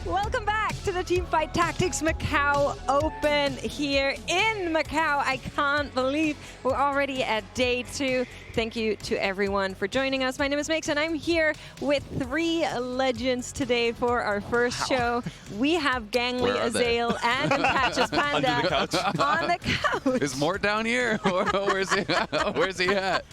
Welcome back to the Teamfight Tactics Macao Open here in Macau. I can't believe we're already at day 2. Thank you to everyone for joining us. My name is Mix, and I'm here with 3 legends today for our first show. We have Gangly, Azael, and Patches Panda Under the couch. on the couch. Is Mort down here? Where's he at?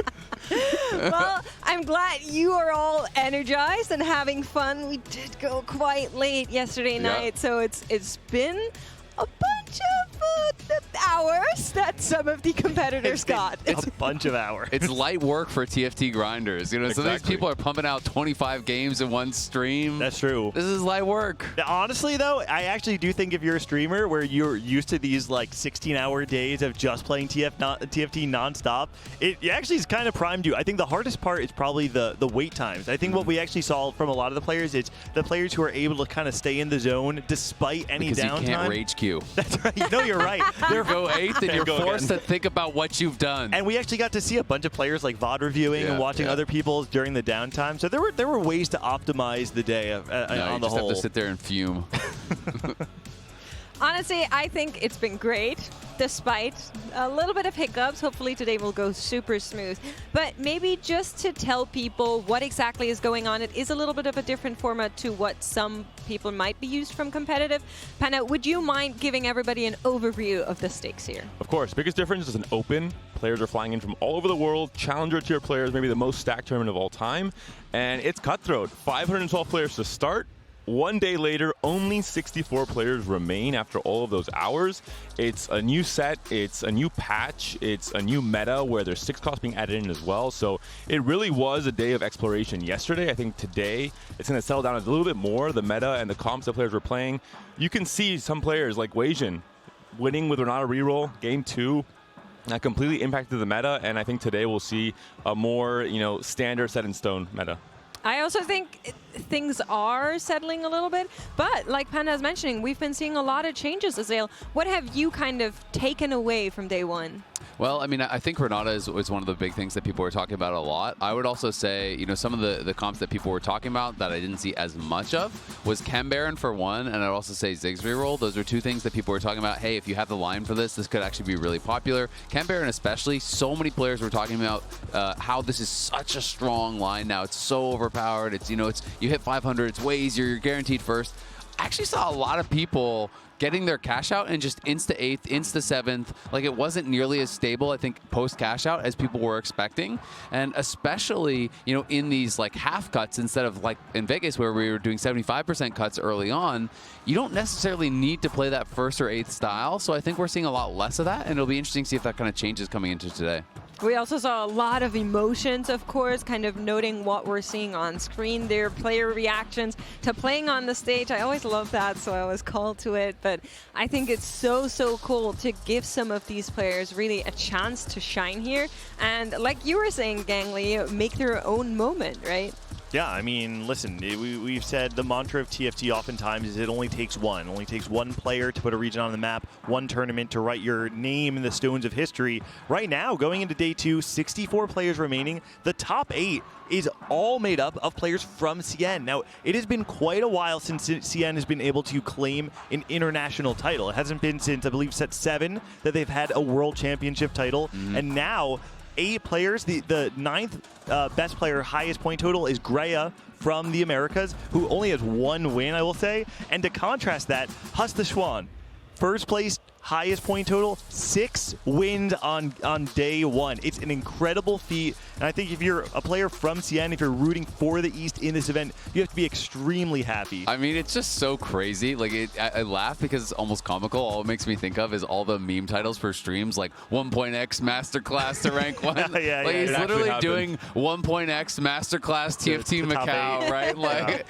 Well, I'm glad you are all energized and having fun. We did go quite late yesterday night, so it's been a bunch of hours that some of the competitors got. It's a bunch of hours. It's light work for TFT grinders. You know, some of these people are pumping out 25 games in one stream. That's true. This is light work. Honestly, though, I actually do think if you're a streamer where you're used to these like 16-hour days of just playing TFT nonstop, it actually is kind of primed you. I think the hardest part is probably the wait times. I think what we actually saw from a lot of the players is the players who are able to kind of stay in the zone despite any because downtime. You can't rage queue. That's right. No, you're right. You go 8th and you're forced to think about what you've done. And we actually got to see a bunch of players like VOD reviewing and watching other people during the downtime. So there were ways to optimize the day on the whole. You just have to sit there and fume. Honestly, I think it's been great, despite a little bit of hiccups. Hopefully today will go super smooth. But maybe just to tell people what exactly is going on, it is a little bit of a different format to what some people might be used from competitive. Panda, would you mind giving everybody an overview of the stakes here? Of course. Biggest difference is an open. Players are flying in from all over the world. Challenger tier players, maybe the most stacked tournament of all time. And it's cutthroat. 512 players to start. 1 day later, only 64 players remain after all of those hours. It's a new set, it's a new patch, it's a new meta where there's 6 costs being added in as well. So it really was a day of exploration yesterday. I think today it's going to settle down a little bit more, the meta and the comps that players were playing. You can see some players like Weijin winning with Renata reroll, game 2. That completely impacted the meta, and I think today we'll see a more, standard set in stone meta. I also think things are settling a little bit, but like Panda is mentioning, we've been seeing a lot of changes, Azael. What have you kind of taken away from day 1? Well, I mean, I think Renata is one of the big things that people were talking about a lot. I would also say, some of the comps that people were talking about that I didn't see as much of was Chem Baron for one, and I'd also say Ziggs reroll. Those are 2 things that people were talking about. Hey, if you have the line for this could actually be really popular. Chem Baron especially, so many players were talking about how this is such a strong line now. It's so overpowered. It's, you hit 500, it's way easier. You're guaranteed first. I actually saw a lot of people getting their cash out and just insta 8th, insta 7th. Like, it wasn't nearly as stable, I think, post cash out as people were expecting. And especially, in these like half cuts instead of like in Vegas where we were doing 75% cuts early on, you don't necessarily need to play that 1st or 8th style. So I think we're seeing a lot less of that, and it'll be interesting to see if that kind of changes coming into today. We also saw a lot of emotions, of course, kind of noting what we're seeing on screen, their player reactions to playing on the stage. I always love that, so I was called to it. But I think it's so cool to give some of these players really a chance to shine here. And like you were saying, Gangly, make their own moment, right? Yeah, I mean, listen, we've said the mantra of TFT oftentimes is it only takes one. It only takes one player to put a region on the map, one tournament to write your name in the stones of history. Right now, going into day 2, 64 players remaining. The top 8 is all made up of players from CN. Now, it has been quite a while since CN has been able to claim an international title. It hasn't been since, I believe, set 7 that they've had a world championship title. And now, 8 players. The 9th best player, highest point total, is Greya from the Americas, who only has 1 win, I will say. And to contrast that, Hus the Schwan, first place, highest point total, 6 wins on day 1. It's an incredible feat, and I think if you're a player from CN, if you're rooting for the East in this event, you have to be extremely happy. I mean, it's just so crazy. Like, I laugh because it's almost comical. All it makes me think of is all the meme titles for streams, like 1.x Masterclass to rank 1. He's literally doing 1.x Masterclass TFT Macao, right?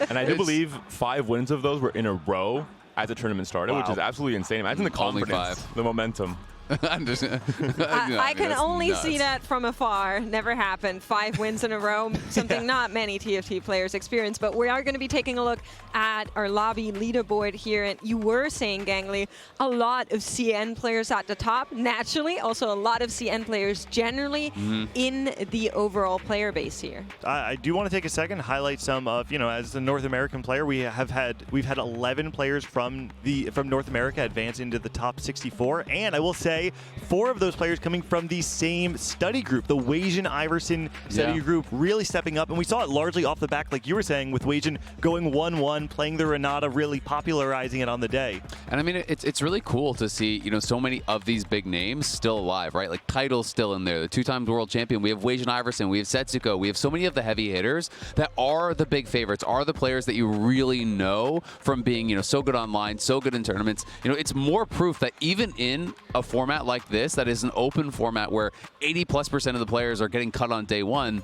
And I do believe 5 wins of those were in a row as the tournament started, which is absolutely insane. Imagine the confidence, the momentum. I can only see that from afar. Never happened. 5 wins in a row, something not many TFT players experience. But we are going to be taking a look at our lobby leaderboard here. And you were saying, Gangly, a lot of CN players at the top. Naturally, also a lot of CN players generally in the overall player base here. I do want to take a second to highlight some of, as the North American player, we've had 11 players from North America advance into the top 64, and I will say 4 of those players coming from the same study group, the Weijin Iverson study group, really stepping up, and we saw it largely off the back, like you were saying, with Weijin going 1-1, playing the Renata, really popularizing it on the day. And I mean, it's really cool to see, so many of these big names still alive, right? Like Title's still in there, the 2-time world champion. We have Weijin Iverson, we have Setsuko, we have so many of the heavy hitters that are the big favorites, are the players that you really know from being, so good online, so good in tournaments. It's more proof that even in a format like this, that is an open format where 80+% of the players are getting cut on day one,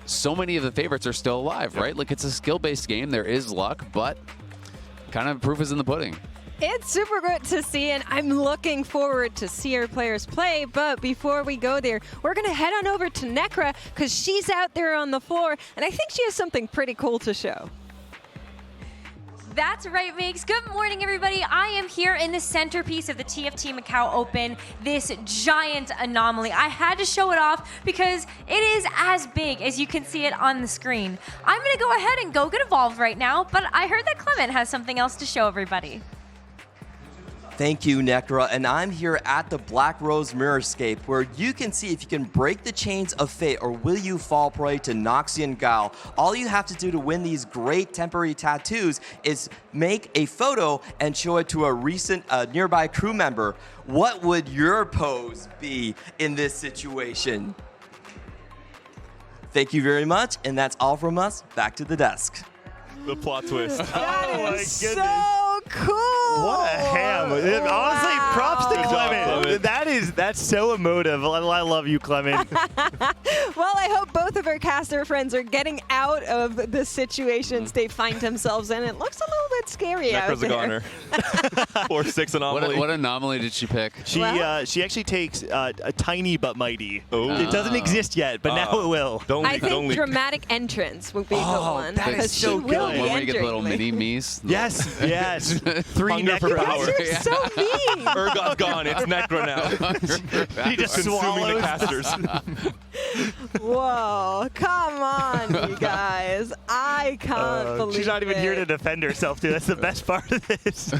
so many of the favorites are still alive, right? Like, it's a skill-based game. There is luck, but kind of proof is in the pudding. It's super good to see, and I'm looking forward to see our players play. But before we go there, we're going to head on over to Necra because she's out there on the floor, and I think she has something pretty cool to show. That's right, Migs. Good morning, everybody. I am here in the centerpiece of the TFT Macao Open, this giant anomaly. I had to show it off because it is as big as you can see it on the screen. I'm going to go ahead and go get involved right now, but I heard that Clement has something else to show everybody. Thank you, Necra, and I'm here at the Black Rose Mirrorscape, where you can see if you can break the chains of fate or will you fall prey to Noxian Guile. All you have to do to win these great temporary tattoos is make a photo and show it to a recent nearby crew member. What would your pose be in this situation? Thank you very much, and that's all from us. Back to the desk. The plot twist. That is so cool. What a ham. Honestly, props to Clement. That's so emotive. I love you, Clement. Well, I hope both of our caster friends are getting out of the situations they find themselves in. It looks a little bit scary out there. Necra's a goner. 4-6 anomaly. What anomaly did she pick? She actually takes a tiny but mighty. Ooh. It doesn't exist yet, but now it will. Don't I leak, don't think leak. dramatic entrance would be the one. that is because so she will good. be When we get the little entering. mini Mies. Yes, yes. 3 Hunger for necklaces. power. You're so mean. Urgot gone. It's Necra now. He just Consuming the swallows. casters. Whoa, come on, you guys. I can't believe She's not even it. here to defend herself, too. That's the best part of this.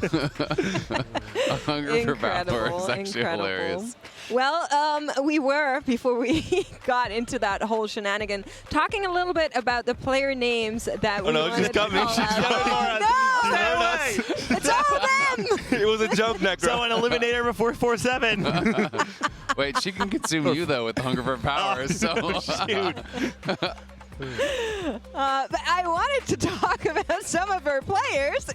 Hunger for power is actually hilarious. Well, we were, before we got into that whole shenanigan, talking a little bit about the player names that we no, wanted she's got to me. call She's out. got me. No, it's all them. It was a joke, Necra. So an eliminator before 4-7. Wait, she can consume you, though, with the hunger for power. So Shoot. But I wanted to talk about some of our players.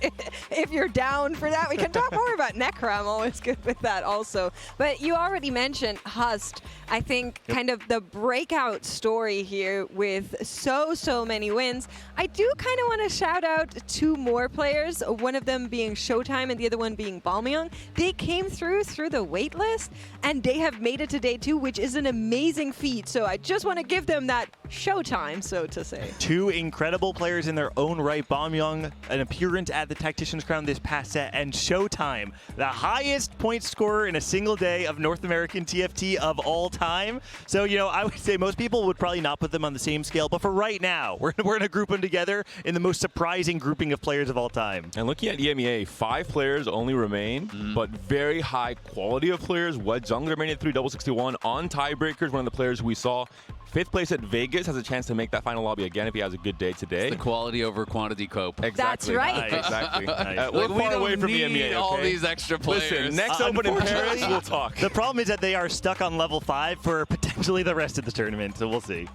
If you're down for that, we can talk more about Necra. I'm always good with that also. But you already mentioned Hust. I think kind of the breakout story here with so many wins. I do kind of want to shout out 2 more players, one of them being Showtime and the other one being Balmyong. They came through the wait list, and they have made it to day 2, which is an amazing feat. So I just want to give them that Showtime, so to say. 2 incredible players in their own right. Balmyong, an appearance at the Tactician's Crown this past set, and Showtime, the highest point scorer in a single day of North American TFT of all time. So, I would say most people would probably not put them on the same scale, but for right now, we're going to group them together in the most surprising grouping of players of all time. And looking at EMEA, 5 players only remain, but very high quality of players. Wedge Zungler remaining at 3, double 61 on tiebreakers. One of the players who we saw 5th place at Vegas has a chance to make that final lobby again if he has a good day today. the quality over quantity cope. Exactly. That's right. Exactly. Nice. We're Like, we far don't away from need EMEA. all okay? these extra players. Listen, next Open in Paris, we'll talk. The problem is that they are stuck on level 5 for potentially the rest of the tournament, so we'll see.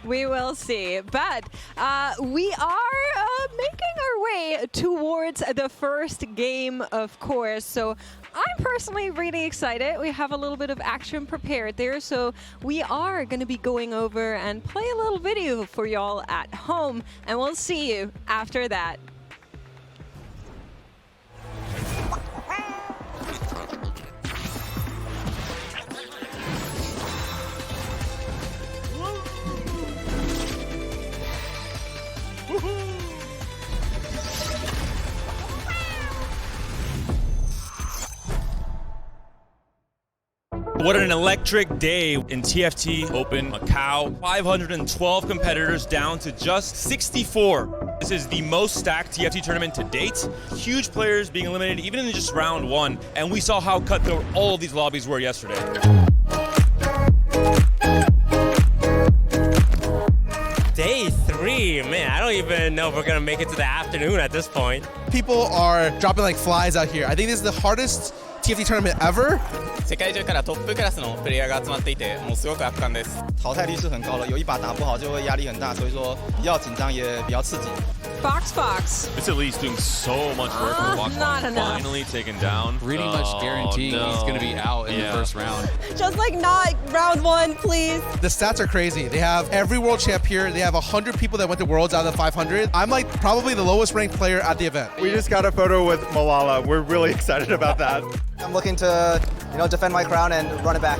We will see. But we are making our way towards the first game, of course. So I'm personally really excited. We have a little bit of action prepared there. So we are going to be going over and play a little video for y'all at home. And we'll see you after that. What an electric day in TFT Open Macau. 512 competitors down to just 64. This is the most stacked TFT tournament to date. Huge players being eliminated even in just round one. And we saw how cutthroat all of these lobbies were yesterday. Day 3, man, I don't even know if we're gonna make it to the afternoon at this point. People are dropping like flies out here. I think this is the hardest TFT tournament ever. 世界中からトップクラスのプレイヤーが集まっていて、もうすごく圧巻です。淘汰率是很高的，有一把打不好就会压力很大，所以说比较紧张也比较刺激。Fox. It's at least doing so much work for Fox. Not enough. Finally taken down. Pretty much guaranteeing he's going to be out in the first round. Just like not round 1, please. The stats are crazy. They have every world champ here. They have 100 people that went to Worlds out of the 500. I'm like probably the lowest ranked player at the event. We just got a photo with Malala. We're really excited about that. I'm looking to, defend my crown and run it back.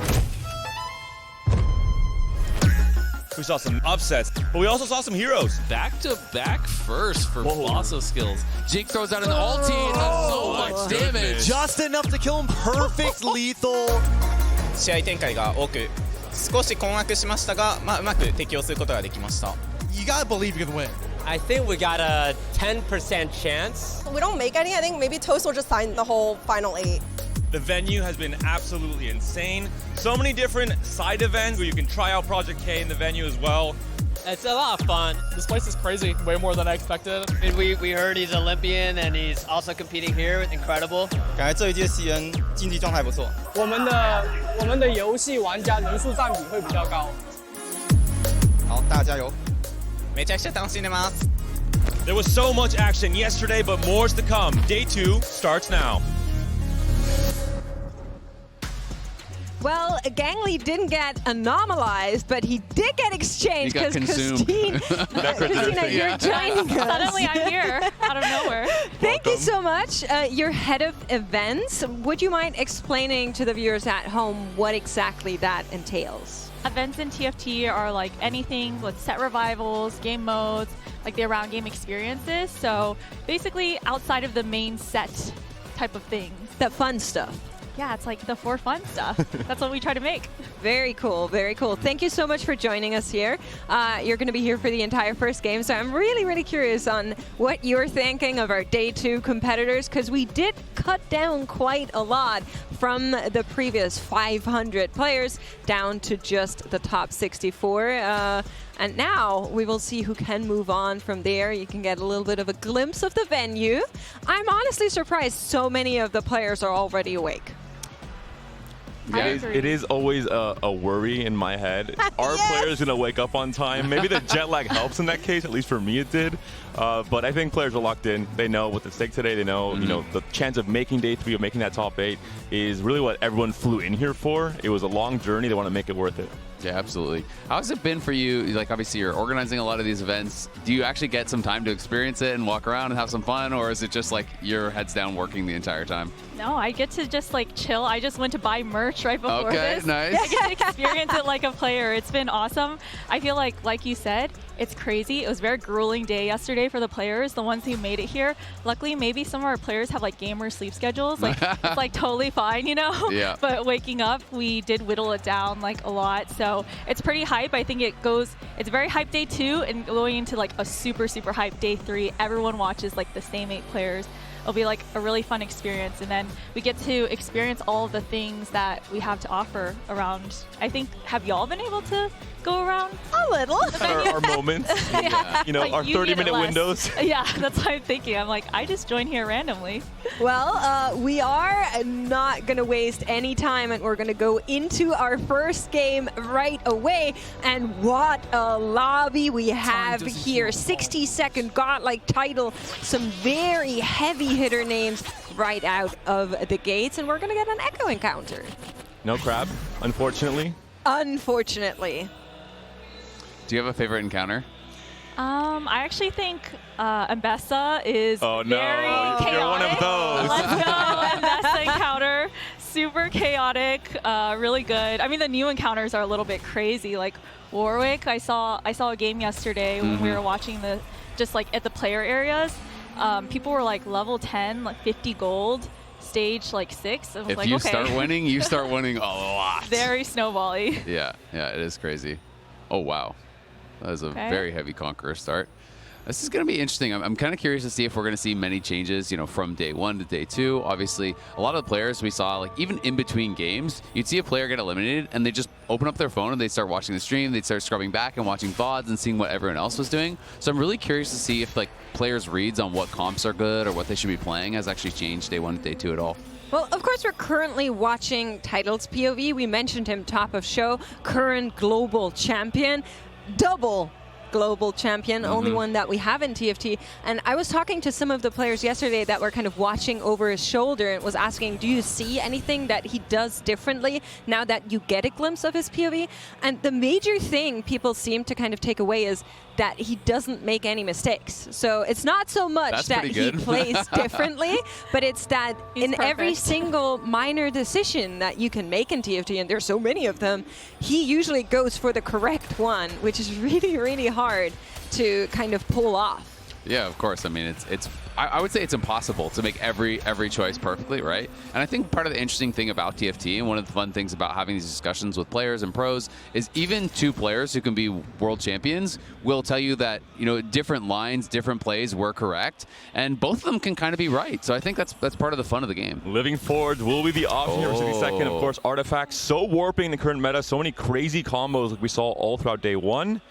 We saw some upsets, but we also saw some heroes. Back-to-back first for Bosso skills. Jink throws out an ulti and does so much damage. Just enough to kill him. Perfect lethal. 試合展開が多く、少し困惑しましたが、うまく適応することができました。You gotta believe you're gonna win. I think we got a 10% chance. We don't make any. I think maybe Toast will just sign the whole final 8. The venue has been absolutely insane. So many different side events where you can try out Project K in the venue as well. It's a lot of fun. This place is crazy, way more than I expected. We heard he's Olympian and he's also competing here. Incredible. 感觉这一届西人竞技状态不错。我们的游戏玩家人数占比会比较高。好，大家加油！めちゃくちゃ楽しんでます。There was so much action yesterday, but more's to come. Day 2 starts now. Well, Gangly didn't get anomalized, but he did get exchanged because Christine, you're joining us. Suddenly I'm here out of nowhere. Thank you so much. You're head of events. Would you mind explaining to the viewers at home what exactly that entails? Events in TFT are like anything with set revivals, game modes, like the around game experiences. So basically outside of the main set type of things. The fun stuff. Yeah, it's like the for fun stuff. That's what we try to make. Very cool, very cool. Thank you so much for joining us here. You're going to be here for the entire first game, so I'm really, really curious on what you're thinking of our Day 2 competitors, because we did cut down quite a lot from the previous 500 players down to just the top 64. And now we will see who can move on from there. You can get a little bit of a glimpse of the venue. I'm honestly surprised so many of the players are already awake. It is always a worry in my head. Are players going to wake up on time? Maybe the jet lag helps in that case. At least for me it did. But I think players are locked in. They know what's at stake today. They know, the chance of making Day 3, of making that top 8 is really what everyone flew in here for. It was a long journey. They want to make it worth it. Yeah, absolutely. How's it been for you? Like, obviously, you're organizing a lot of these events. Do you actually get some time to experience it and walk around and have some fun? Or is it just like your head's down working the entire time? No, I get to just like chill. I just went to buy merch right before this. Nice. I get to experience it like a player. It's been awesome. I feel like you said, it's crazy. It was a very grueling day yesterday for the players, the ones who made it here. Luckily, maybe some of our players have like gamer sleep schedules. Like it's like totally fine, Yeah. But waking up, we did whittle it down like a lot. So it's pretty hype. I think it's a very hype Day 2 and going into like a super, super hype Day 3. Everyone watches like the same 8 players. It'll be like a really fun experience, and then we get to experience all of the things that we have to offer around. I think, have y'all been able to go around? A little. Our moments. Yeah. Like our 30-minute windows. Yeah, that's what I'm thinking. I'm like, I just joined here randomly. Well, we are not going to waste any time, and we're going to go into our first game right away. And what a lobby we have here. 60-second godlike title, some very heavy hitter names right out of the gates, and we're going to get an echo encounter. No crab, unfortunately. Unfortunately. Do you have a favorite encounter? I actually think Mbessa is Oh no, very chaotic. you're one of those. Let's go, Mbessa encounter. super chaotic, really good. I mean, the new encounters are a little bit crazy. Like Warwick, I saw a game yesterday when we were watching just like at the player areas. People were like level 10, like 50 gold, stage like 6. I was If you okay. start winning, you start winning a lot. Very snowbally. Yeah, it is crazy. Oh, wow. That was a very heavy Conqueror start. This is going to be interesting. I'm kind of curious to see if we're going to see many changes, from day 1 to day 2. Obviously, a lot of the players we saw, like even in between games, you'd see a player get eliminated and they just open up their phone and they start watching the stream. They'd start scrubbing back and watching VODs and seeing what everyone else was doing. So I'm really curious to see if like players' reads on what comps are good or what they should be playing has actually changed day 1 to day 2 at all. Well, of course, we're currently watching Title's POV. We mentioned him top of show, current global champion, double global champion, only one that we have in TFT. And I was talking to some of the players yesterday that were kind of watching over his shoulder and was asking, do you see anything that he does differently now that you get a glimpse of his POV? And the major thing people seem to kind of take away is that he doesn't make any mistakes. So it's not so much that he plays differently, but it's that in every single minor decision that you can make in TFT, and there's so many of them, he usually goes for the correct one, which is really, really hard to kind of pull off. Yeah, of course. I mean, I would say it's impossible to make every choice perfectly, right? And I think part of the interesting thing about TFT and one of the fun things about having these discussions with players and pros is even two players who can be world champions will tell you that, different lines, different plays were correct, and both of them can kind of be right. So I think that's part of the fun of the game. Living Forge will be the option here for 62nd. Of course, Artifacts so warping the current meta, so many crazy combos like we saw all throughout day 1.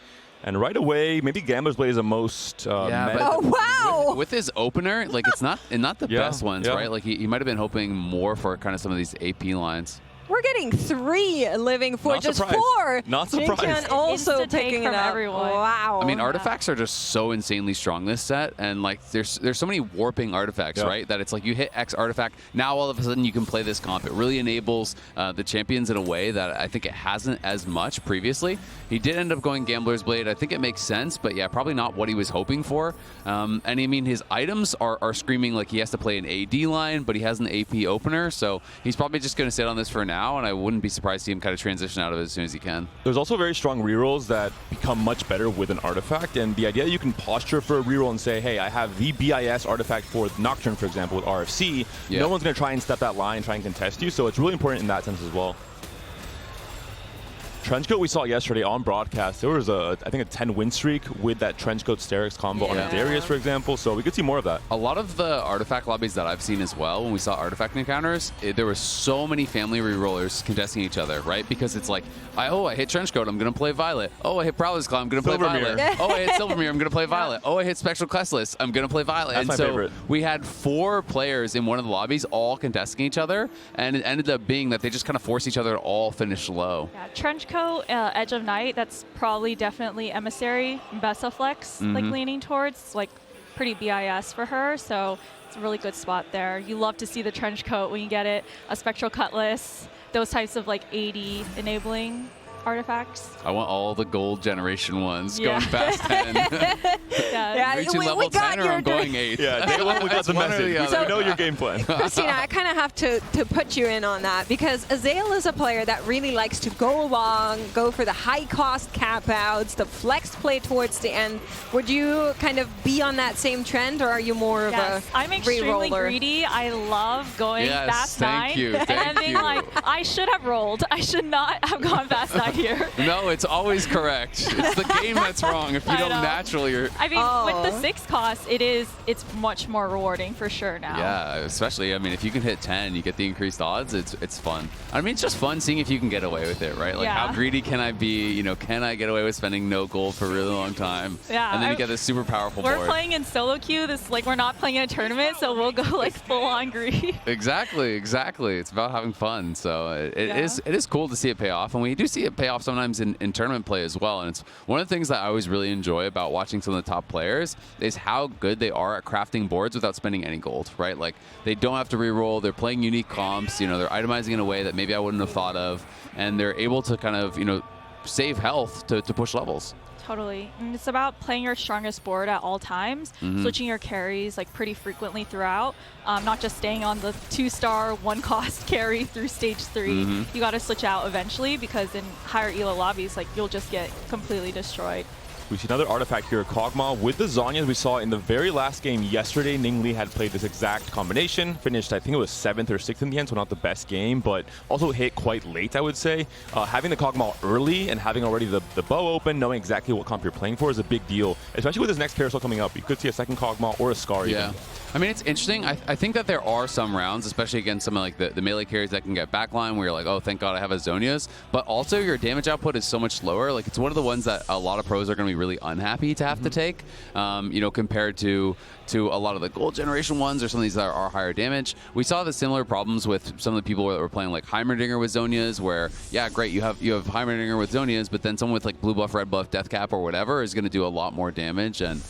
And right away, maybe Gambler's Blade is the most oh, wow! With his opener, like it's not the best ones, right? Like he might have been hoping more for kind of some of these AP lines. We're getting 3 Living Forges, 4. Not surprised. Jinkian also Insta-take picking from it up. everyone. Wow. I mean, artifacts are just so insanely strong this set, and like there's so many warping artifacts, right? That it's like you hit X artifact, now all of a sudden you can play this comp. It really enables the champions in a way that I think it hasn't as much previously. He did end up going Gambler's Blade. I think it makes sense, but yeah, probably not what he was hoping for. And I mean, his items are screaming like he has to play an AD line, but he has an AP opener, so he's probably just going to sit on this for now, and I wouldn't be surprised to see him kind of transition out of it as soon as he can. There's also very strong rerolls that become much better with an artifact, and the idea that you can posture for a reroll and say, hey, I have the BIS artifact for Nocturne, for example, with RFC. No one's going to try and step that line, try and contest you, so it's really important in that sense as well. Trenchcoat we saw yesterday on broadcast, there was I think a 10 win streak with that Trenchcoat Sterix combo on Darius, for example, so we could see more of that. A lot of the artifact lobbies that I've seen as well, when we saw artifact encounters, there were so many family rerollers contesting each other, right? Because it's like, I hit Trenchcoat, I'm going to play Violet. Oh, I hit Prowler's Claw, I'm going to play Violet. Oh, I hit Silvermere, I'm going to play Violet. Oh, I hit Spectral Questless, I'm going to play Violet. That's and my so favorite. We had 4 players in one of the lobbies all contesting each other, and it ended up being that they just kind of forced each other to all finish low. Yeah, Trenchcoat, Edge of Night, that's probably definitely Emissary, Besaflex, like leaning towards. It's like pretty BIS for her, so it's a really good spot there. You love to see the Trenchcoat when you get it, a Spectral Cutlass, those types of like AD enabling artifacts. I want all the gold generation ones going fast 10. Reaching level 10 or I'm going 8. Yeah, day 1 we got the message. We know your game plan. Christina, I kind of have to put you in on that because Azael is a player that really likes to go along, go for the high-cost cap-outs, the flex play towards the end. Would you kind of be on that same trend, or are you more of a I'm extremely greedy. I love going fast 9. And then being like, I should have rolled. I should not have gone fast 9 here. No, it's always correct. It's the game that's wrong. If you don't naturally, I mean, with the 6 cost, it's much more rewarding for sure now. Yeah, especially, I mean, if you can hit 10, you get the increased odds, it's fun. I mean, it's just fun seeing if you can get away with it, right? Like, how greedy can I be? Can I get away with spending no gold for a really long time? Yeah. And then you get this super powerful board. We're playing in solo queue. We're not playing in a tournament, so we'll go like full on greed. Exactly. It's about having fun. So it is cool to see it pay off, and we do see it pay off sometimes in tournament play as well. And it's one of the things that I always really enjoy about watching some of the top players is how good they are at crafting boards without spending any gold, right? Like, they don't have to reroll. They're playing unique comps. They're itemizing in a way that maybe I wouldn't have thought of, and they're able to kind of, save health to push levels. Totally. And it's about playing your strongest board at all times, switching your carries like pretty frequently throughout, not just staying on the 2-star 1-cost carry through stage 3. You got to switch out eventually because in higher elo lobbies, like you'll just get completely destroyed. We see another artifact here, Kog'Maw with the Zhonya's. We saw in the very last game yesterday, Ning Li had played this exact combination, finished, I think it was 7th or 6th in the end, so not the best game, but also hit quite late, I would say. Having the Kog'Maw early and having already the bow open, knowing exactly what comp you're playing for is a big deal, especially with his next carousel coming up. You could see a second Kog'Maw or a Scar even. I mean, it's interesting. I think that there are some rounds, especially against some of like the melee carries that can get backline where you're like, oh, thank God I have a Zhonya's. But also your damage output is so much lower. Like it's one of the ones that a lot of pros are going to be really unhappy to have to take, you know, compared to a lot of the gold generation ones or some of these that are higher damage. We saw the similar problems with some of the people that were playing like Heimerdinger with Zhonya's where, yeah, great, you have Heimerdinger with Zhonya's, but then someone with like blue buff, red buff, death cap or whatever is going to do a lot more damage and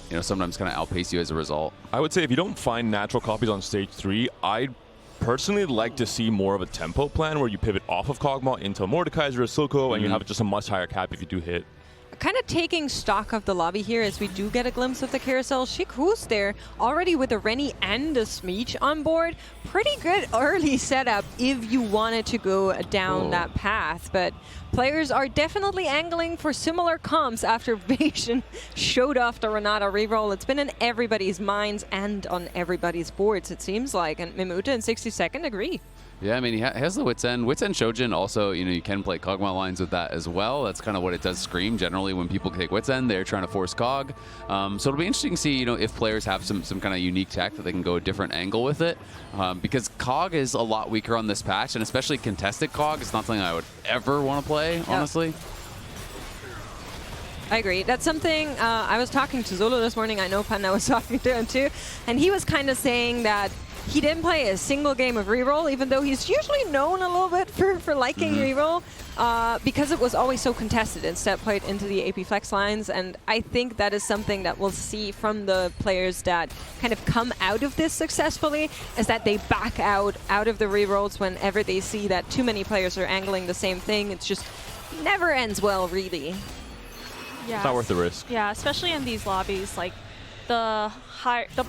you know, sometimes kind of outpace you as a result. I would say if you don't find natural copies on stage 3, I'd personally like to see more of a tempo plan where you pivot off of Kog'Maw into Mordekaiser or Silco and you have just a much higher cap if you do hit. Kind of taking stock of the lobby here as we do get a glimpse of the carousel. Shiku's there already with a Rennie and a Smeech on board. Pretty good early setup if you wanted to go down that path, but players are definitely angling for similar comps after Venetian showed off the Renata reroll. It's been in everybody's minds and on everybody's boards, it seems like, and Mimuta and 60second agree. Yeah, I mean, he has the Wits End. Wits End Shojin also, you know, you can play Kog'Maw lines with that as well. That's kind of what it does scream. Generally, when people take Wits End, they're trying to force Cog. So it'll be interesting to see, you know, if players have some kind of unique tech that they can go a different angle with it. Because Cog is a lot weaker on this patch, and especially contested Cog. It's not something I would ever want to play, honestly. I agree. That's something I was talking to Zolo this morning. I know Panda was talking to him too. And he was kind of saying that he didn't play a single game of reroll, even though he's usually known a little bit for liking reroll, because it was always so contested. Instead, played into the AP Flex lines, and I think that is something that we'll see from the players that kind of come out of this successfully, is that they back out of the rerolls whenever they see that too many players are angling the same thing. It's just never ends well, really. Yeah. It's not worth the risk. Yeah, especially in these lobbies, like the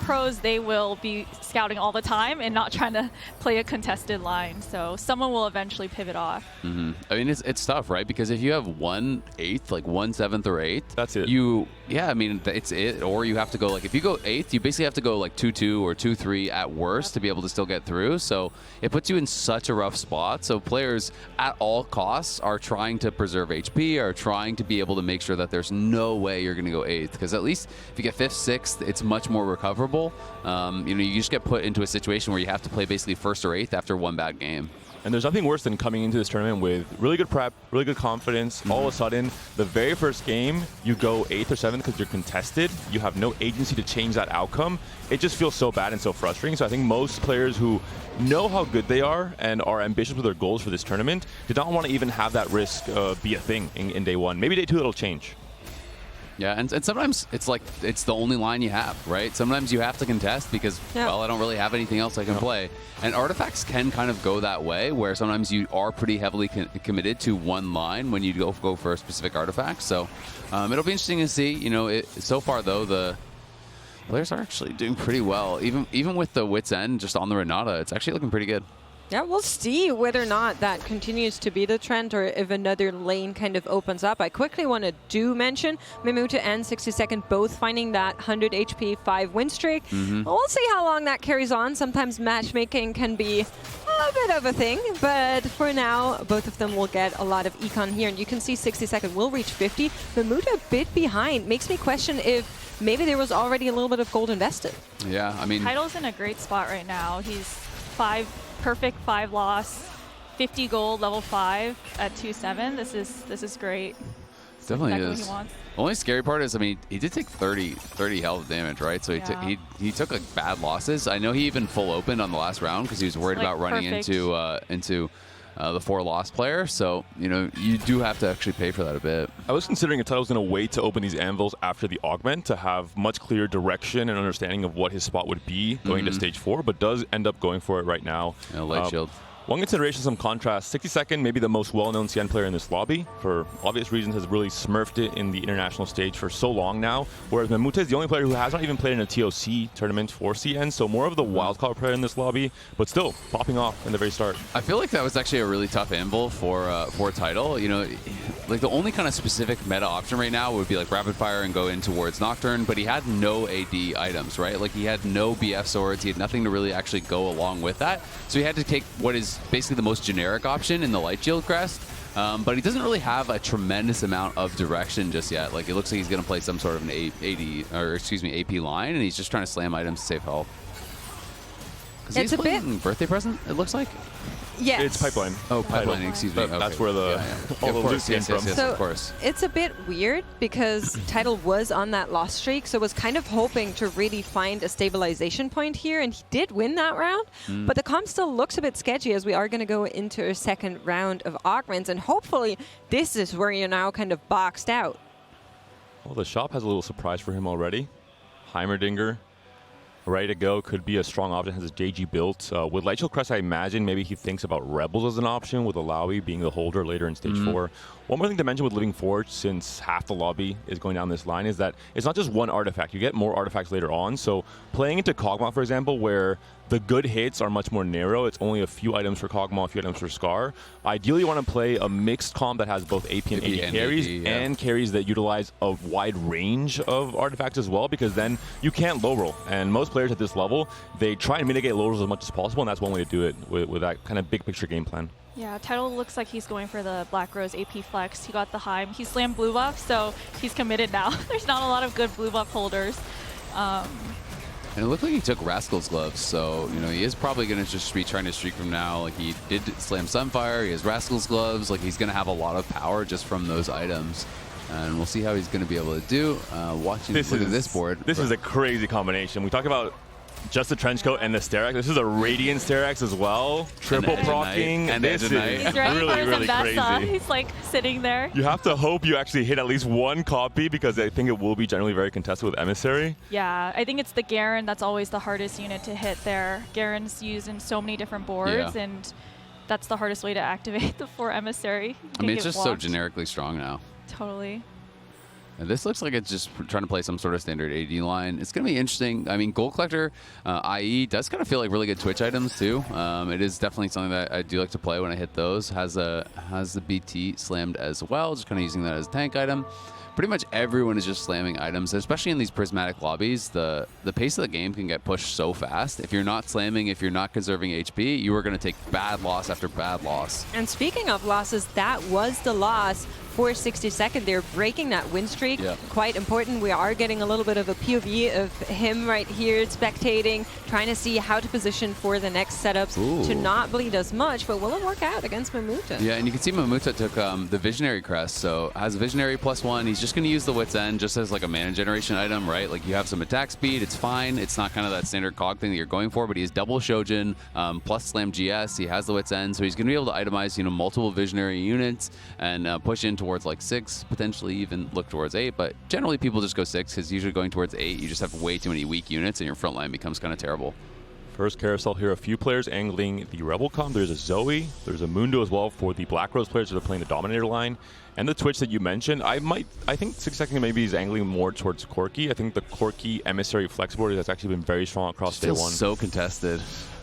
pros, they will be scouting all the time and not trying to play a contested line. So someone will eventually pivot off. I mean, it's tough, right? Because if you have 1/8, like 1/7 or 8, that's it. Yeah, I mean, it's it. Or you have to go, like, if you go 8th, you basically have to go like 2-2 or 2-3 at worst to be able to still get through. So it puts you in such a rough spot. So players at all costs are trying to preserve HP, are trying to be able to make sure that there's no way you're going to go 8th. Because at least if you get 5th, 6th, it's much more recoverable. You know, you just get put into a situation where you have to play basically 1st or 8th after one bad game. And there's nothing worse than coming into this tournament with really good prep, really good confidence. All of a sudden, the very first game, you go 8th or 7th because you're contested. You have no agency to change that outcome. It just feels so bad and so frustrating. So I think most players who know how good they are and are ambitious with their goals for this tournament did not want to even have that risk be a thing in day 1. Maybe day 2 it'll change. Yeah, and sometimes it's like it's the only line you have, right? Sometimes you have to contest because, well, I don't really have anything else I can play. And artifacts can kind of go that way, where sometimes you are pretty heavily committed to one line when you go for a specific artifact. So it'll be interesting to see. You know, so far though, the players are actually doing pretty well. Even with the Wits End just on the Renata, it's actually looking pretty good. Yeah, we'll see whether or not that continues to be the trend or if another lane kind of opens up. I quickly want to mention Mimuta and 60second both finding that 100 HP 5 win streak. We'll see how long that carries on. Sometimes matchmaking can be a bit of a thing, but for now, both of them will get a lot of econ here. And you can see 60second will reach 50. Mimuta a bit behind. Makes me question if maybe there was already a little bit of gold invested. Yeah, I mean, Title's in a great spot right now. He's perfect 5 loss, 50 gold, level 5 at 2-7. This is great. Definitely exactly is. What he wants. The only scary part is, I mean, he did take 30 health damage, right? So he took like bad losses. I know he even full opened on the last round because he was worried about running into the 4 loss player. So, you know, you do have to actually pay for that a bit. I was considering if Title was going to wait to open these anvils after the augment to have much clearer direction and understanding of what his spot would be going to stage 4, but does end up going for it right now. Light shield. One consideration, some contrast. 62nd, maybe the most well-known CN player in this lobby, for obvious reasons, has really smurfed it in the international stage for so long now. Whereas Mamute is the only player who has not even played in a TOC tournament for CN, so more of the wildcard player in this lobby, but still popping off in the very start. I feel like that was actually a really tough anvil for title. You know, like the only kind of specific meta option right now would be like rapid fire and go in towards Nocturne, but he had no AD items, right? Like he had no BF swords, he had nothing to really actually go along with that. So he had to take what is basically the most generic option in the Light Shield crest, but he doesn't really have a tremendous amount of direction just yet. Like it looks like he's going to play some sort of an AP line, and he's just trying to slam items to save health. It's a bit birthday present, it looks like. Yes. It's Pipeline. Oh, Pipeline, excuse me. That's where the all the loot came from. So of course. It's a bit weird because Tidal was on that loss streak, so was kind of hoping to really find a stabilization point here, and he did win that round. But the comp still looks a bit sketchy as we are going to go into a second round of augments, and hopefully this is where you're now kind of boxed out. Well, the shop has a little surprise for him already. Heimerdinger, ready to go, could be a strong option, has a JG built. With Light Shield Crest, I imagine maybe he thinks about Rebels as an option, with Alawi being the holder later in stage 4. One more thing to mention with Living Forge, since half the lobby is going down this line, is that it's not just one artifact. You get more artifacts later on. So playing into Kog'Maw, for example, where the good hits are much more narrow, it's only a few items for Kog'Maw, a few items for Scar. Ideally, you want to play a mixed comp that has both AP and AD carries, and carries that utilize a wide range of artifacts as well, because then you can't low roll. And most players at this level, they try and mitigate low rolls as much as possible, and that's one way to do it with that kind of big picture game plan. Yeah, Tidal looks like he's going for the Black Rose AP flex. He got the Heim. He slammed blue buff, so he's committed now. There's not a lot of good blue buff holders. And it looked like he took Rascal's gloves, so you know he is probably going to just be trying to streak from now. Like he did slam Sunfire, he has Rascal's gloves. Like he's going to have a lot of power just from those items, and we'll see how he's going to be able to do. Look at this board. This is a crazy combination. We talk about just the trench coat and the Sterax. This is a Radiant Sterax as well. Triple procking. And this is He's ready really, for really Zambessa. crazy. He's like sitting there. You have to hope you actually hit at least one copy, because I think it will be generally very contested with Emissary. Yeah, I think it's the Garen that's always the hardest unit to hit there. Garen's used in so many different boards, and that's the hardest way to activate the 4 Emissary. I mean, it's just so generically strong now. Totally. And this looks like it's just trying to play some sort of standard AD line. It's going to be interesting. I mean, Gold Collector, IE, does kind of feel like really good Twitch items, too. It is definitely something that I do like to play when I hit those. Has the BT slammed as well, just kind of using that as a tank item. Pretty much everyone is just slamming items, especially in these prismatic lobbies. The pace of the game can get pushed so fast. If you're not slamming, if you're not conserving HP, you are going to take bad loss after bad loss. And speaking of losses, that was the loss for 62nd. They're breaking that win streak. Quite important. We are getting a little bit of a POV of him right here spectating, trying to see how to position for the next setups to not bleed as much, but will it work out against Mamuta? Yeah, and you can see Mamuta took the Visionary crest, so has Visionary +1. He's just going to use the Wit's End just as like a mana generation item, right? Like you have some attack speed, it's fine. It's not kind of that standard cog thing that you're going for, but he has double Shojin plus Slam GS. He has the Wit's End, so he's going to be able to itemize, you know, multiple Visionary units and push in towards like 6, potentially even look towards 8, but generally people just go 6 because usually going towards 8 you just have way too many weak units and your front line becomes kind of terrible. First carousel here, a few players angling the Rebel comp. There's a Zoe, there's a Mundo as well for the Black Rose players that are playing the Dominator line. And the Twitch that you mentioned, I think 62nd maybe is angling more towards Corki. I think the Corki Emissary flex board has actually been very strong across day 1. So contested.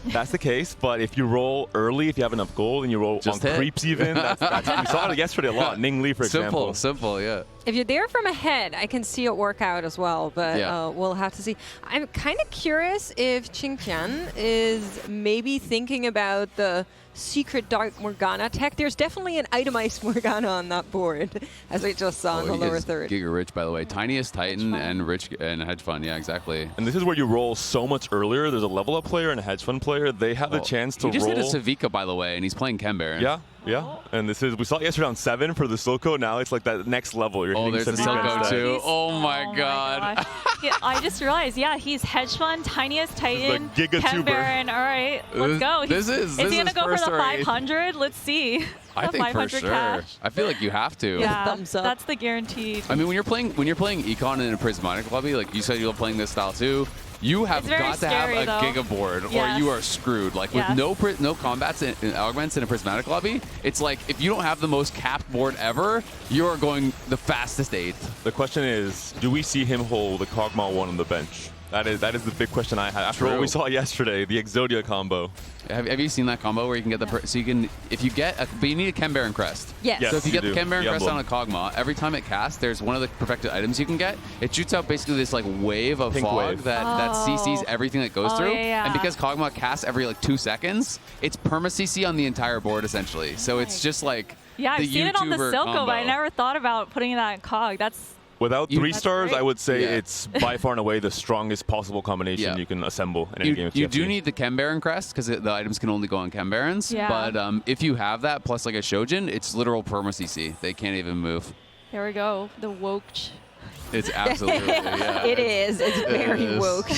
That's the case, but if you roll early, if you have enough gold, and you roll just on creeps even, that's we saw it yesterday a lot. Ning Li, for example. Simple, yeah. If you're there from ahead, I can see it work out as well, but we'll have to see. I'm kind of curious if Qingqian is maybe thinking about the secret Dark Morgana tech. There's definitely an itemized Morgana on that board, as we just saw in the lower third. Giga Rich, by the way. Tiniest Titan and Rich and Hedge Fund, yeah, exactly. And this is where you roll so much earlier. There's a level up player and a hedge fund player. They have the chance to roll. He just hit a Savika, by the way, and he's playing Ken Baron. Yeah. And this is, we saw it yesterday on 7 for the Silco. Now it's like that next level. You're there's the Silco too. Oh my god. I just realized, he's Hedge Fund, Tiniest Titan, Ken Baron. All right, let's go. Is he going to go for the 500? Let's see. I think for sure. Cash. I feel like you have to. Yeah, thumbs up. That's the guaranteed. I mean, when you're playing Econ in a prismatic lobby, like you said, you're playing this style too. You have very got to have scary, a though. Giga board, or Yes. you are screwed. Like with Yes. no combats and augments in a prismatic lobby, it's like if you don't have the most capped board ever, you are going the fastest 8th. The question is, do we see him hold the Kog'Maw 1 on the bench? That is the big question I had after what we saw yesterday, the Exodia combo. Have you seen that combo where you can get the so you can if you get a, but you need a Ken Baron crest. Yes. Yes, So if you you get the do. Ken Baron The crest on a emblem. Kog'Maw, every time it casts, there's one of the perfected items you can get. It shoots out basically this like wave of Pink fog wave. that CCs everything that goes Oh, through. yeah. And because Kog'Maw casts every like 2 seconds, it's perma CC on the entire board essentially. So it's just like Yeah, the I've seen it on the YouTuber Silco, combo. but I never thought about putting that in Cog. That's Without 3 That's stars, great. I would say Yeah. it's by far and away the strongest possible combination Yeah. you can assemble in any game of TFT. You do need the Ken Baron crest because the items can only go on Ken Barons. Yeah. But if you have that plus like a Shojin, it's literal perma CC. They can't even move. there we go. The woke. It's absolutely yeah. It is. It's very is. woke.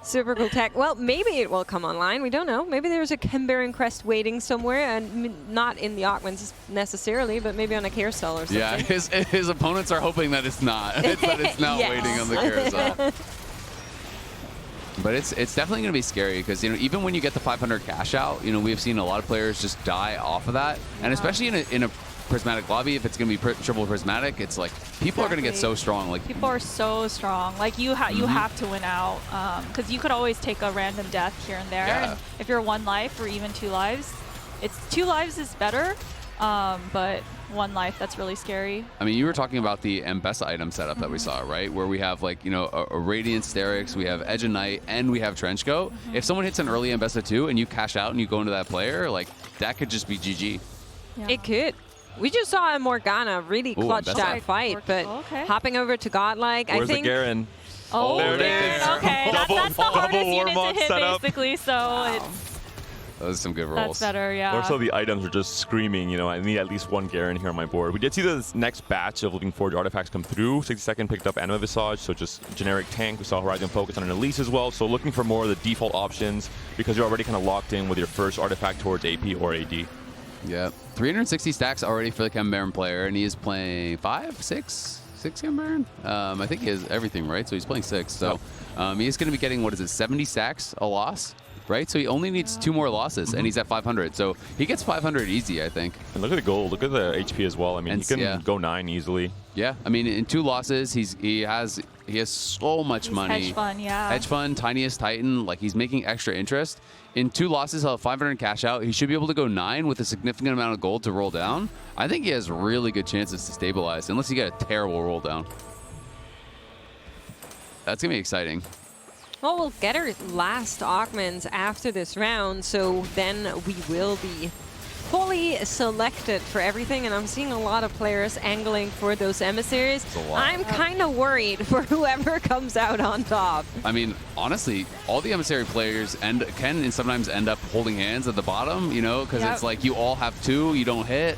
Super cool tech. Well, maybe it will come online. We don't know. Maybe there's a Ken Baron crest waiting somewhere, and not in the augments necessarily, but maybe on a carousel or something. Yeah, his opponents are hoping that it's not. That it's not Yes. waiting on the carousel. But it's definitely going to be scary because even when you get the 500 cash out, we've seen a lot of players just die off of that, and especially in a prismatic lobby, if it's going to be triple prismatic, it's like people are going to get so strong. Like People are so strong. Like you have to win out because you could always take a random death here and there. Yeah. And if you're 1 life or even 2 lives, 2 lives is better, but 1 life, that's really scary. I mean, you were talking about the Mbessa item setup that we saw, right? Where we have like, a Radiant Sterix, we have Edge of Night, and we have Trenchcoat. If someone hits an early Mbessa 2 and you cash out and you go into that player, like that could just be GG. Yeah. It could. We just saw a Morgana really clutch that's that right. fight, but Okay. hopping over to Godlike, Where's I think the Garen? Oh, There it Garen, is. okay. That's the hardest unit to Warmog hit, setup. basically, so Those are some good that's rolls. better, yeah. Also, the items are just screaming, I need at least 1 Garen here on my board. We did see this next batch of Living Forge artifacts come through. 60-second picked up Anima Visage, so just generic tank. We saw Horizon Focus on an Elise as well, so looking for more of the default options because you're already kind of locked in with your first artifact towards AP or AD. Yeah, 360 stacks already for the Ken Baron player, and he is playing 6 Ken Baron. I think he has everything, right? So he's playing 6. So he is going to be getting, 70 stacks a loss, right? So he only needs 2 more losses, and he's at 500. So he gets 500 easy, I think. And look at the gold. Look at the HP as well. I mean, And he can yeah. go 9 easily. Yeah, I mean, in 2 losses, he has so much money. Hedge fund, yeah. Hedge fund, tiniest Titan, like he's making extra interest. In 2 losses, he'll have 500 cash out. He should be able to go 9 with a significant amount of gold to roll down. I think he has really good chances to stabilize, unless you get a terrible roll down. That's gonna be exciting. Well, we'll get our last augments after this round, so then we will be fully selected for everything, and I'm seeing a lot of players angling for those emissaries. I'm kind of worried for whoever comes out on top. I mean, honestly, all the emissary players can sometimes end up holding hands at the bottom, because Yep. it's like you all have 2, you don't hit.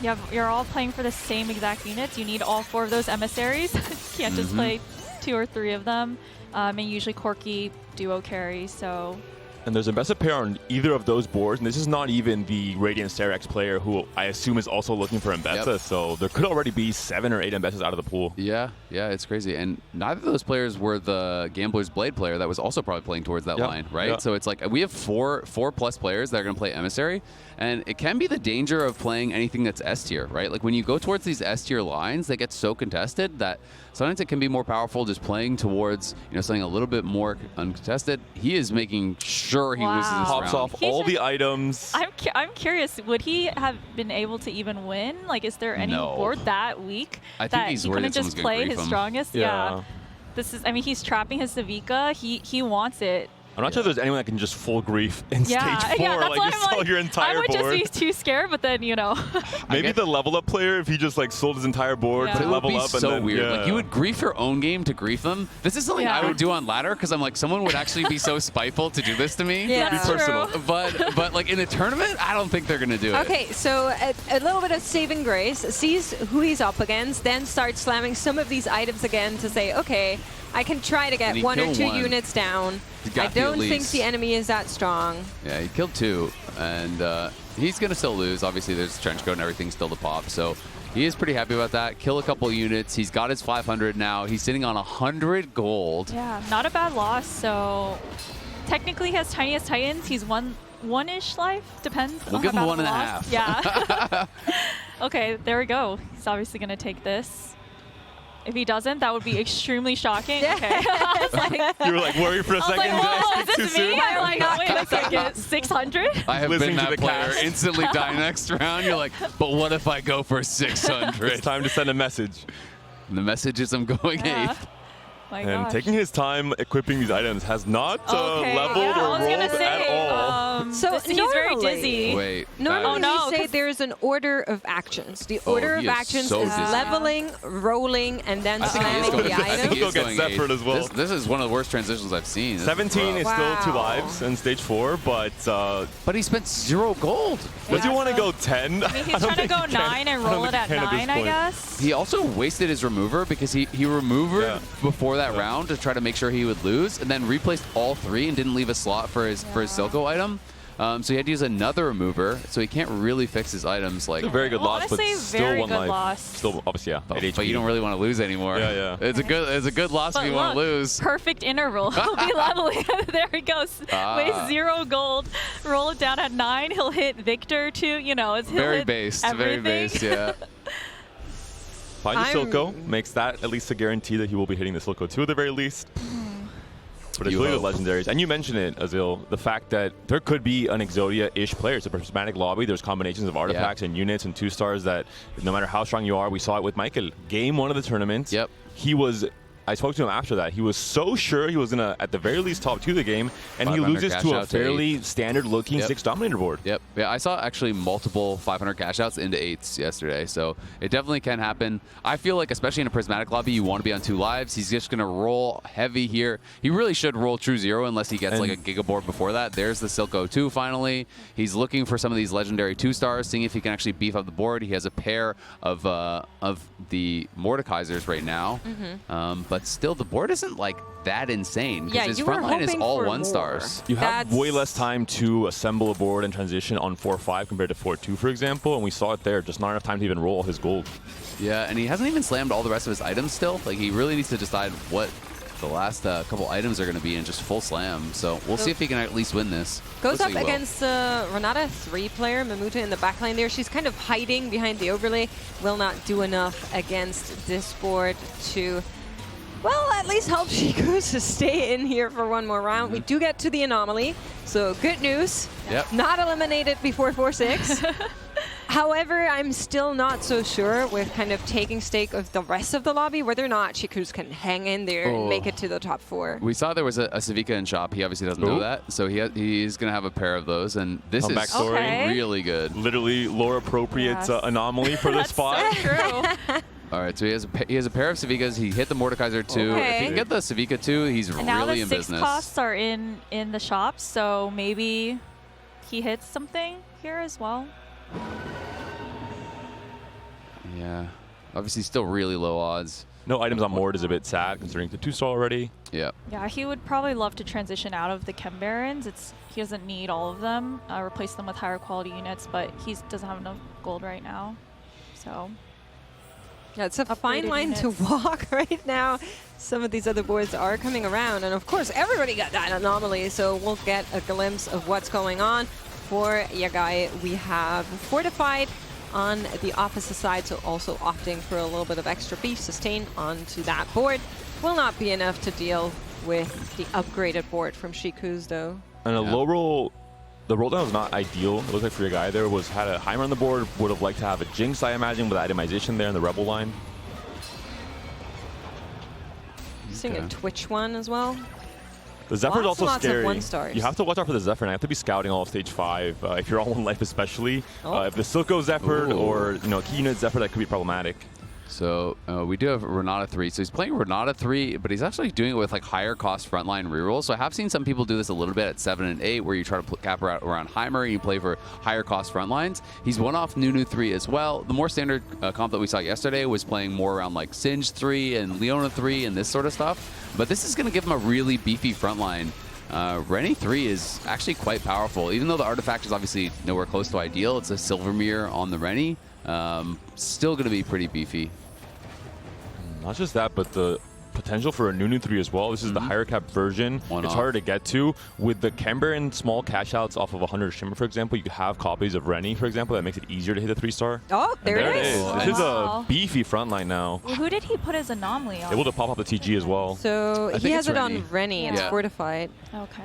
You're all playing for the same exact units. You need all 4 of those emissaries. You can't just play 2 or 3 of them. And usually Corki duo carry, so... And there's a Mbessa pair on either of those boards, and this is not even the Radiant Sterix player who I assume is also looking for Mbessa, Yep. so there could already be 7 or 8 Mbessas out of the pool. Yeah, it's crazy. And neither of those players were the Gambler's Blade player that was also probably playing towards that line, right? Yeah. So it's like we have 4 plus players that are going to play Emissary, and it can be the danger of playing anything that's S tier, right? Like when you go towards these S tier lines, they get so contested that sometimes it can be more powerful just playing towards something a little bit more uncontested. He is making sure he loses this Pops round. off all the items. I'm curious, would he have been able to even win? Like, is there any No. board that weak I think that he's he worried couldn't that just someone's gonna play grief his him. strongest? Yeah. He's trapping his Savika. He wants it. I'm not sure there's anyone that can just full grief in stage 4, that's like why you I'm sell your entire I would board. just be too scared, but then, Maybe the level up player, if he just sold his entire board Yeah. to It would level be up. so and then, weird. Yeah. Like you would grief your own game to grief them. This is something I would do on ladder because I'm like, someone would actually be so spiteful to do this to me. Yeah. That's Be personal. true. But like in a tournament, I don't think they're gonna do it. Okay, so a little bit of saving grace, sees who he's up against, then starts slamming some of these items again to say, okay, I can try to And get he 1 or killed 2 one. units down. He's got I the don't think Elise. the enemy is that strong. Yeah, he killed 2, and he's gonna still lose. Obviously, there's trench coat and everything still to pop. So he is pretty happy about that. Kill a couple units. He's got his 500 now. He's sitting on 100 gold. Yeah, not a bad loss. So technically he has tiniest Titans. He's one-ish life. Depends We'll on give how him bad of a 1.5. loss. Yeah. Okay, there we go. He's obviously going to take this. If he doesn't, that would be extremely shocking. Okay. I was like, You were like worried for a second. like, Did I whoa, speak is too this soon? me? I'm like, wait a second, 600? I have Listening been to that the player. cast. Instantly die next round. You're like, but what if I go for 600? It's time to send a message. The message is I'm going Yeah. 8th. My And gosh. taking his time equipping these items has not Okay, leveled yeah, I or was gonna rolled say, at all. So he's very normally- dizzy. Wait. Normally Oh, no, we say 'cause- there's an order of actions. The Oh, order he of is actions so is dizzy. leveling, rolling, and then I think he is slamming going, the I think item. he is He'll get going Zephyred 8th. as well. This is one of the worst transitions I've seen. This 17 is rough. still 2 Wow. lives in stage 4, but But he spent 0 gold. does he Yeah, want to so- go 10? I mean, he's trying to go 9 and roll it at 9, I guess. He also wasted his remover because he removered Yeah. before that round to try to make sure he would lose, and then replaced all 3 and didn't leave a slot for his Silco item. So he had to use another remover, so he can't really fix his items. Like, It's a very good Well, loss, but honestly, still very 1 good life. loss. Still, obviously, yeah. at but HP. you don't really want to lose anymore. Yeah, yeah. It's a good loss But if you want to look, lose. perfect interval. He'll be leveling. There he goes. Waste 0 gold. Roll it down at 9. He'll hit Victor too. You know, he'll Very hit based. everything. Very based. Yeah. Find the I'm- Silco makes that at least a guarantee that he will be hitting the Silco 2 at the very least. But it's You really hope. the legendaries. And you mentioned it, Azil, the fact that there could be an Exodia-ish player. It's a prismatic lobby. There's combinations of artifacts and units and 2 stars that no matter how strong you are, we saw it with Michael. Game 1 of the tournament. Yep. I spoke to him after that. He was so sure he was going to, at the very least, top 2 the game, and he 500 loses cash to a out to fairly standard-looking Yep. 6 Dominator board. Yep. Yeah, I saw actually multiple 500 cash outs into 8s yesterday, so it definitely can happen. I feel like, especially in a prismatic lobby, you want to be on 2 lives. He's just going to roll heavy here. He really should roll true 0 unless he gets like a Giga board before that. There's the Silco 2 finally. He's looking for some of these legendary 2 stars, seeing if he can actually beef up the board. He has a pair of the Mordekaisers right now, but still the board isn't like that insane because Yeah, his you were front line is hoping all for 1 more. stars. You have That's- way less time to assemble a board and transition on 4-5 compared to 4-2, for example, and we saw it there. Just not enough time to even roll his gold. Yeah, and he hasn't even slammed all the rest of his items still. Like, he really needs to decide what the last couple items are going to be and just full slam. So we'll see if he can at least win this. Goes Looks up like he will. against Renata 3 player, Mamuta in the backline there. She's kind of hiding behind the overlay. Will not do enough against this board to, well, at least help Shiku's to stay in here for 1 more round. We do get to the anomaly, so good news. Yep. Not eliminated before 4-6. However, I'm still not so sure with kind of taking stake of the rest of the lobby, whether or not Shiku's can hang in there and make it to the top 4. We saw there was a Savika in shop. He obviously doesn't know Ooh. that, so he's going to have a pair of those, and this Come is back story. Okay. really good. Literally lore-appropriate Yes. Anomaly for this That's spot. so true. All right, so he has a pair of Savikas. He hit the Mordekaiser 2. If he Okay. can get the Savika 2, he's And now really the in 6 business. costs are in the shops, so maybe he hits something here as well. Yeah, obviously still really low odds. No items on Mord is a bit sad, considering the 2-star already. Yeah. Yeah, he would probably love to transition out of the Chem Barons. He doesn't need all of them, replace them with higher quality units, but he doesn't have enough gold right now. So Yeah, it's a fine upgraded line to units. walk right now. Some of these other boards are coming around, and of course, everybody got that anomaly, so we'll get a glimpse of what's going on. For Yagai, we have Fortified on the opposite side, so also opting for a little bit of extra beef sustain onto that board. Will not be enough to deal with the upgraded board from Shiku's, though. And a low roll, the roll down was not ideal. It looked like for your guy there had a Heimer on the board, would have liked to have a Jinx, I imagine, with itemization there in the Rebel line. Seeing a Twitch one as well. The Zephyr is Lots also and lots of scary. 1-stars. You have to watch out for the Zephyr, and you have to be scouting all of stage 5. If you're on 1 life especially. Oh. If the Silco Zephyr Ooh. or key unit Zephyr, that could be problematic. So we do have Renata 3. So he's playing Renata 3, but he's actually doing it with like higher cost frontline rerolls. So I have seen some people do this a little bit at 7 and 8, where you try to cap around Heimer and you play for higher cost frontlines. He's one off Nunu 3 as well. The more standard comp that we saw yesterday was playing more around like Singe 3 and Leona 3 and this sort of stuff. But this is going to give him a really beefy frontline. Rennie 3 is actually quite powerful. Even though the artifact is obviously nowhere close to ideal, it's a Silvermere on the Rennie. Still going to be pretty beefy. Not just that, but the potential for a Nunu 3 as well. This is the higher cap version. It's harder to get to. With the Camber and small cash outs off of 100 Shimmer, for example, you have copies of Rennie, for example, that makes it easier to hit a 3-star. Oh, there it is. This is a beefy front line now. Well, who did he put his anomaly on? Able to pop up the TG as well. So he has it on Rennie. It's fortified. Okay.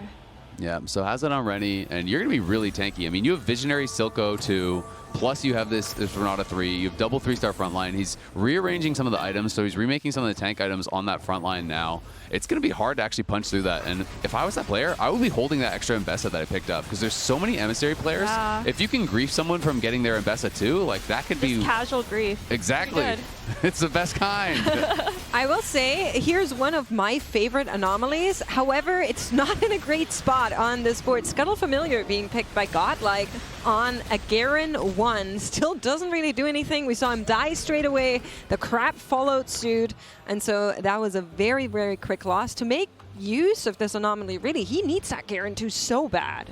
Yeah, so has it on Rennie, and you're going to be really tanky. I mean, you have Visionary Silco 2, plus you have this Renata 3. You have double 3-star front line. He's rearranging some of the items, so he's remaking some of the tank items on that front line now. It's going to be hard to actually punch through that, and if I was that player, I would be holding that extra Mbessa that I picked up, because there's so many emissary players. Yeah. If you can grief someone from getting their Mbessa too, like that could be casual grief. Exactly. It's the best kind. I will say, here's one of my favorite anomalies. However, it's not in a great spot on this board. Scuttle Familiar being picked by Godlike on a Garen 1. Still doesn't really do anything. We saw him die straight away. The crap followed suit. And so that was a very, very quick loss. To make use of this anomaly, really, he needs that Garen 2 so bad.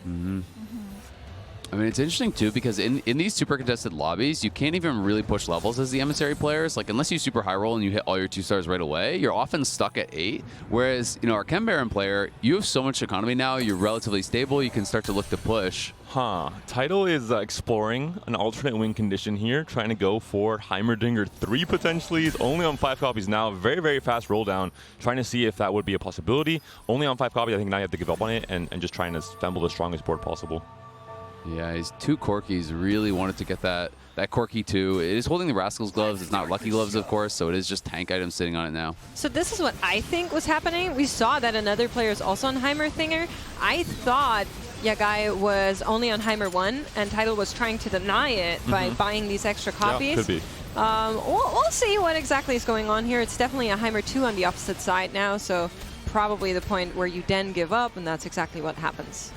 I mean, it's interesting, too, because in these super contested lobbies, you can't even really push levels as the emissary players. Like, unless you super high roll and you hit all your 2-stars right away, you're often stuck at 8. Whereas, you know, our Chem Baron player, you have so much economy now, you're relatively stable, you can start to look to push. Tidal is exploring an alternate win condition here, trying to go for Heimerdinger 3 potentially. He's only on 5 copies now. Very, very fast roll down, trying to see if that would be a possibility. Only on 5 copies, I think now you have to give up on it and just trying to assemble the strongest board possible. Yeah, his 2 Corkies really wanted to get that Corki 2. It is holding the Rascal's gloves. It's not Lucky Gloves, of course, so it is just tank items sitting on it now. So this is what I think was happening. We saw that another player is also on Heimerdinger. I thought Yagai was only on Heimer 1, and Tidal was trying to deny it by buying these extra copies. Yeah, could be. We'll see what exactly is going on here. It's definitely a Heimer 2 on the opposite side now, so probably the point where you then give up, and that's exactly what happens.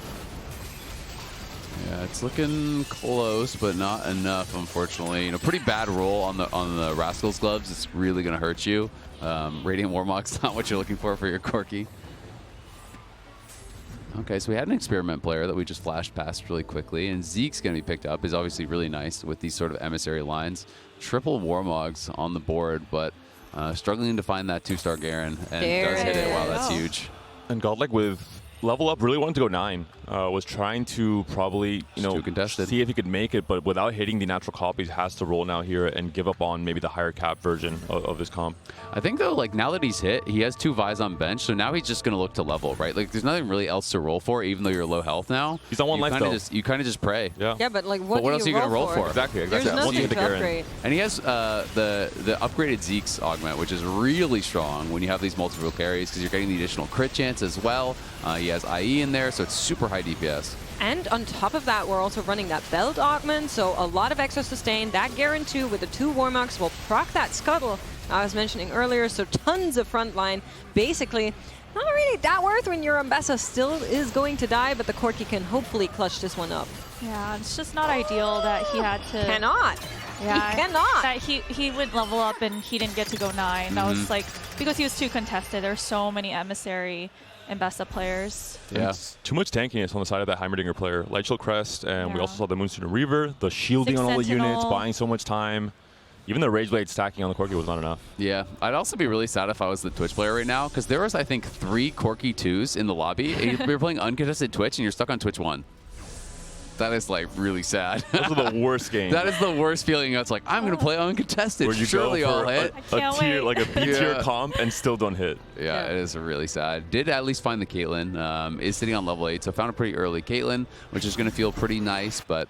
Yeah, it's looking close, but not enough, unfortunately. You know, pretty bad roll on the Rascal's gloves. It's really going to hurt you. Radiant Warmock's not what you're looking for your Corki. Okay, so we had an experiment player that we just flashed past really quickly, and Zeke's going to be picked up. Is obviously really nice with these sort of emissary lines. Triple Warmogs on the board, but struggling to find that 2-star Garen, and does hit it. Wow, that's huge. And Godlike with level up really wanted to go 9. Was trying to probably, see if he could make it, but without hitting the natural copies, has to roll now here and give up on maybe the higher cap version of this comp. I think, though, like, now that he's hit, he has 2 Vise on bench, so now he's just going to look to level, right? Like, there's nothing really else to roll for, even though you're low health now. He's on 1 life, though. You kind of just pray. Yeah, but, like, what else are you going to roll for? Exactly. There's nothing to upgrade. And he has the upgraded Zeke's augment, which is really strong when you have these multiple carries, because you're getting the additional crit chance as well. He has IE in there, so it's super high DPS. And on top of that, we're also running that belt augment, so a lot of extra sustain. That Garen 2 with the 2 Warmocks will proc that Scuttle I was mentioning earlier, so tons of frontline. Basically, not really that worth when your Mbessa still is going to die, but the Corki can hopefully clutch this one up. Yeah, it's just not ideal that he had to... Cannot. Yeah, he cannot. That he would level up and he didn't get to go 9. That was like, because he was too contested. There's so many emissary Mbessa players. Yeah. It's too much tankiness on the side of that Heimerdinger player. Lightshield Crest, and we also saw the Moonstone Reaver, the shielding on all the units, buying so much time. Even the Rage Blade stacking on the Corki was not enough. Yeah, I'd also be really sad if I was the Twitch player right now, because there was, I think, 3 Corki 2s in the lobby. You're playing uncontested Twitch, and you're stuck on Twitch 1. That is, like, really sad. Those are the worst games. That is the worst feeling. It's like, I'm going to play uncontested. Where you surely go for I'll hit. a tier, like a B-tier comp and still don't hit. Yeah, it is really sad. Did at least find the Caitlyn. Is sitting on level 8, so found a pretty early Caitlyn, which is going to feel pretty nice, but...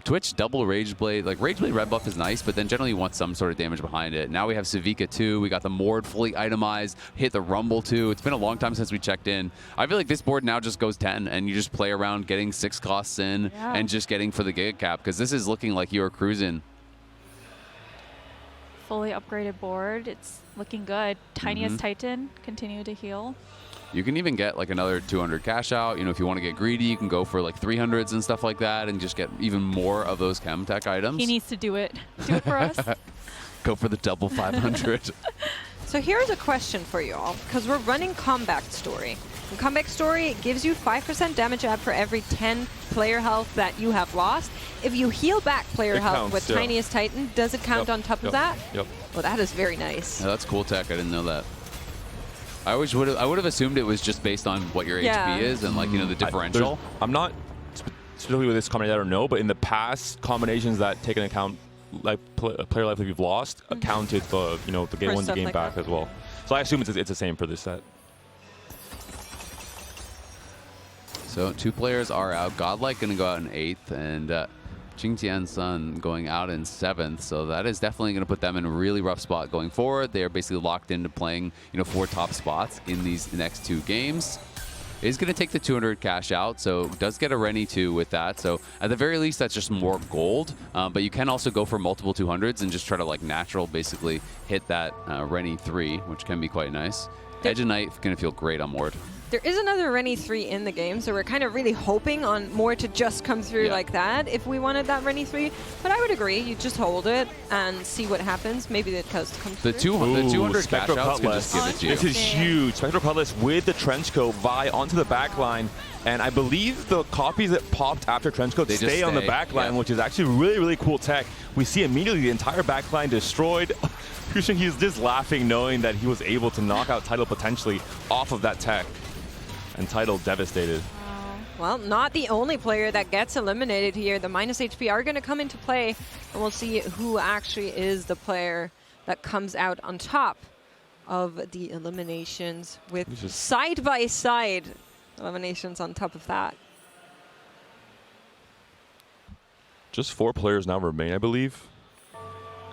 Twitch double Rage Blade. Like, Rage Blade red buff is nice, but then generally you want some sort of damage behind it. Now we have Savika 2. We got the Mord fully itemized. Hit the Rumble 2. It's been a long time since we checked in. I feel like this board now just goes 10, and you just play around getting 6 costs in and just getting for the Giga Cap, because this is looking like you're cruising. Fully upgraded board. It's looking good. Tiniest Titan. Continue to heal. You can even get like another 200 cash out. You know, if you want to get greedy, you can go for like 300s and stuff like that and just get even more of those chem tech items. He needs to do it. Do it for us. Go for the double 500. So here's a question for you all, because we're running Comeback Story. And Comeback Story gives you 5% damage up for every 10 player health that you have lost. if you heal back player It health counts, with yeah. Tiniest Titan, does it count on top of that? Yep. Well, that is very nice. Yeah, that's cool tech. I didn't know that. I would have assumed it was just based on what your Yeah. HP is and like the differential. I'm not specifically with this combination, I don't know, but in the past combinations that take into account like player life that you've lost accounted the the game For wins the stuff game like back that. as well. So I assume it's the same for this set. So 2 players are out. Godlike going to go out in 8th, and Jingtian Sun going out in 7th. So that is definitely going to put them in a really rough spot going forward. They are basically locked into playing 4 top spots in these next 2 games. Is going to take the 200 cash out, so does get a Rennie 2 with that. So at the very least, that's just more gold. But you can also go for multiple 200s and just try to like natural basically hit that Rennie 3, which can be quite nice. Edge of Night going to feel great on Ward. There is another Rennie 3 in the game, so we're kind of really hoping on more to just come through like that if we wanted that Rennie 3. But I would agree, you just hold it and see what happens. Maybe it does come through. The 200 cash Spectral outs can just give Cutlass. it to you. This is huge. Spectral Cutlass with the trench coat, Vi onto the back line. And I believe the copies that popped after trench coat stay on the back line, which is actually really, really cool tech. We see immediately the entire back line destroyed. He's just laughing knowing that he was able to knock out Tidal potentially off of that tech. And Tidal devastated. Well, not the only player that gets eliminated here. The minus HP are going to come into play, and we'll see who actually is the player that comes out on top of the eliminations with side-by-side eliminations on top of that. Just 4 players now remain, I believe.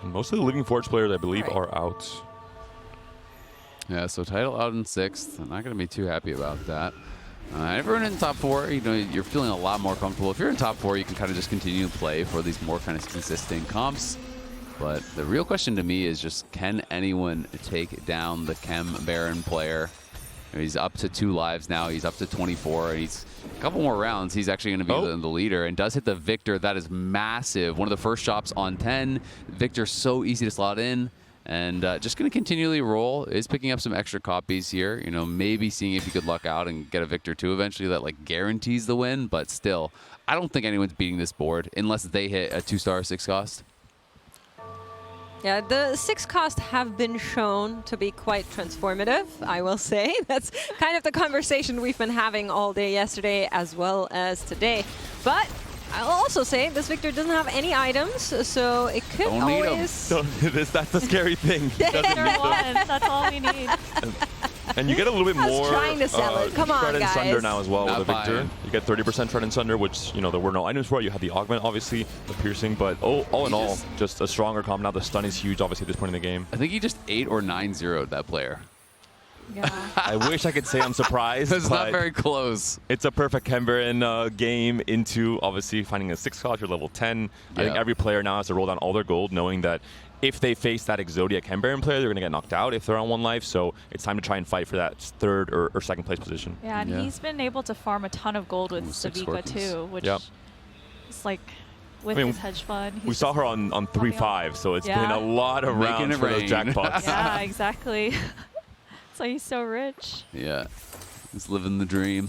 And most of the Living Forge players, I believe, are out. Yeah, so Tidal out in 6th. I'm not going to be too happy about that. Everyone in top 4, you're feeling a lot more comfortable. If you're in top 4, you can kind of just continue to play for these more kind of consistent comps. But the real question to me is just, can anyone take down the Chem Baron player? He's up to 2 lives now. He's up to 24. And he's a couple more rounds. He's actually going to be the leader and does hit the Victor. That is massive. One of the first shops on 10. Victor's so easy to slot in. And just going to continually roll. Is picking up some extra copies here. Maybe seeing if he could luck out and get a Victor 2 eventually that like guarantees the win. But still, I don't think anyone's beating this board unless they hit a 2-star 6 cost. Yeah, the 6 cost have been shown to be quite transformative, I will say. That's kind of the conversation we've been having all day yesterday as well as today. But I'll also say this Victor doesn't have any items, so it could always... So that's the scary thing. That's all we need. And you get a little bit more trying to sell it. Come on, Shred and guys. Sunder now as well Not with the Victor. buying. You get 30% Shred and Sunder, which, there were no items for it. You had the Augment, obviously, the Piercing, but all in all, just a stronger comp. Now the stun is huge, obviously, at this point in the game. I think he just 8 or 9-0'd that player. Yeah. I wish I could say I'm surprised. It's not very close. It's a perfect Kembaran game into, obviously, finding a 6 cost. You're level 10. I think every player now has to roll down all their gold, knowing that if they face that Exodia Kembaran player, they're going to get knocked out if they're on 1 life. So it's time to try and fight for that 3rd or 2nd place position. Yeah, and he's been able to farm a ton of gold with Savika too, which is like with his hedge fund. We saw her on 3-5, so it's been a lot of Making rounds it for those rain. jackpots. Yeah, exactly. So he's so rich. Yeah, he's living the dream.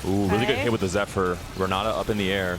Ooh, really good hit with the Zephyr. Renata up in the air.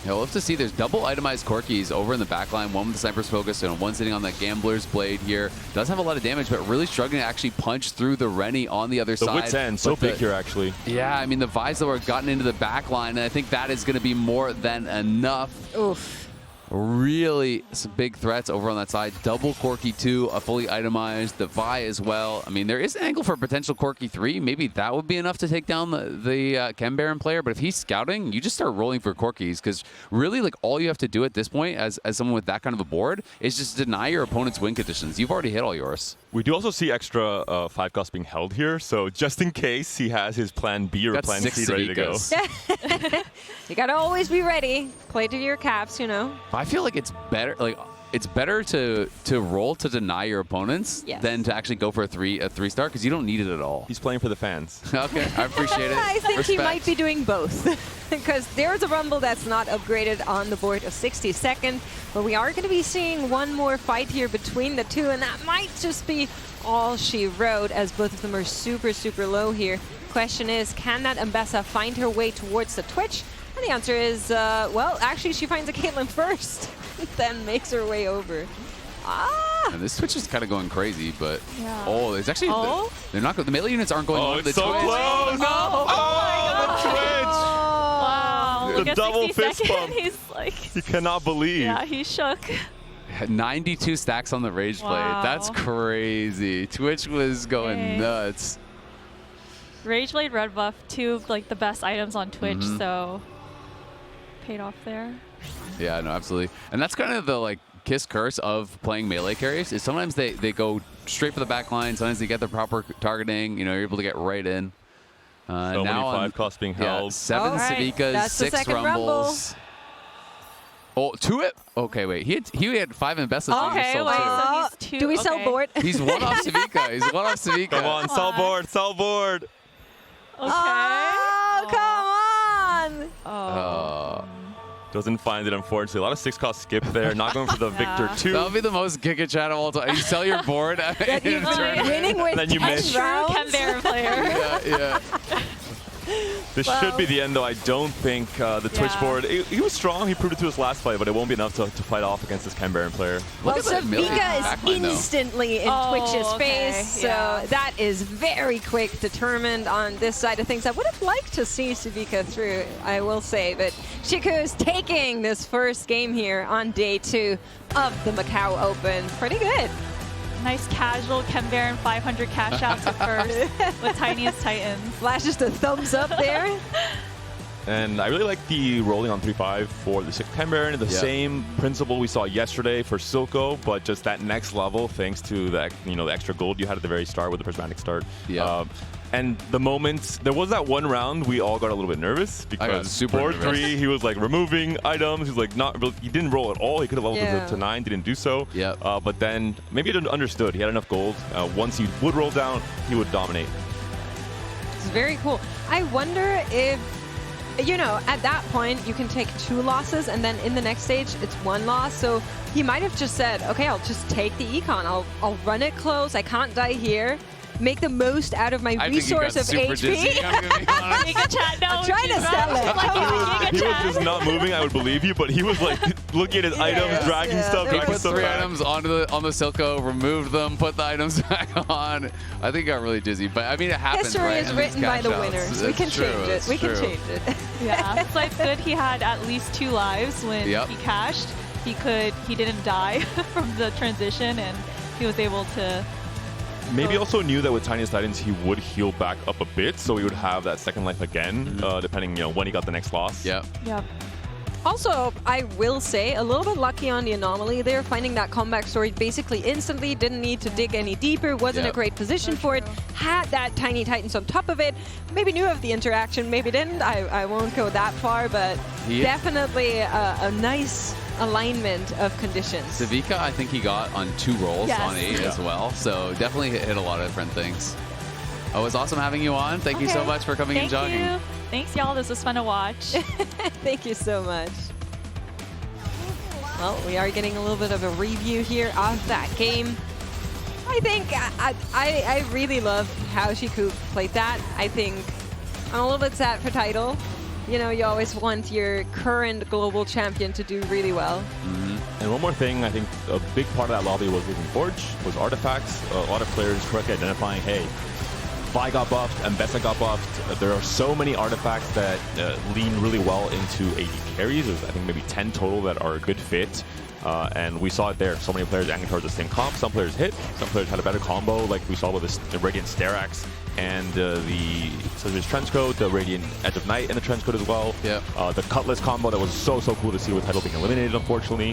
Yeah, we'll have to see. There's double itemized Corkis over in the back line. One with the Sniper's Focus and one sitting on that Gambler's Blade here. Does have a lot of damage, but really struggling to actually punch through the Rennie on the other side. The Wit's End, so big here, actually. Yeah, I mean, the Vise, though, are gotten into the back line, and I think that is going to be more than enough. Oof. Really some big threats over on that side. Double Corki 2, a fully itemized. The Vi as well. I mean, there is an angle for a potential Corki 3. Maybe that would be enough to take down the Chem Baron player. But if he's scouting, you just start rolling for Corkis. Because really, like, all you have to do at this point as someone with that kind of a board is just deny your opponent's win conditions. You've already hit all yours. We do also see extra 5 costs being held here. So just in case he has his plan B or plan C ready to go. You got to always be ready. Play to your caps, I feel like it's better. Like, it's better to roll to deny your opponents than to actually go for a three-star because you don't need it at all. He's playing for the fans. Okay, I appreciate it. I think he Respect. might be doing both because there's a Rumble that's not upgraded on the board of 62nd, but we are going to be seeing one more fight here between the two, and that might just be all she wrote as both of them are super, super low here. Question is, can that Mbessa find her way towards the Twitch? And the answer is, well, actually, she finds a Caitlyn first, then makes her way over. And this Twitch is kind of going crazy, but it's actually they're not. The melee units aren't going on the so Twitch. close! No! Wow. The Look at double 60 fist second. bump. He's like, He cannot believe. yeah, he's shook. 92 stacks on the Rage Blade. Wow. That's crazy. Twitch was going Dang. nuts. Rage Blade Red Buff, two of like the best items on Twitch, so paid off there. Yeah, no, absolutely. And that's kind of the like kiss curse of playing melee carries is sometimes they go straight for the back line. Sometimes they get the proper targeting. You know, you're able to get right in. So now many on 5 costs being held. 7 Civikas, That's the 6 second Rumbles. Oh, 2 it. Okay, wait. He had 5 Mbessas. Okay, wait, so he's two. Do we sell board? He's one off Civica. He's one off Civica. Come on, sell board, sell board. Okay. Oh, come on! Doesn't find it, unfortunately. A lot of 6 cost skip there. Not going for the Victor 2. That would be the most Giga chat of all time. You sell your board That you've been winning with Then you 10 miss. rounds. Ken Baron player. yeah. This should be the end, though. I don't think the Twitch board. He was strong. He proved it to his last fight, but it won't be enough to fight off against this Ken Baron player. Well, at that million Civica backline, is though. instantly in Twitch's face, so that is very quick, determined on this side of things. I would have liked to see Civica through, I will say, but Shiku's taking this first game here on day 2 of the Macau Open. Pretty good. Nice casual Ken Baron 500 cash outs at first with Tiniest Titans. Flashes the thumbs up there. And I really like the rolling on 3-5 for the 6th Ken Baron. The same principle we saw yesterday for Silco, but just that next level thanks to the the extra gold you had at the very start with the prismatic start. Yeah. And the moment, there was that one round we all got a little bit nervous because board nervous. 3, he was like removing items. He was like he didn't roll at all. He could have leveled it to 9, didn't do so. Yeah. But then maybe he didn't understood. He had enough gold. Once he would roll down, he would dominate. It's very cool. I wonder if, at that point, you can take 2 losses, and then in the next stage, it's 1 loss. So he might have just said, okay, I'll just take the econ. I'll run it close. I can't die here. Make the most out of my resource of HP. I'm trying to sell it. He was just not moving. I would believe you, but he was like looking at his items, dragging stuff, He dragging put stuff 3 back. items on the Silco, removed them, put the items back on. I think he got really dizzy, but I mean it happens. History right? is in these written by the cash outs. winners. We It's can true, change it. it's We can true. change it. Yeah, so it's good he had at least 2 lives when he cashed. He didn't die from the transition, and he was able to. Maybe also knew that with Tiniest Titans he would heal back up a bit, so he would have that second life again, depending when he got the next loss. Yeah. Yep. Also, I will say, a little bit lucky on the anomaly there, finding that comeback story basically instantly, didn't need to dig any deeper, wasn't a great position for it, had that Tiny Titans on top of it, maybe knew of the interaction, maybe didn't, I won't go that far, but definitely a nice alignment of conditions. Civica, I think he got on 2 rolls on 8 as well, so definitely hit a lot of different things. Oh, it was awesome having you on. Thank you so much for coming and jogging. Thank you. Thanks, y'all. This was fun to watch. Thank you so much. Well, we are getting a little bit of a review here of that game. I think I really love how Shiku played that. I think I'm a little bit sad for title. You always want your current global champion to do really well. And one more thing, I think a big part of that lobby was losing Forge, was artifacts. A lot of players correctly identifying, hey, Vi got buffed, Mbessa got buffed. There are so many artifacts that lean really well into AD carries. There's, I think, maybe 10 total that are a good fit. And we saw it there. So many players angling towards the same comp. Some players hit. Some players had a better combo, like we saw with the Radiant Starax and the Scissors Trenchcoat, the Radiant Edge of Night, and the Trenchcoat as well. Yeah. The Cutlass combo that was so cool to see with Title being eliminated, unfortunately.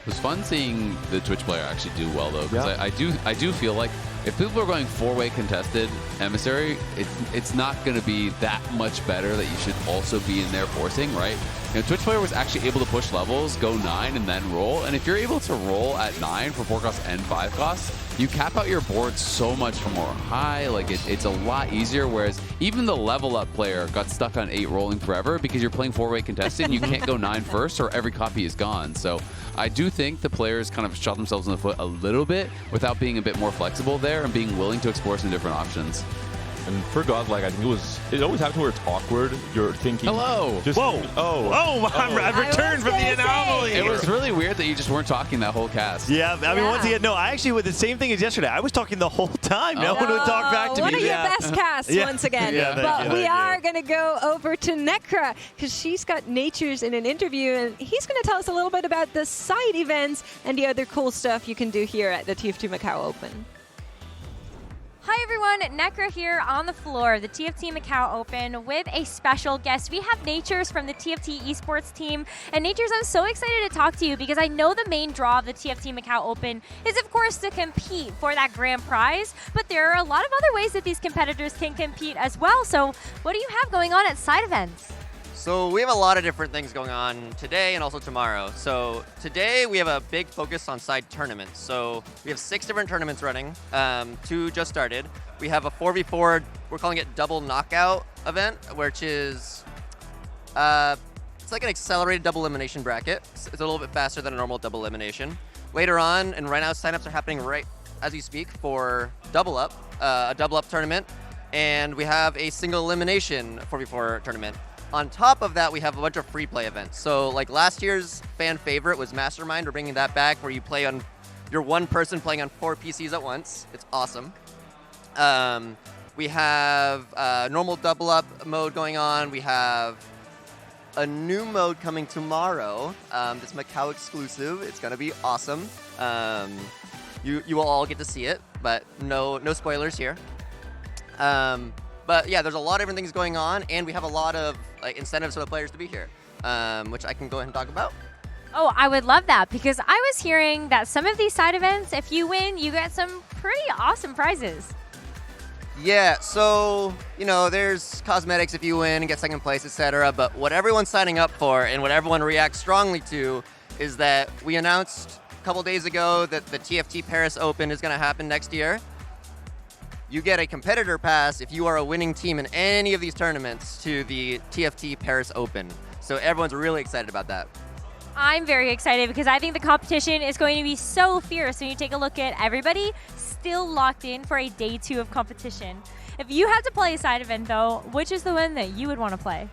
It was fun seeing the Twitch player actually do well, though, because I do feel like if people are going 4-way contested Emissary, it's not going to be that much better that you should also be in there forcing, right? Twitch player was actually able to push levels, go 9, and then roll. And if you're able to roll at 9 for 4 costs and 5 costs, you cap out your board so much more high. Like it's a lot easier. Whereas even the level up player got stuck on 8 rolling forever because you're playing 4-way contested and you can't go 9 first or every copy is gone. So I do think the players kind of shot themselves in the foot a little bit without being a bit more flexible there and being willing to explore some different options. And for Godlike, I think it always happens where it's awkward. You're thinking, hello. Just, Whoa. I've returned from the anomaly. It was really weird that you just weren't talking that whole cast. Yeah, I mean, once again, no, I actually, with the same thing as yesterday, I was talking the whole time. No one would talk back to me. One of your best casts once again. But we are going to go over to Necra because she's got Natures in an interview, and he's going to tell us a little bit about the side events and the other cool stuff you can do here at the TFT Macao Open. Hi everyone, Necra here on the floor of the TFT Macao Open with a special guest. We have Natures from the TFT esports team. And Natures, I'm so excited to talk to you because I know the main draw of the TFT Macao Open is of course to compete for that grand prize, but there are a lot of other ways that these competitors can compete as well. So what do you have going on at side events? So we have a lot of different things going on today and also tomorrow. So today we have a big focus on side tournaments. So we have 6 different tournaments running. 2 just started. We have a 4v4, we're calling it double knockout event, which is it's like an accelerated double elimination bracket. It's a little bit faster than a normal double elimination. Later on, and right now signups are happening right as we speak for double up, a double up tournament. And we have a single elimination 4v4 tournament. On top of that, we have a bunch of free play events. So like last year's fan favorite was Mastermind. We're bringing that back where you play on, you're one person playing on 4 PCs at once. It's awesome. We have normal double up mode going on. We have a new mode coming tomorrow. This Macau exclusive. It's gonna be awesome. You will all get to see it, but no spoilers here. But yeah, there's a lot of different things going on, and we have a lot of incentives for the players to be here, which I can go ahead and talk about. Oh, I would love that because I was hearing that some of these side events, if you win, you get some pretty awesome prizes. Yeah, so, there's cosmetics if you win and get second place, etc. But what everyone's signing up for and what everyone reacts strongly to is that we announced a couple days ago that the TFT Paris Open is going to happen next year. You get a competitor pass if you are a winning team in any of these tournaments to the TFT Paris Open. So everyone's really excited about that. I'm very excited because I think the competition is going to be so fierce when you take a look at everybody still locked in for a day 2 of competition. If you had to play a side event though, which is the one that you would want to play?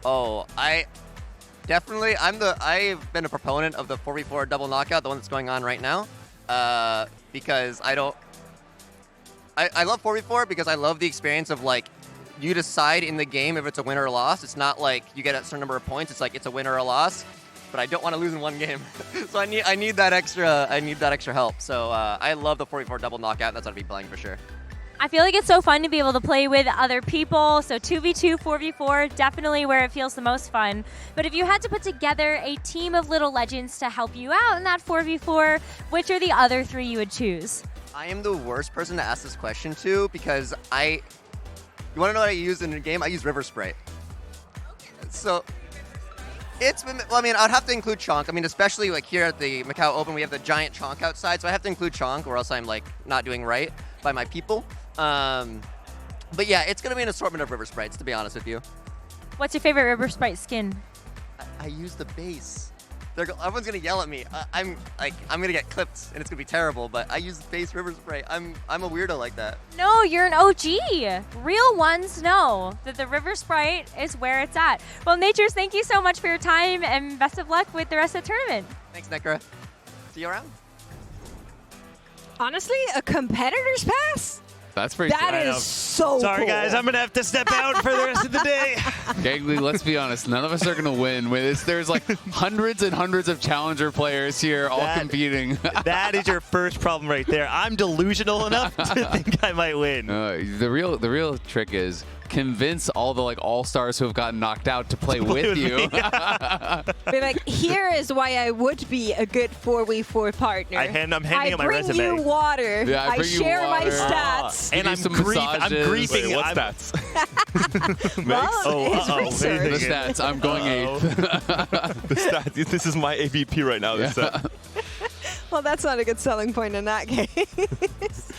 Oh, I've been a proponent of the 4v4 double knockout, the one that's going on right now, because I love 4v4 because I love the experience of you decide in the game if it's a win or a loss. It's not like you get a certain number of points. It's like it's a win or a loss, but I don't want to lose in one game. So I need that extra help. So I love the 4v4 double knockout. That's what I'll be playing for sure. I feel like it's so fun to be able to play with other people. So 2v2, 4v4, definitely where it feels the most fun. But if you had to put together a team of little legends to help you out in that 4v4, which are the other 3 you would choose? I am the worst person to ask this question to because you want to know what I use in a game? I use River Sprite. So I'd have to include Chonk. I mean, especially here at the Macau Open, we have the giant Chonk outside, so I have to include Chonk or else I'm not doing right by my people. But yeah, it's going to be an assortment of River Sprites, to be honest with you. What's your favorite River Sprite skin? I use the base. Everyone's gonna yell at me. I'm gonna get clipped and it's gonna be terrible, but I use the base River Sprite. I'm a weirdo like that. No, you're an OG. Real ones know that the River Sprite is where it's at. Well, Natures, thank you so much for your time and best of luck with the rest of the tournament. Thanks, Necra. See you around. Honestly, a competitor's pass? That's pretty cool. That is so Sorry, cool. guys. I'm going to have to step out for the rest of the day. Gangly, let's be honest. None of us are going to win. There's hundreds and hundreds of challenger players here all competing. That is your first problem right there. I'm delusional enough to think I might win. The real trick is convince all the all-stars who have gotten knocked out to play with you. Be like, here is why I would be a good 4v4 partner. I'm handing out my resume. I bring you water. Yeah, I bring you share water. my stats. And I'm griefing. Wait, what stats? The stats. I'm going 8th. The stats. This is my AVP right now. This set. Well, that's not a good selling point in that case.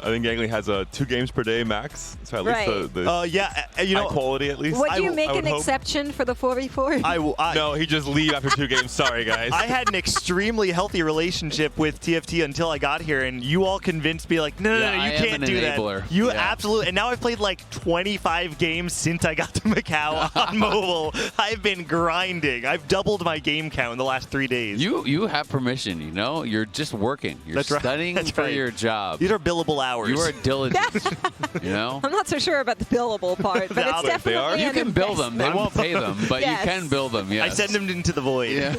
I think Gangling has 2 games per day max. So at least the high quality at least. Would you make an exception for the 4v4? No, he just leave after 2 games. Sorry, guys. I had an extremely healthy relationship with TFT until I got here, and you all convinced me like, no, you can't do that. You absolutely. And now I've played like 25 games since I got to Macau on mobile. I've been grinding. I've doubled my game count in the last 3 days. You have permission. You know, you're just working. You're studying for your job. These are billable hours. You are diligent. You know. I'm not so sure about the billable part, but it's definitely You can bill them. They won't pay them, but you can bill them. Yes. I send them into the void. Yeah.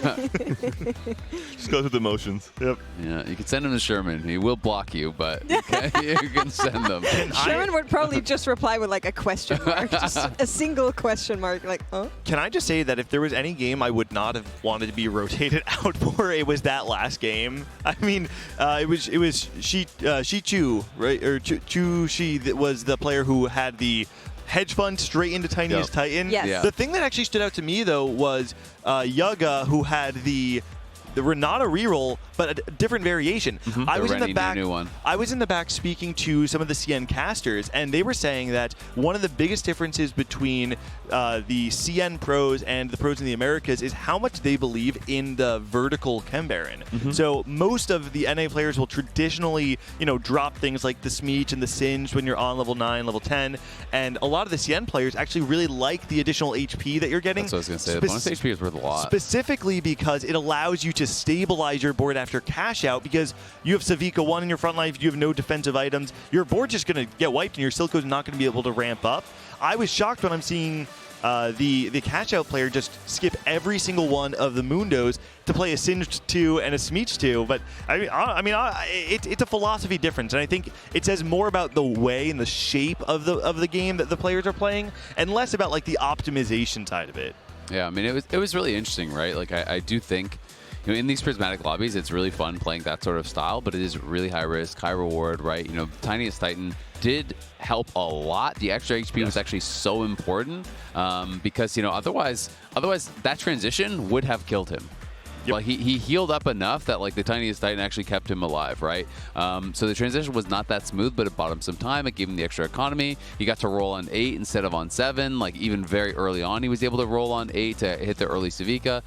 Just go through the motions. Yep. Yeah. You can send them to Sherman. He will block you, but you can send them. Sherman would probably just reply with like a question mark, just a single question mark, like, huh? Can I just say that if there was any game I would not have wanted to be rotated out for, it was that last game. I mean, it was Shichu, right? Or Chu that was the player who had the hedge fund straight into Tiniest Titan. Yes. Yeah. The thing that actually stood out to me though was Yuga, who had the Renata reroll, but a different variation. I was in the back. I was in the back speaking to some of the CN casters, and they were saying that one of the biggest differences between the CN pros and the pros in the Americas is how much they believe in the vertical Chem Baron. So most of the NA players will traditionally, drop things like the Smeech and the Singe when you're on level 9, level 10, and a lot of the CN players actually really like the additional HP that you're getting. That's what I was going to say. The bonus HP is worth a lot. Specifically because it allows you to stabilize your board after cash out, because you have Savika 1 in your front line, you have no defensive items, your board's just going to get wiped and your Silco's not going to be able to ramp up. I was shocked when I'm seeing the cash out player just skip every single one of the Mundos to play a Singed 2 and a Smeech 2, but it's a philosophy difference, and I think it says more about the way and the shape of the game that the players are playing, and less about like the optimization side of it. Yeah, I mean, it was really interesting, right? Like I do think, in these prismatic lobbies, it's really fun playing that sort of style, but it is really high risk, high reward, right? Tiniest Titan did help a lot. The extra HP was actually so important because, otherwise that transition would have killed him. Yep. Well, he healed up enough that like the Tiniest Titan actually kept him alive, right? So the transition was not that smooth, but it bought him some time. It gave him the extra economy. He got to roll on 8 instead of on 7. Like even very early on, he was able to roll on 8 to hit the early Savika.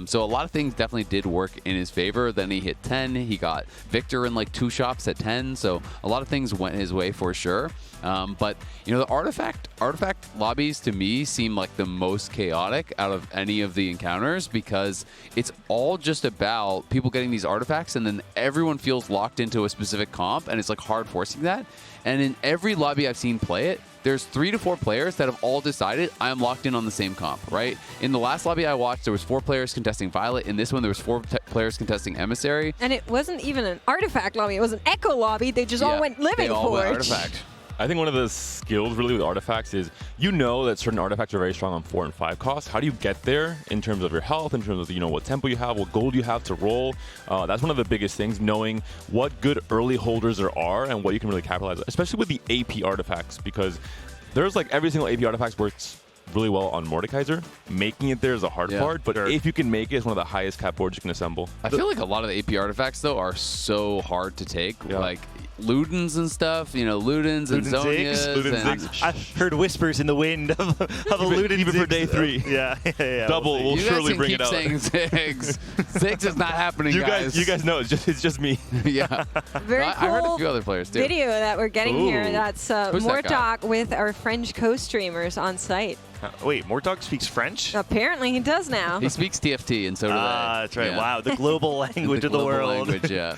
So a lot of things definitely did work in his favor. Then he hit 10. He got Victor in like 2 shops at 10. So a lot of things went his way for sure. But the artifact lobbies to me seem like the most chaotic out of any of the encounters, because it's all just about people getting these artifacts and then everyone feels locked into a specific comp, and it's like hard forcing that. And in every lobby I've seen play it, there's 3 to 4 players that have all decided I am locked in on the same comp, right? In the last lobby I watched, there was 4 players contesting Violet. In this one, there was 4 players contesting Emissary. And it wasn't even an artifact lobby. It was an Echo lobby. They just all went Living Forge. Went artifact. I think one of the skills really with artifacts is that certain artifacts are very strong on 4 and 5 costs. How do you get there in terms of your health, in terms of what tempo you have, what gold you have to roll? That's one of the biggest things, knowing what good early holders there are and what you can really capitalize on, especially with the AP artifacts, because there's like every single AP artifact works really well on Mordekaiser. Making it there is a hard part, but if you can make it, it's one of the highest cap boards you can assemble. I feel like a lot of the AP artifacts though are so hard to take. Like Ludens and stuff, Ludens and Zonias. I've heard whispers in the wind of a Luden even for day 3. Yeah. Double will surely bring it out. You guys can keep saying Ziggs. Ziggs is not happening, guys. You guys know it's just me. Yeah. Very cool. I heard a few other players too. Video that we're getting here. That's Mortok with our French co-streamers on site. Wait, Mortok speaks French? Apparently he does now. He speaks TFT, and so do they. That's right. Yeah. Wow, the global language of the world. Language, yeah.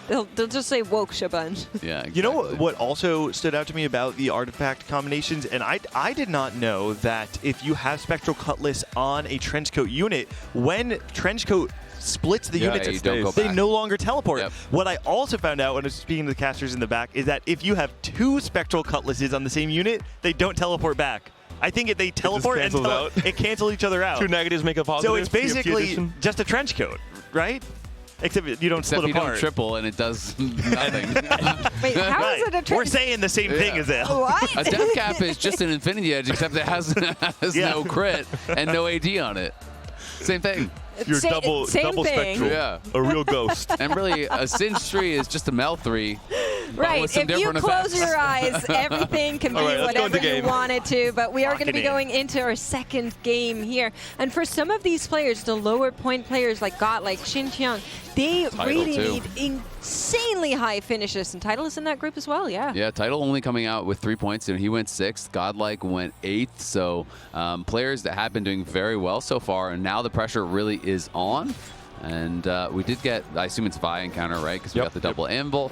They'll just say woke a bunch. Yeah, exactly. You know what also stood out to me about the artifact combinations? And I did not know that if you have Spectral Cutlass on a Trenchcoat unit, when Trenchcoat splits the units, they no longer teleport. Yep. What I also found out when I was speaking to the casters in the back is that if you have 2 Spectral Cutlasses on the same unit, they don't teleport back. I think they teleport and it cancels each other out. 2 negatives make a positive. So it's basically just a trench coat, right? Except you don't split you apart. don't triple and it does nothing. Wait, how is it a triple? We're saying the same thing as Ale. What? A death cap is just an Infinity Edge, except it has no crit and no AD on it. Same thing. You're double thing. spectral. Yeah. A real ghost. And really, a Singe 3 is just a Mel 3. Right. With some If you different close effects. your eyes, everything can be All right, let's go whatever into you game. want it to. But we are going to be Lock it in. going into our second game here. And for some of these players, the lower point players like Xinjiang, they Title, really too. need insanely high finishes. And Title is in that group as well, yeah. Yeah, Title only coming out with 3 points, and he went 6th. Godlike went 8th. So players that have been doing very well so far, and now the pressure really is on. And we did get, I assume it's Vi encounter, right? Because we got the double anvil.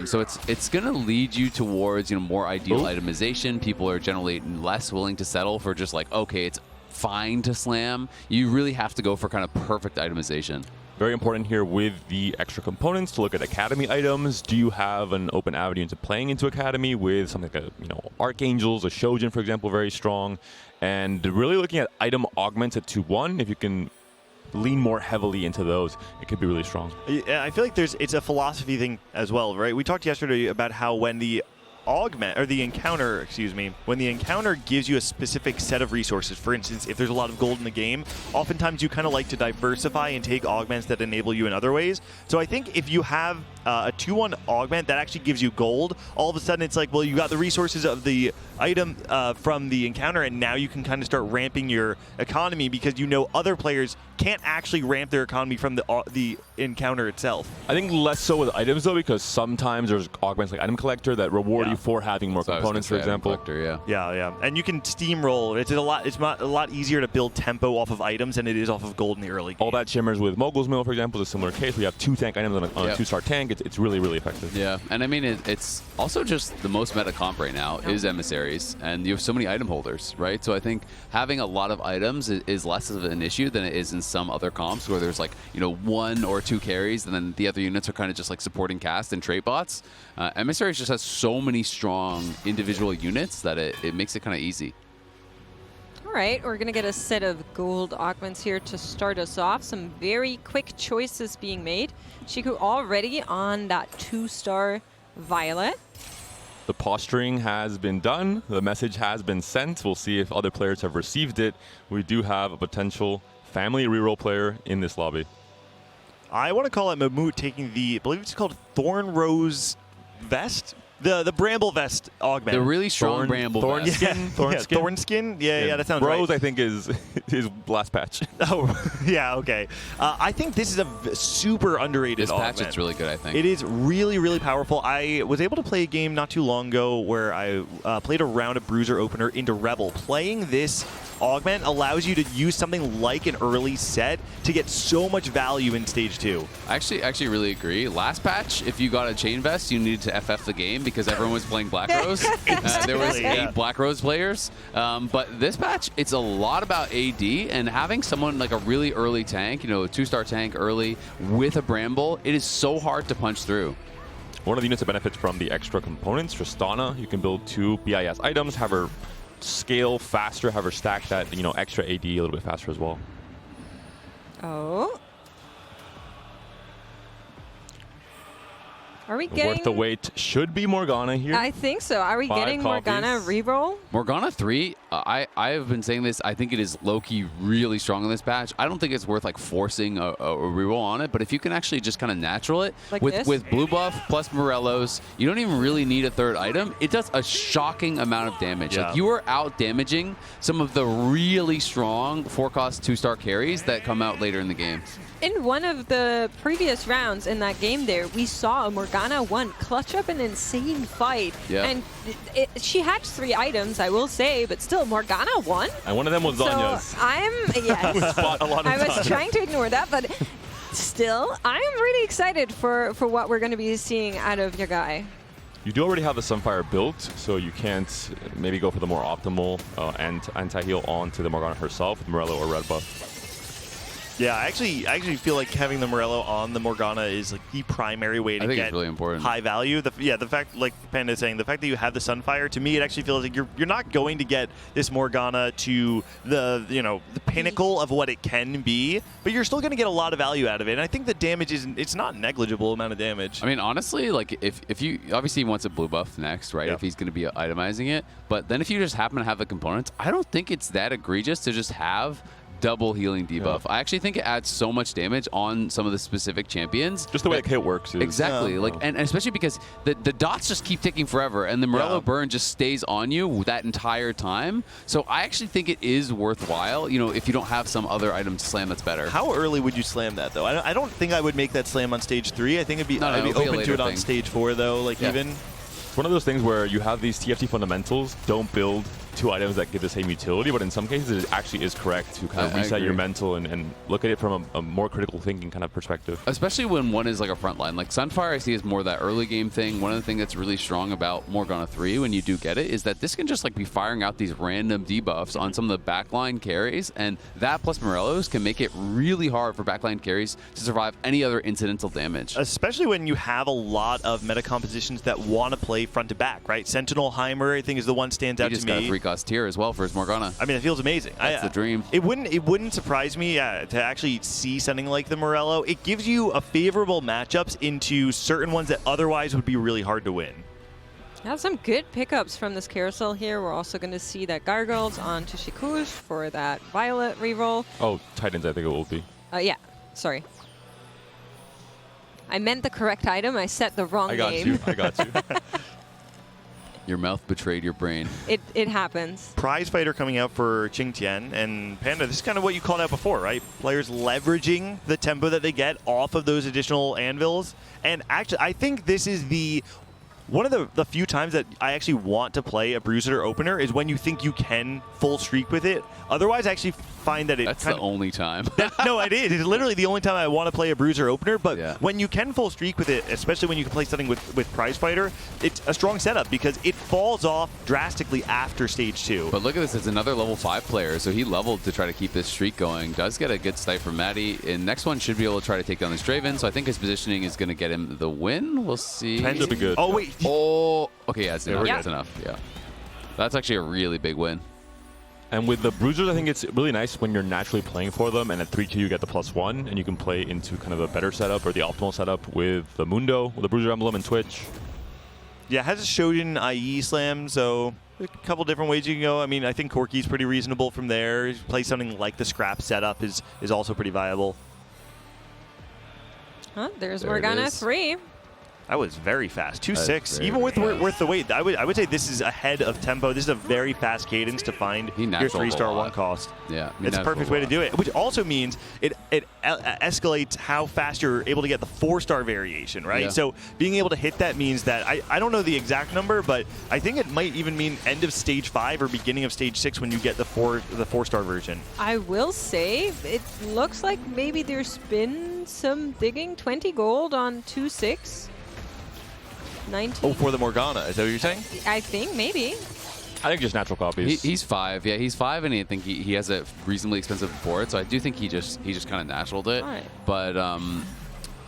So it's going to lead you towards more ideal itemization. People are generally less willing to settle for just like, okay, it's fine to slam. You really have to go for kind of perfect itemization. Very important here with the extra components to look at Academy items. Do you have an open avenue into playing into Academy with something like Archangels, a Shojin, for example, very strong. And really looking at item augments at 2-1, if you can lean more heavily into those, it could be really strong. I feel like it's a philosophy thing as well, right? We talked yesterday about how when the encounter gives you a specific set of resources. For instance, if there's a lot of gold in the game, oftentimes you kind of like to diversify and take augments that enable you in other ways. So I think if you have a 2-1 augment that actually gives you gold, all of a sudden it's like, well, you got the resources of the item from the encounter, and now you can kind of start ramping your economy because other players can't actually ramp their economy from the encounter itself. I think less so with items, though, because sometimes there's augments like Item Collector that reward you for having more components, for example. Yeah. And you can steamroll. It's a lot easier to build tempo off of items than it is off of gold in the early game. All that shimmers with Mogul's Mill, for example, is a similar case. We have 2 tank items on a 2-star tank. It's really, really effective. Yeah, and I mean, it's also just the most meta comp right now is emissaries, and you have so many item holders, right? So I think having a lot of items is less of an issue than it is in some other comps where there's like, 1 or 2 carries, and then the other units are kind of just like supporting cast and trait bots. Emissaries just has so many strong individual units that it makes it kind of easy. All right, we're going to get a set of gold augments here to start us off. Some very quick choices being made. Shiku already on that 2-star Violet. The posturing has been done. The message has been sent. We'll see if other players have received it. We do have a potential family reroll player in this lobby. I want to call it Mammoet taking I believe it's called Thorn Rose Vest? The Bramble Vest augment. The really strong Bramble Vest. Thorn Skin? Yeah, that sounds Rose, right. I think, is his last patch. Oh, yeah, okay. I think this is a super underrated This augment. patch is really good, I think. It is really, really powerful. I was able to play a game not too long ago where I played a round of Bruiser Opener into Rebel. Playing this augment allows you to use something like an early set to get so much value in stage 2. I actually really agree. Last patch, if you got a chain vest, you needed to FF the game because everyone was playing Black Rose. There was 8 Black Rose players. But this patch, it's a lot about AD, and having someone like a really early tank, a 2-star tank early with a Bramble, it is so hard to punch through. One of the units that benefits from the extra components, Tristana, you can build 2 BIS items, have her scale faster, have her stack that extra AD a little bit faster as well. Oh. Are we getting... Worth the wait should be Morgana here. I think so. Are we 5 getting copies. Morgana reroll? Morgana 3, I have been saying this, I think it is low-key really strong in this patch. I don't think it's worth like forcing a reroll on it, but if you can actually just kind of natural it, like with blue buff plus Morellos, you don't even really need a 3rd item. It does a shocking amount of damage. Yeah. Like you are out damaging some of the really strong 4-cost 2-star carries that come out later in the game. In one of the previous rounds in that game there, we saw Morgana 1 clutch up an insane fight. Yeah. And she had 3 items, I will say, but still, Morgana won. And one of them was Zanya's. So I was trying to ignore that, but still, I am really excited for what we're going to be seeing out of your guy. You do already have the Sunfire built, so you can't maybe go for the more optimal anti-heal onto the Morgana herself with Morello or red buff. Yeah, I actually feel like having the Morello on the Morgana is like the primary way to get really important. high value. The fact, like Panda is saying, the fact that you have the Sunfire, to me, it actually feels like you're not going to get this Morgana to the the pinnacle of what it can be, but you're still going to get a lot of value out of it. And I think the damage it's not negligible amount of damage. I mean, honestly, like if you obviously he wants a blue buff next, right? Yep. If he's going to be itemizing it, but then if you just happen to have the components, I don't think it's that egregious to just have double healing debuff. I actually think it adds so much damage on some of the specific champions. Just the way the kit works. Exactly. And especially because the dots just keep ticking forever, and the Morello burn just stays on you that entire time. So I actually think it is worthwhile, if you don't have some other item to slam that's better. How early would you slam that, though? I don't think I would make that slam on stage 3. I think I'd be open to it on stage 4, though. Even. It's one of those things where you have these TFT fundamentals, don't build 2 items that give the same utility, but in some cases it actually is correct to kind of reset your mental and look at it from a more critical thinking kind of perspective. Especially when one is like a frontline. Like Sunfire I see is more that early game thing. One of the things that's really strong about Morgana 3 when you do get it is that this can just like be firing out these random debuffs on some of the backline carries, and that plus Morellos can make it really hard for backline carries to survive any other incidental damage. Especially when you have a lot of meta compositions that want to play front to back, right? Sentinel Heimer, I think, is the one stands out to me. He just got a 3-cost tier as well for his Morgana. I mean, it feels amazing. That's the dream. It wouldn't surprise me to actually see something like the Morello. It gives you a favorable matchups into certain ones that otherwise would be really hard to win. Have some good pickups from this carousel here. We're also going to see that Gargoyles on to Shikush for that Violet reroll. Oh, Titans, I think it will be. Yeah, sorry. I meant the correct item. I set the wrong name. I got you. Your mouth betrayed your brain. It happens. Prize Fighter coming out for Qingtian and Panda. This is kind of what you called out before, right? Players leveraging the tempo that they get off of those additional anvils. And actually, I think this is one of the few times that I actually want to play a Bruiser opener is when you think you can full streak with it. Otherwise, I actually find that That's the only time. No, it is. It's literally the only time I want to play a Bruiser opener. But when you can full streak with it, especially when you can play something with Prize Fighter, it's a strong setup because it falls off drastically after stage 2. But look at this. It's another level 5 player. So he leveled to try to keep this streak going. Does get a good snipe from Maddie. And next one should be able to try to take down this Draven. So I think his positioning is going to get him the win. We'll see. Depends will be good. Oh, wait. Oh, okay. Yeah, it's enough. Yeah. That's enough. Yeah. That's actually a really big win. And with the Bruisers, I think it's really nice when you're naturally playing for them, and at 3-2 you get the +1, and you can play into kind of a better setup or the optimal setup with the Mundo, with the Bruiser emblem and Twitch. Yeah, it has a Shoujin IE slam, so a couple different ways you can go. I mean, I think Corki's pretty reasonable from there. Play something like the Scrap setup is also pretty viable. Huh, there's Morgana 3. That was very fast. 2-6. Even with worth the wait, I would say this is ahead of tempo. This is a very fast cadence to find your 3-star 1 cost. Yeah, it's a perfect way to do it. Which also means it escalates how fast you're able to get the 4-star variation, right? Yeah. So being able to hit that means that I don't know the exact number, but I think it might even mean end of stage 5 or beginning of stage 6 when you get the 4-star version. I will say it looks like maybe there's been some digging. 20 gold on 2-6. 19. Oh, for the Morgana. Is that what you're saying? I think maybe. I think just natural copies. He's 5. Yeah, he's 5, and I think he has a reasonably expensive board. So I do think he just kind of naturaled it. Right. But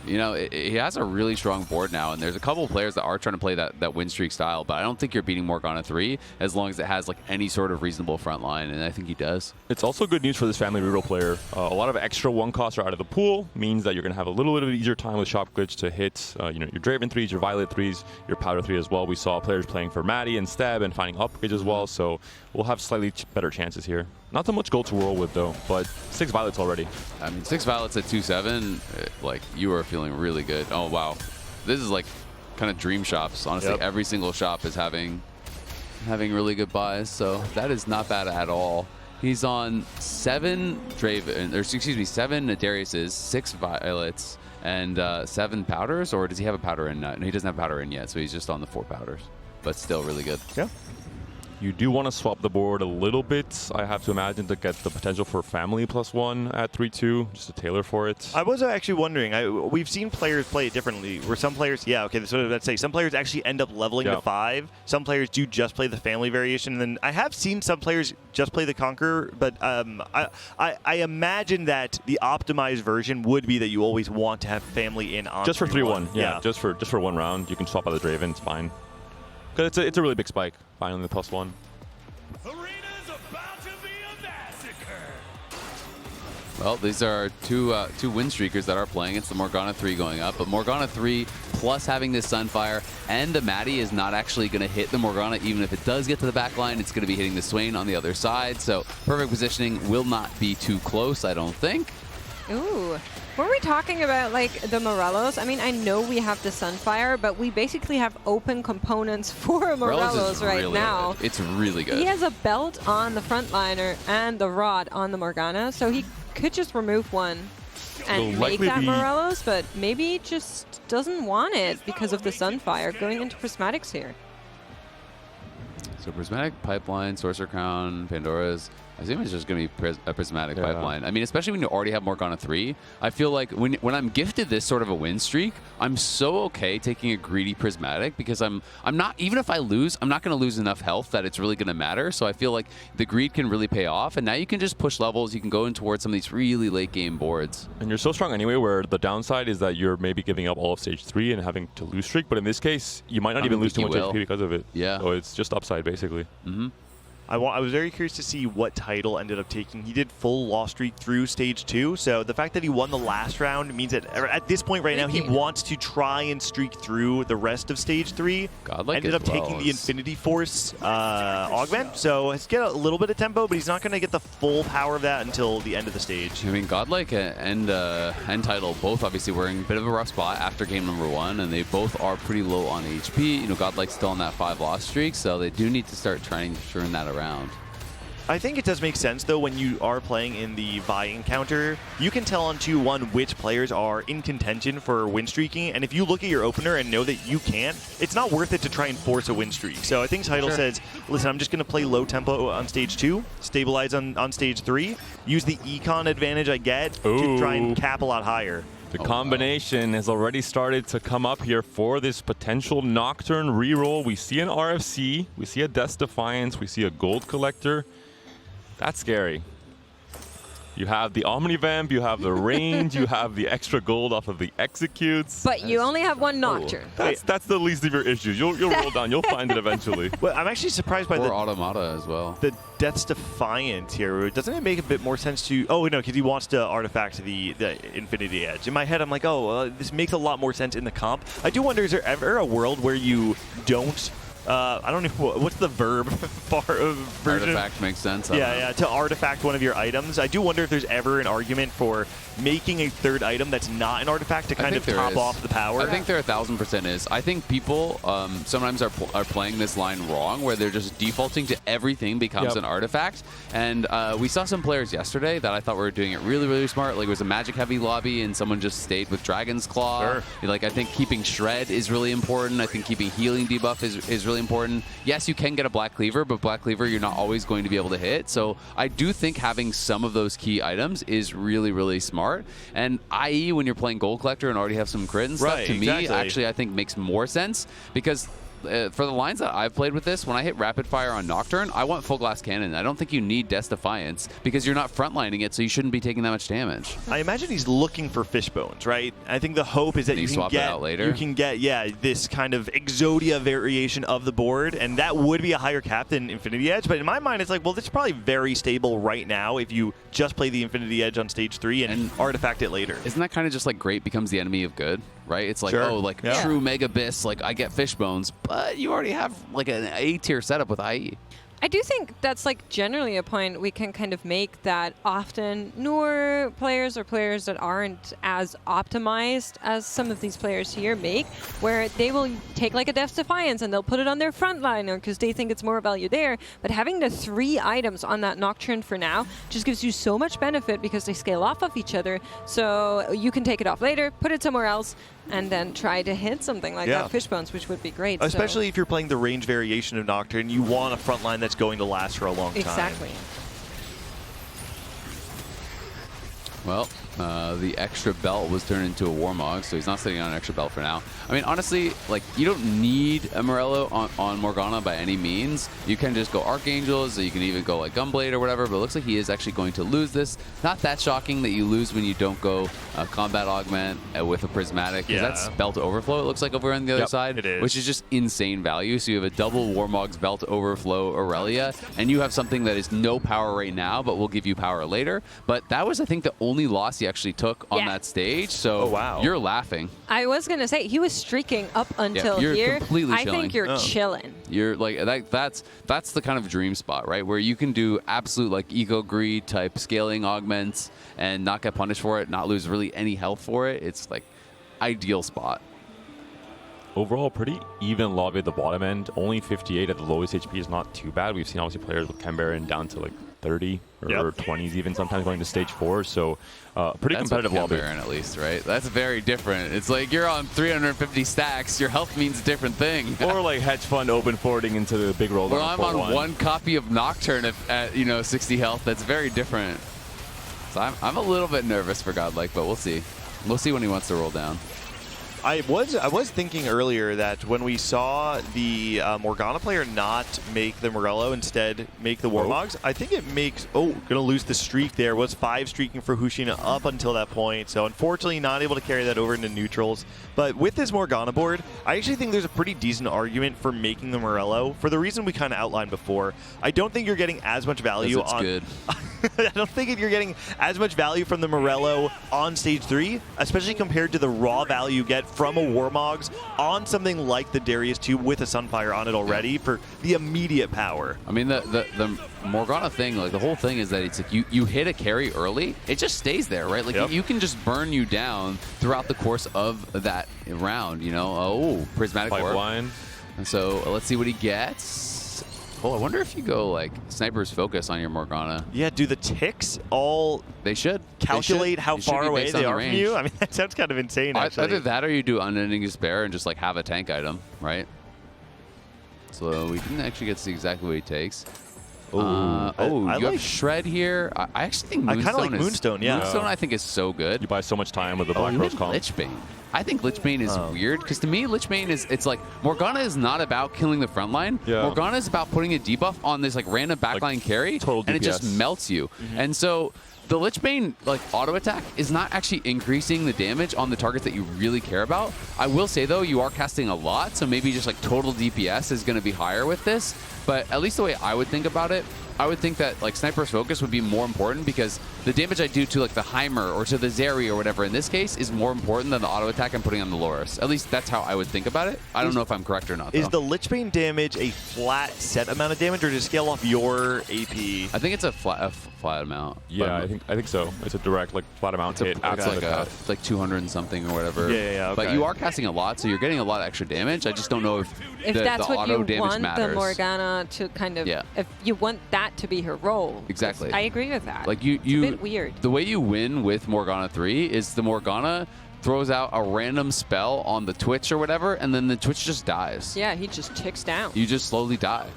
he has a really strong board now, and there's a couple of players that are trying to play that win streak style. But I don't think you're beating Morgana 3 as long as it has like any sort of reasonable front line, and I think he does. It's also good news for this family reroll player. A lot of extra 1 costs are out of the pool, means that you're going to have a little bit of easier time with Shop Glitch to hit your Draven 3s, your Violet 3s, your Powder 3 as well. We saw players playing for Maddie and Stab and finding upgrades as well, so we'll have slightly better chances here. Not so much gold to roll with, though, but 6 Violets already. I mean, 6 Violets at 2-7, like, you are feeling really good. Oh, wow. This is like kind of dream shops. Honestly, every single shop is having really good buys, so that is not bad at all. He's on 7 Draven, or excuse me, 7 Dariuses, 6 Violets, and 7 Powders, or does he have a Powder in? No, he doesn't have Powder in yet, so he's just on the 4 Powders, but still really good. Yeah. You do want to swap the board a little bit, I have to imagine, to get the potential for family +1 at 3-2, just to tailor for it. I was actually wondering, we've seen players play it differently, where some players, that's what I was about to say, some players actually end up leveling to 5, some players do just play the family variation, and then I have seen some players just play the Conqueror, but I imagine that the optimized version would be that you always want to have family in on just for 3-1, yeah. Just for 1 round, you can swap out the Draven, it's fine. Because it's a really big spike, finally the +1. Well, these are two win streakers that are playing. It's the Morgana 3 going up, but Morgana 3 plus having this Sunfire and the Maddie is not actually going to hit the Morgana. Even if it does get to the back line, it's going to be hitting the Swain on the other side. So perfect positioning, will not be too close, I don't think. Ooh. Were we talking about like the Morelos? I mean, I know we have the Sunfire, but we basically have open components for Morelos right really now. Good. It's really good. He has a belt on the frontliner and the rod on the Morgana, so he could just remove one and make that Morelos, but maybe he just doesn't want it because of the Sunfire going into Prismatics here. So Prismatic Pipeline, Sorcerer Crown, Pandora's. I assume it's just going to be a Prismatic Pipeline. I mean, especially when you already have Morgana 3, I feel like when I'm gifted this sort of a win streak, I'm so okay taking a greedy Prismatic because I'm not, even if I lose, I'm not going to lose enough health that it's really going to matter. So I feel like the greed can really pay off. And now you can just push levels. You can go in towards some of these really late game boards. And you're so strong anyway, where the downside is that you're maybe giving up all of stage 3 and having to lose streak. But in this case, you might not even lose too much HP because of it. Yeah. So it's just upside, basically. Mm-hmm. I was very curious to see what title ended up taking. He did full loss streak through stage 2, so the fact that he won the last round means that at this point right now he wants to try and streak through the rest of stage 3. Godlike ended up taking the Infinity Force augment, so he's get a little bit of tempo, but he's not going to get the full power of that until the end of the stage. I mean, Godlike and Title both obviously were in a bit of a rough spot after game number 1, and they both are pretty low on HP. You know, Godlike's still on that 5 loss streak, so they do need to start trying to turn that around. I think it does make sense, though, when you are playing in the Vi encounter, you can tell on 2-1 which players are in contention for win streaking, and if you look at your opener and know that you can't, it's not worth it to try and force a win streak. So I think Title says, listen, I'm just going to play low tempo on stage 2, stabilize on stage 3, use the econ advantage I get to try and cap a lot higher. The combination has already started to come up here for this potential Nocturne reroll. We see an RFC, we see a Death's Defiance, we see a Gold Collector. That's scary. You have the Omnivamp, you have the range, you have the extra gold off of the executes. But you only have one Nocturne. That's the least of your issues. You'll roll down. You'll find it eventually. Well, I'm actually surprised by the Automata as well. The Death's Defiant here. Doesn't it make a bit more sense to? Oh no, because he wants to artifact the Infinity Edge. In my head, I'm like, this makes a lot more sense in the comp. I do wonder, is there ever a world where you don't? I don't know what's the verb version. Artifact makes sense. Yeah, to artifact one of your items. I do wonder if there's ever an argument for making a third item that's not an artifact to kind of top off the power. I think there 1000% is. I think people sometimes are playing this line wrong, where they're just defaulting to everything becomes an artifact. And we saw some players yesterday that I thought were doing it really, really smart. Like it was a magic heavy lobby, and someone just stayed with Dragon's Claw. Like I think keeping Shred is really important. I think keeping healing debuff is really important. Yes, you can get a Black Cleaver, but Black Cleaver you're not always going to be able to hit. So I do think having some of those key items is really, really smart. And IE, when you're playing Gold Collector and already have some crit and stuff, to me, actually I think makes more sense, because for the lines that I've played with this, when I hit Rapid Fire on Nocturne, I want Full Glass Cannon. I don't think you need Death's Defiance because you're not frontlining it, so you shouldn't be taking that much damage. I imagine he's looking for Fishbones, right? I think the hope is that you can get out later. You can get this kind of Exodia variation of the board, and that would be a higher cap than Infinity Edge. But in my mind, it's like, well, this is probably very stable right now if you just play the Infinity Edge on stage 3 and artifact it later. Isn't that kind of just like great becomes the enemy of good? Right? It's like, true Mega Biss, like I get Fishbones, but you already have like an A-tier setup with IE. I do think that's like generally a point we can kind of make, that often newer players or players that aren't as optimized as some of these players here make, where they will take like a Death's Defiance and they'll put it on their frontliner because they think it's more value there. But having the 3 items on that Nocturne for now just gives you so much benefit because they scale off of each other. So you can take it off later, put it somewhere else, and then try to hit something like that Fishbones, which would be great. Especially if you're playing the range variation of Nocturne, you want a front line that's going to last for a long time. Exactly. Well, the extra belt was turned into a Warmog, so he's not sitting on an extra belt for now. I mean, honestly, like, you don't need a Morello on Morgana by any means. You can just go Archangels, or you can even go like Gunblade or whatever, but it looks like he is actually going to lose this. Not that shocking that you lose when you don't go Combat Augment with a Prismatic, because that's Belt Overflow, it looks like, over on the other side, which is just insane value. So you have a double Warmog's Belt Overflow Aurelia, and you have something that is no power right now, but will give you power later. But that was, I think, the only loss he actually took on that stage, so you're laughing. I was going to say, he was streaking up until you're here. Completely I think you're chilling. You're like, that's the kind of dream spot, right? Where you can do absolute like Eco Greed type scaling augments and not get punished for it, not lose really any health for it. It's like ideal spot. Overall, pretty even lobby at the bottom end. Only 58 at the lowest HP is not too bad. We've seen obviously players with Cambaron down to like 30 or 20s even sometimes going to stage 4. So pretty competitive lobby. Cambaron at least, right? That's very different. It's like you're on 350 stacks. Your health means a different thing. Or like hedge fund open forwarding into the big roll. Well, I'm on one copy of Nocturne at 60 health. That's very different. So I'm a little bit nervous for Godlike, but we'll see. We'll see when he wants to roll down. I was thinking earlier that when we saw the Morgana player not make the Morello, instead make the Warmogs, I think it makes, gonna lose the streak there. Was 5 streaking for Hushina up until that point, so unfortunately not able to carry that over into neutrals. But with this Morgana board, I actually think there's a pretty decent argument for making the Morello for the reason we kind of outlined before. I don't think you're getting as much value on... good. I don't think you're getting as much value from the Morello on stage 3, especially compared to the raw value you get from a Warmogs on something like the Darius 2 with a Sunfire on it already for the immediate power. I mean, the Morgana thing, like the whole thing is that it's like you hit a carry early, it just stays there, right? Like you can just burn you down throughout the course of that round, you know? Prismatic Pipeline. And so let's see what he gets. Oh, I wonder if you go like Sniper's Focus on your Morgana. Yeah, do the ticks all... They should. Calculate how far away they are from you? I mean, that sounds kind of insane, actually. Either that or you do Unending Despair and just like have a tank item, right? So we didn't actually get to see exactly what he takes. You have Shred here. I actually think Moonstone I kind of like Moonstone, yeah. Moonstone, I think, is so good. You buy so much time with the Black Rose comp. Lichbane. I think Lichbane is weird, because to me, Lichbane it's like, Morgana is not about killing the front line. Morgana is about putting a debuff on this like random backline carry, and it just melts you. And so the Lichbane like auto attack is not actually increasing the damage on the targets that you really care about. I will say though, you are casting a lot, so maybe just like total DPS is going to be higher with this. But at least the way I would think about it, I would think that like Sniper's Focus would be more important, because the damage I do to like the Heimer or to the Zeri or whatever in this case is more important than the auto attack I'm putting on the Loris. At least that's how I would think about it. I don't know if I'm correct or not, though. Is the Lichbane damage a flat set amount of damage, or does it scale off your AP? I think it's a flat amount. Yeah, I think so. It's a direct like flat amount hit. It's like 200 and something or whatever. Yeah, okay. But you are casting a lot, so you're getting a lot of extra damage. I just don't know if that's the what auto you damage want matters. the Morgana to kind of, if you want that to be her role. Exactly. I agree with that. Like it's a bit weird. The way you win with Morgana 3 is the Morgana throws out a random spell on the Twitch or whatever, and then the Twitch just dies. Yeah, he just ticks down. You just slowly die.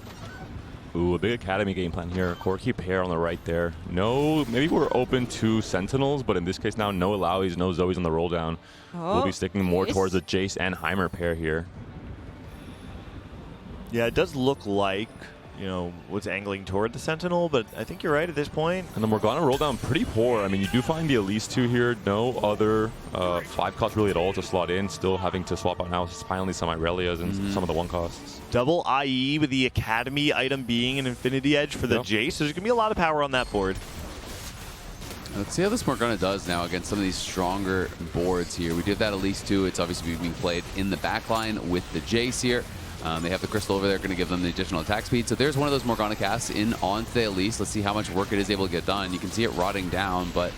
Ooh, a big Academy game plan here. Corki pair on the right there. No, maybe we're open to Sentinels, but in this case now, no Alaois, no Zoes on the roll down. We'll be sticking more towards the Jace and Heimer pair here. Yeah, it does look like, you know, was angling toward the Sentinel, but I think you're right at this point. And the Morgana roll down pretty poor. I mean, you do find the Elise 2 here. No other 5 costs really at all to slot in. Still having to swap out now finally some Irelias and some of the 1 costs. Double IE with the Academy item being an Infinity Edge for the Jace. So there's going to be a lot of power on that board. Let's see how this Morgana does now against some of these stronger boards here. We did that Elise 2. It's obviously being played in the backline with the Jace here. They have the Crystal over there, going to give them the additional attack speed. So there's one of those Morgana casts in onto the Elise. Let's see how much work it is able to get done. You can see it rotting down, but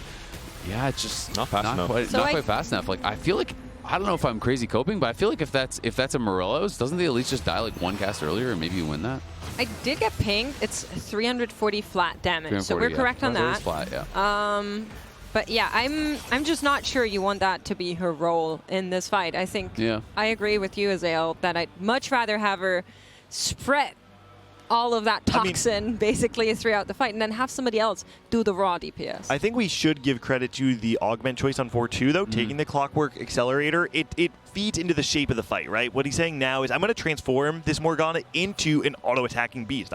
yeah, it's just not quite fast enough. Like, I feel like, I don't know if I'm crazy coping, but I feel like if that's a Morello's, doesn't the Elise just die like 1 cast earlier and maybe you win that? I did get pinged. It's 340 flat damage, so we're correct on that. Flat, yeah. But yeah, I'm just not sure you want that to be her role in this fight. I think I agree with you, Azael, that I'd much rather have her spread all of that toxin basically throughout the fight and then have somebody else do the raw DPS. I think we should give credit to the augment choice on 4-2 though, taking the Clockwork Accelerator. It feeds into the shape of the fight, right? What he's saying now is I'm going to transform this Morgana into an auto-attacking beast.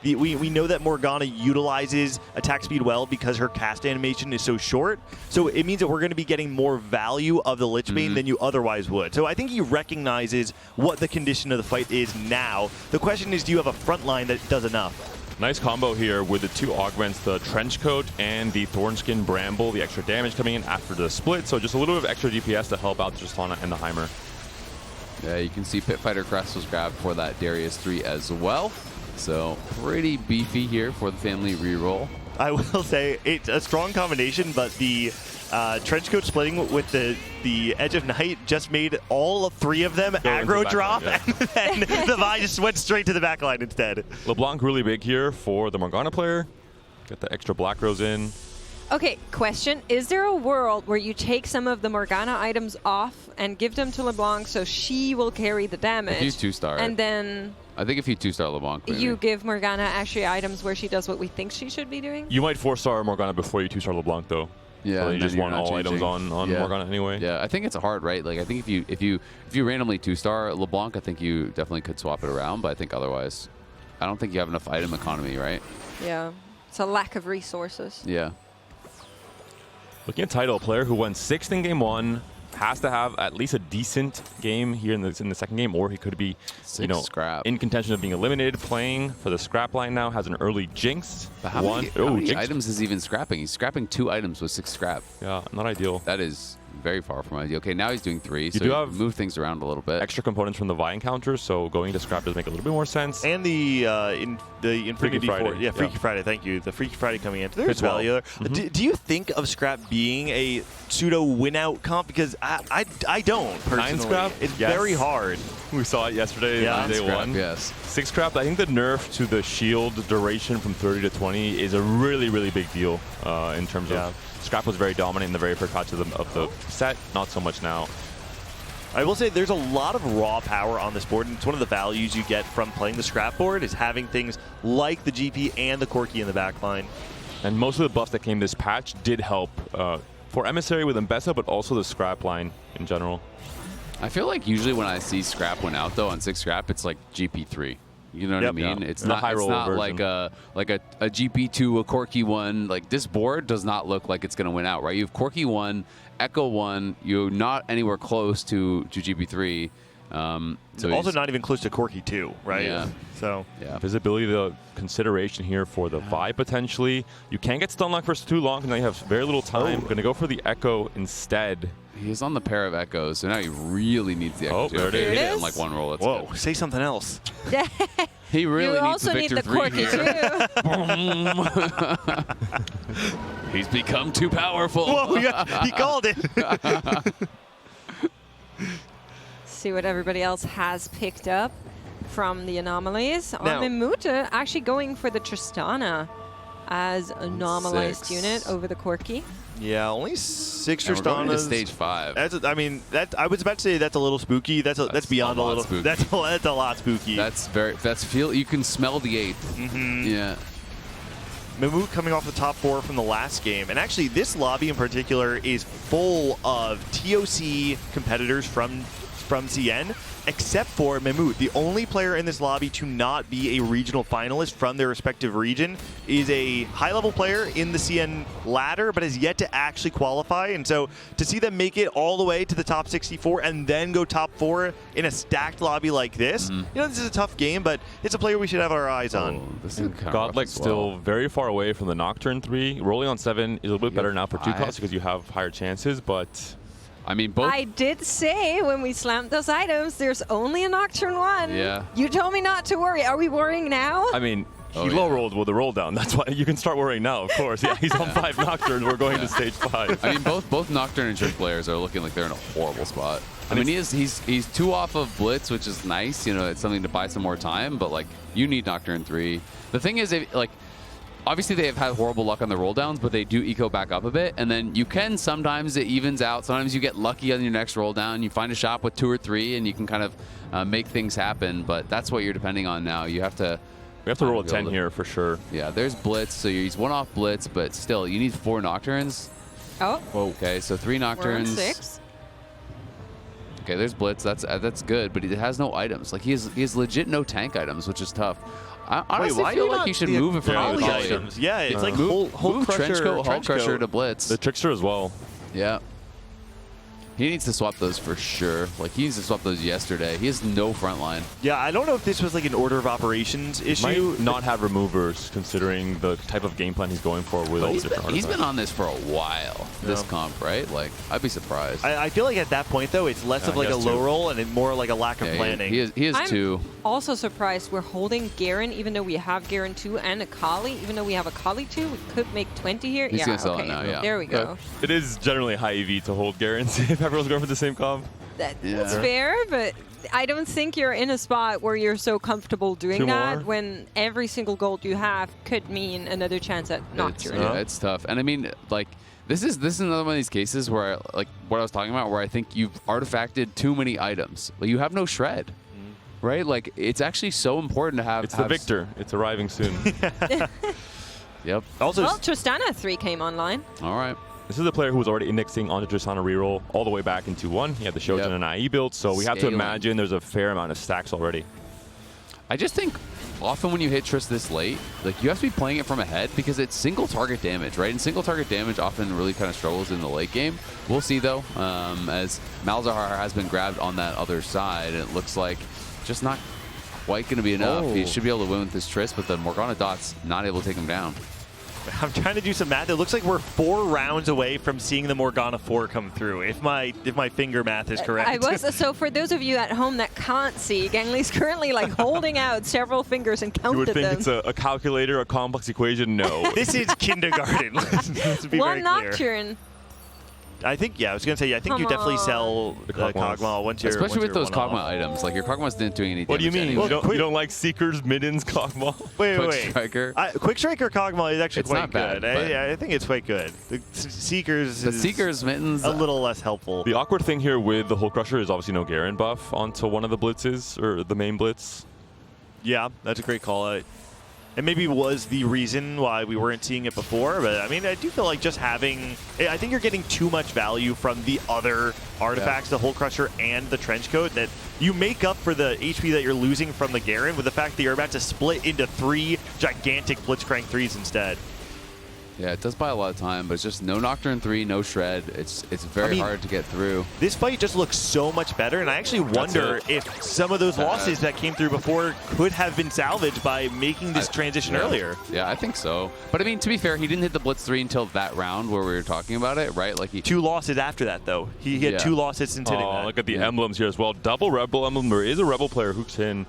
We know that Morgana utilizes attack speed well because her cast animation is so short, so it means that we're going to be getting more value of the Lich Bane than you otherwise would. So I think he recognizes what the condition of the fight is now. The question is, do you have a front line that does enough? Nice combo here with the two augments, the Trenchcoat and the Thornskin Bramble, the extra damage coming in after the split. So just a little bit of extra DPS to help out the Tristana and the Heimer. Yeah, you can see Pit Fighter Crest was grabbed for that Darius 3 as well. So pretty beefy here for the family reroll. I will say it's a strong combination, but the Trenchcoat splitting with the Edge of Night just made all three of them aggro drop, and then the Vi just went straight to the backline instead. LeBlanc really big here for the Morgana player. Get the extra Black Rose in. Okay, question. Is there a world where you take some of the Morgana items off and give them to LeBlanc so she will carry the damage? If you 2-star. And then I think if you 2-star LeBlanc, maybe. you give Morgana actually items where she does what we think she should be doing? You might 4-star Morgana before you 2-star LeBlanc though. Yeah, so you just want all items on Morgana anyway. Yeah, I think it's hard, right? Like I think if you randomly 2-star LeBlanc, I think you definitely could swap it around, but I think otherwise, I don't think you have enough item economy, right? Yeah, it's a lack of resources. Yeah. Looking at Title, a player who won 6th in game 1 has to have at least a decent game here in the second game, or he could be, scrap. in contention of being eliminated. Playing for the scrap line now, has an early Jinx. But how many items is even scrapping? He's scrapping 2 items with 6 scrap. Yeah, not ideal. That is very far from ideal. Okay, now he's doing 3, You so do have move things around a little bit. Extra components from the Vi encounters, so going to scrap does make a little bit more sense. And the Infinity Friday. Yeah, Freaky Friday, thank you. The Freaky Friday coming in. There's value there. Do you think of scrap being a pseudo win-out comp? Because I don't, personally. 9 scrap? It's Yes. very hard. We saw it yesterday on day scrap, 1. yes. 6 scrap, I think the nerf to the shield duration from 30 to 20 is a really, really big deal in terms of scrap was very dominant in the very first patch of the set, not so much now. I will say there's a lot of raw power on this board, and it's one of the values you get from playing the scrap board is having things like the GP and the Corki in the backline. And most of the buffs that came this patch did help for Emissary with Mbessa, but also the scrap line in general. I feel like usually when I see scrap win out though on 6 scrap, it's like GP3. You know what I mean? Yeah. It's The not, high it's roll not version. like a GP2, a Corki 1. Like this board does not look like it's going to win out, right? You have Corki 1, Echo 1. You're not anywhere close to GP3. So also not even close to Corki 2, right? Yeah. So visibility, the consideration here for the Vi potentially. You can't get stun locked for too long, and now you have very little time. Going to go for the Echo instead. He's on the pair of Echoes, so now he really needs the Echo. Oh, there it Hit is. it in like 1 roll. That's Whoa, good. say something else. He really you needs also the need Victor the 3 Corki here. He's become too powerful. Whoa, he called it. See what everybody else has picked up from the anomalies. Now- Mimuta actually going for the Tristana as a normalized 6. unit over the Corki. Yeah, only 6 And we're going to Tristanas. stage 5. That's I mean, I was about to say that's a little spooky. That's beyond a a lot little spooky. That's a lot spooky. You can smell the 8th. Yeah. Mimut coming off the top 4 from the last game. And actually, this lobby in particular is full of TOC competitors from CN, except for Mimut. The only player in this lobby to not be a regional finalist from their respective region is a high-level player in the CN ladder, but has yet to actually qualify. And so to see them make it all the way to the top 64 and then go top 4 in a stacked lobby like this, this is a tough game, but it's a player we should have our eyes on. This is kind of Godlike still very far away from the Nocturne 3. Rolling on 7 is a little bit better now for 2 costs because you have higher chances, but... I mean, both. I did say when we slammed those items, there's only a Nocturne 1. Yeah. You told me not to worry. Are we worrying now? I mean, he low rolled with the roll down. That's why you can start worrying now, of course. Yeah, he's on 5 Nocturnes. We're going to stage 5. I mean, both Nocturne and Trick players are looking like they're in a horrible spot. I mean, he's 2 off of Blitz, which is nice. You know, it's something to buy some more time. But like, you need Nocturne 3. The thing is, obviously they have had horrible luck on the roll downs, but they do eco back up a bit. And then you can sometimes it evens out. Sometimes you get lucky on your next roll down. You find a shop with 2 or 3 and you can kind of make things happen. But that's what you're depending on now. You have to. We have to roll a 10 here for sure. Yeah, there's blitz, so he's 1 off blitz, but still, you need 4 nocturnes. Oh. Okay, so 3 nocturnes. We're on 6. Okay, there's blitz. That's good, but he has no items. Like he has legit no tank items, which is tough. I honestly feel like you should move it from all the items. Yeah, it's like move Crusher, Hull Crusher to blitz. The Trickster as well. Yeah. He needs to swap those for sure. Like, he needs to swap those yesterday. He has no front line. Yeah, I don't know if this was like an order of operations issue. Might not have removers considering the type of game plan he's going for with all the different artifacts. He's been on this for a while, this comp, right? Like, I'd be surprised. I feel like at that point, though, it's less of like a low roll and more like a lack of planning. He is I'm too. Also surprised we're holding Garen, even though we have Garen 2 and a Kali. Even though we have a Kali 2, we could make 20 here. He's yeah, gonna sell okay. it now, yeah. There we go. It is generally high EV to hold Garen's if everyone's going for the same comp. That's fair, but I don't think you're in a spot where you're so comfortable doing that when every single gold you have could mean another chance at Nocturne. Yeah, it's tough. And I mean, like, this is another one of these cases where, like, what I was talking about, where I think you've artifacted too many items. Like, you have no shred. Right? Like, it's actually so important to have... It's the Victor. It's arriving soon. Yep. Also, well, Tristana 3 came online. All right. This is a player who was already indexing onto Tristana reroll all the way back in 2-1. He had the Shogun and IE build, so we have to imagine there's a fair amount of stacks already. I just think often when you hit Trist this late, like, you have to be playing it from ahead because it's single target damage, right? And single target damage often really kind of struggles in the late game. We'll see, though, as Malzahar has been grabbed on that other side, and it looks like just not quite going to be enough. He should be able to win with this Trist, but the Morgana Dot's not able to take him down. I'm trying to do some math. It looks like we're 4 rounds away from seeing the Morgana 4 come through, if my finger math is correct. I was. So for those of you at home that can't see, Gangli's currently like holding out several fingers and counted them. You would think it's a calculator, a complex equation. No. This is kindergarten. Let's be One very clear. Nocturne. I think, yeah, I was going to say, I think you definitely sell the Kog'Maw once you're Especially with those Kog'Maw items. Like, your Kog'Maw's didn't do any damage. What do you mean? Anyway. You don't like Seekers, Middens, Kog'Maw? Wait. Quick Striker. Quick Striker Kog'Maw is actually It's quite not bad, good. I think it's quite good. The Seekers Mittens, a little less helpful. The awkward thing here with the Hull Crusher is obviously no Garen buff onto one of the blitzes, or the main blitz. Yeah, that's a great call. And maybe was the reason why we weren't seeing it before, but I mean, I do feel like just having, I think you're getting too much value from the other artifacts, the Hull Crusher and the Trenchcoat, that you make up for the HP that you're losing from the Garen with the fact that you're about to split into 3 gigantic Blitzcrank 3s instead. Yeah, it does buy a lot of time, but it's just no Nocturne 3, no Shred. It's very hard to get through. This fight just looks so much better, and I actually wonder if some of those losses that came through before could have been salvaged by making this transition earlier. Yeah, I think so. But I mean, to be fair, he didn't hit the Blitz 3 until that round where we were talking about it, right? Like 2 losses after that, though. He had 2 losses since hitting that. Look at the emblems here as well. Double Rebel emblem. There is a Rebel player hooks in.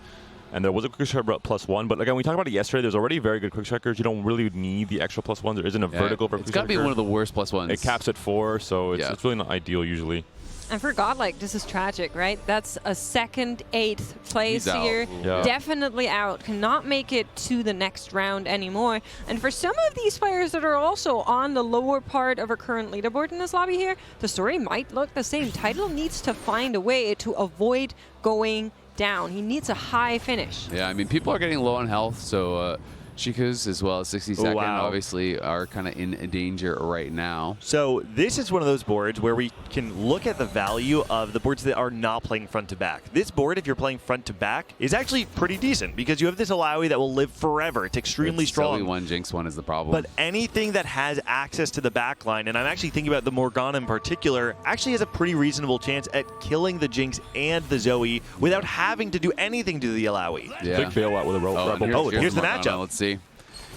And there was a quick striker +1, but again, we talked about it yesterday. There's already very good quick strikers. You don't really need the extra +1. There isn't a vertical for It's got to be one of the worst +1s. It caps at 4, so it's really not ideal usually. And for Godlike, this is tragic, right? That's a second 8th place here. Yeah. Definitely out. Cannot make it to the next round anymore. And for some of these players that are also on the lower part of our current leaderboard in this lobby here, the story might look the same. Tidal needs to find a way to avoid going down. He needs a high finish. Yeah, I mean, people are getting low on health, so Chicos as well as 62nd obviously are kind of in danger right now. So this is one of those boards where we can look at the value of the boards that are not playing front to back. This board, if you're playing front to back, is actually pretty decent because you have this Alawi that will live forever. It's extremely strong. Zoe 1, Jinx 1 is the problem. But anything that has access to the back line, and I'm actually thinking about the Morgana in particular, actually has a pretty reasonable chance at killing the Jinx and the Zoe without having to do anything to the Alawi. Yeah. Big bailout with a Rebel. Here's the Morgana. matchup. Let's see.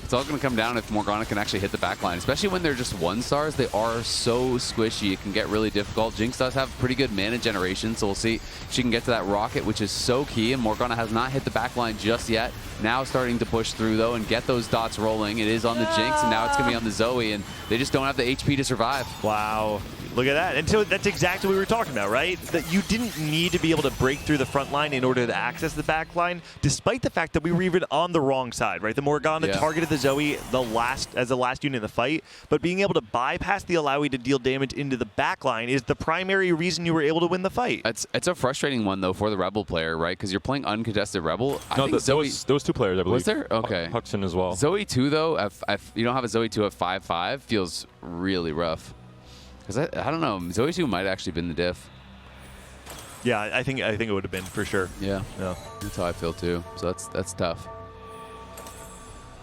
It's all going to come down if Morgana can actually hit the back line, especially when they're just 1-stars. They are so squishy. It can get really difficult. Jinx does have pretty good mana generation, so we'll see if she can get to that rocket, which is so key, and Morgana has not hit the back line just yet. Now starting to push through, though, and get those dots rolling. It is on the Jinx, and now it's going to be on the Zoe, and they just don't have the HP to survive. Wow. Look at that. And so that's exactly what we were talking about, right? That you didn't need to be able to break through the front line in order to access the back line, despite the fact that we were even on the wrong side, right? The Morgana targeted the Zoe as the last unit in the fight, but being able to bypass the Alawi to deal damage into the back line is the primary reason you were able to win the fight. It's a frustrating one, though, for the Rebel player, right? Because you're playing uncontested Rebel. No, those two players, I believe. Was there? Okay. Huxon as well. Zoe 2, though, if you don't have a Zoe 2 at 5-5, feels really rough. Because I don't know, Zoe 2 might actually been the diff. Yeah, I think it would have been for sure. Yeah, that's how I feel too. So that's tough.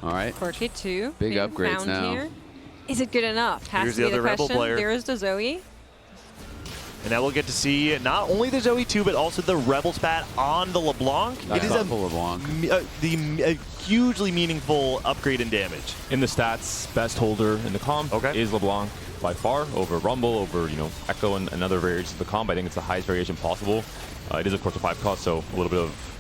All right. Corki 2. Big being upgrades found now. Here. Is it good enough? Has Here's to be the other Rebel question. player. There is the Zoe. And now we'll get to see not only the Zoe 2, but also the Rebel spat on the LeBlanc. It is a hugely meaningful upgrade in damage. In the stats, best holder in the comp is LeBlanc by far, over Rumble, over Echo and other variations of the comp. I think it's the highest variation possible. It is, of course, a 5 cost, so a little bit of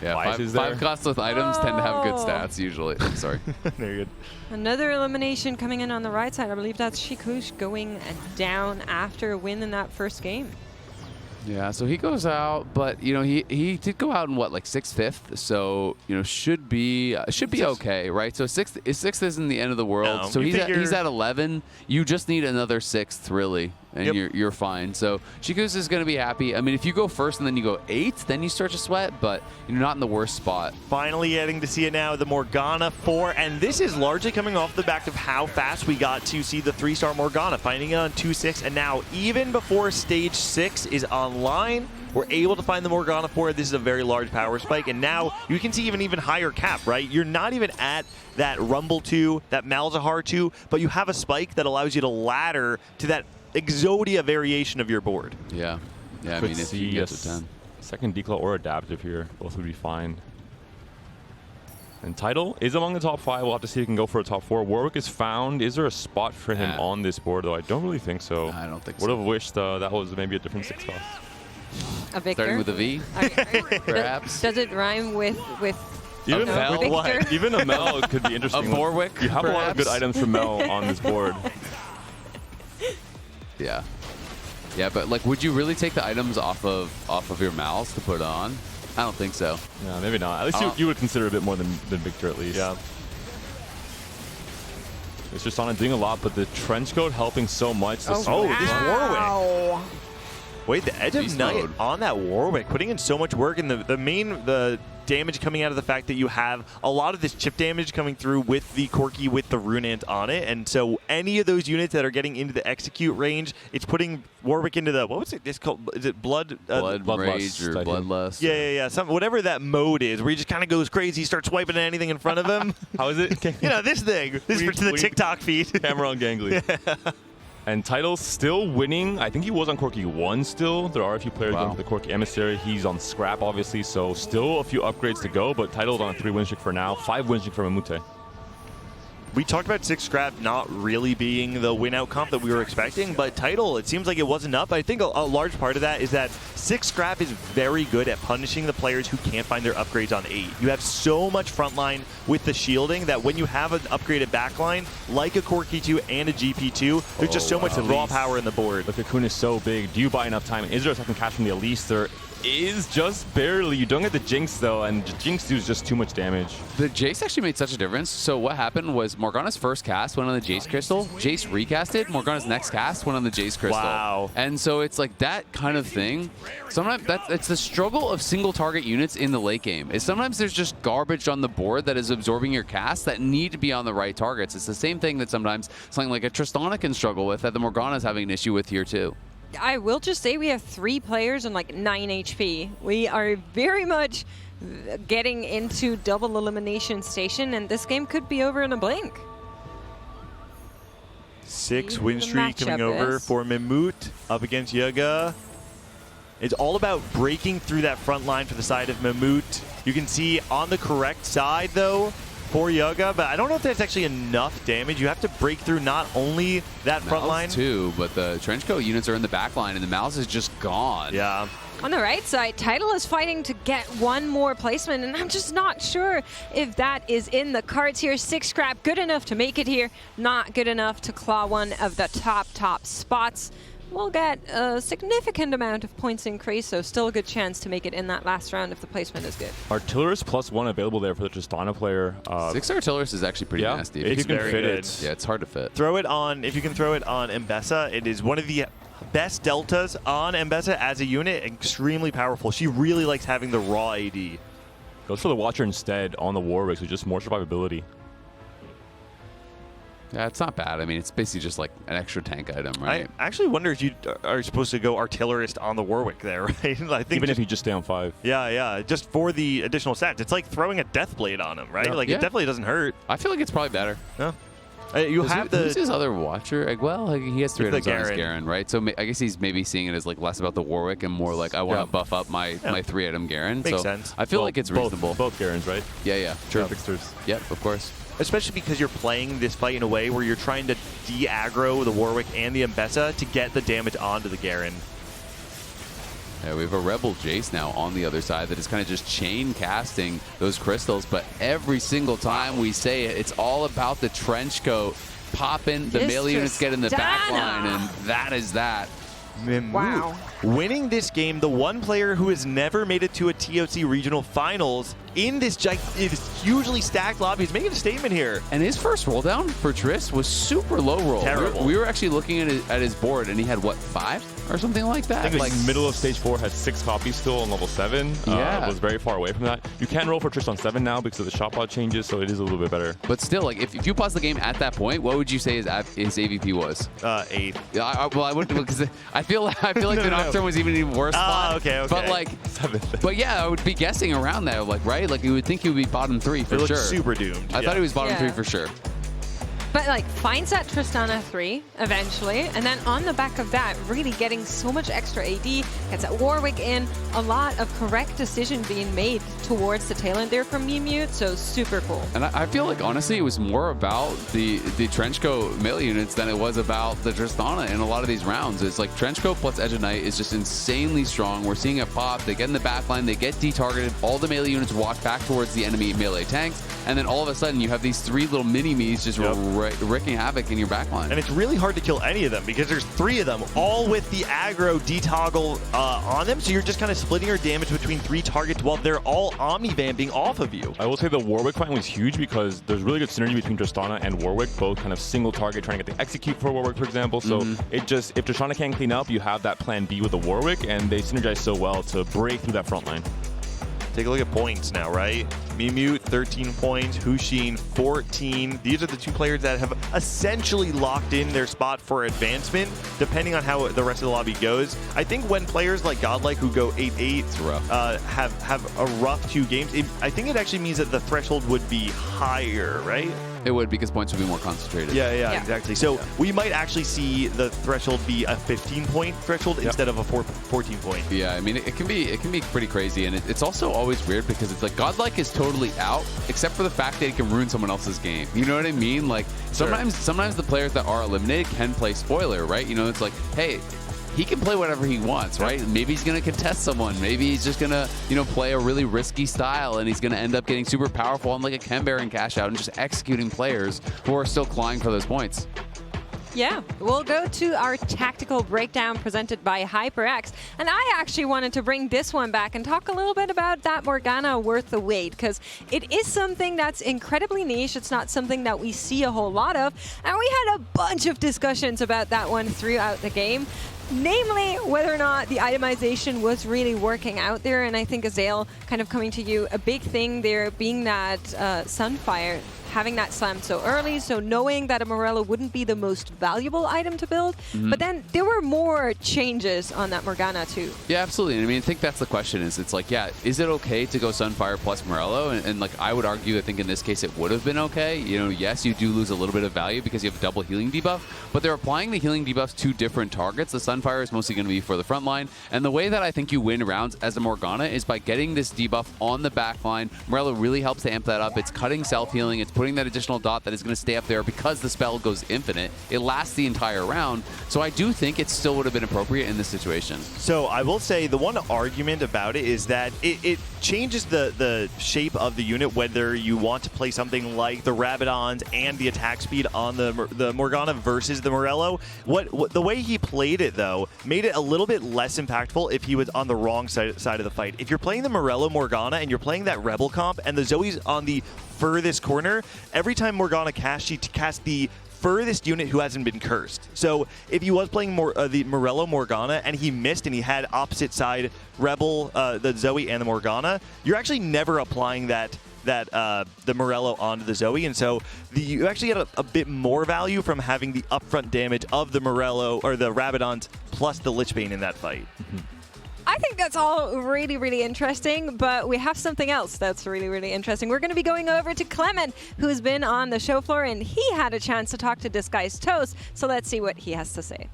biases there. 5 costs with items tend to have good stats usually. Sorry. Very good. Another elimination coming in on the right side. I believe that's Shikush going down after a win in that first game. Yeah, so he goes out, but he did go out in what, like 6th, 5th, so should be okay, right? So 6th isn't the end of the world. No, so he's at 11. You just need another 6th, really, and you're fine. So Shiku's is going to be happy. I mean, if you go first and then you go 8th, then you start to sweat, but you're not in the worst spot. Finally getting to see it now, the Morgana 4, and this is largely coming off the back of how fast we got to see the 3-star Morgana, finding it on 2-6, and now even before stage 6 is online, we're able to find the Morgana 4. This is a very large power spike, and now you can see even higher cap, right? You're not even at that Rumble 2, that Malzahar 2, but you have a spike that allows you to ladder to that Exodia variation of your board. Yeah. Yeah, I mean, if you get to 10. Second declaw or adaptive here, both would be fine. And Tidal is among the top 5. We'll have to see if he can go for a top 4. Warwick is found. Is there a spot for him on this board, though? I don't really think so. I don't think so. Would have wished that was maybe a different 6 cost. A Victor? Starting with a V, perhaps. Does it rhyme with even Victor? Even a Mel could be interesting. A Warwick, You have perhaps? a lot of good items from Mel on this board. Yeah. Yeah, but would you really take the items off of your mouths to put on? I don't think so. No, maybe not. At least you would consider a bit more than Victor, at least. Yeah. It's just on doing a lot, but the trench coat helping so much. This Warwick. Wait, the Edge of Night on that Warwick, putting in so much work, and the damage coming out of the fact that you have a lot of this chip damage coming through with the Corki with the Runant on it, and so any of those units that are getting into the execute range, it's putting Warwick into the, what was it? This called? Is it Blood Rage or Bloodlust? Yeah. Whatever that mode is, where he just kind of goes crazy, starts swiping at anything in front of him. How is it? This thing. This is for the TikTok feed. Camera on Gangly. Yeah. And Tidal's still winning. I think he was on Corki 1 still. There are a few players going for the Corki Emissary. He's on Scrap, obviously, so still a few upgrades to go, but Tidal's on a 3-win streak for now. 5-win streak for Mamute. We talked about 6 Scrap not really being the win outcome that we were expecting, but Tidal, it seems like it wasn't up. I think a large part of that is that 6 Scrap is very good at punishing the players who can't find their upgrades on 8. You have so much frontline with the shielding that when you have an upgraded backline, like a Corki 2 and a GP2, there's just so much raw power in the board. The Cocoon is so big. Do you buy enough time? Is there a second catch from the Elise? There is just barely. You don't get the Jinx, though, and Jinx does just too much damage. The Jace actually made such a difference. So what happened was Morgana's first cast went on the Jace Crystal. Jace recasted. Morgana's next cast went on the Jace Crystal. Wow. And so it's like that kind of thing. Sometimes it's the struggle of single target units in the late game. Sometimes there's just garbage on the board that is absorbing your cast that need to be on the right targets. It's the same thing that sometimes something like a Tristana can struggle with that the Morgana's having an issue with here too. I will just say we have 3 players and 9 HP. We are very much getting into double elimination station, and this game could be over in a blink. 6 win streak coming over for Mimut up against Yuga. It's all about breaking through that front line for the side of Mimut. You can see on the correct side, though, for Yuga, but I don't know if that's actually enough damage. You have to break through not only that front line too, but the Trenchcoat units are in the back line, and the Mouse is just gone. Yeah. On the right side, Tidal is fighting to get one more placement, and I'm just not sure if that is in the cards here. 6 scrap, good enough to make it here, not good enough to claw one of the top spots. We'll get a significant amount of points increase, so still a good chance to make it in that last round if the placement is good. Artillerist +1 available there for the Tristana player. 6 Artillerist is actually pretty nasty. If you can very fit good. it. Yeah, it's hard to fit. Throw it on, if you can throw it on Mbessa, it is one of the best deltas on Mbessa as a unit, extremely powerful. She really likes having the raw AD. Goes for the Watcher instead on the Warwick, so just more survivability. Yeah, it's not bad. I mean, it's basically just like an extra tank item, right? I actually wonder if you are supposed to go Artillerist on the Warwick there, right? I think Even if you just stay on 5. Yeah, just for the additional stats. It's like throwing a Deathblade on him, right? Yeah. Like, it definitely doesn't hurt. I feel like it's probably better. No. You have Who's his other Watcher? Well, like, he has 3 items on his Garen. Garen, right? So I guess he's maybe seeing it as like less about the Warwick and more like I want to buff up my 3-item Garen. Makes so sense. I feel like it's reasonable. Both Garens, right? Yeah. Sure. Fixtures. Yep, of course. Especially because you're playing this fight in a way where you're trying to de-aggro the Warwick and the Mbessa to get the damage onto the Garen. Yeah, we have a Rebel Jace now on the other side that is kind of just chain casting those crystals, but every single time we say it, it's all about the trench coat popping, the melee units get in the back line, and that is that. Wow. Winning this game, the one player who has never made it to a TOC regional finals in this hugely stacked lobby is making a statement here. And his first roll down for Triss was super low roll. Terrible. We were actually looking at his board, and he had, what, 5 or something like that? I think like middle of stage 4 had 6 copies still on level 7. Yeah. Was very far away from that. You can roll for Triss on 7 now because of the shot pod changes, so it is a little bit better. But still, like if you pause the game at that point, what would you say his AVP was? 8th. Yeah, well, I wouldn't, because I feel like the Nocturne was even worse. Okay. But like, 7th. But yeah, I would be guessing around there, like, right? Like, you would think he would be bottom 3 for It sure. looks super doomed. I thought he was bottom 3 for sure. But like finds that Tristana 3 eventually, and then on the back of that, really getting so much extra AD, gets that Warwick in, a lot of correct decision being made towards the tail end there from Mimute, so super cool. And I feel like, honestly, it was more about the Trenchcoat melee units than it was about the Tristana in a lot of these rounds. It's like Trenchcoat plus Edge of Night is just insanely strong. We're seeing it pop, they get in the back line, they get detargeted, all the melee units walk back towards the enemy melee tanks, and then all of a sudden you have these 3 little mini-me's just wreaking havoc in your backline. And it's really hard to kill any of them because there's 3 of them, all with the aggro detoggle on them, so you're just kind of splitting your damage between 3 targets while they're all omni-vamping off of you. I will say the Warwick fight was huge because there's really good synergy between Tristana and Warwick, both kind of single target trying to get the execute for Warwick, for example. So it just, if Tristana can't clean up, you have that plan B with the Warwick, and they synergize so well to break through that front line. Take a look at points now, right? Mimute, 13 points. Hushin, 14. These are the 2 players that have essentially locked in their spot for advancement, depending on how the rest of the lobby goes. I think when players like Godlike, who go 8-8, have a rough 2 games, I think it actually means that the threshold would be higher, right? It would, because points would be more concentrated. Yeah, exactly. So we might actually see the threshold be a 15-point threshold instead of a 14-point. Yeah, I mean, it can be pretty crazy, and it's also always weird because it's like Godlike is totally out, except for the fact that he can ruin someone else's game. You know what I mean? Like sometimes the players that are eliminated can play spoiler, right? You know, it's like, hey, he can play whatever he wants, right? Maybe he's going to contest someone. Maybe he's just going to, play a really risky style, and he's going to end up getting super powerful on like a Chem Baron cash out and just executing players who are still clawing for those points. Yeah, we'll go to our tactical breakdown presented by HyperX. And I actually wanted to bring this one back and talk a little bit about that Morgana worth the wait, because it is something that's incredibly niche. It's not something that we see a whole lot of. And we had a bunch of discussions about that one throughout the game. Namely, whether or not the itemization was really working out there. And I think, Azael, kind of coming to you, a big thing there being that Sunfire, having that slammed so early, so knowing that a Morello wouldn't be the most valuable item to build. But then there were more changes on that Morgana too. Yeah, absolutely. I mean, I think that's the question is, it's like, yeah, is it okay to go Sunfire plus Morello? And like, I would argue, I think in this case, it would have been okay. Yes, you do lose a little bit of value because you have a double healing debuff, but they're applying the healing debuffs to different targets. The Sunfire is mostly going to be for the front line. And the way that I think you win rounds as a Morgana is by getting this debuff on the back line. Morello really helps to amp that up. It's cutting self-healing. It's putting that additional dot that is going to stay up there because the spell goes infinite. It lasts the entire round. So I do think it still would have been appropriate in this situation. So I will say the one argument about it is that it changes the shape of the unit, whether you want to play something like the Rabadons and the attack speed on the Morgana versus the Morello. The way he played it, though, made it a little bit less impactful if he was on the wrong side of the fight. If you're playing the Morello Morgana and you're playing that Rebel comp and the Zoe's on the furthest corner, every time Morgana casts, she casts the furthest unit who hasn't been cursed. So if he was playing the Morello Morgana and he missed and he had opposite side Rebel, the Zoe and the Morgana, you're actually never applying the Morello onto the Zoe, and so you actually get a bit more value from having the upfront damage of the Morello or the Rabadons plus the Lich Bane in that fight. I think that's all really, really interesting, but we have something else that's really, really interesting. We're going to be going over to Clement, who's been on the show floor, and he had a chance to talk to Disguised Toast, so let's see what he has to say.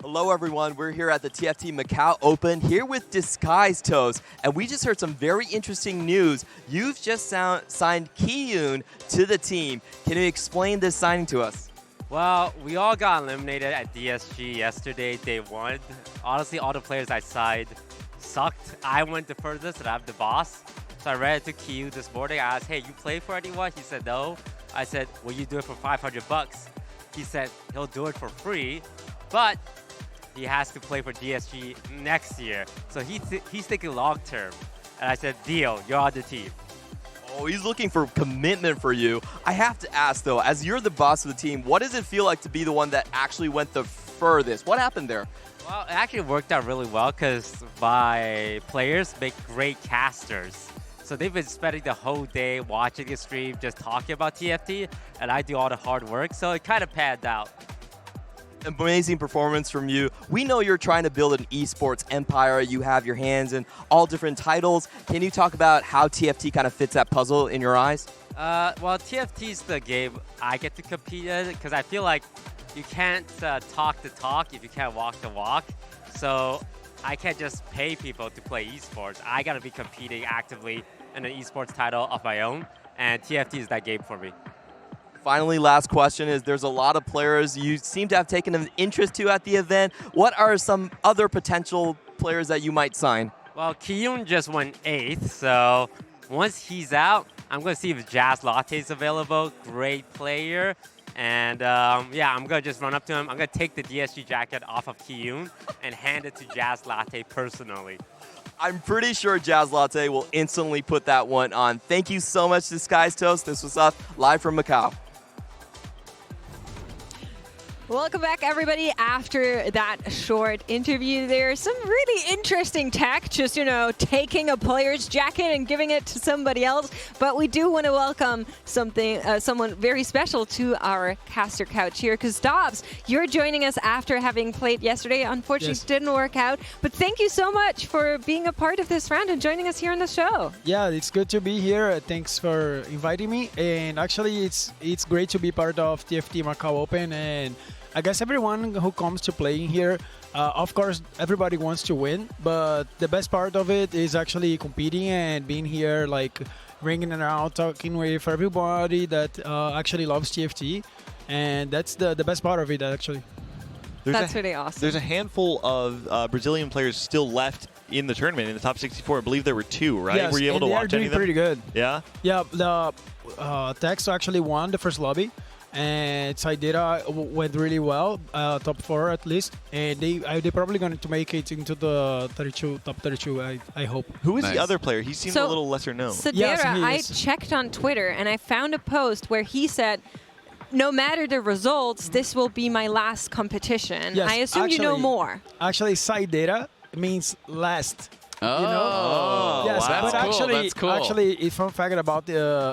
Hello, everyone. We're here at the TFT Macao Open, here with Disguised Toast, and we just heard some very interesting news. You've just signed Ki-yoon to the team. Can you explain this signing to us? Well, we all got eliminated at DSG yesterday, day 1. Honestly, all the players I signed sucked. I went the furthest and I'm the boss. So I ran into Ki-yoon this morning. I asked, hey, you play for anyone? He said, no. I said, will you do it for 500 bucks? He said, he'll do it for free, but he has to play for DSG next year. So he's thinking long term. And I said, deal, you're on the team. Oh, he's looking for commitment for you. I have to ask, though, as you're the boss of the team, what does it feel like to be the one that actually went the furthest? What happened there? Well, it actually worked out really well because my players make great casters. So they've been spending the whole day watching the stream, just talking about TFT, and I do all the hard work, so it kind of panned out. Amazing performance from you. We know you're trying to build an esports empire. You have your hands in all different titles. Can you talk about how TFT kind of fits that puzzle in your eyes? Well, TFT is the game I get to compete in because I feel like you can't talk the talk if you can't walk the walk. So I can't just pay people to play esports. I got to be competing actively in an esports title of my own, and TFT is that game for me. Finally, last question is there's a lot of players you seem to have taken an interest to at the event. What are some other potential players that you might sign? Well, Ki-yoon just went 8th, so once he's out, I'm going to see if Jazz Latte is available. Great player. And yeah, I'm going to just run up to him. I'm going to take the DSG jacket off of Ki-yoon and hand it to Jazz Latte personally. I'm pretty sure Jazz Latte will instantly put that one on. Thank you so much, Disguised Toast. This was us live from Macau. Welcome back, everybody. After that short interview, there's some really interesting tech, just, taking a player's jacket and giving it to somebody else. But we do want to welcome someone very special to our caster couch here, because Dobbs, you're joining us after having played yesterday. Unfortunately, It didn't work out. But thank you so much for being a part of this round and joining us here on the show. Yeah, it's good to be here. Thanks for inviting me. And actually, it's great to be part of TFT Macao Open. And I guess everyone who comes to playing here, of course, everybody wants to win, but the best part of it is actually competing and being here, like ringing around, talking with everybody that actually loves TFT, and that's the best part of it, actually. That's really awesome. There's a handful of Brazilian players still left in the tournament, in the top 64. I believe there were 2, right? Yes, were you able to watch any of them? Pretty good. Yeah? Yeah, the Tex actually won the first lobby. And Saidera went really well, top 4 at least, and they're probably going to make it into the top 32. I hope. Who is the other player? He seemed a little lesser known. Sadera, I checked on Twitter and I found a post where he said, no matter the results, this will be my last competition. Yes, I assume you know more. Actually, Saidera means last. Oh, yes, wow. but That's cool. Actually, a fun fact about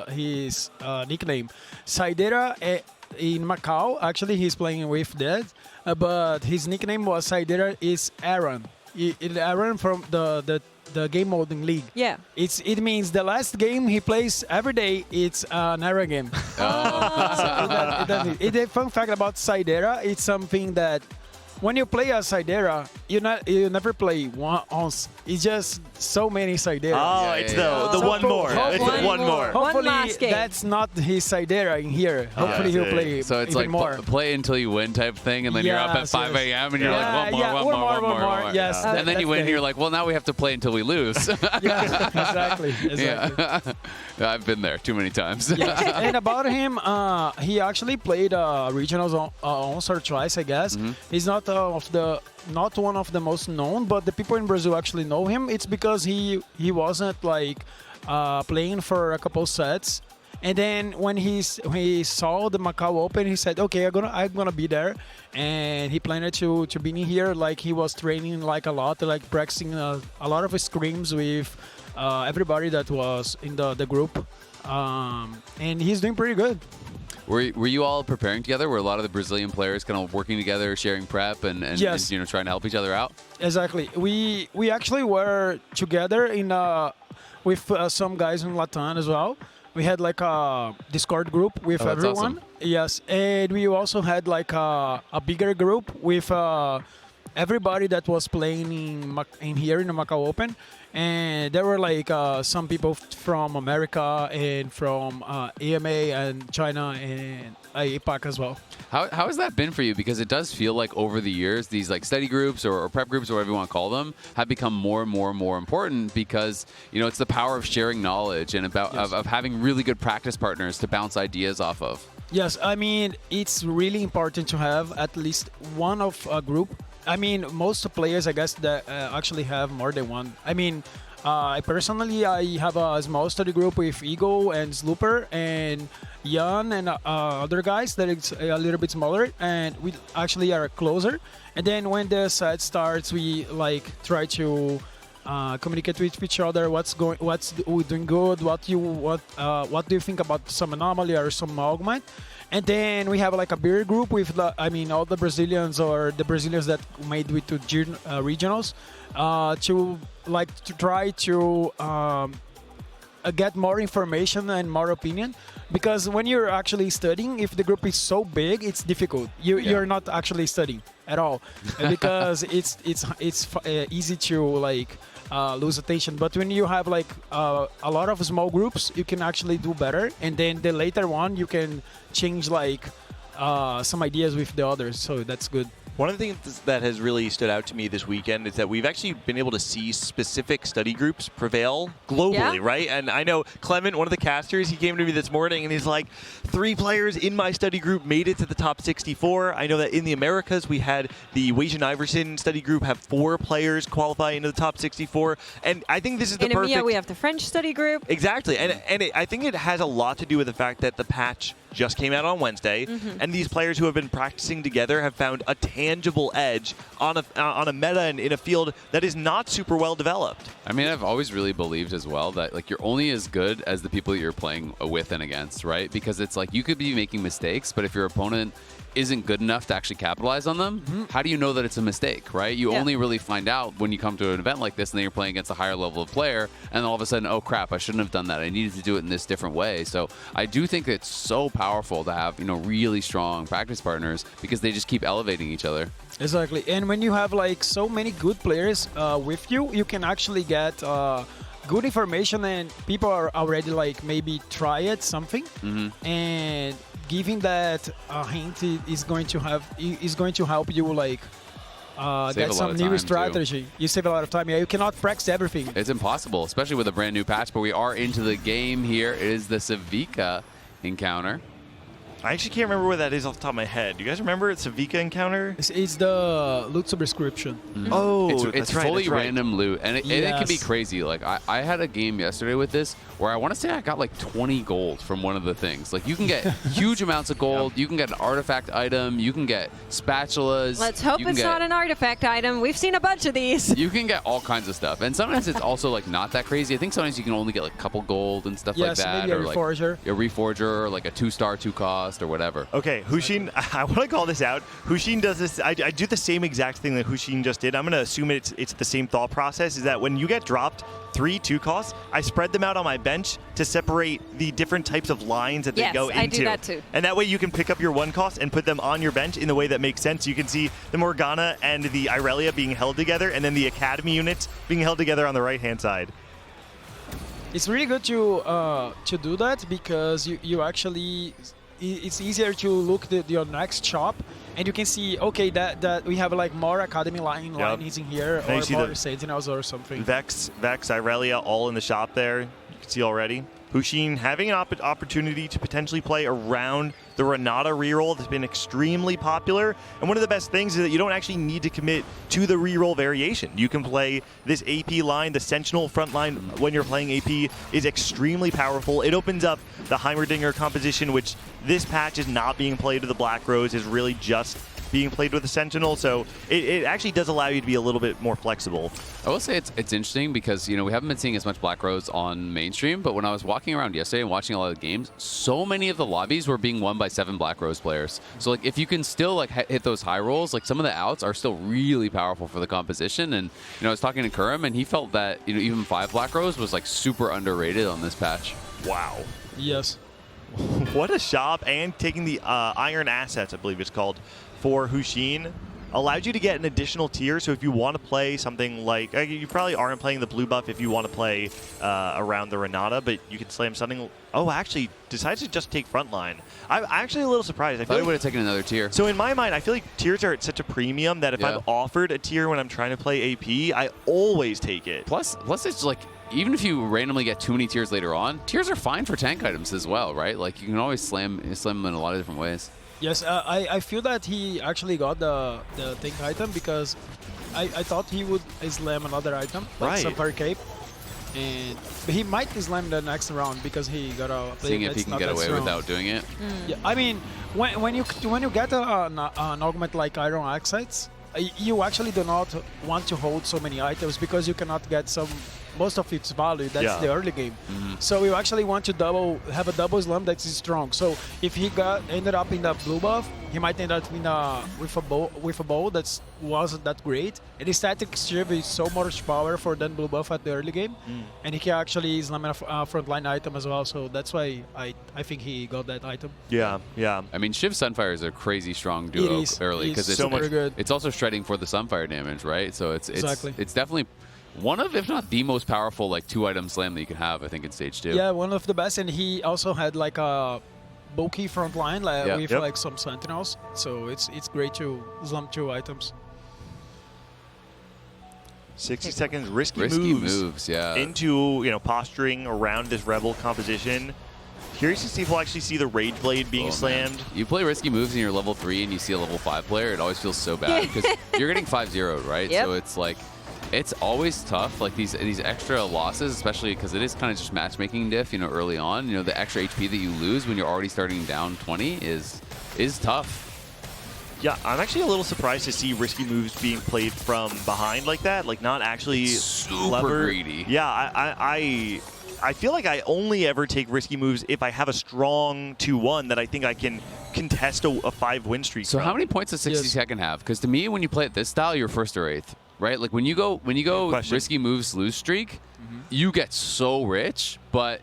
his nickname, Saidera in Macau. Actually, he's playing with Dead, but his nickname was Saidera is Aaron. Aaron from the game modding league. Yeah. It means the last game he plays every day. It's an Aaron game. Oh. A fun fact about Saidera. It's something that when you play a Saidera, you never play once. It's just so many Saideras. Oh, it's the one more. It's the one more. Hopefully, that's not his Saidera in here. Hopefully, he'll play So it's even like more. play until you win type thing, and then you're up at 5 a.m. and you're like, one more. Yes, and then you win, and you're like, well, now we have to play until we lose. Yeah, exactly. Yeah. I've been there too many times. Yeah. And about him, he actually played regionals once or twice, I guess. He's not one of the most known, but the people in Brazil actually know him. It's because he wasn't like playing for a couple sets, and then when he saw the Macao Open, he said, "Okay, I'm gonna be there," and he planned to be in here. Like he was training like a lot, like practicing a lot of scrims with everybody that was in the group, and he's doing pretty good. Were you all preparing together? Were a lot of the Brazilian players kind of working together, sharing prep, and Yes. trying to help each other out? Exactly. We actually were together with some guys in Latam as well. We had like a Discord group with that's everyone. awesome. Yes, and we also had like a bigger group with everybody that was playing in here in the Macao Open. And there were like some people from America and from AMA and China and APAC as well. How has that been for you? Because it does feel like over the years, these like study groups or prep groups or whatever you want to call them have become more and more and more important because, it's the power of sharing knowledge and of having really good practice partners to bounce ideas off of. Yes, I mean, it's really important to have at least one of a group. I mean, most players, I guess, that actually have more than one. I mean, I have a small study group with Eagle and Slooper and Jan and other guys that is a little bit smaller, and we actually are closer. And then when the set starts, we like try to communicate with each other. What's doing good? What do you think about some anomaly or some augment? And then we have like a beer group with all the Brazilians or the Brazilians that made it to regionals to try to get more information and more opinion. Because when you're actually studying, if the group is so big, it's difficult. You're not actually studying at all because it's easy to lose attention. But when you have a lot of small groups, you can actually do better. And then the later one, you can change some ideas with the others. So that's good. One of the things that has really stood out to me this weekend is that we've actually been able to see specific study groups prevail globally, right? And I know Clement, one of the casters, he came to me this morning and he's like, 3 players in my study group made it to the top 64. I know that in the Americas, we had the Weijian Iverson study group have 4 players qualify into the top 64. And I think this is the perfect... In EMEA, we have the French study group. Exactly. And I think it has a lot to do with the fact that the patch just came out on Wednesday, and these players who have been practicing together have found a tangible edge on a meta and in a field that is not super well developed. I mean, I've always really believed as well that you're only as good as the people that you're playing with and against, right? Because it's like you could be making mistakes, but if your opponent isn't good enough to actually capitalize on them, how do you know that it's a mistake, right? You only really find out when you come to an event like this and then you're playing against a higher level of player and all of a sudden, oh crap, I shouldn't have done that. I needed to do it in this different way. So I do think it's so powerful to have, really strong practice partners because they just keep elevating each other. Exactly. And when you have so many good players with you, you can actually get good information and people are already maybe try it something and giving that hint is going to help you get some new strategy. You save a lot of time. Yeah, you cannot practice everything. It's impossible, especially with a brand new patch, but we are into the game here. It is the Savica encounter. I actually can't remember what that is off the top of my head. Do you guys remember it's Savica encounter? It's the loot subscription. Oh, it's fully random loot, and it can be crazy. I had a game yesterday with this where I want to say I got 20 gold from one of the things. You can get huge amounts of gold. You can get an artifact item. You can get spatulas. Let's hope it's not an artifact item. We've seen a bunch of these. You can get all kinds of stuff, and sometimes it's also not that crazy. I think sometimes you can only get a couple gold and stuff like that, maybe a reforger. A reforger, or a 2-star 2-cost or whatever. Okay, Hushin, I want to call this out. Hushin does this. I do the same exact thing that Hushin just did. I'm going to assume it's the same thought process. Is that when you get dropped 3 2-costs, I spread them out on my bench to separate the different types of lines that they go into. I do that too. And that way you can pick up your 1-cost and put them on your bench in the way that makes sense. You can see the Morgana and the Irelia being held together, and then the Academy units being held together on the right-hand side. It's really good to do that because you actually, it's easier to look your next shop and you can see, okay, that we have like more Academy lines in here, Now or you see more the Sentinels or something. Vex, Irelia all in the shop there. You can see already. Hushin having an opportunity to potentially play around the Renata reroll that's been extremely popular. And one of the best things is that you don't actually need to commit to the reroll variation. You can play this AP line. The Sentinel front line when you're playing AP is extremely powerful. It opens up the Heimerdinger composition, which this patch is not being played with the Black Rose, is really just being played with the Sentinel, so it actually does allow you to be a little bit more flexible. I will say it's interesting because, you know, we haven't been seeing as much Black Rose on mainstream, but when I was walking around yesterday and watching a lot of the games, so many of the lobbies were being won by 7 Black Rose players. So, like, if you can still, like, hit those high rolls, like, some of the outs are still really powerful for the composition. And, you know, I was talking to Kurum, and he felt that, you know, even 5 Black Rose was, like, super underrated on this patch. Wow. Yes. What a shop, and taking the Iron Assets, I believe it's called, for Hushin allows you to get an additional tier. So if you want to play something like, you probably aren't playing the blue buff if you want to play around the Renata, but you can slam something. Oh, actually decides to just take frontline. I'm actually a little surprised. I thought feel he would have taken another tier. So in my mind, I feel like tiers are at such a premium that if I'm offered a tier when I'm trying to play AP, I always take it. Plus it's like, even if you randomly get too many tiers later on, tiers are fine for tank items as well, right? Like, you can always slam them in a lot of different ways. Yes, I feel that he actually got the tank item because I thought he would slam another item, like Sapphire Cape. And he might slam the next round because he got a play. Seeing if he can get away without doing it. Yeah, I mean, when you get an augment like Iron Accents, you actually do not want to hold so many items because you cannot get most of its value. That's the early game. So you actually want to have a double slam that is strong. So if he ended up in the blue buff, he might end up with a bow that wasn't that great. And his static shiv is so much powerful than blue buff at the early game, and he can actually slam a frontline item as well. So that's why I think he got that item. Yeah. I mean, Shiv Sunfire is a crazy strong duo early because it's so much good. It's also shredding for the Sunfire damage, right? So it's definitely one of, if not the most powerful, like 2-item slam that you can have, I think, in stage 2. Yeah, one of the best, and he also had like a bulky front line with like some sentinels, so it's great to slam 2 items. 60 seconds, risky moves, yeah. Into, posturing around this Rebel composition. Curious to see if we'll actually see the Rage Blade being slammed. Man. You play risky moves and you're level 3 and you see a level 5 player, it always feels so bad because you're getting 5-0'd, right? Yep. So it's like, it's always tough, like these extra losses, especially because it is kind of just matchmaking diff, early on. The extra HP that you lose when you're already starting down 20 is tough. Yeah, I'm actually a little surprised to see risky moves being played from behind like that, like not actually super greedy. Yeah, I feel like I only ever take risky moves if I have a strong 2-1 that I think I can contest a 5-win streak. So how many points does 60 second have? Because to me, when you play it this style, you're 1st or 8th. Right, like when you go risky moves lose streak, you get so rich. But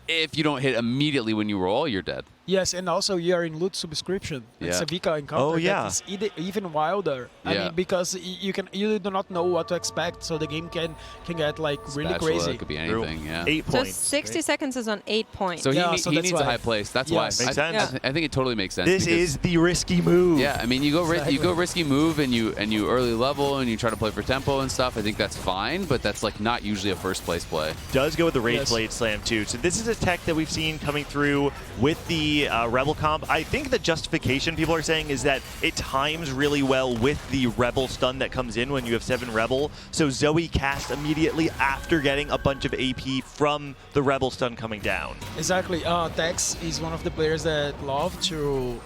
if you don't hit immediately when you roll, you're dead. Yes, and also you are in loot subscription. Yeah. It's a Vika encounter that is even wilder. I mean, because you do not know what to expect, so the game can get like really crazy. It could be anything. Yeah. 8 points. So 60 seconds is on 8 points. So he needs a high place. That's why. Makes sense. I think it totally makes sense. This is the risky move. Yeah, I mean, you go risky move and you early level and you try to play for tempo and stuff. I think that's fine, but that's like not usually a first place play. Does go with the Rage Blade Slam too. So this is a tech that we've seen coming through with the Rebel comp. I think the justification people are saying is that it times really well with the Rebel stun that comes in when you have 7 Rebel. So Zoe cast immediately after getting a bunch of AP from the Rebel stun coming down. Exactly. Tex is one of the players that love to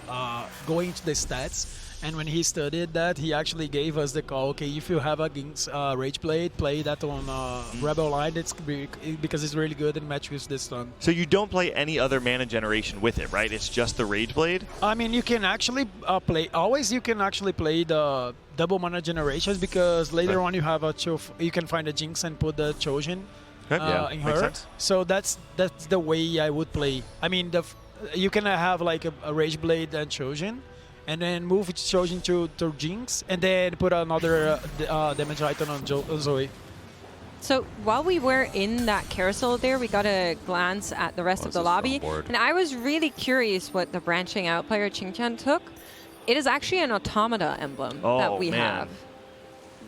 go into the stats. And when he studied that, he actually gave us the call, okay, if you have against Rage Blade, play that on Rebel line, because it's really good and match with this stun. So you don't play any other mana generation with it, right? It's just the Rage Blade? I mean, you can actually play the double mana generations because later on you have you can find a Jinx and put the Trojan in her. So that's the way I would play. I mean, you can have like a Rage Blade and Trojan, and then move Trojan to Jinx, and then put another damage item on Zoe. So while we were in that carousel there, we got a glance at the rest of the lobby, and I was really curious what the branching out player Qingqian took. It is actually an Automata emblem that we have.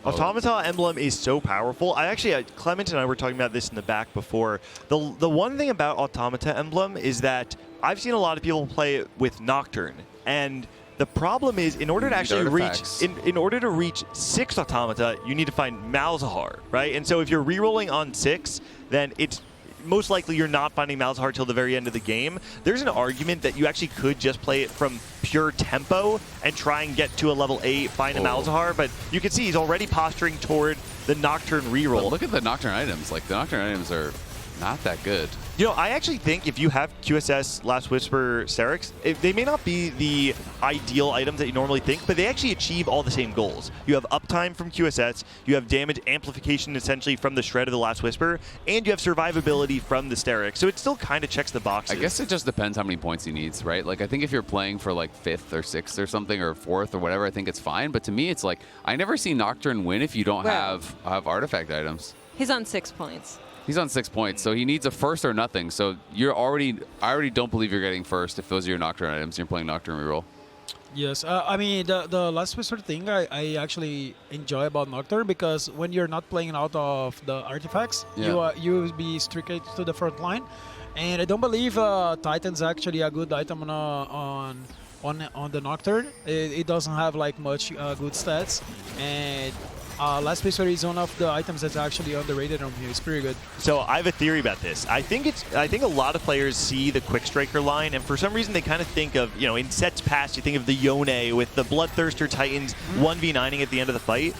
Automata emblem is so powerful. I actually, Clement and I were talking about this in the back before. The one thing about Automata emblem is that I've seen a lot of people play it with Nocturne, and the problem is, in order to actually reach 6 Automata, you need to find Malzahar, right? And so if you're rerolling on 6, then it's most likely you're not finding Malzahar till the very end of the game. There's an argument that you actually could just play it from pure tempo and try and get to a level 8, find a Malzahar, but you can see he's already posturing toward the Nocturne reroll. But look at the Nocturne items. Like, the Nocturne items are not that good. You know, I actually think if you have QSS, Last Whisper, Serix, they may not be the ideal items that you normally think, but they actually achieve all the same goals. You have uptime from QSS, you have damage amplification essentially from the Shred of the Last Whisper, and you have survivability from the Serix. So it still kind of checks the boxes. I guess it just depends how many points he needs, right? Like, I think if you're playing for like 5th or 6th or something, or 4th or whatever, I think it's fine. But to me, it's like, I never see Nocturne win if you don't have artifact items. He's on 6 points. He's on 6 points, so he needs a first or nothing. So I already don't believe you're getting first if those are your Nocturne items. You're playing Nocturne reroll. Yes, I mean the Last Whisper thing I actually enjoy about Nocturne, because when you're not playing out of the artifacts, you will be strictly to the front line, and I don't believe Titan's actually a good item on the Nocturne. It doesn't have like much good stats, and Last Whisper is one of the items that's actually underrated on here. It's pretty good. So I have a theory about this. I think a lot of players see the Quick Striker line, and for some reason they kind of think of, you know, in sets past, you think of the Yone with the Bloodthirster Titans 1v9ing at the end of the fight.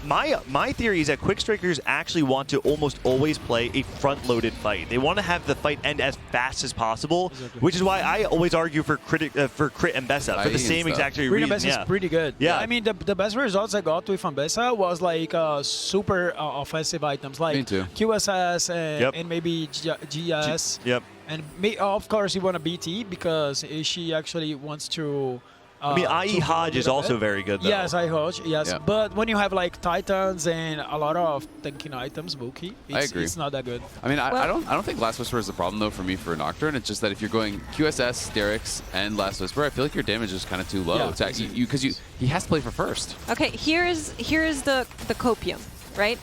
My theory is that Quick Strikers actually want to almost always play a front-loaded fight. They want to have the fight end as fast as possible, which is why I always argue for crit Mbessa for the same exact reason. Mbessa is pretty good. Yeah, I mean the best results I got with Mbessa was like super offensive items like QSS and maybe GS. And of course you want a BT because she actually wants to. I mean, IE Hodge is also very good, though. Yes, IE Hodge, yes. Yeah. But when you have, like, Titans and a lot of tanking items, bulky, it's not that good. I mean, I don't think Last Whisper is the problem, though, for me for Nocturne. It's just that if you're going QSS, Sterix, and Last Whisper, I feel like your damage is kind of too low. Because he has to play for first. Okay, here's the copium, right?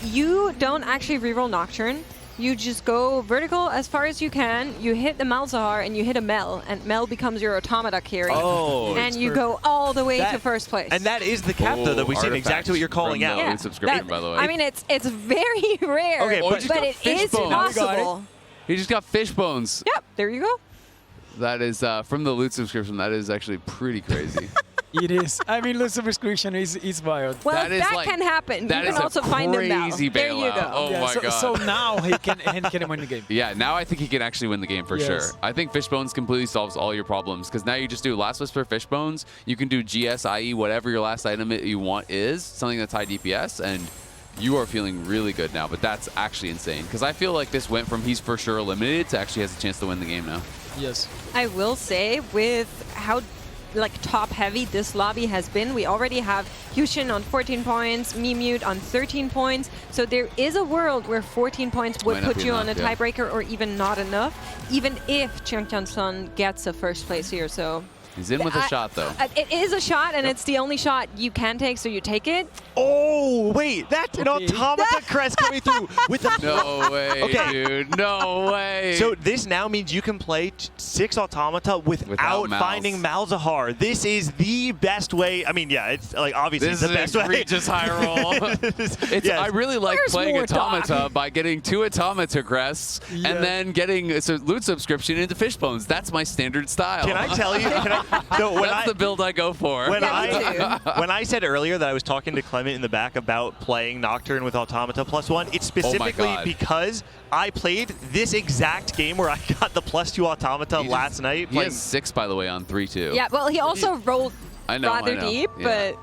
You don't actually reroll Nocturne. You just go vertical as far as you can, you hit the Malzahar, and you hit a Mel, and Mel becomes your Automata carry. And you go all the way to first place. And that is the cap, though, that we've seen exactly what you're calling out. Yeah. Subscription, by the way. I mean, it's very rare, okay, but it is possible. He just got fish bones. Yep, there you go. That is, from the loot subscription, that is actually pretty crazy. It is. I mean, loot subscription is wild. Well, that can happen. You can also find them now. There you go. Oh my god. So now he can win the game. Yeah, now I think he can actually win the game for sure. I think Fishbones completely solves all your problems because now you just do Last Whisper Fishbones. You can do GS, IE, whatever your last item you want is, something that's high DPS, and you are feeling really good now. But that's actually insane because I feel like this went from he's for sure eliminated to actually has a chance to win the game now. Yes. I will say with how top heavy this lobby has been. We already have Yushin on 14 points, Mimute on 13 points. So there is a world where 14 points would put you on a tiebreaker or even not enough, even if Qiangqian Sun gets a first place here. So he's in with a shot, though. It is a shot, and it's the only shot you can take, so you take it. Oh, wait. That's an Automata crest coming through with the... No way, dude. No way. So this now means you can play 6 Automata without finding Malzahar. This is the best way. I mean, yeah, it's like obviously this the best way. This is high roll. I really like playing Automata by getting 2 Automata crests and then getting a loot subscription into Fishbones. That's my standard style. Can I tell you? That's the build I go for. When I said earlier that I was talking to Clement in the back about playing Nocturne with Automata +1, it's specifically because I played this exact game where I got the +2 Automata last night. He has 6, by the way, on 3-2. Yeah, well, he also rolled rather deep, but...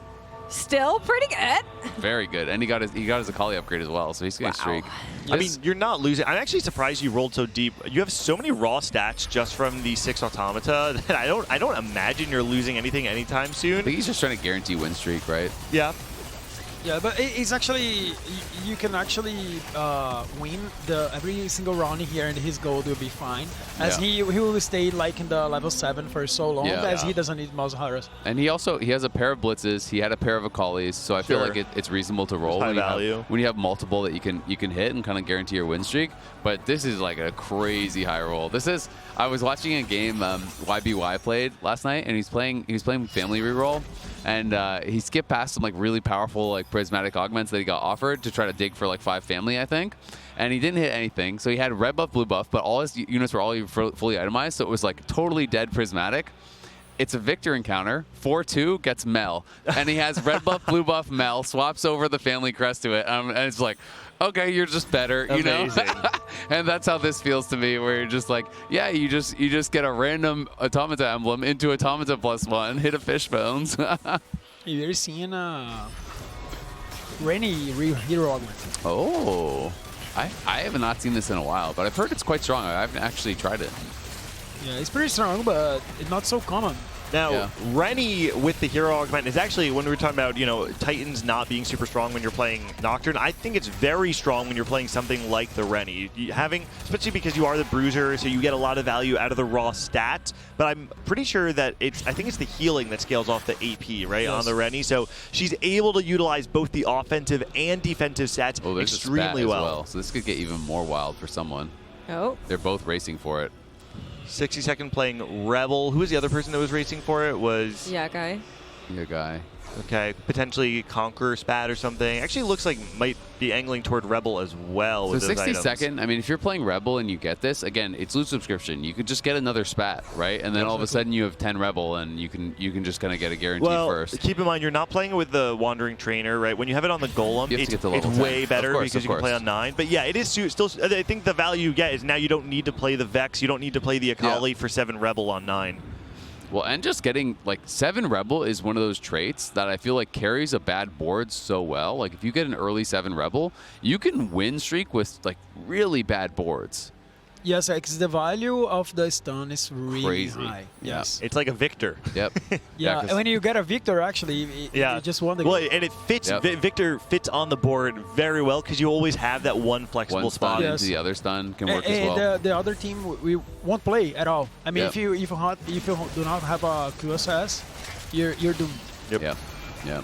Still pretty good. Very good. And he got his Akali upgrade as well, so he's going to streak. I mean, you're not losing. I'm actually surprised you rolled so deep. You have so many raw stats just from the 6 Automata that I don't imagine you're losing anything anytime soon. I think he's just trying to guarantee win streak, right? Yeah. Yeah, but it's actually, you can actually win every single round here, and his gold will be fine. As he will stay like in the level 7 for so long, as he doesn't need mouse harass. And he has a pair of blitzes. He had a pair of Akalis, so I feel like it's reasonable to roll when you have multiple that you can hit and kind of guarantee your win streak. But this is like a crazy high roll. I was watching a game YBY played last night, and he was playing family reroll. And he skipped past some like really powerful like prismatic augments that he got offered to try to dig for like 5 family, I think. And he didn't hit anything. So he had red buff, blue buff, but all his units were all fully itemized. So it was like totally dead prismatic. It's a Victor encounter. 4-2 gets Mel. And he has red buff, blue buff, Mel, swaps over the family crest to it. And it's like, okay, you're just better, you know? And that's how this feels to me, where you're just like, yeah, you just get a random Automata emblem into Automata +1, hit a Fishbones. You're seeing Rennie hero augment. Oh. I have not seen this in a while, but I've heard it's quite strong. I haven't actually tried it. Yeah, it's pretty strong, but it's not so common. Now, Rennie with the hero augment is actually, when we were talking about, Titans not being super strong when you're playing Nocturne, I think it's very strong when you're playing something like the Rennie. Especially because you are the bruiser, so you get a lot of value out of the raw stats, but I'm pretty sure that I think it's the healing that scales off the AP, right, on the Rennie, so she's able to utilize both the offensive and defensive stats extremely well. So this could get even more wild for someone. Oh. They're both racing for it. 60-second playing Rebel. Who was the other person that was racing for it? Was Yagai. Yagai. Okay, potentially Conqueror Spat or something. Actually looks like might be angling toward Rebel as well. So with those 60-second, I mean, if you're playing Rebel and you get this, again, it's loot subscription. You could just get another Spat, right? And then all of a sudden you have 10 Rebel, and you can just kind of get a guarantee first. Keep in mind, you're not playing it with the Wandering Trainer, right? When you have it on the Golem, it's way better because you can play on 9. But yeah, it is still, I think the value you get is now you don't need to play the Vex, you don't need to play the Akali for 7 Rebel on 9. Well, and just getting, 7 Rebel is one of those traits that I feel like carries a bad board so well. Like, if you get an early 7 Rebel, you can win streak with, really bad boards. Yes, because the value of the stun is really high. Yes. It's like a Victor. Yep. Yeah, when you get a Victor, actually, you just won the game. And it fits, Victor fits on the board very well because you always have that one flexible spot. The other stun can work as well. The other team, we won't play at all. I mean, if you do not have a QSS, you're doomed. Yep. Yeah.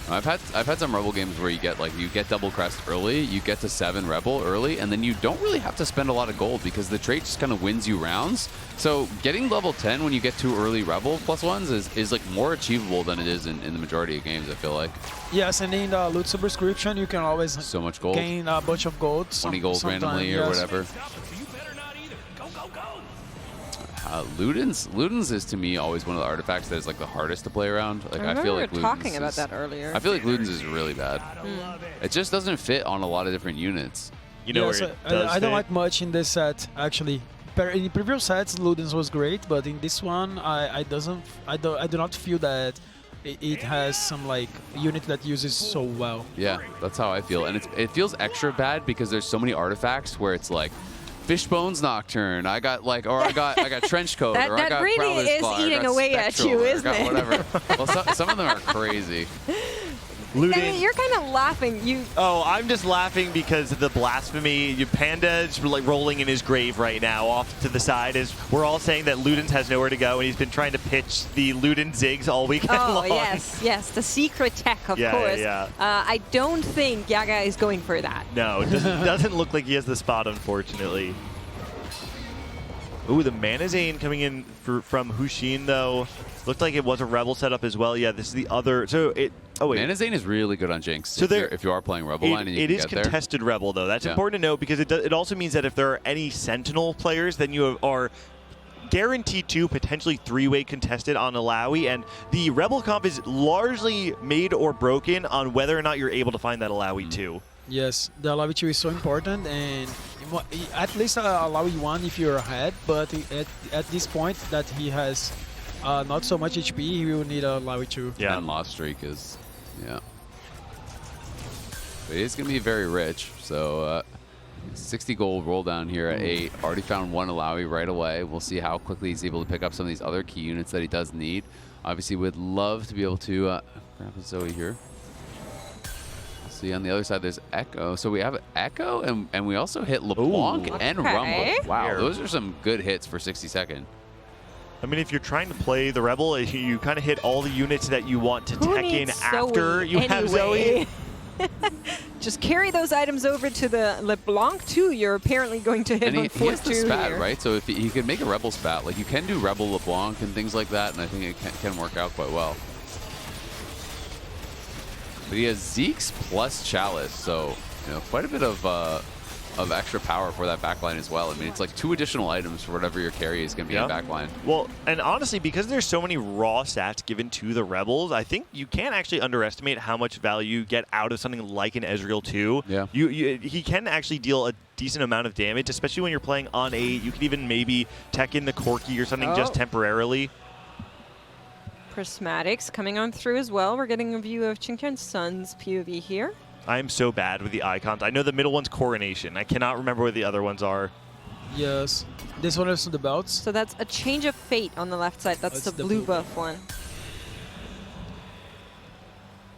I've had some Rebel games where you get double crest early, you get to 7 Rebel early, and then you don't really have to spend a lot of gold because the trait just kind of wins you rounds. So getting level 10 when you get 2 early Rebel +1s is more achievable than it is in the majority of games, I feel like. Yes, and in the loot subscription, you can always so much gold. Gain a bunch of gold. 20 gold randomly or whatever. Ludens is to me always one of the artifacts that is the hardest to play around. I feel like we were talking about that earlier. I feel like Ludens is really bad. It just doesn't fit on a lot of different units. You know where it does I don't like much in this set actually. In previous sets, Ludens was great, but in this one, I do not feel that it has some unit that uses so well. Yeah, that's how I feel, and it feels extra bad because there's so many artifacts where it's like. Fishbones Nocturne. I got trench coat. That really is eating away at you, isn't it? Whatever. Well, some of them are crazy. Looting. I mean, you're kind of laughing. Oh, I'm just laughing because of the blasphemy. Panda is rolling in his grave right now, off to the side. As we're all saying that Ludens has nowhere to go, and he's been trying to pitch the Luden Ziggs all weekend long. Oh yes, the secret tech, of course. Yeah. I don't think Yaga is going for that. No, it doesn't look like he has the spot, unfortunately. Ooh, the Mana Zane coming in from Hushin, though. Looked like it was a Rebel setup as well. Yeah, this is the other. Oh, wait. Mana Zane is really good on Jinx so if you are playing Rebel line and you it can is get contested there. Rebel, though. That's important to note because it also means that if there are any Sentinel players, then you are guaranteed to potentially 3-way contested on Alawi, and the Rebel comp is largely made or broken on whether or not you're able to find that Alawi 2. Yes, the Alawi 2 is so important, and at least Alawi 1 if you're ahead, but at this point that he has not so much HP, he will need a Alawi 2. Yeah, and lost streak Yeah. But it is going to be very rich. So 60 gold roll down here at 8. Already found one Alawi right away. We'll see how quickly he's able to pick up some of these other key units that he does need. Obviously, would love to be able to grab a Zoe here. See, on the other side, there's Echo. So we have Echo, and we also hit LeBlanc and Rumble. Wow, those are some good hits for 60-second. I mean, if you're trying to play the Rebel, you kind of hit all the units that you want to tech in after you have Zoe. Just carry those items over to the LeBlanc too. You're apparently going to hit And on he has the 4-2 spat, here. right? So if he could make a Rebel spat, like you can do Rebel LeBlanc and things like that, and I think it can work out quite well. But he has Zeke's plus Chalice, so quite a bit of extra power for that backline as well. I mean, it's like 2 additional items for whatever your carry is going to be in backline. Well, and honestly, because there's so many raw stats given to the Rebels, I think you can't actually underestimate how much value you get out of something like an Ezreal 2. Yeah. He can actually deal a decent amount of damage, especially when you're playing on 8. You can even maybe tech in the Corki or something just temporarily. Prismatics coming on through as well. We're getting a view of Qingtian's son's POV here. I'm so bad with the icons. I know the middle one's Coronation. I cannot remember what the other ones are. Yes. This one is the belts. So that's a Change of Fate on the left side. That's the blue buff one.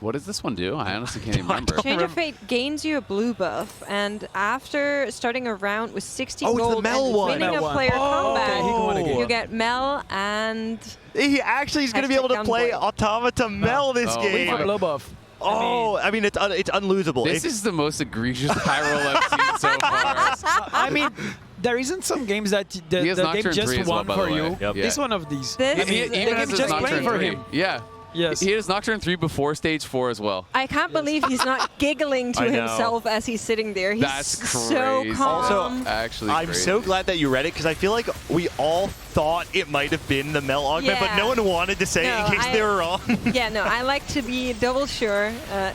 What does this one do? I honestly can't even remember. Change of Fate gains you a blue buff, and after starting a round with 60 gold and winning a player combat, you get Mel and... He actually is going to be able to play Automata Mel this game. Blue buff. I mean, it's unlosable. This is the most egregious high roll I've seen so far. I mean, there isn't some games that the game just won for you. Yep. This one of these. I mean, even as just playing for him. Yeah. Yes. He has Nocturne 3 before stage 4 as well. I can't believe he's not giggling to himself as he's sitting there. He's so calm. Actually, I'm so glad that you read it, because I feel like we all thought it might have been the Mel augment, but no one wanted to say it in case they were wrong. Yeah, no, I like to be double sure,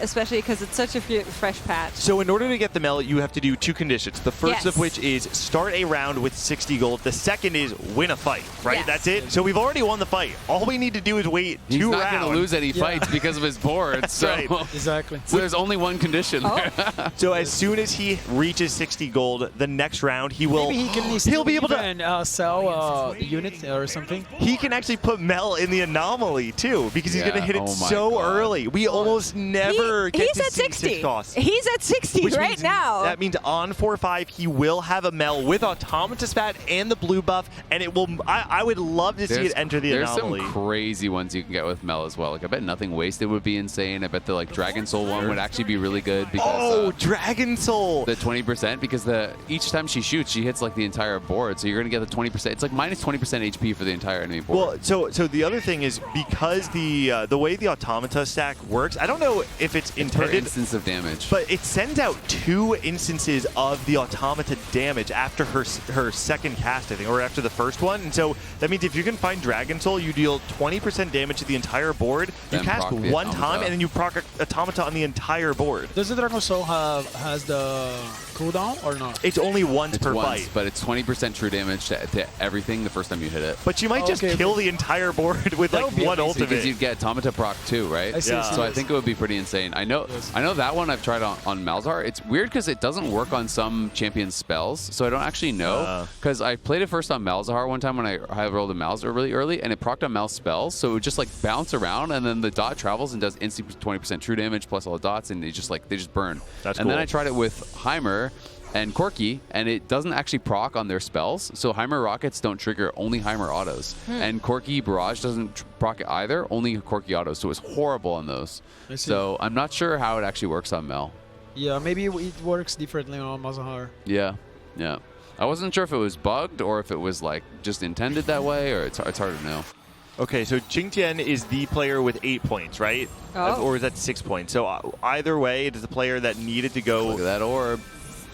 especially because it's such a fresh patch. So in order to get the Mel, you have to do 2 conditions. The first of which is start a round with 60 gold. The second is win a fight, right? Yes. That's it. So we've already won the fight. All we need to do is wait 2 rounds. He's not going to lose any fights because of his board. So. Right. Exactly. So there's only one condition. So as soon as he reaches 60 gold, the next round he will. Maybe he'll be able to sell units or something. He can actually put Mel in the anomaly too, because he's going to hit it so early. We almost never get he's to at see 60. 6 costs. He's at 60 Which right means now. That means on 4-5 he will have a Mel with Automata Spat and the blue buff, and it will. I would love to see it enter the anomaly. There's some crazy ones you can get with Mel as well. Like I bet Nothing Wasted would be insane. I bet the Dragon Soul one would actually be really good because Dragon Soul. The 20%, because each time she shoots, she hits like the entire board. So you're gonna get the 20%. It's like minus 20% HP for the entire enemy board. Well, so the other thing is, because the way the Automata stack works, I don't know if it's intended. Per instance of damage. But it sends out 2 instances of the Automata damage after her second cast, I think, or after the first one. And so that means if you can find Dragon Soul, you deal 20% damage to the entire board. You Then cast proc the one Automata. time, and then you proc Automata on the entire board. Does the Dragon Soul has the cooldown or not? It's only once per fight. But it's 20% true damage to everything the first time you hit it. But you might just kill the entire board with like one ultimate. Because you'd get Automata proc too, right? I see, So I think it would be pretty insane. I know that one I've tried on Malzahar. It's weird because it doesn't work on some champion spells, so I don't actually know. Because I played it first on Malzahar one time when I high rolled a Malzahar really early, and it procced on Mal's spells, so it would just like bounce around, and then the dot travels and does instant 20% true damage plus all the dots, and they just burn. That's and cool. then I tried it with Heimer and Corki, and it doesn't actually proc on their spells. So Heimer rockets don't trigger, only Heimer autos. And Corki Barrage doesn't proc it either, only Corki autos. So it's horrible on those. So I'm not sure how it actually works on Mel. Yeah, maybe it works differently on Malzahar. Yeah. I wasn't sure if it was bugged or if it was like just intended that way, or it's hard to know. Okay, so Qingtian is the player with 8 points, right? Or is that 6 points? So either way, it is the player that needed to go. Look at that orb.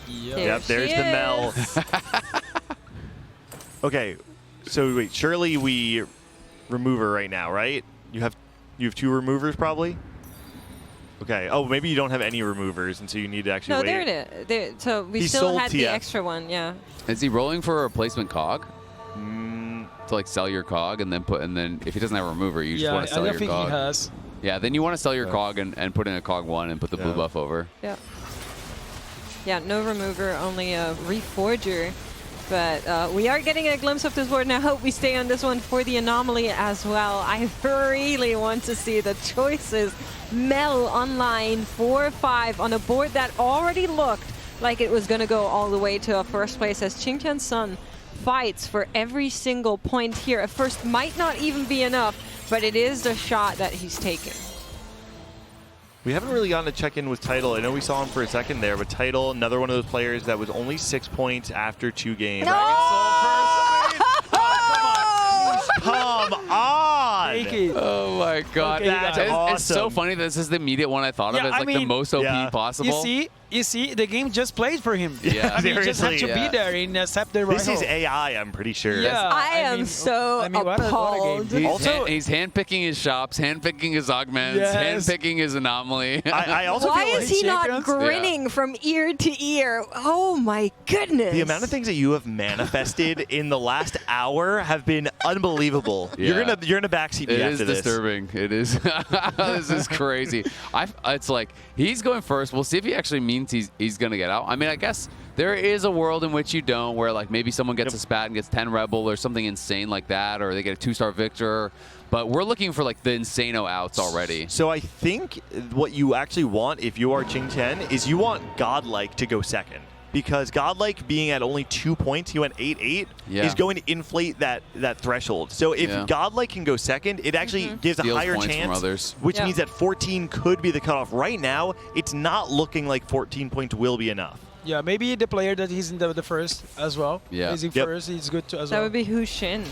Yep, there's the Mel. Okay, so wait, surely we remove her right now, right? You have 2 removers probably? Okay. Oh, maybe you don't have any removers, and so you need to actually wait. No, there it is. So we He still sold had the TF. extra one, yeah. Is he rolling for a replacement cog? To like sell your cog and then if he doesn't have a remover, you just want to sell your cog. I don't think he has. Yeah, then you want to sell your cog and put in a cog 1 and put the blue buff over. Yeah. Yeah, no remover, only a reforger. But we are getting a glimpse of this board, and I hope we stay on this one for the anomaly as well. I really want to see the choices meld online 4-5 on a board that already looked like it was going to go all the way to a first place, as Qingtian Sun fights for every single point here. At first might not even be enough, but it is the shot that he's taken. We haven't really gotten to check in with Tidal. I know we saw him for a second there, but Tidal, another one of those players that was only 6 points after 2 games. No! Come on! Oh my God. Okay, that's awesome. It's so funny that this is the immediate one I thought of as like the most OP possible. You see, the game just played for him. Yeah, I mean, you just have to be there and accept the right This is AI, I'm pretty sure. Yeah, I am so appalled. He's handpicking his shops, handpicking his augments, handpicking his anomaly. I also Why feel like is he not grinning from ear to ear? Oh my goodness. The amount of things that you have manifested in the last hour have been unbelievable. You're in a backseat It after is this. disturbing. It is. This is crazy. It's like he's going first. We'll see if he actually means he's going to get out. I mean, I guess there is a world in which you don't, where like maybe someone gets a spat and gets 10 Rebel or something insane like that, or they get a 2-star Victor. But we're looking for like the insano outs already. So I think what you actually want if you are Qingtian is you want Godlike to go second. Because Godlike being at only 2 points, he went 8-8, is going to inflate that threshold. So if Godlike can go second, it actually gives a higher chance, which means that 14 could be the cutoff. Right now, it's not looking like 14 points will be enough. Yeah, maybe the player that he's in the first as well. Yeah. Is he first? He's good too as well. That would be Hu Xin.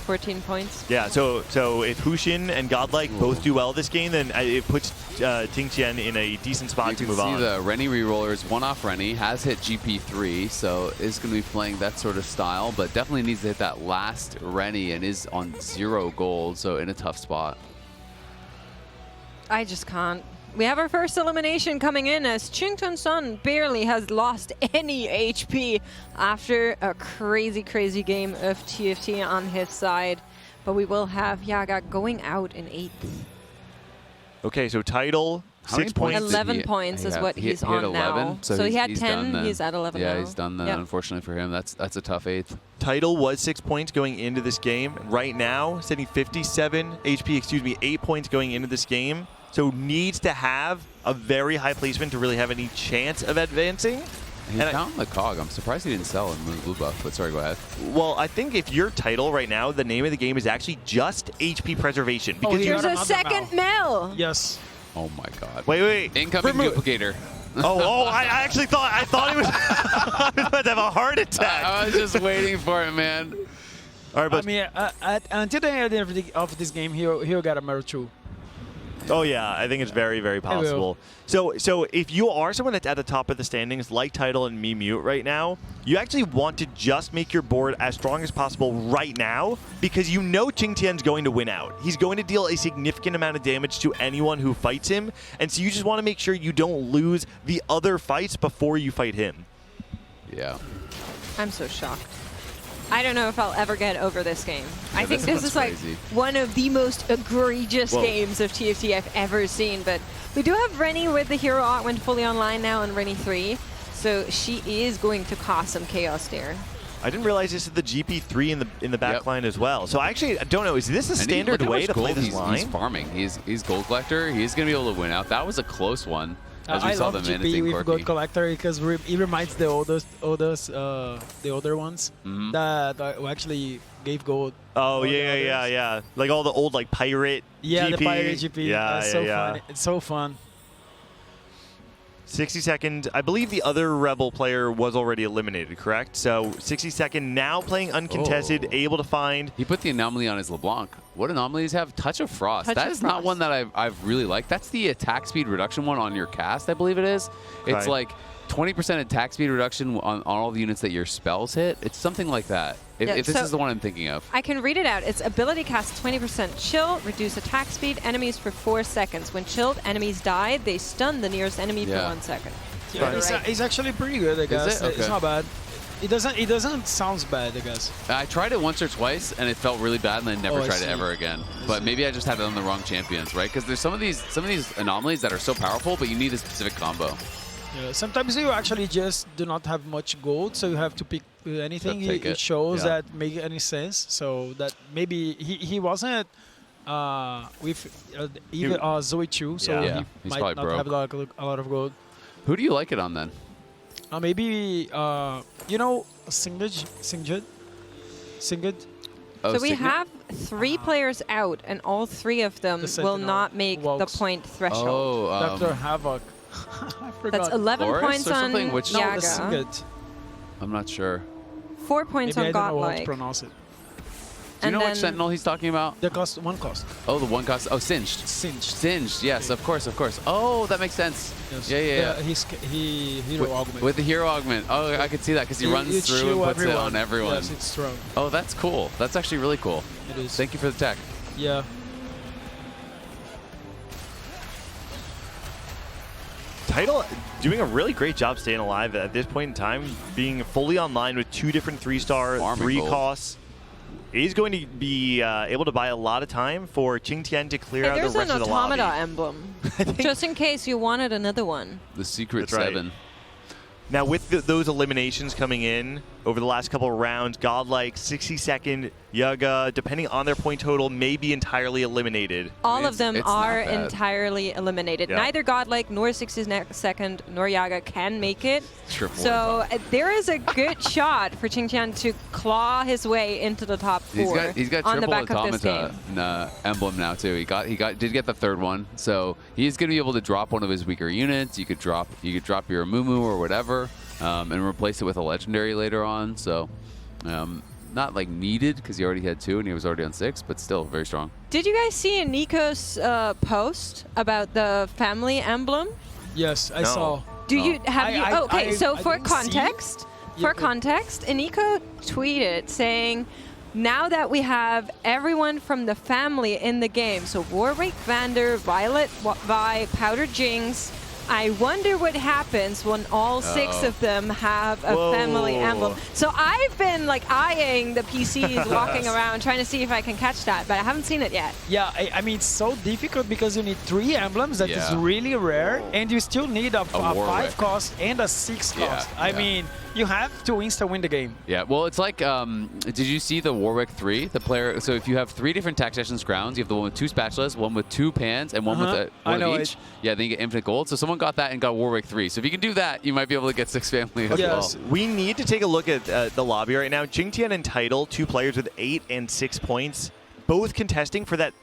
14 points. Yeah, so if Hushin and Godlike both do well this game, then it puts Qingtian in a decent spot to move on. You can see the Rennie rerollers, one-off Rennie, has hit GP3, so is going to be playing that sort of style, but definitely needs to hit that last Rennie and is on 0 gold, so in a tough spot. I just can't. We have our first elimination coming in, as Qingtian Sun barely has lost any HP after a crazy, crazy game of TFT on his side. But we will have Yaga going out in 8th. Okay, so Tidal, 6 points. 11 points is what he's on 11, now. So he had 10, he's at 11 now. Yeah, he's done that, unfortunately for him. That's a tough 8th. Tidal was 6 points going into this game. Right now, sitting 57 HP, 8 points going into this game. So needs to have a very high placement to really have any chance of advancing. He's down the cog. I'm surprised he didn't sell and move blue buff, but sorry, go ahead. Well, I think if you're Tidal right now, the name of the game is actually just HP preservation. Because there's a second mill. Yes. Oh my God. Wait. Incoming duplicator. I actually thought he was about to have a heart attack. I was just waiting for it, man. All right, but I mean, until the end of this game, he'll get a Mirror 2. Oh yeah, I think it's very, very possible. So if you are someone that's at the top of the standings, like Tidal and Mute right now, you actually want to just make your board as strong as possible right now, because you know Qingtian's going to win out. He's going to deal a significant amount of damage to anyone who fights him, and so you just want to make sure you don't lose the other fights before you fight him. Yeah. I'm so shocked. I don't know if I'll ever get over this game. I think this is like one of the most egregious games of TFT I've ever seen. But we do have Rennie with the hero Augment fully online now in Rennie 3. So she is going to cause some chaos there. I didn't realize this is the GP3 in the back line as well. So I actually don't know. Is this a standard way to play this line? He's farming. He's gold collector. He's going to be able to win out. That was a close one. As we I saw love them GP with Gold Collector because it reminds the older ones that actually gave gold. Oh yeah. Like all the old like pirate. Yeah, GP. the pirate GP. Yeah, That's so fun. It's so fun. 60 second. I believe the other Rebel player was already eliminated, correct? So 60 second now playing uncontested, able to find. He put the anomaly on his LeBlanc. What anomalies have? Touch of Frost. That is not one that I've really liked. That's the attack speed reduction one on your cast, I believe it is. It's like 20% attack speed reduction on all the units that your spells hit. It's something like that. If this is the one I'm thinking of. I can read it out. It's ability cast 20% chill, reduce attack speed, enemies for 4 seconds. When chilled, enemies die, they stun the nearest enemy for 1 second. Yeah, it's actually pretty good, I guess. Is it? Okay. It's not bad. It doesn't sound bad, I guess. I tried it once or twice, and it felt really bad, and I never I tried it see. ever again. But maybe I just had it on the wrong champions, right? Because there's some of these anomalies that are so powerful, but you need a specific combo. Yeah, sometimes you actually just do not have much gold, so you have to pick anything. Take It it. shows Yeah. that make any sense. So that maybe he wasn't with even Zoe 2, so Yeah. he He's might probably not broke. have a lot of gold. Who do you like it on then? Maybe you know Singed. Oh, So we Signet? have 3 players out, and all 3 of them The will Sentinel not make the walks. point threshold. Oh, Dr. Havoc. I forgot. That's 11 Loris points or on something? Which- No, the Yaga, Singed. I'm not sure. 4 points Maybe on I don't know how to Godlike. pronounce it. Do you And know which then- Sentinel he's talking about? The cost, one cost. Oh, the one cost. Oh, Singed. Singed. Singed, yes, of course, of course. Oh, that makes sense. Yes. Yeah. He hero augment. With the hero augment. Oh, I could see that because he runs It through and shield puts it on everyone. Yes, it's strong. Oh, that's cool. That's actually really cool. It is. Thank you for the tech. Yeah. Title doing a really great job staying alive at this point in time, being fully online with 2 different 3-star, Farming 3 gold. costs. He's going to be able to buy a lot of time for Qingtian to clear Hey, out there's the rest an of the lobby. automata emblem, just in case you wanted another one. The secret That's right. 7. Now, with those eliminations coming in over the last couple of rounds, Godlike, 60-second, Yaga, depending on their point total, may be entirely eliminated. All of them it's not are bad. entirely eliminated. Yeah. Neither Godlike nor 60-second nor Yaga can make it. Triple So there is a good shot for Qingtian to claw his way into the top 4 He's got on the triple back of this game. automata emblem now too. He did get the 3rd one, so he's going to be able to drop one of his weaker units. You could drop your Mumu or whatever, and replace it with a legendary later on. So not like needed because he already had 2 and he was already on 6, but still very strong. Did you guys see Nico's post about the family emblem? Yes, I saw. Do you have you? Okay, so for didn't see. context, Yeah, Nico tweeted saying, "Now that we have everyone from the family in the game, so Warwick, Vander, Violet, Vi, Powder Jinx, I wonder what happens when all 6 of them have a family emblem." So I've been like eyeing the PCs walking around trying to see if I can catch that, but I haven't seen it yet. Yeah, I mean, it's so difficult because you need 3 emblems. That is Yeah. really rare. And you still need a Warwick. 5 cost and a 6 Yeah, cost. I yeah. mean, you have to insta-win the game. Yeah, well, it's like, did you see the Warwick 3? The player, so if you have 3 different Tactician's crowns, you have the one with 2 spatulas, one with 2 pans, and one with I one know of each. Yeah, then you get infinite gold. So someone got that and got Warwick 3. So if you can do that, you might be able to get 6 family as Yes. well. We need to take a look at the lobby right now. Qingtian and Title, 2 players with 8 and 6 points, both contesting for that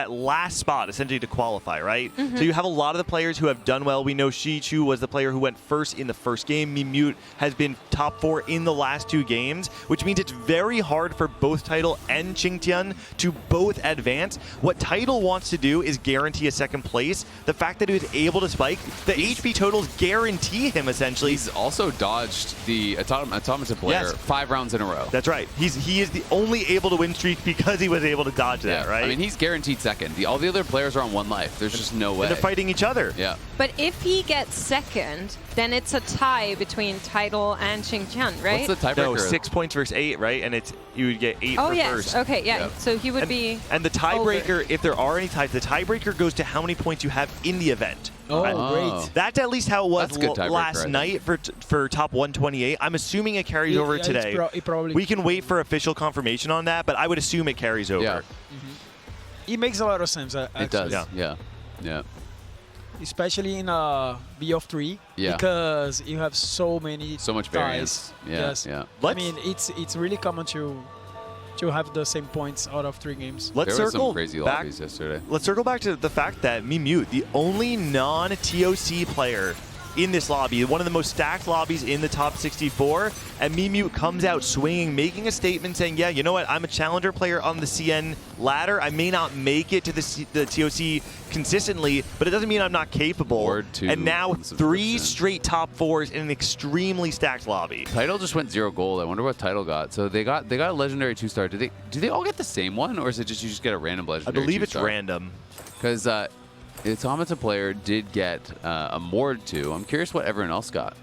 last spot, essentially to qualify, right? So you have a lot of the players who have done well. We know Shichu was the player who went first in the first game. Mimute has been top 4 in the last 2 games, which means it's very hard for both Title and Qingtian to both advance. What Title wants to do is guarantee a 2nd place. The fact that he was able to spike, the HP totals guarantee him essentially. He's also dodged the automata player Yes. 5 rounds in a row. That's right. He is the only able to win streak because he was able to dodge that, right? I mean, he's guaranteed 2nd. All the other players are on 1 life. There's just no way. And they're fighting each other. Yeah. But if he gets 2nd, then it's a tie between Title and Qingtian, right? What's the tiebreaker? No, 6 points versus 8, right? And you would get 8 Oh for yes. first. Okay. Yeah. Yep. So he would be. And the tiebreaker, if there are any ties, the tiebreaker goes to how many points you have in the event. Oh, Right? great. That's at least how it was That's a good tiebreaker, I last think. night for top 128. I'm assuming it carries over Yeah, today. it probably We can wait for official confirmation on that, but I would assume it carries over. Yeah. It makes a lot of sense. Actually. It does. Yeah. Yeah. Especially in a B of 3. Yeah. Because you have so many So much ties. variance. Yeah. Yes. Yeah. I mean, it's really common to have the same points out of 3 games. Let's There were circle some crazy back. lobbies yesterday. Let's circle back to the fact that Mimute, the only non-TOC player in this lobby, one of the most stacked lobbies in the top 64, and Mimute comes out swinging, making a statement saying, yeah, you know what, I'm a challenger player on the CN ladder. I may not make it to the TOC consistently, but it doesn't mean I'm not capable. Word to And now unsubscription. 3 straight top 4s in an extremely stacked lobby. Title just went 0 gold. I wonder what Title got. So they got a legendary 2-star. Do they all get the same one, or is it just you just get a random I legendary? believe it's 2-star? random. Because the automata player did get a Mord 2. I'm curious what everyone else got.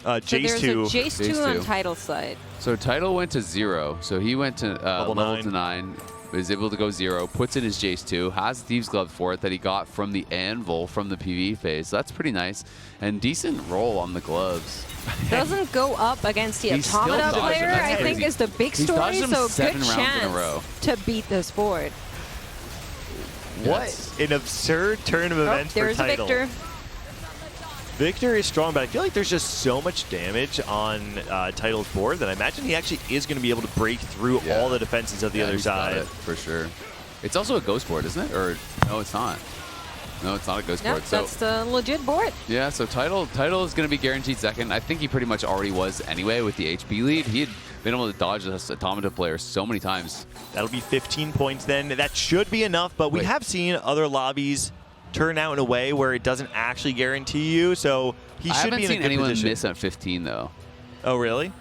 So there's a Jace2. Jace2 on Title side. So Title went to 0. So he went to level 9. Was able to go 0, puts in his Jace2, has Thieves Glove for it that he got from the Anvil from the PvE phase. So that's pretty nice. And decent roll on the gloves. Doesn't go up against the He's still Automata dodging. player, That's I think crazy. is the big He's story. dodged him So 7 good rounds in a row. chance to beat this board. What an absurd turn of events for There's a Title. Victor. Victor is strong, but I feel like there's just so much damage on Title's board that I imagine he actually is going to be able to break through all the defenses of the other he's got side. it, for sure. It's also a ghost board, isn't it? Or no, it's not. No, it's not a ghost No, board. So that's the legit board. yeah, so Title is going to be guaranteed second. I think he pretty much already was anyway with the HP lead. He had been able to dodge this Automata player so many times. That'll be 15 points then. That should be enough, but we have seen other lobbies turn out in a way where it doesn't actually guarantee you, so he I should haven't be in a seen good anyone position. miss at 15 though. Oh, really?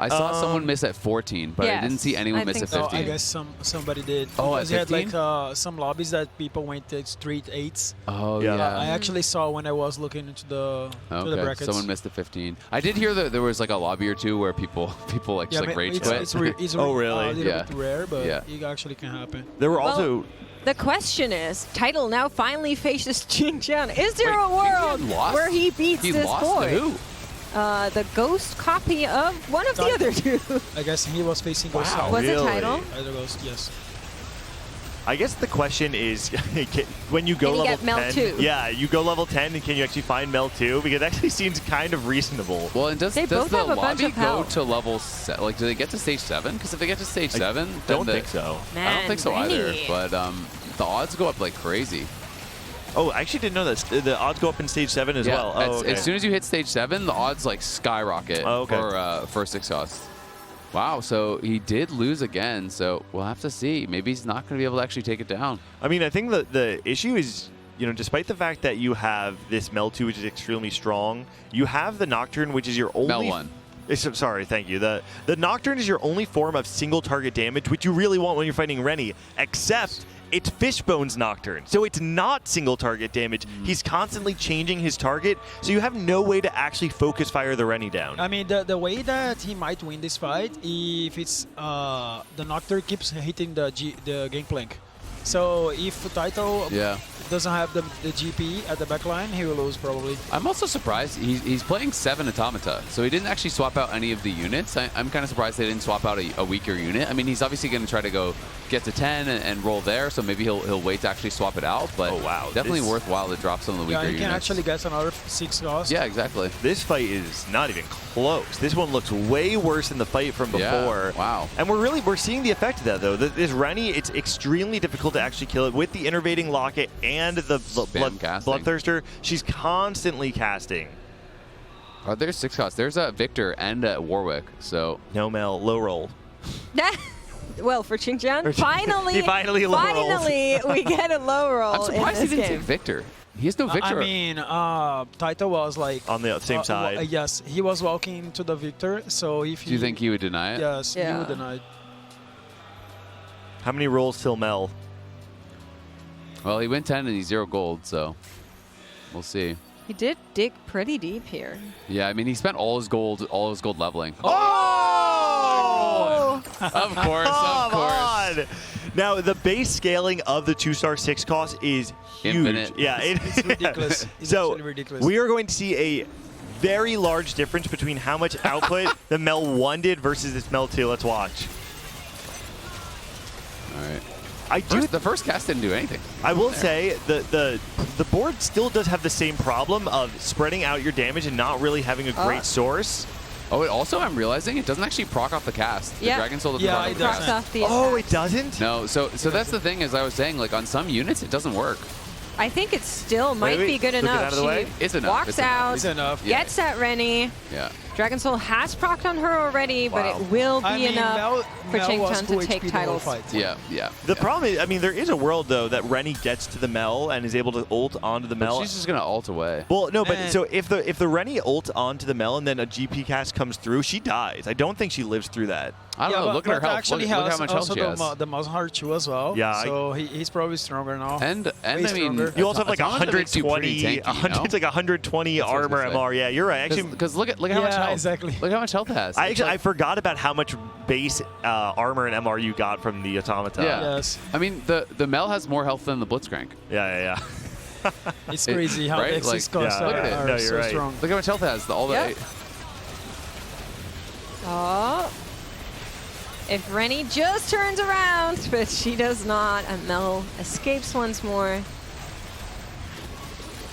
I saw someone miss at 14, but I didn't see anyone miss at 15. I guess somebody did. Oh, at Because you had 15? like some lobbies that people went to straight 8s. Oh, yeah. I actually saw when I was looking into the brackets. Someone missed at 15. I did hear that there was like a lobby or two where people like just like rage quit. It's Oh, really? a little bit rare, but Yeah. it actually can happen. There were also... The question is, Title now finally faces Xinjiang. Is there Wait, a world Xinjiang lost? where he beats He this lost board? to who? The ghost copy of one of the other two. I guess he was facing Ghost. Was it Title? Either Ghost, yes. I guess the question is, when you go Can he level get Mel 10, 2? yeah, you go level 10, and can you actually find Mel 2? Because that actually seems kind of reasonable. Well, and does They the both have a bunch lobby of go health. to level like do they get to stage 7? Because if they get to stage 7, then don't think so. I don't think so either. Rennie. But the odds go up like crazy. Oh, I actually didn't know that. The odds go up in stage 7 as well. Oh, okay. As soon as you hit stage 7, the odds like skyrocket for 6 costs. Wow, so he did lose again, so we'll have to see. Maybe he's not going to be able to actually take it down. I mean, I think the issue is, despite the fact that you have this Mel 2, which is extremely strong, you have the Nocturne, which is your only... Mel 1. Sorry, thank you. The Nocturne is your only form of single target damage, which you really want when you're fighting Rennie, except it's Fishbone's Nocturne. So it's not single target damage. He's constantly changing his target, so you have no way to actually focus fire the Rennie down. I mean, the way that he might win this fight, if it's the Nocturne keeps hitting the Gangplank. So if Title doesn't have the GP at the backline, he will lose probably. I'm also surprised he's playing 7 Automata, so he didn't actually swap out any of the units. I'm kind of surprised they didn't swap out a weaker unit. I mean, he's obviously going to try to go get to 10 and roll there, so maybe he'll wait to actually swap it out. But definitely worthwhile to drop some of the weaker units. Yeah, he can actually get another 6 cost. Yeah, exactly. This fight is not even close. This one looks way worse than the fight from before. Yeah, wow. And we're seeing the effect of that, though. This Rennie, it's extremely difficult to actually kill it with the Innervating Locket and the Bloodthirster. She's constantly casting. Oh, there's 6 costs. There's a Victor and a Warwick, so... No, Mel, low roll. Well, for Xinjiang, finally, he finally low finally we get a low roll. I'm surprised he in this didn't game. take Victor. He has no Victor. I mean, Taito was like... On the same side? Yes, he was walking to the Victor, so if Do you think he would deny it? Yes, he would deny it. How many rolls till Mel? Well, he went 10 and he's 0 gold, so we'll see. He did dig pretty deep here. Yeah, I mean, he spent all his gold leveling. Oh! Of course, of course. Now, the base scaling of the 2-star 6 cost is huge. Infinite. Yeah, It's ridiculous. It's so absolutely ridiculous. we are going to see a very large difference between how much output the Mel 1 did versus this Mel 2. Let's watch. All right. The first cast didn't do anything. I will say the board still does have the same problem of spreading out your damage and not really having a great source. Oh, it also, I'm realizing it doesn't actually proc off the cast. The Dragon Soul doesn't proc it off the doesn't. cast. Off the Oh, it doesn't? No, so that's the thing, as I was saying, like on some units, it doesn't work. I think it still might Wait, be good look it enough. out of the way. It's enough. Walks It's enough. out, It's enough. gets at Rennie. Yeah. Dragon Soul has procced on her already, but it will be enough for Changchun to take titles. Yeah. The problem is, I mean, there is a world, though, that Rennie gets to the Mel and is able to ult onto the Mel. But she's just going to ult away. Well, no, but so if the Rennie ults onto the Mel and then a GP cast comes through, she dies. I don't think she lives through that. I don't know. Look at her health. Actually, Look at how has much health she has. the most heart too as well. Yeah, so he's probably stronger now. And I Way mean, stronger. you also have like Autonomous makes you pretty 120, tanky, you know? it's like 120 That's what I was armor gonna say. MR. Yeah, you're right. Actually, Because look at how much health. Exactly. Look how much health it has. I forgot about how much base armor and MR you got from the Automata. Yeah. Yes. I mean, the Mel has more health than the Blitzcrank. Yeah. It's crazy how right? the Like, X6 costs yeah. Look at it. are No, you're so right. strong. Look how much health it has. All Yep. the Oh. If Rennie just turns around, but she does not, and Mel escapes once more.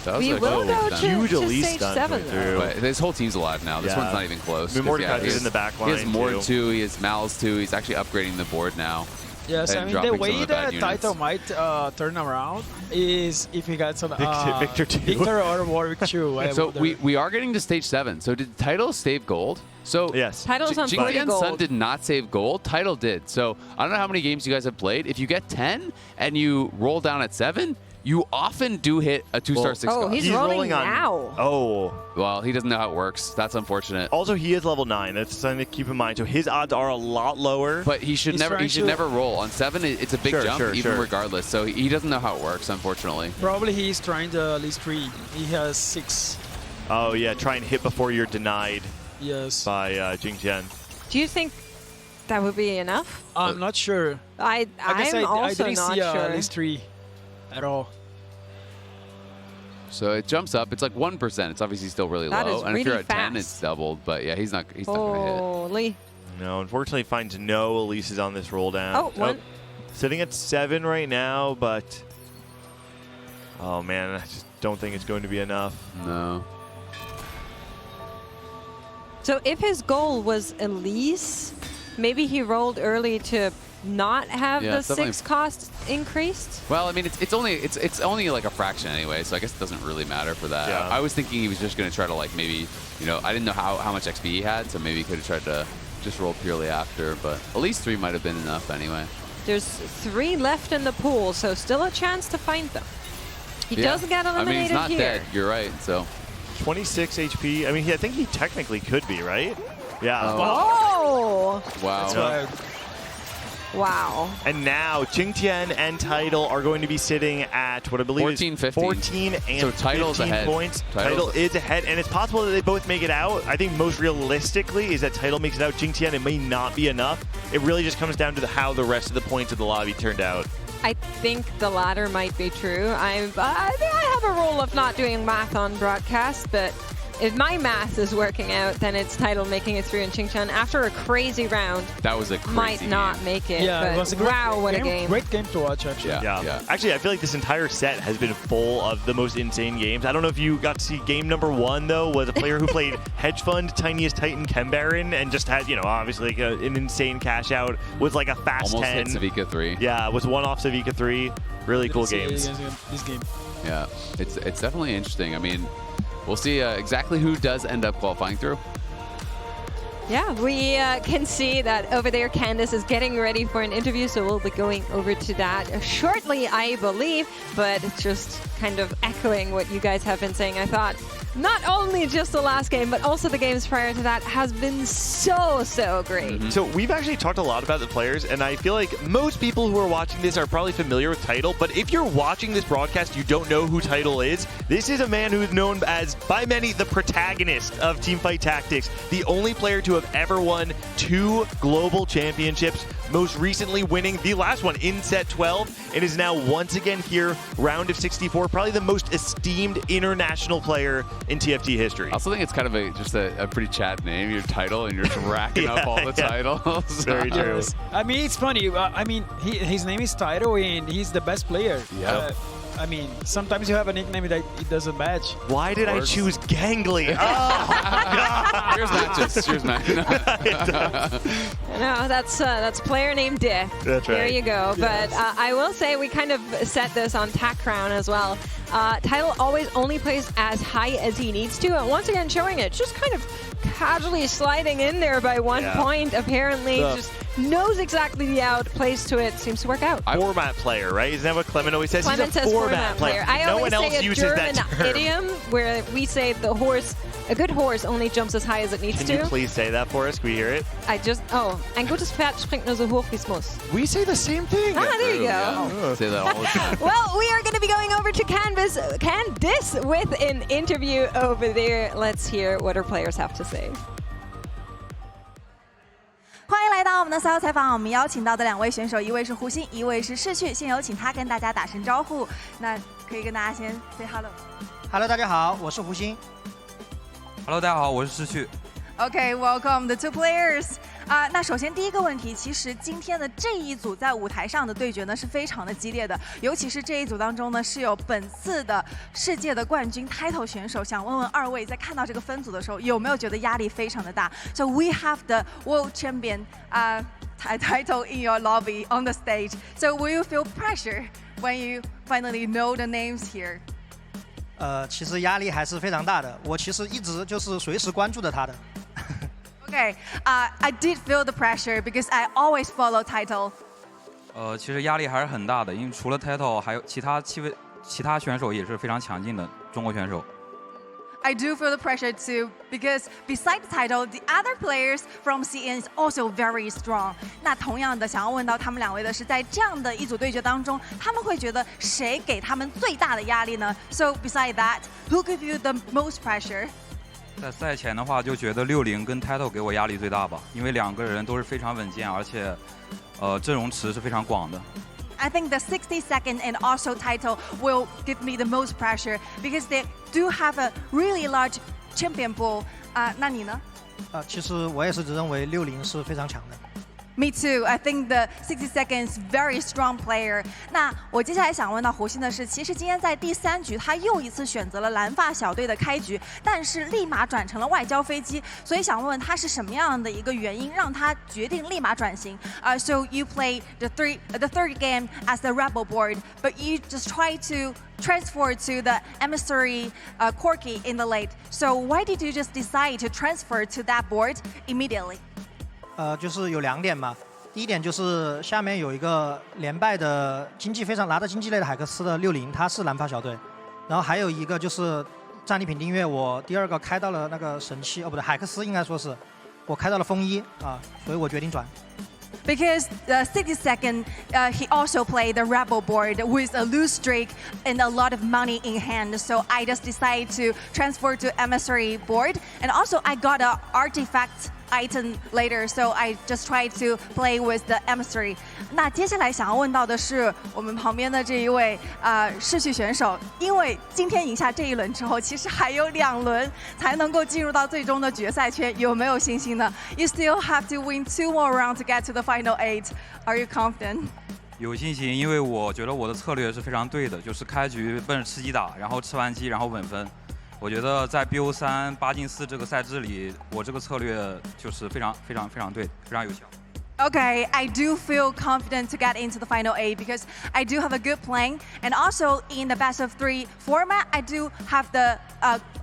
That was We a will cool go stun. Huge to elite stage stun 7, right though. through. But his whole team's alive now. This Yeah. one's not even close. I mean, 'cause, Mordecai's he has- in the back He has line, Mord too. too. He has Mal's too. He's actually upgrading the board now. Yes, and I mean, dropping the some way of the bad that units. Title might turn around is if he gets some Victor 2. Victor or Warwick 2. So we are getting to stage 7. So did Title save gold? So yes, Title's on 40 Jingtian's son gold. did not save gold. Title did. So I don't know how many games you guys have played. If you get 10 and you roll down at 7, you often do hit a 2-star 6 Oh, cost. he's rolling on now. Oh. Well, he doesn't know how it works. That's unfortunate. Also, he is level 9. That's something to keep in mind. So his odds are a lot lower. But he should never roll on 7. It's a big Sure, jump, sure, even sure. regardless. So he doesn't know how it works, unfortunately. Probably he's trying to at least 3. He has 6. Oh yeah, try and hit before you're denied. Yes. By Jingtian. Do you think that would be enough? I'm not sure. I'm I also didn't not see sure. at least 3 at all. So it jumps up. It's like 1%. It's obviously still really That low. is And if you're really at 10, fast. it's doubled. But yeah, he's not going to hit. Holy. No, unfortunately finds no Elises on this roll down. Oh, one. Sitting at 7 right now, but oh man, I just don't think it's going to be enough. No. So if his goal was Elise, maybe he rolled early to not have Yeah, the it's definitely- 6 cost increased? Well, I mean, it's only like a fraction anyway, so I guess it doesn't really matter for that. Yeah. I was thinking he was just going to try to like maybe, I didn't know how much XP he had, so maybe he could have tried to just roll purely after, but at least 3 might have been enough anyway. There's 3 left in the pool, so still a chance to find them. He Yeah. does get eliminated I mean, he's not here. dead. You're right. So 26 HP. I mean, I think he technically could be, right? Yeah. Oh! Wow. Yeah. Wow. And now Jingtian and Title are going to be sitting at what I believe 14, is 15. 14 and So Title's 15 ahead. points. Title's- Title is ahead, and it's possible that they both make it out. I think most realistically is that Title makes it out. Jingtian, it may not be enough. It really just comes down to how the rest of the points of the lobby turned out. I think the latter might be true. I think I have a rule of not doing math on broadcast, but if my math is working out, then it's Title making it through, and Qingchen, after a crazy round, that was a crazy might not game. make it. Yeah, but it was a great wow, what game, a game. Great game to watch, actually. Yeah. Actually, I feel like this entire set has been full of the most insane games. I don't know if you got to see game number 1, though, was a player who played Hedge Fund, Tiniest Titan, Kembaron, and just had, obviously like an insane cash out with like a fast Almost 10. hit Savika 3. Yeah, was one off Savika 3. Really cool games. This game. Yeah, it's definitely interesting. I mean, we'll see exactly who does end up qualifying through. Yeah, we can see that over there Candace is getting ready for an interview, so we'll be going over to that shortly, I believe. But it's just kind of echoing what you guys have been saying. I thought not only just the last game, but also the games prior to that has been so great. So we've actually talked a lot about the players, and I feel like most people who are watching this are probably familiar with Title, but if you're watching this broadcast, you don't know who Title is. This is a man who is known as, by many, the protagonist of Teamfight Tactics, the only player to have ever won 2 global championships, most recently winning the last one in set 12, and is now once again here, round of 64, probably the most esteemed international player in TFT history. I also think it's kind of just a pretty Chad name, your Title, and you're just racking up all the titles. Very true. Yes. I mean, it's funny. I mean, his name is Title, and he's the best player. Yeah. I mean, sometimes you have a nickname that it doesn't match. Why did I choose Gangly? Oh, Here's matches. Here's matches. No, that's player named Diff. That's right. There you go. Yes. But I will say we kind of set this on Tac Crown as well. Title always only plays as high as he needs to, and once again showing it, just kind of casually sliding in there by 1 point, apparently just knows exactly the out, plays to it, seems to work out. Format player, right? Isn't that what Clement always says? Clement He's a says format player. I No always one else say a uses German that term. idiom where we say a good horse only jumps as high as it needs Can to. you please say that for us? Can we hear it? Ein gutes Pferd springt nur so hoch, wie es muss. We say the same thing. There you go. Yeah. Say that all the time. Well, we are going to be going over to Candice with an interview over there. Let's hear what our players have to say. 欢迎来到我们的赛后采访。我们邀请到的2位选手，一位是胡鑫，一位是世旭。先有请他跟大家打声招呼。那可以跟大家先 say hello。Hello， 大家好，我是胡鑫。Hello， 大家好，我是世旭。Okay, welcome the two players. 那首先第一个问题，其实今天的这一组在舞台上的对决呢是非常的激烈的，尤其是这一组当中呢是有本次的世界的冠军 title 选手。想问问二位，在看到这个分组的时候，有没有觉得压力非常的大 ？So we have the world champion title in your lobby on the stage. So will you feel pressure when you finally know the names here? 其实压力还是非常大的。我其实一直就是随时关注着他的。Okay, I did feel the pressure because I always follow title. 其实压力还是很大的，因为除了 title， 还有其他选手也是非常强劲的中国选手。I do feel the pressure too because besides the title, the other players from CN is also very strong. 那同样的，想要问到他们2位的是，在这样的一组对决当中，他们会觉得谁给他们最大的压力呢 ？So besides that, who gives you the most pressure? 在赛前的话，就觉得60跟 title 给我压力最大吧，因为2个人都是非常稳健，而且阵容池是非常广的。I think the 60-second and also title will give me the most pressure because they do have a really large champion pool. 那你呢？其实我也是认为60是非常强的。Me too. I think the 60 seconds very strong player. 那我接下来想问到胡鑫的是，其实今天在第3局，他又一次选择了蓝发小队的开局，但是立马转成了外交飞机，所以想问问他是什么样的一个原因让他决定立马转型？So you play the third game as the rebel board, but you just try to transfer to the emissary Corky in the late. So why did you just decide to transfer to that board immediately? 就是有2点嘛。第一点就是下面有一个连败的拿着经济类的海克斯的60，他是蓝发小队。然后还有一个就是战利品订阅，我第2个开到了那个神器，不对，海克斯应该说是我开到了风衣所以我决定转。Because the 60-second, he also played the rebel board with a loose streak and a lot of money in hand. So I just decided to transfer to emissary board. And also I got an artifact item later, so I just tried to play with the emissary. 那接下来想要问到的是我们旁边的这一位世序选手，因为今天赢下这一轮之后，其实还有2轮才能够进入到最终的决赛圈，有没有信心呢 ？You still have to win 2 more rounds to get to the final 8. Are you confident? 有信心，因为我觉得我的策略是非常对的，就是开局奔着吃鸡打，然后吃完鸡，然后稳分。我觉得在 BO3 8进4这个赛制里，我这个策略就是非常对，非常有效。Okay, I do feel confident to get into the final 8 because I do have a good plan, and also in the best of 3 format, I do have the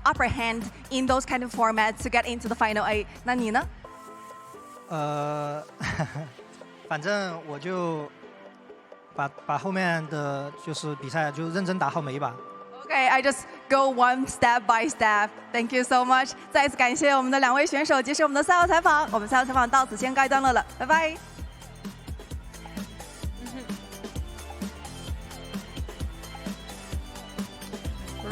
upper hand in those kind of formats to get into the final 8. 那你呢？反正我就把后面的就是比赛就认真打好每一把。Okay, I just go one step by step. Thank you so much. 再次感谢我们的2位选手接受我们的赛后采访。我们赛后采访到此先告一段落了，拜拜。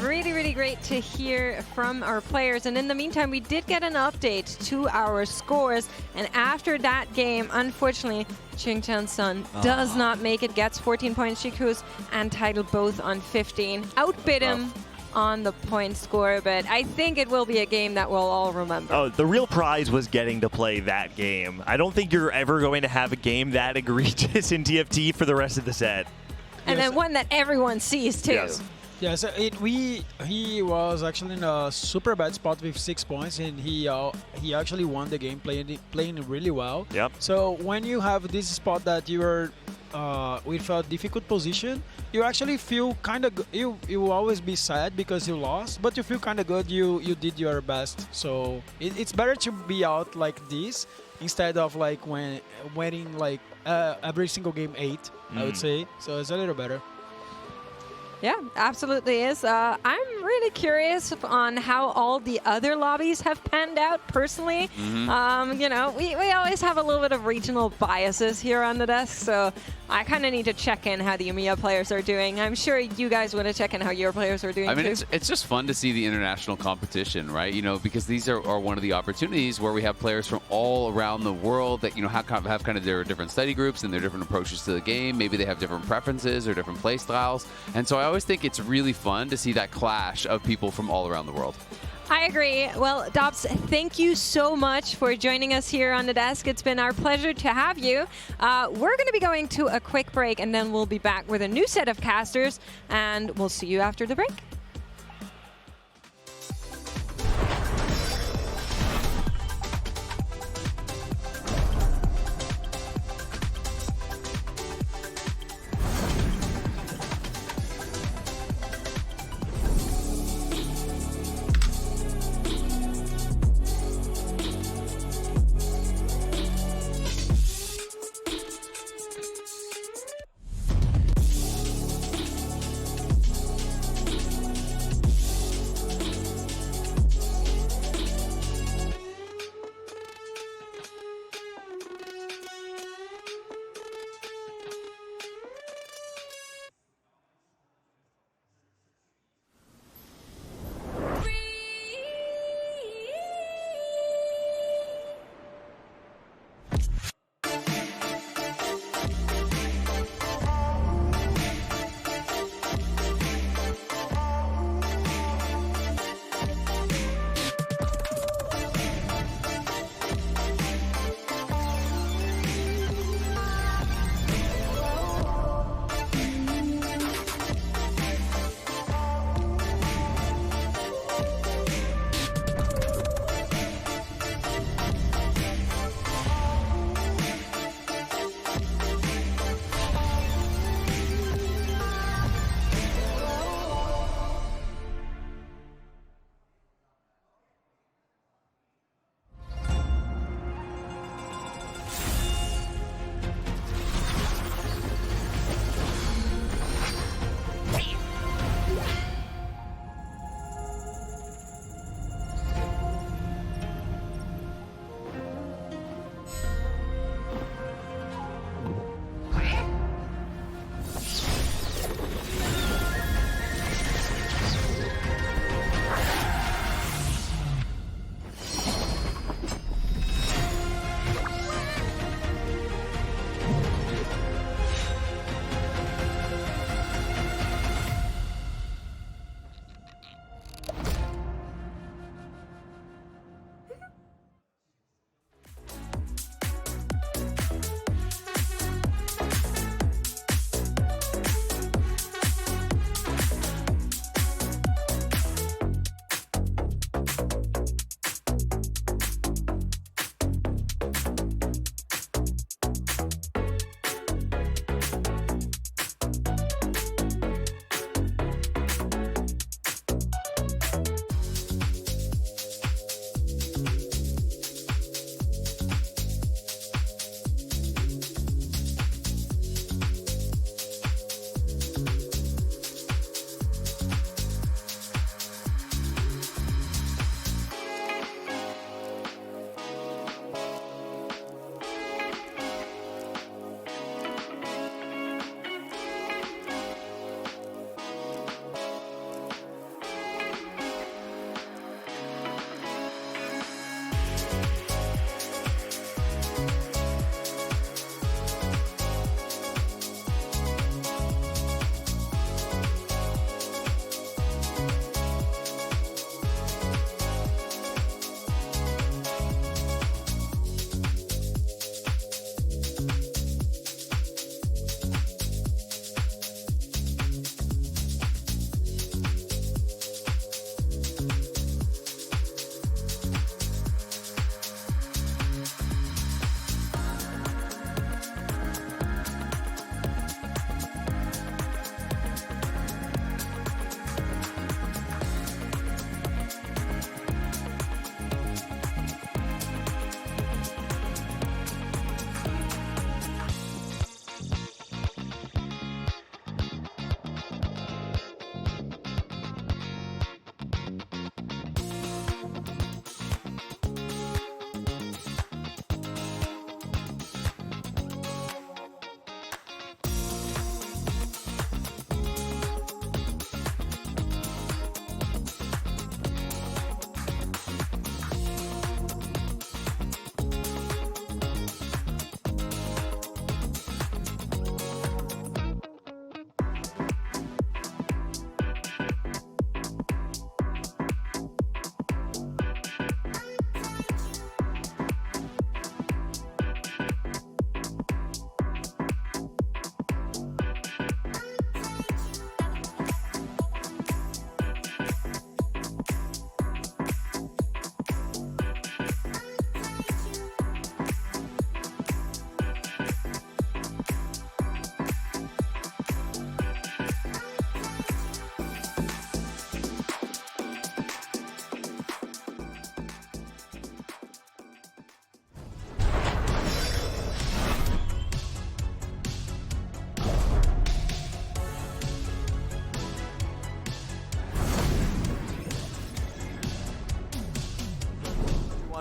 Really great to hear from our players. And in the meantime, we did get an update to our scores. And after that game, unfortunately, Qingqian Sun does not make it, gets 14 points. Shiku's and Title both on 15. Outbid him on the point score, but I think it will be a game that we'll all remember. Oh, the real prize was getting to play that game. I don't think you're ever going to have a game that egregious in TFT for the rest of the set. And then one that everyone sees too. Yes. Yeah, so he was actually in a super bad spot with 6 points, and he actually won the game playing really well. Yep. So when you have this spot that you are with a difficult position, you actually feel kind of you will always be sad because you lost, but you feel kind of good. You did your best. So it's better to be out like this instead of like when winning like every single game 8, I would say. So it's a little better. Yeah, absolutely is. I'm really curious on how all the other lobbies have panned out personally. You know, we always have a little bit of regional biases here on the desk, so I kind of need to check in how the EMEA players are doing. I'm sure you guys want to check in how your players are doing I mean, too. it's just fun to see the international competition, right? You know, because these are one of the opportunities where we have players from all around the world that, you know, have kind of their different study groups and their different approaches to the game. Maybe they have different preferences or different play styles. And so I always think it's really fun to see that clash of people from all around the world. I agree. Well, Dobbs, thank you so much for joining us here on the desk. It's been our pleasure to have you. We're going to be going to a quick break, and then we'll be back with a new set of casters, and we'll see you after the break.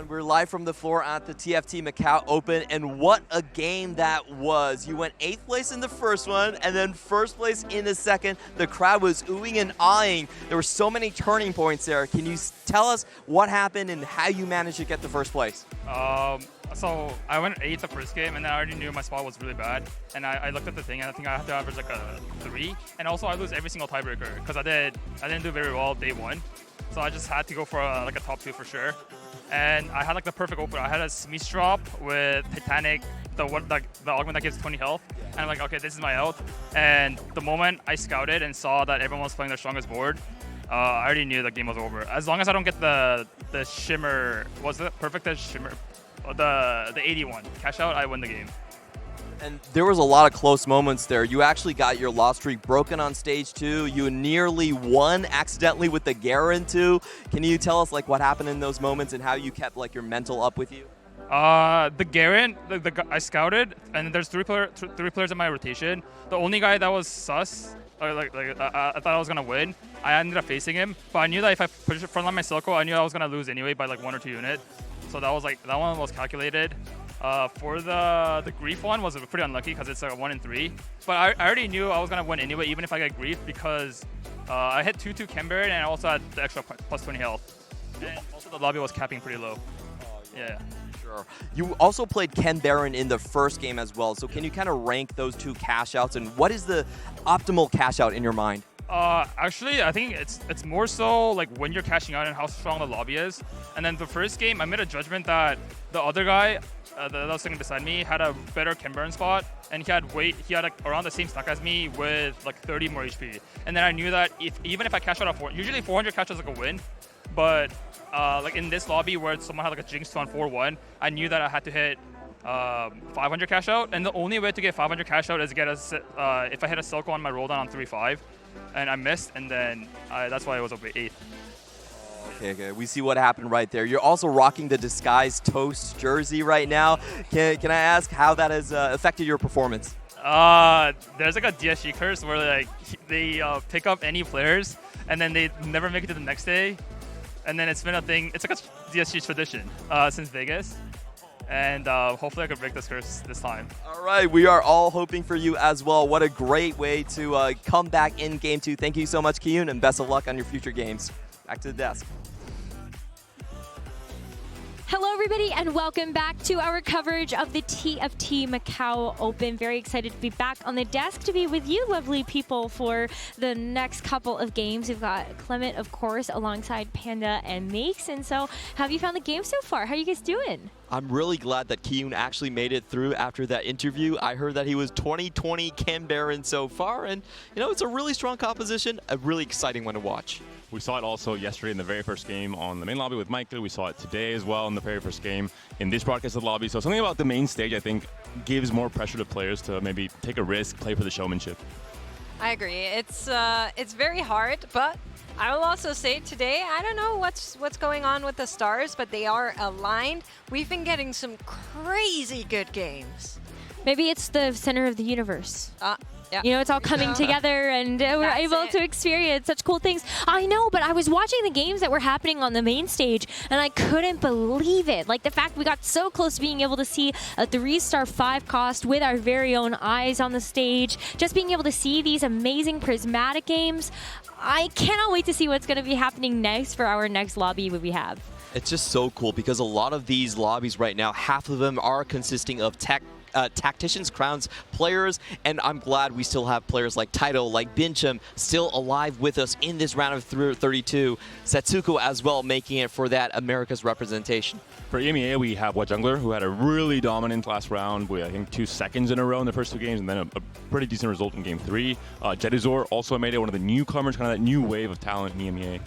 And we're live from the floor at the TFT Macao Open, and what a game that was. You went 8th place in the first one, and then 1st place in the second. The crowd was oohing and aahing. There were so many turning points there. Can you tell us what happened and how you managed to get the 1st place? So I went 8th the first game, and then I already knew my spot was really bad. And I looked at the thing, and I think I have to average like a 3. And also I lose every single tiebreaker because I didn't do very well day 1. So I just had to go for like a top 2 for sure. And I had like the perfect opener. I had a Smeece drop with Titanic, the augment that gives 20 health. And I'm like, okay, this is my out. And the moment I scouted and saw that everyone was playing their strongest board, I already knew the game was over. As long as I don't get the shimmer, was it perfect as shimmer? The 81 cash out, I win the game. And there was a lot of close moments there. You actually got your loss streak broken on stage 2. You nearly won accidentally with the Garen 2. Can you tell us like what happened in those moments and how you kept like your mental up with you? The Garen, I scouted, and there's three players in my rotation. The only guy that was sus, I thought I was gonna win. I ended up facing him, but I knew that if I pushed frontline my circle, I knew I was gonna lose anyway by like 1 or 2 units. So that one was calculated. For the grief one was pretty unlucky because it's a 1 in 3. But I already knew I was gonna win anyway, even if I get grief, because I hit 2-2 Camber and I also had the extra plus 20 health. And also the lobby was capping pretty low. Yeah. Sure. You also played Ken Baron in the first game as well. So can you kind of rank those 2 cash outs, and what is the optimal cash out in your mind? Actually, I think it's more so like when you're cashing out and how strong the lobby is. And then the first game, I made a judgment that the other guy that was sitting beside me had a better Kimburn spot, and he had like around the same stack as me with like 30 more HP. And then I knew that even if I cash out a 4, usually 400 cash is like a win, but like in this lobby where someone had like a Jinx 2 on 4-1, I knew that I had to hit 500 cash out, and the only way to get 500 cash out is get if I hit a Silco on my roll down on 3-5. And I missed, and then that's why I was over 8th. Okay, we see what happened right there. You're also rocking the Disguised Toast jersey right now. Can I ask how that has affected your performance? There's like a DSG curse where like they pick up any players, and then they never make it to the next day. And then it's been a thing. It's like a DSG tradition since Vegas. And hopefully I can break this curse this time. All right, we are all hoping for you as well. What a great way to come back in Game 2. Thank you so much, Kiyun, and best of luck on your future games. Back to the desk. Hello, everybody, and welcome back to our coverage of the TFT Macao Open. Very excited to be back on the desk to be with you, lovely people, for the next couple of games. We've got Clement, of course, alongside Panda and Meeks. And so, how have you found the game so far? How are you guys doing? I'm really glad that Kiyun actually made it through after that interview. I heard that he was 20-20 Ken Baron so far, and you know, it's a really strong composition, a really exciting one to watch. We saw it also yesterday in the very first game on the main lobby with Michael. We saw it today as well in the very first game in this broadcasted lobby. So something about the main stage, I think, gives more pressure to players to maybe take a risk, play for the showmanship. I agree. It's very hard, but I will also say today, I don't know what's going on with the stars, but they are aligned. We've been getting some crazy good games. Maybe it's the center of the universe. Yeah. You know, it's all coming together, and we're able to experience such cool things. I know, but I was watching the games that were happening on the main stage, and I couldn't believe it. Like, the fact we got so close to being able to see a 3-star 5 cost with our very own eyes on the stage, just being able to see these amazing prismatic games. I cannot wait to see what's going to be happening next for our next lobby we have. It's just so cool because a lot of these lobbies right now, half of them are consisting of Tacticians, Crowns players, and I'm glad we still have players like Taito, like Bincham, still alive with us in this round of 32. Setsuko as well, making it for that America's representation. For EMEA, we have What Jungler, who had a really dominant last round with, I think, 2 seconds in a row in the first 2 games, and then a pretty decent result in Game 3. Jetizor also made it one of the newcomers, kind of that new wave of talent in EMEA.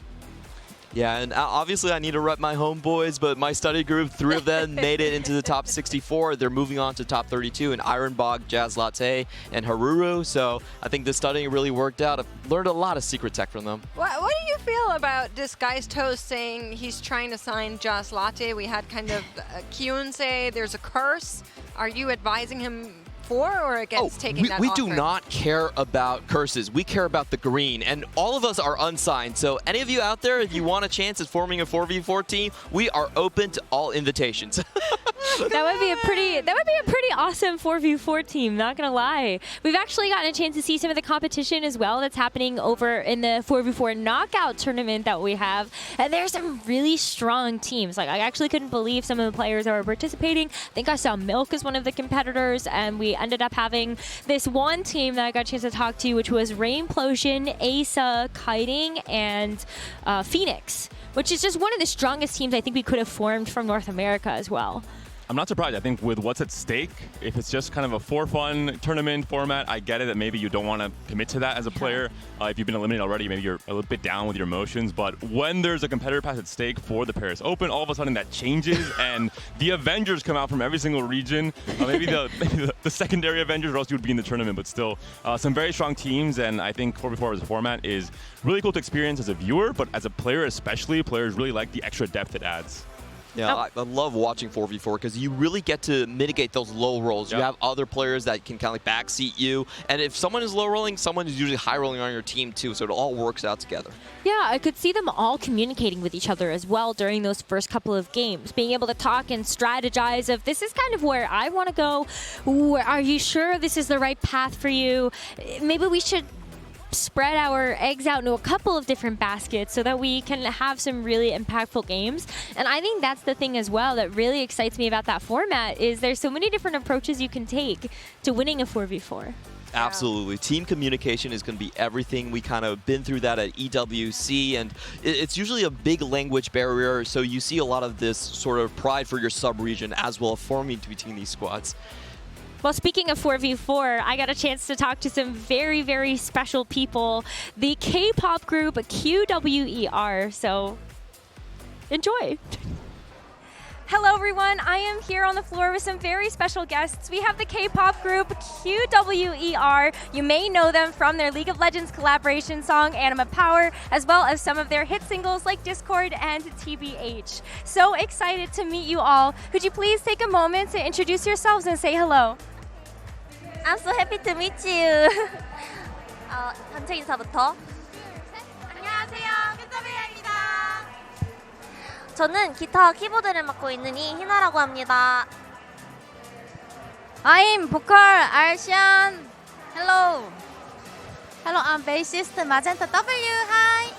Yeah, and obviously I need to rep my homeboys, but my study group, 3 of them made it into the top 64. They're moving on to top 32 in Ironbog, Jazz Latte, and Haruru. So I think the studying really worked out. I've learned a lot of secret tech from them. What do you feel about Disguised Toast saying he's trying to sign Jazz Latte? We had kind of Kiyun say there's a curse. Are you advising him 4-4 or against taking that We offer? do not care about curses. We care about the green. And all of us are unsigned. So any of you out there, if you want a chance at forming a 4v4 team, we are open to all invitations. That would be a pretty awesome 4v4 team, not gonna lie. We've actually gotten a chance to see some of the competition as well that's happening over in the 4v4 knockout tournament that we have. And there's some really strong teams. Like, I actually couldn't believe some of the players that were participating. I think I saw Milk as one of the competitors, and we ended up having this one team that I got a chance to talk to, which was Rainplosion, Asa, Kiting, and Phoenix, which is just one of the strongest teams I think we could have formed from North America as well. I'm not surprised. I think with what's at stake, if it's just kind of a for-fun tournament format, I get it that maybe you don't want to commit to that as a player. If you've been eliminated already, maybe you're a little bit down with your emotions. But when there's a competitor pass at stake for the Paris Open, all of a sudden that changes, and the Avengers come out from every single region. Maybe the secondary Avengers, or else you would be in the tournament. But still, some very strong teams, and I think 4v4 as a format is really cool to experience as a viewer, but as a player especially, players really like the extra depth it adds. Yeah, I love watching 4v4 because you really get to mitigate those low rolls. You have other players that can kind of like backseat you. And if someone is low rolling, someone is usually high rolling on your team too. So it all works out together. Yeah, I could see them all communicating with each other as well during those first couple of games, being able to talk and strategize of this is kind of where I want to go. Are you sure this is the right path for you? Maybe we should spread our eggs out into a couple of different baskets so that we can have some really impactful games. And I think that's the thing as well that really excites me about that format is there's so many different approaches you can take to winning a 4v4. Absolutely. Team communication is going to be everything. We kind of been through that at EWC, and it's usually a big language barrier, so you see a lot of this sort of pride for your sub-region as well forming between these squads. Well, speaking of 4v4, I got a chance to talk to some very, very special people. The K-pop group QWER, so enjoy. Hello, everyone. I am here on the floor with some very special guests. We have the K-pop group QWER. You may know them from their League of Legends collaboration song, Anima Power, as well as some of their hit singles like Discord and TBH. So excited to meet you all. Could you please take a moment to introduce yourselves and say hello? I'm so happy to meet you. 단체 인사부터. 안녕하세요, 큐더비아입니다. 저는 기타와 키보드를 맡고 있는 이희나라고 합니다. I'm vocal Arsian. Hello. Hello, I'm bassist Magenta W. Hi.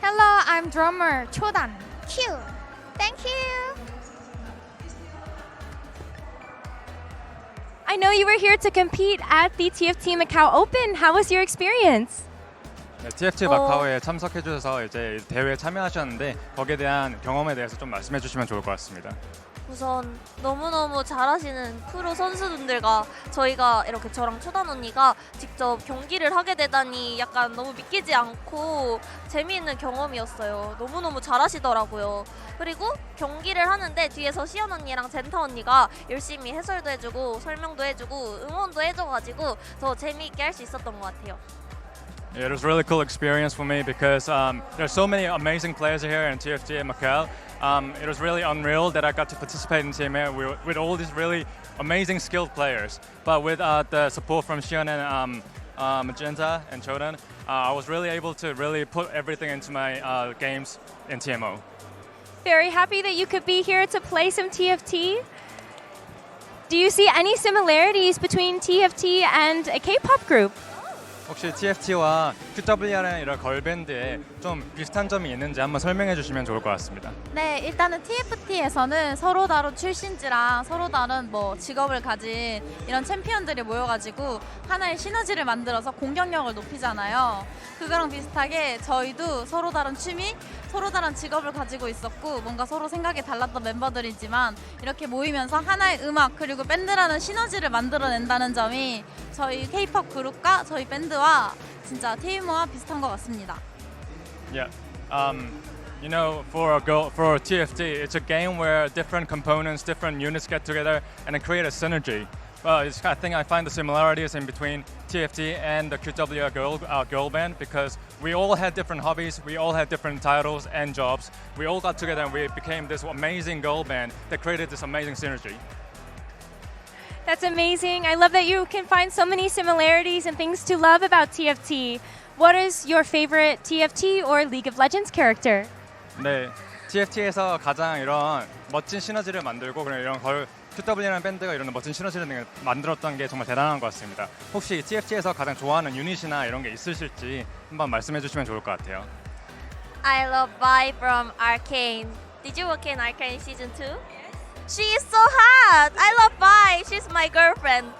Hello, I'm drummer Chodan. Q. Thank you. I know you were here to compete at the TFT Macao Open. How was your experience? 네, TFT 마카오에 참석해 주셔서 이제 대회에 참여하셨는데 거기에 대한 경험에 대해서 좀 말씀해 주시면 좋을 것 같습니다. 우선 너무너무 잘하시는 프로 선수분들과 저희가 이렇게 저랑 초단 언니가 직접 경기를 하게 되다니 약간 너무 믿기지 않고 재미있는 경험이었어요. 너무너무 잘하시더라고요. 그리고 경기를 하는데 뒤에서 시연 언니랑 젠타 언니가 열심히 해설도 해주고 설명도 해주고 응원도 해줘가지고 더 재미있게 할 수 있었던 것 같아요. It was a really cool experience for me because there's so many amazing players here in TFT Macao. It was really unreal that I got to participate in Team Air with all these really amazing skilled players. But with the support from Xion and Magenta and Chodan, I was really able to really put everything into my games in TMO. Very happy that you could be here to play some TFT. Do you see any similarities between TFT and a K-pop group? 혹시 TFT와 QWR의 이런 걸밴드에 좀 비슷한 점이 있는지 한번 설명해 주시면 좋을 것 같습니다. 네, 일단은 TFT에서는 서로 다른 출신지랑 서로 다른 뭐 직업을 가진 이런 챔피언들이 모여가지고 하나의 시너지를 만들어서 공격력을 높이잖아요. 그거랑 비슷하게 저희도 서로 다른 취미, 서로 다른 직업을 가지고 있었고 뭔가 서로 생각이 달랐던 멤버들이지만 이렇게 모이면서 하나의 음악 그리고 밴드라는 시너지를 만들어낸다는 점이 저희 K-pop 그룹과 저희 밴드와 진짜 TMO와 비슷한 것 같습니다. Yeah. You know, for TFT, it's a game where different components, different units get together and create a synergy. I think I find the similarities in between TFT and the QWR girl band because we all had different hobbies, we all had different titles and jobs. We all got together and we became this amazing girl band that created this amazing synergy. That's amazing. I love that you can find so many similarities and things to love about TFT. What is your favorite TFT or League of Legends character? 네, TFT에서 가장 이런 멋진 시너지를 만들고 그런 이런 QW라는 밴드가 이런 멋진 시너지를 만들었던 게 정말 대단한 것 같습니다. 혹시 TFT에서 가장 좋아하는 유닛이나 이런 게 있으실지 한번 말씀해 주시면 좋을 것 같아요. I love Vi from Arcane. Did you work in Arcane Season 2? Yes. She is so hot! I love Vi! She's my girlfriend.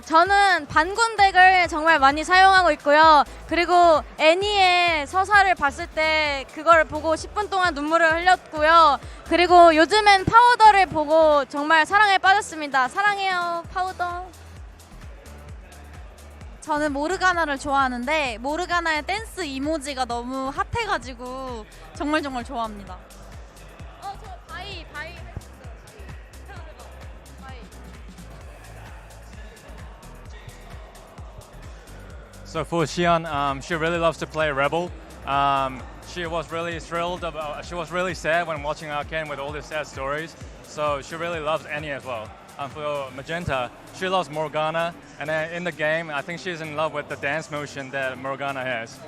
저는 반군 덱을 정말 많이 사용하고 있고요. 그리고 애니의 서사를 봤을 때 그걸 보고 10분 동안 눈물을 흘렸고요. 그리고 요즘엔 파우더를 보고 정말 사랑에 빠졌습니다. 사랑해요, 파우더. 저는 모르가나를 좋아하는데 모르가나의 댄스 이모지가 너무 핫해가지고 정말 좋아합니다. 저 바이. So for Xian, she really loves to play Rebel. She was really thrilled she was really sad when watching Arcane with all the sad stories. So she really loves Annie as well. For Magenta, she loves Morgana, and in the game, I think she's in love with the dance motion that Morgana has.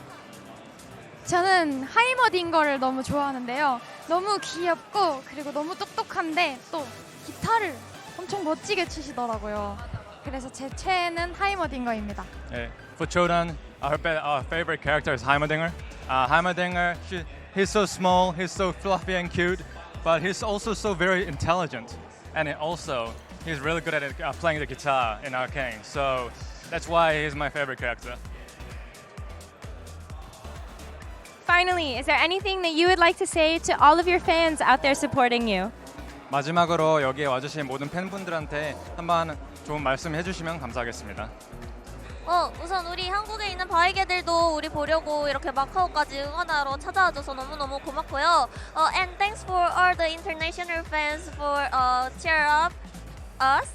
저는 하이머딩거를 너무 좋아하는데요. 너무 귀엽고 그리고 너무 똑똑한데 또 기타를 엄청 멋지게 치시더라고요. 그래서 제 최애는 하이머딩거입니다. Yeah. For Chodan, our favorite character is Heimerdinger. Heimerdinger, he's so small, he's so fluffy and cute, but he's also so very intelligent, and he's really good at playing the guitar in Arcane. So that's why he's my favorite character. Finally, is there anything that you would like to say to all of your fans out there supporting you? 마지막으로 여기에 와주신 모든 팬분들한테 한번 좋은 말씀 해주시면 감사하겠습니다. 우선 우리 한국에 있는 바이게들도 우리 보려고 이렇게 마카오까지 응원하러 찾아와줘서 너무너무 고맙고요. And thanks for all the international fans for cheer up us.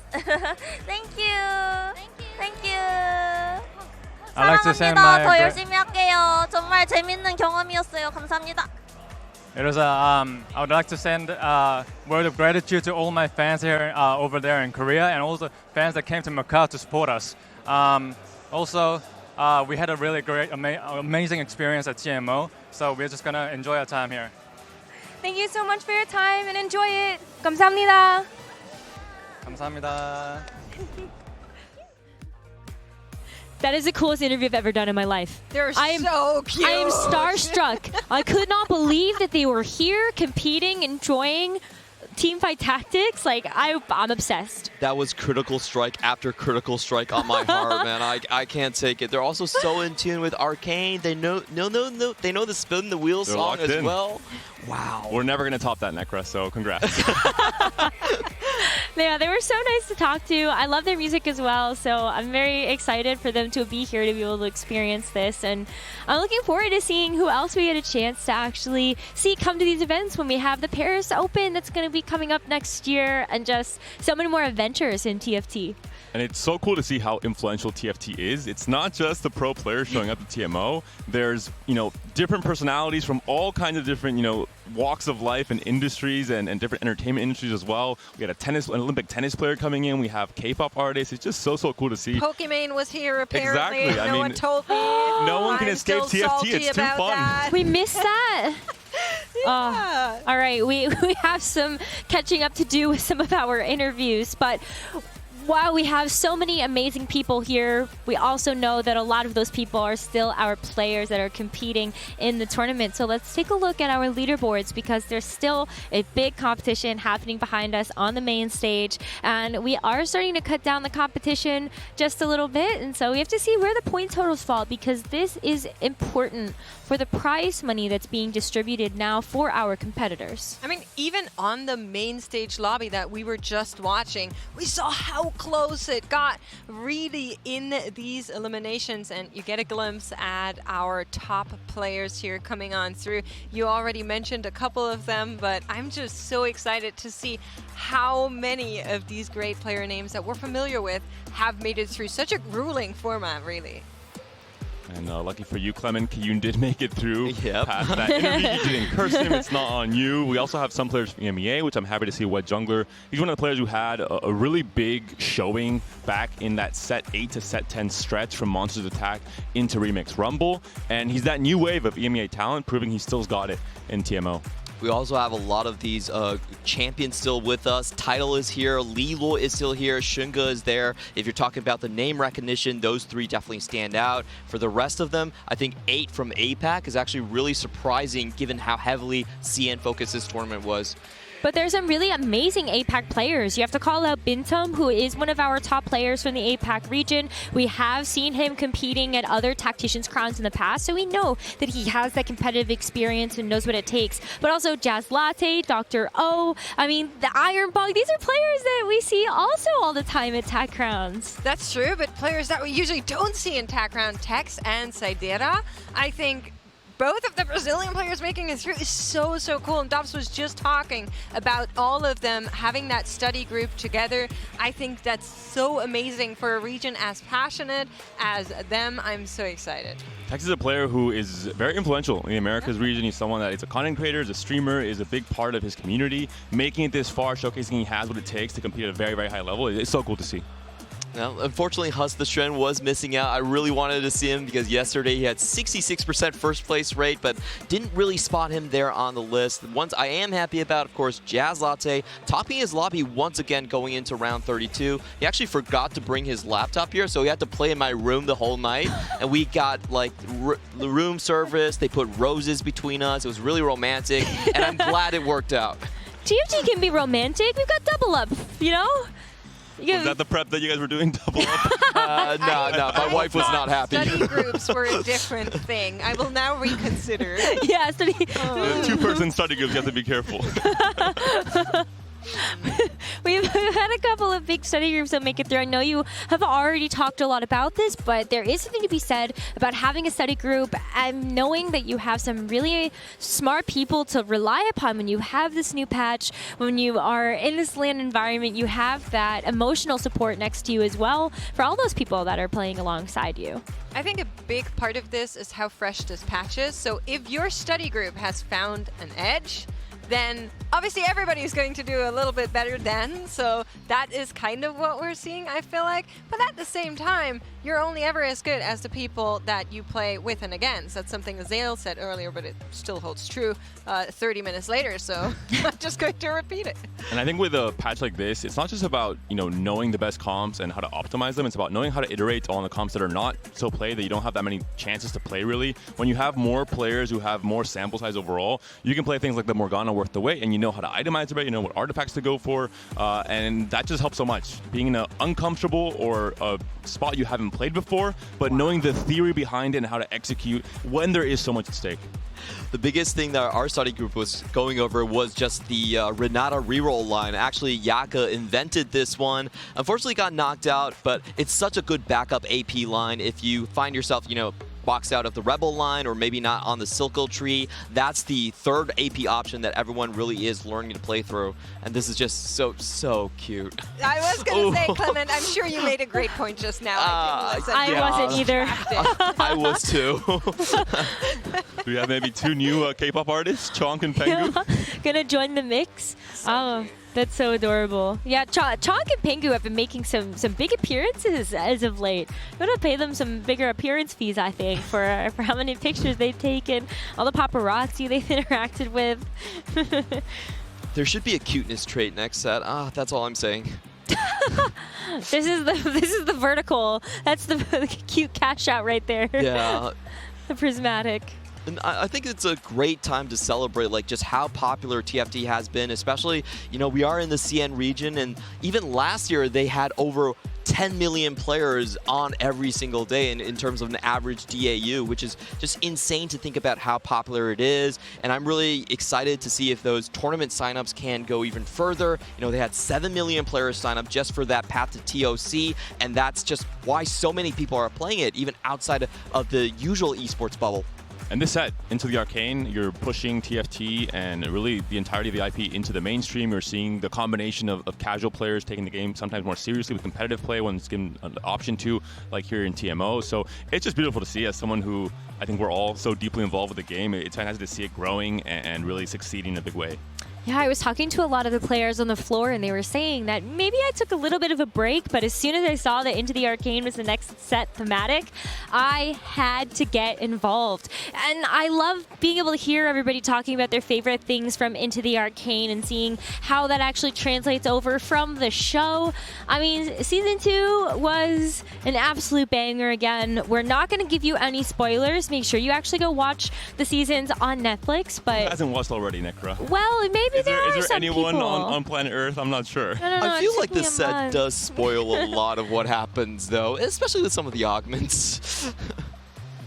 Thank you. Thank you. I'd like to send 사랑합니다. 더 열심히 할게요. 정말 재밌는 경험이었어요. 감사합니다. I would like to send a word of gratitude to all my fans here over there in Korea, and also fans that came to Macau to support us. We had a really great, amazing experience at TMO, so we're just gonna enjoy our time here. Thank you so much for your time and enjoy it. 감사합니다. 감사합니다. That is the coolest interview I've ever done in my life. They're so cute. I am starstruck. I could not believe that they were here competing, enjoying Teamfight Tactics. I'm obsessed. That was critical strike after critical strike on my heart, man. I can't take it. They're also so in tune with Arcane. They know they know the spin the wheel They're song locked as in. well. Wow. We're never going to top that, Necra, so congrats. Yeah, they were so nice to talk to. I love their music as well, so I'm very excited for them to be here to be able to experience this. And I'm looking forward to seeing who else we get a chance to actually see come to these events when we have the Paris Open that's going to be coming up next year, and just so many more adventures in TFT. And it's so cool to see how influential TFT is. It's not just the pro players showing up at TMO. There's, different personalities from all kinds of different, walks of life and industries and different entertainment industries as well. We had an Olympic tennis player coming in. We have K-pop artists. It's just so cool to see. Pokemon was here apparently. Exactly. No one told me. No one can escape TFT. It's too fun. That. We missed that. All right, we have some catching up to do with some of our interviews, but while we have so many amazing people here, we also know that a lot of those people are still our players that are competing in the tournament. So let's take a look at our leaderboards, because there's still a big competition happening behind us on the main stage. And we are starting to cut down the competition just a little bit. And so we have to see where the point totals fall, because this is important for the prize money that's being distributed now for our competitors. I mean, even on the main stage lobby that we were just watching, we saw how close it got really in these eliminations, and you get a glimpse at our top players here coming on through. You already mentioned a couple of them, but I'm just so excited to see how many of these great player names that we're familiar with have made it through such a grueling format, really. And lucky for you, Clement, Kiyun did make it through. Yep. Past that interview. You didn't curse him. It's not on you. We also have some players from EMEA, which I'm happy to see. Wet Jungler. He's one of the players who had a really big showing back in that set 8 to set 10 stretch from Monsters Attack into Remix Rumble. And he's that new wave of EMEA talent, proving he still's got it in TMO. We also have a lot of these champions still with us. Title is here, Lilo is still here, Shunga is there. If you're talking about the name recognition, those three definitely stand out. For the rest of them, I think 8 from APAC is actually really surprising given how heavily CN focused this tournament was. But there's some really amazing APAC players. You have to call out Bintum, who is one of our top players from the APAC region. We have seen him competing at other Tacticians crowns in the past, so we know that he has that competitive experience and knows what it takes. But also Jazz Latte, Dr. O, I mean, the Iron Bug, these are players that we see also all the time at TAC crowns. That's true, but players that we usually don't see in TAC round, Tex and Saidera, I think both of the Brazilian players making it through is so cool. And Dobbs was just talking about all of them having that study group together. I think that's so amazing for a region as passionate as them. I'm so excited. Tex is a player who is very influential in the Americas region. He's someone that is a content creator, is a streamer, is a big part of his community. Making it this far, showcasing he has what it takes to compete at a very high level. It's so cool to see. Now, unfortunately, Hus the Shren was missing out. I really wanted to see him because yesterday he had 66% first place rate, but didn't really spot him there on the list. The ones I am happy about, of course, Jazz Latte, topping his lobby once again going into round 32. He actually forgot to bring his laptop here, so he had to play in my room the whole night. And we got like the room service. They put roses between us. It was really romantic, and I'm glad it worked out. TFT can be romantic. We've got double up, you know? Was that the prep that you guys were doing double up? No, my wife was not happy. Study groups were a different thing. I will now reconsider. Yeah, study. The two-person study groups, you have to be careful. We've had a couple of big study groups that make it through. I know you have already talked a lot about this, but there is something to be said about having a study group and knowing that you have some really smart people to rely upon when you have this new patch, when you are in this LAN environment, you have that emotional support next to you as well for all those people that are playing alongside you. I think a big part of this is how fresh this patch is. So if your study group has found an edge, then obviously everybody's going to do a little bit better then. So that is kind of what we're seeing, I feel like. But at the same time, you're only ever as good as the people that you play with and against. That's something Azale said earlier, but it still holds true 30 minutes later. So I'm just going to repeat it. And I think with a patch like this, it's not just about knowing the best comps and how to optimize them. It's about knowing how to iterate on the comps that are not so played, that you don't have that many chances to play really. When you have more players who have more sample size overall, you can play things like the Morgana worth the wait, and you know how to itemize it, you know what artifacts to go for, and that just helps so much. Being in an uncomfortable or a spot you haven't played before, but knowing the theory behind it and how to execute when there is so much at stake. The biggest thing that our study group was going over was just the Renata reroll line. Actually, Yaka invented this one. Unfortunately, got knocked out, but it's such a good backup AP line. If you find yourself, boxed out of the Rebel line or maybe not on the Silco tree, that's the third AP option that everyone really is learning to play through. And this is just so cute. I was going to say, Clement, I'm sure you made a great point just now. I wasn't either. I was too. Do we have maybe two new K-pop artists, Chonk and Pengu? Gonna join the mix? Oh, that's so adorable. Yeah, Chonk and Pengu have been making some big appearances as of late. I'm gonna pay them some bigger appearance fees, I think, for how many pictures they've taken, all the paparazzi they've interacted with. There should be a cuteness trait next set. That's all I'm saying. This is the vertical. That's the cute cash out right there. Yeah. The prismatic. And I think it's a great time to celebrate just how popular TFT has been, especially, we are in the CN region, and even last year they had over 10 million players on every single day in terms of an average DAU, which is just insane to think about how popular it is. And I'm really excited to see if those tournament signups can go even further. They had 7 million players sign up just for that path to TOC, and that's just why so many people are playing it, even outside of the usual esports bubble. And this set, Into the Arcane, you're pushing TFT and really the entirety of the IP into the mainstream. You're seeing the combination of casual players taking the game sometimes more seriously with competitive play when it's given an option to, like here in TMO. So it's just beautiful to see as someone who I think we're all so deeply involved with the game. It's fantastic to see it growing and really succeeding in a big way. Yeah, I was talking to a lot of the players on the floor, and they were saying that maybe I took a little bit of a break, but as soon as I saw that Into the Arcane was the next set thematic, I had to get involved. And I love being able to hear everybody talking about their favorite things from Into the Arcane and seeing how that actually translates over from the show. I mean, Season 2 was an absolute banger again. We're not going to give you any spoilers. Make sure you actually go watch the seasons on Netflix. But Who hasn't watched already, Necra? Well, maybe Is there some anyone people. on planet Earth? I'm not sure. No, I feel like me the a set month. does spoil a lot of what happens, though, especially with some of the augments.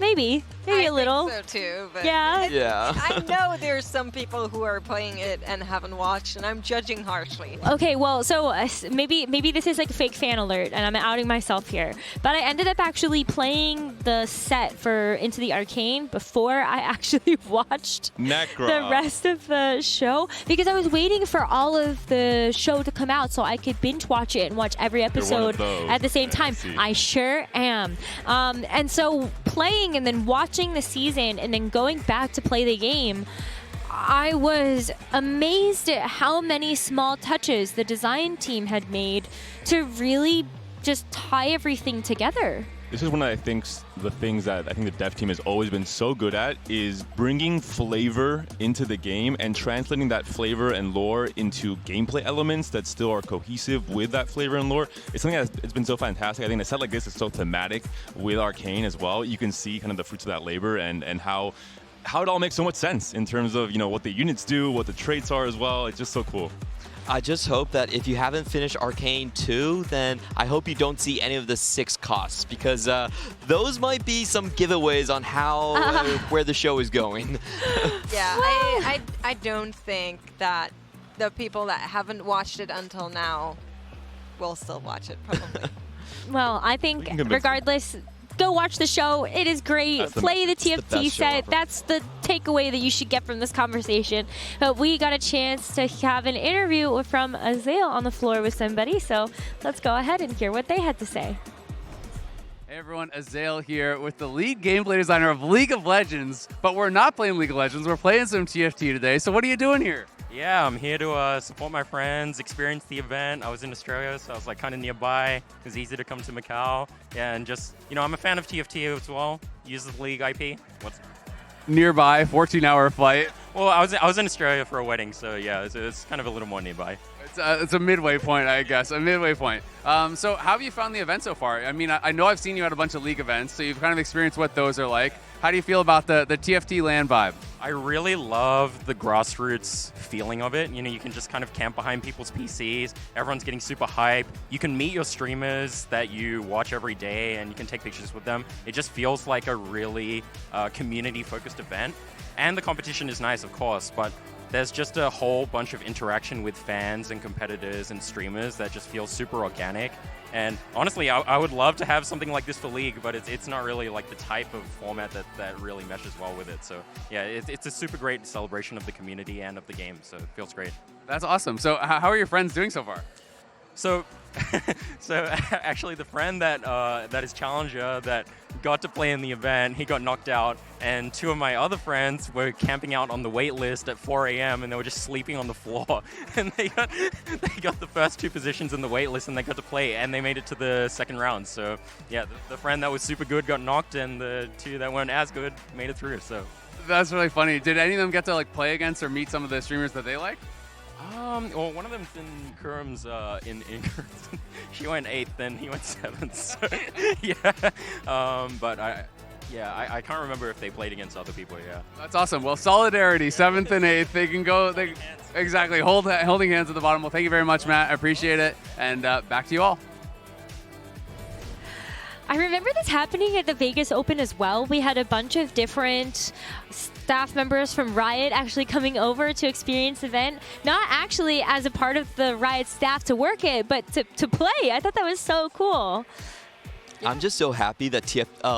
Maybe a little. So too, but Yeah. Yeah. I know there's some people who are playing it and haven't watched, and I'm judging harshly. Okay, well, so maybe this is like a fake fan alert, and I'm outing myself here. But I ended up actually playing the set for Into the Arcane before I actually watched Necra. the rest of the show because I was waiting for all of the show to come out so I could binge watch it and watch every You're one of episode those. at the same time. see. I sure am. And so playing and then watching the season and then going back to play the game, I was amazed at how many small touches the design team had made to really just tie everything together. This is one of the things that I think the dev team has always been so good at is bringing flavor into the game and translating that flavor and lore into gameplay elements that still are cohesive with that flavor and lore. It's something that's been so fantastic. I think a set like this is so thematic with Arcane as well. You can see kind of the fruits of that labor and how it all makes so much sense in terms of, what the units do, what the traits are as well. It's just so cool. I just hope that if you haven't finished Arcane 2, then I hope you don't see any of the 6 costs, because those might be some giveaways on how where the show is going. Yeah, I don't think that the people that haven't watched it until now will still watch it, probably. Well, I think can convince regardless, go watch the show. It is great. That's the Play the the TFT best show set. ever. That's the takeaway that you should get from this conversation. But we got a chance to have an interview from Azael on the floor with somebody, so let's go ahead and hear what they had to say. Hey everyone, Azael here with the lead gameplay designer of League of Legends, but we're not playing League of Legends, we're playing some TFT today, so what are you doing here? Yeah, I'm here to support my friends, experience the event. I was in Australia, so I was like kind of nearby. It was easy to come to Macau. Yeah, and just, I'm a fan of TFT as well. Use the League IP. Nearby, 14-hour flight. Well, I was in Australia for a wedding, so yeah, it's kind of a little more nearby. It's a midway point, I guess, a midway point. So how have you found the event so far? I mean, I know I've seen you at a bunch of League events, so you've kind of experienced what those are like. How do you feel about the TFT LAN vibe? I really love the grassroots feeling of it. You can just kind of camp behind people's PCs. Everyone's getting super hype. You can meet your streamers that you watch every day, and you can take pictures with them. It just feels like a really community-focused event. And the competition is nice, of course, but there's just a whole bunch of interaction with fans and competitors and streamers that just feels super organic. And honestly, I would love to have something like this for League, but it's not really like the type of format that really meshes well with it. So yeah, it's a super great celebration of the community and of the game, so it feels great. That's awesome. So how are your friends doing so far? So actually the friend that is Challenger that got to play in the event, he got knocked out, and 2 of my other friends were camping out on the wait list at 4 a.m. and they were just sleeping on the floor. And they got the first 2 positions in the wait list and they got to play, and they made it to the second round. So yeah, the friend that was super good got knocked, and the 2 that weren't as good made it through. So That's really funny. Did any of them get to play against or meet some of the streamers that they like? Well, one of them's in Kurum's in she went 8th and he went 7th. So, yeah. But I can't remember if they played against other people. Yeah. That's awesome. Well, solidarity, 7th and 8th. They can go. Exactly. Holding hands at the bottom. Well, thank you very much, Matt. I appreciate it. And back to you all. I remember this happening at the Vegas Open as well. We had a bunch of different staff members from Riot actually coming over to experience the event. Not actually as a part of the Riot staff to work it, but to play. I thought that was so cool. I'm just so happy that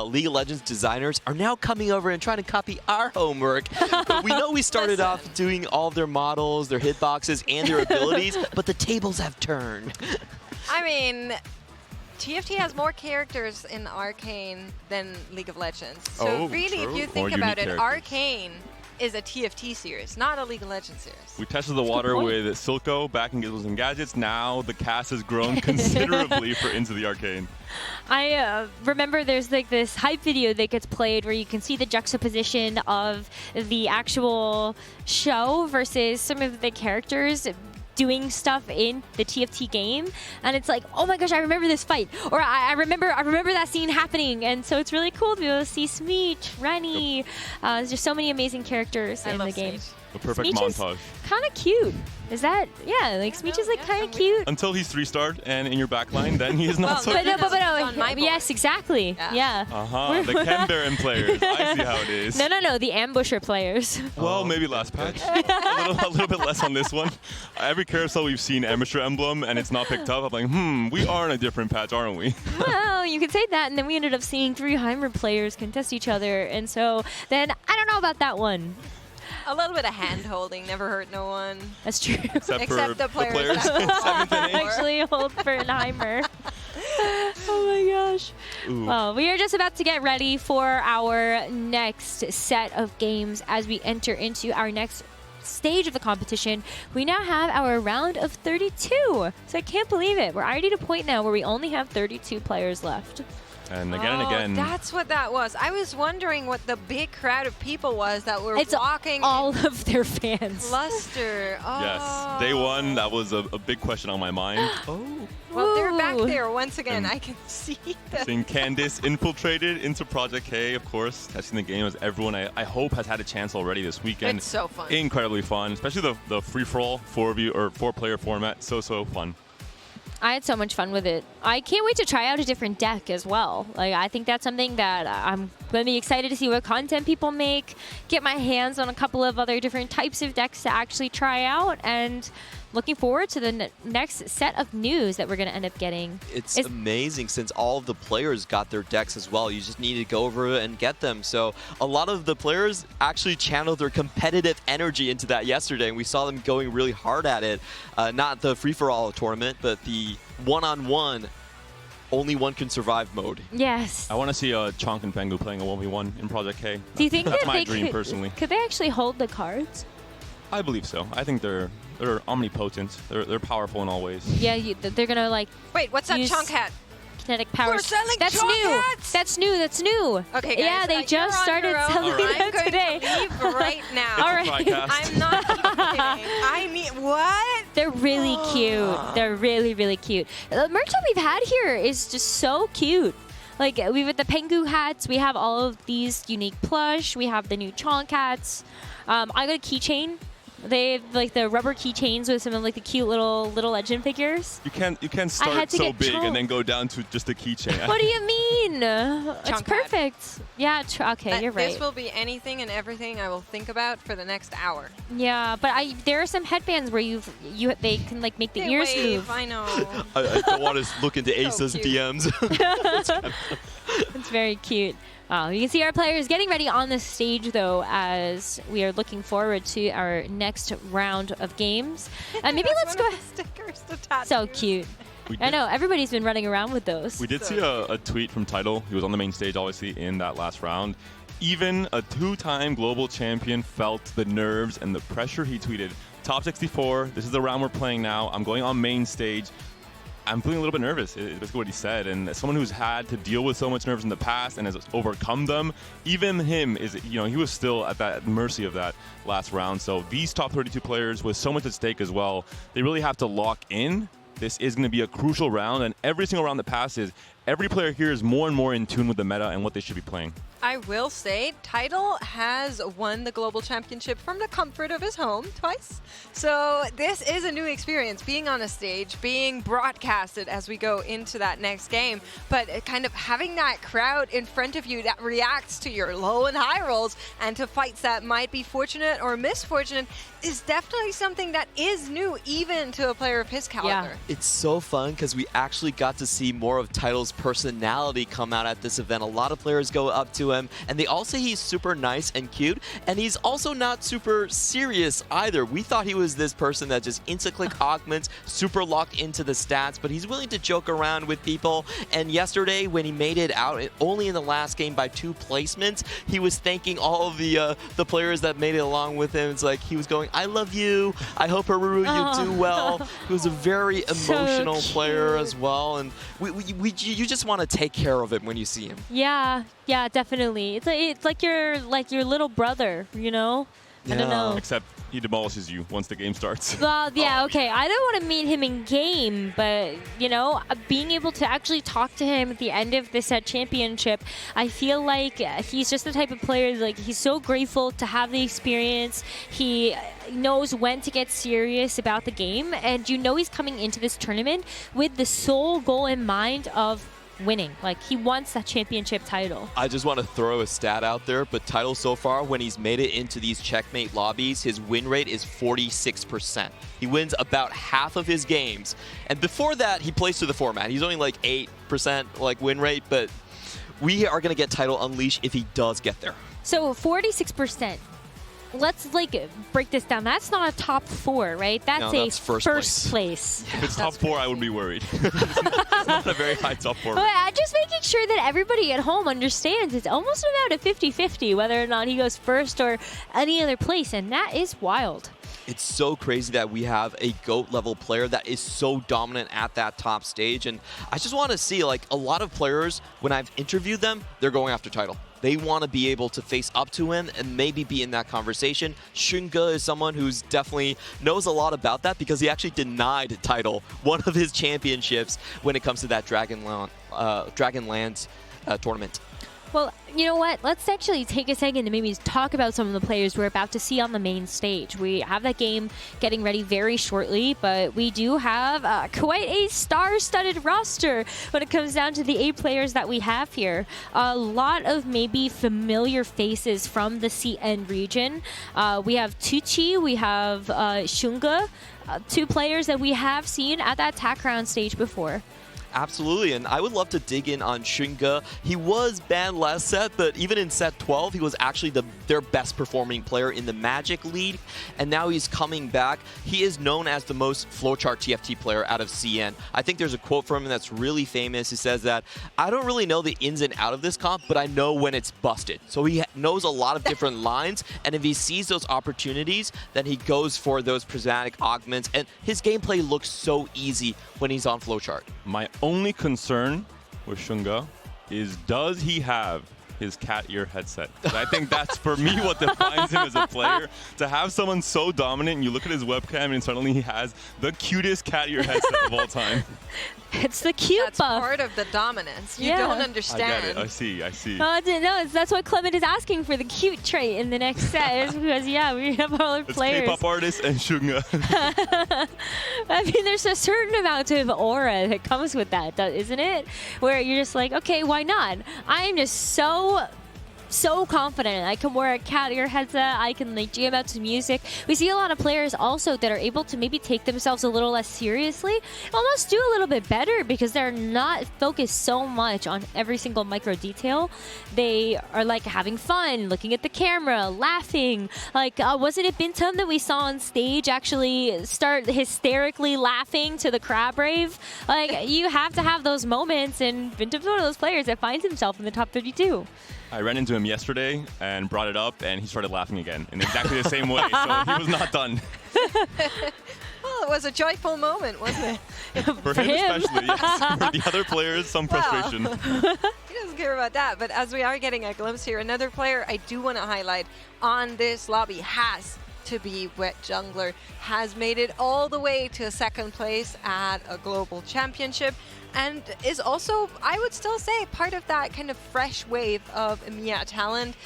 League of Legends designers are now coming over and trying to copy our homework. But we know we started off doing all of their models, their hitboxes, and their abilities, but the tables have turned. I mean, TFT has more characters in Arcane than League of Legends. So really, true. if you think about it, Arcane is a TFT series, not a League of Legends series. We tested the water with Silco back in Gizzles and Gadgets. Now the cast has grown considerably for Into the Arcane. I remember there's like this hype video that gets played where you can see the juxtaposition of the actual show versus some of the characters doing stuff in the TFT game, and it's like, oh my gosh, I remember this fight, or I remember that scene happening, and so it's really cool to be able to see Smeech, Rennie. There's just so many amazing characters in the game. The perfect Smeech montage. Kind of cute. Is that, yeah, like Smeech is like kind of cute. Until he's 3-starred and in your backline, then he is not so But cute. no, yes, exactly. Yeah. The Ken Baron players. I see how it is. No, the ambusher players. Well, maybe last patch. a little bit less on this one. Every carousel we've seen Ambusher emblem and it's not picked up. I'm like, we are in a different patch, aren't we? Well, you could say that, and then we ended up seeing 3 Heimer players contest each other, and so then I don't know about that one. A little bit of hand-holding never hurt no one. That's true. Except the players. Actually hold for an Heimer. Oh my gosh. Ooh. Well, we are just about to get ready for our next set of games as we enter into our next stage of the competition. We now have our round of 32. So I can't believe it. We're already at a point now where we only have 32 players left. And again and again. That's what that was. I was wondering what the big crowd of people was that were walking. All of their fans. Cluster. Oh. Yes. Day one, that was a big question on my mind. Well, they're back there once again. I can see them. Seeing Candice infiltrated into Project K, of course, testing the game as everyone I hope has had a chance already this weekend. It's so fun. Incredibly fun, especially the free-for-all 4-player format. So fun. I had so much fun with it. I can't wait to try out a different deck as well. Like, I think that's something that I'm going to be excited to see what content people make, get my hands on a couple of other different types of decks to actually try out, and looking forward to the next set of news that we're going to end up getting. It's amazing since all of the players got their decks as well. You just need to go over and get them. So a lot of the players actually channeled their competitive energy into that yesterday, and we saw them going really hard at it. Not the free-for-all tournament, but the one-on-one, only one can survive mode. Yes. I want to see Chonk and Pengu playing a 1v1 in Project K. Do you think that's that my they dream could, personally? Could they actually hold the cards? I believe so. I think they're omnipotent. They're powerful in all ways. Yeah, they're gonna like. Wait, what's that chunk hat? Kinetic powers. We're selling That's chunk new. hats! That's new. That's new. Okay, guys. Yeah, they just started selling I'm them going today. to leave right now. All right. I'm not even kidding. I need what? They're really cute. They're really, really cute. The merch that we've had here is just so cute. Like, we've got the Pengu hats. We have all of these unique plush. We have the new Chonk hats. I got a keychain. They have like the rubber keychains with some of like the cute little legend figures. You can't start so big and then go down to just a keychain. What do you mean? It's Chunk perfect. Yeah. Okay, you're right. This will be anything and everything I will think about for the next hour. Yeah, but there are some headbands where they can like make the They ears wave, move. I know. I don't want to look into Asa's cute. DMs. It's very cute. You can see our players getting ready on the stage, though, as we are looking forward to our next round of games. Maybe let's go. Stickers to tattoo. So cute. I know everybody's been running around with those. We did see a tweet from Tidal. He was on the main stage, obviously, in that last round. Even a 2-time global champion felt the nerves and the pressure. He tweeted, "Top 64. This is the round we're playing now. I'm going on main stage. I'm feeling a little bit nervous," is basically what he said. And as someone who's had to deal with so much nerves in the past and has overcome them, even him he was still at that mercy of that last round. So these top 32 players with so much at stake as well, they really have to lock in. This is going to be a crucial round, and every single round that passes, every player here is more and more in tune with the meta and what they should be playing. I will say, Tidal has won the Global Championship from the comfort of his home twice. So this is a new experience, being on a stage, being broadcasted as we go into that next game. But kind of having that crowd in front of you that reacts to your low and high rolls and to fights that might be fortunate or misfortunate is definitely something that is new, even to a player of his caliber. Yeah. It's so fun because we actually got to see more of Tidal's personality come out at this event. A lot of players go up to him, and they all say he's super nice and cute, and he's also not super serious either. We thought he was this person that just insta-click augments, super locked into the stats, but he's willing to joke around with people. And yesterday, when he made it out, only in the last game by 2 placements, he was thanking all of the players that made it along with him. It's like he was going, "I love you. I hope, Haru, you do well." He was a very emotional player as well, and you just want to take care of him when you see him. Yeah, definitely. It's like your little brother, you know? I don't know. Except he demolishes you once the game starts. Well, yeah, okay. I don't want to meet him in game, but, you know, being able to actually talk to him at the end of this championship, I feel like he's just the type of player, like, he's so grateful to have the experience. He knows when to get serious about the game, and you know he's coming into this tournament with the sole goal in mind of winning. Like, he wants that championship title. I just want to throw a stat out there, but Tidal so far, when he's made it into these checkmate lobbies, his win rate is 46%. He wins about half of his games. And before that, he plays to the format. He's only like 8% like win rate, but we are going to get Tidal Unleashed if he does get there. So 46%. Let's break this down. That's not a top 4, right? That's first place. If it's top 4, I would be worried. It's not a very high top 4. But just making sure that everybody at home understands it's almost about a 50-50 whether or not he goes first or any other place, and that is wild. It's so crazy that we have a GOAT level player that is so dominant at that top stage. And I just want to see, like, a lot of players, when I've interviewed them, they're going after Tidal. They want to be able to face up to him and maybe be in that conversation. Xunge is someone who's definitely knows a lot about that because he actually denied Tidal one of his championships when it comes to that Dragonlance tournament. Well, you know what? Let's actually take a second to maybe talk about some of the players we're about to see on the main stage. We have that game getting ready very shortly, but we do have quite a star-studded roster when it comes down to the 8 players that we have here. A lot of maybe familiar faces from the CN region. We have Tucci, we have Xunge, 2 players that we have seen at that TAC round stage before. Absolutely, and I would love to dig in on Xunge. He was banned last set, but even in set 12, he was actually their best performing player in the Magic League, and now he's coming back. He is known as the most flowchart TFT player out of CN. I think there's a quote from him that's really famous. He says that, "I don't really know the ins and outs of this comp, but I know when it's busted." So he knows a lot of different lines, and if he sees those opportunities, then he goes for those prismatic augments, and his gameplay looks so easy when he's on flowchart. My only concern with Xunge is, does he have his cat ear headset? Because I think that's, for me, what defines him as a player. To have someone so dominant, and you look at his webcam, and suddenly he has the cutest cat ear headset of all time. It's the cute That's part of the dominance. You don't understand. I get it. I see. That's why Clement is asking for the cute trait in the next set. Is because, yeah, we have all our players. K-pop artist and Xunge. I mean, there's a certain amount of aura that comes with that, isn't it? Where you're just like, okay, why not? I'm just so confident. I can wear a cat ear headset. I can jam out to music. We see a lot of players also that are able to maybe take themselves a little less seriously, almost do a little bit better because they're not focused so much on every single micro detail. They are having fun, looking at the camera, laughing. Wasn't it Bintum that we saw on stage actually start hysterically laughing to the crab rave? You have to have those moments, and Bintum's one of those players that finds himself in the top 32. I ran into him yesterday and brought it up, and he started laughing again in exactly the same way. So he was not done. Well, it was a joyful moment, wasn't it? For him especially, yes. For the other players, some frustration. He doesn't care about that. But as we are getting a glimpse here, another player I do want to highlight on this lobby has to be wet jungler, has made it all the way to second place at a global championship, and is also, I would still say, part of that kind of fresh wave of EMEA talent.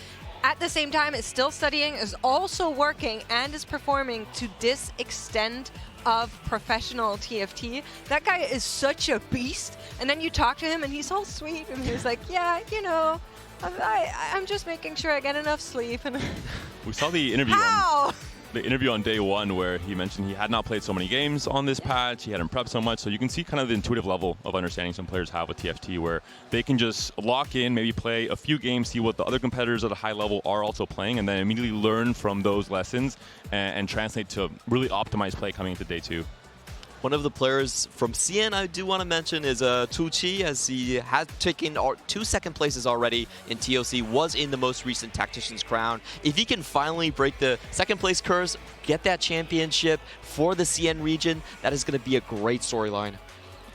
At the same time, is still studying, is also working, and is performing to this extent of professional TFT. That guy is such a beast. And then you talk to him and he's all sweet and he's like, yeah, you know, I'm just making sure I get enough sleep. And we saw the interview on day one where he mentioned he had not played so many games on this patch, he hadn't prepped so much, so you can see kind of the intuitive level of understanding some players have with TFT, where they can just lock in, maybe play a few games, see what the other competitors at a high level are also playing, and then immediately learn from those lessons and translate to really optimized play coming into day two. One of the players from CN I do want to mention is Tu Chi, as he has taken 2 second places already in TOC, was in the most recent Tactician's crown. If he can finally break the second place curse, get that championship for the CN region, that is going to be a great storyline.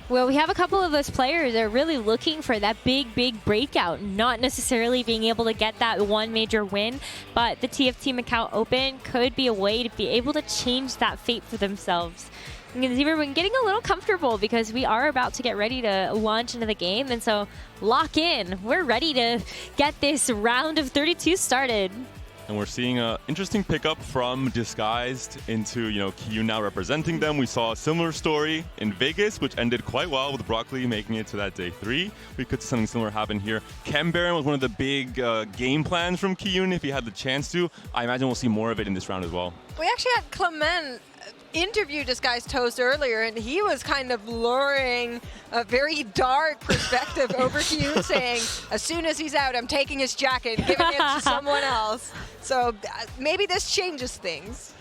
Well, we have a couple of those players that are really looking for that big breakout, not necessarily being able to get that one major win, but the TFT Macao Open could be a way to be able to change that fate for themselves. Because we've been getting a little comfortable because we are about to get ready to launch into the game, and so lock in. We're ready to get this round of 32 started. And we're seeing an interesting pickup from Disguised into, Kiyun now representing them. We saw a similar story in Vegas, which ended quite well with Broccoli making it to that day 3. We could see something similar happen here. Chem Baron was one of the big game plans from Kiyun if he had the chance to. I imagine we'll see more of it in this round as well. We actually had Clement interview Disguised Toast earlier, and he was kind of luring a very dark perspective over to you, saying, as soon as he's out, I'm taking his jacket and giving it to someone else. So maybe this changes things.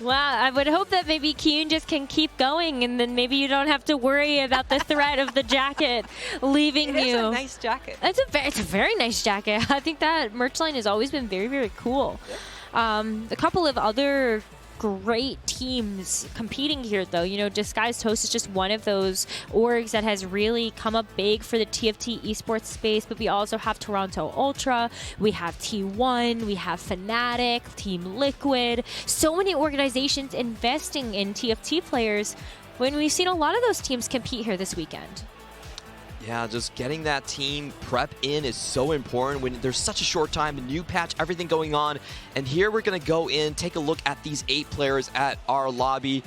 Wow, I would hope that maybe Kiyun just can keep going, and then maybe you don't have to worry about the threat of the jacket leaving you. It is a nice jacket. It's a very nice jacket. I think that merch line has always been very cool. Yep. A couple of other great teams competing here, though. Disguised Toast is just one of those orgs that has really come up big for the TFT esports space, but we also have Toronto Ultra, we have T1, we have Fnatic, Team Liquid, so many organizations investing in TFT players when we've seen a lot of those teams compete here this weekend. Yeah, just getting that team prep in is so important when there's such a short time, a new patch, everything going on. And here we're going to go in, take a look at these 8 players at our lobby.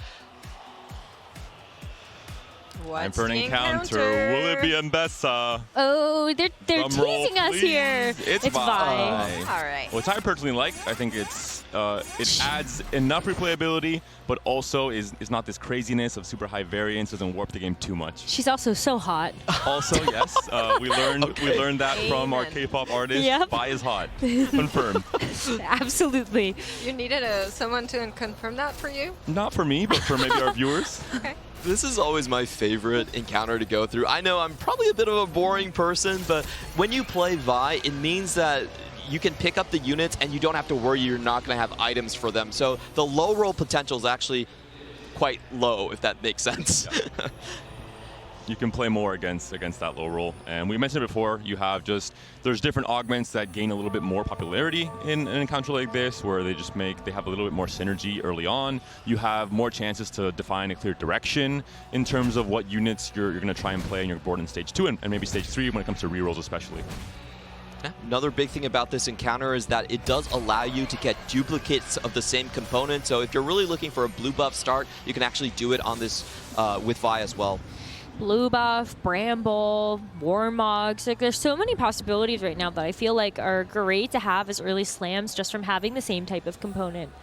Time for an encounter. Will it be Mbessa? Oh, they're teasing us please. Here. It's Vi. All right. What I personally like, I think it adds enough replayability, but also is not this craziness of super high variance, doesn't warp the game too much. She's also so hot. Also, yes, we learned that from our K-pop artist. Yep. Vi is hot. Confirmed. Absolutely. You needed someone to confirm that for you? Not for me, but for maybe our viewers. Okay. This is always my favorite encounter to go through. I know I'm probably a bit of a boring person, but when you play Vi, it means that you can pick up the units and you don't have to worry you're not going to have items for them. So the low roll potential is actually quite low, if that makes sense. Yeah. You can play more against that low roll. And we mentioned it before, there's different augments that gain a little bit more popularity in an encounter like this, where they have a little bit more synergy early on. You have more chances to define a clear direction in terms of what units you're going to try and play in your board in stage 2 and maybe stage 3 when it comes to rerolls especially. Another big thing about this encounter is that it does allow you to get duplicates of the same component. So if you're really looking for a blue buff start, you can actually do it on this with Vi as well. Blue buff, Bramble, Warmogs. There's so many possibilities right now that I feel like are great to have as early slams just from having the same type of component.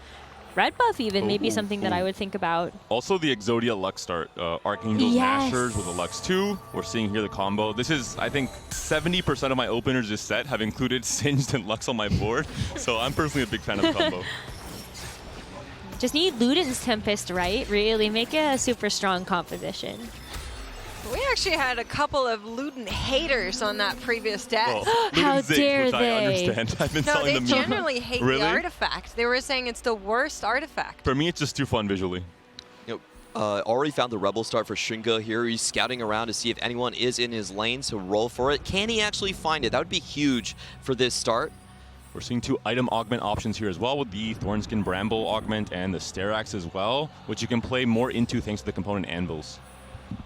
Red buff even may be something that I would think about. Also the Exodia Lux start. Archangels Yes. Nashers with a Lux 2. We're seeing here the combo. This is, I think, 70% of my openers this set have included Singed and Lux on my board. So I'm personally a big fan of the combo. Just need Luden's Tempest, right? Really make it a super strong composition. We actually had a couple of Luden haters on that previous deck. Well, How Zig, dare which they? I understand. I've been No, telling they them generally hate Really? the artifact. They were saying it's the worst artifact. For me, it's just too fun visually. Already found the Rebel start for Shinga here. He's scouting around to see if anyone is in his lane, so roll for it. Can he actually find it? That would be huge for this start. We're seeing 2 item augment options here as well, with the Thornskin Bramble augment and the Stair Axe as well, which you can play more into thanks to the component anvils.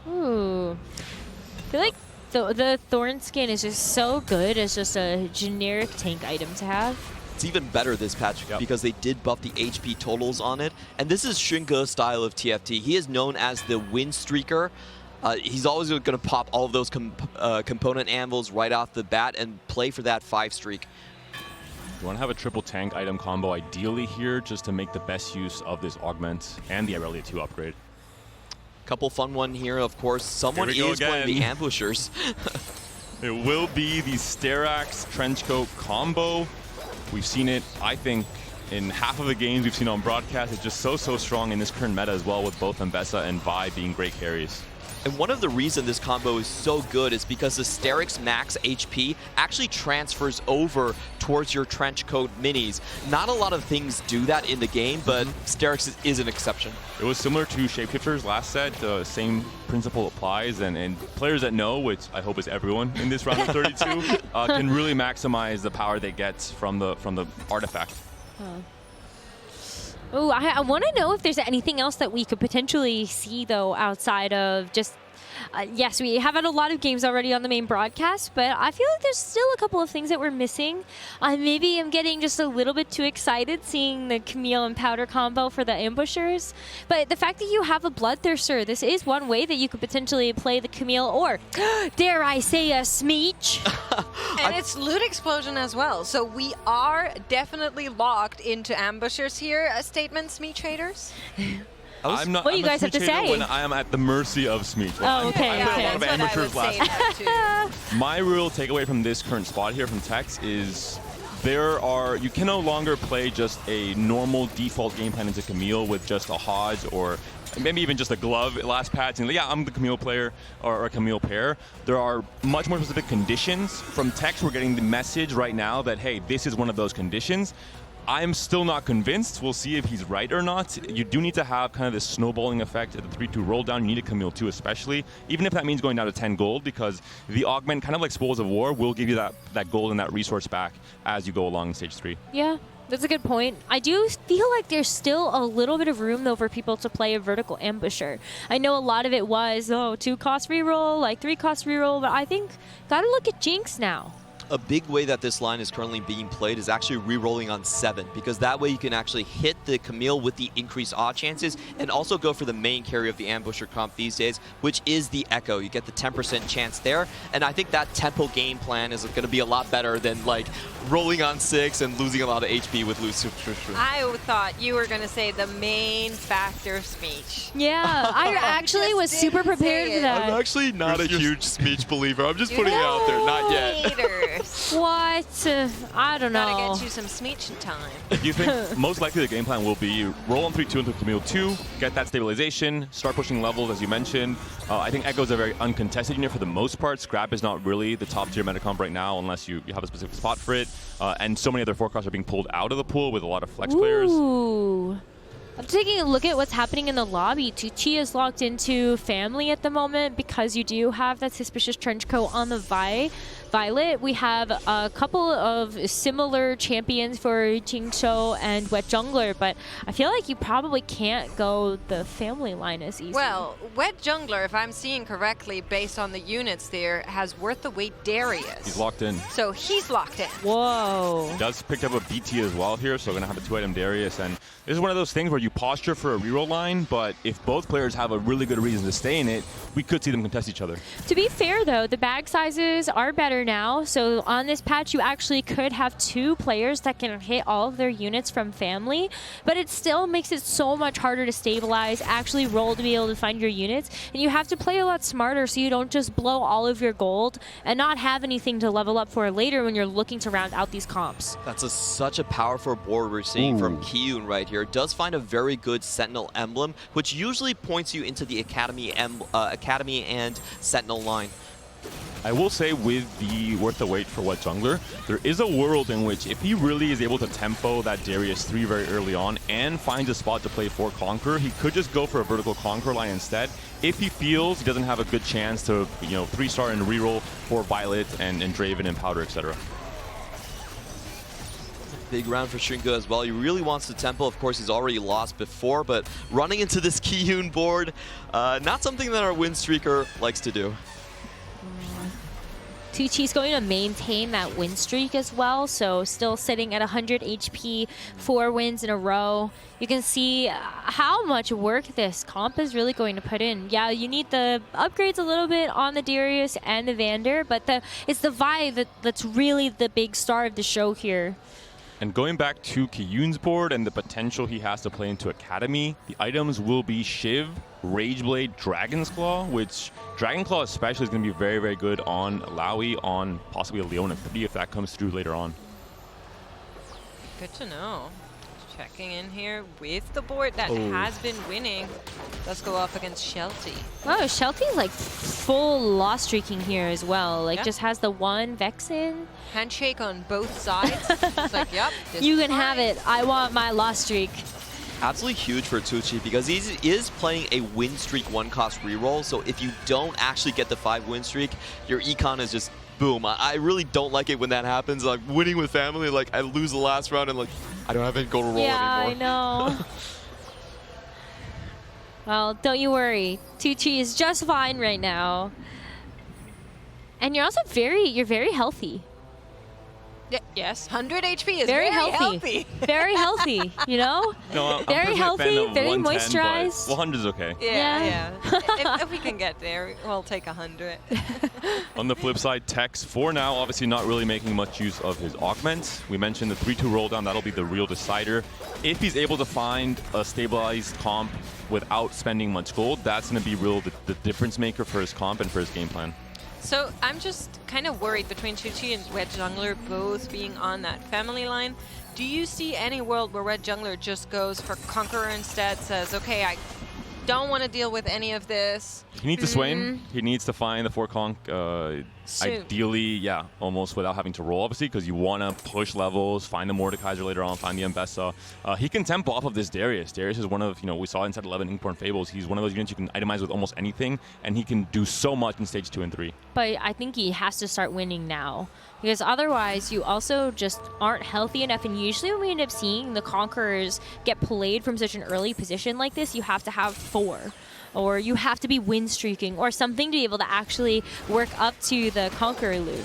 Ooh. I feel like the Thornskin is just so good as just a generic tank item to have. It's even better this patch because they did buff the HP totals on it. And this is Xunge style of TFT. He is known as the win streaker. He's always going to pop all of those component anvils right off the bat and play for that 5 streak. You want to have a triple tank item combo ideally here just to make the best use of this augment and the Irelia 2 upgrade. Couple fun one here, of course. Someone is playing the ambushers. It will be the Stair Axe Trenchcoat combo. We've seen it, I think, in half of the games we've seen on broadcast. It's just so strong in this current meta as well, with both Mbessa and Vi being great carries. And one of the reasons this combo is so good is because the Sterix max HP actually transfers over towards your Trenchcoat minis. Not a lot of things do that in the game, but Sterix is an exception. It was similar to Shapeshifters last set. The same principle applies, and players that know, which I hope is everyone in this round of 32, can really maximize the power they get from the artifact. Oh, I want to know if there's anything else that we could potentially see, though, outside of just... yes, we have had a lot of games already on the main broadcast, but I feel like there's still a couple of things that we're missing. Maybe I'm getting just a little bit too excited seeing the Camille and Powder combo for the ambushers. But the fact that you have a Bloodthirster, this is one way that you could potentially play the Camille, or, dare I say, a Smeech. And it's Loot Explosion as well. So we are definitely locked into ambushers here. A statement, Smeech traders? I'm not. What do you guys have to say? When I am at the mercy of Smeech. Oh, okay. I played a lot of That's amateurs what I would last say year. that too. My real takeaway from this current spot here from Tex is you can no longer play just a normal default game plan into Camille with just a Hodge or maybe even just a glove last patch. And yeah, I'm the Camille player or a Camille pair. There are much more specific conditions. From Tex, we're getting the message right now that, hey, this is one of those conditions. I'm still not convinced. We'll see if he's right or not. You do need to have kind of this snowballing effect at the 3-2 roll down. You need a Camille 2 especially, even if that means going down to 10 gold, because the augment, kind of like Spoils of War, will give you that gold and that resource back as you go along in stage 3. Yeah, that's a good point. I do feel like there's still a little bit of room, though, for people to play a vertical ambusher. I know a lot of it was, 2-cost reroll, like 3-cost reroll, but I think gotta look at Jinx now. A big way that this line is currently being played is actually re-rolling on 7, because that way you can actually hit the Camille with the increased odd chances and also go for the main carry of the ambusher comp these days, which is the Echo. You get the 10% chance there, and I think that tempo game plan is going to be a lot better than like rolling on 6 and losing a lot of HP with loose. I thought you were going to say the main factor Smeech. Yeah, I actually was super prepared for that. I'm actually not a huge Smeech believer. I'm just putting it out there. Not yet. What? I don't know. Gotta get you some Smeech time. Do you think most likely the game plan will be roll on 3-2 into Camille 2, get that stabilization, start pushing levels as you mentioned. I think Echo's a very uncontested unit for the most part. Scrap is not really the top tier meta comp right now unless you have a specific spot for it. And so many other forecasts are being pulled out of the pool with a lot of flex players. I'm taking a look at what's happening in the lobby. Tucci is locked into family at the moment because you do have that suspicious trench coat on the Violet. We have a couple of similar champions for Jingshou and Wet Jungler, but I feel like you probably can't go the family line as easy. Well, Wet Jungler, if I'm seeing correctly, based on the units there, has worth the wait Darius. He's locked in. So he's locked in. Whoa. He does pick up a BT as well here, so we're going to have a 2-item Darius. And this is one of those things where you posture for a reroll line, but if both players have a really good reason to stay in it, we could see them contest each other. To be fair, though, the bag sizes are better now. So on this patch, you actually could have 2 players that can hit all of their units from family, but it still makes it so much harder to stabilize, actually roll to be able to find your units. And you have to play a lot smarter so you don't just blow all of your gold and not have anything to level up for later when you're looking to round out these comps. That's such a powerful board we're seeing from Kiyun right here. It does find a very good Sentinel emblem, which usually points you into the Academy and Sentinel line. I will say with the worth the wait for Wet Jungler, there is a world in which if he really is able to tempo that Darius 3 very early on and finds a spot to play for Conqueror, he could just go for a vertical Conqueror line instead if he feels he doesn't have a good chance to 3-star and reroll for Violet and Draven and Powder, etc. Big round for Shringa as well. He really wants the tempo. Of course, he's already lost before, but running into this Ki-Yoon board, not something that our win streaker likes to do. Tucci's going to maintain that win streak as well, so still sitting at 100 HP, 4 wins in a row. You can see how much work this comp is really going to put in. Yeah, you need the upgrades a little bit on the Darius and the Vander, but it's the Vi that's really the big star of the show here. And going back to Ki-Yoon's board and the potential he has to play into Academy, the items will be Shiv, Rageblade, Dragon's Claw, which Dragon Claw especially is going to be very, very good on Laui, on possibly a Leona 3 if that comes through later on. Good to know. Checking in here with the board that has been winning. Let's go up against Shelty. Oh, Shelty's like full loss streaking here as well. Like just has the one Vexen. Handshake on both sides. It's like, yep. You can have it. I want my loss streak. Absolutely huge for Tucci because he is playing a win streak 1-cost reroll. So if you don't actually get the 5 win streak, your econ is just boom. I really don't like it when that happens. Like winning with family, like I lose the last round and like I don't have any goal to roll anymore. I know. Well, don't you worry. Tucci is just fine right now. And you're also you're very healthy. Yes, 100 HP is very healthy. Very healthy, you know? No, I'm very healthy, very moisturized. Well, 100's okay. Yeah. if we can get there, we'll take 100. On the flip side, Tex, for now, obviously not really making much use of his augment. We mentioned the 3-2 roll down, that'll be the real decider. If he's able to find a stabilized comp without spending much gold, that's going to be the difference maker for his comp and for his game plan. So I'm just kind of worried between Tucci and Red Jungler both being on that family line. Do you see any world where Red Jungler just goes for Conqueror instead, says, okay, I don't want to deal with any of this? He needs to Swain. He needs to find the 4-conk, ideally, almost without having to roll, obviously, because you want to push levels, find the Mordekaiser later on, find the Mbessa. He can tempo off of this Darius. Darius is one of, we saw inside 11 Inkborn Fables. He's one of those units you can itemize with almost anything, and he can do so much in stage 2 and 3. But I think he has to start winning now, because otherwise you also just aren't healthy enough. And usually when we end up seeing the Conquerors get played from such an early position like this, you have to have 4. Or you have to be win streaking or something to be able to actually work up to the Conqueror loot.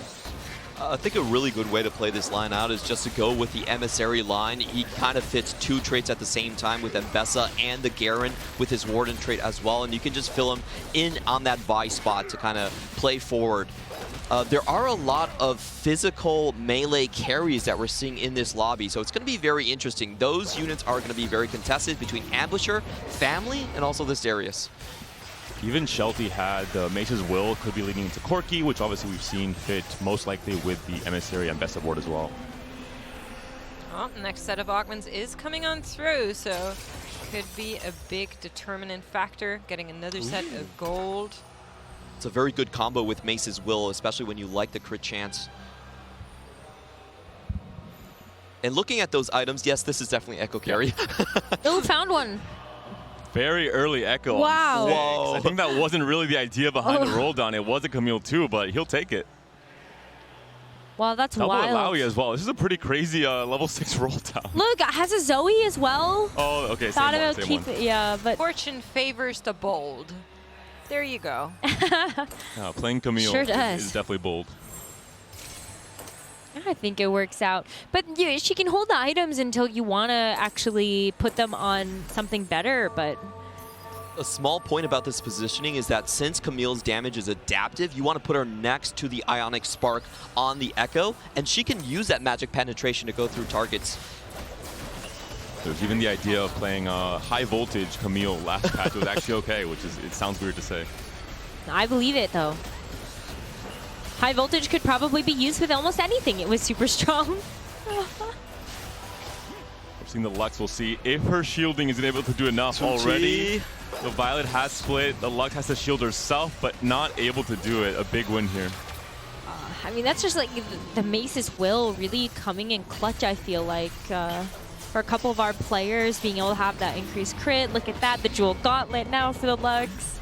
I think a really good way to play this line out is just to go with the Emissary line. He kind of fits 2 traits at the same time with Mbessa and the Garen with his Warden trait as well, and you can just fill him in on that Vi spot to kind of play forward. There are a lot of physical melee carries that we're seeing in this lobby, so it's going to be very interesting. Those units are going to be very contested between Ambusher, Family, and also this Darius. Even Shelty had the Mace's Will, could be leading into Corki, which obviously we've seen fit most likely with the Emissary and Mbessa board as well. Well, next set of augments is coming on through, so could be a big determinant factor, getting another set of gold. It's a very good combo with Mace's Will, especially when you like the crit chance. And looking at those items, yes, this is definitely Echo Carry. Oh, found one. Very early Echo. Wow. On 6. I think that wasn't really the idea behind the roll down. It was a Camille too, but he'll take it. Wow, that's Double wild. Laui as well. This is a pretty crazy level 6 roll down. Look, has a Zoe as well. Oh, okay. Thought Same about one, keep it, yeah, but fortune favors the bold. There you go. Playing Camille Sure does. is definitely bold. I think it works out. But yeah, she can hold the items until you want to actually put them on something better, but... A small point about this positioning is that since Camille's damage is adaptive, you want to put her next to the Ionic Spark on the Echo, and she can use that magic penetration to go through targets. There's even the idea of playing high voltage Camille last patch was actually okay, which is, it sounds weird to say. I believe it though. High voltage could probably be used with almost anything. It was super strong. We've seen the Lux. We'll see if her shielding isn't able to do enough already. The Violet has split. The Lux has to shield herself, but not able to do it. A big win here. I mean, that's just like the Mace's Will really coming in clutch, I feel like. For a couple of our players being able to have that increased crit. Look at that, the Jewel Gauntlet now for the Lux.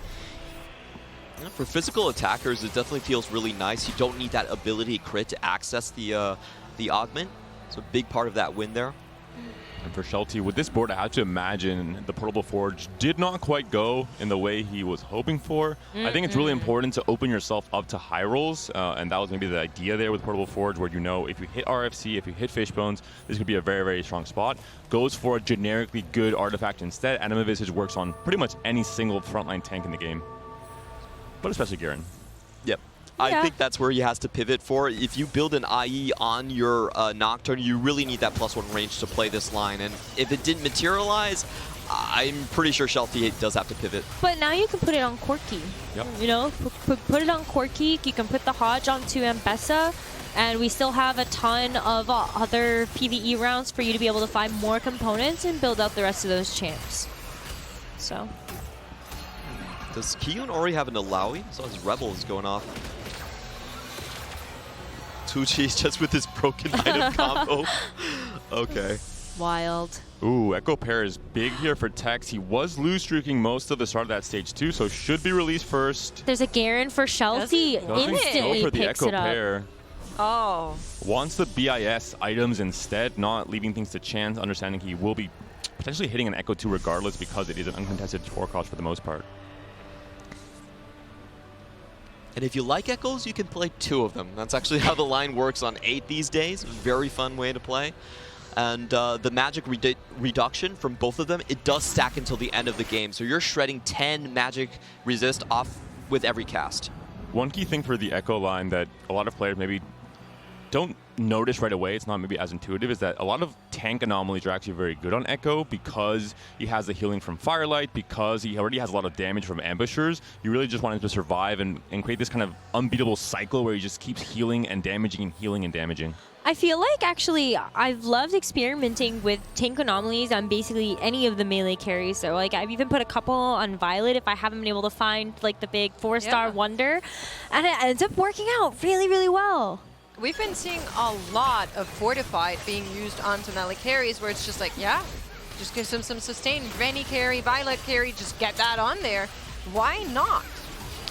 For physical attackers, it definitely feels really nice. You don't need that ability crit to access the augment. So a big part of that win there. And for Shelty, with this board, I have to imagine the Portable Forge did not quite go in the way he was hoping for. I think it's really important to open yourself up to high rolls, and that was maybe the idea there with Portable Forge, where you know if you hit RFC, if you hit Fishbones, this could be a very, very strong spot. Goes for a generically good artifact instead. Anima Visage works on pretty much any single frontline tank in the game, but especially Garen. Yep. I think that's where he has to pivot for. If you build an IE on your Nocturne, you really need that +1 range to play this line. And if it didn't materialize, I'm pretty sure Shelty does have to pivot. But now you can put it on Corki. Yep. You know, put it on Corki. You can put the Hodge onto Ambessa. And we still have a ton of other PvE rounds for you to be able to find more components and build out the rest of those champs. So. Does Kiyun already have an Alawi? So his Rebel is going off. Tucci just with his broken item combo. Okay. Wild. Ooh, Echo Pair is big here for Tex. He was lose streaking most of the start of that stage too, so should be released first. There's a Garen for Shelty. Instantly for the picks Echo it up. Pair. Oh. Wants the BIS items instead, not leaving things to chance, understanding he will be potentially hitting an Echo 2 regardless because it is an uncontested 4 cost for the most part. And if you like Echoes, you can play 2 of them. That's actually how the line works on 8 these days. Very fun way to play. And the magic reduction from both of them, it does stack until the end of the game. So you're shredding 10 magic resist off with every cast. One key thing for the Echo line that a lot of players maybe don't notice right away, it's not maybe as intuitive, is that a lot of tank anomalies are actually very good on Echo because he has the healing from Firelight, because he already has a lot of damage from ambushers. You really just want him to survive and create this kind of unbeatable cycle where he just keeps healing and damaging and healing and damaging. I feel like actually I've loved experimenting with tank anomalies on basically any of the melee carries. So like I've even put a couple on Violet if I haven't been able to find like the big 4-star wonder, and it ends up working out really, really well. We've been seeing a lot of Fortified being used onto melee carries where it's just like, yeah, just give them some sustain. Granny carry, Violet carry, just get that on there. Why not?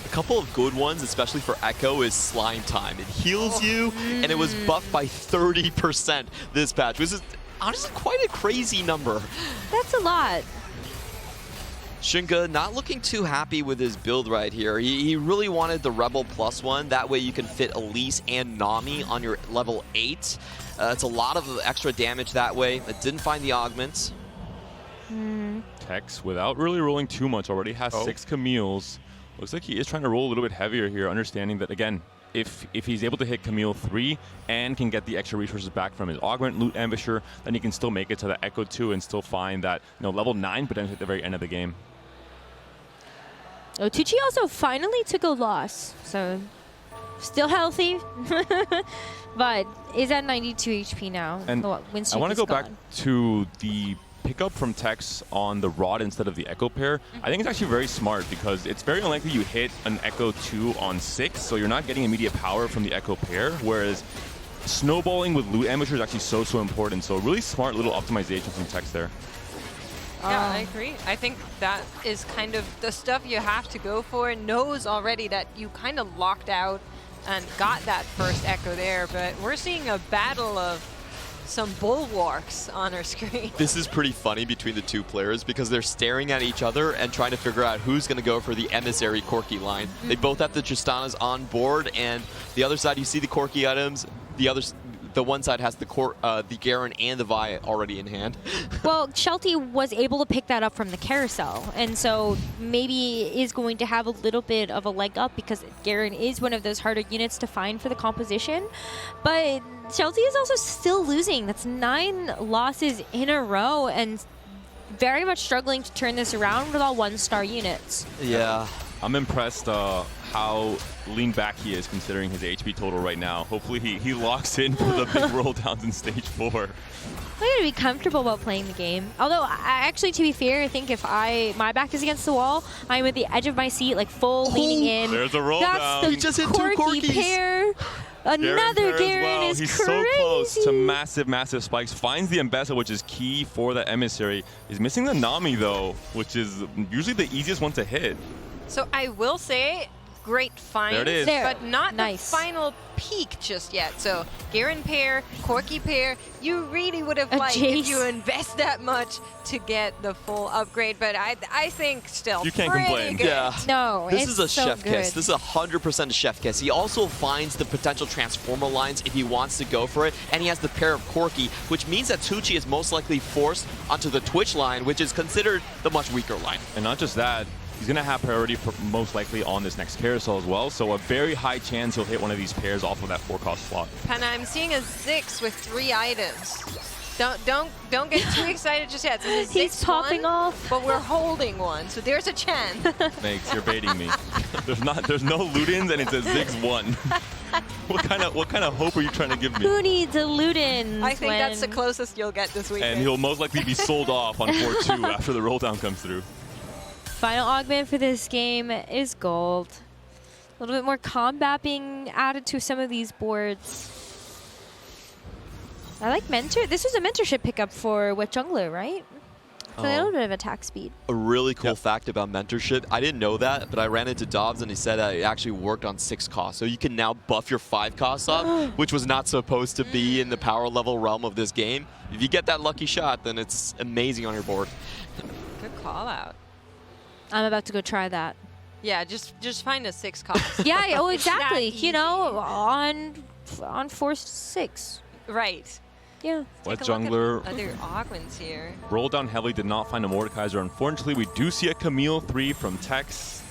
A couple of good ones, especially for Echo, is Slime Time. It heals you, and it was buffed by 30% this patch, which is honestly quite a crazy number. That's a lot. Shinga not looking too happy with his build right here. He really wanted the Rebel +1. That way you can fit Elise and Nami on your level 8. It's a lot of extra damage that way. It didn't find the augments. Tex, without really rolling too much, already has 6 Camille's. Looks like he is trying to roll a little bit heavier here, understanding that, again, if he's able to hit Camille 3 and can get the extra resources back from his Augment, Loot Ambusher, then he can still make it to the Echo 2 and still find that level 9 potentially at the very end of the game. Oh, Tucci also finally took a loss, so still healthy, but is at 92 HP now. And win I want to go gone. back to the pickup from Tex on the Rod instead of the Echo Pair. I think it's actually very smart because it's very unlikely you hit an Echo 2 on 6, so you're not getting immediate power from the Echo Pair, whereas snowballing with Loot Ambusher is actually so important. So really smart little optimization from Tex there. Yeah, I agree. I think that is kind of the stuff you have to go for. Knows already that you kind of locked out and got that first Echo there, but we're seeing a battle of some bulwarks on our screen. This is pretty funny between the two players because they're staring at each other and trying to figure out who's going to go for the Emissary Corki line. They both have the Tristanas on board, and the other side you see the Corki items. The one side has the Garen and the Vi already in hand. Well, Shelty was able to pick that up from the carousel, and so maybe is going to have a little bit of a leg up because Garen is one of those harder units to find for the composition. But Shelty is also still losing. That's 9 losses in a row and very much struggling to turn this around with all 1-star units. Yeah. I'm impressed how lean back he is considering his HP total right now. Hopefully he locks in for the big roll downs in stage 4. I gotta be comfortable about playing the game. Although, actually, to be fair, I think if my back is against the wall, I'm at the edge of my seat, like full leaning in. There's a roll That's down. the He just hit 2 Corki Corkis. pair. Another Garen is He's crazy. so close to massive spikes. Finds the Ambessa, which is key for the Emissary. He's missing the Nami, though, which is usually the easiest one to hit. So I will say, great finds, There it is. but not Nice. the final peak just yet. So Garen pair, Corky pair, you really would have A liked Jace. if you invest that much to get the full upgrade. But I think still You can't pretty complain. good. Yeah. No, This it's is a so chef kiss. good. This is 100% a chef kiss. He also finds the potential transformer lines if he wants to go for it, and he has the pair of Corky, which means that Tucci is most likely forced onto the Twitch line, which is considered the much weaker line. And not just that, he's going to have priority for most likely on this next carousel as well, so a very high chance he'll hit one of these pairs off of that 4-cost slot. Panna, I'm seeing a Zix with 3 items. Don't get too excited just yet. So it's a He's Zix popping one, off. but we're holding one, so there's a chance. Makes, you're baiting me. There's no loot-ins, and it's a Ziggs 1. What kind of hope are you trying to give me? Who needs a loot-in? I think that's the closest you'll get this weekend. And he'll most likely be sold off on 4-2 after the roll down comes through. Final augment for this game is gold. A little bit more combat being added to some of these boards. I like mentor. This was a mentorship pickup for Wet Jungler, right? So a little bit of attack speed. A really cool fact about mentorship, I didn't know that, but I ran into Dobbs and he said it actually worked on 6 costs. So you can now buff your 5 costs up, which was not supposed to be in the power level realm of this game. If you get that lucky shot, then it's amazing on your board. Good call out. I'm about to go try that. Yeah, just find a 6 cost. Yeah, oh, It's that exactly. easy. You know, on 4-6. Right. Yeah. Wet Take a look at Jungler other augments here. rolled down heavily, did not find a Mordekaiser. Unfortunately, we do see a Camille 3 from Tex.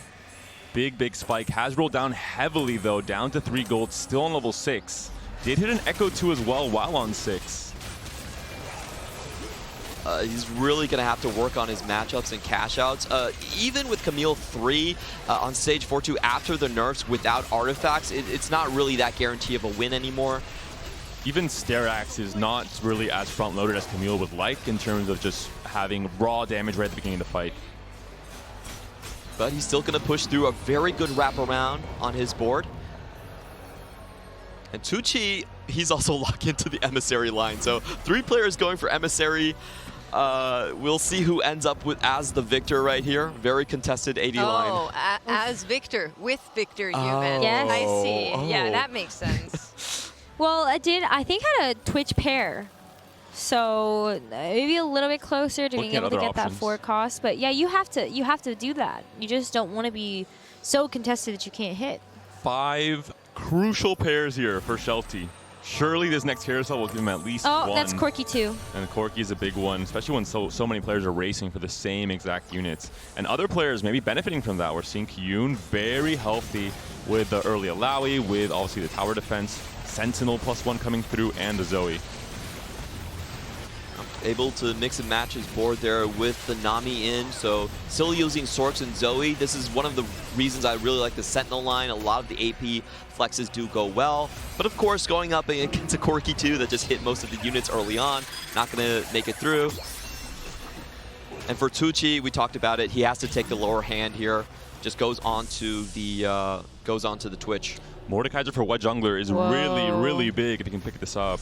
Big spike. Has rolled down heavily, though, down to 3 gold, still on level 6. Did hit an Echo 2 as well while on 6. He's really going to have to work on his matchups and cash outs. Even with Camille 3 on stage 4-2 after the nerfs without artifacts, it's not really that guarantee of a win anymore. Even Sterax is not really as front-loaded as Camille would like in terms of just having raw damage right at the beginning of the fight. But he's still going to push through a very good wraparound on his board. And Tucci, he's also locked into the Emissary line. So 3 players going for Emissary. We'll see who ends up with as the victor right here. Very contested AD line. Oh, as Victor. With Victor, you meant. Yes. I see. Yeah, Oh. that makes sense. Well, I had a Twitch pair. So maybe a little bit closer to being Looking at able to other get that options. 4 cost. But yeah, you have to do that. You just don't want to be so contested that you can't hit. 5 crucial pairs here for Shelty. Surely this next carousel will give him at least one. Oh, that's Corky too. And Corky is a big one, especially when so many players are racing for the same exact units. And other players may be benefiting from that. We're seeing Kyun very healthy with the early Alawi, with obviously the tower defense, Sentinel +1 coming through, and the Zoe. Able to mix and match his board there with the Nami in, so still using Sorks and Zoe. This is one of the reasons I really like the Sentinel line. A lot of the AP flexes do go well, but of course going up against a Corky 2 that just hit most of the units early on, not going to make it through. And for Tucci, we talked about it, he has to take the lower hand here. Just goes on to the Twitch. Mordekaiser for Wet Jungler is really big if you can pick this up.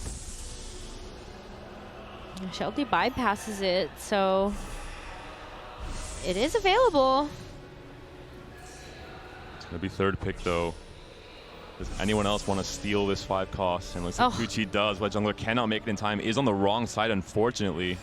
Shelty bypasses it, so it is available. It's going to be 3rd pick, though. Does anyone else want to steal this 5 cost? And looks like Tucci does. Wet Jungler cannot make it in time. Is on the wrong side, unfortunately.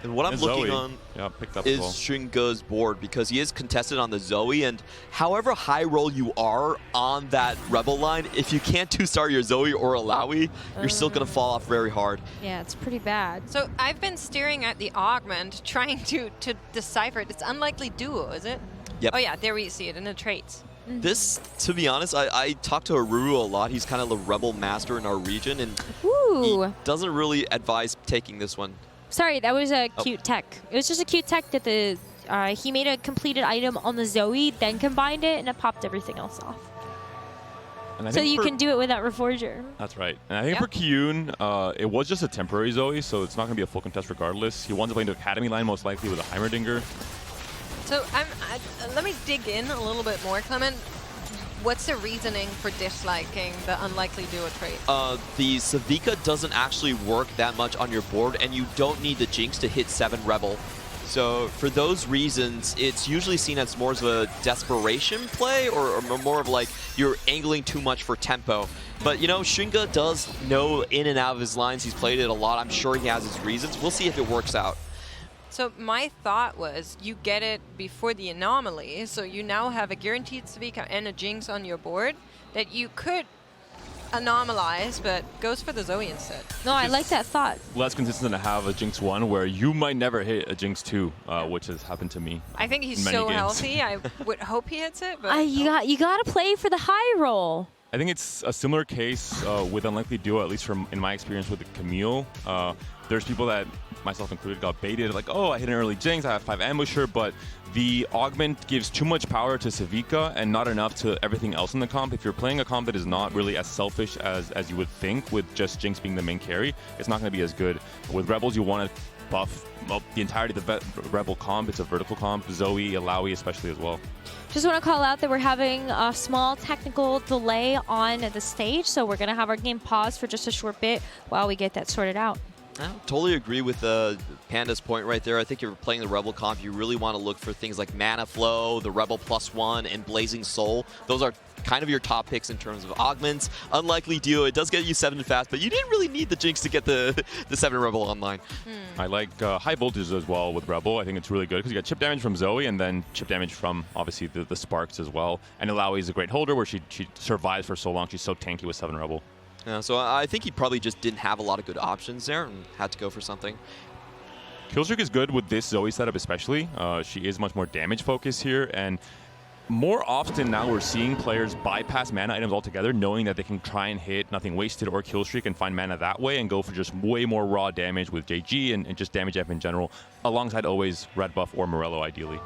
And what I'm looking Zoe. on picked up is as well. Shinga's board, because he is contested on the Zoe, and however high roll you are on that Rebel line, if you can't 2-star your Zoe or Alawi, you're still going to fall off very hard. Yeah, it's pretty bad. So I've been staring at the augment, trying to decipher it. It's unlikely duo, is it? Yep. Oh yeah, there we see it in the traits. This, to be honest, I talked to Aruru a lot. He's kind of the Rebel master in our region, and he doesn't really advise taking this one. Sorry, that was a cute tech. It was just a cute tech that he made a completed item on the Zoe, then combined it, and it popped everything else off. And I So think you for- can do it without Reforger. That's right. And I think for Kyun, it was just a temporary Zoe, so it's not going to be a full contest regardless. He wants to play into Academy line most likely with a Heimerdinger. So let me dig in a little bit more, Clement. What's the reasoning for disliking the unlikely duo trait? The Savika doesn't actually work that much on your board, and you don't need the Jinx to hit 7 Rebel. So for those reasons, it's usually seen as more of a desperation play or more of like you're angling too much for tempo. But, you know, Shinga does know in and out of his lines. He's played it a lot. I'm sure he has his reasons. We'll see if it works out. So my thought was you get it before the anomaly, so you now have a guaranteed Savika and a Jinx on your board that you could anomalize, but goes for the Zoe instead. No, I like that thought. Less consistent to have a Jinx 1 where you might never hit a Jinx 2, which has happened to me. I think he's many so games. healthy. I would hope he hits it, but You got to play for the high roll. I think it's a similar case with Unlikely Duo, at least from in my experience with the Camille. There's people that, myself included, got baited, like, oh, I hit an early Jinx, I have 5 Ambusher, but the augment gives too much power to Savika and not enough to everything else in the comp. If you're playing a comp that is not really as selfish as you would think, with just Jinx being the main carry, it's not going to be as good. With Rebels, you want to buff the entirety of the Rebel comp. It's a vertical comp, Zoe, Alawi especially as well. Just want to call out that we're having a small technical delay on the stage, so we're going to have our game paused for just a short bit while we get that sorted out. I totally agree with Panda's point right there. I think if you're playing the Rebel comp, you really want to look for things like Mana Flow, the Rebel +1, and Blazing Soul. Those are kind of your top picks in terms of augments. Unlikely Duo, it does get you 7 fast, but you didn't really need the Jinx to get the 7 Rebel online. I like high voltages as well with Rebel. I think it's really good because you got chip damage from Zoe and then chip damage from, obviously, the Sparks as well. And Alawi is a great holder where she survives for so long. She's so tanky with 7 Rebel. Yeah, so I think he probably just didn't have a lot of good options there and had to go for something. Killstreak is good with this Zoe setup especially. She is much more damage focused here, and more often now we're seeing players bypass mana items altogether, knowing that they can try and hit Nothing Wasted or Killstreak and find mana that way and go for just way more raw damage with JG and just damage up in general, alongside always red buff or Morello ideally.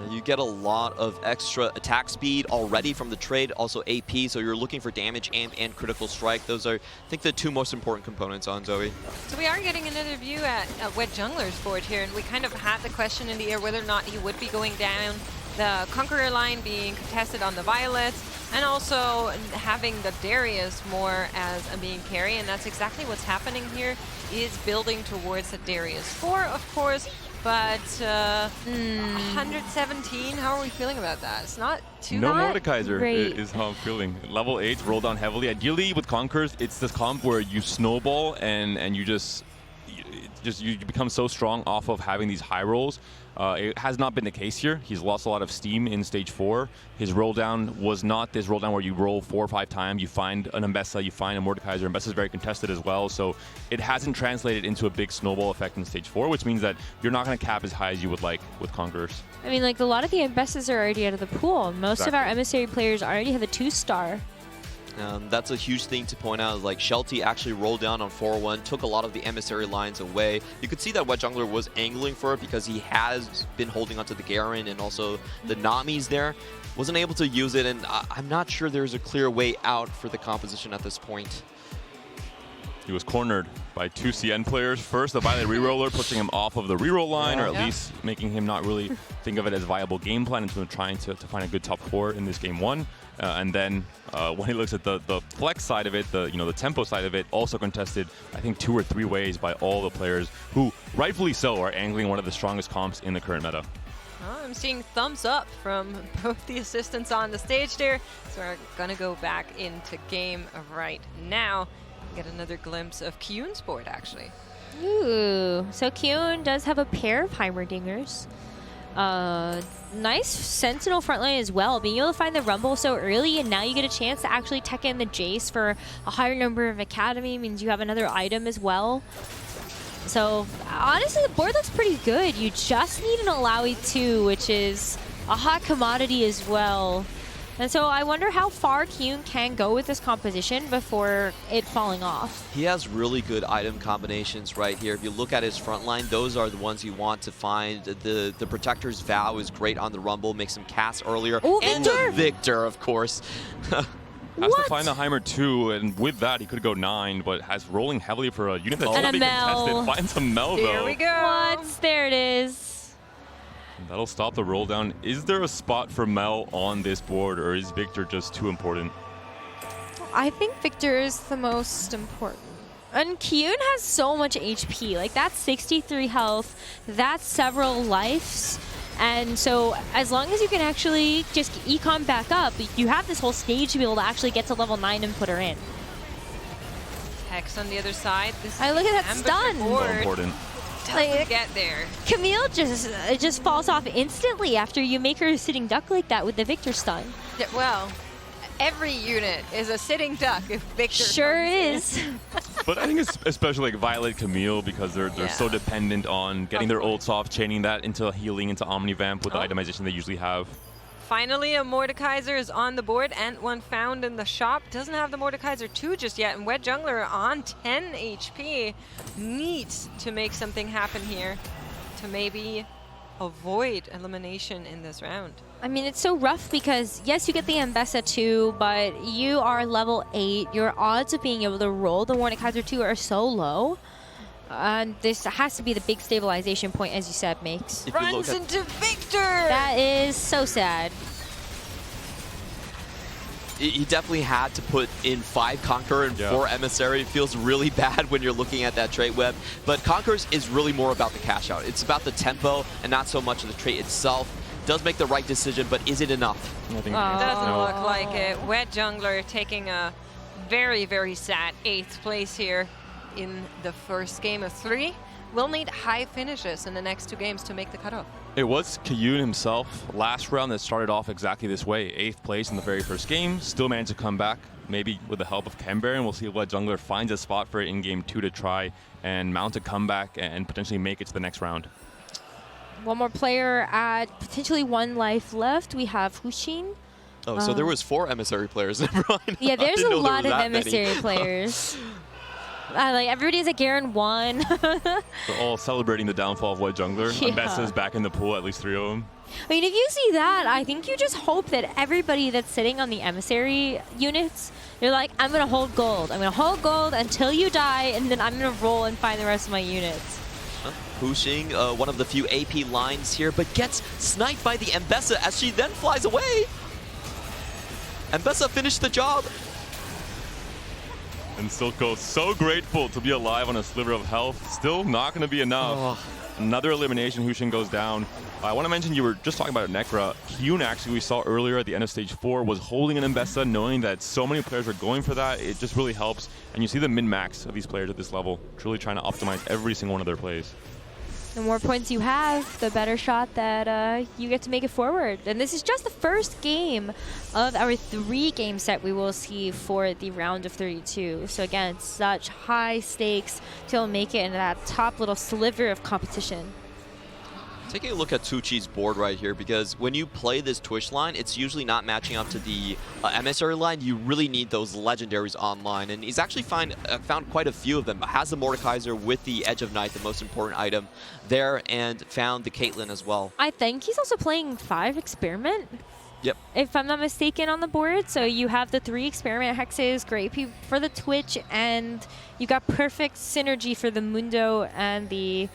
You get a lot of extra attack speed already from the trade, also AP, so you're looking for damage and critical strike. Those are, I think, the 2 most important components on Zoe. So we are getting another view at Wet Jungler's board here, and we kind of had the question in the air whether or not he would be going down. The Conqueror line being contested on the Violets, and also having the Darius more as a main carry, and that's exactly what's happening here, is building towards the Darius 4, of course. But 117, how are we feeling about that? It's not too No bad. Mordekaiser is how I'm feeling. Level 8, roll down heavily. Ideally with Conquerors, it's this comp where you snowball and you you become so strong off of having these high rolls. It has not been the case here. He's lost a lot of steam in stage 4. His roll down was not this roll down where you roll 4 or 5 times. You find an Mbessa, you find a Mordekaiser. Mbessa is very contested as well, so it hasn't translated into a big snowball effect in stage 4, which means that you're not going to cap as high as you would like with Conquerors. I mean, like, a lot of the Mbessas are already out of the pool. Most of our emissary players already have a 2-star. That's a huge thing to point out. Like, Shelty actually rolled down on 4-1, took a lot of the emissary lines away. You could see that Wet Jungler was angling for it because he has been holding onto the Garen and also the Nami's there. Wasn't able to use it, and I'm not sure there's a clear way out for the composition at this point. He was cornered by 2 CN players. First, the Violet reroller, pushing him off of the reroll line, or at least making him not really think of it as a viable game plan instead of trying to find a good top 4 in this game 1. And then when he looks at the flex side of it, the tempo side of it, also contested, I think, 2 or 3 ways by all the players who, rightfully so, are angling one of the strongest comps in the current meta. I'm seeing thumbs up from both the assistants on the stage there. So we're gonna go back into game right now. Get another glimpse of Kyun's board, actually. Ooh, so Kyun does have a pair of Heimerdingers. Nice Sentinel frontline as well. Being able to find the Rumble so early, and now you get a chance to actually tech in the Jace for a higher number of Academy, means you have another item as well. So honestly, the board looks pretty good. You just need an Alawi 2, which is a hot commodity as well. And so I wonder how far Kyun can go with this composition before it falling off. He has really good item combinations right here. If you look at his front line, those are the ones you want to find. The Protector's Vow is great on the Rumble, makes him cast earlier. Ooh, and Victor! the Victor, of course. Has to find the Heimer 2, and with that, he could go 9, but has rolling heavily for a unit that's And going to a be Mel. contested. Finds a Mel, though. There we go. What? There it is. That'll stop the roll down. Is there a spot for Mel on this board, or is Victor just too important? I think Victor is the most important. And Kyun has so much HP. Like, that's 63 health. That's several lives. And so as long as you can actually just econ back up, you have this whole stage to be able to actually get to level 9 and put her in. Hex on the other side. This I look at that ambush stun. board So important. doesn't get there. Camille just falls off instantly after you make her a sitting duck like that with the Victor stun. Yeah, well, every unit is a sitting duck if Victor Sure comes in. is. But I think it's especially like Violet, Camille, because they're so dependent on getting their ults off, chaining that into healing into Omnivamp with the itemization they usually have. Finally, a Mordekaiser is on the board and one found in the shop. Doesn't have the Mordekaiser 2 just yet, and Wed Jungler on 10 HP needs to make something happen here to maybe avoid elimination in this round. I mean, it's so rough because, yes, you get the Ambessa 2, but you are level 8. Your odds of being able to roll the Mordekaiser 2 are so low. And this has to be the big stabilization point, as you said, Makes. Runs into Victor! That is so sad. He definitely had to put in 5 Conqueror and 4 Emissary. It feels really bad when you're looking at that trait web. But Conquerors is really more about the cash out. It's about the tempo and not so much of the trait itself. Does make the right decision, but is it enough? Doesn't look like it. Wed Jungler taking a very, very sad 8th place here in the first game of 3. We'll need high finishes in the next 2 games to make the cutoff. It was Kyun himself last round that started off exactly this way. 8th place in the very first game. Still managed to come back, maybe with the help of Camber, and we'll see what Jungler finds a spot for it in game 2 to try and mount a comeback and potentially make it to the next round. One more player at potentially 1 life left. We have Hushin. Oh, so there was 4 Emissary players. Never mind. Yeah, there's a lot of Emissary many. players. Like, everybody's at Garen 1. They're all celebrating the downfall of Wed Jungler. Yeah. Ambessa's back in the pool, at least 3 of them. I mean, if you see that, I think you just hope that everybody that's sitting on the Emissary units, you're like, I'm going to hold gold. I'm going to hold gold until you die, and then I'm going to roll and find the rest of my units. Pushing one of the few AP lines here, but gets sniped by the Ambessa as she then flies away. Ambessa finished the job. And Silco so grateful to be alive on a sliver of health. Still not going to be enough. Another elimination. Hushin goes down. I want to mention, you were just talking about Necra. Kyun, actually, we saw earlier at the end of stage 4, was holding an Ambessa, knowing that so many players are going for that. It just really helps. And you see the min-max of these players at this level, truly trying to optimize every single one of their plays. The more points you have, the better shot that you get to make it forward. And this is just the first game of our 3-game set we will see for the round of 32. So again, such high stakes to make it into that top little sliver of competition. Taking a look at Tucci's board right here, because when you play this Twitch line, it's usually not matching up to the Emissary line. You really need those legendaries online, and he's actually found quite a few of them. Has the Mordekaiser with the Edge of Night, the most important item there, and found the Caitlyn as well. I think he's also playing 5 Experiment. Yep. If I'm not mistaken on the board. So you have the 3 Experiment Hexes, great for the Twitch, and you got perfect synergy for the Mundo and the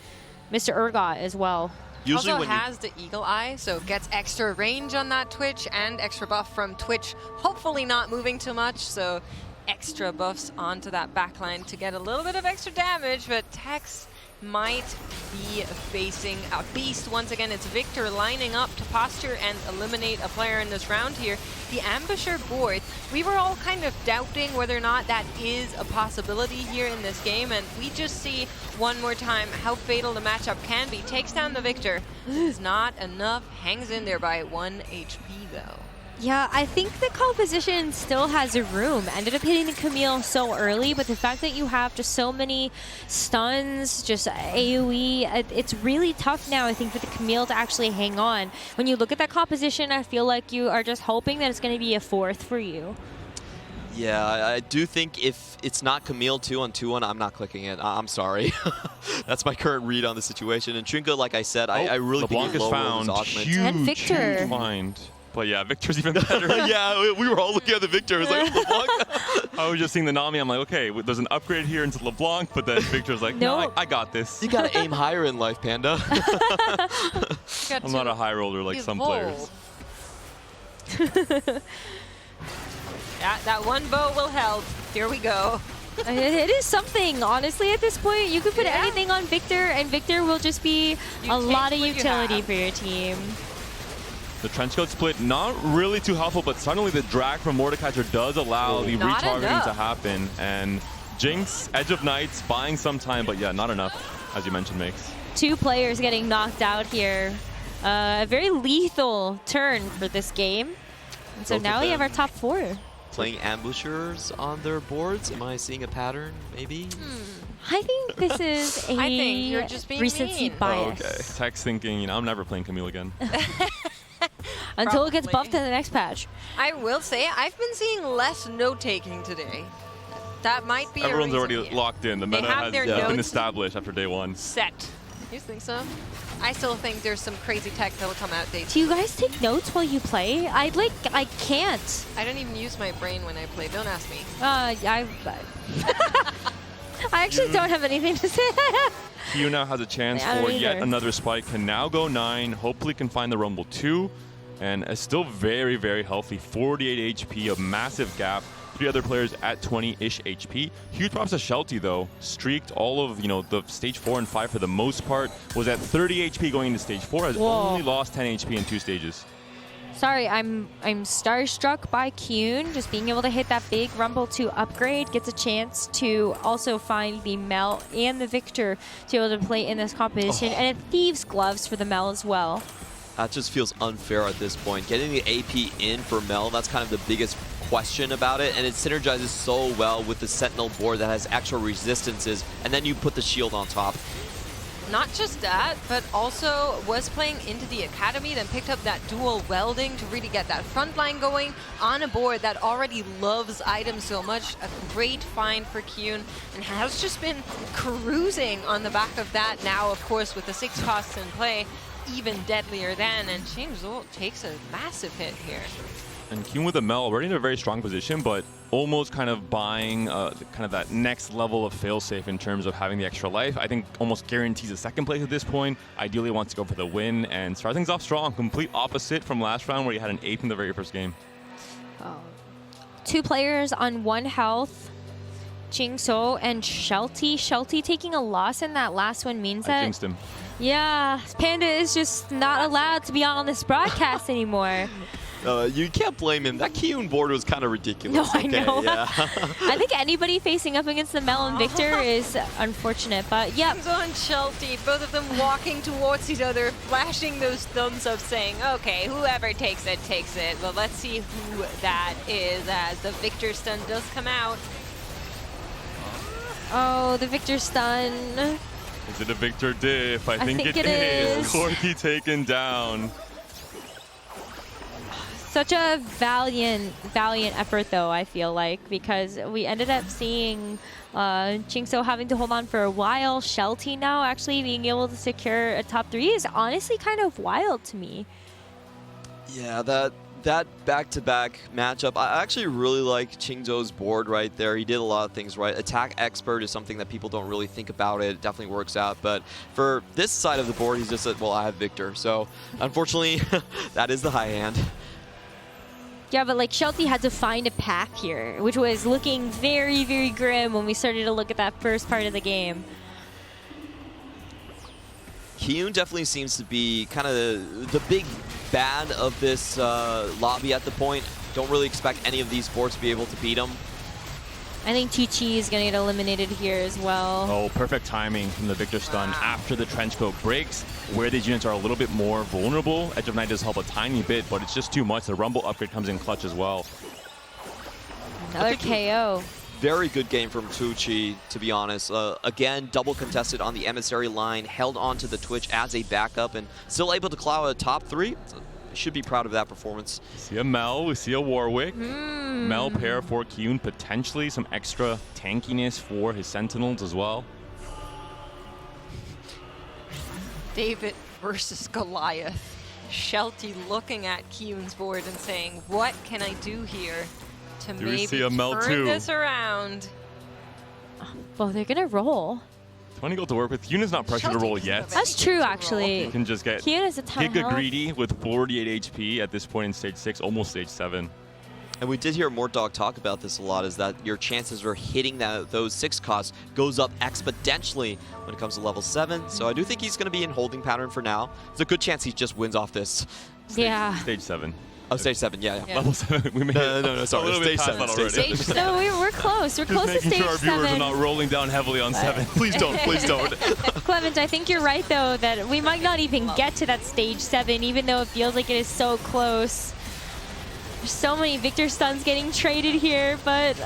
Mr. Urgot as well. Usually also when has the Eagle Eye, so gets extra range on that Twitch and extra buff from Twitch, hopefully not moving too much, so extra buffs onto that backline to get a little bit of extra damage, but Tex might be facing a beast. Once again, it's Victor lining up to posture and eliminate a player in this round here. The Ambusher board, we were all kind of doubting whether or not that is a possibility here in this game, and we just see one more time how fatal the matchup can be. Takes down the Victor. Is not enough. Hangs in there by 1 HP though. Yeah, I think the composition still has a room. Ended up hitting the Camille so early, but the fact that you have just so many stuns, just AoE, it's really tough now, I think, for the Camille to actually hang on. When you look at that composition, I feel like you are just hoping that it's going to be a 4th for you. Yeah, I do think if it's not Camille 2-on-2-1, I'm not clicking it. I'm sorry. That's my current read on the situation. And Trinka, like I said, I really think he found huge find. But yeah, Victor's even better. Yeah, we were all looking at the Victor. It was like, LeBlanc. I was just seeing the Nami. I'm like, okay, there's an upgrade here into LeBlanc, but then Victor's like, no, I got this. You gotta aim higher in life, Panda. I'm not a high roller like some players. That one bow will help. Here we go. It is something, honestly, at this point. You could put anything on Victor, and Victor will just be a lot of utility for your team. The trench coat split, not really too helpful, but suddenly the drag from Mordecatcher does allow the retargeting to happen. And Jinx, Edge of Nights, buying some time, but yeah, not enough, as you mentioned, Makes. 2 players getting knocked out here. A very lethal turn for this game. And so now we have our top 4. Playing ambushers on their boards. Am I seeing a pattern, maybe? I think this is a I think you're just being recency mean. bias. Okay, Tech's thinking, you know, I'm never playing Camille again. Until it gets buffed in the next patch. I will say, I've been seeing less note-taking today. That might be Everyone's a already reason here. locked in. The They meta have has their been notes established after day 1. set. You think so? I still think there's some crazy tech that'll come out day 2. Do you guys take notes while you play? I can't. I don't even use my brain when I play. Don't ask me. I actually don't have anything to say. Hugh now has a chance for yet another spike. Can now go 9. Hopefully can find the Rumble 2. And is still very, very healthy. 48 HP, a massive gap. 3 other players at 20-ish HP. Huge props to Shelty though. Streaked all of the stage 4 and 5 for the most part. Was at 30 HP going into stage 4. Has only lost 10 HP in 2 stages. Sorry, I'm starstruck by Kyun. Just being able to hit that big Rumble 2 upgrade gets a chance to also find the Mel and the Victor to be able to play in this competition. And a Thieves Gloves for the Mel as well. That just feels unfair at this point. Getting the AP in for Mel, that's kind of the biggest question about it, and it synergizes so well with the Sentinel board that has extra resistances, and then you put the shield on top. Not just that, but also was playing into the academy, then picked up that dual welding to really get that front line going on a board that already loves items so much. A great find for Kyun, and has just been cruising on the back of that. Now, of course, with the 6 costs in play, even deadlier than, and Chingzhou takes a massive hit here. And Kyun with a Mel already in a very strong position, but almost kind of buying kind of that next level of failsafe in terms of having the extra life. I think almost guarantees a 2nd place at this point. Ideally wants to go for the win and start things off strong. Complete opposite from last round where he had an 8th in the very first game. 2 players on 1 health. Jingso and Shelty. Shelty taking a loss in that last one means that... I jinxed him. Yeah, Panda is just not allowed to be on this broadcast anymore. You can't blame him. That Kyun board was kind of ridiculous. No, I know. Yeah. I think anybody facing up against the Mel and Victor is unfortunate, but yeah. Chingzhou and Shelty, both of them walking towards each other, flashing those thumbs up, saying, okay, whoever takes it, takes it. Well, let's see who that is as the Victor stun does come out. Oh, the Victor stun. Is it a Victor diff? I think it is. Corky taken down. Such a valiant effort, though, I feel like, because we ended up seeing Jingso having to hold on for a while. Shelty now actually being able to secure a top 3 is honestly kind of wild to me. Yeah, that back-to-back matchup, I actually really like Chingzhou's board right there. He did a lot of things right. Attack expert is something that people don't really think about. It definitely works out. But for this side of the board, he's just said, well, I have Victor. So unfortunately, that is the high hand. Yeah, but like Shelty had to find a path here, which was looking very, very grim when we started to look at that first part of the game. Kyun definitely seems to be kind of the big bad of this lobby at the point. Don't really expect any of these boards to be able to beat him. I think Chi-Chi is going to get eliminated here as well. Oh, perfect timing from the Victor stun after the trench coat breaks, where these units are a little bit more vulnerable. Edge of Night does help a tiny bit, but it's just too much. The Rumble upgrade comes in clutch as well. Another KO. Very good game from Tucci, to be honest. Again, double contested on the emissary line, held onto the Twitch as a backup, and still able to claw a top 3. So should be proud of that performance. We see a Mel, we see a Warwick. Mel pair for Kyun, potentially some extra tankiness for his Sentinels as well. David versus Goliath. Shelty looking at Kyun's board and saying, what can I do here to maybe turn this around? Well, they're going to roll. 20 gold to work with. Kyun is not pressured to roll yet. That's true, actually. You can just get Kyun is a ton of Giga health. greedy with 48 HP at this point in stage 6, almost stage 7. And we did hear Mortdog talk about this a lot, is that your chances for hitting those 6 costs goes up exponentially when it comes to level 7. So I do think he's going to be in holding pattern for now. There's a good chance he just wins off this. Stage 7. Oh, stage 7, yeah. Level 7. We made no, sorry. Stage 7. Stage 7. So we're close. We're close to stage 7. Making sure our viewers are not rolling down heavily on 7. Please don't. Please don't. Clement, I think you're right, though, that we might not even get to that stage 7, even though it feels like it is so close. There's so many Victor stuns getting traded here, but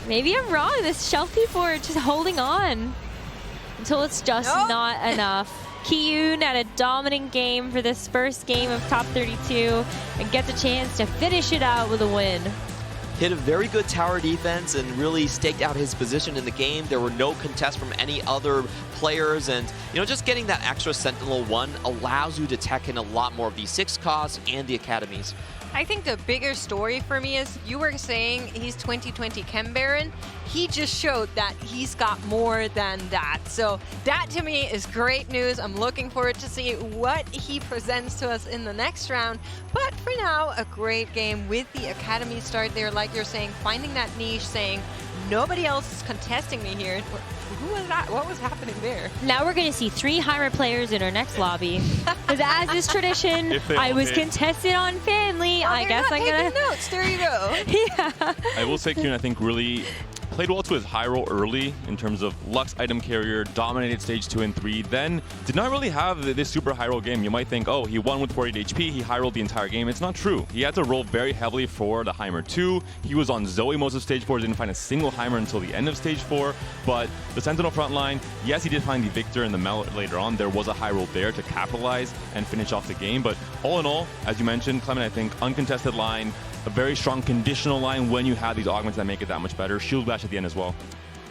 maybe I'm wrong. This Shelf people are just holding on until it's just not enough. Kiyun had a dominant game for this first game of top 32 and gets a chance to finish it out with a win. Hit a very good tower defense and really staked out his position in the game. There were no contests from any other players, and just getting that extra Sentinel 1 allows you to tech in a lot more of the 6 costs and the academies. I think the bigger story for me is you were saying he's 2020 Chem Baron. He just showed that he's got more than that. So that to me is great news. I'm looking forward to see what he presents to us in the next round. But for now, a great game with the Academy start there. Like you're saying, finding that niche, saying nobody else is contesting me here. Who was that? What was happening there? Now we're going to see 3 Heimer players in our next lobby. Because as is tradition, I was contested on Family. I guess I'm going to... notes. There you go. Yeah. I will say Kieran, I think, really played well to his high roll early in terms of Lux item carrier, dominated stage 2 and 3, then did not really have this super high roll game. You might think, oh, he won with 48 HP, he high rolled the entire game. It's not true. He had to roll very heavily for the Heimer 2. He was on Zoe most of stage 4, didn't find a single Heimer until the end of stage 4, but the Sentinel front line, yes, he did find the Victor in the Mel later on. There was a high roll there to capitalize and finish off the game, but all in all, as you mentioned, Clement, I think uncontested line, a very strong conditional line when you have these augments that make it that much better. Shield Bash at the end as well.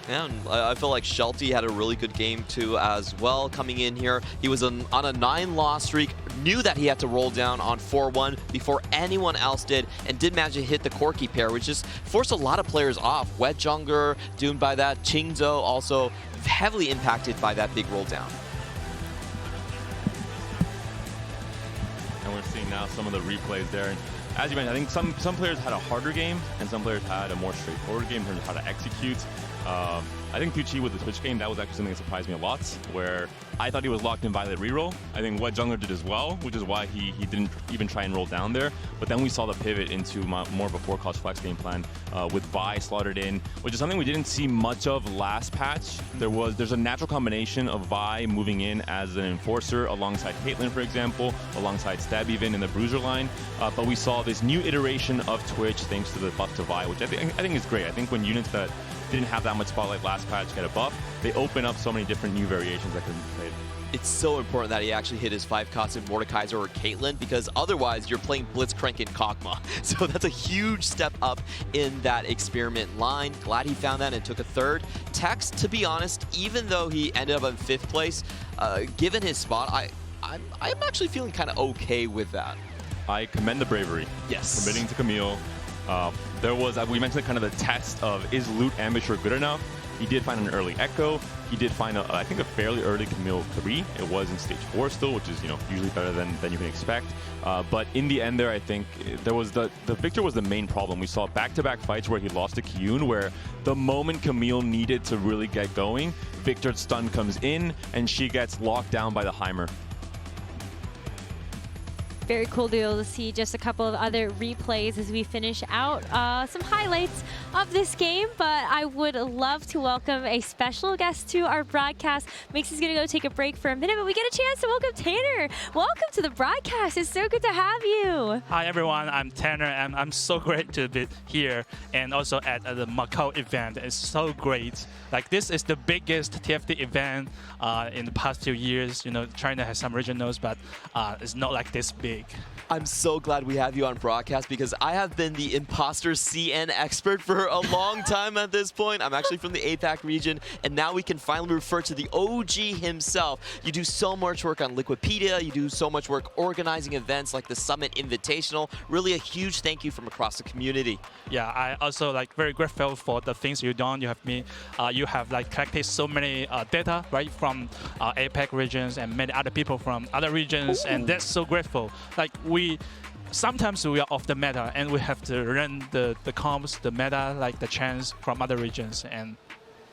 Yeah, and I feel like Shelty had a really good game too as well coming in here. He was on a 9-loss streak, knew that he had to roll down on 4-1 before anyone else did, and did manage to hit the Corki pair, which just forced a lot of players off. Wet Jungler doomed by that. Qingzhou also heavily impacted by that big roll down. And we're seeing now some of the replays there. And as you mentioned, I think some players had a harder game and some players had a more straightforward game in terms of how to execute. I think Tucci with the Twitch game, that was actually something that surprised me a lot, where I thought he was locked in Violet reroll. I think Wet Jungler did as well, which is why he didn't even try and roll down there. But then we saw the pivot into more of a 4-cost flex game plan with Vi slotted in, which is something we didn't see much of last patch. There's a natural combination of Vi moving in as an enforcer alongside Caitlyn, for example, alongside Stab even in the Bruiser line. But we saw this new iteration of Twitch thanks to the buff to Vi, which I think is great. I think when units that didn't have that much spotlight last patch get a buff, they open up so many different new variations that could be played. It's so important that he actually hit his 5 costs in Mordekaiser or Caitlyn, because otherwise you're playing Blitzcrank in Kog'Maw. So that's a huge step up in that experiment line. Glad he found that and took a 3rd. Tex, to be honest, even though he ended up in 5th place, given his spot, I'm actually feeling kind of okay with that. I commend the bravery. Yes. Committing to Camille. There was, we mentioned kind of the test of, is Loot Ambusher good enough? He did find an early Echo. He did find, I think, a fairly early Camille 3. It was in stage 4 still, which is, usually better than you can expect. But in the end there, I think there was the Victor was the main problem. We saw back-to-back fights where he lost to Kiyun, where the moment Camille needed to really get going, Victor's stun comes in, and she gets locked down by the Heimer. Very cool to be able to see just a couple of other replays as we finish out some highlights of this game. But I would love to welcome a special guest to our broadcast. Mix is going to go take a break for a minute, but we get a chance to welcome Tanner. Welcome to the broadcast. It's so good to have you. Hi, everyone. I'm Tanner, and I'm so great to be here and also at the Macau event. It's so great. Like, this is the biggest TFT event in the past 2 years. China has some regionals, but it's not like this big. I'm so glad we have you on broadcast, because I have been the imposter CN expert for a long time at this point. I'm actually from the APAC region, and now we can finally refer to the OG himself. You do so much work on Liquipedia. You do so much work organizing events like the Summit Invitational. Really a huge thank you from across the community. Yeah, I also very grateful for the things you've done. You have collected so many data right from APAC regions and many other people from other regions, and that's so grateful. sometimes we are off the meta and we have to learn the comps, the meta, like the chance from other regions. And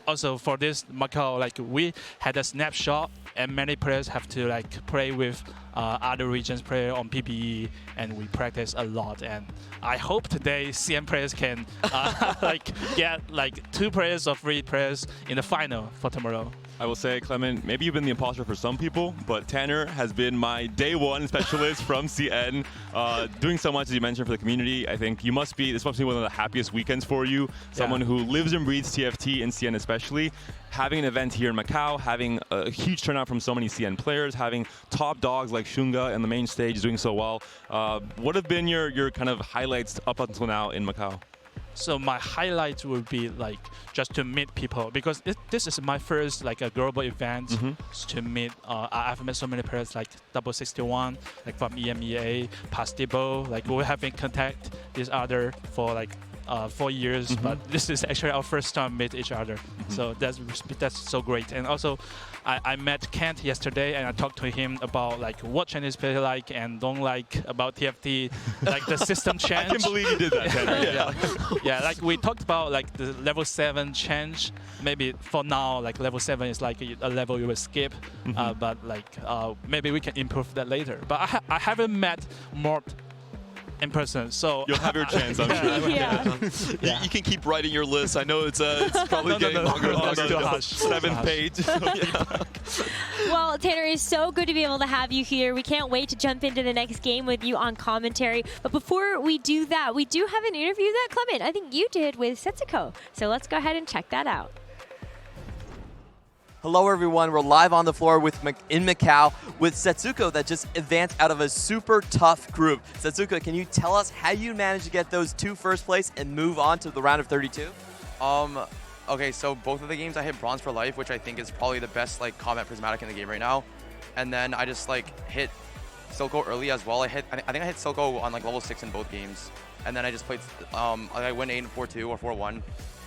also for this Macau, like we had a snapshot and many players have to like play with other regions, play on PPE, and we practice a lot. And I hope today CN players can like get like 2 players or 3 players in the final for tomorrow. I will say, Clement, maybe you've been the imposter for some people, but Tanner has been my day one specialist from CN, doing so much, as you mentioned, for the community. I think this must be one of the happiest weekends for you. Someone who lives and breathes TFT and CN especially. Having an event here in Macau, having a huge turnout from so many CN players, having top dogs like Shunga in the main stage doing so well. What have been your kind of highlights up until now in Macau? So my highlight would be like just to meet people, because this is my first like a global event to meet. I've met so many players like 61, like from EMEA, Pastibo. Like we have been contact each other for like 4 years, but this is actually our first time meet each other. So that's so great. And also, I met Kent yesterday and I talked to him about like what Chinese player like and don't like about TFT, like the system change. I can't believe you did that, Tanner. Yeah, like we talked about like the level 7 change. Maybe for now, like level 7 is like a level you will skip, but like maybe we can improve that later. But I haven't met Mort in person, so you'll have your chance, I'm sure. You can keep writing your list. I know it's probably getting longer and longer. 7th page. Well, Tanner, it's so good to be able to have you here. We can't wait to jump into the next game with you on commentary. But before we do that, we do have an interview that, Clement, I think you did with Setsuko. So let's go ahead and check that out. Hello, everyone. We're live on the floor in Macau with Setsuko that just advanced out of a super tough group. Setsuko, can you tell us how you managed to get those 2 first place and move on to the round of 32? Okay, so both of the games I hit bronze for life, which I think is probably the best like combat prismatic in the game right now. And then I just like hit Silco early as well. I think I hit Silco on like level 6 in both games. And then I just played, I went 8 and 4-2 or 4-1.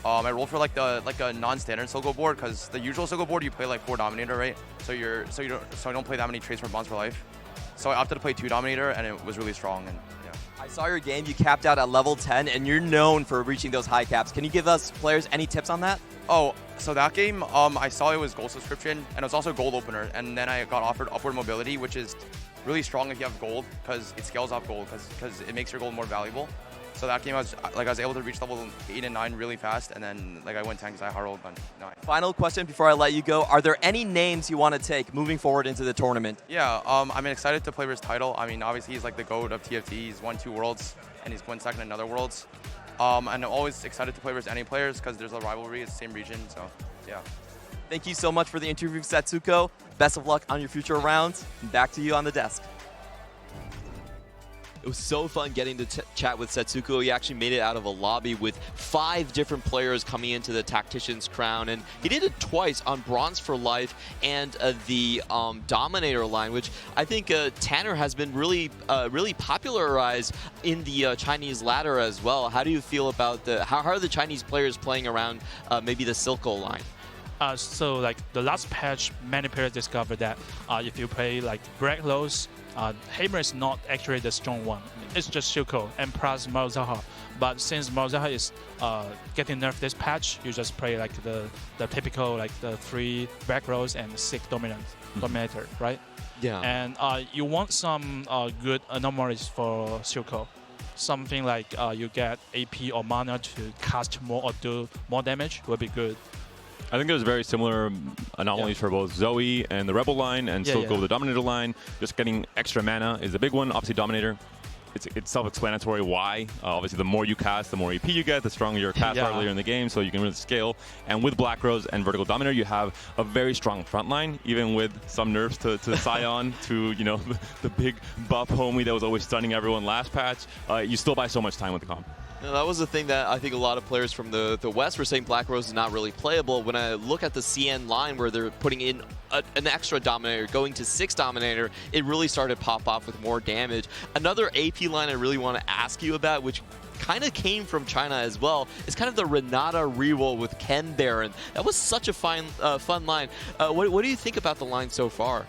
I rolled for like a non-standard Silco board, because the usual Silco board you play like 4 Dominator, right? So I don't play that many traits from Bonds for Life. So I opted to play 2 Dominator, and it was really strong. And yeah. I saw your game. You capped out at level 10, and you're known for reaching those high caps. Can you give us players any tips on that? Oh, so that game, I saw it was gold subscription, and it was also gold opener, and then I got offered upward mobility, which is really strong if you have gold, because it scales off gold, because it makes your gold more valuable. So that game, I was able to reach level 8 and 9 really fast, and then like I went 10 because I hard rolled on 9. Final question before I let you go. Are there any names you want to take moving forward into the tournament? Yeah, I'm excited to play for his title. I mean, obviously he's like the GOAT of TFT. He's won 2 Worlds, and he's won 2nd in other Worlds. And I'm always excited to play versus any players because there's a rivalry. It's the same region, so yeah. Thank you so much for the interview, Setsuko. Best of luck on your future rounds. Back to you on the desk. It was so fun getting to chat with Setsuko. He actually made it out of a lobby with 5 different players coming into the Tactician's crown, and he did it twice on Bronze for Life and the Dominator line, which I think Tanner has been really popularized in the Chinese ladder as well. How do you feel about how are the Chinese players playing around maybe the Silco line? So like the last patch, many players discovered that if you play like Black Lows, Hammer is not actually the strong one. It's just Silco and plus Malzahar. But since Malzahar is getting nerfed this patch, you just play like the typical like the 3 Black Lows and 6 Dominator, right? Yeah. And you want some good anomalies for Silco. Something like you get AP or mana to cast more or do more damage will be good. I think there's very similar anomalies for both Zoe and the Rebel line and Silco, the Dominator line. Just getting extra mana is a big one. Obviously, Dominator, it's self-explanatory why. Obviously, the more you cast, the more EP you get, the stronger your cast are later in the game, so you can really scale. And with Black Rose and Vertical Dominator, you have a very strong front line, even with some nerfs to Scion, to the big buff homie that was always stunning everyone last patch. You still buy so much time with the comp. No, that was the thing that I think a lot of players from the West were saying Black Rose is not really playable. When I look at the CN line where they're putting in an extra Dominator, going to 6 Dominator, it really started to pop off with more damage. Another AP line I really want to ask you about, which kind of came from China as well, is kind of the Renata reroll with Ken Baron. That was such a fun line. What do you think about the line so far?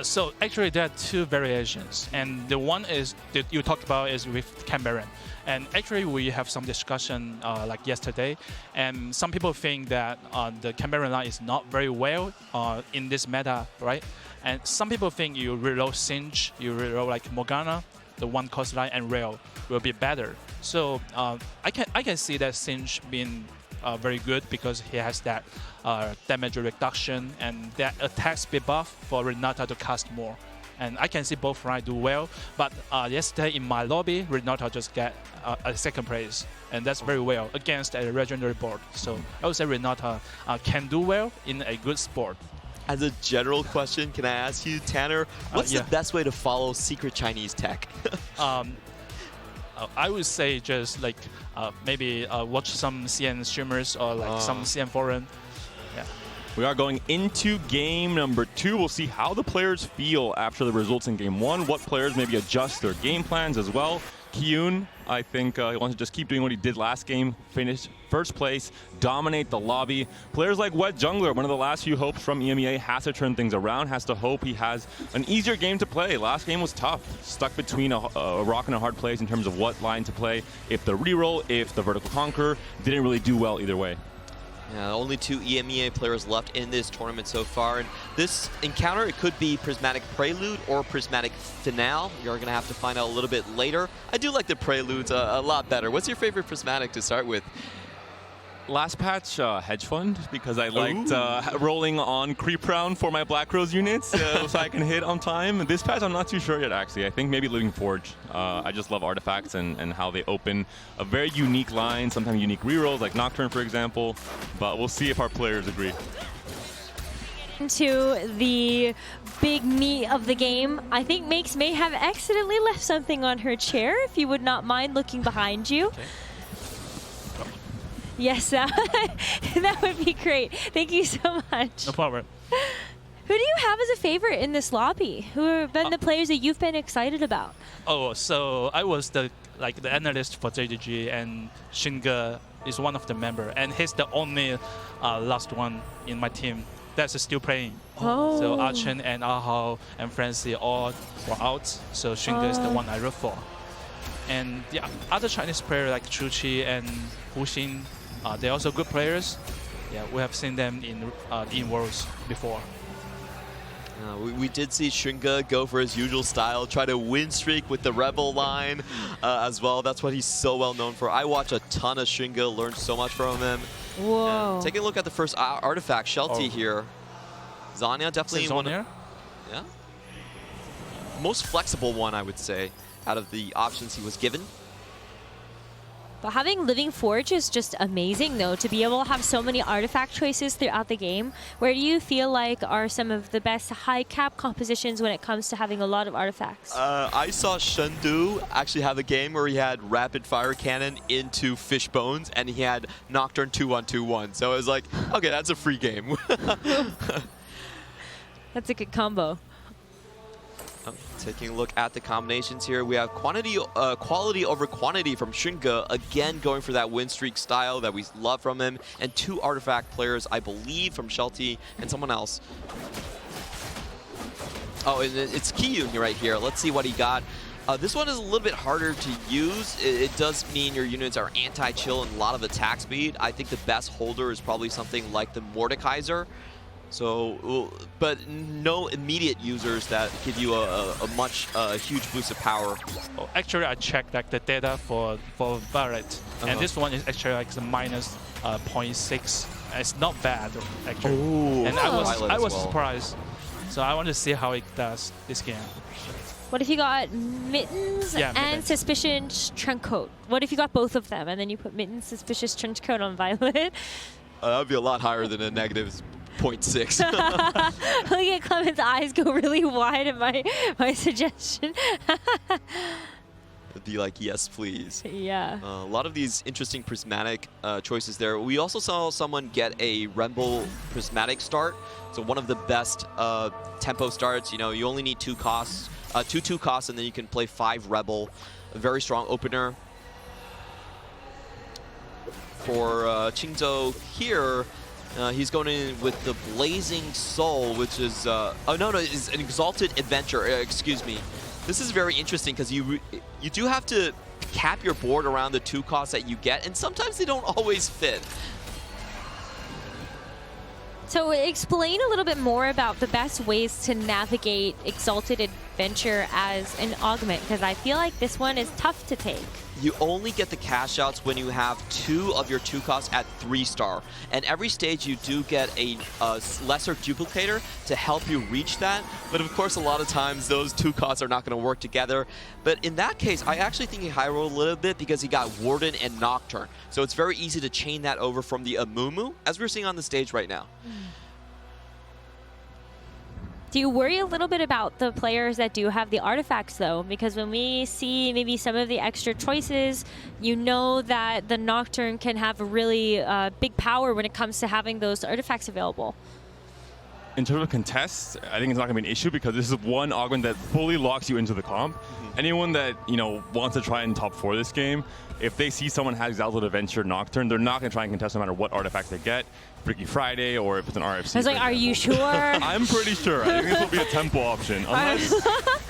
So actually there are two variations, and the one is that you talked about is with Cameron. And actually we have some discussion like yesterday, and some people think that the Cameron line is not very well in this meta, right? And some people think you reroll Singe, you reroll like Morgana, the one cost line, and Rail will be better. So I can see that Singe being very good because he has that damage reduction and that attack speed buff for Renata to cast more. And I can see both line do well, but yesterday in my lobby, Renata just get a second place, and that's very well against a legendary board. So I would say Renata can do well in a good sport. As a general question, can I ask you, Tanner, what's the best way to follow secret Chinese tech? I would say just like maybe watch some CN streamers or like some CN forum. Yeah. We are going into game number 2. We'll see how the players feel after the results in game 1, what players maybe adjust their game plans as well. Kyun, I think he wants to just keep doing what he did last game, finish first place, dominate the lobby. Players like Wet Jungler, one of the last few hopes from EMEA, has to turn things around, has to hope he has an easier game to play. Last game was tough, stuck between a rock and a hard place in terms of what line to play. If the reroll, if the vertical conquer, didn't really do well either way. Yeah, only 2 EMEA players left in this tournament so far. And this encounter, it could be Prismatic Prelude or Prismatic Finale. You're going to have to find out a little bit later. I do like the Preludes a lot better. What's your favorite Prismatic to start with? Last patch, Hedge Fund, because I liked rolling on creep round for my Black Rose units so I can hit on time. This patch, I'm not too sure yet, actually. I think maybe Living Forge. I just love artifacts and how they open a very unique line, sometimes unique rerolls, like Nocturne, for example. But we'll see if our players agree. Into the big meat of the game, I think Makes may have accidentally left something on her chair, if you would not mind looking behind you. Okay. Yes, that would be great. Thank you so much. No problem. Who do you have as a favorite in this lobby? Who have been the players that you've been excited about? Oh, so I was the analyst for JDG, and Shinga is one of the member, and he's the only last one in my team that's still playing. Oh. So Archen and Ahao and Francie all were out, so Shinga is the one I root for. And the other Chinese players like Chu Qi and Hu Xin, they're also good players. Yeah, we have seen them in Worlds before. We did see Shinga go for his usual style, try to win streak with the Rebel line as well. That's what he's so well known for. I watch a ton of Shinga, learned so much from him. Whoa. Taking a look at the first artifact, Shelty here. Zanya definitely one of, most flexible one, I would say, out of the options he was given. But having Living Forge is just amazing, though, to be able to have so many artifact choices throughout the game. Where do you feel like are some of the best high cap compositions when it comes to having a lot of artifacts? I saw Shendu actually have a game where he had rapid fire cannon into Fishbones, and he had Nocturne 2-1-2-1. So I was like, okay, that's a free game. That's a good combo. Taking a look at the combinations here, we have quality over quantity from Shinga, again going for that win streak style that we love from him, and 2 artifact players, I believe, from Shelty and someone else. Oh, and it's Kyun right here. Let's see what he got. This one is a little bit harder to use. It does mean your units are anti-chill and a lot of attack speed. I think the best holder is probably something like the Mordekaiser. So, but no immediate users that give you a huge boost of power. Oh, actually, I checked like the data for Barret, and this one is actually like the minus 0.6. It's not bad actually. Ooh, and I was surprised. So I want to see how it does this game. What if you got Mittens and Mittens. Suspicious Trenchcoat? What if you got both of them and then you put Mittens, Suspicious Trenchcoat on Violet? That would be a lot higher than a negative 0.6. Look at Clement's eyes go really wide at my suggestion. It'd be like, yes, please. Yeah. A lot of these interesting prismatic choices there. We also saw someone get a Remble prismatic start. So one of the best tempo starts. You know, you only need 2 costs, 2 costs, and then you can play 5 Rebel. A very strong opener. For Qingzhou here, He's going in with the Blazing Soul, which is, oh no, is an Exalted Adventure, excuse me. This is very interesting because you do have to cap your board around the 2 costs that you get, and sometimes they don't always fit. So explain a little bit more about the best ways to navigate Exalted Adventure as an augment, because I feel like this one is tough to take. You only get the cash outs when you have 2 of your 2 costs at 3-star. And every stage you do get a lesser duplicator to help you reach that. But of course, a lot of times those 2 costs are not going to work together. But in that case, I actually think he high rolled a little bit because he got Warden and Nocturne. So it's very easy to chain that over from the Amumu, as we're seeing on the stage right now. Do you worry a little bit about the players that do have the artifacts, though? Because when we see maybe some of the extra choices, you know that the Nocturne can have a really big power when it comes to having those artifacts available. In terms of contests, I think it's not going to be an issue because this is one augment that fully locks you into the comp. Anyone that wants to try and top 4 this game, if they see someone has Exalted Adventure Nocturne, they're not going to try and contest no matter what artifact they get. Freaky Friday, or if it's an RFC. I was like, are you sure? I'm pretty sure. I think this will be a tempo option. Unless,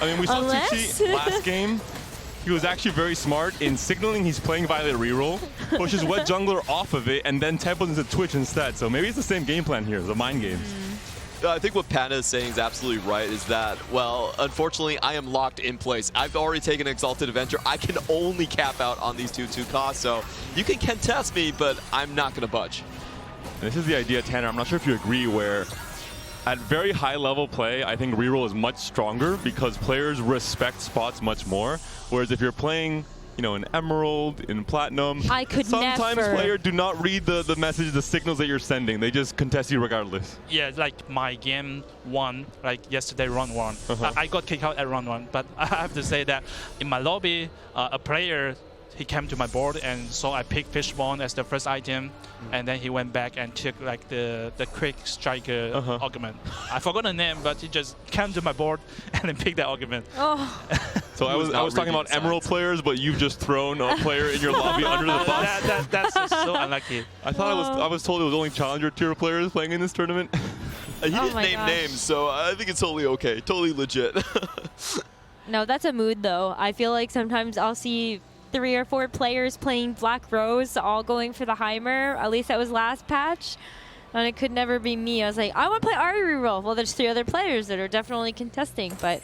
I mean, we saw Tucci last game. He was actually very smart in signaling he's playing Violet reroll, pushes Wet Jungler off of it, and then tempos into Twitch instead. So maybe it's the same game plan here, the mind games. I think what Panda is saying is absolutely right, is that, well, unfortunately, I am locked in place. I've already taken Exalted Adventure. I can only cap out on these 2 costs, so you can contest me, but I'm not going to budge. And this is the idea, Tanner, I'm not sure if you agree, where at very high level play, I think reroll is much stronger because players respect spots much more. Whereas if you're playing, in Emerald, in Platinum, sometimes players do not read the message, the signals that you're sending. They just contest you regardless. Yeah, like my game 1, like yesterday, round 1. I got kicked out at round 1, but I have to say that in my lobby, a player, he came to my board, and so I picked Fishbone as the first item, and then he went back and took like the quick striker augment. I forgot the name, but he just came to my board and then picked that augment. So I was talking about Emerald players, but you've just thrown a player in your lobby under the bus. That's so unlucky. I thought I was told it was only Challenger tier players playing in this tournament. He didn't name names, so I think it's totally okay, totally legit. No, that's a mood, though. I feel like sometimes I'll see 3 or 4 players playing Black Rose, all going for the Heimer. At least that was last patch. And it could never be me. I was like, I want to play Ari reroll. Well, there's 3 other players that are definitely contesting. But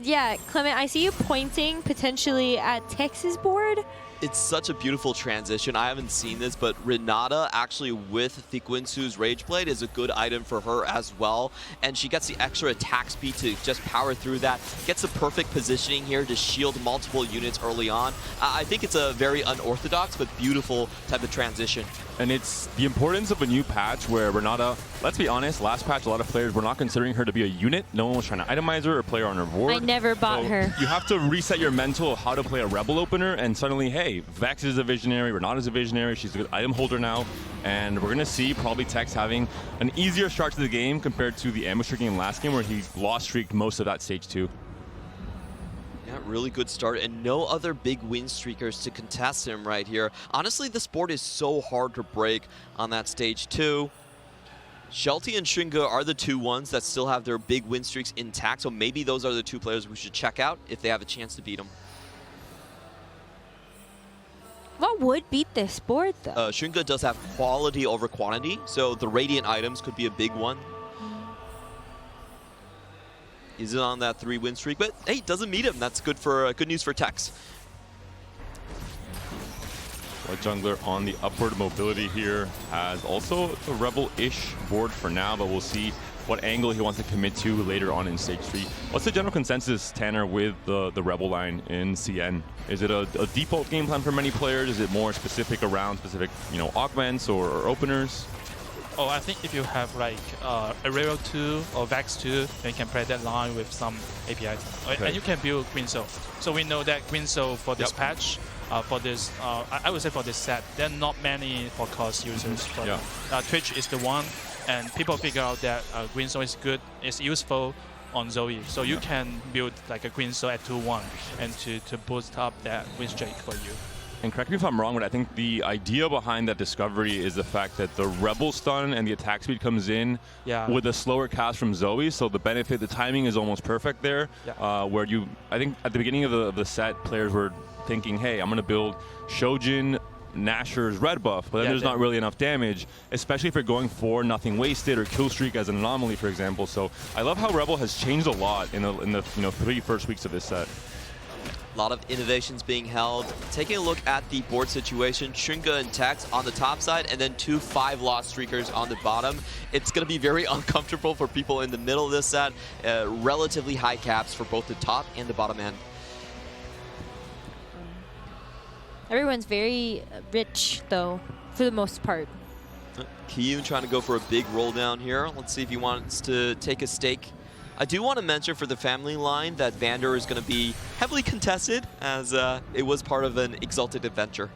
yeah, Clement, I see you pointing potentially at Tex's board. It's such a beautiful transition. I haven't seen this, but Renata actually with the Guinsu's Rage Blade is a good item for her as well. And she gets the extra attack speed to just power through that. Gets the perfect positioning here to shield multiple units early on. I think it's a very unorthodox but beautiful type of transition. And it's the importance of a new patch where Renata, let's be honest, last patch a lot of players were not considering her to be a unit. No one was trying to itemize her or play her on her board. I never bought her. You have to reset your mental of how to play a Rebel opener, and suddenly, hey, Vex is a visionary, Renata's a visionary, she's a good item holder now, and we're going to see probably Tex having an easier start to the game compared to the Ambusher game last game where he lost streaked most of that stage 2. Yeah, really good start, and no other big win streakers to contest him right here. Honestly, this board is so hard to break on that stage 2. Shelty and Shringa are the 2 ones that still have their big win streaks intact, so maybe those are the 2 players we should check out if they have a chance to beat them. What would beat this board, though? Shringa does have quality over quantity, so the Radiant items could be a big one. He's on that 3 win streak, but hey, doesn't meet him. That's good for good news for Tex. White Jungler on the upward mobility here has also a Rebel-ish board for now, but we'll see what angle he wants to commit to later on in stage 3. What's the general consensus, Tanner, with the Rebel line in CN? Is it a default game plan for many players? Is it more specific around specific, augments or openers? Oh, I think if you have like Aerial 2 or Vex 2, then you can play that line with some APIs. Okay. And you can build Green Soul. So we know that Green Soul for this patch, for this, I would say for this set, there are not many for cost users. But Twitch is the one, and people figure out that Green Soul is good, it's useful on Zoe. So you can build like a Green Soul at 2-1 and to boost up that win streak for you. And correct me if I'm wrong, but I think the idea behind that discovery is the fact that the Rebel stun and the attack speed comes in with a slower cast from Zoe, so the benefit, the timing is almost perfect there. Where I think at the beginning of the set, players were thinking, hey, I'm going to build Shojin, Nashor's red buff, but then there's not really enough damage, especially if you're going for nothing wasted or kill streak as an anomaly, for example. So I love how Rebel has changed a lot in the 3 first weeks of this set. A lot of innovations being held. Taking a look at the board situation, Shunga and Tex on the top side, and then 2 5-loss streakers on the bottom. It's going to be very uncomfortable for people in the middle of this set. Relatively high caps for both the top and the bottom end. Everyone's very rich, though, for the most part. Kiyun trying to go for a big roll down here. Let's see if he wants to take a stake. I do want to mention for the family line that Vander is going to be heavily contested, as it was part of an Exalted adventure.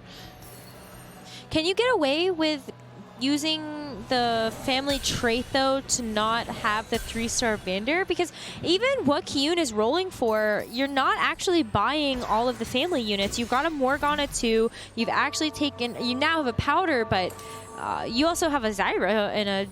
Can you get away with using the family trait, though, to not have the 3-star Vander? Because even what Kiyun is rolling for, you're not actually buying all of the family units. You've got a Morgana 2, you've actually taken, you now have a Powder, but you also have a Zyra and a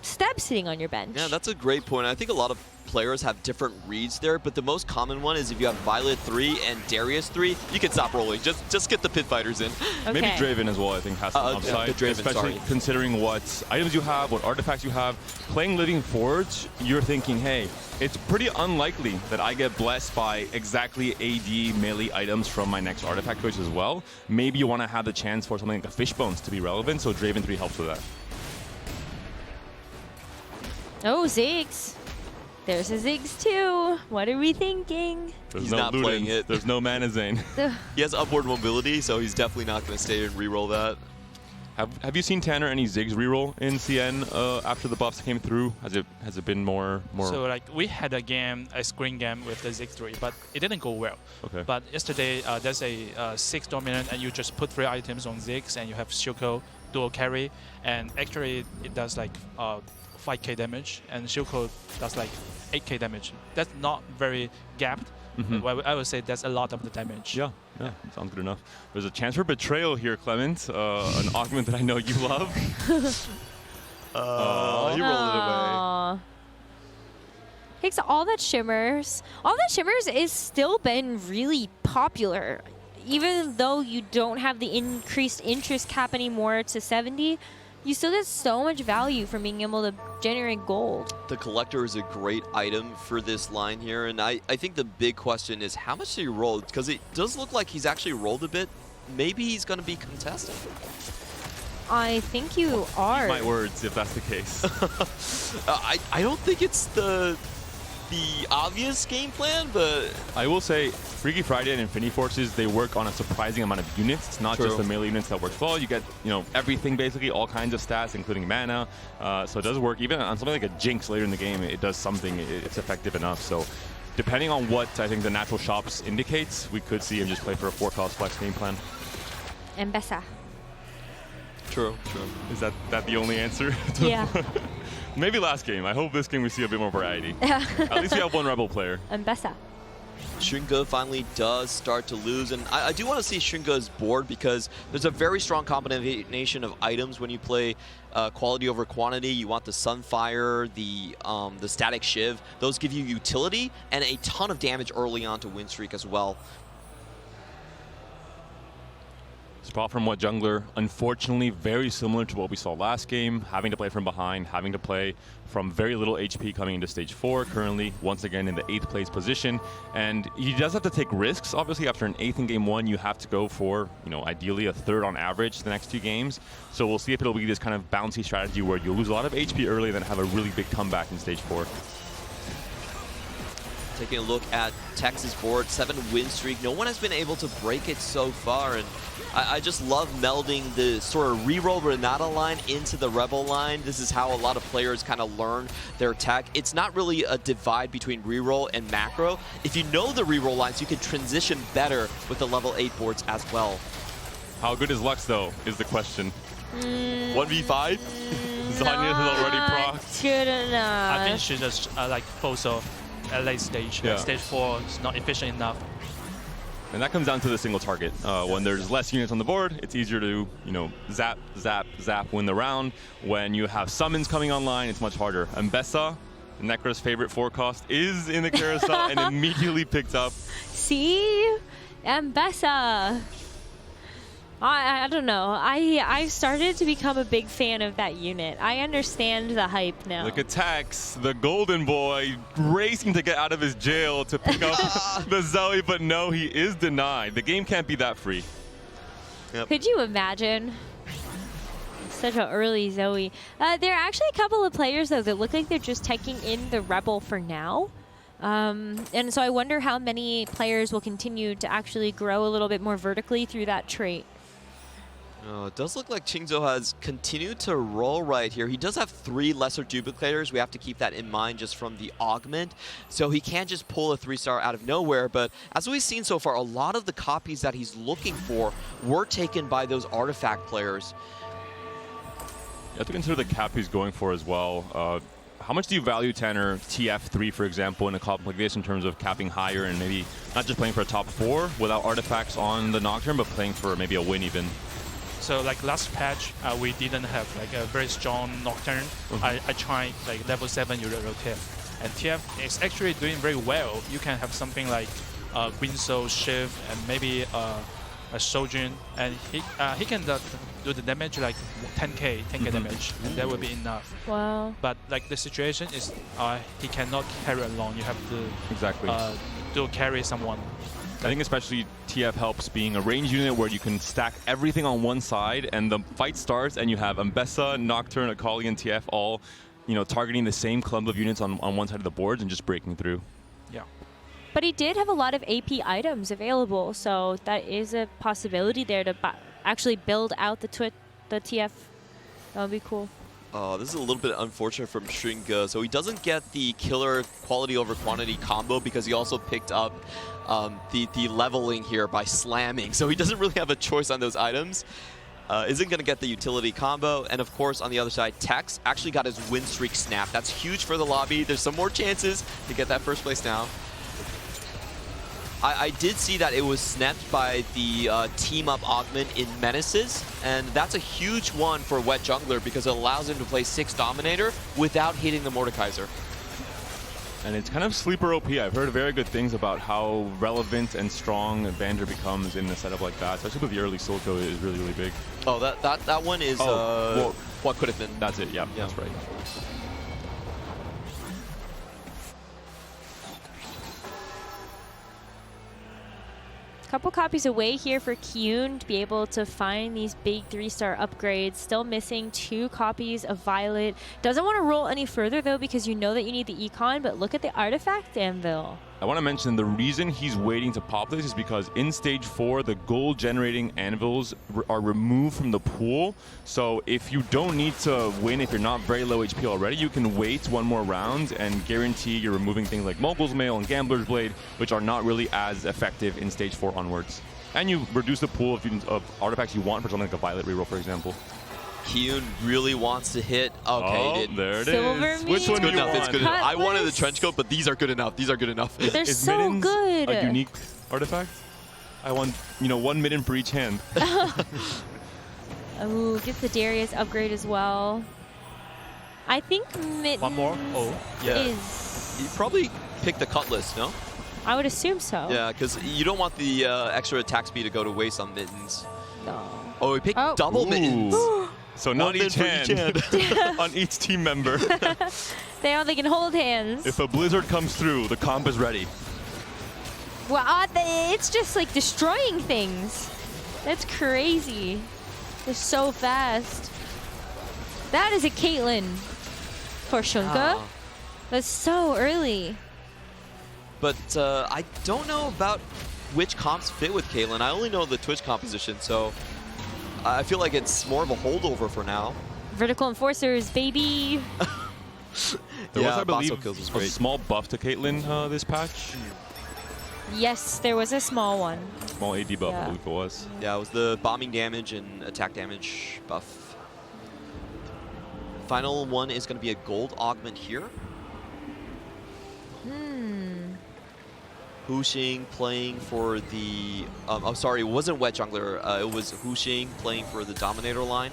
Steb sitting on your bench. Yeah, that's a great point. I think a lot of players have different reads there, but the most common one is if you have Violet 3 and Darius 3, you can stop rolling. Just get the pit fighters in. Okay. Maybe Draven as well, I think, has some upside, Draven, especially considering what items you have, what artifacts you have. Playing Living Forge, you're thinking, hey, it's pretty unlikely that I get blessed by exactly AD melee items from my next artifact choice as well. Maybe you want to have the chance for something like a Fishbones to be relevant, so Draven 3 helps with that. Oh, Ziggs. There's a Ziggs too. What are we thinking? He's not playing it. There's no Mana Zane. He has upward mobility, so he's definitely not going to stay and reroll that. Have you seen Tanner any Ziggs reroll in CN after the buffs came through? Has it been more? So like we had a screen game with the Ziggs 3, but it didn't go well. Okay. But yesterday there's a 6 dominant, and you just put 3 items on Ziggs, and you have Shilko dual carry, and actually it does like 5k damage, and Shilko does like 8k damage. That's not very gapped. Well, I would say that's a lot of the damage. Yeah, sounds good enough. There's a chance for betrayal here, Clement. An argument that I know you love. He rolled it away. Takes all that shimmers. All that shimmers is still been really popular. Even though you don't have the increased interest cap anymore to 70, you still get so much value from being able to generate gold. The Collector is a great item for this line here, and I think the big question is how much did he roll? Because it does look like he's actually rolled a bit. Maybe he's going to be contested. I think you are. Eat my words, if that's the case. I don't think it's the obvious game plan, but I will say Freaky Friday and Infinity Forces, they work on a surprising amount of units. It's not just the melee units that work well. You get everything basically, all kinds of stats, including mana. So it does work. Even on something like a Jinx later in the game, it does something. It's effective enough. So depending on what I think the natural shops indicates, we could see him just play for a 4-cost flex game plan. Mbessa. True. Is that the only answer? Yeah. Maybe last game. I hope this game we see a bit more variety. At least we have one Rebel player. Mbessa. Shunga finally does start to lose, and I do want to see Shunga's board because there's a very strong combination of items when you play quality over quantity. You want the Sunfire, the Static Shiv. Those give you utility and a ton of damage early on to win streak as well. Spot from what jungler, unfortunately very similar to what we saw last game, having to play from behind, having to play from very little HP coming into stage 4, currently once again in the 8th place position. And he does have to take risks. Obviously after an 8th in game 1, you have to go for, ideally a 3rd on average the next 2 games. So we'll see if it'll be this kind of bouncy strategy where you lose a lot of HP early and then have a really big comeback in stage 4. Taking a look at Tex's board, 7 win streak. No one has been able to break it so far, and I just love melding the sort of reroll Renata line into the Rebel line. This is how a lot of players kind of learn their tech. It's not really a divide between reroll and macro. If you know the reroll lines, you can transition better with the level 8 boards as well. How good is Lux, though, is the question. 1v5? Zanya has already procced. Good enough. I think she just like also at late stage. Yeah. Stage 4 is not efficient enough. And that comes down to the single target. When there's less units on the board, it's easier to, zap, zap, zap, win the round. When you have summons coming online, it's much harder. Mbessa, Necra's favorite forecast, is in the carousel and immediately picked up. See? Mbessa. I don't know. I started to become a big fan of that unit. I understand the hype now. Look at Tex, the golden boy, racing to get out of his jail to pick up the Zoe, but no, he is denied. The game can't be that free. Yep. Could you imagine? Such an early Zoe. There are actually a couple of players, though, that look like they're just taking in the Rebel for now. And so I wonder how many players will continue to actually grow a little bit more vertically through that trait. It does look like Qingzhou has continued to roll right here. He does have 3 lesser duplicators. We have to keep that in mind just from the augment. So he can't just pull a 3-star out of nowhere. But as we've seen so far, a lot of the copies that he's looking for were taken by those artifact players. You have to consider the cap he's going for as well. How much do you value Tanner TF3, for example, in a comp like this in terms of capping higher and maybe not just playing for a top 4 without artifacts on the Nocturne, but playing for maybe a win even? So like last patch, we didn't have like a very strong Nocturne. I tried like level 7 Euro TF, and TF is actually doing very well. You can have something like Green Soul Shift and maybe a Sojourn, and he can do the damage like 10k damage, and that will be enough. Wow. But like the situation is, he cannot carry alone. You have to to carry someone. I think especially TF helps being a range unit where you can stack everything on one side and the fight starts and you have Mbessa, Nocturne, Akali, and TF all, targeting the same clump of units on one side of the boards and just breaking through. Yeah. But he did have a lot of AP items available, so that is a possibility there to actually build out the TF. That would be cool. This is a little bit unfortunate from Stringa. So he doesn't get the killer quality over quantity combo because he also picked up the leveling here by slamming. So he doesn't really have a choice on those items. Isn't going to get the utility combo. And of course, on the other side, Tex actually got his win streak snap. That's huge for the lobby. There's some more chances to get that first place now. I did see that it was snapped by the team up augment in Menaces, and that's a huge one for Wet Jungler because it allows him to play 6 Dominator without hitting the Mordekaiser. And it's kind of sleeper OP. I've heard very good things about how relevant and strong Vander becomes in a setup like that, especially with the early Silco is really, really big. Oh, that one is what could have been. That's it, yeah, that's right. Couple copies away here for Kyun to be able to find these big 3-star upgrades. Still missing 2 copies of Violet. Doesn't want to roll any further though because you know that you need the econ, but look at the artifact anvil. I want to mention the reason he's waiting to pop this is because in stage 4, the gold generating anvils are removed from the pool. So if you don't need to win, if you're not very low HP already, you can wait one more round and guarantee you're removing things like Mogul's Mail and Gambler's Blade, which are not really as effective in stage 4 onwards. And you reduce the pool of artifacts you want for something like a Violet reroll, for example. Kyun really wants to hit. Okay, there it is. Which one do you want? It's good enough. I wanted the trench coat, but these are good enough. These are good enough. They're so good. A unique artifact? I want, 1 midden for each hand. Ooh, get the Darius upgrade as well. I think Mittens one more? Oh, yeah. Is... You probably pick the Cutlass, no? I would assume so. Yeah, because you don't want the extra attack speed to go to waste on Mittens. No. Oh, he picked double Mittens. So not each hand on each team member. They can hold hands. If a blizzard comes through, the comp is ready. Well, it's just like destroying things. That's crazy. They're so fast. That is a Caitlyn for Shunka. That's so early. But I don't know about which comps fit with Caitlyn. I only know the Twitch composition, so I feel like it's more of a holdover for now. Vertical Enforcers, baby. There was, I believe, a small buff to Caitlyn this patch. Yes, there was a small one. Small AD buff, I believe it was. Yeah, it was the bombing damage and attack damage buff. Final one is going to be a gold augment here. Huxing playing for the... I'm sorry, it wasn't wet jungler. It was Huxing playing for the Dominator line.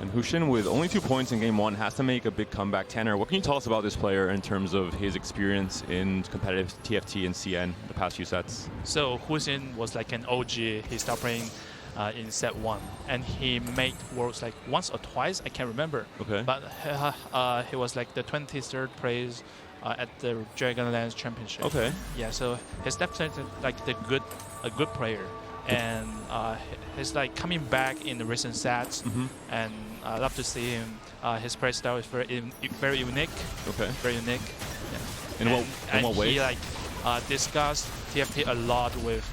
And Huxing, with only 2 points in game 1, has to make a big comeback. Tanner, what can you tell us about this player in terms of his experience in competitive TFT and CN the past few sets? So Huxing was like an OG. He started playing in set 1, and he made worlds like once or twice. I can't remember. Okay. But he was like the 23rd place at the Dragonlance Championship. Okay. Yeah. So he's definitely like a good player, and he's like coming back in the recent sets, and I love to see him. His play style is very unique. Okay. Very unique. Yeah. In what way? He like discussed TFT a lot with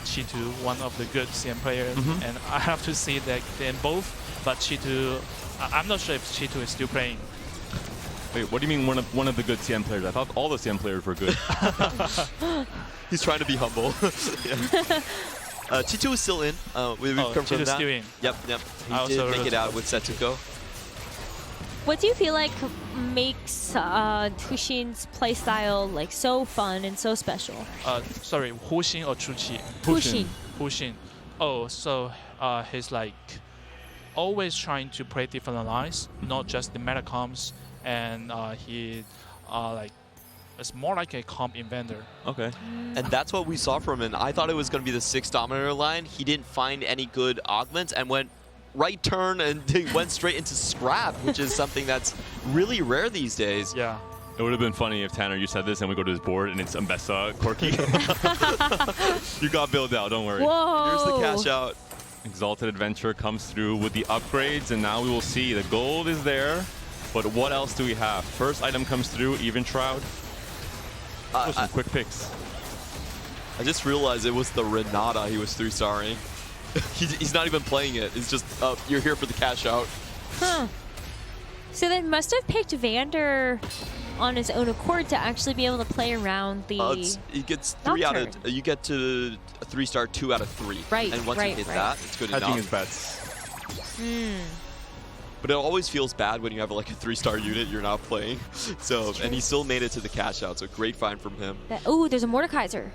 Chitu, one of the good CM players, and I have to see that in both. But Chitu, I'm not sure if Chitu is still playing. Wait, what do you mean one of the good CM players? I thought all the CM players were good. He's trying to be humble. Chitu is still in. We've confirmed Chitu's that. still in. Yep. He did make it out with Setsuko. What do you feel like makes Huxing's playstyle like so fun and so special? Sorry, Huxing or Chuchi? Huxing. Huxing. Oh, so he's like always trying to play different lines, not just the meta comps, and he like it's more like a comp inventor. Okay. And that's what we saw from him. I thought it was going to be the 6 Dominator line. He didn't find any good augments and went right turn and went straight into scrap, which is something that's really rare these days. Yeah. It would have been funny if Tanner, you said this and we go to his board and it's Mbessa Corki. You got built out, don't worry. Whoa. Here's the cash out. Exalted Adventure comes through with the upgrades, and now we will see the gold is there. But what else do we have? First item comes through, Even Shroud. Some quick picks. I just realized it was the Renata he was 3-starring. He's not even playing it. It's just, you're here for the cash out. Huh. So they must have picked Vander on his own accord to actually be able to play around the. He gets 3 out of. You get to a 3-star 2 out of 3. Right. And once you hit that, it's good Hedging enough. his bets. But it always feels bad when you have like a 3-star unit you're not playing. So and he still made it to the cash out. So great find from him. Oh, there's a Mordekaiser.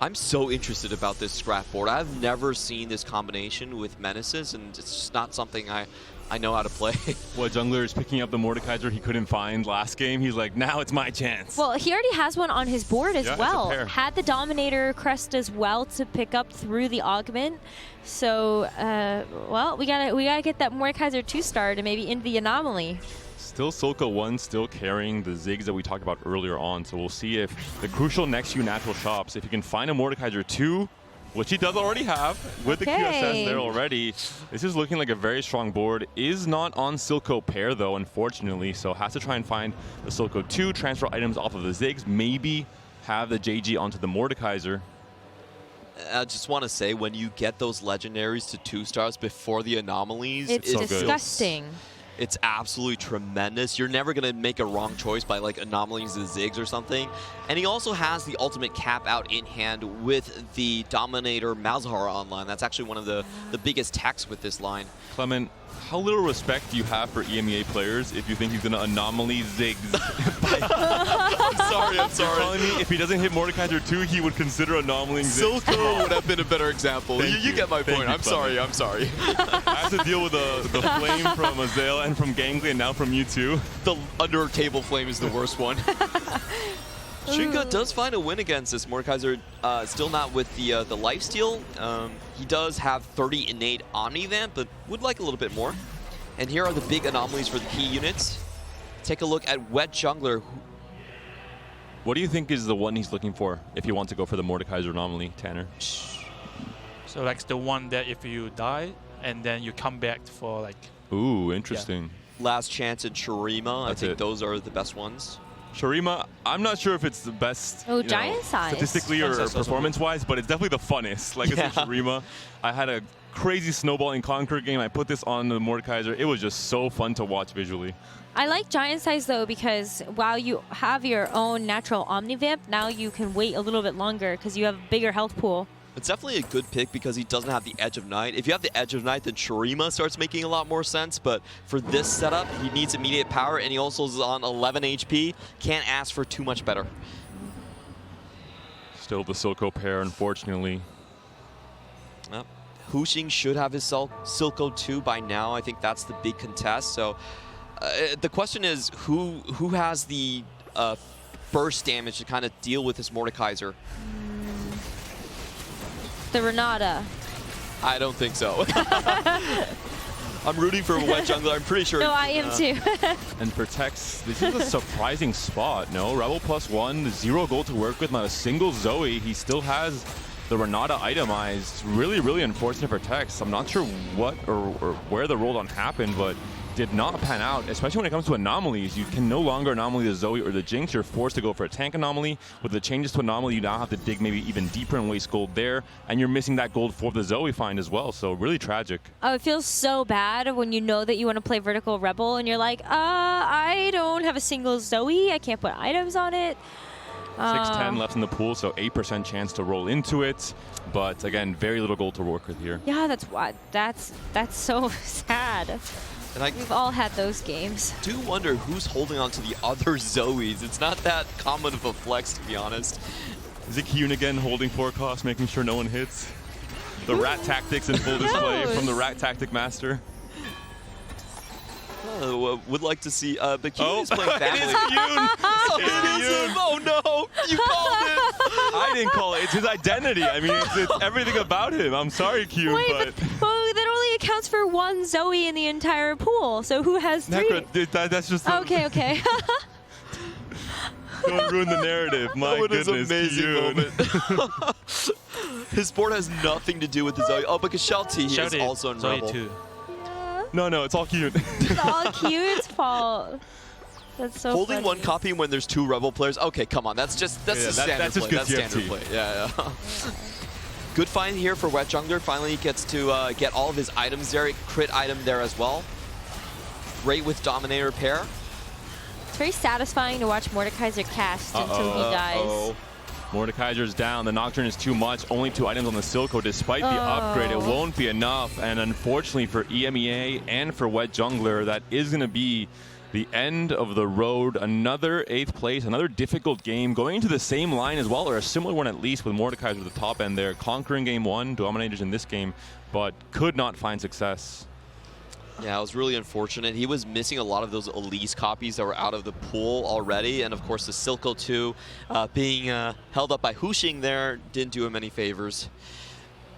I'm so interested about this scrap board. I've never seen this combination with menaces, and it's just not something I know how to play. What, jungler is picking up the Mordekaiser he couldn't find last game? He's like, now it's my chance. Well, he already has one on his board as Yeah, well. it's a pair. Had the Dominator crest as well to pick up through the augment. So, well, we gotta get that Mordekaiser 2-star to maybe into the anomaly. Still Silco 1 still carrying the Ziggs that we talked about earlier on. So we'll see if the crucial next few natural shops, if he can find a Mordekaiser 2, which he does already have with the QSS there already. This is looking like a very strong board. Is not on Silco pair though, unfortunately. So has to try and find the Silco 2, transfer items off of the Ziggs, maybe have the JG onto the Mordekaiser. I just want to say, when you get those legendaries to 2-stars before the anomalies, It's disgusting. It's absolutely tremendous. You're never going to make a wrong choice by like anomalies and Ziggs or something. And he also has the ultimate cap out in hand with the Dominator Malzahar online. That's actually one of the biggest techs with this line. Clement, how little respect do you have for EMEA players if you think he's going to anomaly Ziggs? I'm sorry. Telling me if he doesn't hit Mordekaiser 2, he would consider anomalying Ziggs. Silco would have been a better example. You get my point. I'm sorry. I have to deal with the flame from Azael and from Gangly and now from you too. The under table flame is the worst one. Shinka does find a win against this. Mordekaiser still not with the lifesteal. He does have 30 innate Omnivamp, but would like a little bit more. And here are the big anomalies for the key units. Take a look at Wet Jungler. What do you think is the one he's looking for if you want to go for the Mordekaiser anomaly, Tanner? So like the one that if you die and then you come back for like. Ooh, interesting. Last Chance and Shurima. That's I think it. those are the best ones. Shurima, I'm not sure if it's the best giant size. statistically or performance-wise, but it's definitely the funnest. Like I said, Shurima, I had a crazy snowballing Conquer game. I put this on the Mordekaiser. It was just so fun to watch visually. I like giant size though because while you have your own natural Omnivamp, now you can wait a little bit longer because you have a bigger health pool. It's definitely a good pick because he doesn't have the Edge of Night. If you have the Edge of Night, then Shurima starts making a lot more sense. But for this setup, he needs immediate power, and he also is on 11 HP. Can't ask for too much better. Still the Silco pair, unfortunately. Huxing should have his Silco 2 by now. I think that's the big contest. So the question is, who has the burst damage to kind of deal with this Mordekaiser? The Renata. I don't think so. I'm rooting for Wet Jungler. I'm pretty sure. No, I am too. And for Tex, this is a surprising spot, no? Rebel +1, 0 gold to work with, not a single Zoe. He still has the Renata itemized. Really, really unfortunate for Tex. I'm not sure what or where the roll-on happened, but did not pan out, especially when it comes to anomalies. You can no longer anomaly the Zoe or the Jinx. You're forced to go for a tank anomaly. With the changes to anomaly, you now have to dig maybe even deeper and waste gold there, and you're missing that gold for the Zoe find as well, so really tragic. Oh, it feels so bad when you know that you want to play Vertical Rebel and you're like, I don't have a single Zoe. I can't put items on it. 610 left in the pool, so 8% chance to roll into it. But again, very little gold to work with here. Yeah, that's so sad. And we've all had those games. Do wonder who's holding on to the other Zoes. It's not that common of a flex, to be honest. Is it Kyun again holding 4 costs, making sure no one hits? The rat tactics in full display from the rat tactic master. Would like to see, but Kyun is playing family. It is Kyun! Oh no! You called it! I didn't call it. It's his identity. I mean, it's everything about him. I'm sorry, Kyun, but that only accounts for 1 Zoe in the entire pool. So who has 3? Necro, that's just... Okay. Don't ruin the narrative. My goodness, amazing Kyun. moment. His board has nothing to do with the Zoe. Oh, because Shelty is also in Zoe Rebel. too. No, it's all Kyun. It's all Kyun's fault. That's so Holding funny. 1 copy when there's 2 Rebel players. Okay, come on. That's just the standard that's just play. good That's standard TFT. play. Yeah. Good find here for Wet Jungler. Finally he gets to get all of his items there. Crit item there as well. Great with Dominator pair. It's very satisfying to watch Mordekaiser cast until he dies. Mordekaiser's down. The Nocturne is too much. Only 2 items on the Silco. Despite the upgrade, it won't be enough. And unfortunately for EMEA and for Wet Jungler, that is going to be the end of the road. Another 8th place, another difficult game. Going into the same line as well, or a similar one at least, with Mordekaiser at the top end there. Conquering game 1, Dominators in this game, but could not find success. Yeah, it was really unfortunate. He was missing a lot of those Elise copies that were out of the pool already. And of course, the Silco 2 being held up by Huxing there didn't do him any favors.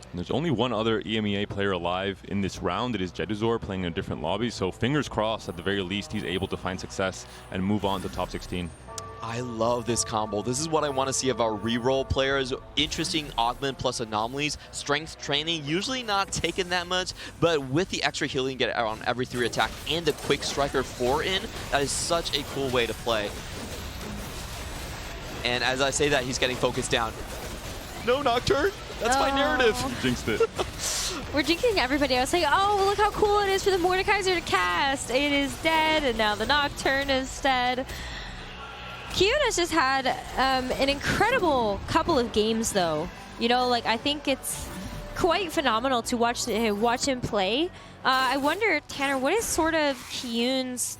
And there's only 1 other EMEA player alive in this round. It is Jeduzor playing in a different lobby. So fingers crossed, at the very least, he's able to find success and move on to top 16. I love this combo. This is what I want to see of our reroll players. Interesting augment plus anomalies. Strength training, usually not taken that much, but with the extra healing you get on every 3 attack and the quick striker 4 in, that is such a cool way to play. And as I say that, he's getting focused down. No, Nocturne! That's my narrative! Jinxed it. We're jinxing everybody. I was like, oh, look how cool it is for the Mordekaiser to cast. It is dead, and now the Nocturne is dead. Kyun has just had an incredible couple of games, though. You know, like, I think it's quite phenomenal to watch him play. I wonder, Tanner, what is sort of Kyun's...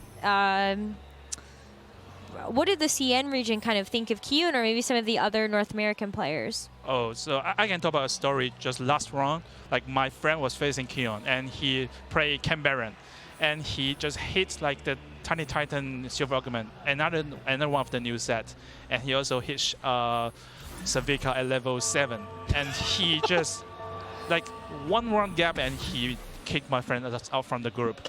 what did the CN region kind of think of Kyun, or maybe some of the other North American players? Oh, so I can talk about a story just last round. Like, my friend was facing Kyun, and he played Cam Baron, and he just hits like the Tiny Titan Silver Augment, another one of the new set, and he also hit Savika at level 7, and he just like 1 round gap, and he kicked my friend out from the group.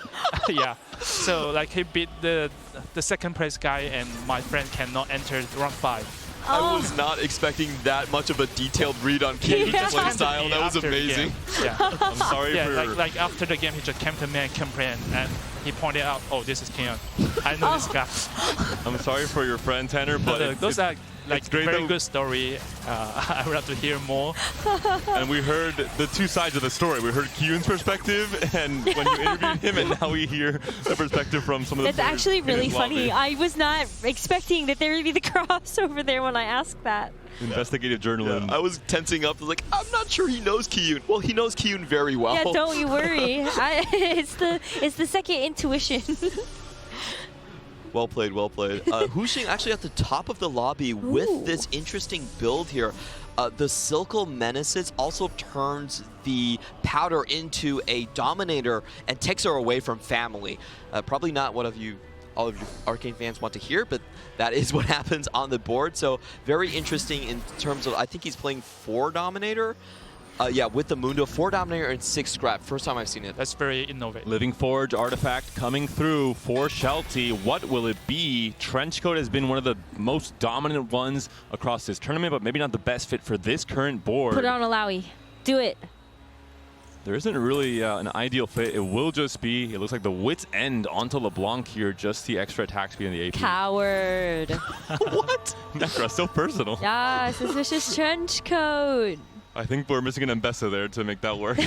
Yeah, so like he beat the second place guy, and my friend cannot enter round 5. I was not expecting that much of a detailed read on Kyun's play style. That was amazing. Yeah, I'm sorry for... like after the game, he just came to me and complained, and he pointed out, "Oh, this is Kyun. I know this guy." I'm sorry for your friend, Tanner, but those are like very good story. I would have to hear more. And we heard the 2 sides of the story. We heard Kyun's perspective, and when you interviewed him, and now we hear the perspective from some of the. It's actually really funny. I was not expecting that there would be the crossover there when I asked that. Investigative journalism. Yeah, I was tensing up. I was like, I'm not sure he knows Kyun. Well, he knows Kyun very well. Yeah, don't you worry. It's the second intuition. Well played, well played. Huxing actually at the top of the lobby with this interesting build here. The Silco Menaces also turns the Powder into a Dominator and takes her away from family. Probably not what all of you Arcane fans want to hear, but that is what happens on the board. So very interesting in terms of, I think he's playing 4 Dominator. Yeah, with the Mundo, 4 Dominator and 6 Scrap. First time I've seen it. That's very innovative. Living Forge artifact coming through for Shelty. What will it be? Trenchcoat has been one of the most dominant ones across this tournament, but maybe not the best fit for this current board. Put it on Alawi. Do it. There isn't really an ideal fit. It will just be, it looks like the Wit's End onto LeBlanc here, just the extra attack speed in the AP. Coward. What? Necra, so personal. Yeah, suspicious trench coat. I think we're missing an Mbessa there to make that work.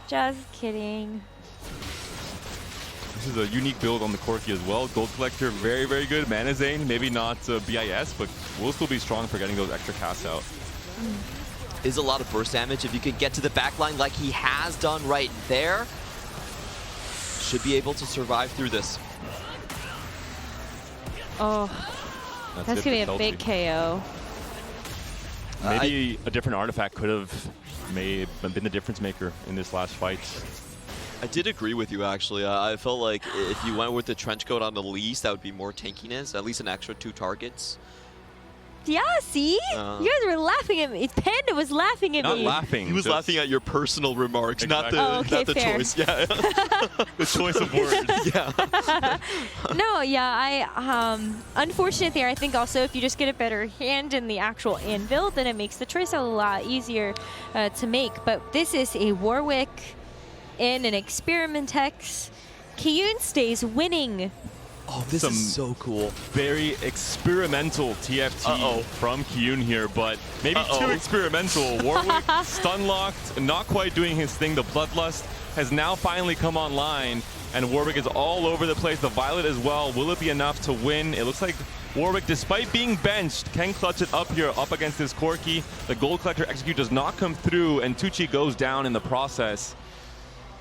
Just kidding. This is a unique build on the Corki as well. Gold Collector, very, very good. Mana Zane, maybe not BIS, but will still be strong for getting those extra casts out. Is a lot of burst damage. If you can get to the back line like he has done right there, should be able to survive through this. Oh, that's going to be a big KO. Maybe a different artifact could have been the difference maker in this last fight. I did agree with you, actually. I felt like if you went with the trench coat on the least, that would be more tankiness, at least an extra 2 targets. Yeah, see? You guys were laughing at me. Panda was laughing at me. Not laughing. He was laughing at your personal remarks, not the choice. Yeah. The choice of words. Yeah. No, yeah, unfortunate there. I think also if you just get a better hand in the actual anvil, then it makes the choice a lot easier to make. But this is a Warwick in an Experimentax. Kiyun stays winning. Oh, this is so cool. Very experimental TFT from Kiyun here, but maybe too experimental. Warwick stun-locked, not quite doing his thing. The Bloodlust has now finally come online, and Warwick is all over the place. The Violet as well. Will it be enough to win? It looks like Warwick, despite being benched, can clutch it up here, up against this Corki. The Gold Collector execute does not come through, and Tucci goes down in the process.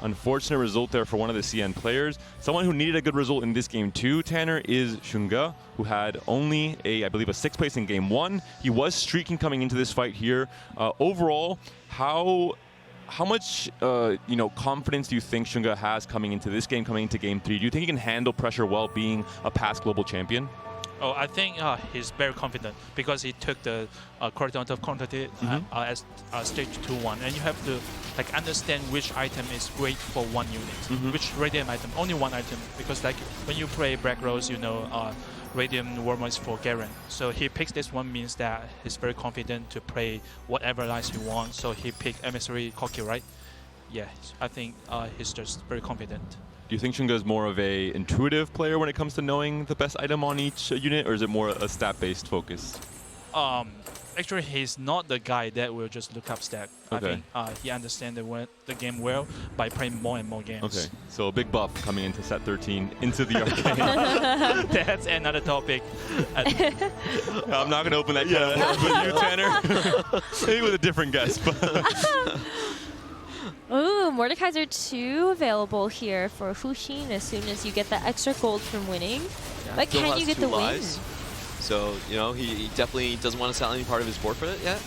Unfortunate result there for one of the CN players. Someone who needed a good result in this game too, Tanner, is Shunga, who had only I believe a 6th place in game 1. He was streaking coming into this fight here. Overall, how much confidence do you think Shunga has coming into this game, coming into game 3? Do you think he can handle pressure well being a past global champion? Oh, I think he's very confident because he took the Corridor of Quantity as stage 2-1, and you have to understand which item is great for one unit, which Radiant item, only one item, because when you play Black Rose, Radiant Warmer is for Garen. So he picks this one, means that he's very confident to play whatever lines he wants. So he picked Emissary Corki, right? Yeah, I think he's just very confident. Do you think Shunga is more of a intuitive player when it comes to knowing the best item on each unit, or is it more a stat-based focus? Actually, he's not the guy that will just look up stat. Okay. I think he understands the game well by playing more and more games. Okay, so a big buff coming into set 13, into the arcane. That's another topic. I'm not going to open that can of worms with you, Tanner. Maybe with a different guest. But Ooh, Mordekaiser 2 available here for Huxing as soon as you get the extra gold from winning. Yeah, but can you get the win? So, he definitely doesn't want to sell any part of his board for it yet.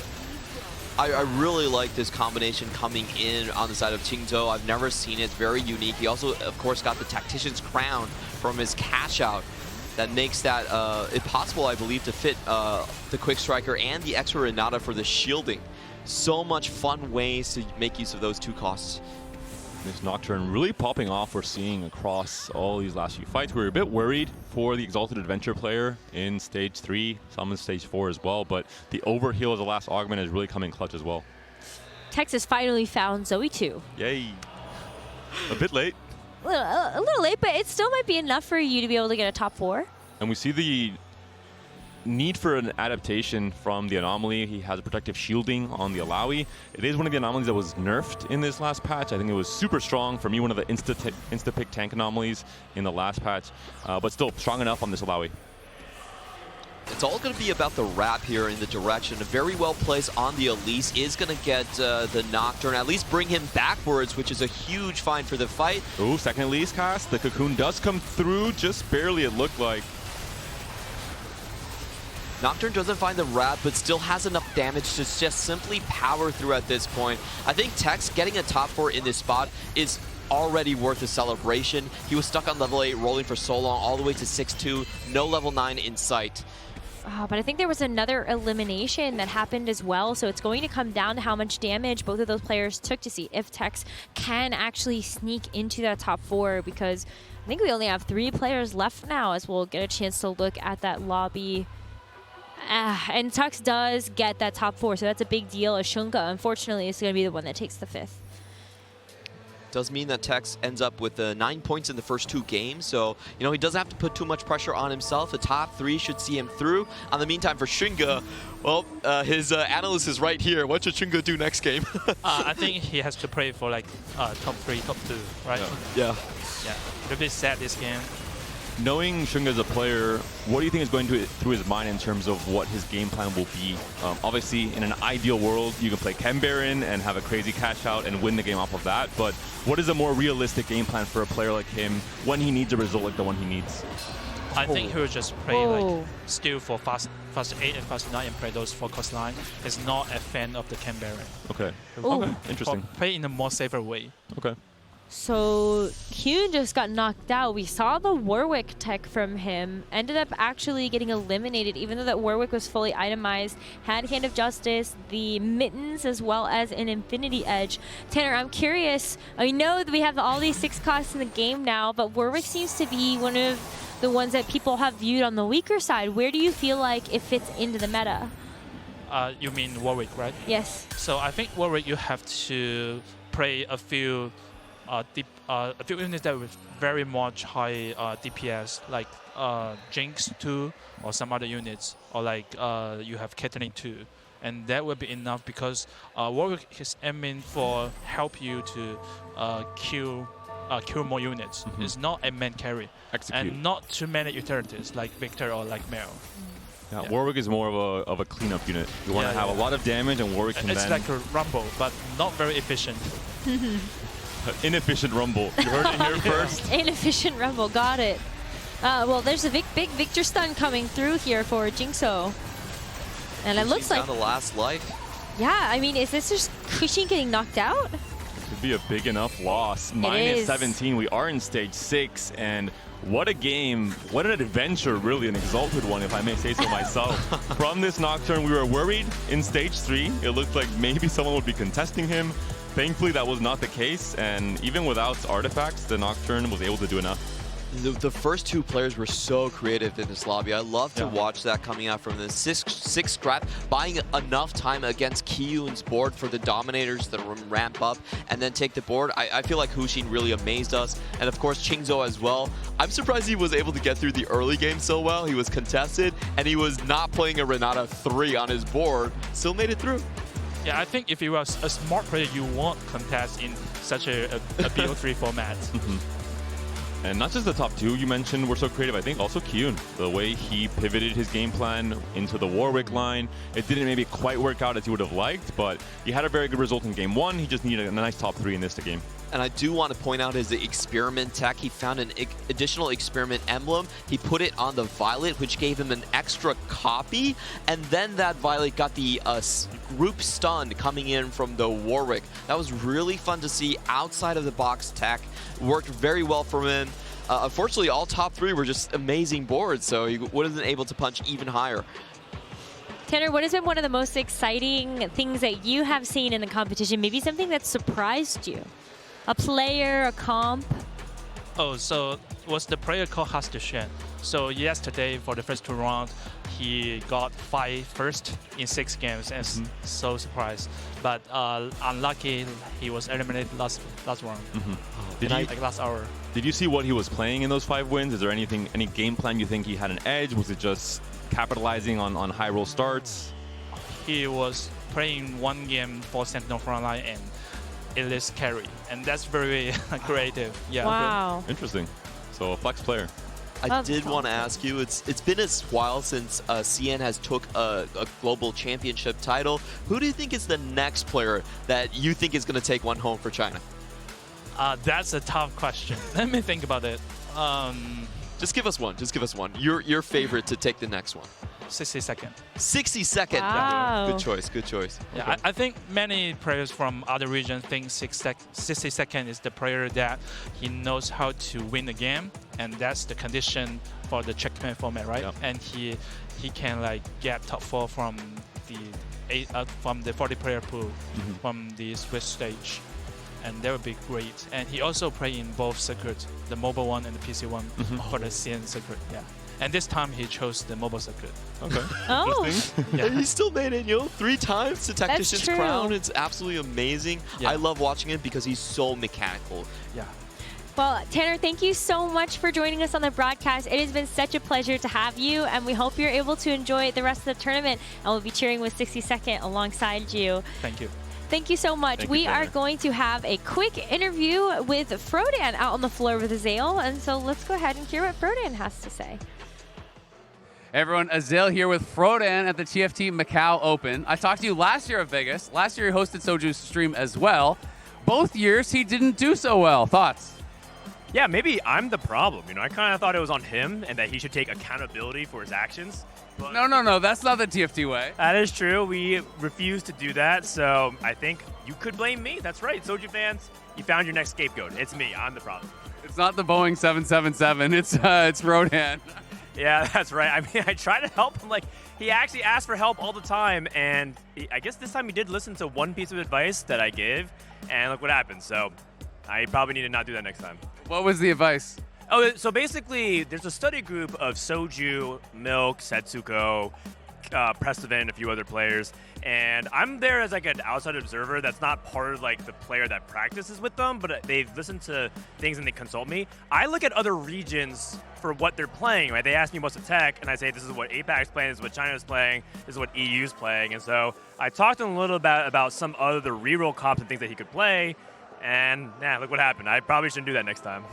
I really like this combination coming in on the side of Qingzhou. I've never seen it. It's very unique. He also, of course, got the Tactician's crown from his cash out. That makes that impossible, I believe, to fit the Quick Striker and the extra Renata for the shielding. So much fun ways to make use of those 2 costs. This Nocturne really popping off, we're seeing across all these last few fights. We were a bit worried for the Exalted Adventure player in stage 3, some in stage 4 as well, but the overheal as a last augment is really coming clutch as well. Texas finally found Zoe 2. Yay. A bit late. A little late, but it still might be enough for you to be able to get a top 4. And we see the need for an adaptation from the Anomaly. He has a protective shielding on the Alawi. It is one of the anomalies that was nerfed in this last patch. I think it was super strong. For me, one of the insta-pick tank anomalies in the last patch, but still strong enough on this Alawi. It's all going to be about the wrap here in the direction. A very well placed on the Elise is going to get the Nocturne, at least bring him backwards, which is a huge find for the fight. Ooh, second Elise cast. The Cocoon does come through, just barely it looked like. Nocturne doesn't find the wrap, but still has enough damage to just simply power through at this point. I think Tex getting a top 4 in this spot is already worth a celebration. He was stuck on level 8, rolling for so long, all the way to 6-2, no level 9 in sight. But I think there was another elimination that happened as well, so it's going to come down to how much damage both of those players took to see if Tex can actually sneak into that top 4, because I think we only have 3 players left now, as we'll get a chance to look at that lobby. And Tex does get that top 4, so that's a big deal. Ashunga, unfortunately, is going to be the one that takes the 5th. Does mean that Tex ends up with 9 points in the first 2 games, so he doesn't have to put too much pressure on himself. The top 3 should see him through. In the meantime, for Shunga, well, his analyst is right here. What should Shunga do next game? I think he has to play for like top 3, top 2, right? Yeah. Yeah. A bit sad this game. Knowing Shunga as a player, what do you think is going through his mind in terms of what his game plan will be? Obviously, in an ideal world, you can play Chem Baron and have a crazy cash out and win the game off of that. But what is a more realistic game plan for a player like him when he needs a result like the one he needs? I think he will just play like still for fast 8 and fast 9 and play those 4 cost line. He's not a fan of the Chem Baron. Okay. Okay. Interesting. Play in a more safer way. Okay. So Kyun just got knocked out. We saw the Warwick tech from him. Ended up actually getting eliminated, even though that Warwick was fully itemized. Had Hand of Justice, the Mittens, as well as an Infinity Edge. Tanner, I'm curious. I know that we have all these 6 costs in the game now, but Warwick seems to be one of the ones that people have viewed on the weaker side. Where do you feel like it fits into the meta? You mean Warwick, right? Yes. So I think Warwick, you have to play a few units that with very much high DPS, like Jinx 2 or some other units, or like you have Caitlyn 2, and that will be enough because Warwick is aiming for help you to kill more units. It's not a main carry. Execute. And not too many utilities like Victor or like Mel. Yeah, Warwick is more of a cleanup unit. You want to have a lot of damage, and Warwick can it's then... like a Rumble, but not very efficient. Inefficient Rumble. You heard it here first. Inefficient Rumble, got it. Well, there's a big Victor stun coming through here for Jinxo. And it looks like... down the last life. Yeah, I mean, is this just Kushin getting knocked out? Could be a big enough loss. Minus 17. We are in stage 6, and what a game. What an adventure, really an exalted one, if I may say so myself. From this Nocturne, we were worried in stage 3. It looked like maybe someone would be contesting him. Thankfully, that was not the case, and even without artifacts, the Nocturne was able to do enough. The first 2 players were so creative in this lobby. I love to watch that coming out from the 6 scrap, buying enough time against Kiyun's board for the Dominators to ramp up and then take the board. I feel like Hushin really amazed us, and of course Chingzo as well. I'm surprised he was able to get through the early game so well. He was contested, and he was not playing a Renata 3 on his board. Still made it through. Yeah, I think if you are a smart player, you won't contest in such a BO3 format. And not just the top 2 you mentioned were so creative, I think also Kyun. The way he pivoted his game plan into the Warwick line, it didn't maybe quite work out as he would have liked, but he had a very good result in game 1. He just needed a nice top 3 in this game. And I do want to point out his experiment tech. He found an additional experiment emblem. He put it on the Violet, which gave him an extra copy. And then that Violet got the group stun coming in from the Warwick. That was really fun to see. Outside of the box tech worked very well for him. Unfortunately, all top 3 were just amazing boards, so he wasn't able to punch even higher. Tanner, what has been one of the most exciting things that you have seen in the competition? Maybe something that surprised you? A player, a comp? Oh, so was the player called Tactician. So yesterday, for the first 2 rounds, he got 5 first in 6 games, and so surprised. But unlucky, he was eliminated last round. Like last hour. Did you see what he was playing in those 5 wins? Is there any game plan you think he had an edge? Was it just capitalizing on high roll starts? He was playing 1 game for Sentinel frontline and Elise carry, and that's very creative. Yeah. Wow. Interesting. So a flex player. I did want to ask you, it's been a while since CN has took a global championship title. Who do you think is the next player that you think is going to take one home for China? That's a tough question. Let me think about it. Just give us one. Just give us one. Your favorite to take the next one. 60 second. 60 second. Wow. Yeah. Good choice. Good choice. Yeah, Okay. I think many players from other regions think 60 second is the player that he knows how to win the game, and that's the condition for the checkmate format, right? Yep. And he can like get top 4 from the 40 player pool from the Swiss stage, and that would be great. And he also played in both circuits, the mobile one and the PC one for the CN circuit. Yeah. And this time he chose the mobile circuit. Okay. Oh. Yeah. He still made it, 3 times to Tactician's true. crown. It's absolutely amazing. Yeah. I love watching him because he's so mechanical. Yeah. Well, Tanner, thank you so much for joining us on the broadcast. It has been such a pleasure to have you, and we hope you're able to enjoy the rest of the tournament. And we'll be cheering with 60 Second alongside you. Thank you. Thank you so much. Thank We you, are Tanner. going to have a quick interview with Frodan out on the floor with Azale, and so let's go ahead and hear what Frodan has to say. Hey everyone, Azale here with Frodan at the TFT Macao Open. I talked to you last year at Vegas. Last year he hosted Soju's stream as well. Both years he didn't do so well. Thoughts? Yeah, maybe I'm the problem. I kind of thought it was on him and that he should take accountability for his actions. But No, that's not the TFT way. that is true. We refuse to do that, so I think you could blame me. That's right, Soju fans. You found your next scapegoat. It's me. I'm the problem. It's not the Boeing 777. It's Frodan. Yeah, that's right. I mean, I try to help him. Like, he actually asks for help all the time, and I guess this time he did listen to one piece of advice that I gave, and look what happened. So I probably need to not do that next time. What was the advice? Oh, so basically, there's a study group of Soju, Milk, Setsuko, Prestivan, and a few other players, and I'm there as like an outside observer that's not part of like the player that practices with them, but they listen to things and they consult me. I look at other regions for what they're playing, right? They ask me what's the tech, and I say this is what APAC's playing, this is what China's playing, this is what EU's playing, and so I talked to him a little about some other reroll comps and things that he could play, and yeah, look what happened. I probably shouldn't do that next time.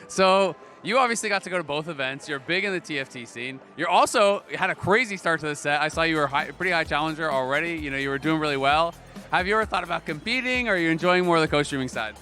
So you obviously got to go to both events. You're big in the TFT scene. You also had a crazy start to the set. I saw you were pretty high challenger already. You were doing really well. Have you ever thought about competing, or are you enjoying more of the co-streaming side?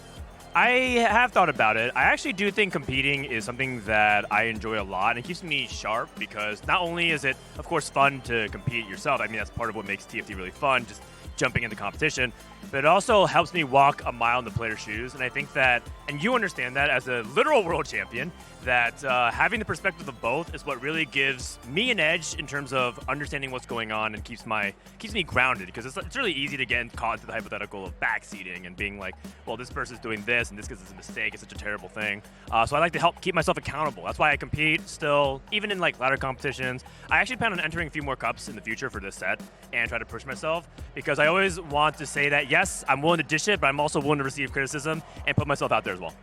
I have thought about it. I actually do think competing is something that I enjoy a lot, and it keeps me sharp because not only is it, of course, fun to compete yourself. I mean, that's part of what makes TFT really fun, just jumping into competition, but it also helps me walk a mile in the player's shoes, and I think that, and you understand that as a literal world champion, that having the perspective of both is what really gives me an edge in terms of understanding what's going on and keeps me grounded, because it's really easy to get caught into the hypothetical of backseating and being like, well, this person's doing this and this is a mistake, it's such a terrible thing. So I like to help keep myself accountable. That's why I compete still, even in like ladder competitions. I actually plan on entering a few more cups in the future for this set and try to push myself, because I always want to say that, yes, I'm willing to dish it, but I'm also willing to receive criticism and put myself out there as well.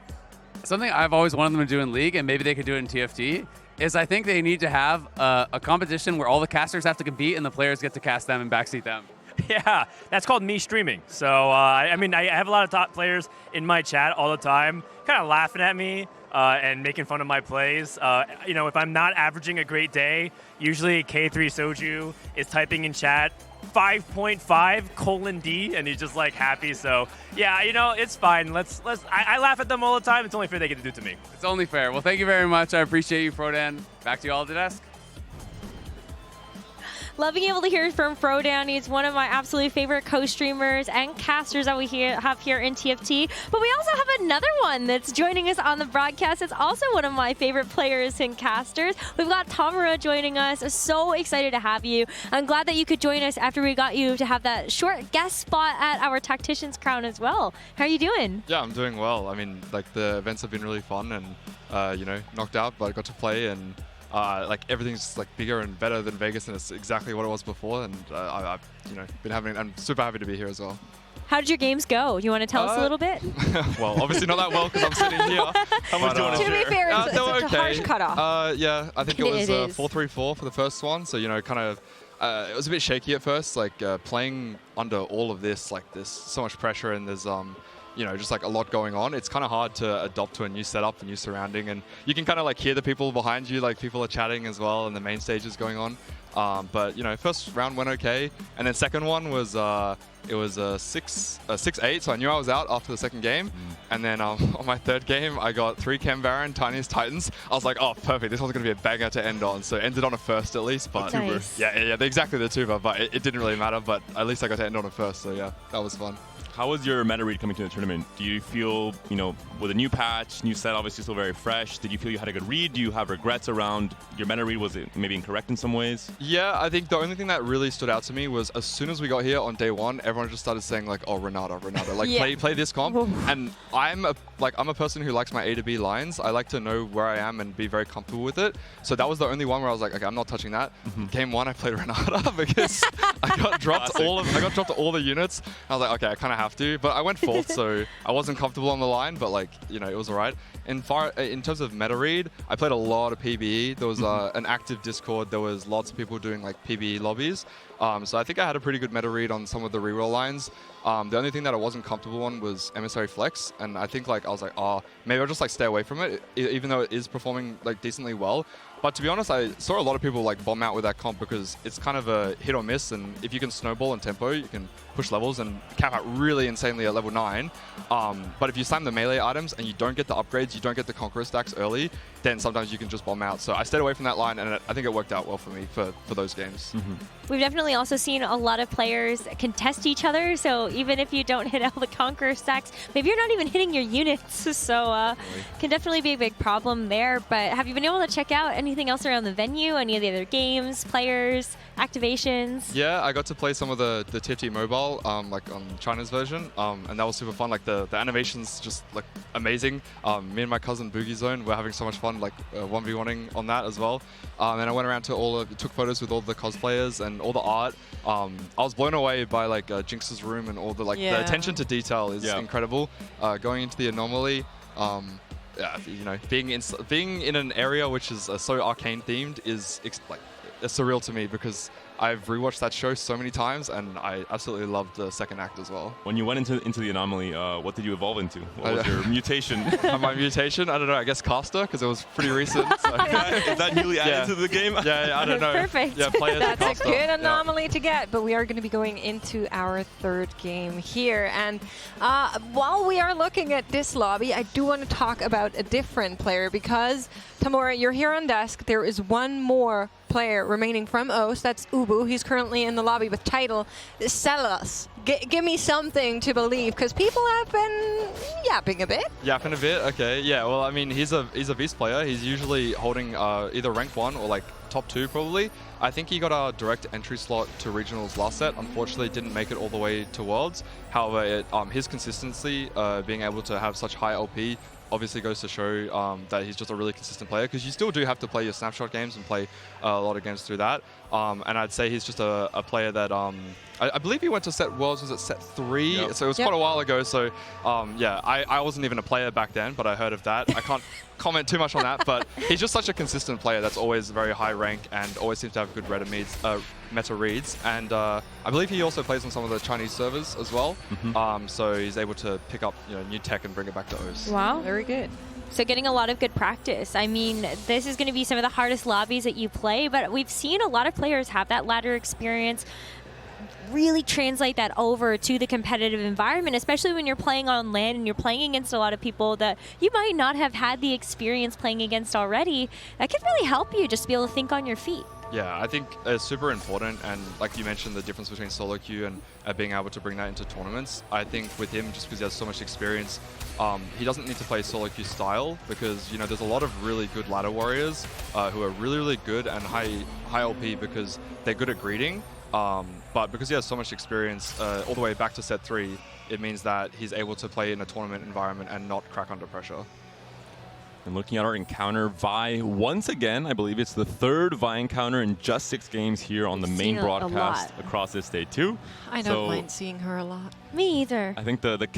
Something I've always wanted them to do in League, and maybe they could do it in TFT, is I think they need to have a competition where all the casters have to compete and the players get to cast them and backseat them. Yeah, that's called me streaming. So, I mean, I have a lot of top players in my chat all the time, kind of laughing at me and making fun of my plays. If I'm not averaging a great day, usually K3 Soju is typing in chat 5.5:D, and he's just like happy. So yeah, it's fine. I laugh at them all the time. It's only fair they get to do it to me. It's only fair. Well, thank you very much. I appreciate you, Frodan. Back to you all at the desk. Love being able to hear from Frodan. He's one of my absolute favorite co-streamers and casters that we have here in TFT. But we also have another one that's joining us on the broadcast. It's also one of my favorite players and casters. We've got Tamura joining us. So excited to have you. I'm glad that you could join us after we got you to have that short guest spot at our Tactician's Crown as well. How are you doing? Yeah, I'm doing well. I mean, the events have been really fun and, knocked out, but I got to play and everything's bigger and better than Vegas, and it's exactly what it was before. And I've been having. I'm super happy to be here as well. How did your games go? You want to tell us a little bit? Well, obviously not that well because I'm sitting here. To be fair, it's a harsh cutoff. Yeah, I think it was It is. 4-3-4 for the first one. So it was a bit shaky at first, playing under all of this, there's so much pressure and there's you know, just like a lot going on, it's kind of hard to adopt to a new setup, a new surrounding, and you can kind of like hear the people behind you, like people are chatting as well, and the main stage is going on. But you know, first round went okay, and then second one was it was a 6-8, so I knew I was out after the second game. And then on my third game, I got 3 Chem Baron, Tiniest Titans. I was like, oh, perfect, this one's gonna be a banger to end on. So it ended on a first at least, but Nice. yeah, exactly the tuber, but it didn't really matter. But at least I got to end on a first, so yeah, that was fun. How was your meta read coming to the tournament? Do you feel, you know, with a new patch, new set, obviously still very fresh, did you feel you had a good read? Do you have regrets around your meta read? Was it maybe incorrect in some ways? Yeah, I think the only thing that really stood out to me was as soon as we got here on day one, everyone just started saying like, oh, Renata, like play this comp. And I'm a person who likes my A to B lines. I like to know where I am and be very comfortable with it. So that was the only one where I was like, okay, I'm not touching that. Game one, I played Renata because I got dropped all the units. I was like, okay, I kind of have to, but I went fourth, so I wasn't comfortable on the line, but like, you know, it was all right. In terms of meta read, I played a lot of PBE. There was an active Discord. There was lots of people doing like PBE lobbies. So I think I had a pretty good meta read on some of the reroll lines. The only thing that I wasn't comfortable on was Emissary Flex, and I think like I was like, oh, maybe I'll just like stay away from it, even though it is performing like decently well. But to be honest, I saw a lot of people like bomb out with that comp because it's kind of a hit or miss, and if you can snowball and tempo, you can push levels and cap out really insanely at level 9. But if you slam the melee items and you don't get the upgrades, you don't get the Conqueror stacks early, then sometimes you can just bomb out. So I stayed away from that line, and I think it worked out well for me for those games. We've definitely also seen a lot of players contest each other, so even if you don't hit all the Conqueror stacks, maybe you're not even hitting your units, so can definitely be a big problem there. But have you been able to check out anything else around the venue, any of the other games, players, activations? Yeah, I got to play some of the TFT Mobile, like on China's version, and that was super fun. Like the animations just like amazing. Me and my cousin Boogie Zone were having so much fun, like 1v1ing on that as well. And I went around to took photos with all the cosplayers and all the art. I was blown away by like Jinx's room and all the the attention to detail is incredible. Going into the anomaly, you know, being in an area which is so arcane themed is like surreal to me because I've rewatched that show so many times, and I absolutely loved the second act as well. When you went into the anomaly, what did you evolve into? What was your mutation? My mutation? I don't know. I guess caster, because it was pretty recent. So. Is that newly added to the game? Yeah, I don't know. Perfect. Yeah, play as That's caster. a good anomaly to get, but we are going to be going into our third game here. And while we are looking at this lobby, I do want to talk about a different player because, Tamora, you're here on desk. There is one more player remaining from OS. That's Ubu. He's currently in the lobby with title. Sell us. Give me something to believe, because people have been yapping a bit. Yapping a bit? Okay. Yeah, well, I mean, he's a Beast player. He's usually holding either rank 1 or like top 2 probably. I think he got a direct entry slot to regionals last set. Unfortunately, didn't make it all the way to Worlds. However, his consistency, being able to have such high LP, obviously goes to show that he's just a really consistent player, because you still do have to play your snapshot games and play a lot of games through that. And I'd say he's just a player that I believe he went to set Worlds, was it set 3? So it was quite a while ago. So yeah, I wasn't even a player back then, but I heard of that. I can't comment too much on that, but he's just such a consistent player that's always very high rank and always seems to have good meta reads. And I believe he also plays on some of the Chinese servers as well. So he's able to pick up new tech and bring it back to OS. Wow. Very good. So getting a lot of good practice. I mean, this is going to be some of the hardest lobbies that you play, but we've seen a lot of players have that ladder experience, really translate that over to the competitive environment, especially when you're playing on LAN and you're playing against a lot of people that you might not have had the experience playing against already. That can really help you just to be able to think on your feet. Yeah, I think it's super important, and like you mentioned, the difference between solo queue and being able to bring that into tournaments. I think with him, just because he has so much experience, he doesn't need to play solo queue style, because there's a lot of really good ladder warriors who are really, really good and high LP because they're good at greeting. But because he has so much experience all the way back to set 3, it means that he's able to play in a tournament environment and not crack under pressure. And looking at our encounter, Vi, once again, I believe it's the third Vi encounter in just 6 games here on the main broadcast across this day too. I don't mind seeing her a lot. Me either. I think the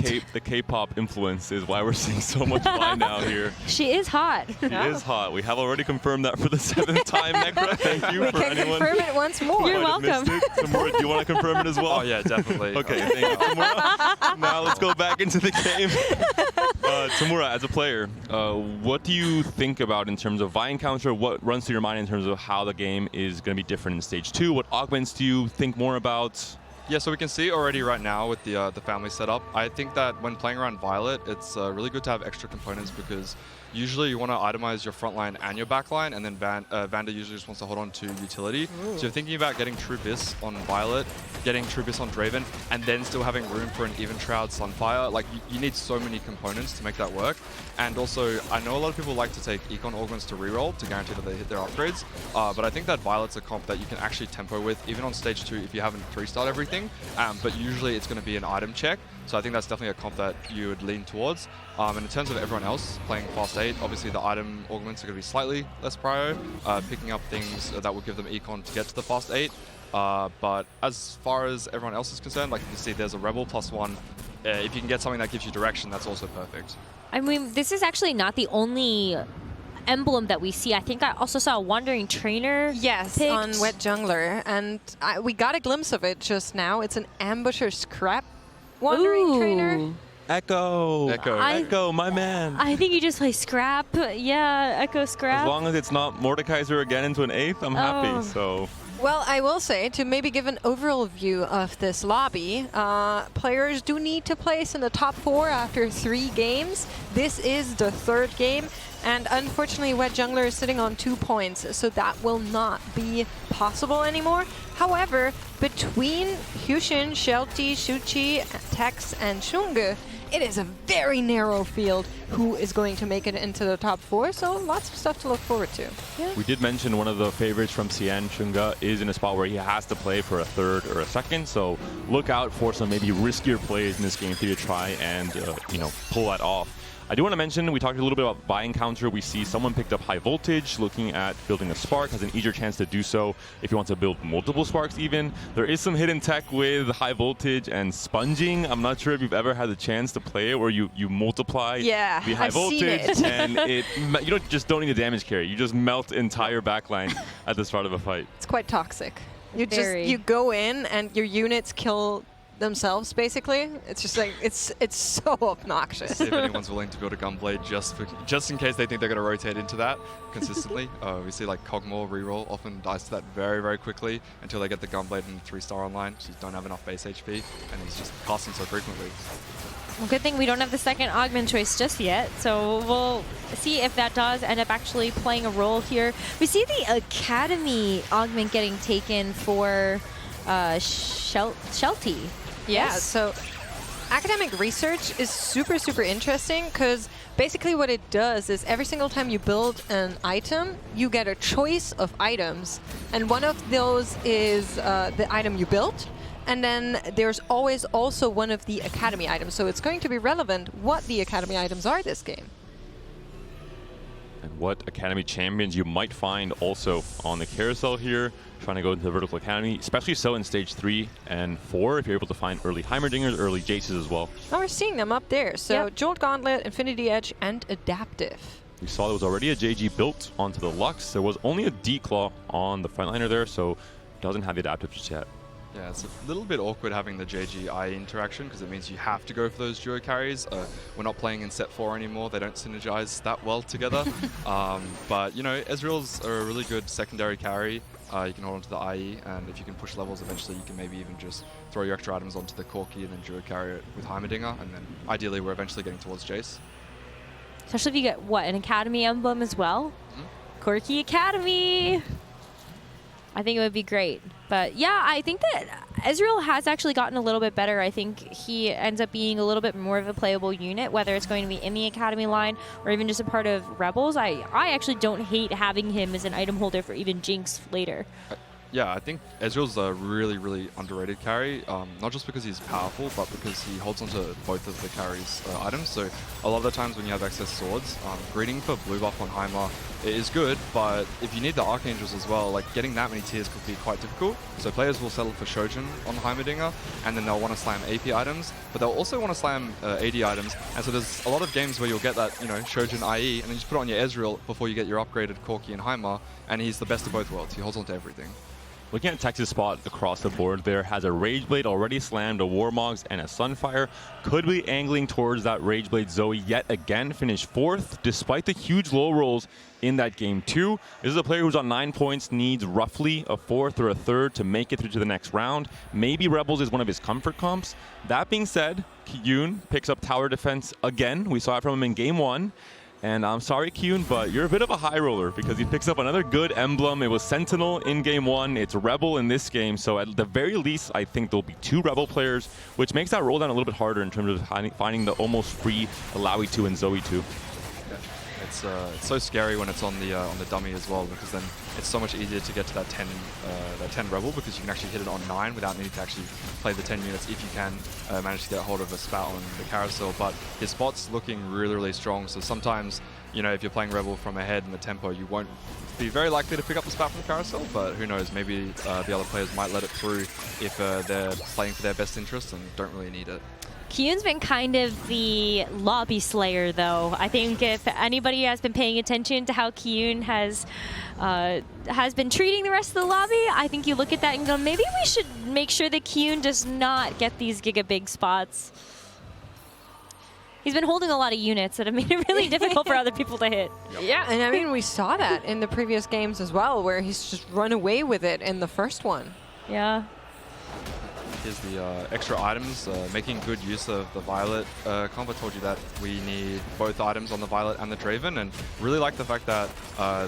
K-pop influence is why we're seeing so much Vi now here. She is hot. She is hot. We have already confirmed that for the 7th time, Nekra. Thank you We for can anyone. confirm it once more. You're welcome. Tamura, do you want to confirm it as well? Oh yeah, definitely. Okay, thank you, Tamura. Now let's go back into the game. Tamura, as a player, what do you think about in terms of Vi encounter? What runs through your mind in terms of how the game is going to be different in Stage 2? What augments do you think more about? Yeah, so we can see already right now with the family setup. I think that when playing around Violet, it's really good to have extra components because usually you want to itemize your front line and your back line, and then Vanda usually just wants to hold on to utility. Ooh. So you're thinking about getting True Bis on Violet, getting True Bis on Draven, and then still having room for an Even Shroud Sunfire. Like, you need so many components to make that work. And also, I know a lot of people like to take Econ Augments to reroll to guarantee that they hit their upgrades, but I think that Violet's a comp that you can actually tempo with, even on Stage 2 if you haven't 3-starred everything, but usually it's going to be an item check. So I think that's definitely a comp that you would lean towards. And in terms of everyone else playing Fast 8, obviously the item augments are going to be slightly less prio, picking up things that will give them Econ to get to the Fast 8. But as far as everyone else is concerned, like you can see, there's a Rebel +1. If you can get something that gives you direction, that's also perfect. I mean, this is actually not the only emblem that we see. I think I also saw a Wandering Trainer. Yes, picked. on Wet Jungler, and we got a glimpse of it just now. It's an Ambusher Scrap Wandering Trainer. Echo, my man. I think you just play Scrap. Yeah, Echo Scrap. As long as it's not Mordekaiser again into an 8th, I'm happy. So. Well, I will say, to maybe give an overall view of this lobby, players do need to place in the top 4 after 3 games. This is the 3rd game, and unfortunately, Wet Jungler is sitting on 2 points, so that will not be possible anymore. However, between Hyushin, Shelty, Shuchi, Tex, and Shungu, it is a very narrow field who is going to make it into the top 4, so lots of stuff to look forward to. Yeah. We did mention one of the favorites from Cien, Shunga, is in a spot where he has to play for a 3rd or a 2nd, so look out for some maybe riskier plays in this game for you to try and pull that off. I do want to mention, we talked a little bit about Vi encounter. We see someone picked up High Voltage, looking at building a Spark, has an easier chance to do so if you want to build multiple Sparks even. There is some hidden tech with High Voltage and Sponging. I'm not sure if you've ever had the chance to play it where you multiply the High Voltage and you don't need a damage carry. You just melt entire backline at the start of a fight. It's quite toxic. You go in and your units kill themselves, basically. It's just like, it's so obnoxious. See if anyone's willing to build a Gunblade just in case they think they're going to rotate into that consistently. We see like Kog'Maw reroll often dies to that very, very quickly until they get the Gunblade and 3-star online. Just don't have enough base HP, and he's just casting so frequently. Well, good thing we don't have the 2nd augment choice just yet, so we'll see if that does end up actually playing a role here. We see the Academy augment getting taken for Shelty. Yeah, Yes. so academic research is super, super interesting because basically what it does is every single time you build an item, you get a choice of items. And one of those is the item you built. And then there's always also one of the academy items. So it's going to be relevant what the academy items are this game. And what Academy champions you might find also on the carousel here, trying to go into the Vertical Academy, especially so in Stage 3 and 4, if you're able to find early Heimerdingers, early Jaces as well. Oh, we're seeing them up there. So Jolt Gauntlet, Infinity Edge, and Adaptive. We saw there was already a JG built onto the Lux. There was only a D-Claw on the frontliner there, so doesn't have the Adaptive just yet. Yeah, it's a little bit awkward having the JG-I interaction because it means you have to go for those duo carries. We're not playing in set 4 anymore. They don't synergize that well together. But, Ezreal's a really good secondary carry. You can hold on to the IE, and if you can push levels, eventually you can maybe even just throw your extra items onto the Corki and then duo carry it with Heimerdinger, and then ideally we're eventually getting towards Jace. Especially if you get, an Academy emblem as well? Corki Academy! I think it would be great. But yeah, I think that Ezreal has actually gotten a little bit better. I think he ends up being a little bit more of a playable unit, whether it's going to be in the Academy line or even just a part of Rebels. I actually don't hate having him as an item holder for even Jinx later. Yeah, I think Ezreal's a really, really underrated carry, not just because he's powerful, but because he holds onto both of the carry's items. So a lot of the times when you have excess swords, greeting for blue buff on Heimer is good, but if you need the Archangels as well, like getting that many tiers could be quite difficult. So players will settle for Shojin on the Heimerdinger, and then they'll want to slam AP items, but they'll also want to slam AD items. And so there's a lot of games where you'll get that, you know, Shojin IE, and then you just put it on your Ezreal before you get your upgraded Corki and Heimer, and he's the best of both worlds. He holds on to everything. Looking at Texas spot across the board there, has a Rageblade already slammed, a Warmogs, and a Sunfire. Could be angling towards that Rageblade Zoe yet again, finished 4th, despite the huge low rolls in that game too. This is a player who's on 9 points, needs roughly a 4th or a 3rd to make it through to the next round. Maybe Rebels is one of his comfort comps. That being said, Kyun picks up tower defense again. We saw it from him in game 1. And I'm sorry, Kyun, but you're a bit of a high roller because he picks up another good emblem. It was Sentinel in game 1. It's Rebel in this game. So at the very least, I think there'll be 2 Rebel players, which makes that roll down a little bit harder in terms of finding the almost free Alawi 2 and Zoe 2. It's so scary when it's on the dummy as well, because then it's so much easier to get to that 10 Rebel, because you can actually hit it on 9 without needing to actually play the 10 units if you can manage to get a hold of a spout on the carousel. But his spot's looking really, really strong. So sometimes, you know, if you're playing Rebel from ahead in the tempo, you won't be very likely to pick up the spout from the carousel. But who knows? Maybe the other players might let it through if they're playing for their best interest and don't really need it. Kyun's been kind of the lobby slayer, though. I think if anybody has been paying attention to how Kyun has been treating the rest of the lobby, I think you look at that and go, maybe we should make sure that Kyun does not get these giga big spots. He's been holding a lot of units that have made it really difficult for other people to hit. Yeah, and I mean, we saw that in the previous games as well, where he's just run away with it in the first one. Yeah. Here's the extra items, making good use of the Violet comp. I told you that we need both items on the Violet and the Draven, and really like the fact that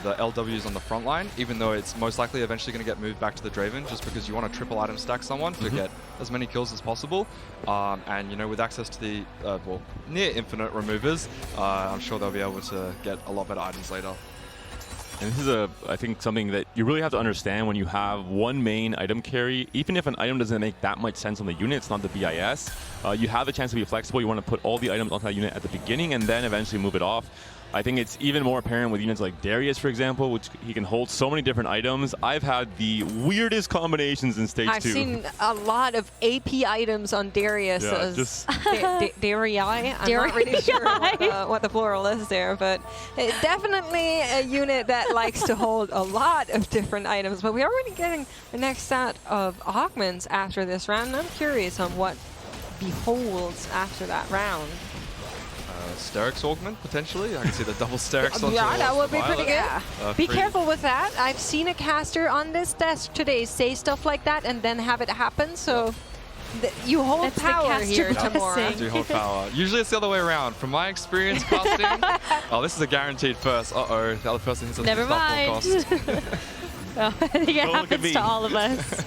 the LW is on the front line, even though it's most likely eventually going to get moved back to the Draven, just because you want to triple item stack someone to get as many kills as possible. And, you know, with access to the well, near infinite removers, I'm sure they'll be able to get a lot better items later. And this is, I think, something that you really have to understand when you have one main item carry. Even if an item doesn't make that much sense on the unit, it's not the BIS, you have the chance to be flexible. You want to put all the items onto that unit at the beginning and then eventually move it off. I think it's even more apparent with units like Darius, for example, which he can hold so many different items. I've had the weirdest combinations in Stage 2. I've seen a lot of AP items on Darius. Yeah, just Darii. I'm not really sure what the plural is there, but definitely a unit that likes to hold a lot of different items. But we are already getting the next set of augments after this round, and I'm curious on what beholds after that round. Sterix augment, potentially. I can see the double Sterix on Yeah, that would be pretty good. Be pretty careful with that. I've seen a caster on this desk today say stuff like that and then have it happen, so you hold power here, Tamora. I do hold power. Usually it's the other way around. From my experience casting, oh, this is a guaranteed first. Uh-oh, the other person hits us Never with mind. cost. Well, I think it happens to all of us.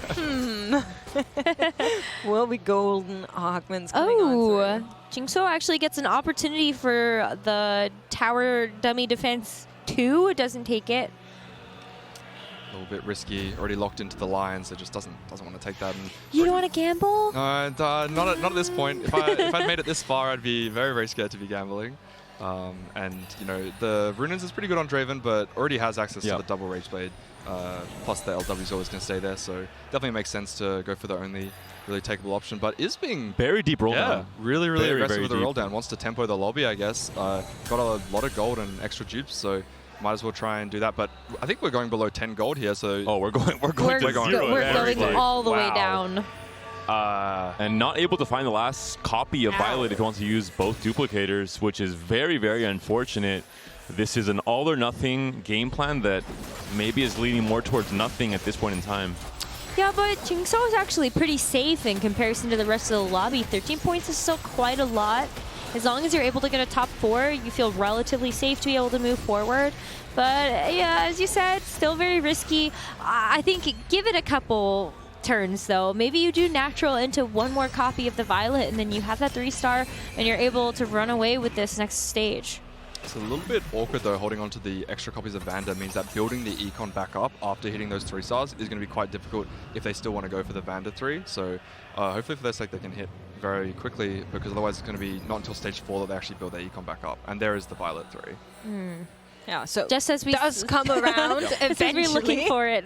Will be golden augments coming on through. Jingso actually gets an opportunity for the tower dummy defense 2. It doesn't take it. A little bit risky. Already locked into the line, so just doesn't want to take that. And You don't want to gamble? not at this point. If I'd made it this far, I'd be very, very scared to be gambling. And you know, the Runins is pretty good on Draven, but already has access to the double Rage Blade. Plus the LW is always going to stay there, so definitely makes sense to go for the only really takeable option. But is being very deep roll down. Really aggressive with the deep. roll down. Wants to tempo the lobby, I guess. Got a lot of gold and extra dupes, so might as well try and do that. But I think we're going below 10 gold here, so we're going We're going all the way down. And not able to find the last copy of Violet if he wants to use both duplicators, which is very, very unfortunate. This is an all or nothing game plan that maybe is leaning more towards nothing at this point in time. Yeah, but Jingso is actually pretty safe in comparison to the rest of the lobby. 13 points is still quite a lot. As long as you're able to get a top 4, you feel relatively safe to be able to move forward. But yeah, as you said, still very risky. I think give it a couple turns though. Maybe you do natural into one more copy of the Violet and then you have that 3-star and you're able to run away with this next stage. It's a little bit awkward though, holding on to the extra copies of Vanda means that building the econ back up after hitting those 3 stars is going to be quite difficult if they still want to go for the Vanda 3. So hopefully for their sake they can hit very quickly, because otherwise it's going to be not until stage 4 that they actually build their econ back up. And there is the Violet 3. Yeah, so just as we does come around eventually. We're looking for it.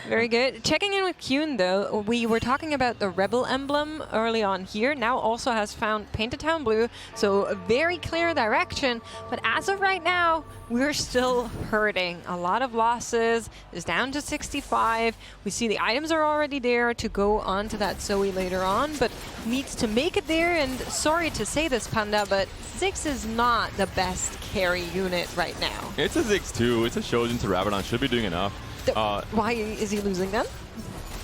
Very good. Checking in with Kyun though, we were talking about the Rebel emblem early on here. Now also has found Painted Town Blue, so a very clear direction. But as of right now, we're still hurting. A lot of losses. Is down to 65. We see the items are already there to go on to that Zoe later on, but needs to make it there. And sorry to say this, Panda, but Ziggs is not the best carry unit right now. It's a Ziggs too. It's a Shojin to Rabadon. Should be doing enough. Why is he losing them?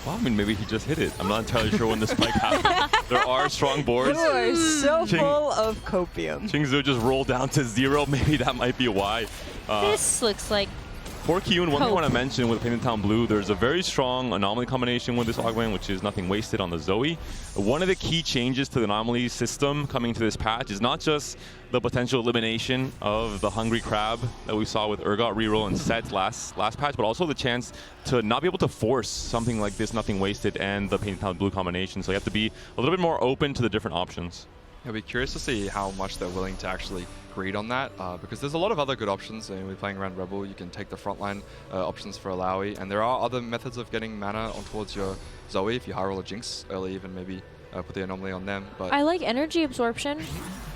Well, I mean, maybe he just hit it. I'm not entirely sure when the spike happened. There are strong boards. You are so full of copium. Chingzu just rolled down to 0. Maybe that might be why. This looks like For Kyun, one thing I want to mention with Painted Town Blue, there's a very strong anomaly combination with this augment, which is nothing wasted on the Zoe. One of the key changes to the anomaly system coming to this patch is not just the potential elimination of the Hungry Crab that we saw with Urgot reroll and Set last patch, but also the chance to not be able to force something like this Nothing Wasted and the Painted Town Blue combination. So you have to be a little bit more open to the different options. I'll be curious to see how much they're willing to actually greed on that, because there's a lot of other good options. We're playing around Rebel, you can take the frontline options for Alawi, and there are other methods of getting mana on towards your Zoe if you high roll a Jinx early, even maybe put the anomaly on them. But I like energy absorption.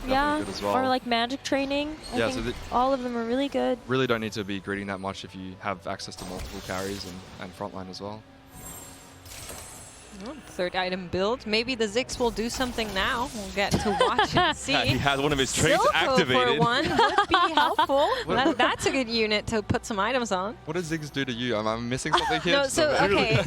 Yeah, good as well. or like magic training. I think all of them are really good. Really don't need to be greeding that much if you have access to multiple carries and frontline as well. Oh, third item build. Maybe the Ziggs will do something now. We'll get to watch and see. He has one of his traits Silco activated. for one would be helpful. That's a good unit to put some items on. What does Ziggs do to you? Am I missing something here? No, so, okay.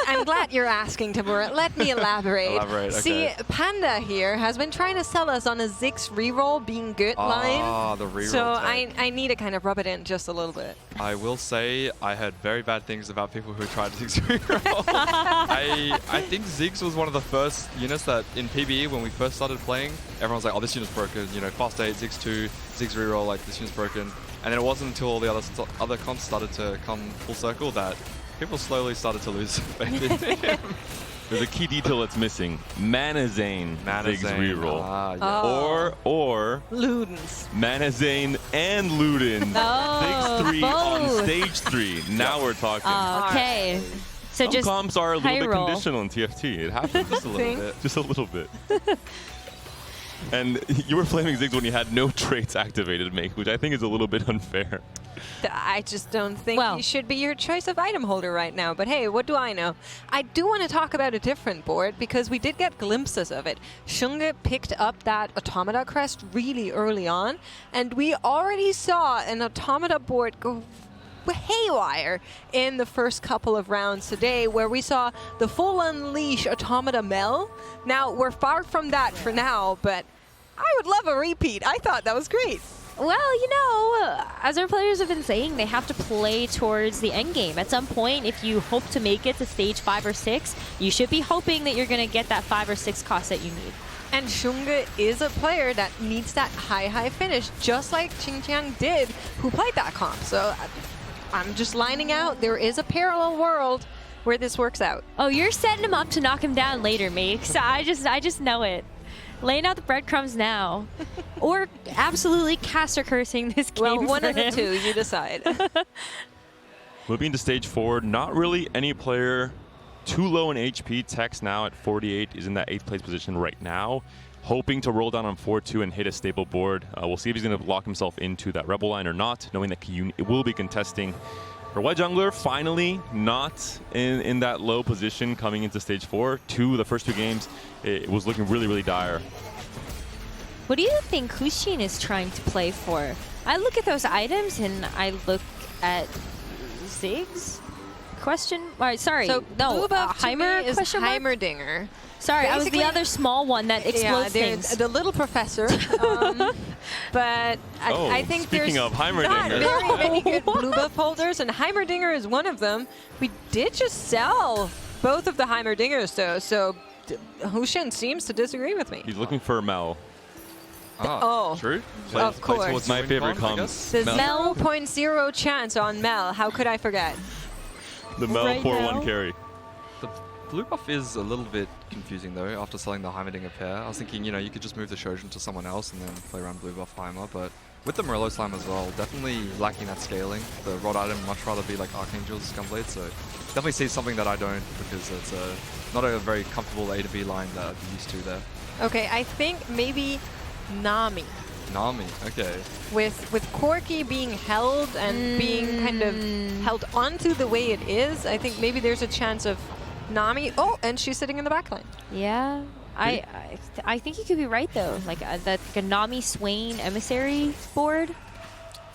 I'm glad you're asking, Tamura. Let me elaborate. Elaborate, See, okay. Panda here has been trying to sell us on a Ziggs reroll being good line. Ah, the reroll So tech. I need to kind of rub it in just a little bit. I will say I heard very bad things about people who tried Ziggs reroll. I think Ziggs was one of the first units that in PBE when we first started playing, everyone was like, oh, this unit's broken, you know, fast 8, Ziggs 2, Ziggs reroll, like this unit's broken. And then it wasn't until all the other comps started to come full circle that people slowly started to lose faith in him. There's a key detail that's missing. Mana Zane Ziggs reroll. Ah, yeah. Or Ludens. Mana Zane and Luden. Ziggs 3 on stage 3. Now we're talking. Okay. So Some just comps are a little high bit roll. conditional in TFT. It happens just a little Think? bit. Just a little bit. And you were flaming Ziggs when you had no traits activated, Make, which I think is a little bit unfair. I just don't think he should be your choice of item holder right now. But hey, what do I know? I do want to talk about a different board because we did get glimpses of it. Shunge picked up that Automata crest really early on, and we already saw an Automata board go haywire in the first couple of rounds today, where we saw the full Unleash Automata Mel. Now, we're far from that for now, but I would love a repeat. I thought that was great. Well, you know, as our players have been saying, they have to play towards the end game. At some point, if you hope to make it to stage 5 or 6, you should be hoping that you're going to get that 5 or 6 cost that you need. And Shunge is a player that needs that high finish, just like Xinjiang did, who played that comp. So I'm just lining out. There is a parallel world where this works out. Oh, you're setting him up to knock him down later, Makes. I just know it. Laying out the breadcrumbs now. Or absolutely caster cursing this game. Well, one for of the him. two, you decide. Moving to stage 4, not really any player too low in HP. Tex now at 48 is in that 8th place position right now, hoping to roll down on 4-2 and hit a stable board. We'll see if he's going to lock himself into that Rebel line or not, knowing that Kyun will be contesting. For White Jungler, finally not in that low position coming into stage 4. The first two games, it was looking really, really dire. What do you think Hushin is trying to play for? I look at those items and I look at Ziggs? Sorry. So no, blue buff to Heimer me is question mark? Heimerdinger. Sorry, I was the Basically, other small one that explodes things. The little professor. But I think speaking there's of not Heimerdinger. very many good blue buff holders, and Heimerdinger is one of them. We did just sell both of the Heimerdingers, though, so Hushin seems to disagree with me. He's looking for Mel. Oh, true. Of course. My favorite Con, I comp. guess. The Mel. 0.0 chance on Mel. How could I forget? The Mel Right 4-1 now. carry. The blue buff is a little bit confusing though after selling the Heimerdinger pair. I was thinking, you know, you could just move the Shojin to someone else and then play around blue buff Heimer, but with the Morello Slam as well, definitely lacking that scaling. The rod item much rather be like Archangel's Gunblade, so definitely see something that I don't because it's not a very comfortable A to B line that I'd be used to there. Okay, I think maybe Nami. Nami, okay. With Corki being held and being kind of held onto the way it is, I think maybe there's a chance of Nami. Oh, and she's sitting in the back line. Yeah. I think you could be right though. Like that Nami Swain Emissary board.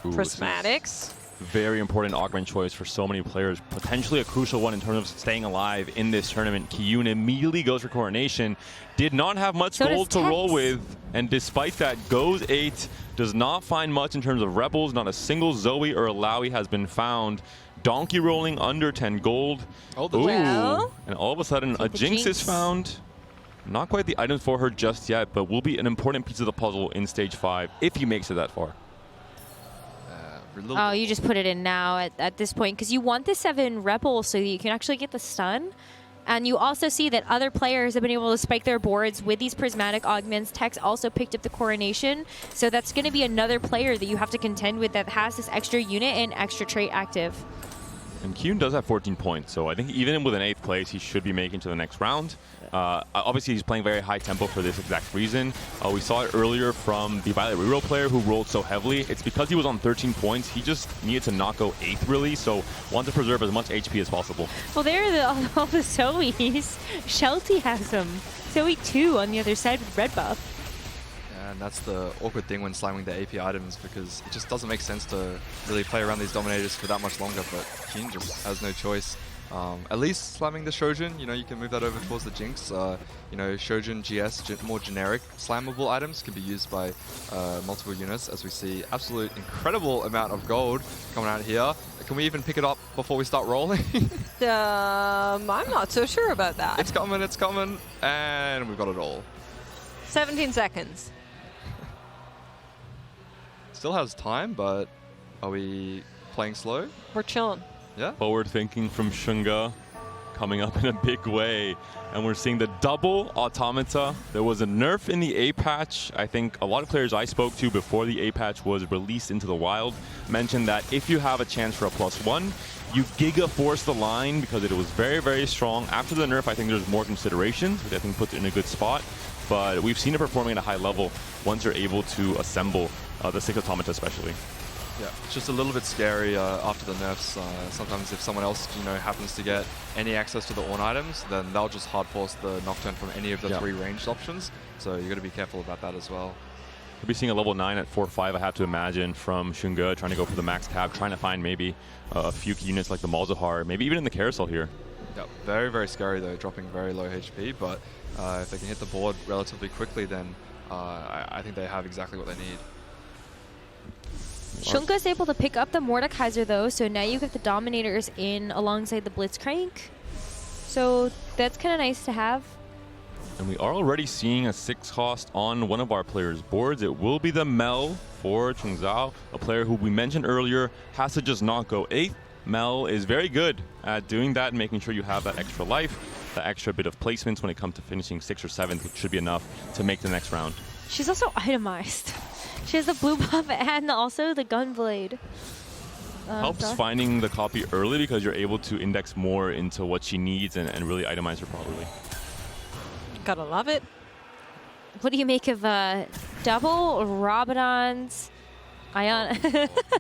Prismatics. Very important augment choice for so many players. Potentially a crucial one in terms of staying alive in this tournament. Kiyun immediately goes for Coronation. Did not have much gold to roll with. And despite that, goes 8. Does not find much in terms of Rebels. Not a single Zoe or Alawi has been found. Donkey rolling under 10 gold. Oh, the well. And all of a sudden, a Jinx is found. Not quite the item for her just yet, but will be an important piece of the puzzle in stage 5 if he makes it that far. Oh, you just put it in now at this point because you want the 7 Rebel so that you can actually get the stun. And you also see that other players have been able to spike their boards with these prismatic augments. Tex also picked up the Coronation. So that's going to be another player that you have to contend with that has this extra unit and extra trait active. And Kyun does have 14 points, so I think even with an 8th place, he should be making to the next round. Obviously, he's playing very high tempo for this exact reason. We saw it earlier from the Violet Reroll player who rolled so heavily. It's because he was on 13 points. He just needed to not go 8th, really, so wanted to preserve as much HP as possible. Well, there are all the Zoes. Shelty has them. Zoe 2 on the other side with red buff. And that's the awkward thing when slamming the AP items because it just doesn't make sense to really play around these Dominators for that much longer, but Kyun just has no choice. At least slamming the Shojin, you can move that over towards the Jinx. Shojin GS, more generic slammable items can be used by multiple units as we see absolute incredible amount of gold coming out here. Can we even pick it up before we start rolling? I'm not so sure about that. It's coming, and we've got it all. 17 seconds. Still has time, but are we playing slow? We're chilling. Yeah. Forward thinking from Shunga coming up in a big way. And we're seeing the double automata. There was a nerf in the A patch. I think a lot of players I spoke to before the A patch was released into the wild mentioned that if you have a chance for a +1, you Giga Force the line because it was very, very strong. After the nerf, I think there's more considerations, which I think puts it in a good spot. But we've seen it performing at a high level once you're able to assemble the 6 automata especially. Yeah, it's just a little bit scary after the nerfs. Sometimes if someone else, happens to get any access to the Ornn items, then they'll just hard force the Nocturne from any of the 3 ranged options. So you got to be careful about that as well. We'll be seeing a level 9 at 4-5, I have to imagine, from Shunga, trying to go for the max tab, trying to find maybe a few key units like the Malzahar, maybe even in the carousel here. Yeah, very, very scary though, dropping very low HP, but if they can hit the board relatively quickly, then I think they have exactly what they need. Shunka's able to pick up the Mordekaiser though, so now you get the Dominators in alongside the Blitzcrank. So that's kind of nice to have. And we are already seeing a 6 cost on one of our players' boards. It will be the Mel for Chung Zhao, a player who we mentioned earlier has to just not go 8th. Mel is very good at doing that and making sure you have that extra life, that extra bit of placements when it comes to finishing 6th or 7th, which should be enough to make the next round. She's also itemized. She has the blue buff and also the Gunblade. Helps finding the copy early because you're able to index more into what she needs and really itemize her properly. Gotta love it. What do you make of double Rabadon's Ion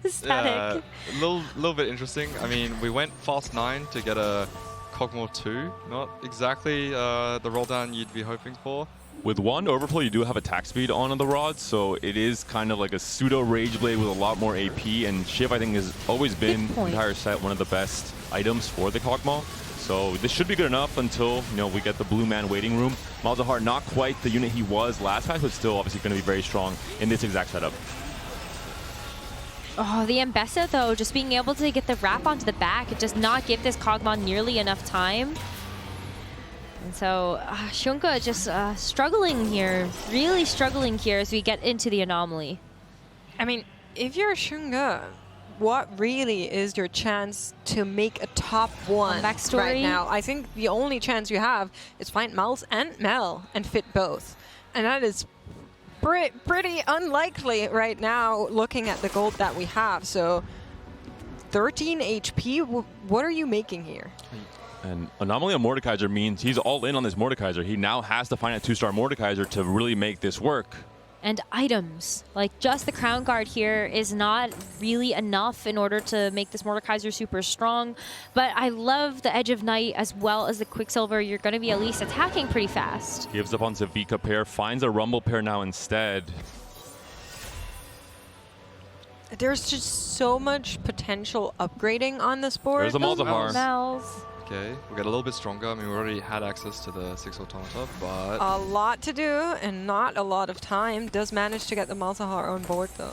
Static? Yeah, a little bit interesting. I mean, we went fast 9 to get a Cogmore 2. Not exactly the roll down you'd be hoping for. With Wand Overflow, you do have attack speed on the rod, so it is kind of like a pseudo Rage Blade with a lot more AP, and Shiv, I think, has always been the entire set one of the best items for the Kog'Maw. So this should be good enough until we get the Blue Man waiting room. Malzahar, not quite the unit he was last patch, but still obviously going to be very strong in this exact setup. Oh, the Ambessa, though, just being able to get the wrap onto the back, it does not give this Kog'Maw nearly enough time. And so Shunka just struggling here, really struggling here as we get into the anomaly. I mean, if you're Shunga, what really is your chance to make a top 1 right now? I think the only chance you have is find Mels and Mel and fit both. And that is pretty unlikely right now looking at the gold that we have. So 13 HP, what are you making here? And Anomaly on Mordekaiser means he's all in on this Mordekaiser. He now has to find a 2-star Mordekaiser to really make this work. And items. Like, just the Crown Guard here is not really enough in order to make this Mordekaiser super strong. But I love the Edge of Night as well as the Quicksilver. You're going to be at least attacking pretty fast. Gives up on Zavika pair, finds a Rumble pair now instead. There's just so much potential upgrading on this board. There's a Malzahar. Okay, we got a little bit stronger. I mean, we already had access to the 6 Automata, but... A lot to do and not a lot of time. Does manage to get the Malzahar on board, though.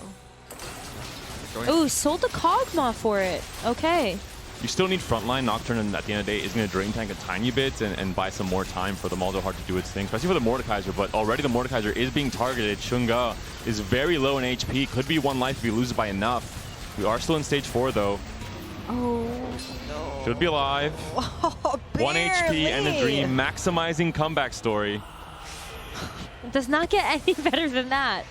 Ooh, sold the Kog'Maw for it. Okay. You still need frontline. Nocturne, and at the end of the day, is going to drain tank a tiny bit and buy some more time for the Malzahar to do its thing, especially for the Mordekaiser. But already the Mordekaiser is being targeted. Xunga is very low in HP. Could be one life if he loses by enough. We are still in stage 4, though. Oh, no. Should be alive. Oh, 1 HP and a dream. Maximizing comeback story. It does not get any better than that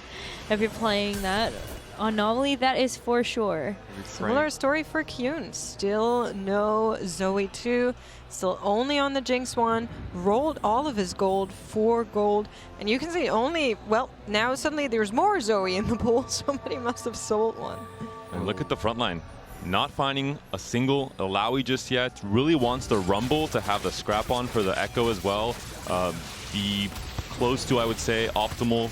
if you're playing that. Anomaly, that is for sure. Similar story for Kyun. Still no Zoe 2. Still only on the Jinx 1. Rolled all of his gold, 4 gold. And you can see only, well, now suddenly there's more Zoe in the pool. Somebody must have sold one. And look at the front line. Not finding a single Alawi just yet. Really wants the Rumble to have the scrap on for the Echo as well. The close to, I would say, optimal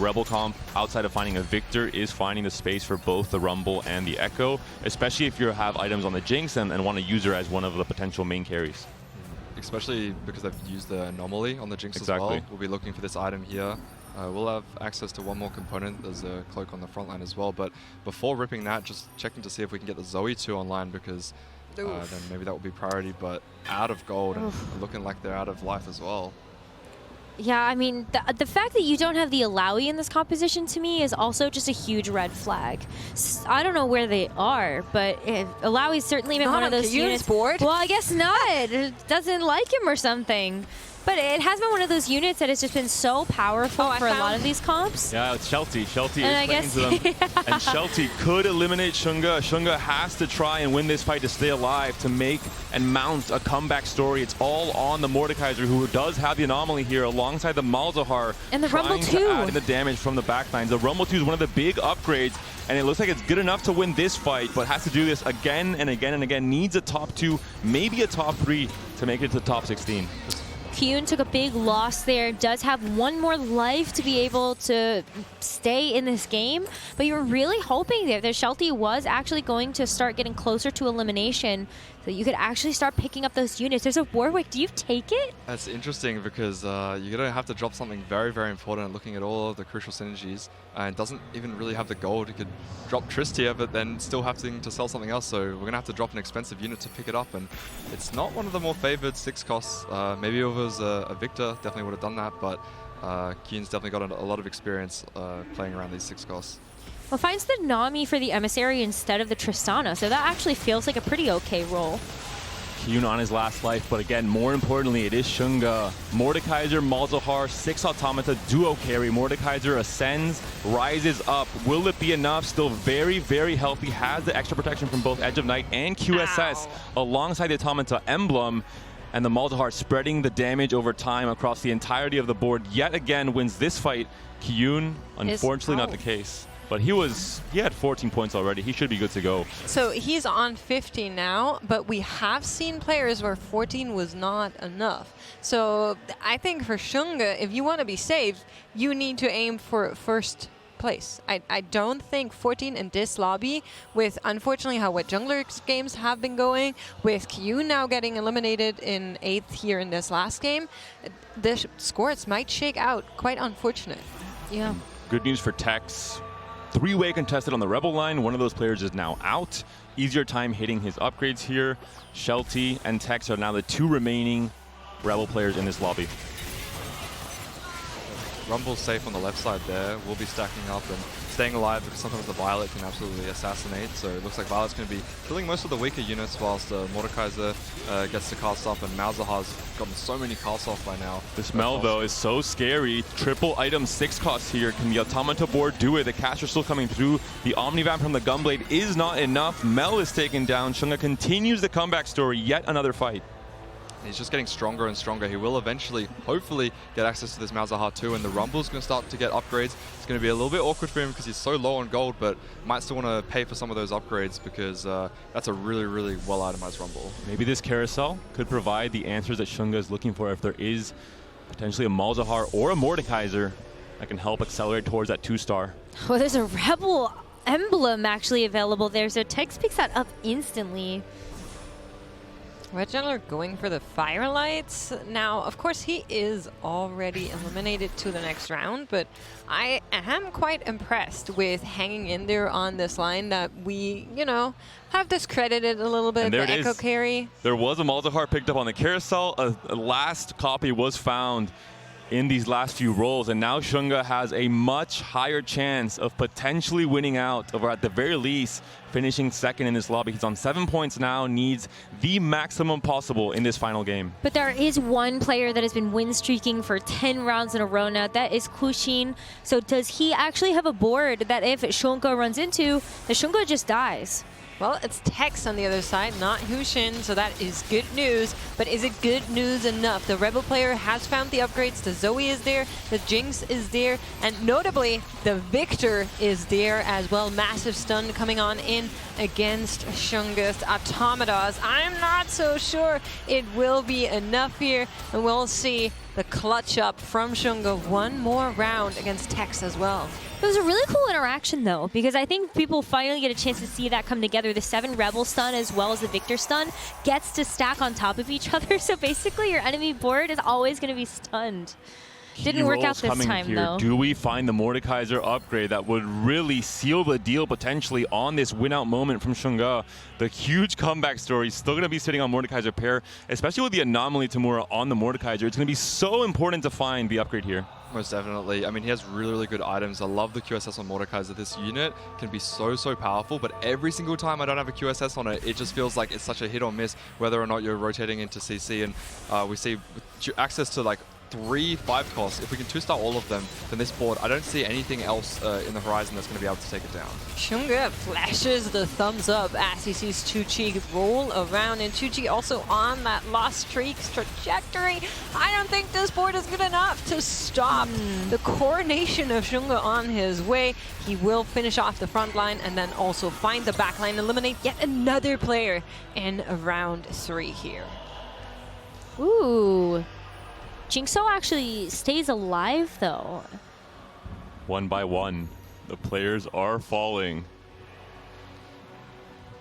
Rebel comp outside of finding a Victor is finding the space for both the Rumble and the Echo, especially if you have items on the Jinx and want to use her as one of the potential main carries. Especially because I've used the Anomaly on the Jinx as well. We'll be looking for this item here. We'll have access to one more component. There's a cloak on the front line as well. But before ripping that, just checking to see if we can get the Zoe 2 online, because then maybe that will be priority. But out of gold and looking like they're out of life as well. Yeah, I mean, the fact that you don't have the Alawi in this composition to me is also just a huge red flag. I don't know where they are, but Alawi's certainly been one of those units. Board. Well, I guess not. It doesn't like him or something. But it has been one of those units that has just been so powerful for a lot of these comps. Yeah, it's Shelty. Shelty and is playing into them. And Shelty could eliminate Xunga. Xunga has to try and win this fight to stay alive, to make and mount a comeback story. It's all on the Mordekaiser, who does have the Anomaly here alongside the Malzahar. And the Rumble 2. To add in the damage from the backlines. The Rumble 2 is one of the big upgrades, and it looks like it's good enough to win this fight, but has to do this again and again and again. Needs a top 2, maybe a top 3 to make it to the top 16. Kyun took a big loss there, does have one more life to be able to stay in this game, but you were really hoping there that Shelty was actually going to start getting closer to elimination so you could actually start picking up those units. There's a Warwick, do you take it? That's interesting because you're going to have to drop something very, very important, looking at all of the crucial synergies, and doesn't even really have the gold. You could drop Trist here, but then still having to sell something else, so we're going to have to drop an expensive unit to pick it up, and it's not one of the more favored 6 costs. Maybe if it was a Victor, definitely would have done that, but Kyun's definitely got a lot of experience playing around these 6 costs. Well, finds the Nami for the Emissary instead of the Tristana, so that actually feels like a pretty okay roll. Kyun on his last life, but again, more importantly, it is Xunga. Mordekaiser, Malzahar, 6 Automata, duo carry. Mordekaiser ascends, rises up. Will it be enough? Still very, very healthy. Has the extra protection from both Edge of Night and QSS alongside the Automata emblem. And the Malzahar spreading the damage over time across the entirety of the board. Yet again wins this fight. Kyun, unfortunately not the case. But he had 14 points already. He should be good to go. So he's on 15 now, but we have seen players where 14 was not enough. So I think for Xunga, if you want to be safe, you need to aim for first place. I don't think 14 in this lobby, with unfortunately how what Jungler's games have been going, with Kyun now getting eliminated in 8th here in this last game, the scores might shake out. Quite unfortunate. Yeah. Good news for Tex. 3-way contested on the Rebel line. One of those players is now out. Easier time hitting his upgrades here. Shelty and Tex are now the 2 remaining Rebel players in this lobby. Rumble's safe on the left side there. We'll be stacking up and staying alive because sometimes the Violet can absolutely assassinate. So it looks like Violet's going to be killing most of the weaker units whilst Mordekaiser gets to cast off, and Malzahar's gotten so many casts off by now. This Mel, though, is so scary. Triple item 6 cost here. Can the Automata board do it? The caster still coming through. The Omnivamp from the Gunblade is not enough. Mel is taken down. Shunga continues the comeback story. Yet another fight. He's just getting stronger and stronger. He will eventually, hopefully, get access to this Malzahar too, and the Rumble's going to start to get upgrades. It's going to be a little bit awkward for him because he's so low on gold, but might still want to pay for some of those upgrades because that's a really, really well-itemized Rumble. Maybe this carousel could provide the answers that Shunga is looking for if there is potentially a Malzahar or a Mordekaiser that can help accelerate towards that 2-star. Well, there's a Rebel emblem actually available there, so Tex picks that up instantly. Reginald going for the Firelights. Now, of course, he is already eliminated to the next round, but I am quite impressed with hanging in there on this line that we, you know, have discredited a little bit. And there the it Echo is. carry. There was a Malzahar picked up on the carousel. A last copy was found in these last few rolls, and now Shunga has a much higher chance of potentially winning out, or at the very least finishing second in this lobby. He's on 7 points now, needs the maximum possible in this final game. But there is one player that has been win streaking for 10 rounds in a row now. That is Kushin. So does he actually have a board that if Shunga runs into, the Shunga just dies? Well, it's Tex on the other side, not Hushin, so that is good news. But is it good news enough? The Rebel player has found the upgrades. The Zoe is there, the Jinx is there, and notably, the Victor is there as well. Massive stun coming on in against Shunga's Automatas. I'm not so sure it will be enough here, and we'll see the clutch up from Shunga. One more round against Tex as well. It was a really cool interaction, though, because I think people finally get a chance to see that come together. The 7 Rebel stun as well as the Victor stun gets to stack on top of each other. So basically, your enemy board is always going to be stunned. Didn't work out this time, though. Do we find the Mordekaiser upgrade that would really seal the deal potentially on this win-out moment from Shunga? The huge comeback story is still going to be sitting on Mordekaiser pair, especially with the anomaly Tamura on the Mordekaiser. It's going to be so important to find the upgrade here. Most definitely. I mean, he has really, really good items. I love the QSS on Mordekaiser. This unit can be so, so powerful, but every single time I don't have a QSS on it, it just feels like it's such a hit or miss whether or not you're rotating into CC. And we see access to like 3 5 costs. If we can 2-star all of them, then this board, I don't see anything else in the horizon that's going to be able to take it down. Shunga flashes the thumbs up as he sees Chuchi roll around, and Chuchi also on that lost streaks trajectory. I don't think this board is good enough to stop the coronation of Shunga on his way. He will finish off the front line and then also find the back line, eliminate yet another player in round 3 here. Ooh. Jinxo actually stays alive, though. One by one, the players are falling.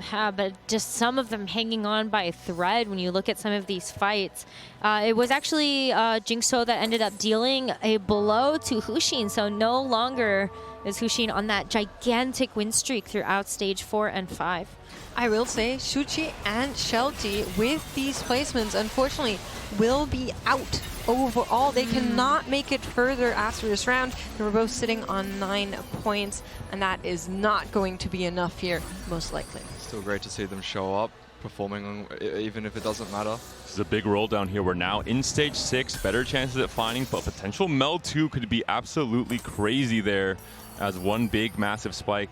Yeah, but just some of them hanging on by a thread when you look at some of these fights. It was actually Jinxo that ended up dealing a blow to Hushin, so no longer is Hushin on that gigantic win streak throughout stage 4 and 5. I will say Shuchi and Shelty with these placements, unfortunately, will be out overall. They cannot make it further after this round. They were both sitting on 9 points, and that is not going to be enough here, most likely. Still great to see them show up, performing even if it doesn't matter. This is a big roll down here. We're now in stage 6, better chances at finding, but potential Mel 2 could be absolutely crazy there as one big massive spike.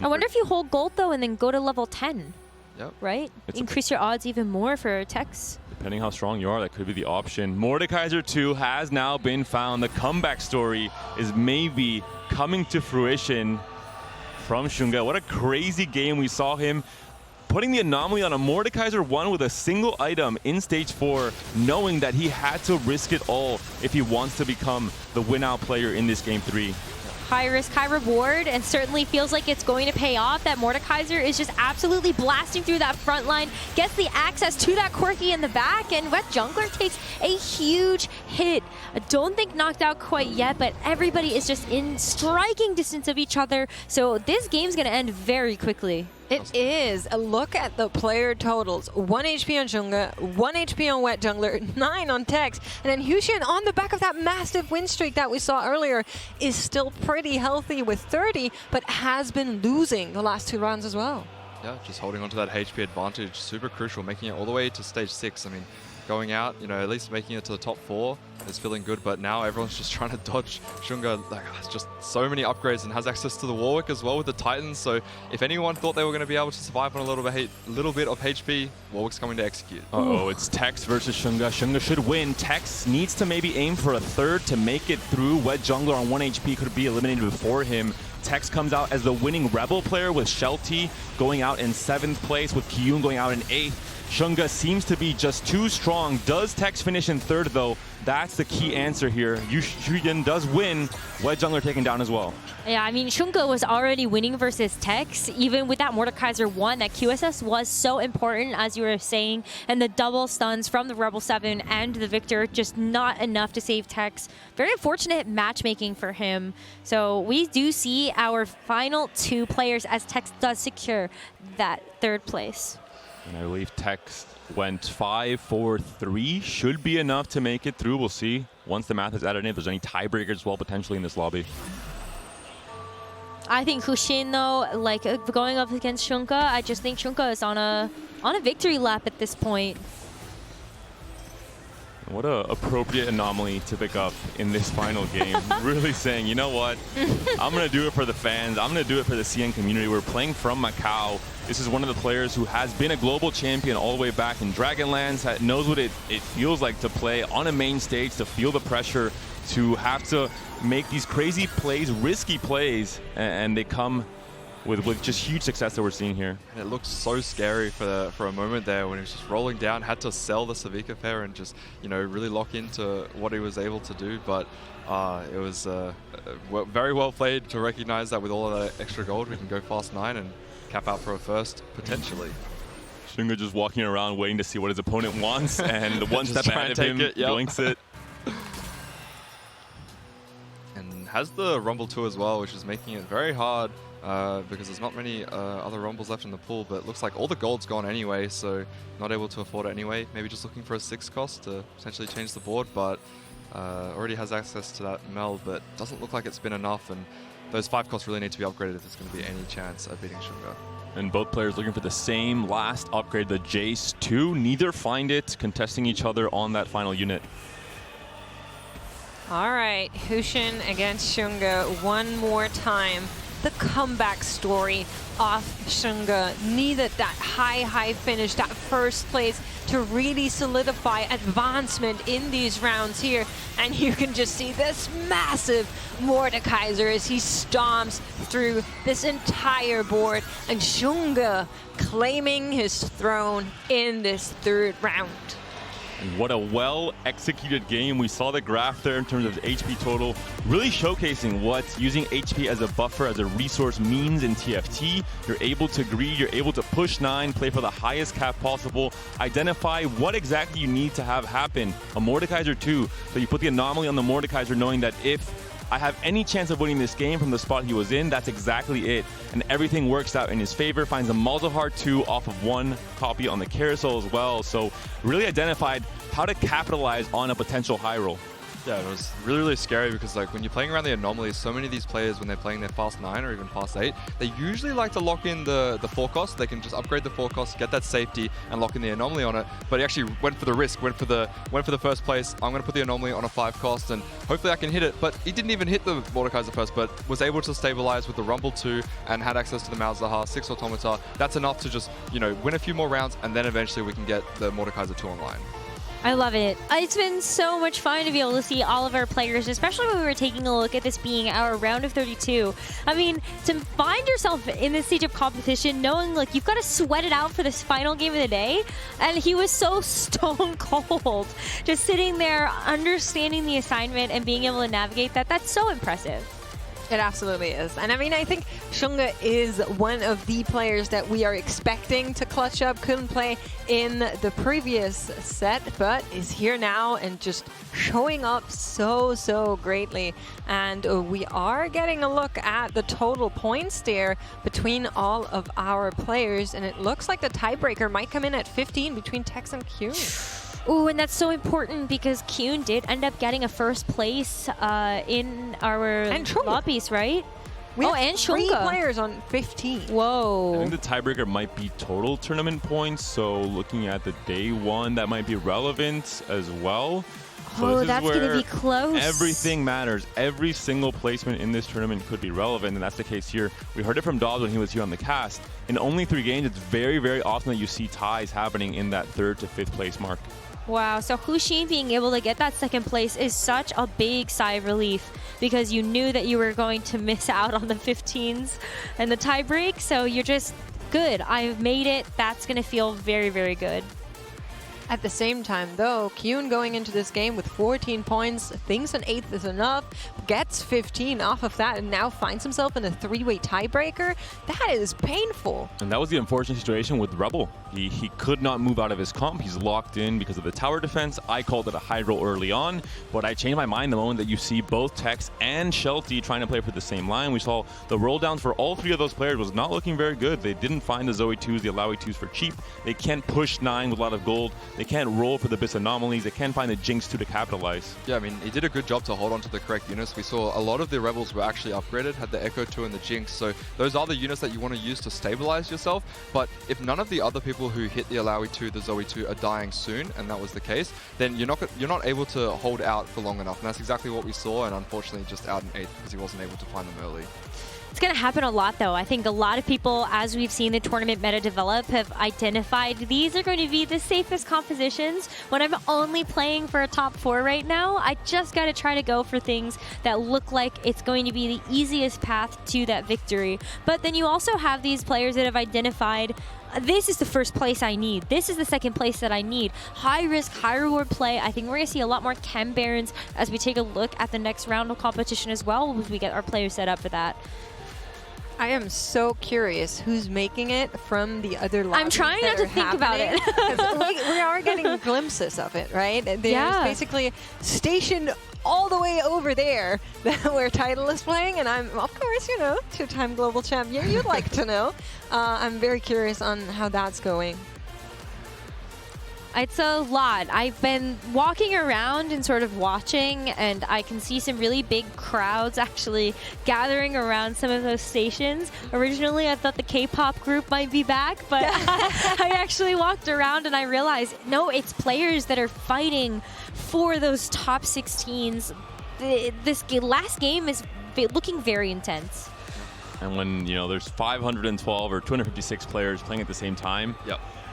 I wonder if you hold gold, though, and then go to level 10. Yep. Right? Increase your odds even more for Tex. Depending how strong you are, that could be the option. Mordekaiser 2 has now been found. The comeback story is maybe coming to fruition from Shunga. What a crazy game. We saw him putting the anomaly on a Mordekaiser 1 with a single item in stage 4, knowing that he had to risk it all if he wants to become the win-out player in this game 3. High risk, high reward, and certainly feels like it's going to pay off. That Mordekaiser is just absolutely blasting through that front line, gets the access to that Quirky in the back, and Wet Jungler takes a huge hit. I don't think knocked out quite yet, but everybody is just in striking distance of each other, so this game's going to end very quickly. It is. A look at the player totals. 1 HP on Xunga, 1 HP on Wet Jungler, 9 on Tex. And then Hushin, on the back of that massive win streak that we saw earlier, is still pretty healthy with 30, but has been losing the last 2 rounds as well. Yeah, just holding on to that HP advantage, super crucial, making it all the way to stage 6. I mean, going out, you know, at least making it to the top 4 is feeling good, but now everyone's just trying to dodge Xunga. Like, it's just so many upgrades and has access to the Warwick as well with the Titans, so if anyone thought they were going to be able to survive on a little bit of HP, Warwick's coming to execute. Uh-oh, it's Tex versus Xunga. Xunga should win. Tex needs to maybe aim for a third to make it through. Wet Jungler on 1 HP could be eliminated before him. Tex comes out as the winning Rebel player with Shelty going out in 7th place, with Kiyun going out in 8th. Xunga seems to be just too strong. Does Tex finish in 3rd though? That's the key answer here. Yushin does win. Wet Jungler taken down as well. Yeah, I mean, Xunga was already winning versus Tex. Even with that Mordekaiser 1, that QSS was so important, as you were saying. And the double stuns from the Rebel 7 and the Victor, just not enough to save Tex. Very unfortunate matchmaking for him. So we do see our final 2 players as Tex does secure that 3rd place. And I believe Tex went 5-4-3. Should be enough to make it through. We'll see once the math is added in if there's any tiebreakers as well potentially in this lobby. I think Hushin, though, like going up against Xunga, I just think Xunga is on a victory lap at this point. What a appropriate anomaly to pick up in this final game. Really saying, you know what? I'm going to do it for the fans. I'm going to do it for the CN community. We're playing from Macau. This is one of the players who has been a global champion all the way back in Dragonlance, that knows what it feels like to play on a main stage, to feel the pressure, to have to make these crazy plays, risky plays, and they come with just huge success that we're seeing here. And it looked so scary for a moment there when he was just rolling down, had to sell the Savika pair and just, you know, really lock into what he was able to do. But it was very well played to recognize that with all of that extra gold, we can go fast 9 and cap out for a first, potentially. Xunga just walking around waiting to see what his opponent wants, and the one step ahead of him blinks it. And has the Rumble 2 as well, which is making it very hard because there's not many other Rumbles left in the pool, but it looks like all the gold's gone anyway, so not able to afford it anyway. Maybe just looking for a 6 cost to potentially change the board, but already has access to that meld, but doesn't look like it's been enough, and those 5 costs really need to be upgraded if there's going to be any chance of beating Xunga. And both players looking for the same last upgrade, the Jace 2. Neither find it, contesting each other on that final unit. All right, Hushin against Xunga one more time. The comeback story off Xunga needed that high finish, that first place to really solidify advancement in these rounds here. And you can just see this massive Mordekaiser as he stomps through this entire board, and Xunga claiming his throne in this 3rd round. And what a well-executed game. We saw the graph there in terms of HP total, really showcasing what using HP as a buffer, as a resource means in TFT. You're able to greed, you're able to push 9, play for the highest cap possible, identify what exactly you need to have happen. A Mordekaiser 2, so you put the anomaly on the Mordekaiser knowing that if I have any chance of winning this game from the spot he was in, that's exactly it. And everything works out in his favor. Finds a Malzahar 2 off of 1 copy on the carousel as well. So really identified how to capitalize on a potential high roll. Yeah, it was really, really scary because like when you're playing around the anomalies, so many of these players, when they're playing their fast 9 or even fast 8, they usually like to lock in the 4 cost. They can just upgrade the 4 cost, get that safety, and lock in the anomaly on it. But he actually went for the risk, went for the first place. I'm going to put the anomaly on a 5 cost, and hopefully I can hit it. But he didn't even hit the Mordekaiser first, but was able to stabilize with the Rumble 2 and had access to the Malzahar 6 Automata. That's enough to just, you know, win a few more rounds, and then eventually we can get the Mordekaiser 2 online. I love it. It's been so much fun to be able to see all of our players, especially when we were taking a look at this being our round of 32. I mean, to find yourself in this stage of competition, knowing like you've got to sweat it out for this final game of the day, and he was so stone cold, just sitting there, understanding the assignment and being able to navigate that. That's so impressive. It absolutely is. And I mean, I think Shunga is one of the players that we are expecting to clutch up. Couldn't play in the previous set, but is here now and just showing up so greatly. And we are getting a look at the total points there between all of our players. And it looks like the tiebreaker might come in at 15 between Tex and Kyun. Ooh, and that's so important because Kyun did end up getting a first place in our lobbies, right? And Shunga. 3 players on 15. Whoa. I think the tiebreaker might be total tournament points, so looking at the day one, that might be relevant as well. So that's going to be close. Everything matters. Every single placement in this tournament could be relevant, and that's the case here. We heard it from Dawes when he was here on the cast. In only 3 games, it's very often that you see ties happening in that 3rd to 5th place mark. Wow, so Huxin being able to get that 2nd place is such a big sigh of relief because you knew that you were going to miss out on the 15s and the tie break, so you're just good. I've made it. That's going to feel very good. At the same time, though, Kyun going into this game with 14 points, thinks an 8th is enough, gets 15 off of that, and now finds himself in a 3-way tiebreaker. That is painful. And that was the unfortunate situation with Rebel. He could not move out of his comp. He's locked in because of the tower defense. I called it a high roll early on, but I changed my mind the moment that you see both Tex and Shelty trying to play for the same line. We saw the roll downs for all 3 of those players was not looking very good. They didn't find the Zoe 2s, the Alawi 2s for cheap. They can't push 9 with a lot of gold. They can't roll for the Abyss anomalies. They can't find the Jinx 2 to capitalize. Yeah, I mean, he did a good job to hold on to the correct units. We saw a lot of the Rebels were actually upgraded, had the Echo 2 and the Jinx, so those are the units that you want to use to stabilize yourself. But if none of the other people who hit the Alawi 2, the Zoe 2 are dying soon, and that was the case, then you're not able to hold out for long enough. And that's exactly what we saw, and unfortunately just out in 8th because he wasn't able to find them early. It's going to happen a lot, though. I think a lot of people, as we've seen the tournament meta develop, have identified these are going to be the safest compositions. When I'm only playing for a top 4 right now, I just got to try to go for things that look like it's going to be the easiest path to that victory. But then you also have these players that have identified this is the 1st place I need. This is the 2nd place that I need. High risk, high reward play. I think we're going to see a lot more Chem Barons as we take a look at the next round of competition as well, as we get our players set up for that. I am so curious who's making it from the other lobbies. I'm trying not to think about it. we are getting glimpses of it, right? There's basically stationed all the way over there where Tidal is playing, and I'm, of course, 2-time global champion. You'd like to know. I'm very curious on how that's going. It's a lot. I've been walking around and sort of watching, and I can see some really big crowds actually gathering around some of those stations. Originally, I thought the K-pop group might be back, but I actually walked around and I realized, no, it's players that are fighting for those top 16s. This last game is looking very intense. And when, there's 512 or 256 players playing at the same time,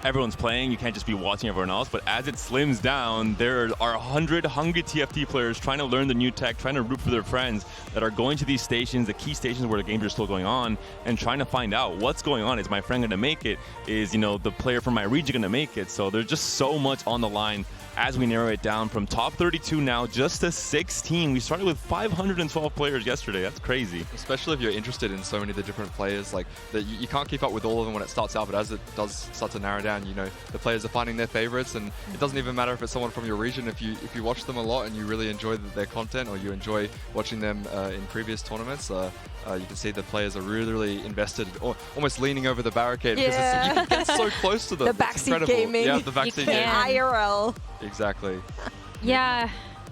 everyone's playing. You can't just be watching everyone else. But as it slims down, there are 100 hungry TFT players trying to learn the new tech, trying to root for their friends that are going to these stations, the key stations where the games are still going on, and trying to find out what's going on. Is my friend going to make it? Is, the player from my region going to make it? So there's just so much on the line as we narrow it down from top 32 now just to 16. We started with 512 players yesterday. That's crazy. Especially if you're interested in so many of the different players, like you can't keep up with all of them when it starts out, but as it does start to narrow down, the players are finding their favorites, and it doesn't even matter if it's someone from your region. If you watch them a lot and you really enjoy their content, or you enjoy watching them in previous tournaments, you can see the players are really invested, or almost leaning over the barricade because you can get so close to them. The backseat gaming. Yeah, the backseat gaming. IRL. Exactly. Yeah,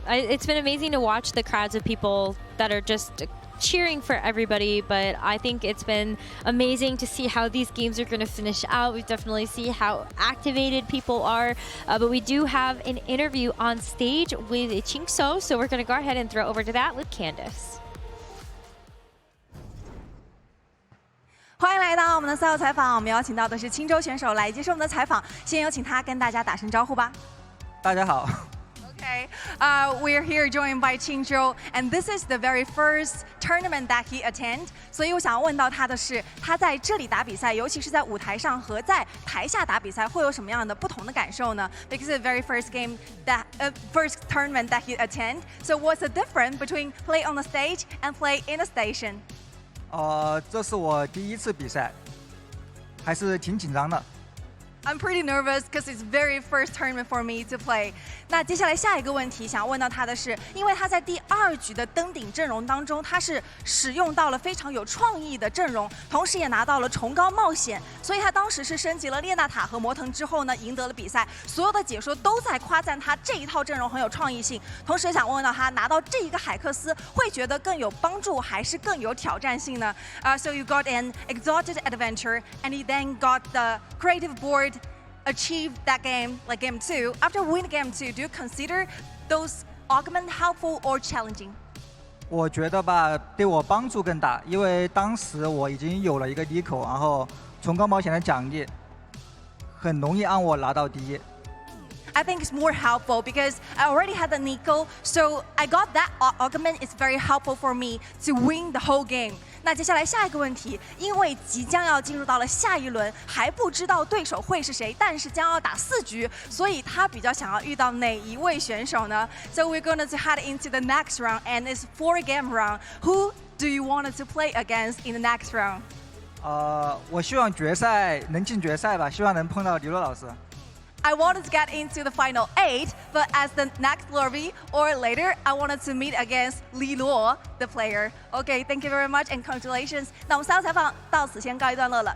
it's been amazing to watch the crowds of people that are just cheering for everybody, but I think it's been amazing to see how these games are going to finish out. We definitely see how activated people are, but we do have an interview on stage with Chingso, so we're going to go ahead and throw over to that with Candice. 欢迎来到我们的赛后采访，我们邀请到的是青州选手来接受我们的采访。先有请他跟大家打声招呼吧。大家好。Okay, we're here joined by Qingzhou, and this is the very first tournament that he attend. 所以我想要问到他的是，他在这里打比赛，尤其是在舞台上和在台下打比赛，会有什么样的不同的感受呢？ Because it's the very first game that first tournament that he attend. So what's the difference between play on the stage and play in the station? 这是我第一次比赛，还是挺紧张的。 I'm pretty nervous because it's very first tournament for me to play. 那接下来下一个问题想要问到他的是，因为他在第2局的登顶阵容当中，他是使用到了非常有创意的阵容，同时也拿到了崇高冒险，所以他当时是升级了列娜塔和魔腾之后呢，赢得了比赛。所有的解说都在夸赞他这一套阵容很有创意性，同时也想问到他拿到这一个海克斯，会觉得更有帮助还是更有挑战性呢？So you got an exalted adventure, and you then got the creative board. Achieve that game, like game 2. After winning game 2, do you consider those augments helpful or challenging? 我觉得吧，对我帮助更大，因为当时我已经有了一个低口，然后崇高冒险的奖励很容易让我拿到第一。 I think it's more helpful because I already had the Nico, so I got that augment. It's very helpful for me to win the whole game. 那接下来下一个问题，因为即将要进入到了下一轮，还不知道对手会是谁，但是将要打4局，所以他比较想要遇到哪一位选手呢 ？So we're going to head into the next round, and it's 4-game round. Who do you want to play against in the next round? 我希望决赛能进决赛吧，希望能碰到李洛老师。 I wanted to get into the final 8, but as the next lobby or later, I wanted to meet against Li Luo, the player. Okay, thank you very much and congratulations. 那我们3个采访到此先告一段落了。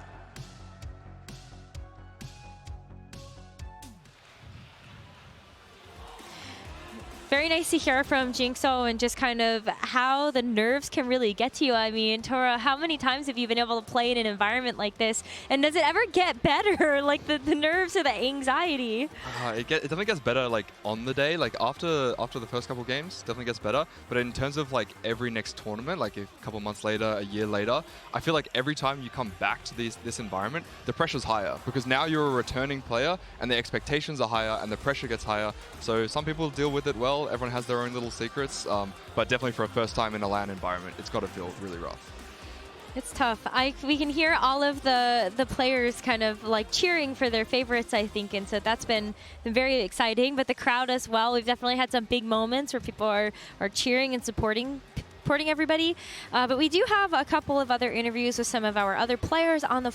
Very nice to hear from Jingso and just kind of how the nerves can really get to you. I mean, Tora, how many times have you been able to play in an environment like this? And does it ever get better, like the nerves or the anxiety? It definitely gets better like on the day, like after the first couple games, definitely gets better. But in terms of like every next tournament, like a couple months later, a year later, I feel like every time you come back to this environment, the pressure's higher because now you're a returning player and the expectations are higher and the pressure gets higher. So some people deal with it well. Everyone has their own little secrets, but definitely for a first time in a LAN environment, it's got to feel really rough. It's tough. We can hear all of the players kind of like cheering for their favorites, I think, and so that's been very exciting. But the crowd as well, we've definitely had some big moments where people are cheering and supporting everybody. But we do have a couple of other interviews with some of our other players on the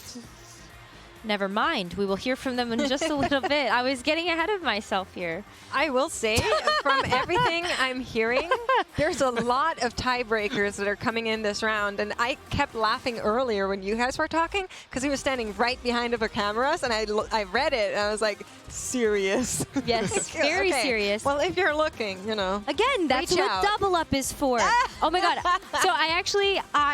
Never mind. We will hear from them in just a little bit. I was getting ahead of myself here. I will say, from everything I'm hearing, there's a lot of tiebreakers that are coming in this round. And I kept laughing earlier when you guys were talking because he was standing right behind of the cameras. And I read it and I was like, serious. Yes, very serious. Well, if you're looking, you know. Again, that's what Double Up is for. Oh my God. So I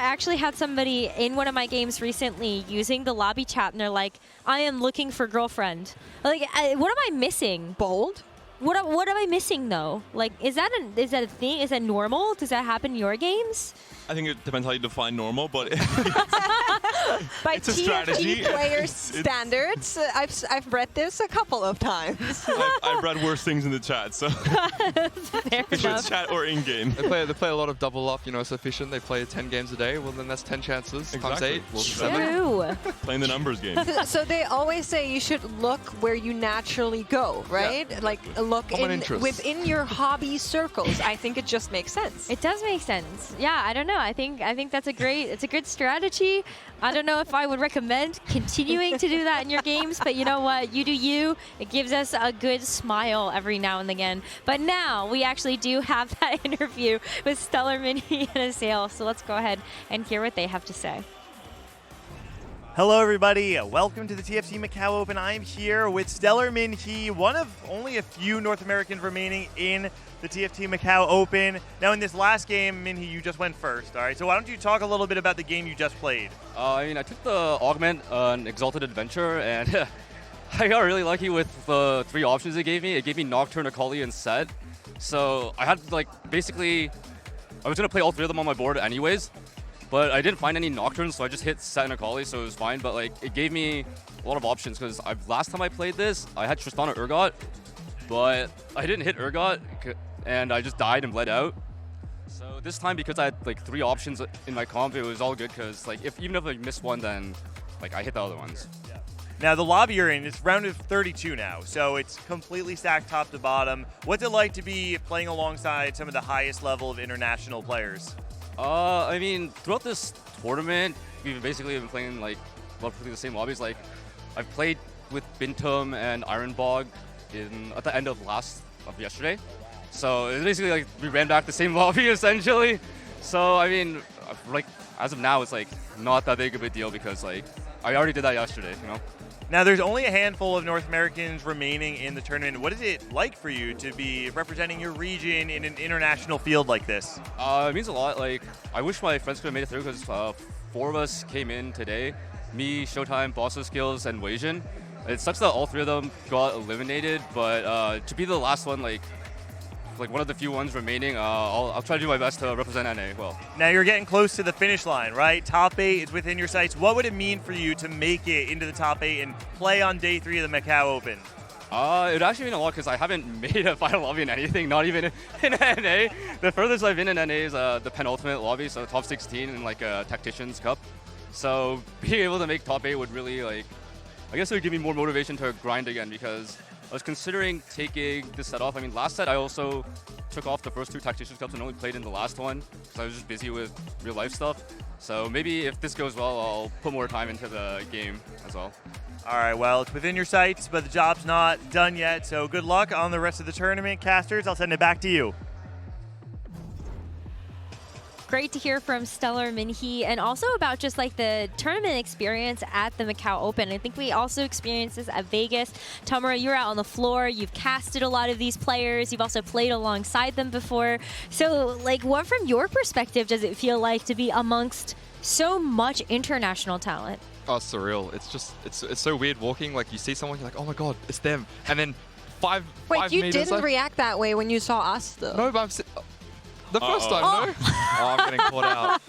actually had somebody in one of my games recently using the lobby chat and they're like, I am looking for girlfriend. Like, what am I missing? Bold? What am I missing though? Like, is that a thing? Is that normal? Does that happen in your games? I think it depends how you define normal, but by it's a strategy. TFT players' standards, I've read this a couple of times. I've read worse things in the chat, so it's chat or in game. They play a lot of double up. You know, it's efficient. They play 10 games a day. Well, then that's 10 chances times 8. Well, 7. Playing the numbers game. So they always say you should look where you naturally go, right? Yeah. Like look within your hobby circles. I think it just makes sense. It does make sense. Yeah, I don't know. I think that's a good strategy. I don't know if I would recommend continuing to do that in your games, but you know what? You do you. It gives us a good smile every now and again. But now we actually do have that interview with Stellar Minhee and Asail. So let's go ahead and hear what they have to say. Hello, everybody. Welcome to the TFT Macao Open. I'm here with Stellar Minhee, one of only a few North Americans remaining in the TFT Macao Open. Now, in this last game, Minhee, you just went first. All right, so why don't you talk a little bit about the game you just played? I took the Augment, an Exalted Adventure, and I got really lucky with the 3 options it gave me. It gave me Nocturne, Akali, and Set. So I had, basically, I was going to play all 3 of them on my board anyways. But I didn't find any Nocturnes, so I just hit Set and Akali, so it was fine. But it gave me a lot of options because last time I played this, I had Tristana Urgot, but I didn't hit Urgot, and I just died and bled out. So this time, because I had like 3 options in my comp, it was all good because like even if I missed one, then like I hit the other ones. Now, the lobby you're in, it's round of 32 now, so it's completely stacked top to bottom. What's it like to be playing alongside some of the highest level of international players? I mean, throughout this tournament, we've basically been playing like roughly the same lobbies. Like, I've played with Bintum and Ironbog at the end of yesterday. So it's basically like we ran back the same lobby essentially. So I mean, like as of now, it's like not that big of a deal because like I already did that yesterday, you know. Now, there's only a handful of North Americans remaining in the tournament. What is it like for you to be representing your region in an international field like this? It means a lot. Like, I wish my friends could have made it through because 4 of us came in today. Me, Showtime, Bosso Skills, and Weijin. It sucks that all 3 of them got eliminated, but to be the last one, like one of the few ones remaining, I'll try to do my best to represent NA well. Now you're getting close to the finish line, right? Top 8 is within your sights. What would it mean for you to make it into the top 8 and play on day 3 of the Macao Open? It actually mean a lot because I haven't made a final lobby in anything, not even in NA. The furthest I've been in NA is the penultimate lobby, so top 16 in like a Tactician's Cup. So being able to make top 8 would really I guess it would give me more motivation to grind again because I was considering taking this set off. I mean, last set I also took off the first 2 Tactician Cups and only played in the last one because I was just busy with real life stuff. So maybe if this goes well, I'll put more time into the game as well. All right, well, it's within your sights, but the job's not done yet. So good luck on the rest of the tournament. Casters, I'll send it back to you. Great to hear from Stellar Minhee and also about just like the tournament experience at the Macao Open. I think we also experienced this at Vegas. Tamara, you're out on the floor. You've casted a lot of these players. You've also played alongside them before. So like what from your perspective does it feel like to be amongst so much international talent? Oh, it's surreal. It's just, it's so weird walking. Like you see someone, you're like, oh my God, it's them. And then five you meters didn't react that way when you saw us though. No, but the first time, no? Oh, I'm getting caught out.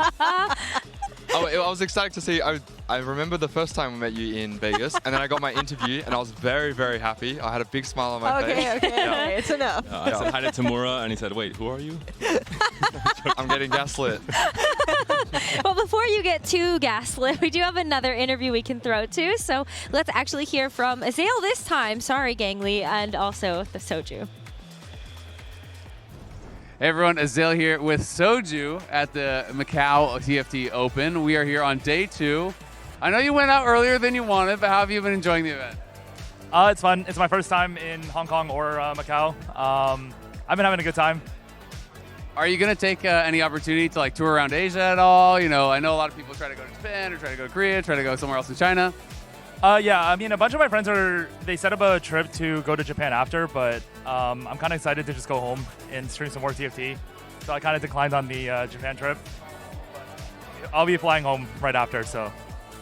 I was ecstatic to see. I remember the first time we met you in Vegas, and then I got my interview, and I was very, very happy. I had a big smile on my face. Okay, it's enough. I said hi to Tamura, and he said, wait, who are you? I'm getting gaslit. Well, before you get too gaslit, we do have another interview we can throw to. So let's actually hear from Azael this time. Sorry, Gangly, and also the Soju. Hey everyone, Azael here with Soju at the Macao TFT Open. We are here on day 2. I know you went out earlier than you wanted, but how have you been enjoying the event? It's fun. It's my first time in Hong Kong or Macau. I've been having a good time. Are you going to take any opportunity to like tour around Asia at all? You know, I know a lot of people try to go to Japan or try to go to Korea, try to go somewhere else in China. Yeah, I mean, a bunch of my friends they set up a trip to go to Japan after, but I'm kind of excited to just go home and stream some more TFT. So I kind of declined on the Japan trip. But I'll be flying home right after, so.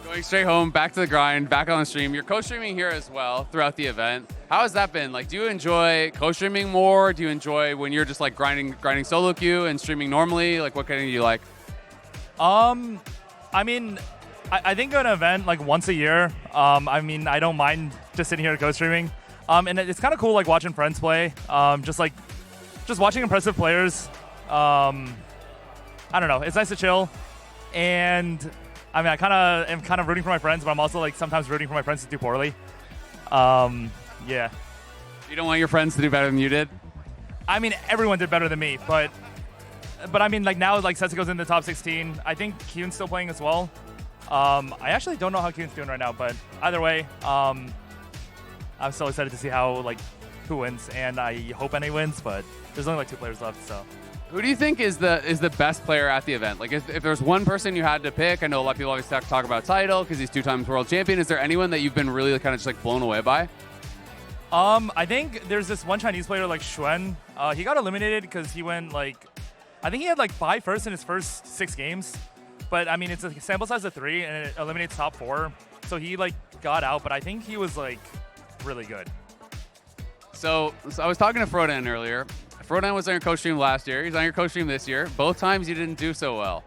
Going straight home, back to the grind, back on the stream. You're co-streaming here as well throughout the event. How has that been? Like, do you enjoy co-streaming more? Do you enjoy when you're just like grinding solo queue and streaming normally? Like, what kind do you like? I mean, I think an event like once a year. I mean, I don't mind just sitting here co-streaming. And it's kind of cool like watching friends play. Just watching impressive players. I don't know. It's nice to chill. And I mean, I am kind of rooting for my friends, but I'm also like sometimes rooting for my friends to do poorly. Yeah. You don't want your friends to do better than you did? I mean, everyone did better than me, but I mean, like now, like Setsuko's in the top 16. I think Kyun's still playing as well. I actually don't know how Kyun's doing right now, but either way, I'm so excited to see who wins, and I hope NA wins, but there's only like 2 players left, so. Who do you think is the best player at the event? Like, if there's one person you had to pick, I know a lot of people always talk about Tidal because he's 2 times world champion. Is there anyone that you've been really kind of just like blown away by? I think there's this one Chinese player like Xuan. He got eliminated because he went I think he had like 5 firsts in his first 6 games. But I mean, it's a sample size of 3 and it eliminates top 4. So he got out, but I think he was really good. So I was talking to Frodan earlier. Frodan was on your coach stream last year. He's on your coach stream this year. Both times you didn't do so well.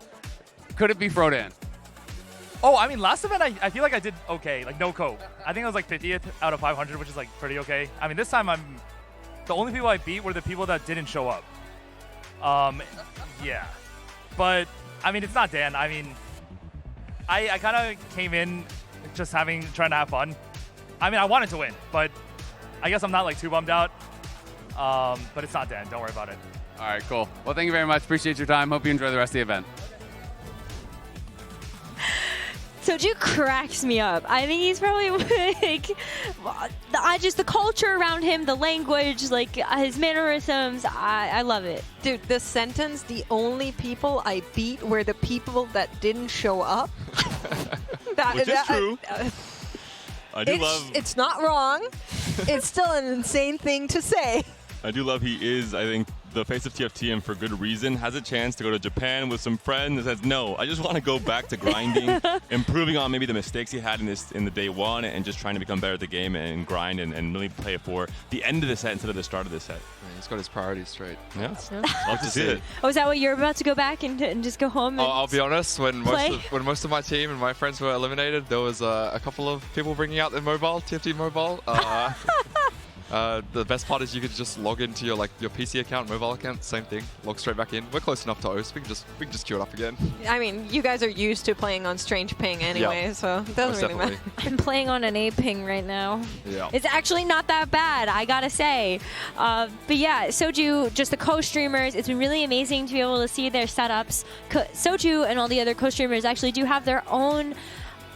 Could it be Frodan? Oh, I mean, last event I feel like I did okay, no cope. I think I was 50th out of 500, which is pretty okay. I mean, this time I'm the only people I beat were the people that didn't show up. Yeah. But, I mean, it's not Dan. I mean, I kind of came in just trying to have fun. I mean, I wanted to win, but I guess I'm not like too bummed out. But it's not Dan. Don't worry about it. All right, cool. Well, thank you very much. Appreciate your time. Hope you enjoy the rest of the event. Soju cracks me up. I think he's probably like, just the culture around him, the language, like his mannerisms. I love it. Dude, this sentence, the only people I beat were the people that didn't show up. Which is true. I do love. It's not wrong. It's still an insane thing to say. I do love he is, I think, the face of TFT, and for good reason. Has a chance to go to Japan with some friends and says, no, I just want to go back to grinding, improving on maybe the mistakes he had in the day one, and just trying to become better at the game and grind and really play it for the end of the set instead of the start of the set. Yeah, he's got his priorities straight. Yeah, love to see it. Oh, is that what you're about to go back and just go home? And I'll be honest, when play? most of my team and my friends were eliminated, there was a couple of people bringing out their mobile, TFT mobile. The best part is you could just log into your PC account, mobile account, same thing. Log straight back in. We're close enough to host. We can just queue it up again. I mean, you guys are used to playing on strange ping anyway, so it doesn't really matter. I'm playing on an A ping right now. Yeah. It's actually not that bad, I gotta say. But yeah, Soju, just the co-streamers, it's been really amazing to be able to see their setups. Soju and all the other co-streamers actually do have their own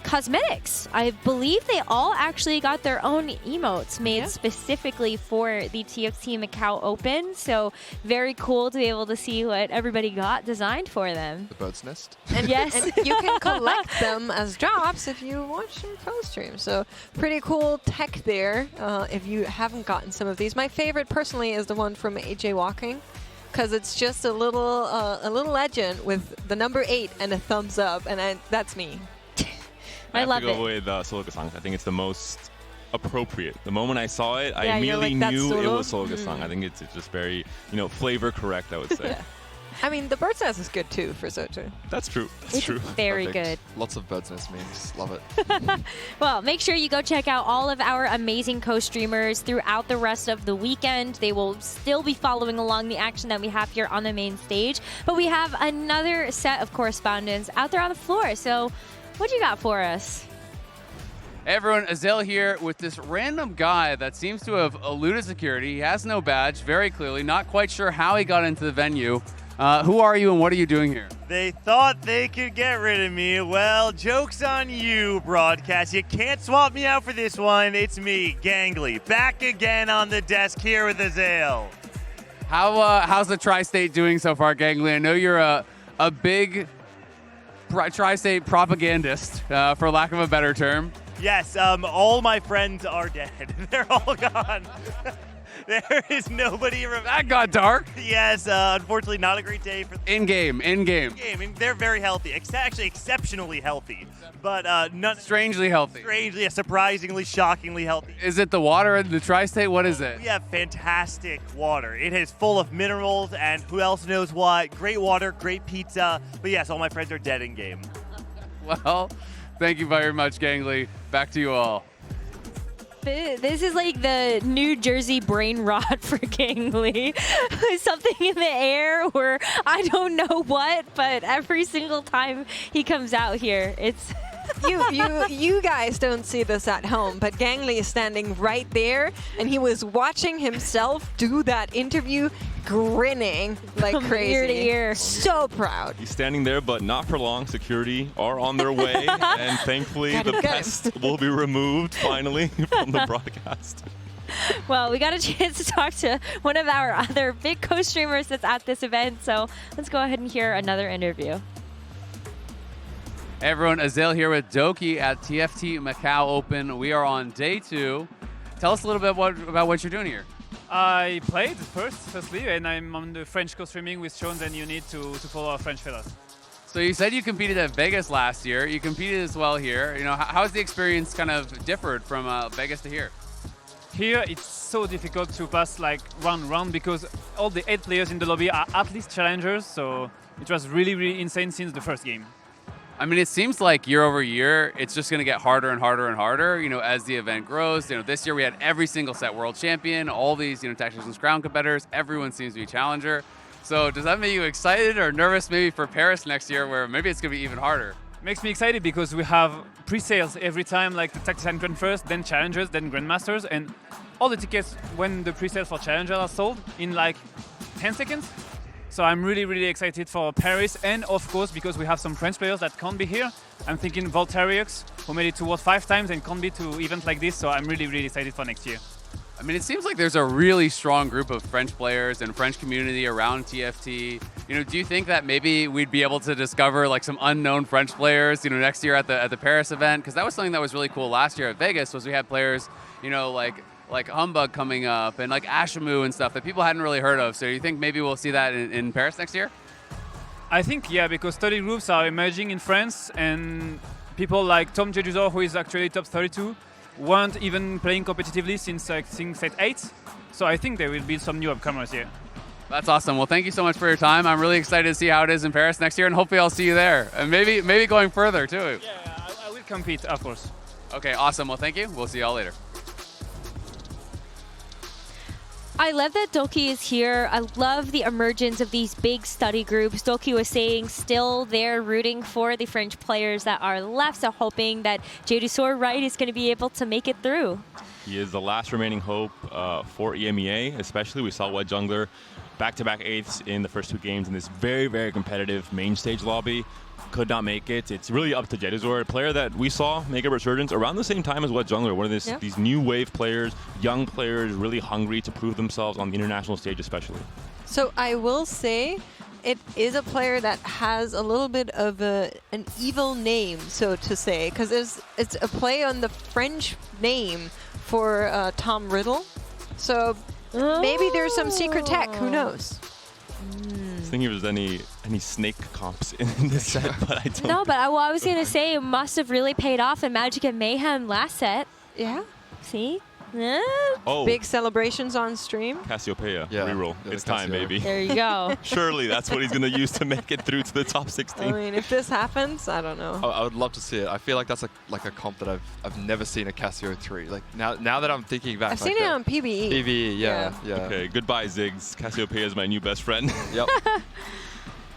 cosmetics. I believe they all actually got their own emotes made specifically for the TFT Macao Open. So very cool to be able to see what everybody got designed for them. The bird's nest. And yes, and you can collect them as drops if you watch their co-stream. So pretty cool tech there. If you haven't gotten some of these, my favorite personally is the one from AJ Walking, because it's just a little legend with the number 8 and a thumbs up, and that's me. I love have to it. go with Soloka-sang. I think it's the most appropriate. The moment I saw it, I Yeah, immediately like, knew it Solo? was Soloka-sang. I think it's just very, flavor correct, I would say. I mean, the bird's nest is good too for Soju. That's true. That's It's true. very Perfect. good. Lots of bird's nest memes. Love it. Well, make sure you go check out all of our amazing co-streamers throughout the rest of the weekend. They will still be following along the action that we have here on the main stage. But we have another set of correspondents out there on the floor. So what do you got for us? Hey everyone, Azel here with this random guy that seems to have eluded security. He has no badge, very clearly. Not quite sure how he got into the venue. Who are you and what are you doing here? They thought they could get rid of me. Well, joke's on you, broadcast. You can't swap me out for this one. It's me, Gangly, back again on the desk here with Azel. How's the Tri-State doing so far, Gangly? I know you're a big Tri-State propagandist, for lack of a better term. Yes, all my friends are dead. They're all gone. There is nobody around. That got dark. Yes, unfortunately, not a great day for in-game. They're very healthy, actually exceptionally healthy, but not strangely healthy. Strangely, surprisingly, shockingly healthy. Is it the water in the Tri-State? What is it? We have fantastic water. It is full of minerals and who else knows what. Great water, great pizza. But yes, all my friends are dead in game. Well, thank you very much, Gangly. Back to you all. This is like the New Jersey brain rot for Gangly. Something in the air or I don't know what, but every single time he comes out here, it's... You guys don't see this at home, but Gangly is standing right there, and he was watching himself do that interview, grinning like From crazy. ear to ear. So proud. He's standing there, but not for long. Security are on their way, and thankfully the pest will be removed finally from the broadcast. Well, we got a chance to talk to one of our other big co-streamers that's at this event, so let's go ahead and hear another interview. Hey everyone, Azel here with Doki at TFT Macao Open. We are on day 2. Tell us a little bit about what you're doing here. I played firstly, and I'm on the French co-streaming with Sean, and you need to follow our French fellas. So you said you competed at Vegas last year. You competed as well here. How has the experience kind of differed from Vegas to here? Here, it's so difficult to pass round because all the 8 players in the lobby are at least challengers, so it was really, really insane since the first game. I mean, it seems like year over year, it's just going to get harder and harder and harder, as the event grows. This year we had every single set world champion, all these, Tactician's crown competitors. Everyone seems to be challenger. So does that make you excited or nervous maybe for Paris next year, where maybe it's going to be even harder? Makes me excited because we have pre-sales every time, like the Tactician Grand first, then Challengers, then Grandmasters, and all the tickets when the pre-sales for Challenger are sold in like 10 seconds. So I'm really, really excited for Paris, and of course, because we have some French players that can't be here. I'm thinking Voltariux, who made it to World 5 times and can't be to events like this, so I'm really, really excited for next year. I mean, it seems like there's a really strong group of French players and French community around TFT. Do you think that maybe we'd be able to discover like some unknown French players, next year at the Paris event? Because that was something that was really cool last year at Vegas, was we had players, like Humbug coming up and like Ashamu and stuff that people hadn't really heard of. So do you think maybe we'll see that in Paris next year? I think, yeah, because study groups are emerging in France, and people like Tom Jedusor, who is actually top 32, weren't even playing competitively since I think set 8. So I think there will be some new upcomers here. That's awesome. Well, thank you so much for your time. I'm really excited to see how it is in Paris next year, and hopefully I'll see you there. And maybe going further too. Yeah, I will compete, of course. Okay, awesome. Well, thank you. We'll see y'all later. I love that Doki is here. I love the emergence of these big study groups. Doki was saying still they're rooting for the French players that are left, so hoping that Jedusor Wright is going to be able to make it through. He is the last remaining hope for EMEA, especially. We saw White Jungler back-to-back 8ths in the first 2 games in this very, very competitive main stage lobby. Could not make it. It's really up to Jedusor, a player that we saw make a resurgence around the same time as White Jungler, one of these new wave players, young players, really hungry to prove themselves on the international stage especially. So I will say it is a player that has a little bit of an evil name, so to say, because it's a play on the French name for Tom Riddle. So maybe there's some secret tech, who knows? I was thinking if there's any snake comps in this set, but I don't. No, but I was going to say it must have really paid off in Magic and Mayhem last set. Yeah. See? Oh. Big celebrations on stream. Cassiopeia, yeah, reroll. It's time, baby. There you go. Surely that's what he's going to use to make it through to the top 16. I mean, if this happens, I don't know. I would love to see it. I feel like that's like a comp that I've never seen a Casio 3. Like now that I'm thinking back, I've seen it on PBE. PBE, yeah. Okay, goodbye, Ziggs. Cassiopeia is my new best friend. Yep.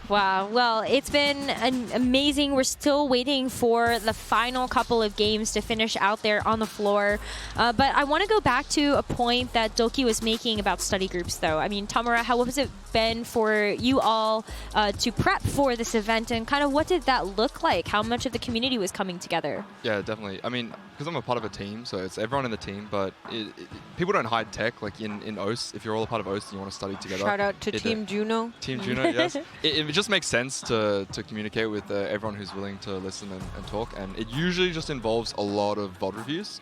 Wow. Well, it's been amazing. We're still waiting for the final couple of games to finish out there on the floor. But I want to go back to a point that Doki was making about study groups, though. I mean, Tamura, how has it been for you all to prep for this event, and kind of what did that look like? How much of the community was coming together? Yeah, definitely. I mean, because I'm a part of a team, so it's everyone in the team, but people don't hide tech. Like in OS, if you're all a part of OS and you want to study together. Shout out to Team Juno. Team Juno, yes. It just makes sense to communicate with everyone who's willing to listen and talk, and it usually just involves a lot of VOD reviews.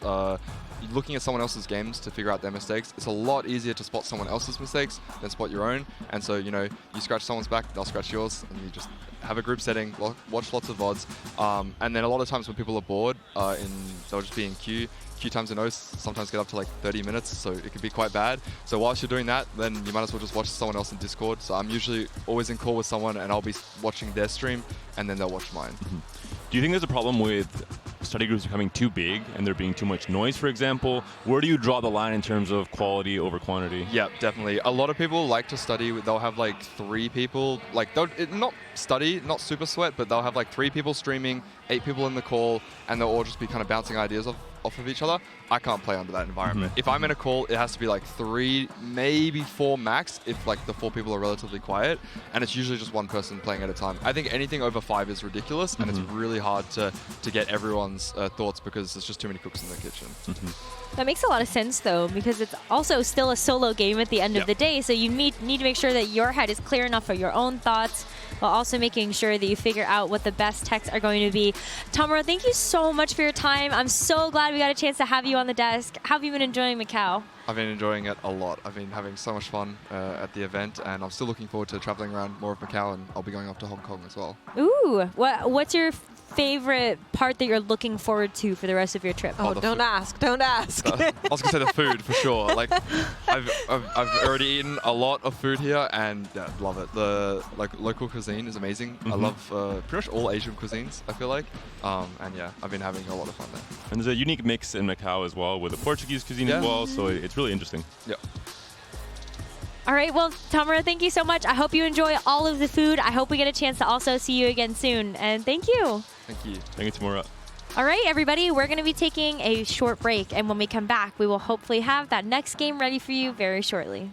Looking at someone else's games to figure out their mistakes. It's a lot easier to spot someone else's mistakes than spot your own. And so, you scratch someone's back, they'll scratch yours, and you just have a group setting, watch lots of VODs. And then a lot of times when people are bored, they'll just be in queue. Queue times in OS sometimes get up to like 30 minutes, so it can be quite bad. So whilst you're doing that, then you might as well just watch someone else in Discord. So I'm usually always in call with someone, and I'll be watching their stream, and then they'll watch mine. Mm-hmm. Do you think there's a problem with study groups becoming too big and there being too much noise, for example? Where do you draw the line in terms of quality over quantity? Yeah, definitely. A lot of people like to study. They'll have like 3 people, not study, not super sweat, but they'll have like 3 people streaming, 8 people in the call, and they'll all just be kind of bouncing ideas off of each other. I can't play under that environment. If I'm in a call, it has to be like 3, maybe 4 max if like the 4 people are relatively quiet, and it's usually just one person playing at a time. I think anything over 5 is ridiculous, and it's really hard to get everyone's thoughts because there's just too many cooks in the kitchen. That makes a lot of sense, though, because it's also still a solo game at the end of the day, so you need to make sure that your head is clear enough for your own thoughts, while also making sure that you figure out what the best techs are going to be. Tamura, thank you so much for your time. I'm so glad we got a chance to have you on the desk. How have you been enjoying Macau? I've been enjoying it a lot. I've been having so much fun at the event, and I'm still looking forward to traveling around more of Macau, and I'll be going off to Hong Kong as well. Ooh, what's your favorite part that you're looking forward to for the rest of your trip? Oh, don't ask. Don't ask. I was gonna say the food for sure. Like, I've already eaten a lot of food here, and yeah, love it. The local cuisine is amazing. I love pretty much all Asian cuisines, I feel like, and yeah, I've been having a lot of fun there. And there's a unique mix in Macau as well with the Portuguese cuisine as well, so it's really interesting. Yeah. All right, well, Tamara, thank you so much. I hope you enjoy all of the food. I hope we get a chance to also see you again soon. And thank you. Thank you. Thank you, Tamara. All right, everybody, we're going to be taking a short break. And when we come back, we will hopefully have that next game ready for you very shortly.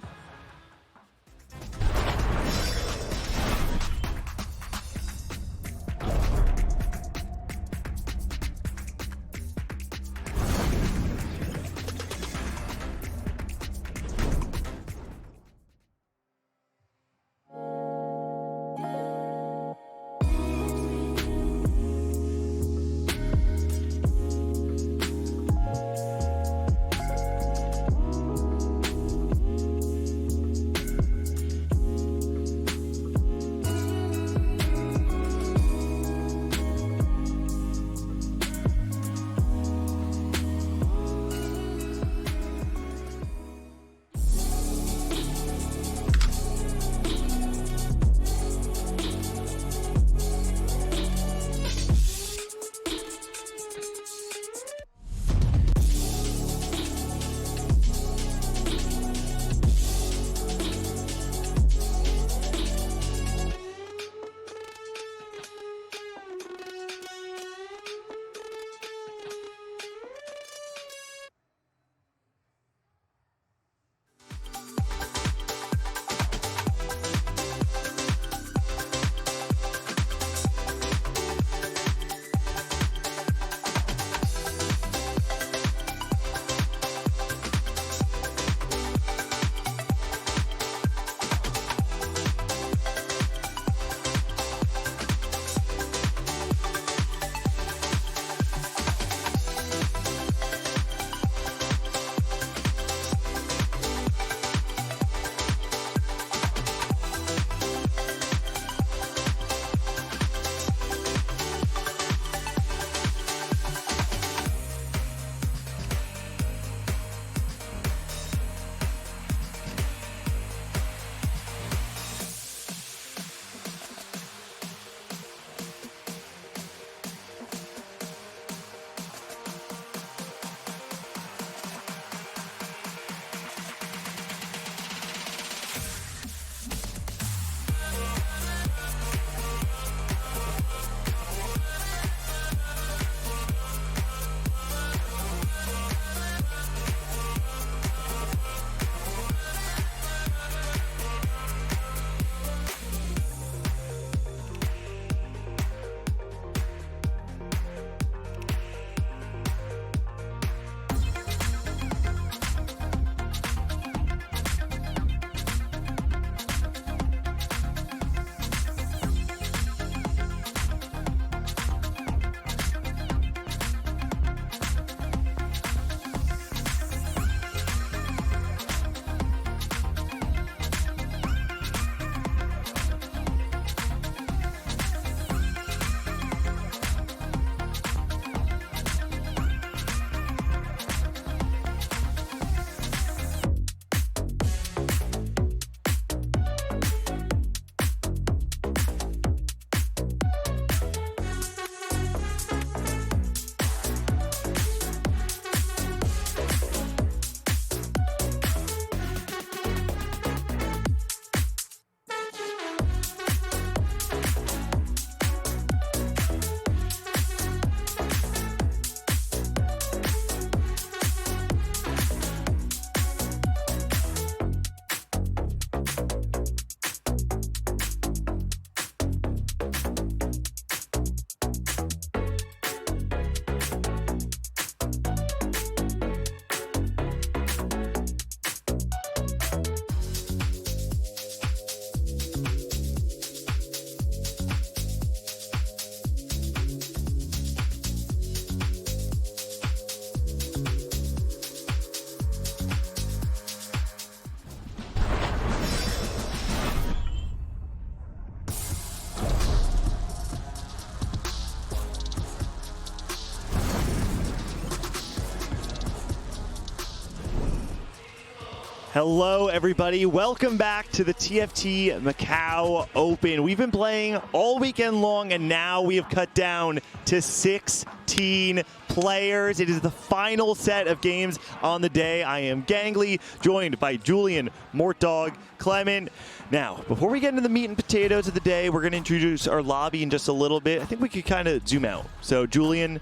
Hello, everybody. Welcome back to the TFT Macao Open. We've been playing all weekend long, and now we have cut down to 16 players. It is the final set of games on the day. I am Gangly, joined by Julian, Mortdog, Clement. Now, before we get into the meat and potatoes of the day, we're going to introduce our lobby in just a little bit. I think we could kind of zoom out. So, Julian,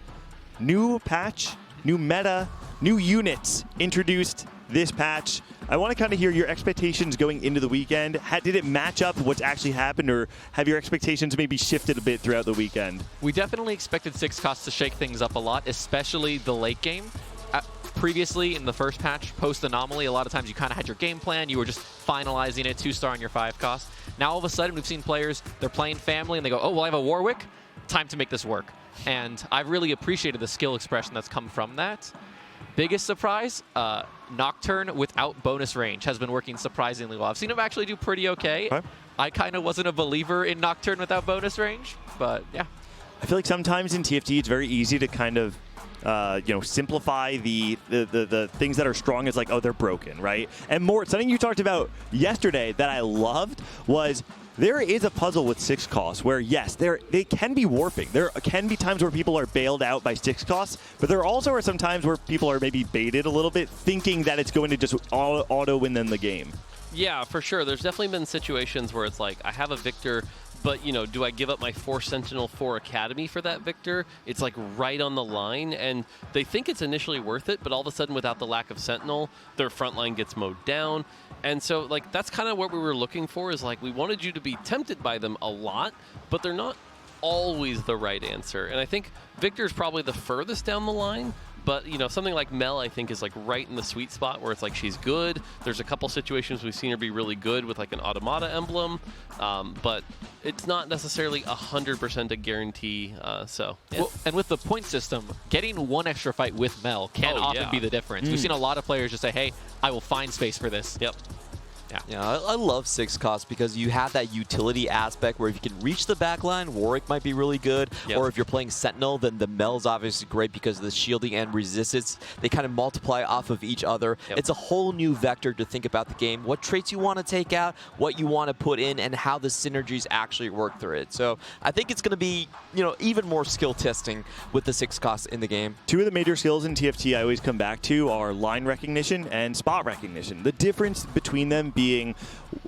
new patch, new meta, new units introduced this patch. I want to kind of hear your expectations going into the weekend. Did it match up what's actually happened, or have your expectations maybe shifted a bit throughout the weekend? We definitely expected 6 costs to shake things up a lot, especially the late game. Previously, in the first patch, post-Anomaly, a lot of times you kind of had your game plan. You were just finalizing it, 2-star on your 5 cost. Now, all of a sudden, we've seen players, they're playing family, and they go, oh, well, I have a Warwick. Time to make this work. And I've really appreciated the skill expression that's come from that. Biggest surprise, Nocturne without bonus range has been working surprisingly well. I've seen him actually do pretty okay. I kind of wasn't a believer in Nocturne without bonus range, but yeah. I feel like sometimes in TFT it's very easy to kind of simplify the things that are strong as like, oh, they're broken, right? And more, something you talked about yesterday that I loved was there is a puzzle with 6 costs where, yes, they can be warping. There can be times where people are bailed out by 6 costs, but there also are some times where people are maybe baited a little bit, thinking that it's going to just auto win them the game. Yeah, for sure. There's definitely been situations where it's like, I have a Victor, but, you know, do I give up my 4 Sentinel, 4 Academy for that Victor? It's like right on the line, and they think it's initially worth it, but all of a sudden, without the lack of Sentinel, their front line gets mowed down. And so, like, that's kind of what we were looking for, is like, we wanted you to be tempted by them a lot, but they're not always the right answer. And I think Victor's probably the furthest down the line. But, you know, something like Mel, I think, is like right in the sweet spot where it's like she's good. There's a couple situations we've seen her be really good with like an Automata emblem, but it's not necessarily 100% a guarantee. Yeah. Well, and with the point system, getting 1 extra fight with Mel can often be the difference. We've seen a lot of players just say, hey, I will find space for this. Yep. Yeah, I love 6 costs because you have that utility aspect where if you can reach the backline, Warwick might be really good. Yep. Or if you're playing Sentinel, then the Mel's obviously great because of the shielding and resistance. They kind of multiply off of each other. Yep. It's a whole new vector to think about the game, what traits you want to take out, what you want to put in, and how the synergies actually work through it. So I think it's going to be, you know, even more skill testing with the 6 costs in the game. 2 of the major skills in TFT I always come back to are line recognition and spot recognition. The difference between them being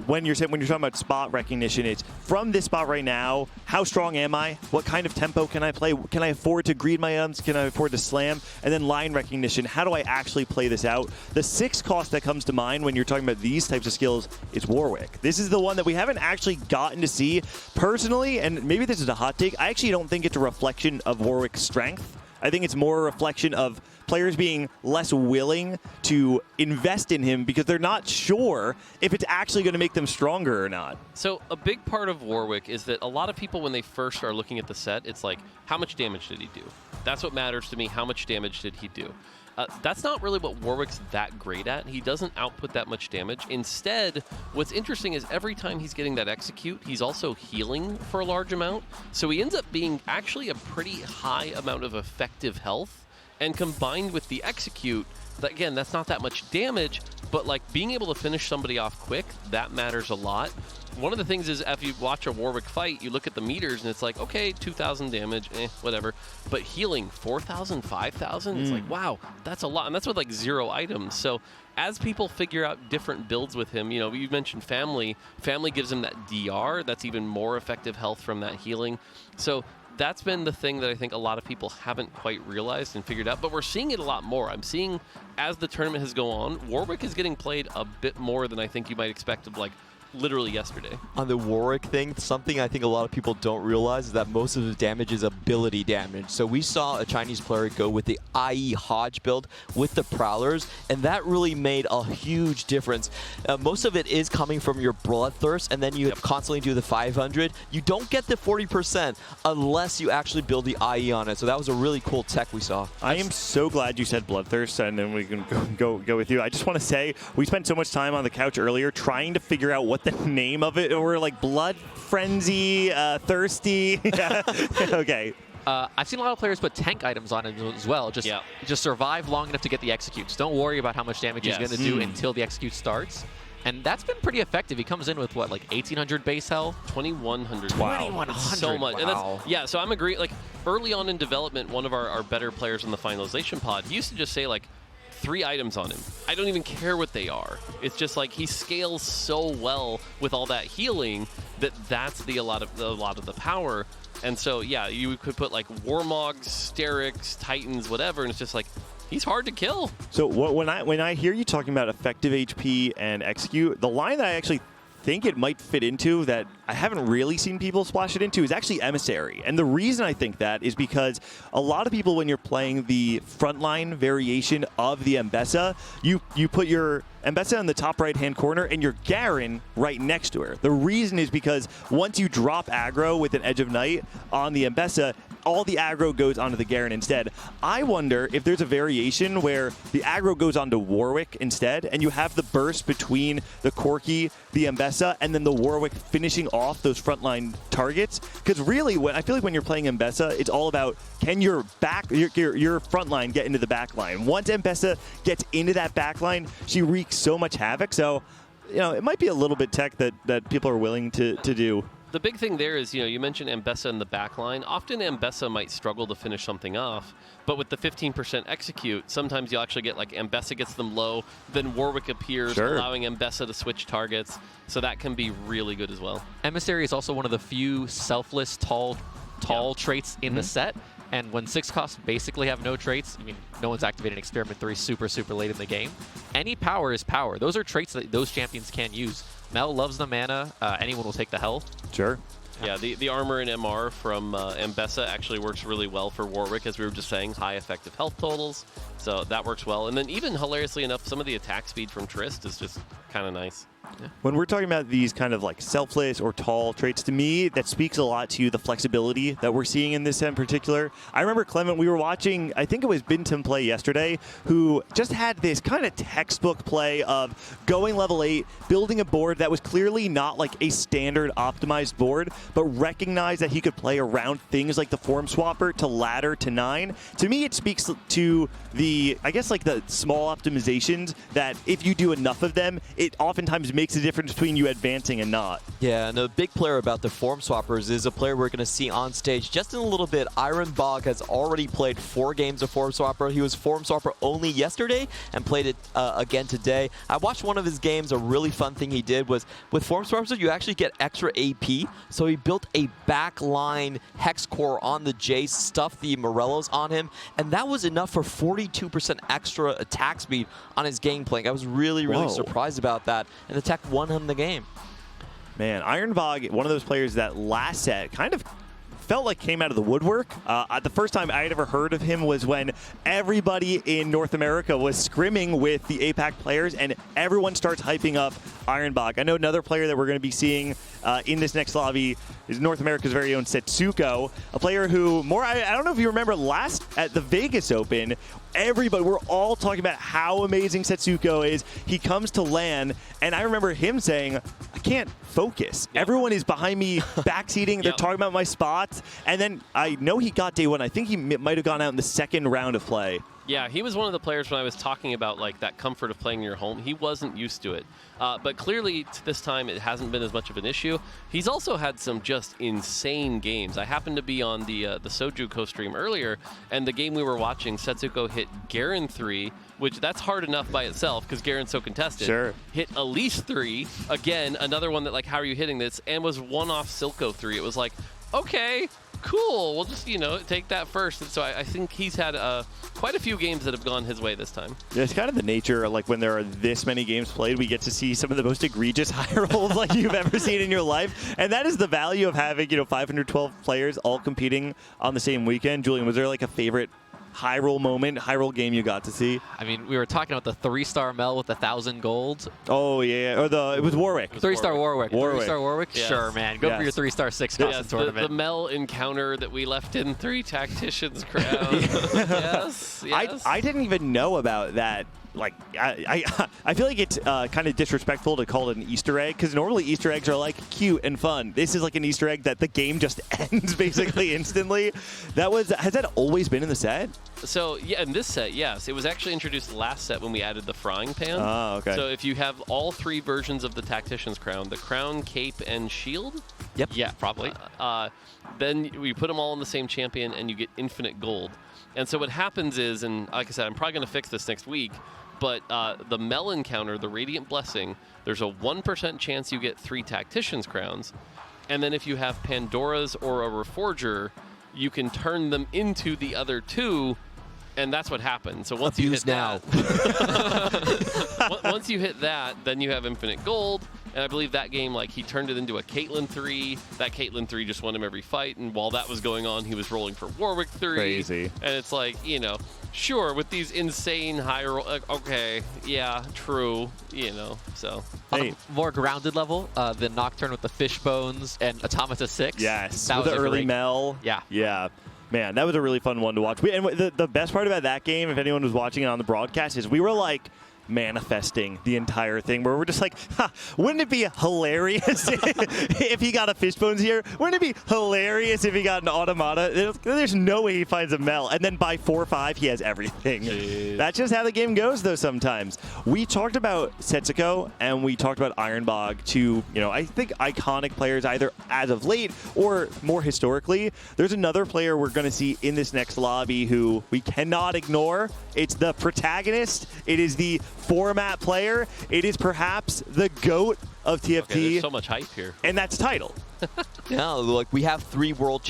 when you're talking about spot recognition, it's from this spot right now, how strong am I? What kind of tempo can I play? Can I afford to greed my items? Can I afford to slam? And then line recognition, how do I actually play this out? The 6 cost that comes to mind when you're talking about these types of skills is Warwick. This is the one that we haven't actually gotten to see personally, and maybe this is a hot take. I actually don't think it's a reflection of Warwick's strength. I think it's more a reflection of players being less willing to invest in him because they're not sure if it's actually going to make them stronger or not. So a big part of Warwick is that a lot of people, when they first are looking at the set, it's like, how much damage did he do? That's what matters to me. How much damage did he do? That's not really what Warwick's that great at. He doesn't output that much damage. Instead, what's interesting is every time he's getting that execute, he's also healing for a large amount. So he ends up being actually a pretty high amount of effective health. And combined with the execute, again, that's not that much damage, but like being able to finish somebody off quick, that matters a lot. One of the things is if you watch a Warwick fight, you look at the meters and it's like, okay, 2,000 damage, whatever. But healing 4,000, 5,000, it's like, wow, that's a lot. And that's with like 0 items. So as people figure out different builds with him, you know, you mentioned Family. Family gives him that DR. That's even more effective health from that healing. So that's been the thing that I think a lot of people haven't quite realized and figured out, but we're seeing it a lot more. I'm seeing, as the tournament has gone on, Warwick is getting played a bit more than I think you might expect of like literally yesterday. On the Warwick thing, something I think a lot of people don't realize is that most of the damage is ability damage. So we saw a Chinese player go with the IE Hodge build with the Prowlers, and that really made a huge difference. Most of it is coming from your Bloodthirst, and then you constantly do the 500. You don't get the 40% unless you actually build the IE on it. So that was a really cool tech we saw. I am so glad you said Bloodthirst, and then we can go with you. I just want to say, we spent so much time on the couch earlier trying to figure out what the name of it, or like Blood Frenzy, Thirsty. Okay. I've seen a lot of players put tank items on him as well. Just survive long enough to get the executes. Don't worry about how much damage he's going to do until the execute starts. And that's been pretty effective. He comes in with, what, like 1,800 base health? 2,100. Wow. 2,100. So much. Wow. And that's, yeah, so I'm agreeing. Like, early on in development, one of our better players in the finalization pod, he used to just say, like, 3 items on him. I don't even care what they are. It's just like he scales so well with all that healing that's a lot of the power. And so, yeah, you could put, like, Warmogs, Sterix, Titans, whatever, and it's just like, he's hard to kill. So when I hear you talking about effective HP and execute, the line that I actually think it might fit into that I haven't really seen people splash it into is actually Emissary. And the reason I think that is because a lot of people, when you're playing the frontline variation of the Mbessa, you put your Mbessa in the top right-hand corner and your Garen right next to her. The reason is because once you drop aggro with an Edge of Night on the Mbessa, all the aggro goes onto the Garen instead. I wonder if there's a variation where the aggro goes onto Warwick instead, and you have the burst between the Corki, the Mbessa, and then the Warwick finishing off those frontline targets. Because really, I feel like when you're playing Mbessa, it's all about can your frontline get into the back line. Once Mbessa gets into that back line, she wreaks so much havoc. So, you know, it might be a little bit tech that people are willing to do. The big thing there is, you mentioned Mbessa in the back line. Often Mbessa might struggle to finish something off, but with the 15% execute, sometimes you'll actually get, like, Mbessa gets them low, then Warwick appears, allowing Mbessa to switch targets, so that can be really good as well. Emissary is also one of the few selfless, tall traits in the set. And when 6 costs basically have no traits, I mean, no one's activating Experiment 3 super late in the game. Any power is power. Those are traits that those champions can use. Mel loves the mana. Anyone will take the health. Sure. Yeah, the armor and MR from Mbessa actually works really well for Warwick, as we were just saying, high effective health totals. So that works well. And then even hilariously enough, some of the attack speed from Trist is just kind of nice. Yeah. When we're talking about these kind of like selfless or tall traits, to me, that speaks a lot to the flexibility that we're seeing in this set in particular. I remember, Clement, we were watching, I think it was Bintum play yesterday, who just had this kind of textbook play of going level 8, building a board that was clearly not like a standard optimized board, but recognized that he could play around things like the Form Swapper to ladder to 9. To me, it speaks to the, I guess, like the small optimizations that if you do enough of them, it oftentimes makes a difference between you advancing and not. Yeah, and a big player about the Form Swappers is a player we're going to see on stage just in a little bit. Iron Bog has already played 4 games of Form Swapper. He was Form Swapper only yesterday and played it again today. I watched one of his games. A really fun thing he did was with Form Swappers, you actually get extra AP. So he built a backline Hex Core on the Jace, stuffed the Morellos on him, and that was enough for 42% extra attack speed on his Gangplank. I was really surprised about that, and the tech won him the game. Man, Iron Bog, one of those players that last set kind of felt like came out of the woodwork. The first time I had ever heard of him was when everybody in North America was scrimming with the APAC players, and everyone starts hyping up Iron Bog. I know another player that we're going to be seeing in this next lobby is North America's very own Setsuko, a player who, I don't know if you remember last at the Vegas Open, we're all talking about how amazing Setsuko is. He comes to LAN, and I remember him saying, I can't focus. Yep. Everyone is behind me backseating. They're talking about my spots. And then I know he got day 1. I think he might have gone out in the second round of play. Yeah, he was one of the players when I was talking about like that comfort of playing in your home. He wasn't used to it. But clearly, this time, it hasn't been as much of an issue. He's also had some just insane games. I happened to be on the Soju co-stream earlier, and the game we were watching, Setsuko hit Garen 3, which that's hard enough by itself because Garen's so contested. Sure. Hit Elise 3, again, another one that, like, how are you hitting this? And was one off Silco 3. It was like, okay, cool, we'll just, take that first. And so I think he's had quite a few games that have gone his way this time. Yeah, it's kind of the nature, like when there are this many games played, we get to see some of the most egregious high rolls like you've ever seen in your life. And that is the value of having, 512 players all competing on the same weekend. Julian, was there like a favorite high roll moment, high roll game you got to see? I mean, we were talking about the 3-star Mel with 1,000 gold. Oh yeah, or it was Warwick. 3-star Warwick. 3-star Warwick. Yes. Sure, man. Go for your 3-star 6 cost tournament. The Mel encounter that we left in 3 Tacticians crowd. Yes. I didn't even know about that like I feel like it's kind of disrespectful to call it an Easter egg, because normally Easter eggs are like cute and fun. This is like an Easter egg that the game just ends basically instantly. Has that always been in the set? So yeah, in this set, yes. It was actually introduced last set when we added the frying pan. Oh, okay. So if you have all 3 versions of the Tactician's crown, the crown, cape, and shield. Yep. Yeah, probably. Then you put them all in the same champion and you get infinite gold. And so what happens is, and like I said, I'm probably going to fix this next week, but the melon counter, the Radiant Blessing, there's a 1% chance you get 3 Tactician's crowns. And then if you have Pandora's or a Reforger, you can turn them into the other 2. And that's what happens. So once you hit that, once you hit that, then you have infinite gold. And I believe that game, like, he turned it into a Caitlyn 3. That Caitlyn 3 just won him every fight. And while that was going on, he was rolling for Warwick 3. Crazy. And it's like, you know, sure, with these insane high roll, okay, yeah, true, you know, so. On a more grounded level, the Nocturne with the fish bones and Automata 6. Yes, that with was the a early great- Mel. Yeah. Yeah. Man, that was a really fun one to watch. And the best part about that game, if anyone was watching it on the broadcast, is we were like manifesting the entire thing, where we're just like, wouldn't it be hilarious if he got a fishbones here? Wouldn't it be hilarious if he got an automata? There's no way he finds a Mel, and then by 4-5 he has everything. Jeez. That's just how the game goes, though. Sometimes we talked about Setsuko and we talked about Ironbog, two, you know, I think iconic players either as of late or more historically. There's another player we're going to see in this next lobby who we cannot ignore. It's the protagonist. It is the format player. It is perhaps the GOAT of TFT. Okay, there's so much hype here. And that's Tidal. Yeah, look, we have 3 World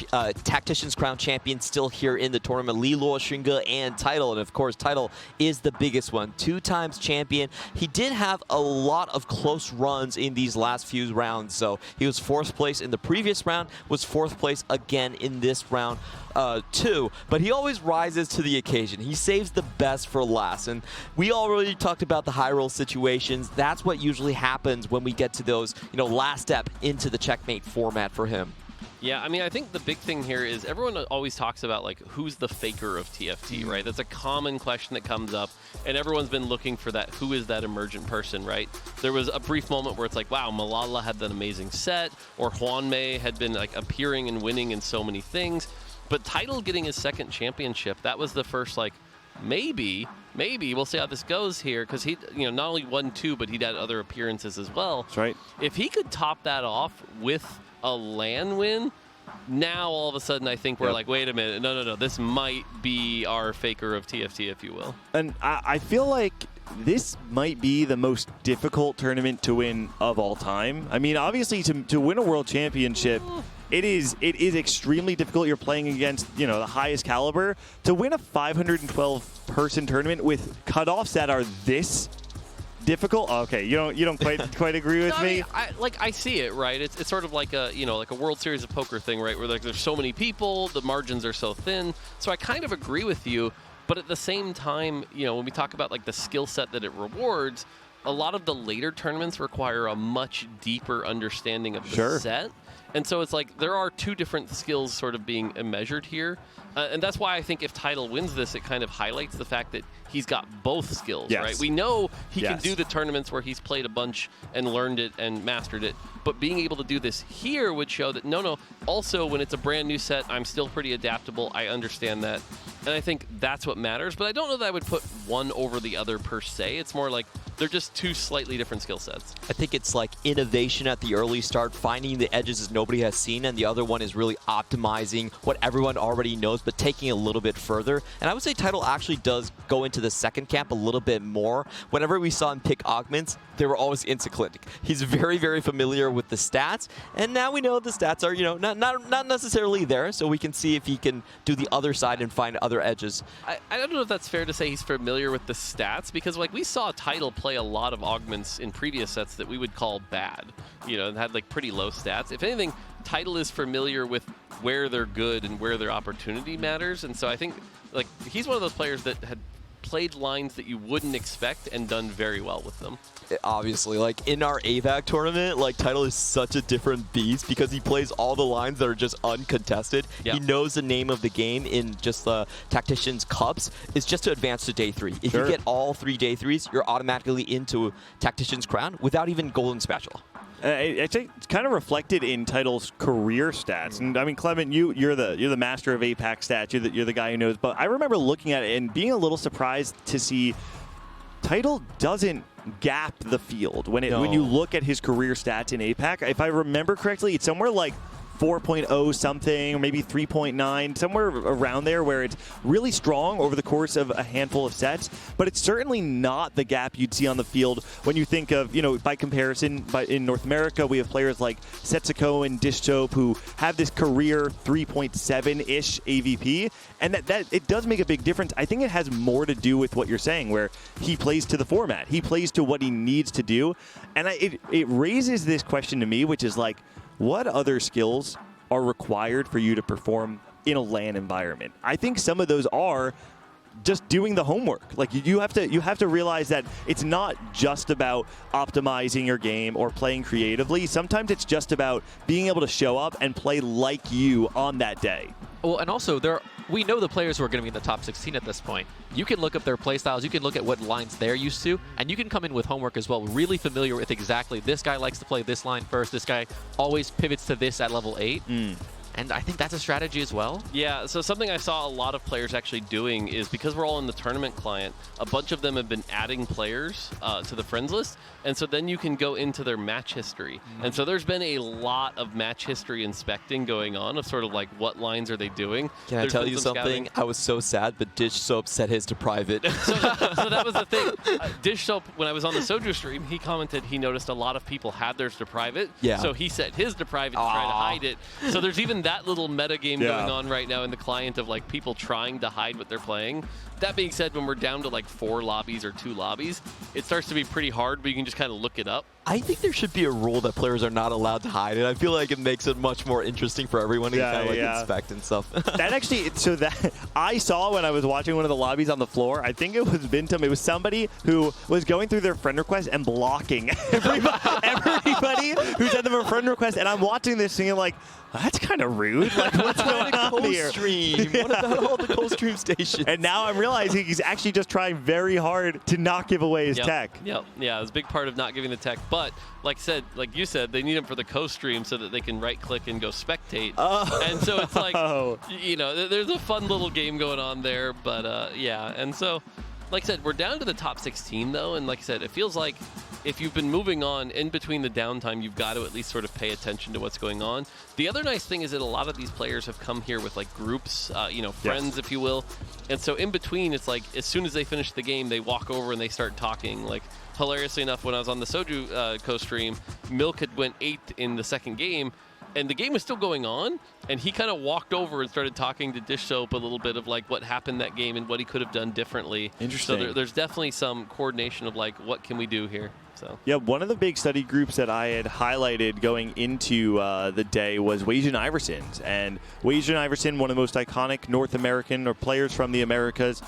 Tactician's Crown champions still here in the tournament. Lilo, Shringa, and Tidal. And of course, Tidal is the biggest one. 2 times champion. He did have a lot of close runs in these last few rounds. So he was 4th place in the previous round, was 4th place again in this round too. But he always rises to the occasion. He saves the best for last. And we already talked about the high roll situations. That's what usually happens when we get to those, you know, last step into the checkmate format for him. Yeah, I mean, I think the big thing here is everyone always talks about, like, who's the faker of TFT, right? That's a common question that comes up, and everyone's been looking for that, who is that emergent person, right? There was a brief moment where it's like, wow, Malala had that amazing set, or Hwanmei had been, like, appearing and winning in so many things. But Tidal getting his 2nd championship, that was the first, like, maybe, we'll see how this goes here, because he, you know, not only won 2, but he'd had other appearances as well. That's right. If he could top that off with a LAN win, now all of a sudden I think we're like, wait a minute, no, this might be our faker of TFT, if you will. And I feel like this might be the most difficult tournament to win of all time. I mean, obviously, to win a world championship, it is extremely difficult. You're playing against, you know, the highest caliber. To win a 512-person tournament with cutoffs that are this difficult. Okay, you don't quite agree with me. I mean, I see it, right? It's sort of like a, you know, like a World Series of Poker thing, right? Where like there's so many people, the margins are so thin. So I kind of agree with you, but at the same time, you know, when we talk about like the skill set that it rewards, a lot of the later tournaments require a much deeper understanding of the set. And so it's like there are 2 different skills sort of being measured here. And that's why I think if Tidal wins this, it kind of highlights the fact that he's got both skills, right? We know he can do the tournaments where he's played a bunch and learned it and mastered it, but being able to do this here would show that, no, also when it's a brand new set, I'm still pretty adaptable. I understand that. And I think that's what matters, but I don't know that I would put one over the other per se. It's more like they're just 2 slightly different skill sets. I think it's like innovation at the early start, finding the edges that nobody has seen, and the other one is really optimizing what everyone already knows, but taking it a little bit further. And I would say Tidal actually does go into the second camp a little bit more. Whenever we saw him pick augments, they were always Instaclitic. He's very, very familiar with the stats, and now we know the stats are, you know, not necessarily there, so we can see if he can do the other side and find other edges. I don't know if that's fair to say he's familiar with the stats, because like we saw Tidal play a lot of augments in previous sets that we would call bad, you know, and had like pretty low stats. If anything, Tidal is familiar with where they're good and where their opportunity matters, and so I think like he's one of those players that had played lines that you wouldn't expect and done very well with them. Obviously, like in our AVAC tournament, like Tidal is such a different beast because he plays all the lines that are just uncontested. Yeah. He knows the name of the game in just the Tactician's Cups. It's just to advance to day 3. If you get all 3 day 3s, you're automatically into Tactician's Crown without even Golden Spatula. I think it's kind of reflected in Tidal's career stats. And I mean, Clement, you're the master of APAC stats. You're the guy who knows. But I remember looking at it and being a little surprised to see Tidal doesn't gap the field when you look at his career stats in APAC. If I remember correctly, it's somewhere like 4.0 something, or maybe 3.9, somewhere around there, where it's really strong over the course of a handful of sets, but it's certainly not the gap you'd see on the field when you think of, by comparison, in North America, we have players like Setsuko and Dish Soap who have this career 3.7-ish AVP, and that it does make a big difference. I think it has more to do with what you're saying, where he plays to the format. He plays to what he needs to do, and it raises this question to me, which is like, what other skills are required for you to perform in a LAN environment? I think some of those are just doing the homework. Like you have to realize that it's not just about optimizing your game or playing creatively. Sometimes it's just about being able to show up and play like you on that day. Well, and also we know the players who are going to be in the top 16 at this point. You can look up their playstyles, you can look at what lines they're used to, and you can come in with homework as well, really familiar with exactly this guy likes to play this line first, this guy always pivots to this at level 8. And I think that's a strategy as well. Yeah, so something I saw a lot of players actually doing is, because we're all in the tournament client, a bunch of them have been adding players to the friends list, and so then you can go into their match history. And so there's been a lot of match history inspecting going on of sort of like what lines are they doing. Can I tell you something? I was so sad, but Dish Soap set his to private. So that was the thing. Dish Soap, when I was on the Soju stream, he commented he noticed a lot of people had theirs to private. Yeah. So he set his to private to try to hide it. So there's even that little meta game going on right now in the client of like people trying to hide what they're playing. That being said, when we're down to like 4 lobbies or 2 lobbies, it starts to be pretty hard, but you can just kind of look it up. I think there should be a rule that players are not allowed to hide it. I feel like it makes it much more interesting for everyone to kind of inspect and stuff. That actually, so that I saw when I was watching one of the lobbies on the floor, I think it was Bintum, it was somebody who was going through their friend request and blocking everybody who sent them a friend request, and I'm watching this thinking like, that's kind of rude. Like, what's going on here? Co-stream. What about all the co-stream stations? And now I'm realizing he's actually just trying very hard to not give away his tech. Yep. Yeah, it's a big part of not giving the tech. But like you said, they need him for the co-stream so that they can right-click and go spectate. And so it's like, there's a fun little game going on there. But yeah, and so, like I said, we're down to the top 16 though, and like I said, it feels like if you've been moving on in between the downtime, you've got to at least sort of pay attention to what's going on. The other nice thing is that a lot of these players have come here with like groups, friends, if you will. And so in between, it's like as soon as they finish the game, they walk over and they start talking. Like hilariously enough, when I was on the Soju co-stream, Milk had went 8th in the second game, and the game was still going on, and he kind of walked over and started talking to Dish Soap a little bit of like what happened that game and what he could have done differently. Interesting. So there's definitely some coordination of like, what can we do here? So. Yeah, one of the big study groups that I had highlighted going into the day was Weijun Iverson's. And Weijun Iverson, one of the most iconic North American or players from the Americas,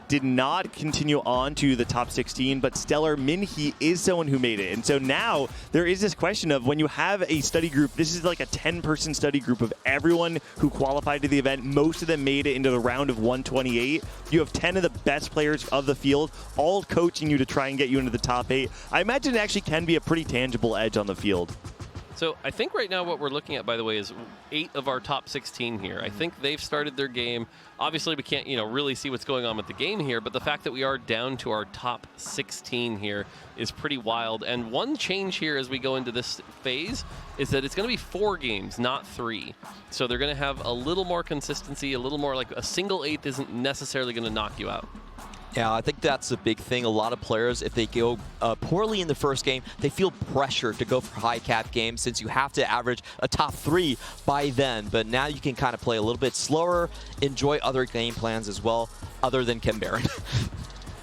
did not continue on to the top 16, but Stellar Minhee is someone who made it. And so now there is this question of when you have a study group, this is like a 10-person study group of everyone who qualified to the event. Most of them made it into the round of 128. You have 10 of the best players of the field all coaching you to try and get you into the top 8. I imagine it actually can be a pretty tangible edge on the field. So I think right now what we're looking at, by the way, is 8 of our top 16 here. I think they've started their game. Obviously, we can't, really see what's going on with the game here, but the fact that we are down to our top 16 here is pretty wild. And one change here as we go into this phase is that it's going to be 4 games, not 3. So they're going to have a little more consistency, a little more like a single 8th isn't necessarily going to knock you out. Yeah, I think that's a big thing. A lot of players, if they go poorly in the first game, they feel pressure to go for high cap games since you have to average a top 3 by then. But now you can kind of play a little bit slower, enjoy other game plans as well, other than Ken Barron.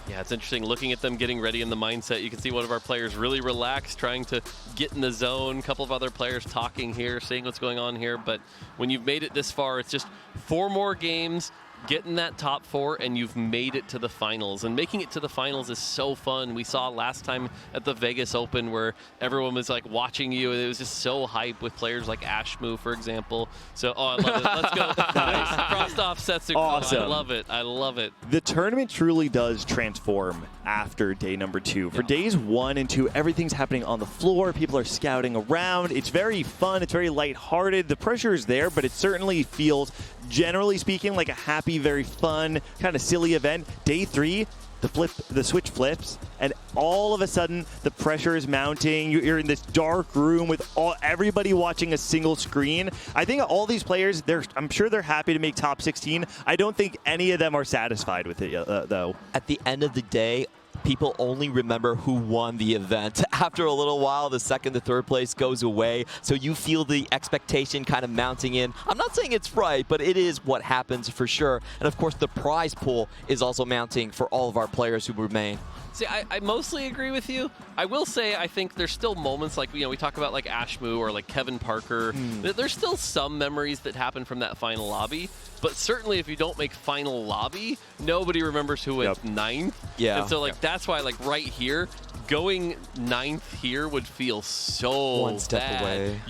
Yeah, it's interesting looking at them getting ready in the mindset. You can see one of our players really relaxed, trying to get in the zone. A couple of other players talking here, seeing what's going on here. But when you've made it this far, it's just 4 more games. get in that top 4 and you've made it to the finals. And making it to the finals is so fun. We saw last time at the Vegas Open where everyone was like watching you, and it was just so hype with players like Ashmu, for example. So, I love it. Let's go. Nice. Crossed off Setsuko. Awesome. I love it. I love it. The tournament truly does transform after day number 2. For days 1 and 2, everything's happening on the floor. People are scouting around. It's very fun. It's very lighthearted. The pressure is there, but it certainly feels, generally speaking, like a happy, very fun, kind of silly event. Day 3, the switch flips, and all of a sudden the pressure is mounting. You're in this dark room with everybody watching a single screen. I think all these players, I'm sure they're happy to make top 16. I don't think any of them are satisfied with it though. At the end of the day, people only remember who won the event. After a little while, the second to third place goes away, so you feel the expectation kind of mounting in. I'm not saying it's right, but it is what happens for sure. And of course, the prize pool is also mounting for all of our players who remain. See, I mostly agree with you. I will say I think there's still moments like, we talk about like Ashmu or like Kevin Parker. There's still some memories that happen from that final lobby. But certainly if you don't make final lobby, nobody remembers who went 9th. Yeah. And so like that's why like right here, going 9th here would feel so one step bad. away.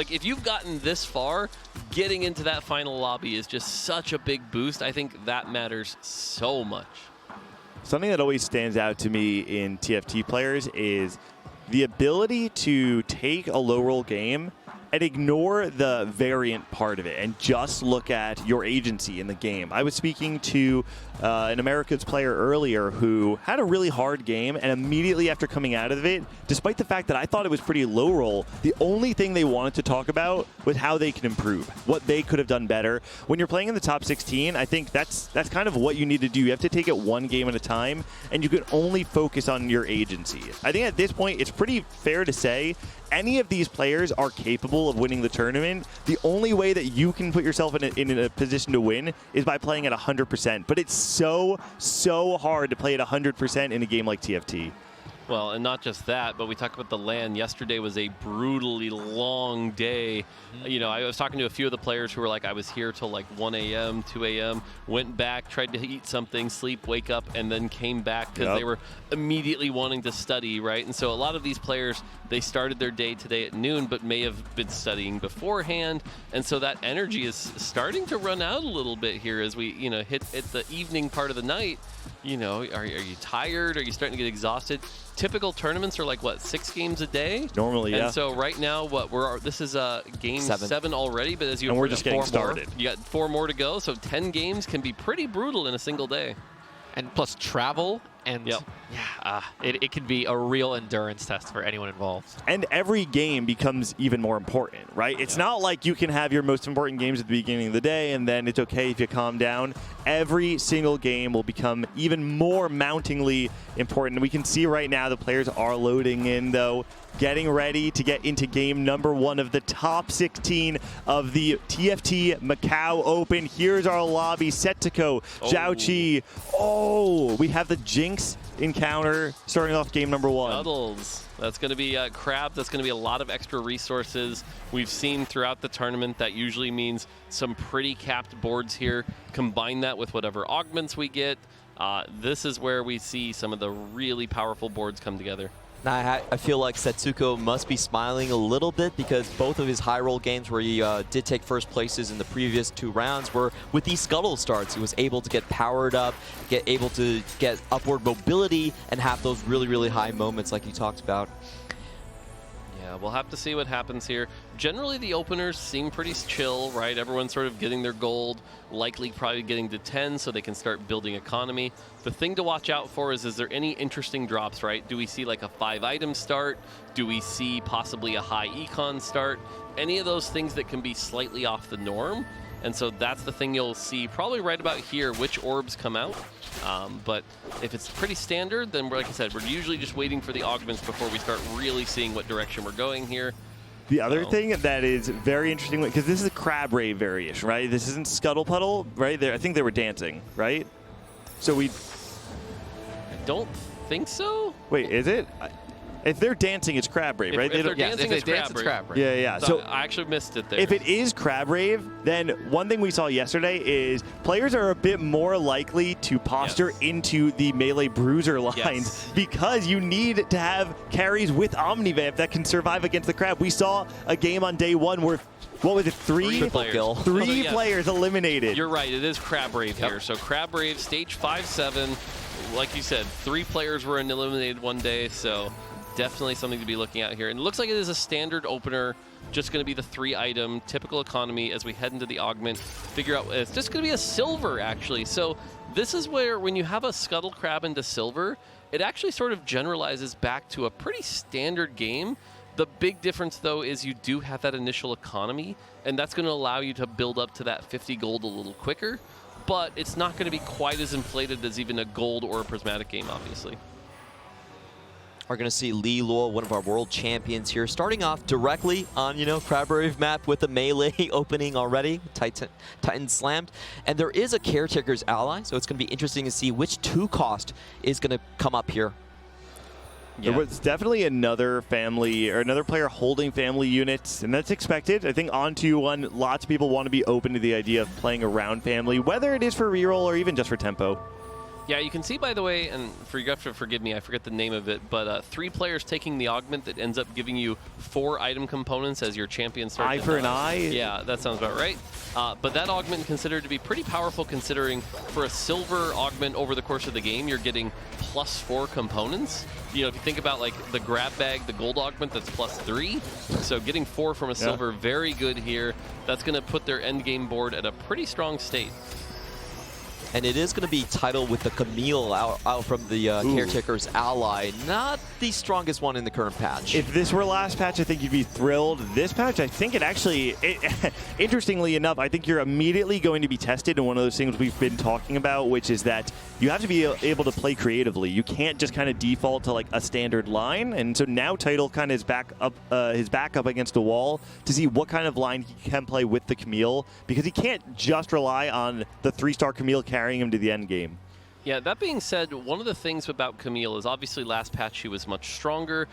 If you've gotten this far, getting into that final lobby is just such a big boost. I think that matters so much. Something that always stands out to me in TFT players is the ability to take a low roll game and ignore the variant part of it and just look at your agency in the game. I was speaking to an Americas player earlier who had a really hard game, and immediately after coming out of it, despite the fact that I thought it was pretty low roll, the only thing they wanted to talk about was how they can improve, what they could have done better. When you're playing in the top 16, I think that's kind of what you need to do. You have to take it one game at a time, and you can only focus on your agency. I think at this point, it's pretty fair to say any of these players are capable of winning the tournament. The only way that you can put yourself in a position to win is by playing at 100%. But it's so hard to play at 100% in a game like TFT. Well, and not just that, but we talked about the LAN. Yesterday was a brutally long day. I was talking to a few of the players who were like, I was here till like 1 a.m., 2 a.m., went back, tried to eat something, sleep, wake up, and then came back because they were immediately wanting to study, right? And so a lot of these players, they started their day today at noon, but may have been studying beforehand. And so that energy is starting to run out a little bit here as we, hit at the evening part of the night. Are you tired? Are you starting to get exhausted? Typical tournaments are like, what, 6 games a day? Normally, yeah. And so right now, this is game 7 already, but as you and we're just getting 4 started. You got 4 more to go, so 10 games can be pretty brutal in a single day. And plus travel, and it can be a real endurance test for anyone involved. And every game becomes even more important, right? It's not like you can have your most important games at the beginning of the day and then it's okay if you calm down. Every single game will become even more mountingly important. We can see right now the players are loading in, though, getting ready to get into game number 1 of the top 16 of the TFT Macao Open. Here's our lobby. Setsuko, Zhao Qi. Oh, we have the Jinx encounter starting off game number 1. Cuddles. That's going to be Crab. That's going to be a lot of extra resources. We've seen throughout the tournament that usually means some pretty capped boards here. Combine that with whatever augments we get. This is where we see some of the really powerful boards come together. Now, I feel like Setsuko must be smiling a little bit because both of his high roll games where he did take first places in the previous 2 rounds were with these scuttle starts. He was able to get powered up, able to get upward mobility, and have those really, really high moments like you talked about. Yeah, we'll have to see what happens here. Generally, the openers seem pretty chill, right? Everyone's sort of getting their gold, likely probably getting to 10 so they can start building economy. The thing to watch out for is there any interesting drops, right? Do we see like a 5-item start? Do we see possibly a high econ start? Any of those things that can be slightly off the norm. And so that's the thing you'll see probably right about here, which orbs come out. But if it's pretty standard, then like I said, we're usually just waiting for the augments before we start really seeing what direction we're going here. The other thing that is very interesting, because this is a Crab Ray variation, right? This isn't Scuttle Puddle, right? I think they were dancing, right? So I don't think so. Wait, is it? If they're dancing, it's Crab Rave, right? If they're dancing, it's Crab Rave. Yeah. So I actually missed it there. If it is Crab Rave, then one thing we saw yesterday is players are a bit more likely to posture into the melee bruiser lines because you need to have carries with Omnivamp that can survive against the Crab. We saw a game on day one where, what was it, three players eliminated. You're right, it is Crab Rave here. So Crab Rave, stage 5-7. Like you said, 3 players were eliminated one day, so definitely something to be looking at here. And it looks like it is a standard opener, just going to be the 3-item, typical economy as we head into the augment. Figure out, it's just going to be a silver, actually. So this is where, when you have a Scuttle Crab into silver, it actually sort of generalizes back to a pretty standard game. The big difference, though, is you do have that initial economy, and that's going to allow you to build up to that 50 gold a little quicker. But it's not going to be quite as inflated as even a gold or a prismatic game, obviously. Are going to see Lee Luo, one of our world champions here, starting off directly on, Crab Rave map with the melee opening already. Titan slammed. And there is a Caretaker's ally, so it's going to be interesting to see which 2-cost is going to come up here. There was definitely another family or another player holding family units, and that's expected. I think on 2-1, lots of people want to be open to the idea of playing around family, whether it is for reroll or even just for tempo. Yeah, you can see, by the way, and you have to forgive me, I forget the name of it, but 3 players taking the augment that ends up giving you 4 item components as your champion starts. Eye for an eye? Yeah, that sounds about right. But that augment considered to be pretty powerful, considering for a silver augment over the course of the game, you're getting +4 components. If you think about like the grab bag, the gold augment, that's +3. So getting 4 from a silver, very good here. That's going to put their end game board at a pretty strong state. And it is going to be titled with the Camille out from the Caretaker's ally. Not the strongest one in the current patch. If this were last patch, I think you'd be thrilled. This patch, I think it actually, interestingly enough, I think you're immediately going to be tested in one of those things we've been talking about, which is that you have to be able to play creatively. You can't just kind of default to like a standard line. And so now Title kind of is his back up against a wall to see what kind of line he can play with the Camille, because he can't just rely on the 3-star Camille carrying him to the end game. Yeah, that being said, one of the things about Camille is obviously last patch she was much stronger,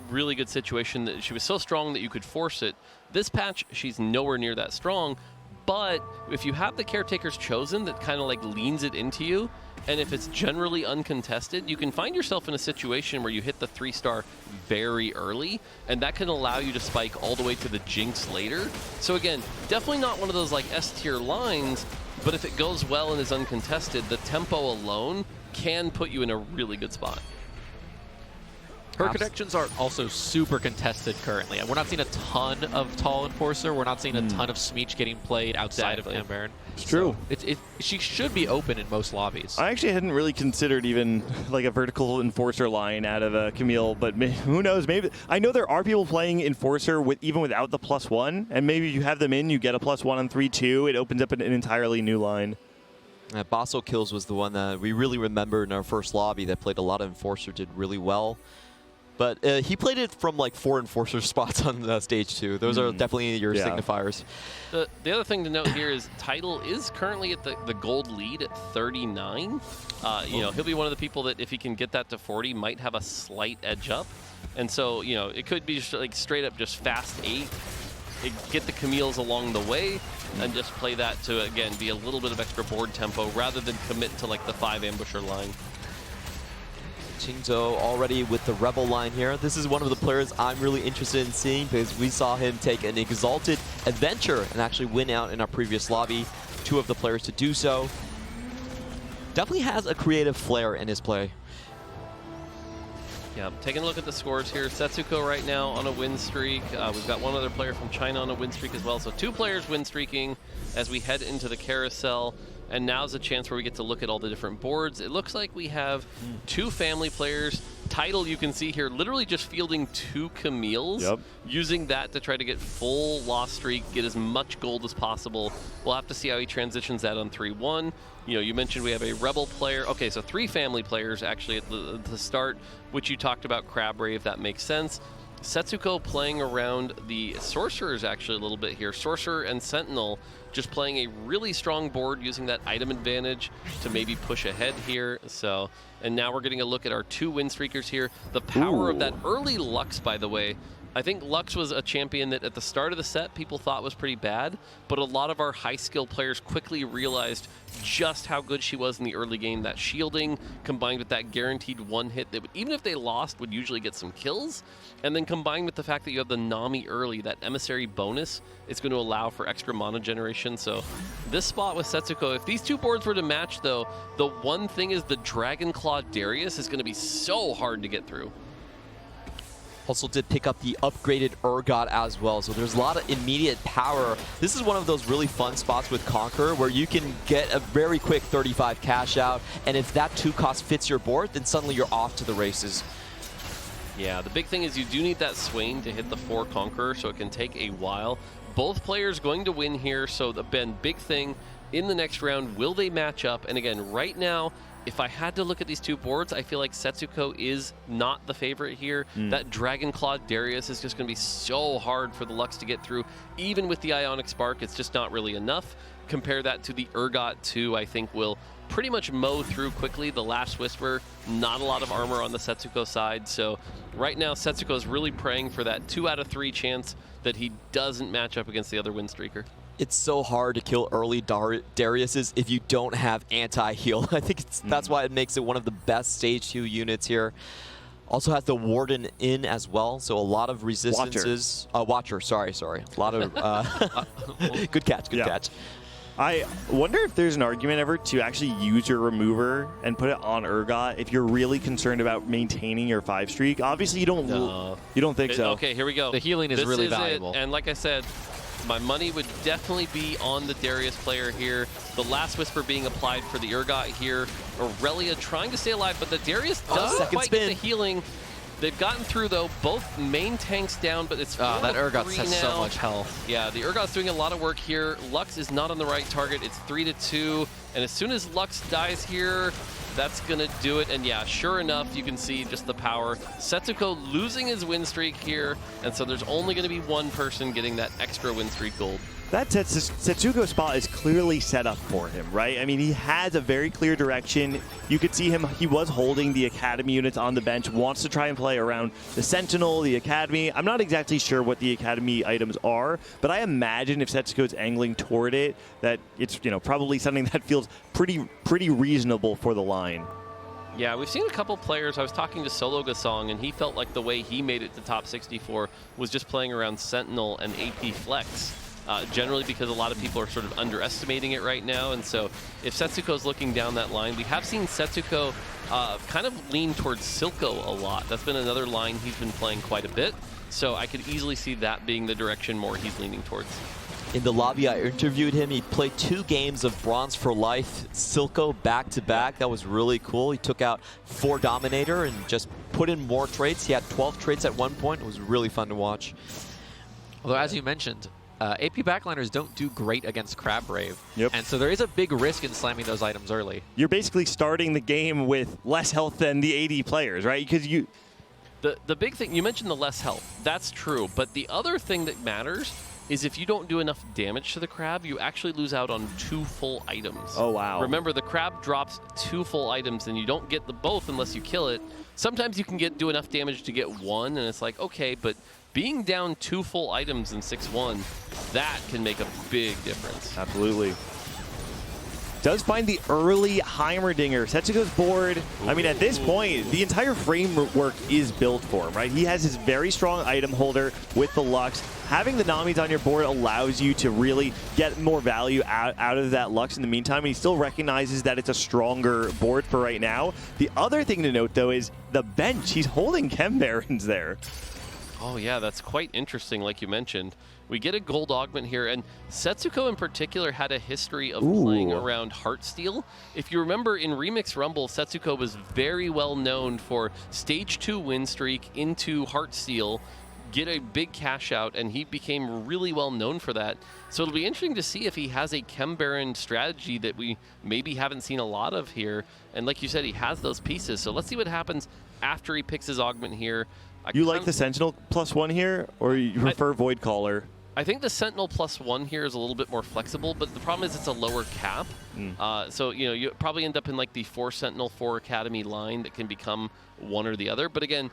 really good situation that she was so strong that you could force it. This patch, she's nowhere near that strong, but if you have the Caretaker's Chosen that kind of like leans it into you, and if it's generally uncontested, you can find yourself in a situation where you hit the 3-star very early, and that can allow you to spike all the way to the Jinx later. So again, definitely not one of those like S-tier lines, but if it goes well and is uncontested, the tempo alone can put you in a really good spot. Her connections are also super contested currently. We're not seeing a ton of Tall Enforcer. We're not seeing a ton of Smeech getting played outside of Cambaron. It's true. She should be open in most lobbies. I actually hadn't really considered even like a vertical Enforcer line out of a Camille, but who knows? Maybe I know there are people playing Enforcer even without the +1, and maybe you have them in, you get a +1 on 3-2. It opens up an entirely new line. Basso Kills was the one that we really remember in our first lobby that played a lot of Enforcer, did really well. But he played it from like 4 Enforcer spots on stage 2. Those are definitely your signifiers. The other thing to note here is Title is currently at the gold lead at 39. He'll be one of the people that if he can get that to 40 might have a slight edge up. And so, it could be just like straight up just fast 8. Get the Camille's along the way and just play that to, again, be a little bit of extra board tempo rather than commit to like the 5 ambusher line. Qingzhou already with the Rebel line here. This is one of the players I'm really interested in seeing because we saw him take an Exalted Adventure and actually win out in our previous lobby. 2 of the players to do so. Definitely has a creative flair in his play. Yeah, taking a look at the scores here. Setsuko right now on a win streak. We've got one other player from China on a win streak as well. So 2 players win streaking as we head into the carousel. And now's a chance where we get to look at all the different boards. It looks like we have 2 family players. Title, you can see here, literally just fielding 2 Camilles, using that to try to get full loss streak, get as much gold as possible. We'll have to see how he transitions that on 3-1. You mentioned we have a Rebel player. Okay, so 3 family players actually at the start, which you talked about Crab Rave. That makes sense. Setsuko playing around the Sorcerers actually a little bit here. Sorcerer and Sentinel just playing a really strong board, using that item advantage to maybe push ahead here. So, and now we're getting a look at our 2 win streakers here. The power of that early Lux, by the way. I think Lux was a champion that at the start of the set people thought was pretty bad, but a lot of our high skill players quickly realized just how good she was in the early game. That shielding combined with that guaranteed one hit that would, even if they lost, would usually get some kills. And then combined with the fact that you have the Nami early, that emissary bonus, it's going to allow for extra mana generation. So this spot with Setsuko, if these 2 boards were to match though, the one thing is the Dragon Claw Darius is going to be so hard to get through. Also did pick up the upgraded Urgot as well, so there's a lot of immediate power. This is one of those really fun spots with Conqueror where you can get a very quick 35 cash out, and if that 2 cost fits your board, then suddenly you're off to the races. Yeah, the big thing is you do need that Swain to hit the 4 Conqueror, so it can take a while. Both players going to win here, so the big thing in the next round, will they match up? And again, right now, if I had to look at these 2 boards, I feel like Setsuko is not the favorite here. That Dragon Claw Darius is just going to be so hard for the Lux to get through. Even with the Ionic Spark, it's just not really enough. Compare that to the Urgot 2, I think will pretty much mow through quickly. The Last Whisper, not a lot of armor on the Setsuko side. So right now, Setsuko is really praying for that 2 out of 3 chance that he doesn't match up against the other win streaker. It's so hard to kill early Dariuses if you don't have anti-heal. I think that's why it makes it one of the best stage 2 units here. Also has the Warden in as well, so a lot of resistances. Watcher, sorry. A lot of good catch, good catch. I wonder if there's an argument ever to actually use your remover and put it on Urgot if you're really concerned about maintaining your 5 streak. Obviously, you don't. You don't think so? Okay, here we go. The healing is really valuable. And like I said, my money would definitely be on the Darius player here. The Last Whisper being applied for the Urgot here. Aurelia trying to stay alive, but the Darius doesn't quite get the healing. They've gotten through, though. Both main tanks down, but it's that Urgot has now. so much health. Yeah, the Urgot's doing a lot of work here. Lux is not on the right target. It's 3-2, and as soon as Lux dies here, that's going to do it. And yeah, sure enough, you can see just the power. Setsuko losing his win streak here, and so there's only going to be one person getting that extra win streak gold. That Setsuko spot is clearly set up for him, right? I mean, he has a very clear direction. You could see him, he was holding the Academy units on the bench, wants to try and play around the Sentinel, the Academy. I'm not exactly sure what the Academy items are, but I imagine if Setsuko's angling toward it, that it's probably something that feels pretty reasonable for the line. Yeah, we've seen a couple players. I was talking to Solo Gasong, and he felt like the way he made it to top 64 was just playing around Sentinel and AP Flex. Generally because a lot of people are sort of underestimating it right now, and so if Setsuko's looking down that line, we have seen Setsuko kind of lean towards Silco a lot. That's been another line he's been playing quite a bit, so I could easily see that being the direction more he's leaning towards. In the lobby, I interviewed him. He played 2 games of Bronze for Life, Silco back-to-back. That was really cool. He took out 4 Dominator and just put in more traits. He had 12 traits at one point. It was really fun to watch. Although, as you mentioned, AP backliners don't do great against Crab Brave. Yep. And so there is a big risk in slamming those items early. You're basically starting the game with less health than the AD players, right? Because you... The big thing, you mentioned the less health. That's true. But the other thing that matters is if you don't do enough damage to the crab, you actually lose out on 2 full items. Oh, wow. Remember, the crab drops 2 full items, and you don't get the both unless you kill it. Sometimes you can do enough damage to get 1, and it's like, okay, but being down 2 full items in 6-1, that can make a big difference. Absolutely. Does find the early Heimerdinger. Setsuko's board, I mean, at this point, the entire framework is built for him, right? He has his very strong item holder with the Lux. Having the Namis on your board allows you to really get more value out of that Lux in the meantime, and he still recognizes that it's a stronger board for right now. The other thing to note, though, is the bench. He's holding Chem Barons there. Oh, yeah, that's quite interesting, like you mentioned. We get a gold augment here, and Setsuko in particular had a history of playing around Heartsteel. If you remember, in Remix Rumble, Setsuko was very well known for Stage 2 win streak into Heartsteel, get a big cash out, and he became really well known for that. So it'll be interesting to see if he has a Chem Baron strategy that we maybe haven't seen a lot of here. And like you said, he has those pieces. So let's see what happens after he picks his augment here. You like the Sentinel +1 here, or you prefer Void Caller? I think the Sentinel +1 here is a little bit more flexible, but the problem is it's a lower cap. So, you know, you probably end up in like the 4 Sentinel, 4 Academy line that can become one or the other. But again,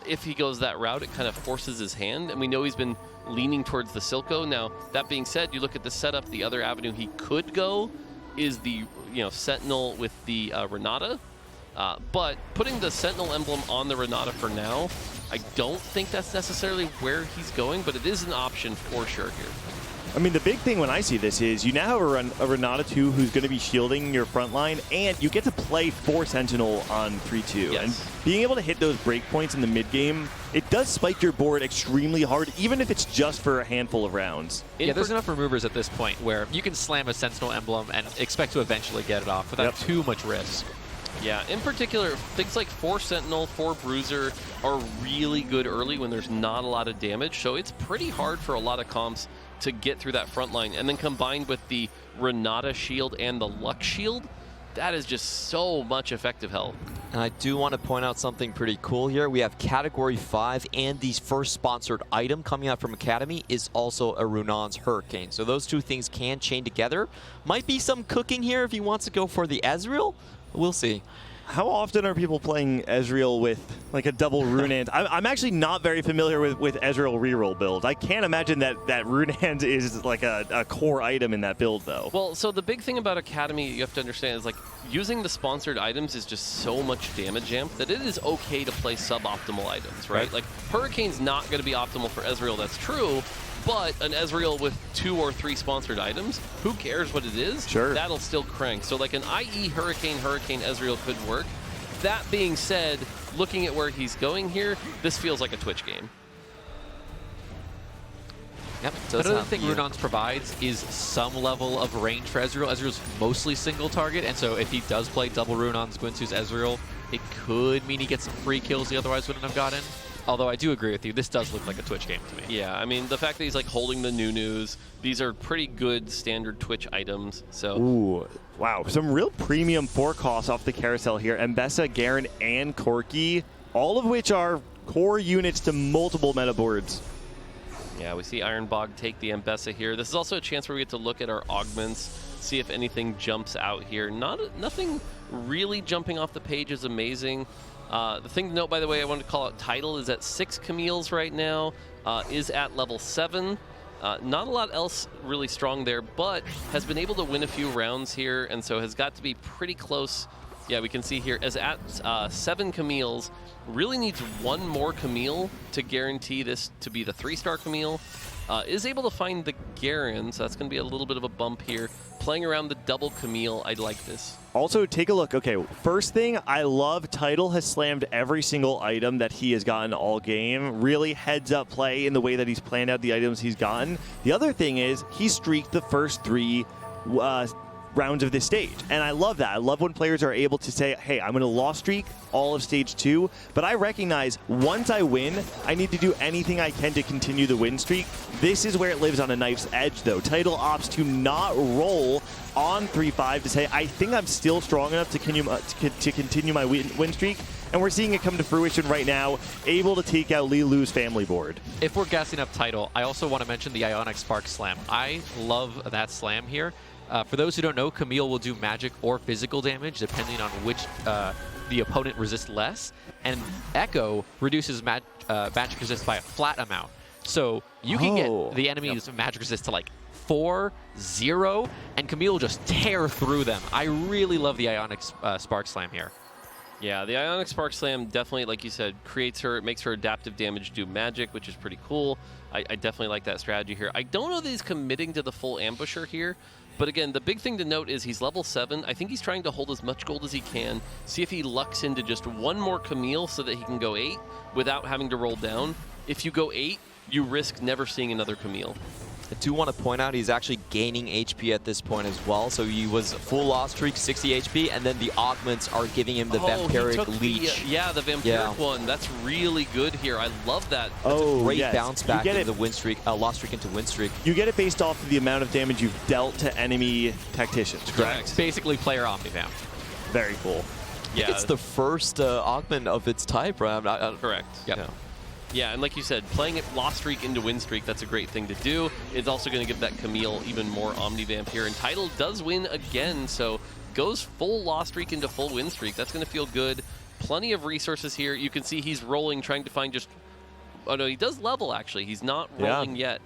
if he goes that route, it kind of forces his hand, and we know he's been leaning towards the Silco. Now, that being said, you look at the setup, the other avenue he could go is the, you know, Sentinel with the Renata. But putting the Sentinel emblem on the Renata for now, I don't think that's necessarily where he's going, but it is an option for sure here. I mean, the big thing when I see this is you now have a Renata 2 who's going to be shielding your front line, and you get to play 4 Sentinel on 3-2. Yes. And being able to hit those breakpoints in the mid-game, it does spike your board extremely hard, even if it's just for a handful of rounds. Yeah, there's enough removers at this point where you can slam a Sentinel emblem and expect to eventually get it off without too much risk. Yeah, in particular, things like 4 Sentinel, 4 Bruiser are really good early when there's not a lot of damage, so it's pretty hard for a lot of comps to get through that front line. And then combined with the Renata shield and the Lux shield, that is just so much effective health. And I do want to point out something pretty cool here. We have Category 5, and the first sponsored item coming out from Academy is also a Runon's Hurricane. So those two things can chain together. Might be some cooking here if he wants to go for the Ezreal. We'll see. How often are people playing Ezreal with like a double Runant? I'm actually not very familiar with Ezreal reroll build. I can't imagine that Runant is like a core item in that build, though. Well, so the big thing about Academy you have to understand is like using the sponsored items is just so much damage amp that it is okay to play suboptimal items, right? Like Hurricane's not going to be optimal for Ezreal, that's true. But an Ezreal with 2 or 3 sponsored items, who cares what it is? Sure. That'll still crank. So like an IE Hurricane Ezreal could work. That being said, looking at where he's going here, this feels like a Twitch game. Yep. Another thing Runon's provides is some level of range for Ezreal. Ezreal's mostly single target, and so if he does play double Runon's Gwynsu's Ezreal, it could mean he gets some free kills he otherwise wouldn't have gotten. Although I do agree with you, this does look like a Twitch game to me. Yeah, I mean, the fact that he's like holding the Nunus, these are pretty good standard Twitch items. So. Ooh, wow. Some real premium 4 costs off the carousel here. Mbessa, Garen, and Corki, all of which are core units to multiple meta boards. Yeah, we see Ironbog take the Mbessa here. This is also a chance where we get to look at our augments, see if anything jumps out here. Nothing really jumping off the page is amazing. The thing to note, by the way, I wanted to call out Tidal is at 6 Camille's right now, is at level 7. Not a lot else really strong there, but has been able to win a few rounds here, and so has got to be pretty close. Yeah, we can see here, as at 7 Camille's, really needs 1 more Camille to guarantee this to be the 3-star Camille. Is able to find the Garen, so that's going to be a little bit of a bump here. Playing around the double Camille, I like this. Also, take a look. Okay, first thing, I love Tidal has slammed every single item that he has gotten all game. Really heads-up play in the way that he's planned out the items he's gotten. The other thing is he streaked the first 3 rounds of this stage, and I love that. I love when players are able to say, hey, I'm going to lost streak all of stage 2, but I recognize once I win, I need to do anything I can to continue the win streak. This is where it lives on a knife's edge, though. Tidal opts to not roll on 3-5 to say, I think I'm still strong enough to continue my win streak, and we're seeing it come to fruition right now, able to take out Lilu's family board. If we're gassing up Tidal, I also want to mention the Ionic Spark Slam. I love that slam here. For those who don't know, Camille will do magic or physical damage depending on which the opponent resists less, and Echo reduces magic resist by a flat amount. So you can get the enemy's magic resist to like 4, 0, and Camille will just tear through them. I really love the Ionic Spark Slam here. Yeah, the Ionic Spark Slam definitely, like you said, makes her adaptive damage do magic, which is pretty cool. I definitely like that strategy here. I don't know that he's committing to the full ambusher here, but again, the big thing to note is he's level 7. I think he's trying to hold as much gold as he can, see if he lucks into just 1 more Camille so that he can go 8 without having to roll down. If you go 8, you risk never seeing another Camille. I do want to point out he's actually gaining HP at this point as well. So he was full loss streak, 60 HP, and then the augments are giving him the Vampiric Leech. The Vampiric one. That's really good here. I love that. That's a great bounce back into the win streak, loss streak into win streak. You get it based off of the amount of damage you've dealt to enemy Tacticians, correct? Basically player Omnivamp. Very cool. I think it's the first augment of its type, right? Correct. Yep. Yeah. Yeah, and like you said, playing it lost streak into win streak, that's a great thing to do. It's also going to give that Camille even more Omnivamp here. And Tidal does win again, so goes full lost streak into full win streak. That's going to feel good. Plenty of resources here. You can see he's rolling, trying to find just... Oh, no, he does level, actually. He's not rolling yet.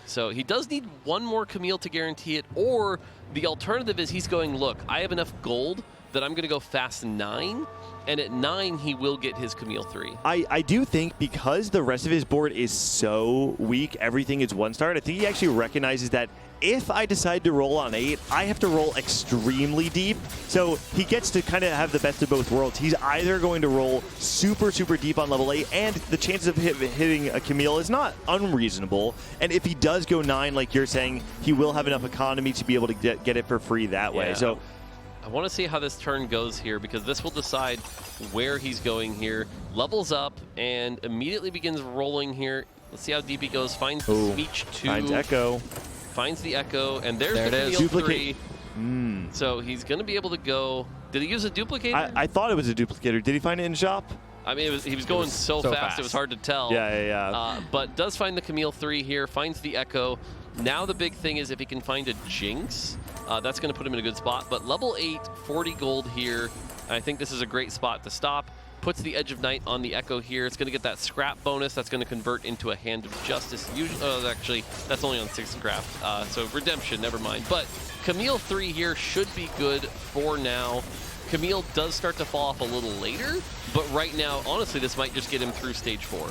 So he does need one more Camille to guarantee it, or the alternative is he's going, look, I have enough gold that I'm going to go fast 9, and at 9 he will get his Camille 3. I do think because the rest of his board is so weak, everything is 1-star, I think he actually recognizes that if I decide to roll on 8, I have to roll extremely deep. So he gets to kind of have the best of both worlds. He's either going to roll super, super deep on level 8, and the chances of hitting a Camille is not unreasonable. And if he does go 9, like you're saying, he will have enough economy to be able to get it for free that way. So I want to see how this turn goes here, because this will decide where he's going here. Levels up and immediately begins rolling here. Let's see how deep he goes. Finds the Smeech 2. Finds Echo. Finds the Echo, and there's the Camille Duplicate. 3. So he's going to be able to go... Did he use a duplicator? I thought it was a duplicator. Did he find it in shop? I mean, he was going so fast, it was hard to tell. Yeah. But does find the Camille 3 here, finds the Echo. Now the big thing is if he can find a Jinx, that's going to put him in a good spot. But level 8, 40 gold here. I think this is a great spot to stop. Puts the Edge of Night on the Echo here. It's going to get that scrap bonus. That's going to convert into a Hand of Justice. Actually, that's only on 6 scrap. So Redemption, never mind. But Camille 3 here should be good for now. Camille does start to fall off a little later, but right now, honestly, this might just get him through stage 4.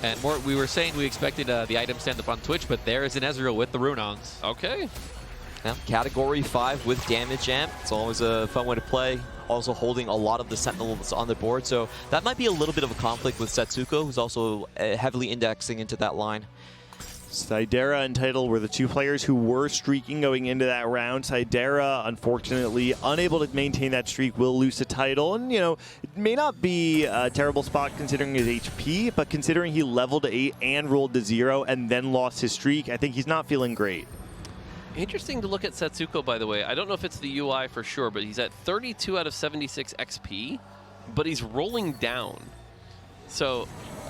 And more, we were saying we expected the item stand up on Twitch, but there is an Ezreal with the Runons. Okay. Yeah, category 5 with damage amp. It's always a fun way to play. Also holding a lot of the Sentinels on the board, so that might be a little bit of a conflict with Setsuko, who's also heavily indexing into that line. Sidera and Tidal were the 2 players who were streaking going into that round. Sidera, unfortunately, unable to maintain that streak, will lose the title. And, you know, it may not be a terrible spot considering his HP, but considering he leveled to 8 and rolled to 0 and then lost his streak, I think he's not feeling great. Interesting to look at Setsuko, by the way. I don't know if it's the UI for sure, but he's at 32 out of 76 XP, but he's rolling down. So,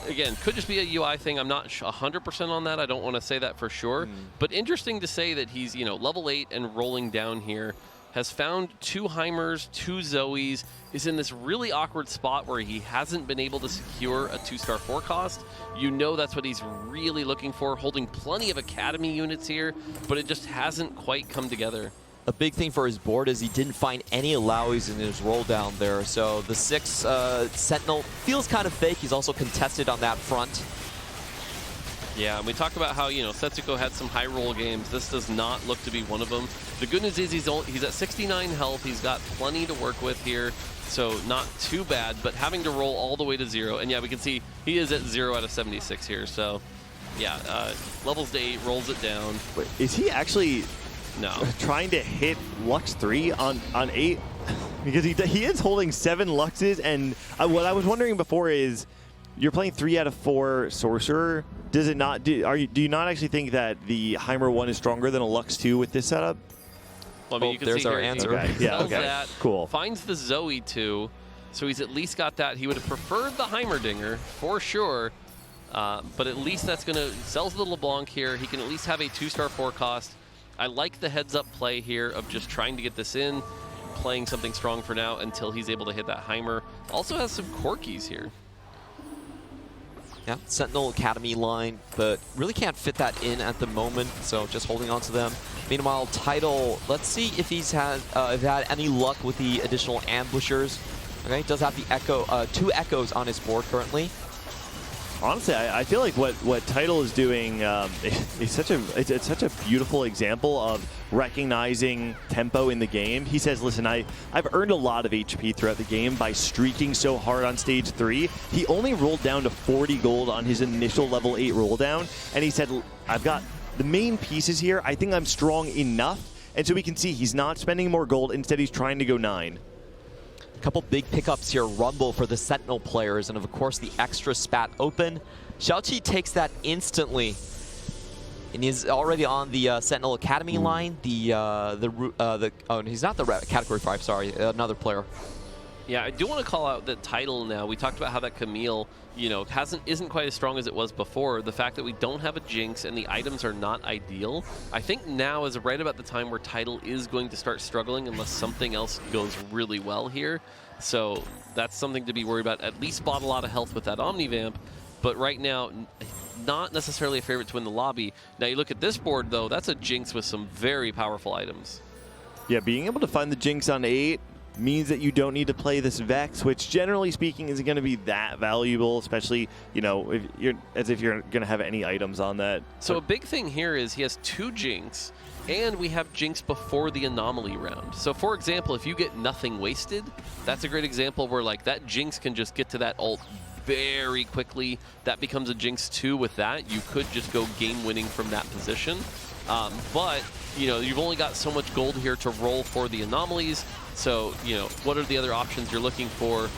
again, could just be a UI thing. I'm not 100% on that. I don't want to say that for sure. But interesting to say that he's, you know, level 8 and rolling down here. Has found 2 Heimers, 2 Zoes, is in this really awkward spot where he hasn't been able to secure a 2-star 4 cost. You know that's what he's really looking for, holding plenty of Academy units here, but it just hasn't quite come together. A big thing for his board is he didn't find any allowies in his roll down there, so the 6 Sentinel feels kind of fake. He's also contested on that front. Yeah, and we talked about how, you know, Setsuko had some high roll games. This does not look to be one of them. The good news is he's at 69 health. He's got plenty to work with here, so not too bad, but having to roll all the way to 0. And yeah, we can see he is at 0 out of 76 here, so yeah, levels to 8, rolls it down. Wait, is he actually trying to hit Lux 3 on 8? Because he is holding 7 Luxes, and what I was wondering before is, you're playing 3 out of 4 Sorcerer. Does it not? Do you not actually think that the Heimer 1 is stronger than a Lux 2 with this setup? Well, I mean, you can there's see our here, answer. Okay. Yeah, sells okay. that, Cool. Finds the Zoe 2, so he's at least got that. He would have preferred the Heimerdinger for sure, but at least that's going to sells the LeBlanc here. He can at least have a 2-star 4 cost. I like the heads-up play here of just trying to get this in, playing something strong for now until he's able to hit that Heimer. Also has some Corkis here. Yeah, Sentinel Academy line, but really can't fit that in at the moment, so just holding on to them. Meanwhile, Tidal, let's see if he's had any luck with the additional ambushers. Okay, does have the Echo, 2 Echoes on his board currently. Honestly, I feel like what Tidal is doing is such a beautiful example of recognizing tempo in the game. He says, listen, I've earned a lot of HP throughout the game by streaking so hard on stage 3. He only rolled down to 40 gold on his initial level 8 roll down, and he said, I've got the main pieces here. I think I'm strong enough. And so we can see he's not spending more gold. Instead, he's trying to go 9. Couple big pickups here. Rumble for the Sentinel players, and of course the extra spat open. Xiaoqi takes that instantly, and he's already on the Sentinel Academy line. Oh, he's not the category 5. Sorry, another player. Yeah, I do want to call out that Tidal now. We talked about how that Camille, you know, isn't quite as strong as it was before. The fact that we don't have a Jinx and the items are not ideal, I think now is right about the time where Tidal is going to start struggling unless something else goes really well here. So that's something to be worried about. At least bought a lot of health with that Omnivamp, but right now, not necessarily a favorite to win the lobby. Now you look at this board though, that's a Jinx with some very powerful items. Yeah, being able to find the Jinx on 8 means that you don't need to play this Vex, which generally speaking isn't going to be that valuable, especially, you know, if you're going to have any items on that. So a big thing here is he has 2 Jinx, and we have Jinx before the anomaly round. So for example, if you get nothing wasted, that's a great example where like that Jinx can just get to that ult very quickly. That becomes a Jinx 2 with that. You could just go game winning from that position. But, you know, you've only got so much gold here to roll for the anomalies. So, you know, what are the other options you're looking for?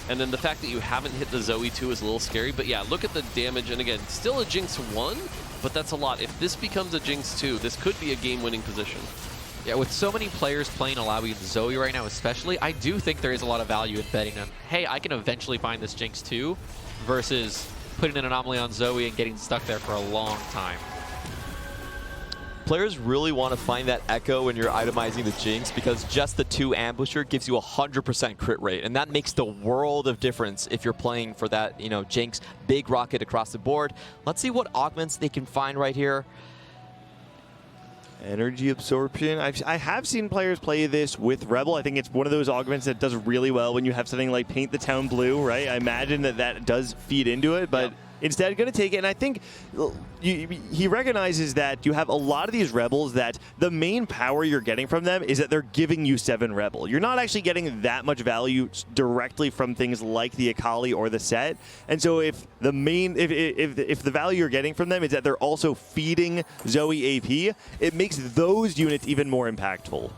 And then the fact that you haven't hit the Zoe 2 is a little scary. But yeah, look at the damage. And again, still a Jinx 1, but that's a lot. If this becomes a Jinx 2, this could be a game-winning position. Yeah, with so many players playing Alawi and Zoe right now especially, I do think there is a lot of value in betting on, hey, I can eventually find this Jinx 2, versus putting an anomaly on Zoe and getting stuck there for a long time. Players really want to find that echo when you're itemizing the Jinx, because just the 2 ambusher gives you 100% crit rate, and that makes the world of difference if you're playing for that, you know, Jinx big rocket across the board. Let's see what augments they can find right here. Energy absorption. I have seen players play this with Rebel. I think it's one of those augments that does really well when you have something like Paint the Town Blue, right? I imagine that does feed into it, but instead going to take it. And I think he recognizes that you have a lot of these Rebels that the main power you're getting from them is that they're giving you 7 Rebel. You're not actually getting that much value directly from things like the Akali or the set. And so if the value you're getting from them is that they're also feeding Zoe AP, it makes those units even more impactful.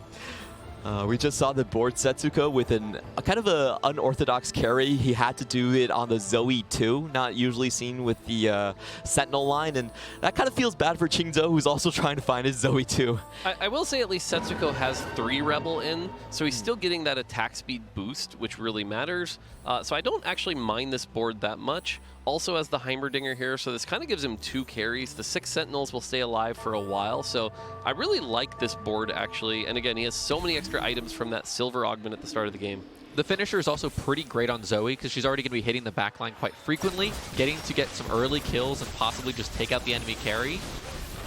We just saw the board Setsuko with a kind of an unorthodox carry. He had to do it on the Zoe 2, not usually seen with the Sentinel line, and that kind of feels bad for Qingzhou, who's also trying to find his Zoe 2. I will say at least Setsuko has 3 Rebel in, so he's still getting that attack speed boost, which really matters. So I don't actually mind this board that much. Also has the Heimerdinger here, so this kind of gives him 2 carries. The 6 Sentinels will stay alive for a while, so I really like this board, actually. And again, he has so many extra items from that silver augment at the start of the game. The finisher is also pretty great on Zoe because she's already going to be hitting the backline quite frequently, getting to get some early kills and possibly just take out the enemy carry.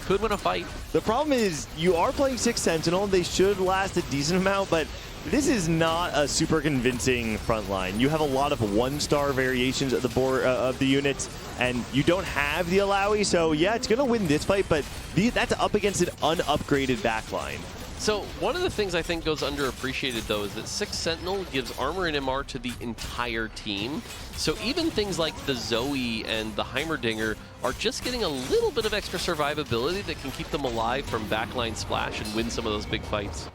Could win a fight. The problem is you are playing 6 Sentinel. They should last a decent amount, but this is not a super convincing front line. You have a lot of 1-star variations of the board of the units, and you don't have the Alawi, so yeah, it's going to win this fight, but that's up against an unupgraded backline. So one of the things I think goes underappreciated, though, is that 6 Sentinel gives armor and MR to the entire team. So even things like the Zoe and the Heimerdinger are just getting a little bit of extra survivability that can keep them alive from backline splash and win some of those big fights.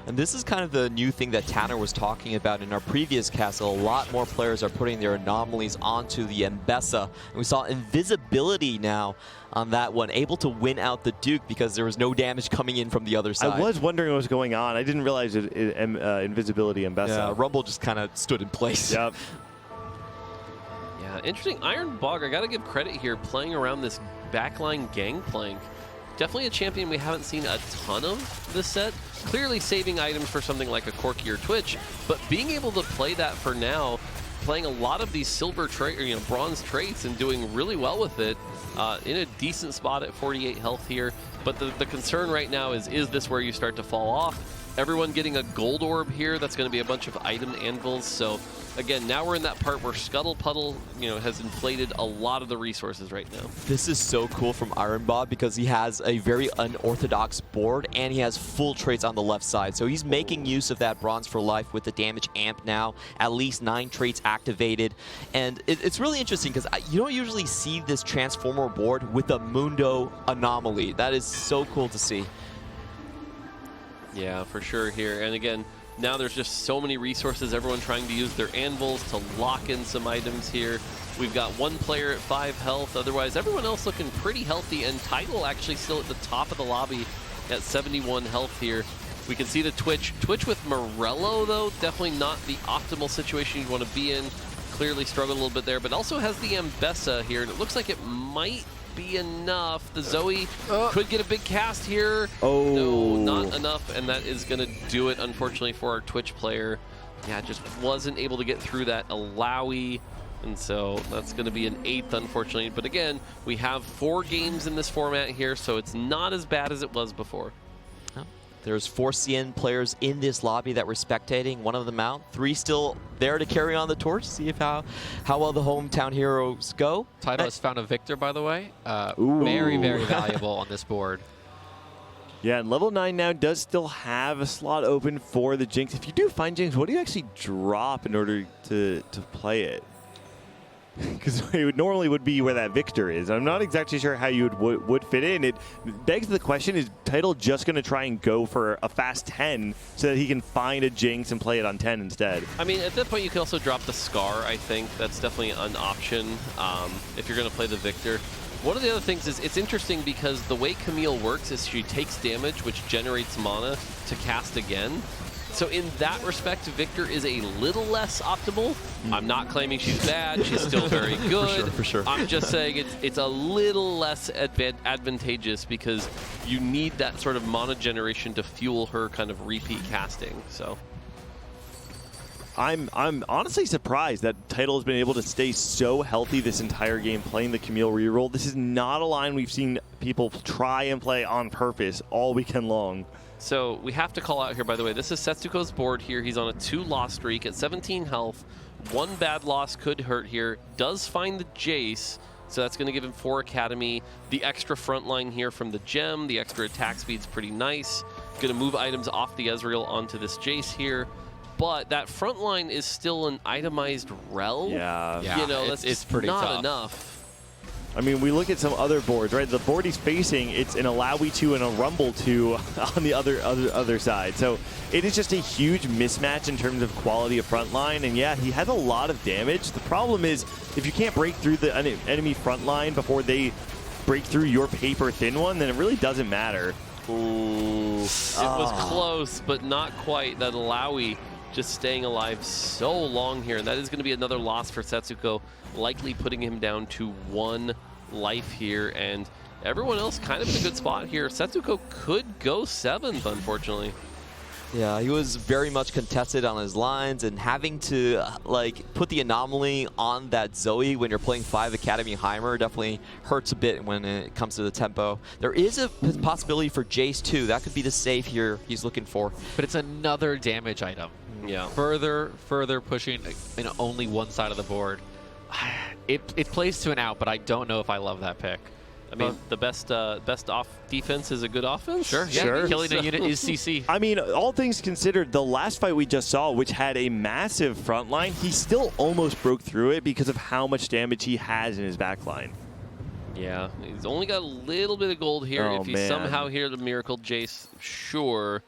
And this is kind of the new thing that Tanner was talking about in our previous castle. A lot more players are putting their anomalies onto the Mbessa. And we saw invisibility now on that one, able to win out the Duke because there was no damage coming in from the other side. I was wondering what was going on. I didn't realize invisibility Mbessa. Yeah, Rumble just kind of stood in place. Yep. Yeah, interesting. Iron Bog, I got to give credit here, playing around this backline gangplank. Definitely a champion we haven't seen a ton of this set. Clearly saving items for something like a Corki or Twitch, but being able to play that for now, playing a lot of these silver bronze traits and doing really well with it, in a decent spot at 48 health here. But the concern right now is this where you start to fall off? Everyone getting a gold orb here, that's going to be a bunch of item anvils. So again, now we're in that part where Scuttle Puddle, has inflated a lot of the resources right now. This is so cool from Iron Bob because he has a very unorthodox board and he has full traits on the left side. So he's making use of that Bronze for Life with the damage amp now, at least 9 traits activated. And it's really interesting because you don't usually see this Transformer board with a Mundo anomaly. That is so cool to see. Yeah, for sure here. And again, now there's just so many resources, everyone trying to use their anvils to lock in some items here. We've got one player at 5 health, otherwise everyone else looking pretty healthy, and Tidal actually still at the top of the lobby at 71 health here. We can see the Twitch. Twitch with Morello, though, definitely not the optimal situation you'd want to be in. Clearly struggled a little bit there, but also has the Ambessa here, and it looks like it might be enough. The Zoe could get a big cast here. Oh. No, not enough, and that is going to do it, unfortunately, for our Twitch player. Yeah, just wasn't able to get through that Alawi, and so that's going to be an 8th, unfortunately. But again, we have 4 games in this format here, so it's not as bad as it was before. There's 4 CN players in this lobby that we're spectating. 1 of them out. 3 still there to carry on the torch. See if how well the hometown heroes go. Taito has found a Victor, by the way. Very, very valuable on this board. Yeah, and level 9 now does still have a slot open for the Jinx. If you do find Jinx, what do you actually drop in order to play it? Because it normally would be where that Victor is. I'm not exactly sure how you would fit in. It begs the question, is Title just going to try and go for a fast 10 so that he can find a Jinx and play it on 10 instead? I mean, at that point, you could also drop the Scar, I think. That's definitely an option if you're going to play the Victor. One of the other things is it's interesting because the way Camille works is she takes damage, which generates mana to cast again. So in that respect, Victor is a little less optimal. I'm not claiming she's bad. She's still very good. For sure. I'm just saying it's a little less advantageous because you need that sort of mana generation to fuel her kind of repeat casting. So I'm honestly surprised that Title has been able to stay so healthy this entire game playing the Camille reroll. This is not a line we've seen people try and play on purpose all weekend long. So we have to call out here, by the way, this is Setsuko's board here. He's on a 2-loss streak at 17 health. 1 bad loss could hurt here. Does find the Jace, so that's going to give him 4 Academy. The extra front line here from the Gem, the extra attack speed's pretty nice. Going to move items off the Ezreal onto this Jace here. But that front line is still an itemized rel. Yeah. You know, it's pretty not tough. Enough. I mean, we look at some other boards, right? The board he's facing, it's an Alawi 2 and a Rumble 2 on the other side. So it is just a huge mismatch in terms of quality of front line. And yeah, he has a lot of damage. The problem is if you can't break through the enemy front line before they break through your paper thin one, then it really doesn't matter. Ooh. It was close, but not quite. That Alawi just staying alive so long here. And that is going to be another loss for Setsuko, likely putting him down to 1 life here. And everyone else kind of in a good spot here. Setsuko could go 7th, unfortunately. Yeah, he was very much contested on his lines, and having to like put the anomaly on that Zoe when you're playing 5 Academy Heimer definitely hurts a bit when it comes to the tempo. There is a possibility for Jace too. That could be the save here he's looking for. But it's another damage item. Yeah. Further pushing only one side of the board. It plays to an out, but I don't know if I love that pick. I mean, the best off defense is a good offense. Sure, yeah. Sure. Killing a unit is CC. I mean, all things considered, the last fight we just saw, which had a massive front line, he still almost broke through it because of how much damage he has in his back line. Yeah, he's only got a little bit of gold here. Oh, if he's somehow here the Miracle Jace, sure.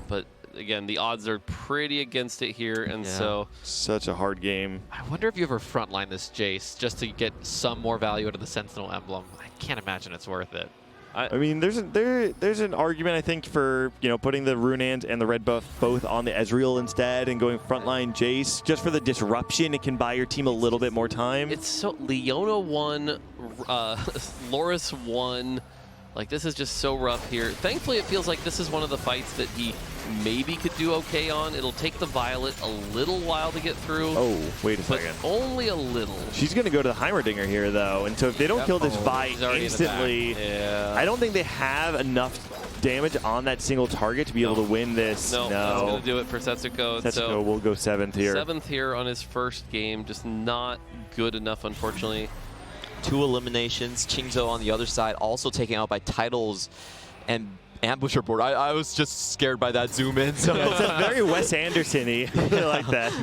But again, the odds are pretty against it here, and so such a hard game. I wonder if you ever frontline this Jace just to get some more value out of the Sentinel emblem. I can't imagine it's worth it. I mean, there's an argument, I think, for putting the Runans and the red buff both on the Ezreal instead and going frontline Jace just for the disruption. It can buy your team a little bit more time. It's so Leona 1, Loris 1. Like, this is just so rough here. Thankfully, it feels like this is one of the fights that he maybe could do okay on. It'll take the Violet a little while to get through. Oh, wait a second. Only a little. She's going to go to the Heimerdinger here, though. And so if they don't kill this Vi instantly, I don't think they have enough damage on that single target to be able to win this. No, that's going to do it for Setsuko. Setsuko will go 7th here. 7th here on his first game. Just not good enough, unfortunately. 2 eliminations. Chingzo on the other side also taken out by Titles and Ambusher board. I was just scared by that zoom in. So it's very Wes Anderson-y. I like that.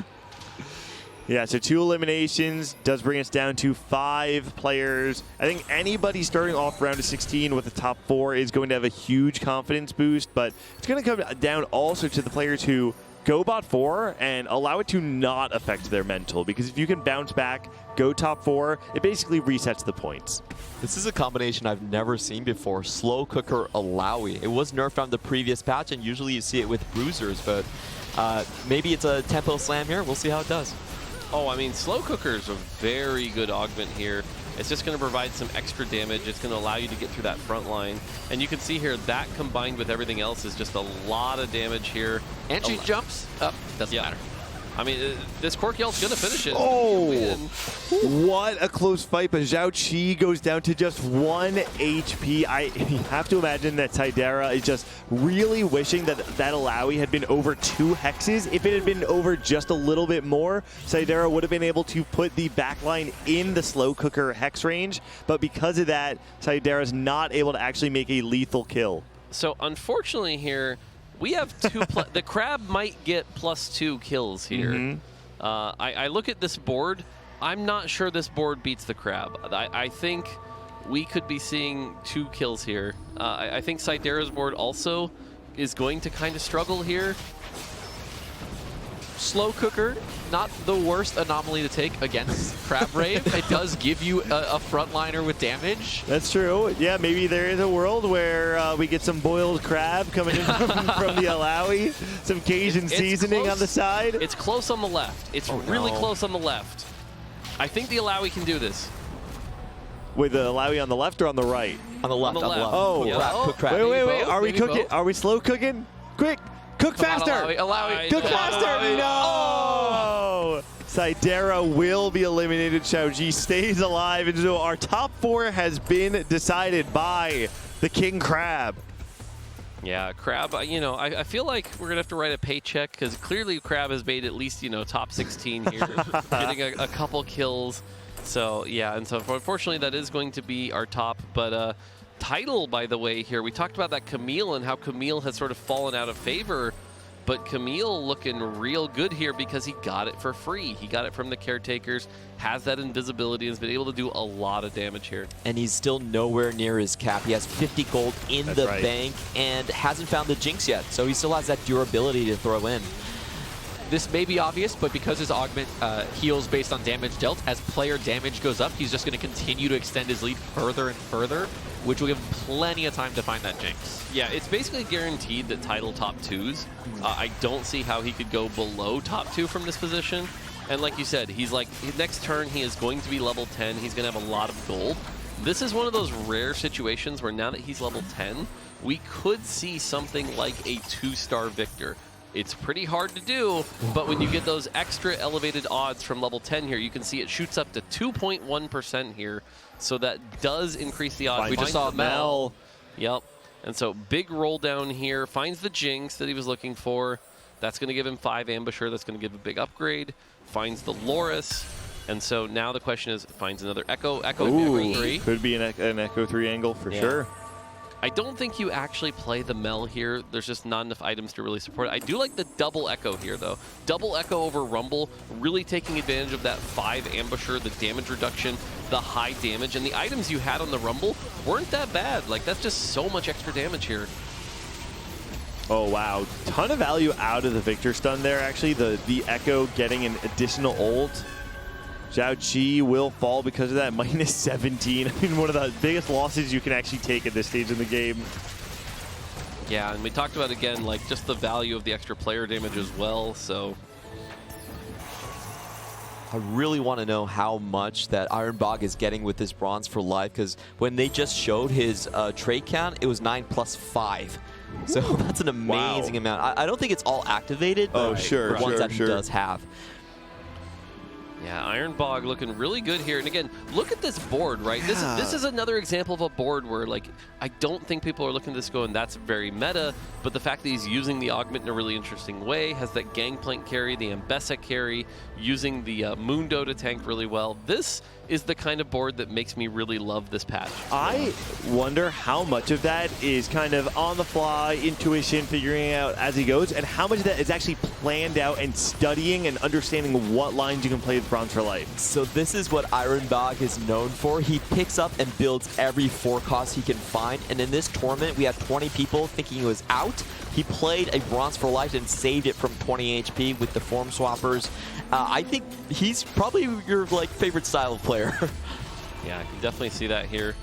Yeah, so 2 eliminations does bring us down to 5 players. I think anybody starting off round of 16 with the top 4 is going to have a huge confidence boost, but it's going to come down also to the players who go bot 4 and allow it to not affect their mental, because if you can bounce back, go top 4, it basically resets the points. This is a combination I've never seen before. Slow cooker Alawi. It was nerfed on the previous patch, and usually you see it with bruisers, but maybe it's a tempo slam here. We'll see how it does. Oh, I mean, slow cooker is a very good augment here. It's just going to provide some extra damage. It's going to allow you to get through that front line. And you can see here, that combined with everything else is just a lot of damage here. And she jumps up. Doesn't matter. I mean, this Cork Yell's going to finish it. Oh, what a close fight, but Zhao Qi goes down to just 1 HP. I have to imagine that Saidera is just really wishing that that Alawi had been over 2 hexes. If it had been over just a little bit more, Saidera would have been able to put the backline in the slow cooker hex range, but because of that, Saidera's not able to actually make a lethal kill. So unfortunately here, we have 2 the crab might get +2 kills here. I look at this board. I'm not sure this board beats the crab. I think we could be seeing 2 kills here. I think Saidera's board also is going to kind of struggle here. Slow cooker, not the worst anomaly to take against Crab Rave. It does give you a frontliner with damage. That's true. Yeah, maybe there is a world where we get some boiled crab coming in from the Alawi, some Cajun seasoning on the side. It's close on the left. It's really close on the left. I think the Alawi can do this. With the Alawi on the left or on the right? On the left. On the left. Oh, Yeah. crab. Wait. Are we cooking? Are we slow cooking? Quick! Cook faster! Alawi. Cook faster! No! Oh! Saidera will be eliminated. Xiaoji stays alive, and so our top 4 has been decided by the King Crab. Yeah, Crab, you know, I feel like we're going to have to write a paycheck, because clearly Crab has made at least, you know, top 16 here, getting a couple kills. So, yeah, and so unfortunately that is going to be our top, but title, by the way, here. We talked about that Camille and how Camille has sort of fallen out of favor, but Camille looking real good here because he got it for free. He got it from the caretakers, has that invisibility, and has been able to do a lot of damage here. And he's still nowhere near his cap. He has 50 gold in the bank and hasn't found the Jinx yet, so he still has that durability to throw in. This may be obvious, but because his augment heals based on damage dealt, as player damage goes up, he's just going to continue to extend his lead further and further, which will give him plenty of time to find that Jinx. Yeah, it's basically guaranteed that title top 2s. I don't see how he could go below top 2 from this position. And like you said, he's like, next turn he is going to be level 10. He's going to have a lot of gold. This is one of those rare situations where now that he's level 10, we could see something like a 2-star Victor. It's pretty hard to do, but when you get those extra elevated odds from level 10 here, you can see it shoots up to 2.1% here. So that does increase the odds. We just saw Mel. Yep. And so big roll down here, finds the Jinx that he was looking for. That's going to give him 5 Ambusher. That's going to give a big upgrade. Finds the Loris. And so now the question is, finds another Echo. Echo 3. Could be an Echo 3 angle for sure. I don't think you actually play the Mel here. There's just not enough items to really support it. I do like the double Echo here, though. Double Echo over Rumble, really taking advantage of that 5 Ambusher, the damage reduction, the high damage, and the items you had on the Rumble weren't that bad. Like, that's just so much extra damage here. Oh, wow. Ton of value out of the Victor stun there, actually. The Echo getting an additional ult. Zhao Qi will fall because of that, minus 17. I mean, one of the biggest losses you can actually take at this stage in the game. Yeah, and we talked about, again, like, just the value of the extra player damage as well, so. I really want to know how much that Ironbog is getting with this bronze for life, because when they just showed his trait count, it was 9 plus 5. So that's an amazing amount. I don't think it's all activated, but the ones that he does have. Yeah, Ironbog looking really good here. And again, look at this board, right? Yeah. This is another example of a board where, like, I don't think people are looking at this going, that's very meta, but the fact that he's using the augment in a really interesting way, has that Gangplank carry, the Ambessa carry, using the Mundo to tank really well. This is the kind of board that makes me really love this patch. I wonder how much of that is kind of on the fly, intuition, figuring out as he goes, and how much of that is actually planned out and studying and understanding what lines you can play with Bronze for Life. So this is what Ironbog is known for. He picks up and builds every 4 cost he can find, and in this tournament we had 20 people thinking he was out. He played a Bronze for Life and saved it from 20 HP with the form swappers. I think he's probably your favorite style of player. Yeah, I can definitely see that here.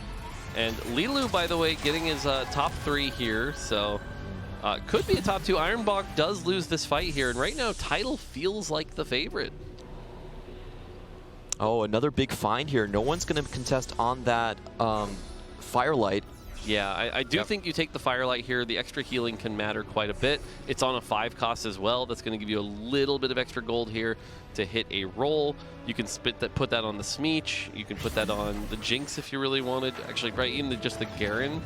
And Lilu, by the way, getting his top 3 here, so could be a top 2. Ironbog does lose this fight here, and right now Tidal feels like the favorite. Oh, another big find here. No one's going to contest on that Firelight. Yeah, I do think you take the Firelight here. The extra healing can matter quite a bit. It's on a 5 cost as well. That's going to give you a little bit of extra gold here to hit a roll. You can put that on the Smeech. You can put that on the Jinx if you really wanted. Actually, right into just the Garen.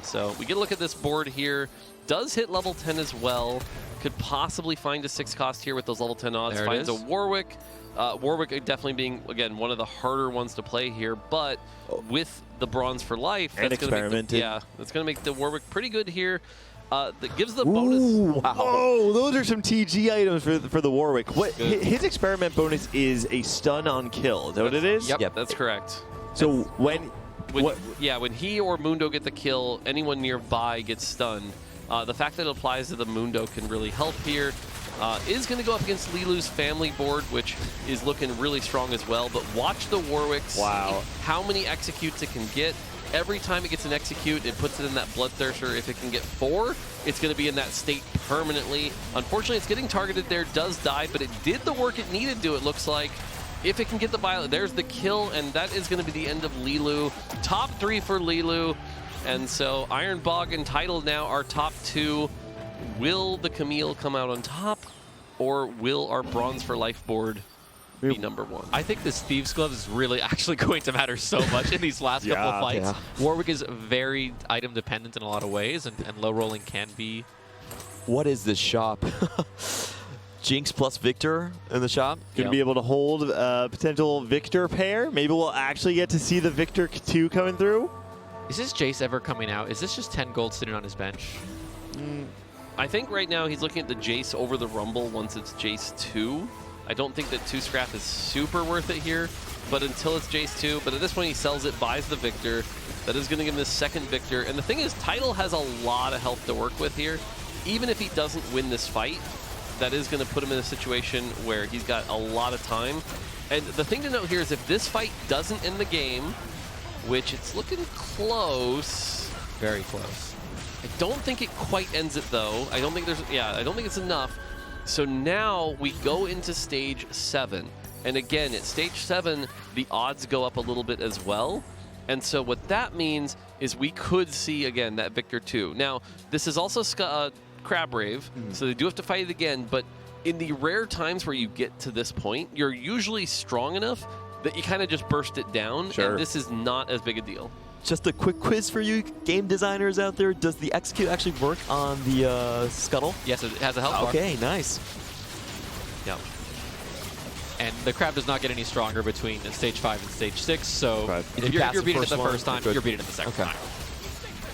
So we get a look at this board here. Does hit level 10 as well. Could possibly find a 6 cost here with those level 10 odds. There Finds a Warwick. Warwick definitely being, again, one of the harder ones to play here, but with the Bronze for Life, and experimented. That's going to make the Warwick pretty good here. That gives the bonus. Wow. Oh, those are some TG items for the Warwick. His experiment bonus is a stun on kill. Is that what it is? Yep, that's correct. So when he or Mundo get the kill, anyone nearby gets stunned. The fact that it applies to the Mundo can really help here. Is going to go up against Lilu's family board, which is looking really strong as well. But watch the Warwicks. Wow. How many executes it can get. Every time it gets an execute, it puts it in that Bloodthirster. If it can get 4, it's going to be in that state permanently. Unfortunately, it's getting targeted there, does die, but it did the work it needed to, it looks like. If it can get the Violet, there's the kill, and that is going to be the end of Lilu. Top 3 for Lilu. And so Ironbog and Tidal now are top 2. Will the Camille come out on top, or will our Bronze for Life board be number 1? I think this Thieves Glove is really actually going to matter so much in these last couple of fights. Warwick is very item dependent in a lot of ways, and low rolling can be. What is this shop? Jinx plus Victor in the shop. Going to be able to hold a potential Victor pair. Maybe we'll actually get to see the Victor 2 coming through. Is this Jace ever coming out? Is this just 10 gold sitting on his bench? I think right now he's looking at the Jace over the Rumble once it's Jace 2. I don't think that 2 scrap is super worth it here, but until it's Jace 2. But at this point he sells it, buys the Victor. That is going to give him the second Victor. And the thing is, Tidal has a lot of health to work with here. Even if he doesn't win this fight, that is going to put him in a situation where he's got a lot of time. And the thing to note here is if this fight doesn't end the game, which it's looking close. Very close. I don't think it quite ends it though. I don't think it's enough. So now we go into stage 7. And again, at stage 7, the odds go up a little bit as well. And so what that means is we could see, again, that Victor 2. Now, this is also Crabrave, so they do have to fight it again, but in the rare times where you get to this point, you're usually strong enough that you kind of just burst it down, and this is not as big a deal. Just a quick quiz for you game designers out there. Does the execute actually work on the Scuttle? Yes, it has a health bar. Okay, nice. Yep. And the crab does not get any stronger between stage 5 and stage 6, so if you're beating it the first time, you're beating it the second time.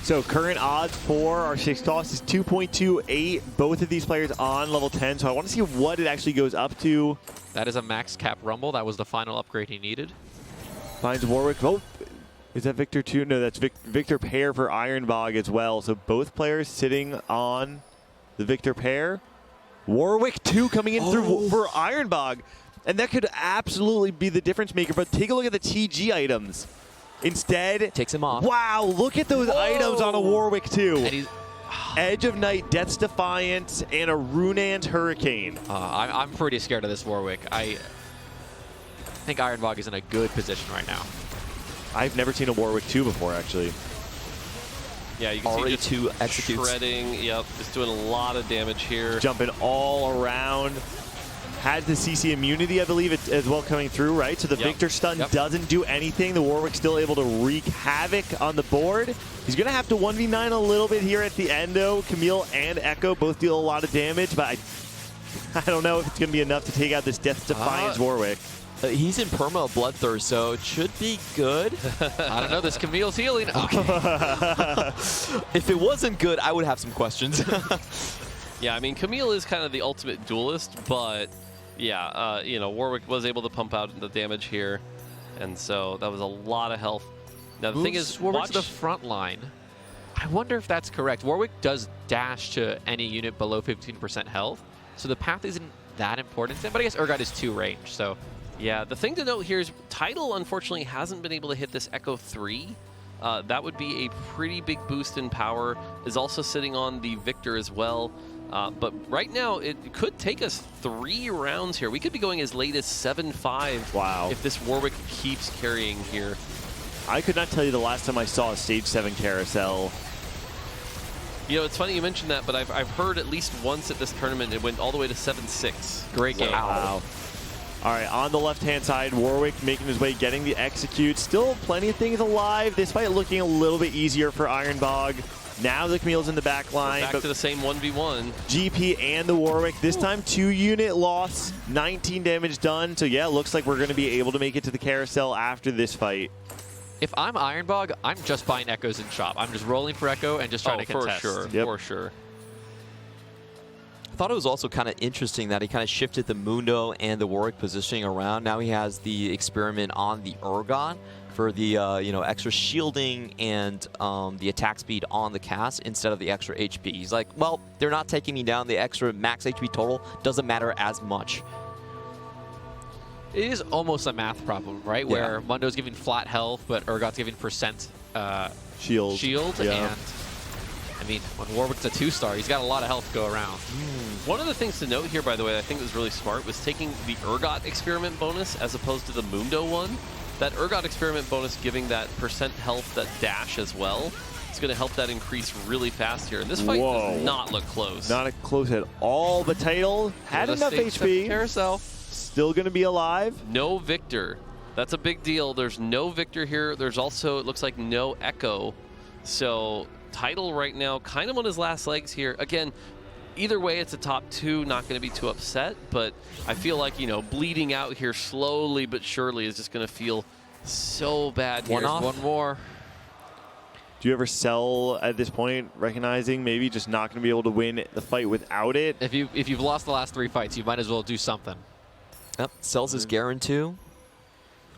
So current odds for our 6 cost is 2.28. Both of these players on level 10, so I want to see what it actually goes up to. That is a max cap Rumble. That was the final upgrade he needed. Finds Warwick. Oh, is that Victor 2? No, that's Victor pair for Ironbog as well. So both players sitting on the Victor pair. Warwick 2 coming in through for Ironbog. And that could absolutely be the difference maker. But take a look at the TG items. Instead, takes him off. Wow, look at those items on a Warwick 2. Edge of Night, Death's Defiance, and a Runant Hurricane. I'm pretty scared of this Warwick. I think Ironbog is in a good position right now. I've never seen a Warwick 2 before, actually. Yeah, you can already see just 2 executes. shredding. Yep, just doing a lot of damage here. Jumping all around. Has the CC immunity, I believe, as well coming through, right? So the Victor stun doesn't do anything. The Warwick's still able to wreak havoc on the board. He's going to have to 1v9 a little bit here at the end, though. Camille and Echo both deal a lot of damage, but I don't know if it's going to be enough to take out this Death's Defiance Warwick. He's in perma Bloodthirst, so it should be good. I don't know. This Camille's healing. Okay. If it wasn't good, I would have some questions. Yeah, I mean, Camille is kind of the ultimate duelist, but yeah, you know, Warwick was able to pump out the damage here, and so that was a lot of health. Now the thing is, Warwick watch to the front line. I wonder if that's correct. Warwick does dash to any unit below 15% health, so the path isn't that important to him, but I guess Urgot is 2 range, so. Yeah, the thing to note here is Tidal, unfortunately, hasn't been able to hit this Echo 3. That would be a pretty big boost in power. Is also sitting on the Victor as well. But right now, it could take us 3 rounds here. We could be going as late as 7-5. Wow. If this Warwick keeps carrying here. I could not tell you the last time I saw a Stage 7 carousel. You know, it's funny you mentioned that, but I've heard at least once at this tournament it went all the way to 7-6. Great game. Wow. All right, on the left-hand side, Warwick making his way, getting the execute. Still plenty of things alive. This fight looking a little bit easier for Ironbog. Now the Camille's in the back line. Back to the same 1v1. GP and the Warwick. This time, 2-unit loss, 19 damage done. So yeah, looks like we're going to be able to make it to the carousel after this fight. If I'm Ironbog, I'm just buying Echoes in shop. I'm just rolling for Echo and just trying to contest. For sure, for sure. I thought it was also kind of interesting that he kind of shifted the Mundo and the Warwick positioning around. Now he has the experiment on the Urgot for the extra shielding and the attack speed on the cast instead of the extra HP. He's like, well, they're not taking me down. The extra max HP total doesn't matter as much. It is almost a math problem, right? Yeah. Where Mundo's giving flat health, but Urgot's giving percent shield. And I mean, when Warwick's a 2-star, he's got a lot of health to go around. One of the things to note here, by the way, I think was really smart, was taking the Urgot experiment bonus as opposed to the Mundo one. That Urgot experiment bonus giving that percent health, that dash as well. It's going to help that increase really fast here. And this fight does not look close. Not close at all, but Tidal had enough HP. Carousel. Still going to be alive. No Victor. That's a big deal. There's no Victor here. There's also, it looks like, no Echo. So Tidal right now kind of on his last legs here. Again, either way, it's a top 2. Not going to be too upset, but I feel like, bleeding out here slowly but surely is just going to feel so bad here. One more. Do you ever sell at this point, recognizing maybe just not going to be able to win the fight without it? If you've lost the last 3 fights, you might as well do something. Yep, sells his Garen too.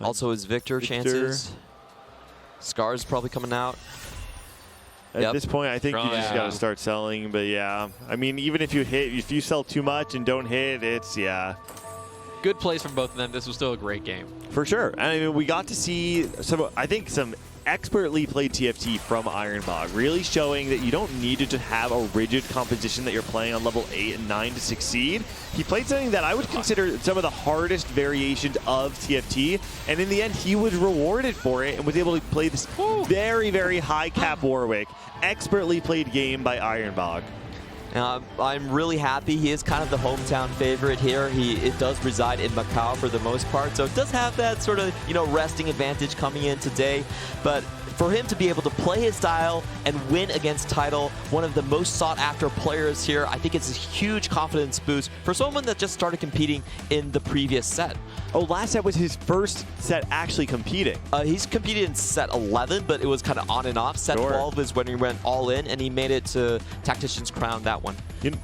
Also his Victor chances. Scar's probably coming out. At this point, I think you just got to start selling. But yeah, I mean, even if you sell too much and don't hit, it's Good plays from both of them. This was still a great game. For sure. I mean, we got to see some expertly played TFT from Ironbog, really showing that you don't need to just have a rigid composition that you're playing on level 8 and 9 to succeed. He played something that I would consider some of the hardest variations of TFT, and in the end, he was rewarded for it and was able to play this very, very high cap Warwick. Expertly played game by Ironbog. I'm really happy. He is kind of the hometown favorite here. It does reside in Macau for the most part, so it does have that sort of resting advantage coming in today. But for him to be able to play his style and win against Tidal, one of the most sought-after players here, I think it's a huge confidence boost for someone that just started competing in the previous set. Oh, last set was his first set actually competing. He's competed in set 11, but it was kind of on and off. Set 12 is when he went all in, and he made it to Tactician's crown that one.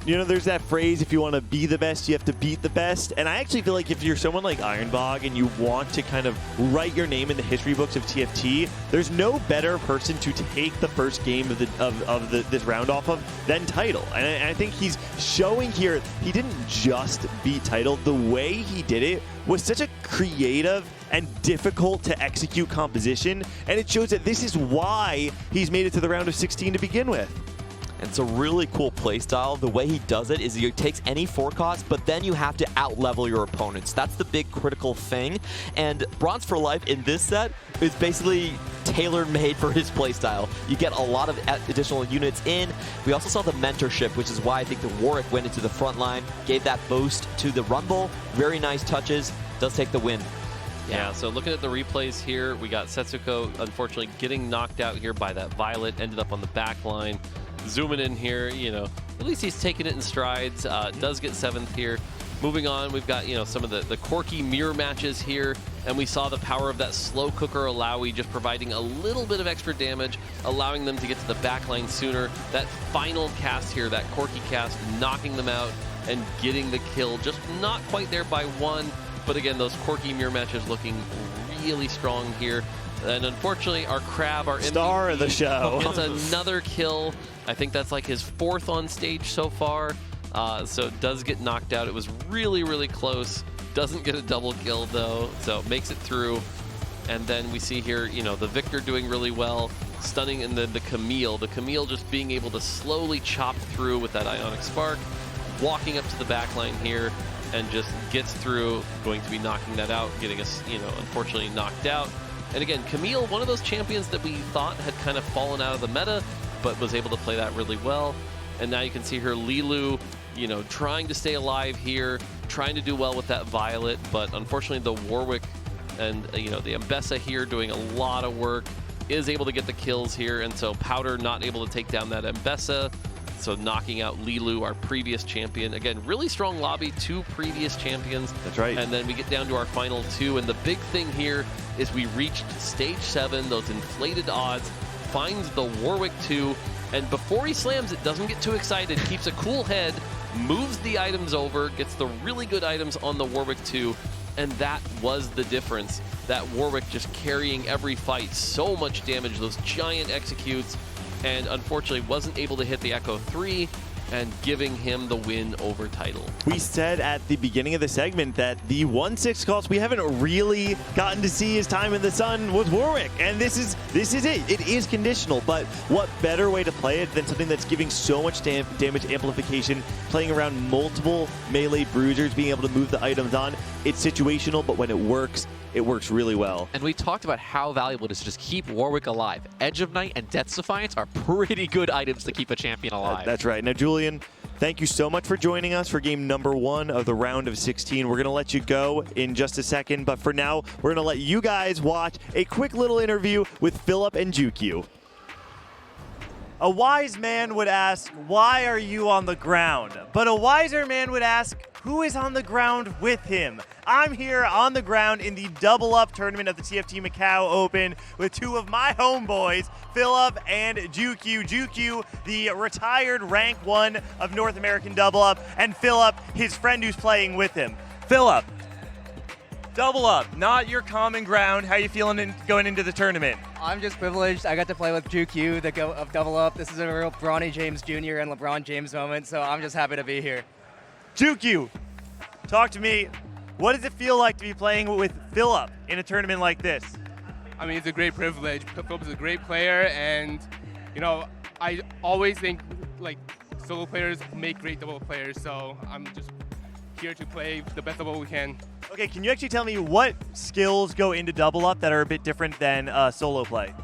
There's that phrase, if you want to be the best, you have to beat the best. And I actually feel like if you're someone like Ironbog and you want to kind of write your name in the history books of TFT, there's no better person to take the first game of this round off of than Tidal. And I think he's showing here he didn't just beat Tidal. The way he did it was such a creative and difficult to execute composition, and it shows that this is why he's made it to the round of 16 to begin with. And it's a really cool playstyle. The way he does it is he takes any forecast, but then you have to out-level your opponents. That's the big critical thing. And Bronze for Life in this set is basically tailor-made for his playstyle. You get a lot of additional units in. We also saw the mentorship, which is why I think the Warwick went into the front line, gave that boost to the Rumble. Very nice touches. Does take the win. Yeah, so looking at the replays here, we got Setsuko unfortunately getting knocked out here by that Violet, ended up on the back line. Zooming in here, at least he's taking it in strides. Does get 7th here. Moving on, we've got, some of the quirky mirror matches here, and we saw the power of that slow cooker Alawi just providing a little bit of extra damage, allowing them to get to the back line sooner. That final cast here, that quirky cast, knocking them out and getting the kill. Just not quite there by 1, but again, those quirky mirror matches looking really strong here. And unfortunately, our Crab, our star MVP, of the show, gets another kill. I think that's like his 4th on stage so far. So it does get knocked out. It was really, really close. Doesn't get a double kill though, so makes it through. And then we see here, you know, the Victor doing really well, stunning, and then the Camille. The Camille just being able to slowly chop through with that Ionic Spark, walking up to the back line here, and just gets through, going to be knocking that out, getting us, you know, unfortunately knocked out. And again, Camille, one of those champions that we thought had kind of fallen out of the meta, but was able to play that really well. And now you can see her Lilu, you know, trying to stay alive here, trying to do well with that Violet, but unfortunately the Warwick and, you know, the Mbessa here doing a lot of work, is able to get the kills here, and so Powder not able to take down that Mbessa, so knocking out Lilu, our previous champion. Again, really strong lobby, 2 previous champions. That's right. And then we get down to our final 2, and the big thing here is we reached stage 7, those inflated odds, finds the Warwick 2, and before he slams it, doesn't get too excited, keeps a cool head, moves the items over, gets the really good items on the Warwick 2, and that was the difference. That Warwick just carrying every fight, so much damage, those giant executes, and unfortunately wasn't able to hit the Echo 3, and giving him the win over Title. We said at the beginning of the segment that the 1-6 cost we haven't really gotten to see his time in the sun was Warwick, and this is it. It is conditional, but what better way to play it than something that's giving so much damage amplification, playing around multiple melee bruisers, being able to move the items on. It's situational, but when it works really well. And we talked about how valuable it is to just keep Warwick alive. Edge of Night and Death's Defiance are pretty good items to keep a champion alive. That's right. Now, Julian, thank you so much for joining us for game number 1 of the round of 16. We're going to let you go in just a second, but for now, we're going to let you guys watch a quick little interview with Philip and Jukyu. A wise man would ask, why are you on the ground? But a wiser man would ask, who is on the ground with him? I'm here on the ground in the Double Up tournament of the TFT Macao Open with 2 of my homeboys, Philip and Jukyu. Jukyu, the retired rank 1 of North American Double Up, and Philip, his friend who's playing with him. Philip, Double Up, not your common ground. How you feeling going into the tournament? I'm just privileged. I got to play with Jukyu, the GOAT of Double Up. This is a real Bronny James Jr. and LeBron James moment, so I'm just happy to be here. Jukyu, talk to me. What does it feel like to be playing with Philip in a tournament like this? I mean, it's a great privilege. Philip is a great player, and, you know, I always think, like, solo players make great double players, so I'm just here to play the best double we can. Okay, can you actually tell me what skills go into Double Up that are a bit different than solo play?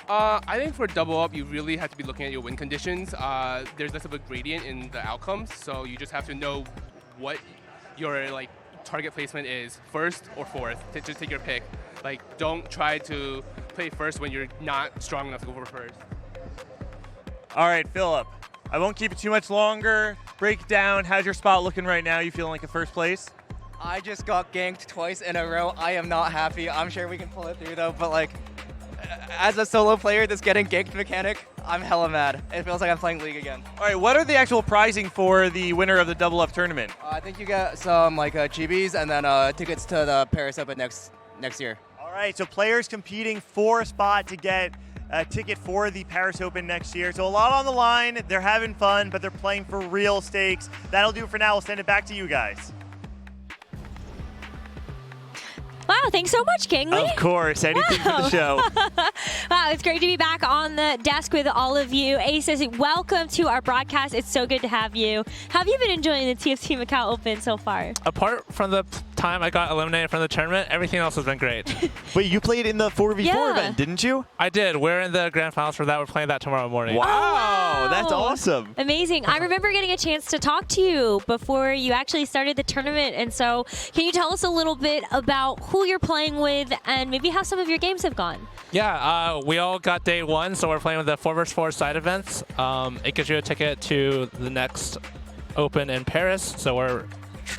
I think for Double Up, you really have to be looking at your win conditions. There's less of a gradient in the outcomes, so you just have to know what your target placement is, first or fourth. Just take your pick. Like, don't try to play first when you're not strong enough to go for first. All right, Philip, I won't keep it too much longer. Break down. How's your spot looking right now? You feeling like a first place? I just got ganked twice in a row. I am not happy. I'm sure we can pull it through though, but like, as a solo player that's getting ganked mechanic, I'm hella mad. It feels like I'm playing League again. All right, what are the actual prizing for the winner of the Double Up tournament? I think you get some like chibis and then tickets to the Paris Open next year. All right, so players competing for a spot to get a ticket for the Paris Open next year. So a lot on the line. They're having fun, but they're playing for real stakes. That'll do it for now. We'll send it back to you guys. Wow, thanks so much, Kingly. Of course, anything for the show. Wow, it's great to be back on the desk with all of you. Aces, welcome to our broadcast. It's so good to have you. How have you been enjoying the TFT Macao Open so far? Apart from the time I got eliminated from the tournament, everything else has been great. Wait, you played in the 4v4 event, didn't you? I did. We're in the grand finals for that. We're playing that tomorrow morning. Wow, that's awesome. Amazing. I remember getting a chance to talk to you before you actually started the tournament. And so can you tell us a little bit about who you're playing with and maybe how some of your games have gone? Yeah, we all got day 1, so we're playing with the 4vs4 side events. It gives you a ticket to the next Open in Paris, so we're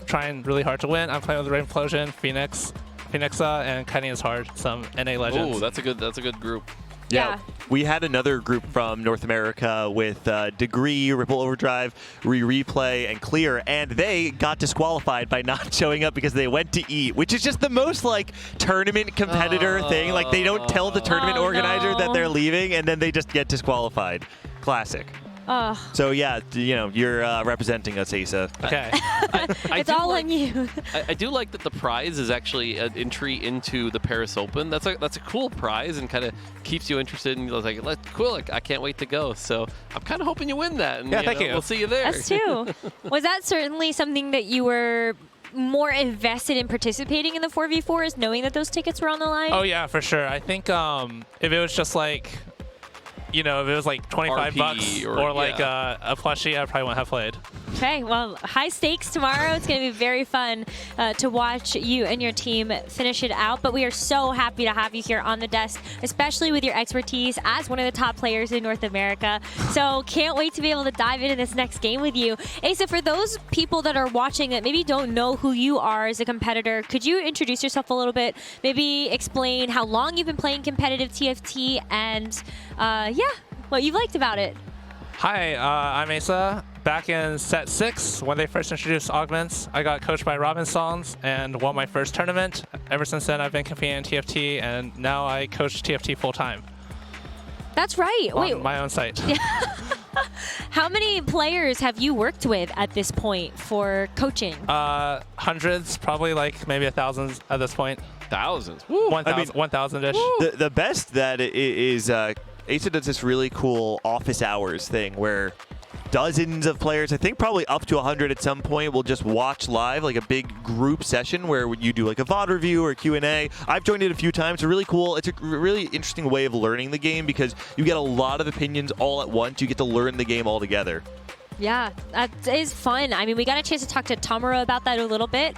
trying really hard to win. I'm playing with Rainplosion, Phoenixa, and Kenny is hard, some NA legends. Oh, that's a good group. Yeah. We had another group from North America with Degree, Ripple Overdrive, Replay, and Clear, and they got disqualified by not showing up because they went to eat, which is just the most like tournament competitor thing. Like they don't tell the tournament organizer that they're leaving, and then they just get disqualified. Classic. So yeah, you know, you're representing us, Asa. Okay. It's all on you. I do like that the prize is actually an entry into the Paris Open. That's a cool prize and kind of keeps you interested. And like, cool, like, I can't wait to go. So I'm kind of hoping you win that. And, yeah, thank you. We'll see you there. Us too. Was that certainly something that you were more invested in participating in the 4v4s, knowing that those tickets were on the line? Oh yeah, for sure. I think if it was just like, you know, if it was like 25 RP bucks or like a plushie, I probably wouldn't have played. Okay, well, high stakes tomorrow. It's going to be very fun to watch you and your team finish it out. But we are so happy to have you here on the desk, especially with your expertise as one of the top players in North America. So can't wait to be able to dive into this next game with you. Asa, for those people that are watching that maybe don't know who you are as a competitor, could you introduce yourself a little bit? Maybe explain how long you've been playing competitive TFT and, what you've liked about it. Hi, I'm Asa. Back in set 6, when they first introduced augments, I got coached by Robin Songs and won my first tournament. Ever since then, I've been competing in TFT, and now I coach TFT full-time. That's right. On my own site. How many players have you worked with at this point for coaching? Hundreds, probably like maybe 1,000 at this point. Thousands? 1,000-ish. The best that is Asa does this really cool office hours thing where dozens of players, I think probably up to 100 at some point, will just watch live, like a big group session where you do like a VOD review or a Q&A. I've joined it a few times. It's really cool. It's a really interesting way of learning the game because you get a lot of opinions all at once. You get to learn the game all together. Yeah, that is fun. I mean, we got a chance to talk to Tamara about that a little bit.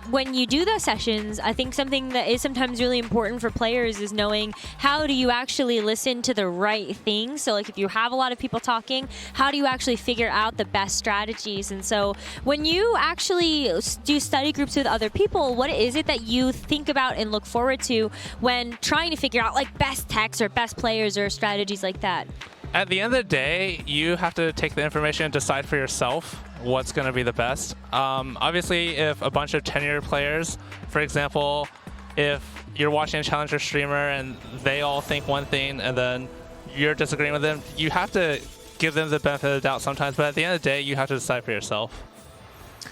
When you do those sessions, I think something that is sometimes really important for players is knowing how do you actually listen to the right things. So like if you have a lot of people talking, how do you actually figure out the best strategies? And so when you actually do study groups with other people, what is it that you think about and look forward to when trying to figure out like best techs or best players or strategies like that? At the end of the day, you have to take the information and decide for yourself what's going to be the best. Obviously, if a bunch of tenured players, for example, if you're watching a Challenger streamer and they all think one thing and then you're disagreeing with them, you have to give them the benefit of the doubt sometimes. But at the end of the day, you have to decide for yourself.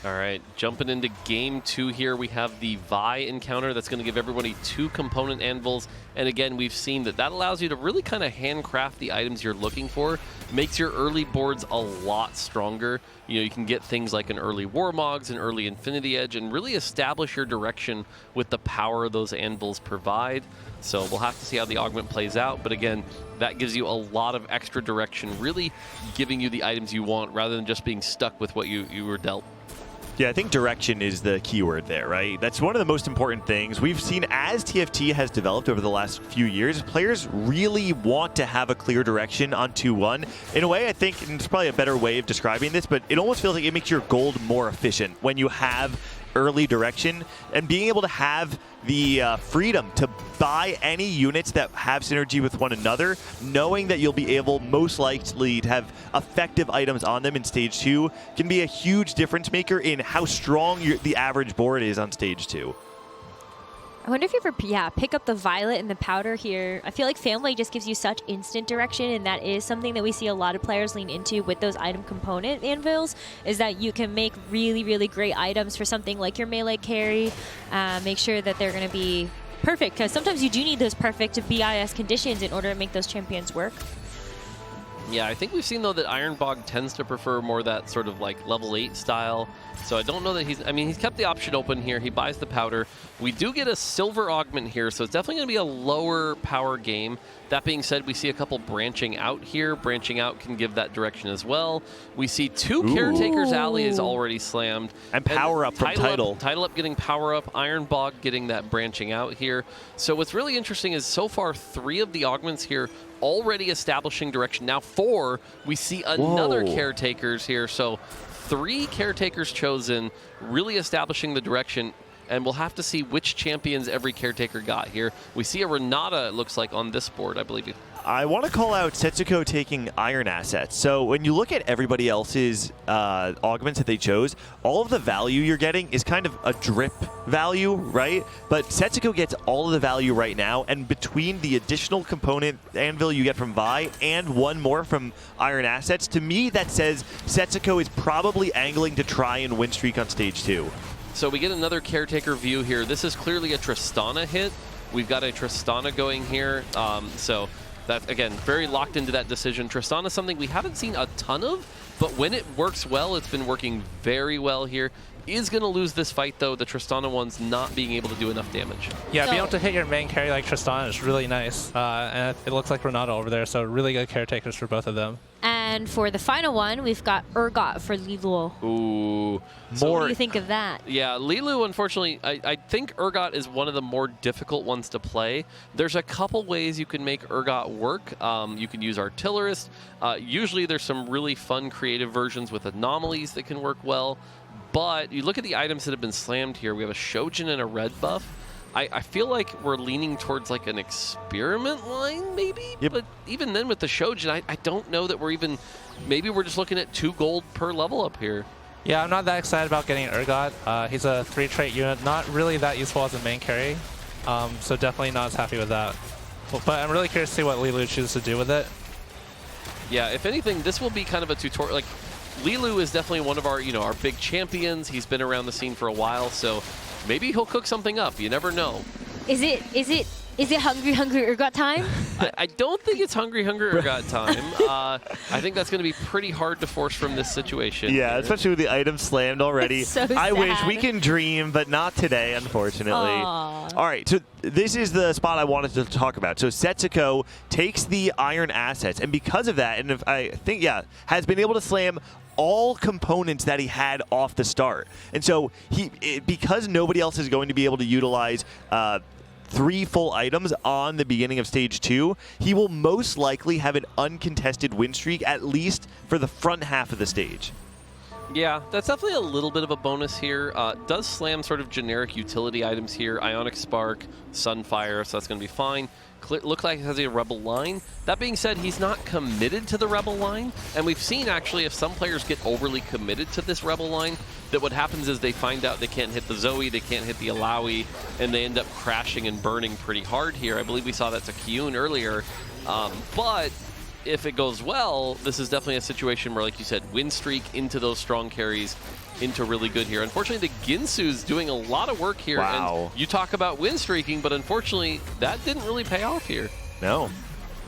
All right, jumping into game 2 here, we have the Vi encounter that's going to give everybody 2 component anvils. And again, we've seen that allows you to really kind of handcraft the items you're looking for. Makes your early boards a lot stronger. You know, you can get things like an early Warmogs, an early Infinity Edge, and really establish your direction with the power those anvils provide. So we'll have to see how the augment plays out. But again, that gives you a lot of extra direction, really giving you the items you want rather than just being stuck with what you were dealt. Yeah, I think direction is the keyword there, right? That's one of the most important things. We've seen as TFT has developed over the last few years, players really want to have a clear direction on 2-1. In a way, I think, and it's probably a better way of describing this, but it almost feels like it makes your gold more efficient when you have early direction and being able to have the freedom to buy any units that have synergy with one another, knowing that you'll be able most likely to have effective items on them in stage 2 can be a huge difference maker in how strong the average board is on stage 2. I wonder if you ever, pick up the violet and the powder here. I feel like family just gives you such instant direction, and that is something that we see a lot of players lean into with those item component anvils, is that you can make really, really great items for something like your melee carry. Make sure that they're going to be perfect, because sometimes you do need those perfect BIS conditions in order to make those champions work. Yeah, I think we've seen, though, that Ironbog tends to prefer more that sort of like level 8 style. So I don't know that he's kept the option open here. He buys the powder. We do get a silver augment here, so it's definitely going to be a lower power game. That being said, we see a couple branching out here. Branching out can give that direction as well. We see 2 Caretaker's Alley is already slammed. And power up from Tidal. Tidal up getting power up. Ironbog getting that branching out here. So what's really interesting is so far 3 of the augments here already establishing direction. Now 4, we see another Caretakers here. So 3 Caretakers chosen, really establishing the direction. and we'll have to see which champions every caretaker got here. We see a Renata, it looks like, on this board, I believe. I want to call out Setsuko taking iron assets. So when you look at everybody else's augments that they chose, all of the value you're getting is kind of a drip value, right? But Setsuko gets all of the value right now, and between the additional component anvil you get from Vi and one more from iron assets, to me that says Setsuko is probably angling to try and win streak on stage 2. So we get another caretaker view here. This is clearly a Tristana hit. We've got a Tristana going here. So that, again, very locked into that decision. Tristana is something we haven't seen a ton of, but when it works well, it's been working very well here. Is going to lose this fight, though. The Tristana one's not being able to do enough damage. Yeah, being able to hit your main carry like Tristana is really nice. And it looks like Renata over there, so really good caretakers for both of them. And for the final one, we've got Urgot for Liluo. Ooh. So what do you think of that? Yeah, Lilu, unfortunately, I think Urgot is one of the more difficult ones to play. There's a couple ways you can make Urgot work. You can use Artillerist. Usually there's some really fun creative versions with anomalies that can work well. But you look at the items that have been slammed here. We have a Shojin and a red buff. I feel like we're leaning towards like an experiment line, maybe? Yep. But even then with the Shojin, I don't know that we're even... Maybe we're just looking at 2 gold per level up here. Yeah, I'm not that excited about getting Urgot. He's a 3-trait unit, not really that useful as a main carry. So definitely not as happy with that. But I'm really curious to see what Lilu chooses to do with it. Yeah, if anything, this will be kind of a tutorial. Like, Lilu is definitely one of our, our big champions. He's been around the scene for a while, so maybe he'll cook something up. You never know. Is it hungry Urgot time? I don't think it's hungry Urgot time. I think that's going to be pretty hard to force from this situation. Yeah, especially with the item slammed already. So I wish sad. we can dream, but not today, unfortunately. Aww. All right, so this is the spot I wanted to talk about. So Setsuko takes the iron assets, and because of that, and if I think, has been able to slam all components that he had off the start. And so because nobody else is going to be able to utilize 3 full items on the beginning of stage 2, he will most likely have an uncontested win streak, at least for the front half of the stage. Yeah, that's definitely a little bit of a bonus here. Does slam sort of generic utility items here. Ionic Spark, Sunfire, so that's going to be fine. Look like it has a Rebel line. That being said, he's not committed to the Rebel line, and we've seen actually if some players get overly committed to this Rebel line, that what happens is they find out they can't hit the Zoe, they can't hit the Alawi, and they end up crashing and burning pretty hard here. I believe we saw that to Kyun earlier, but if it goes well, this is definitely a situation where, like you said, win streak into those strong carries into really good here. Unfortunately, the Ginsu's doing a lot of work here. Wow. And you talk about win streaking, but unfortunately, that didn't really pay off here. No,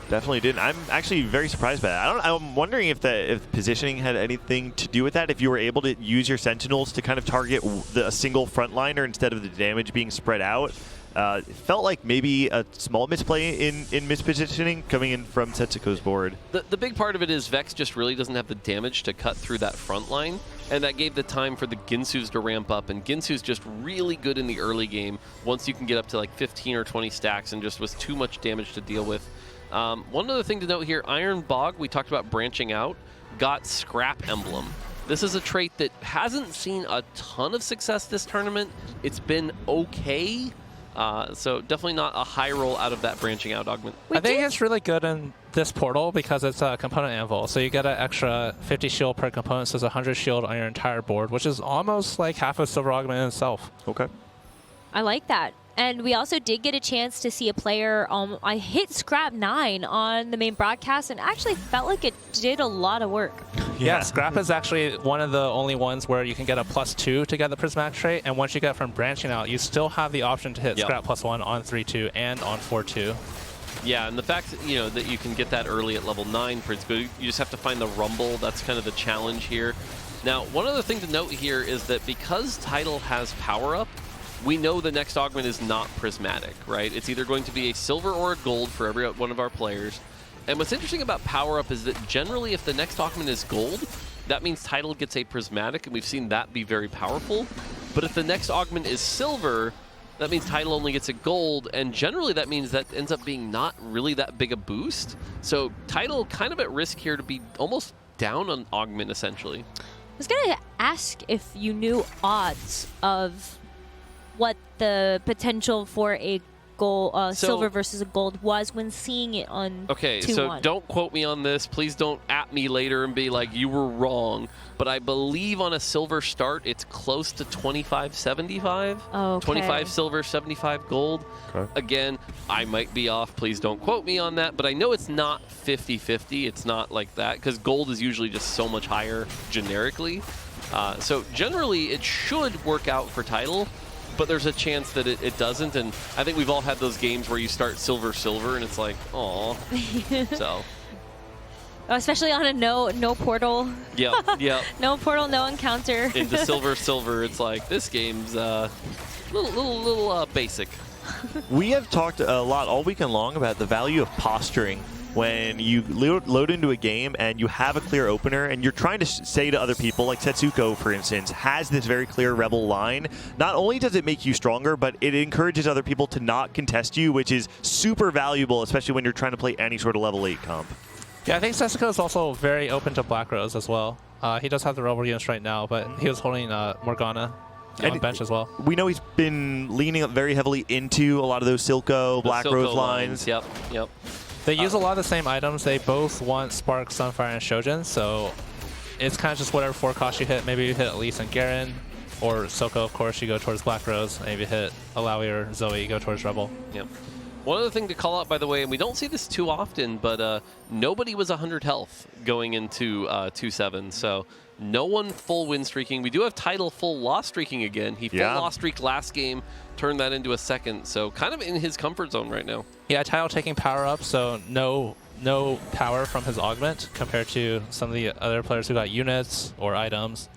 definitely didn't. I'm actually very surprised by that. I'm wondering if positioning had anything to do with that. If you were able to use your Sentinels to kind of target a single frontliner instead of the damage being spread out. It felt like maybe a small misplay in mispositioning coming in from Setsuko's board. The big part of it is Vex just really doesn't have the damage to cut through that front line, and that gave the time for the Ginsu's to ramp up, and Ginsu's just really good in the early game once you can get up to like 15 or 20 stacks and just was too much damage to deal with. One other thing to note here, Iron Bog, we talked about branching out, got Scrap Emblem. This is a trait that hasn't seen a ton of success this tournament. It's been okay. So definitely not a high roll out of that branching out augment. I think it's really good in this portal because it's a component anvil. So you get an extra 50 shield per component, so it's 100 shield on your entire board, which is almost like half a silver augment in itself. Okay. I like that. And we also did get a chance to see a player, I hit Scrap 9 on the main broadcast and actually felt like it did a lot of work. Yeah, Scrap is actually one of the only ones where you can get a +2 to get the prismatic trait, and once you get from branching out, you still have the option to hit Scrap +1 on 3-2 and on 4-2. Yeah, and the fact that, that you can get that early at level 9, pretty good. You just have to find the Rumble. That's kind of the challenge here. Now, one other thing to note here is that because Tidal has power-up, we know the next augment is not prismatic, right? It's either going to be a silver or a gold for every one of our players. And what's interesting about power up is that generally if the next augment is gold, that means Tidal gets a prismatic, and we've seen that be very powerful. But if the next augment is silver, that means Tidal only gets a gold, and generally that means that ends up being not really that big a boost. So Tidal kind of at risk here to be almost down on augment, essentially. I was going to ask if you knew odds of what the potential for a gold, silver versus a gold was when seeing it on Okay, 2-1. so don't quote me on this. Please don't at me later and be like, you were wrong. But I believe on a silver start, it's close to 25-75. Oh, okay. 25 silver, 75 gold. Okay. Again, I might be off. Please don't quote me on that. But I know it's not 50-50. It's not like that because gold is usually just so much higher generically. So generally, it should work out for title. But there's a chance that it doesn't, and I think we've all had those games where you start silver, and it's like, aw. So. Especially on a no portal. Yep. No portal, no encounter. Into silver, it's like this game's little basic. We have talked a lot all weekend long about the value of posturing. When you load into a game and you have a clear opener and you're trying to say to other people, like Setsuko, for instance, has this very clear Rebel line, not only does it make you stronger, but it encourages other people to not contest you, which is super valuable, especially when you're trying to play any sort of level 8 comp. Yeah, I think Setsuko is also very open to Black Rose as well. He does have the Rebel units right now, but he was holding Morgana on bench as well. We know he's been leaning very heavily into a lot of those Silco, Black Rose lines. Yep. They use a lot of the same items. They both want Spark, Sunfire, and Shojin, so it's kind of just whatever 4 costs you hit. Maybe you hit Elise and Garen, or Silco, of course, you go towards Black Rose. And if you hit Alawi or Zoe, you go towards Rebel. Yep. One other thing to call out, by the way, and we don't see this too often, but nobody was 100 health going into 2-7, so no one full win streaking. We do have Tidal full loss streaking again. He full loss streaked last game, turned that into a second, so kind of in his comfort zone right now. Yeah, Tidal taking power up, so no power from his augment compared to some of the other players who got units or items.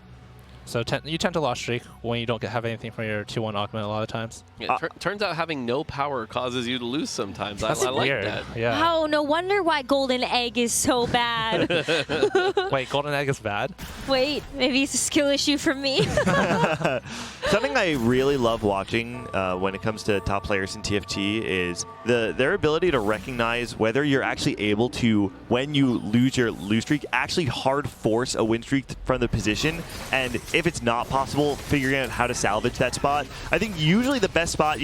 So you tend to loss streak when you don't have anything from your 2-1 augment a lot of times. Yeah, turns out having no power causes you to lose sometimes. That's I like weird. that. Yeah. Oh, no wonder why Golden Egg is so bad. Wait, Golden Egg is bad? Wait, maybe it's a skill issue for me. Something I really love watching when it comes to top players in TFT is their ability to recognize whether you're actually able to, when you lose your lose streak, actually hard force a win streak from the position. And if it's not possible, figuring out how to salvage that spot. I think usually the best spot,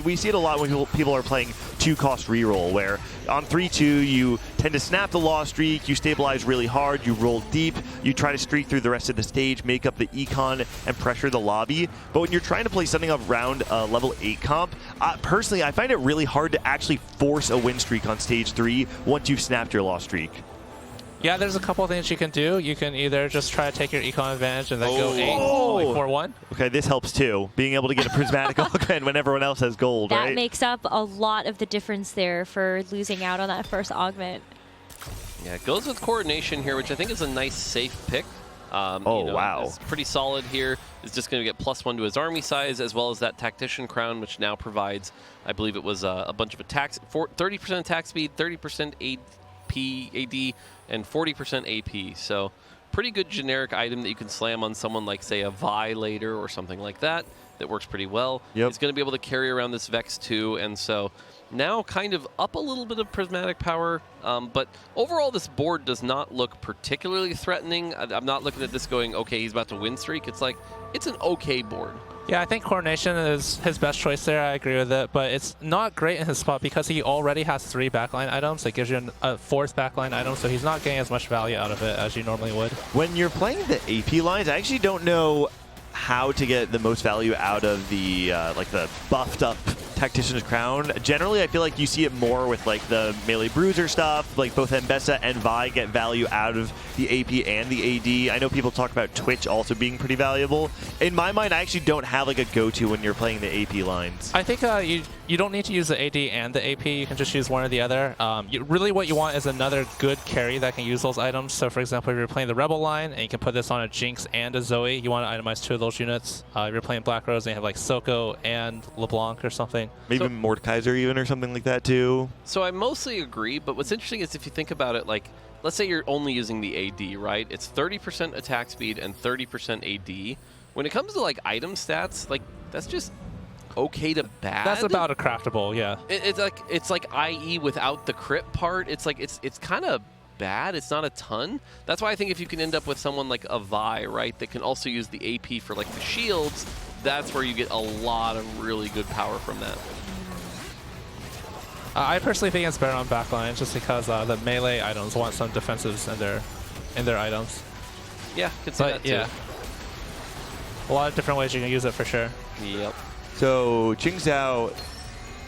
we see it a lot when people are playing 2-cost reroll, where on 3-2 you tend to snap the loss streak, you stabilize really hard, you roll deep, you try to streak through the rest of the stage, make up the econ, and pressure the lobby. But when you're trying to play something around level 8 comp, personally, I find it really hard to actually force a win streak on stage 3 once you've snapped your loss streak. Yeah, there's a couple of things you can do. You can either just try to take your econ advantage and then go 8, like 4-1. Okay, this helps too. Being able to get a prismatic augment when everyone else has gold, That right? makes up a lot of the difference there for losing out on that first augment. Yeah, it goes with coordination here, which I think is a nice, safe pick. Wow. It's pretty solid here. It's just going to get +1 to his army size, as well as that Tactician crown, which now provides, I believe it was a bunch of attacks, 30% attack speed, 30% AD, and 40% AP. So pretty good generic item that you can slam on someone like, say, a Vi later or something like that. That works pretty well. Yep. It's going to be able to carry around this Vex too, and so now kind of up a little bit of prismatic power, but overall this board does not look particularly threatening. I'm not looking at this going, okay, he's about to win streak. It's like, it's an okay board. Yeah, I think coordination is his best choice there. I agree with it, but it's not great in his spot because he already has 3 backline items. It gives you a 4th backline item, so he's not getting as much value out of it as you normally would. When you're playing the AP lines, I actually don't know how to get the most value out of the like the buffed up Tactician's Crown. Generally, I feel like you see it more with like the melee bruiser stuff, like both Mbessa and Vi get value out of the AP and the AD. I know people talk about Twitch also being pretty valuable. In my mind, I actually don't have like a go-to when you're playing the AP lines. I think you don't need to use the AD and the AP. You can just use one or the other. Really what you want is another good carry that can use those items. So for example, if you're playing the Rebel line and you can put this on a Jinx and a Zoe, you want to itemize 2 of those units. If you're playing Black Rose and you have like Silco and LeBlanc or something. Maybe Mordekaiser even or something like that too. So I mostly agree, but what's interesting is if you think about it, like, let's say you're only using the AD, right? It's 30% attack speed and 30% AD. When it comes to like item stats, like that's just okay to bad. That's about a craftable, yeah. It's like IE without the crit part. It's like it's kind of bad. It's not a ton. That's why I think if you can end up with someone like a Vi, right, that can also use the AP for like the shields, that's where you get a lot of really good power from that. I personally think it's better on backline just because the melee items want some defensives in their items. Yeah, could see that too. Yeah, a lot of different ways you can use it for sure. Yep. So Jing Zhao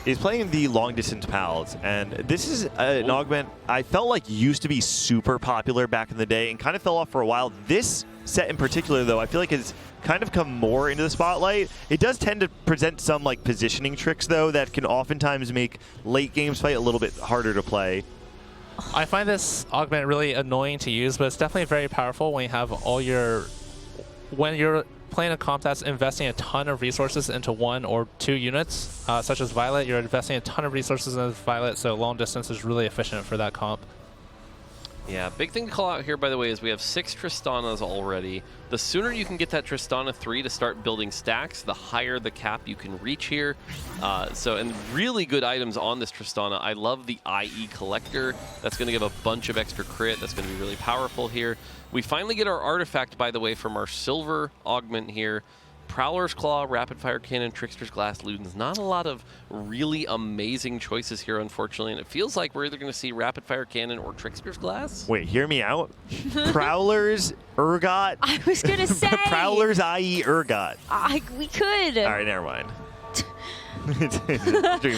is playing the long distance pals, and this is an augment I felt like used to be super popular back in the day and kind of fell off for a while. This set in particular, though, I feel like has kind of come more into the spotlight. It does tend to present some like positioning tricks, though, that can oftentimes make late games fight a little bit harder to play. I find this augment really annoying to use, but it's definitely very powerful when you have all your... When you're playing a comp that's investing a ton of resources into 1 or 2 units, such as Violet, you're investing a ton of resources into Violet, so long distance is really efficient for that comp. Yeah, big thing to call out here, by the way, is we have 6 Tristanas already. The sooner you can get that Tristana 3 to start building stacks, the higher the cap you can reach here. And really good items on this Tristana. I love the IE Collector. That's going to give a bunch of extra crit. That's going to be really powerful here. We finally get our artifact, by the way, from our silver augment here. Prowler's Claw, Rapid Fire Cannon, Trickster's Glass, Ludens. Not a lot of really amazing choices here, unfortunately, and it feels like we're either going to see Rapid Fire Cannon or Trickster's Glass. Wait, hear me out. Prowler's Urgot. I was going to say. Prowler's IE Urgot. We could. All right, never mind.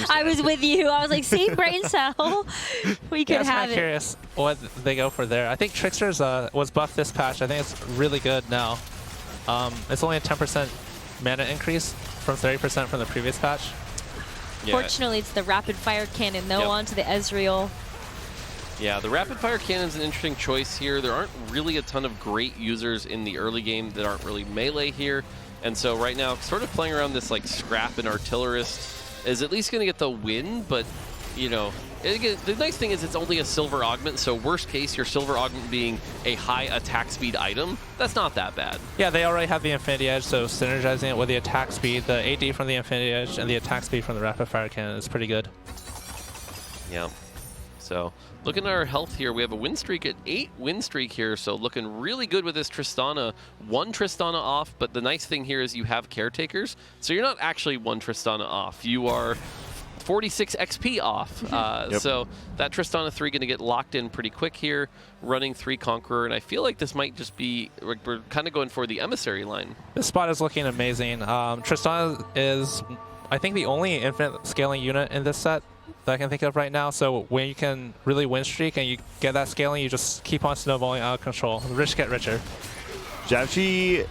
I was with you. I was like, same brain cell. We could have I'm curious what they go for there. I think Trickster's was buffed this patch. I think it's really good now. It's only a 10% mana increase from 30% from the previous patch. Yeah. Fortunately, it's the rapid fire cannon, though, onto the Ezreal. Yeah, the Rapid Fire Cannon is an interesting choice here. There aren't really a ton of great users in the early game that aren't really melee here. And so right now, sort of playing around this like Scrap and Artillerist is at least going to get the win, but you know, the nice thing is it's only a silver augment, so worst case, your silver augment being a high attack speed item, that's not that bad. Yeah, they already have the Infinity Edge, so synergizing it with the attack speed, the AD from the Infinity Edge, and the attack speed from the Rapid Fire Cannon is pretty good. Yeah. So looking at our health here, we have a win streak at 8 win streak here, so looking really good with this Tristana. 1 Tristana off, but the nice thing here is you have caretakers, so you're not actually 1 Tristana off. You are 46 XP off. So that Tristana 3 going to get locked in pretty quick here, running 3 Conqueror, and I feel like this might just be, we're kind of going for the Emissary line. This spot is looking amazing. Tristana is, I think, the only infinite scaling unit in this set that I can think of right now. So when you can really win streak and you get that scaling, you just keep on snowballing out of control. The rich get richer. Zhao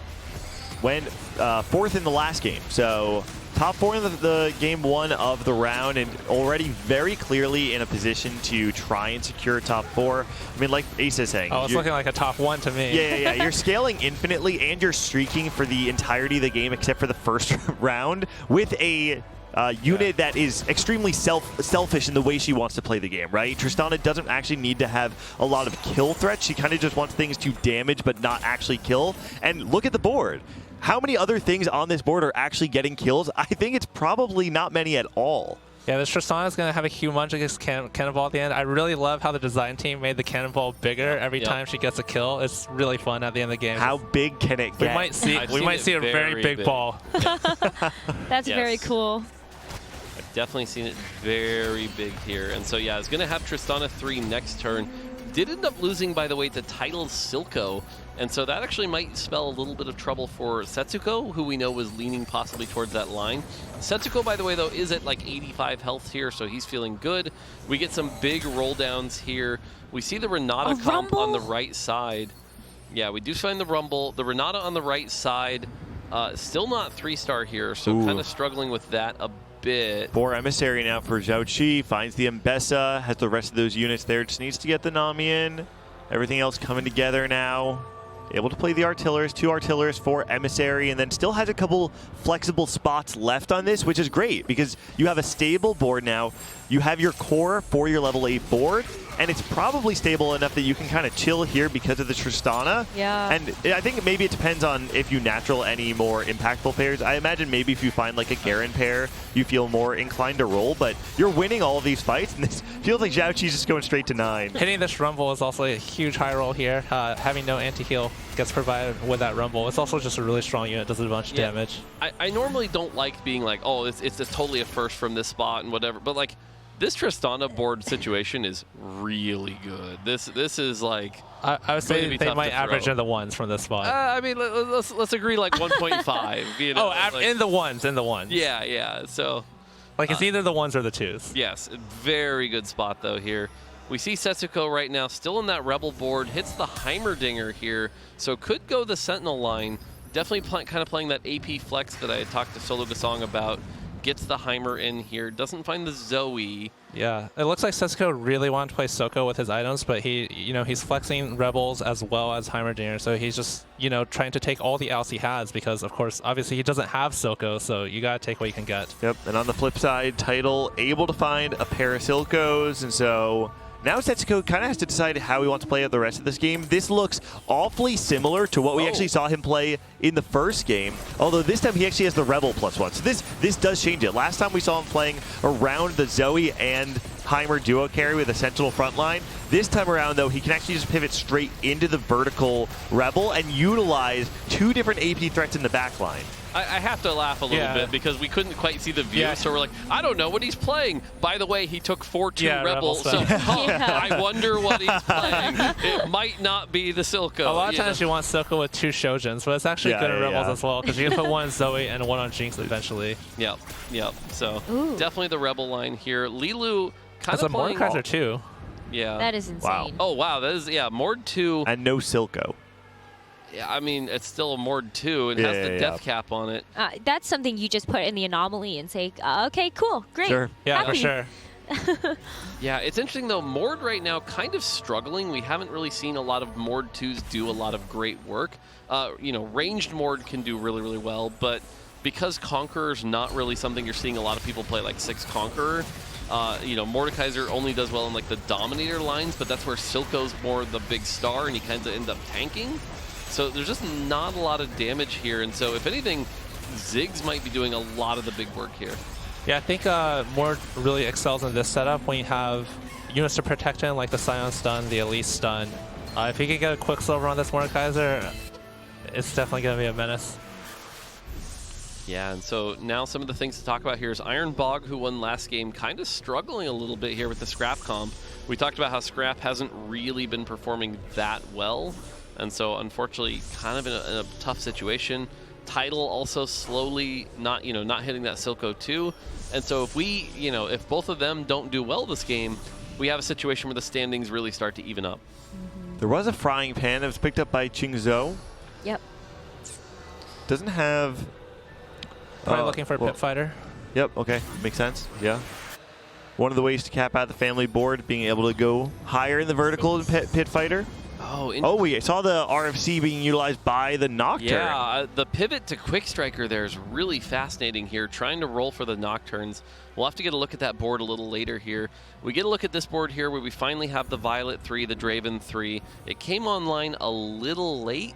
went 4th in the last game, so top 4 in the game 1 of the round, and already very clearly in a position to try and secure top 4. I mean, like Ace is saying, it's looking like a top 1 to me. Yeah. You're scaling infinitely, and you're streaking for the entirety of the game except for the first round with a unit that is extremely selfish in the way she wants to play the game, right? Tristana doesn't actually need to have a lot of kill threats. She kind of just wants things to damage but not actually kill. And look at the board. How many other things on this board are actually getting kills? I think it's probably not many at all. Yeah, this Tristana is going to have a humongous cannonball at the end. I really love how the design team made the cannonball bigger every time she gets a kill. It's really fun at the end of the game. How big can it get? We might see a very big ball. That's very cool. I've definitely seen it very big here. And so, yeah, it's going to have Tristana 3 next turn. Did end up losing, by the way, to Tidal Silco. And so that actually might spell a little bit of trouble for Setsuko, who we know was leaning possibly towards that line. Setsuko, by the way, though, is at like 85 health here, so he's feeling good. We get some big roll downs here. We see the Renata comp on the right side. Yeah, we do find the Rumble. The Renata on the right side, still not 3-star here, so kind of struggling with that a bit. 4 Emissary now for Zhao Qi. Finds the Mbessa, has the rest of those units there. Just needs to get the Nami in. Everything else coming together now. Able to play the Artillerist, 2 Artillerists, 4 Emissary, and then still has a couple flexible spots left on this, which is great because you have a stable board now. You have your core for your level 8 board, and it's probably stable enough that you can kind of chill here because of the Tristana. Yeah. And I think maybe it depends on if you natural any more impactful pairs. I imagine maybe if you find like a Garen pair, you feel more inclined to roll, but you're winning all of these fights, and this feels like Zhao Qi's just going straight to 9. Hitting this Rumble is also a huge high roll here. Having no anti-heal gets provided with that Rumble. It's also just a really strong unit, does a bunch of damage. I normally don't like being like, oh, it's totally a first from this spot and whatever, but like this Tristana board situation is really good. This is like I would say they might average in the ones from this spot. I mean, let's agree like 1.5. You know, like, in the ones. Yeah. So like it's either the ones or the twos. Yes, very good spot though here. We see Setsuko right now still in that Rebel board, hits the Heimerdinger here, so could go the Sentinel line. Definitely kind of playing that AP flex that I had talked to Solo Gasong about. Gets the Heimer in here, doesn't find the Zoe. Yeah, it looks like Setsuko really wanted to play Soko with his items, but he's flexing Rebels as well as Heimerdinger, so he's just, trying to take all the outs he has because, of course, obviously he doesn't have Soko, so you gotta take what you can get. Yep, and on the flip side, Tidal able to find a pair of Silcos, and so now Setsuko kind of has to decide how he wants to play out the rest of this game. This looks awfully similar to what we actually saw him play in the first game, although this time he actually has the Rebel +1. So this does change it. Last time we saw him playing around the Zoe and Heimer duo carry with a Sentinel frontline. This time around, though, he can actually just pivot straight into the vertical Rebel and utilize 2 different AP threats in the backline. I have to laugh a little bit because we couldn't quite see the view, so we're like, I don't know what he's playing. By the way, he took 4-2 Rebel, so I wonder what he's playing. It might not be the Silco. A lot of times you want Silco with 2 Shoujins, but it's actually good in Rebels as well because you can put one on Zoe and one on Jinx eventually. Yep. So definitely the Rebel line here. Lilu kind of playing. That's a Mordekaiser too. Yeah. That is insane. Wow. Oh, wow. That is, Mord 2. And no Silco. Yeah, I mean, it's still a Mord 2. It has the death cap on it. That's something you just put in the anomaly and say, okay, cool, great. Sure. Yeah, happy. for sure. Yeah, it's interesting though, Mord right now kind of struggling. We haven't really seen a lot of Mord 2s do a lot of great work. Ranged Mord can do really, really well, but because Conqueror's not really something you're seeing a lot of people play like 6 Conqueror, Mordekaiser only does well in like the Dominator lines, but that's where Silco's more the big star and he kind of ends up tanking. So there's just not a lot of damage here, and so if anything, Ziggs might be doing a lot of the big work here. Yeah, I think Mord really excels in this setup when you have units to protect him, like the Scion stun, the Elise stun. If you can get a Quicksilver on this Mordekaiser, it's definitely going to be a menace. Yeah, and so now some of the things to talk about here is Iron Bog, who won last game, kind of struggling a little bit here with the Scrap comp. We talked about how Scrap hasn't really been performing that well. And so, unfortunately, kind of in a tough situation. Tidal also slowly not hitting that Silco too. And so, if both of them don't do well this game, we have a situation where the standings really start to even up. There was a frying pan that was picked up by Qingzhou. Yep. Doesn't have. Probably looking for a Pit Fighter. Yep. Okay, makes sense. Yeah. One of the ways to cap out the family board, being able to go higher in the vertical in Pit Fighter. We saw the RFC being utilized by the Nocturne. Yeah, the pivot to Quick Striker there is really fascinating here, trying to roll for the Nocturnes. We'll have to get a look at that board a little later here. We get a look at this board here where we finally have the Violet 3, the Draven 3. It came online a little late,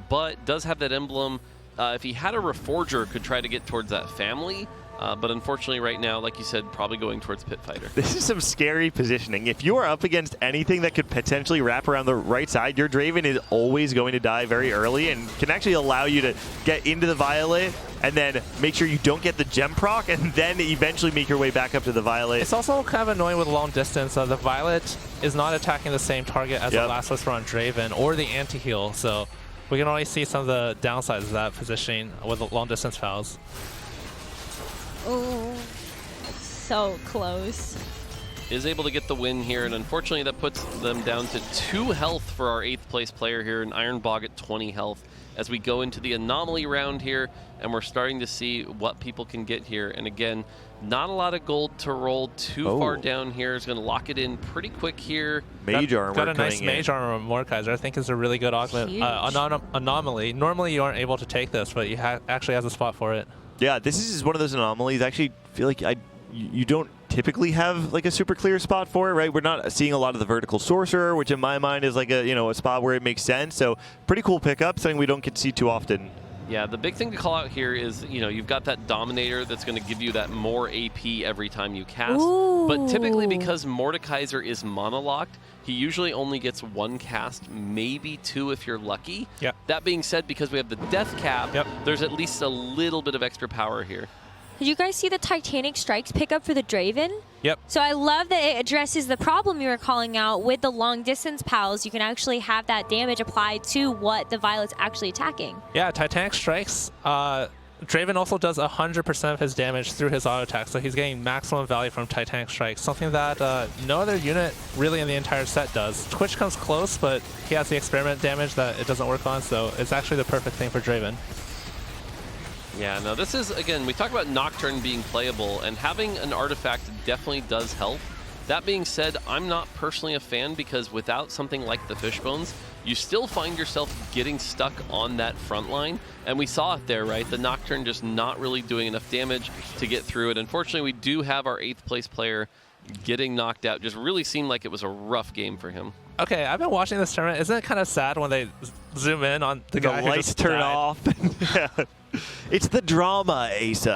but does have that emblem. If he had a Reforger, could try to get towards that family. But unfortunately right now, like you said, probably going towards Pit Fighter. This is some scary positioning. If you are up against anything that could potentially wrap around the right side, your Draven is always going to die very early and can actually allow you to get into the Violet and then make sure you don't get the gem proc and then eventually make your way back up to the Violet. It's also kind of annoying with long distance. The Violet is not attacking the same target as the last whisper on Draven or the anti-heal, so we can only see some of the downsides of that positioning with the long distance fouls. Oh, so close. Is able to get the win here, and unfortunately that puts them down to 2 health for our 8th place player here, and Iron Bog at 20 health. As we go into the anomaly round here, and we're starting to see what people can get here. And again, not a lot of gold to roll too far down here. Is going to lock it in pretty quick here. Mage armor got a nice mage armor on Mordekaiser. I think is a really good augment. Anomaly. Normally you aren't able to take this, but you actually has a spot for it. Yeah, this is one of those anomalies. I actually feel like you don't typically have like a super clear spot for it, right? We're not seeing a lot of the vertical sorcerer, which in my mind is like a spot where it makes sense. So pretty cool pickup, something we don't get to see too often. Yeah, the big thing to call out here is, you've got that Dominator that's going to give you that more AP every time you cast. Ooh. But typically because Mordekaiser is monolocked, he usually only gets 1 cast, maybe 2 if you're lucky. Yep. That being said, because we have the death cap, there's at least a little bit of extra power here. Did you guys see the Titanic Strikes pickup for the Draven? Yep. So I love that it addresses the problem you were calling out with the long distance pals. You can actually have that damage applied to what the Violet's actually attacking. Yeah, Titanic Strikes. Draven also does 100% of his damage through his auto attack, so he's getting maximum value from Titanic Strikes, something that no other unit really in the entire set does. Twitch comes close, but he has the experiment damage that it doesn't work on, so it's actually the perfect thing for Draven. Yeah, no, this is, again, we talk about Nocturne being playable, and having an artifact definitely does help. That being said, I'm not personally a fan because without something like the Fishbones, you still find yourself getting stuck on that front line. And we saw it there, right? The Nocturne just not really doing enough damage to get through it. Unfortunately, we do have our 8th place player getting knocked out. Just really seemed like it was a rough game for him. Okay, I've been watching this tournament. Isn't it kind of sad when they zoom in on the guy who lights just turn died? off? Yeah. It's the drama, Asa.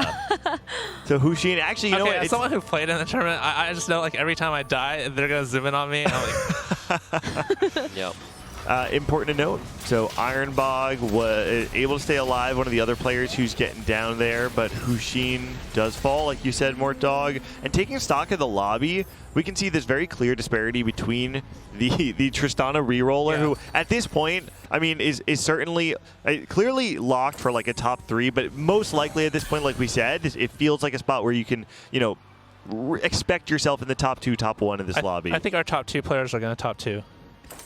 So Hushin, actually, you know what? As someone who played in the tournament, I just know like every time I die, they're gonna zoom in on me. And I'm like, yep. Important to note. So Ironbog was able to stay alive, one of the other players who's getting down there, but Hushin does fall, like you said, Mort Dog. And taking stock of the lobby, we can see this very clear disparity between the Tristana reroller, who at this point, I mean, is certainly clearly locked for like a top 3, but most likely at this point, like we said, it feels like a spot where you can, expect yourself in the top 2, top 1 in this lobby. I think our top 2 players are gonna top 2.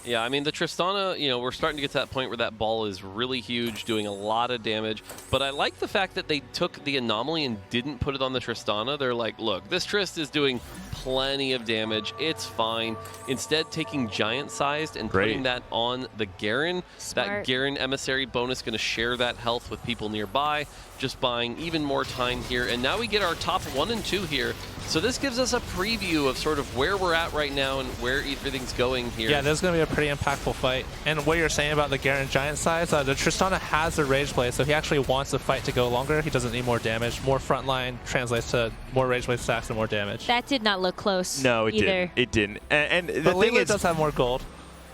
Yeah, I mean, the Tristana, we're starting to get to that point where that ball is really huge, doing a lot of damage. But I like the fact that they took the Anomaly and didn't put it on the Tristana. They're like, look, this Trist is doing plenty of damage. It's fine. Instead, taking Giant-sized and putting that on the Garen. Smart. That Garen Emissary bonus going to share that health with people nearby, just buying even more time here. And now we get our top 1 and 2 here. So this gives us a preview of sort of where we're at right now and where everything's going here. Yeah, there's going to be a pretty impactful fight. And what you're saying about the Garen Giant size, the Tristana has the Rage Blade, so he actually wants the fight to go longer. He doesn't need more damage. More frontline translates to more Rage Blade stacks and more damage. That did not look close. No, it either. didn't. It didn't. And the but thing Lila is, does have more gold.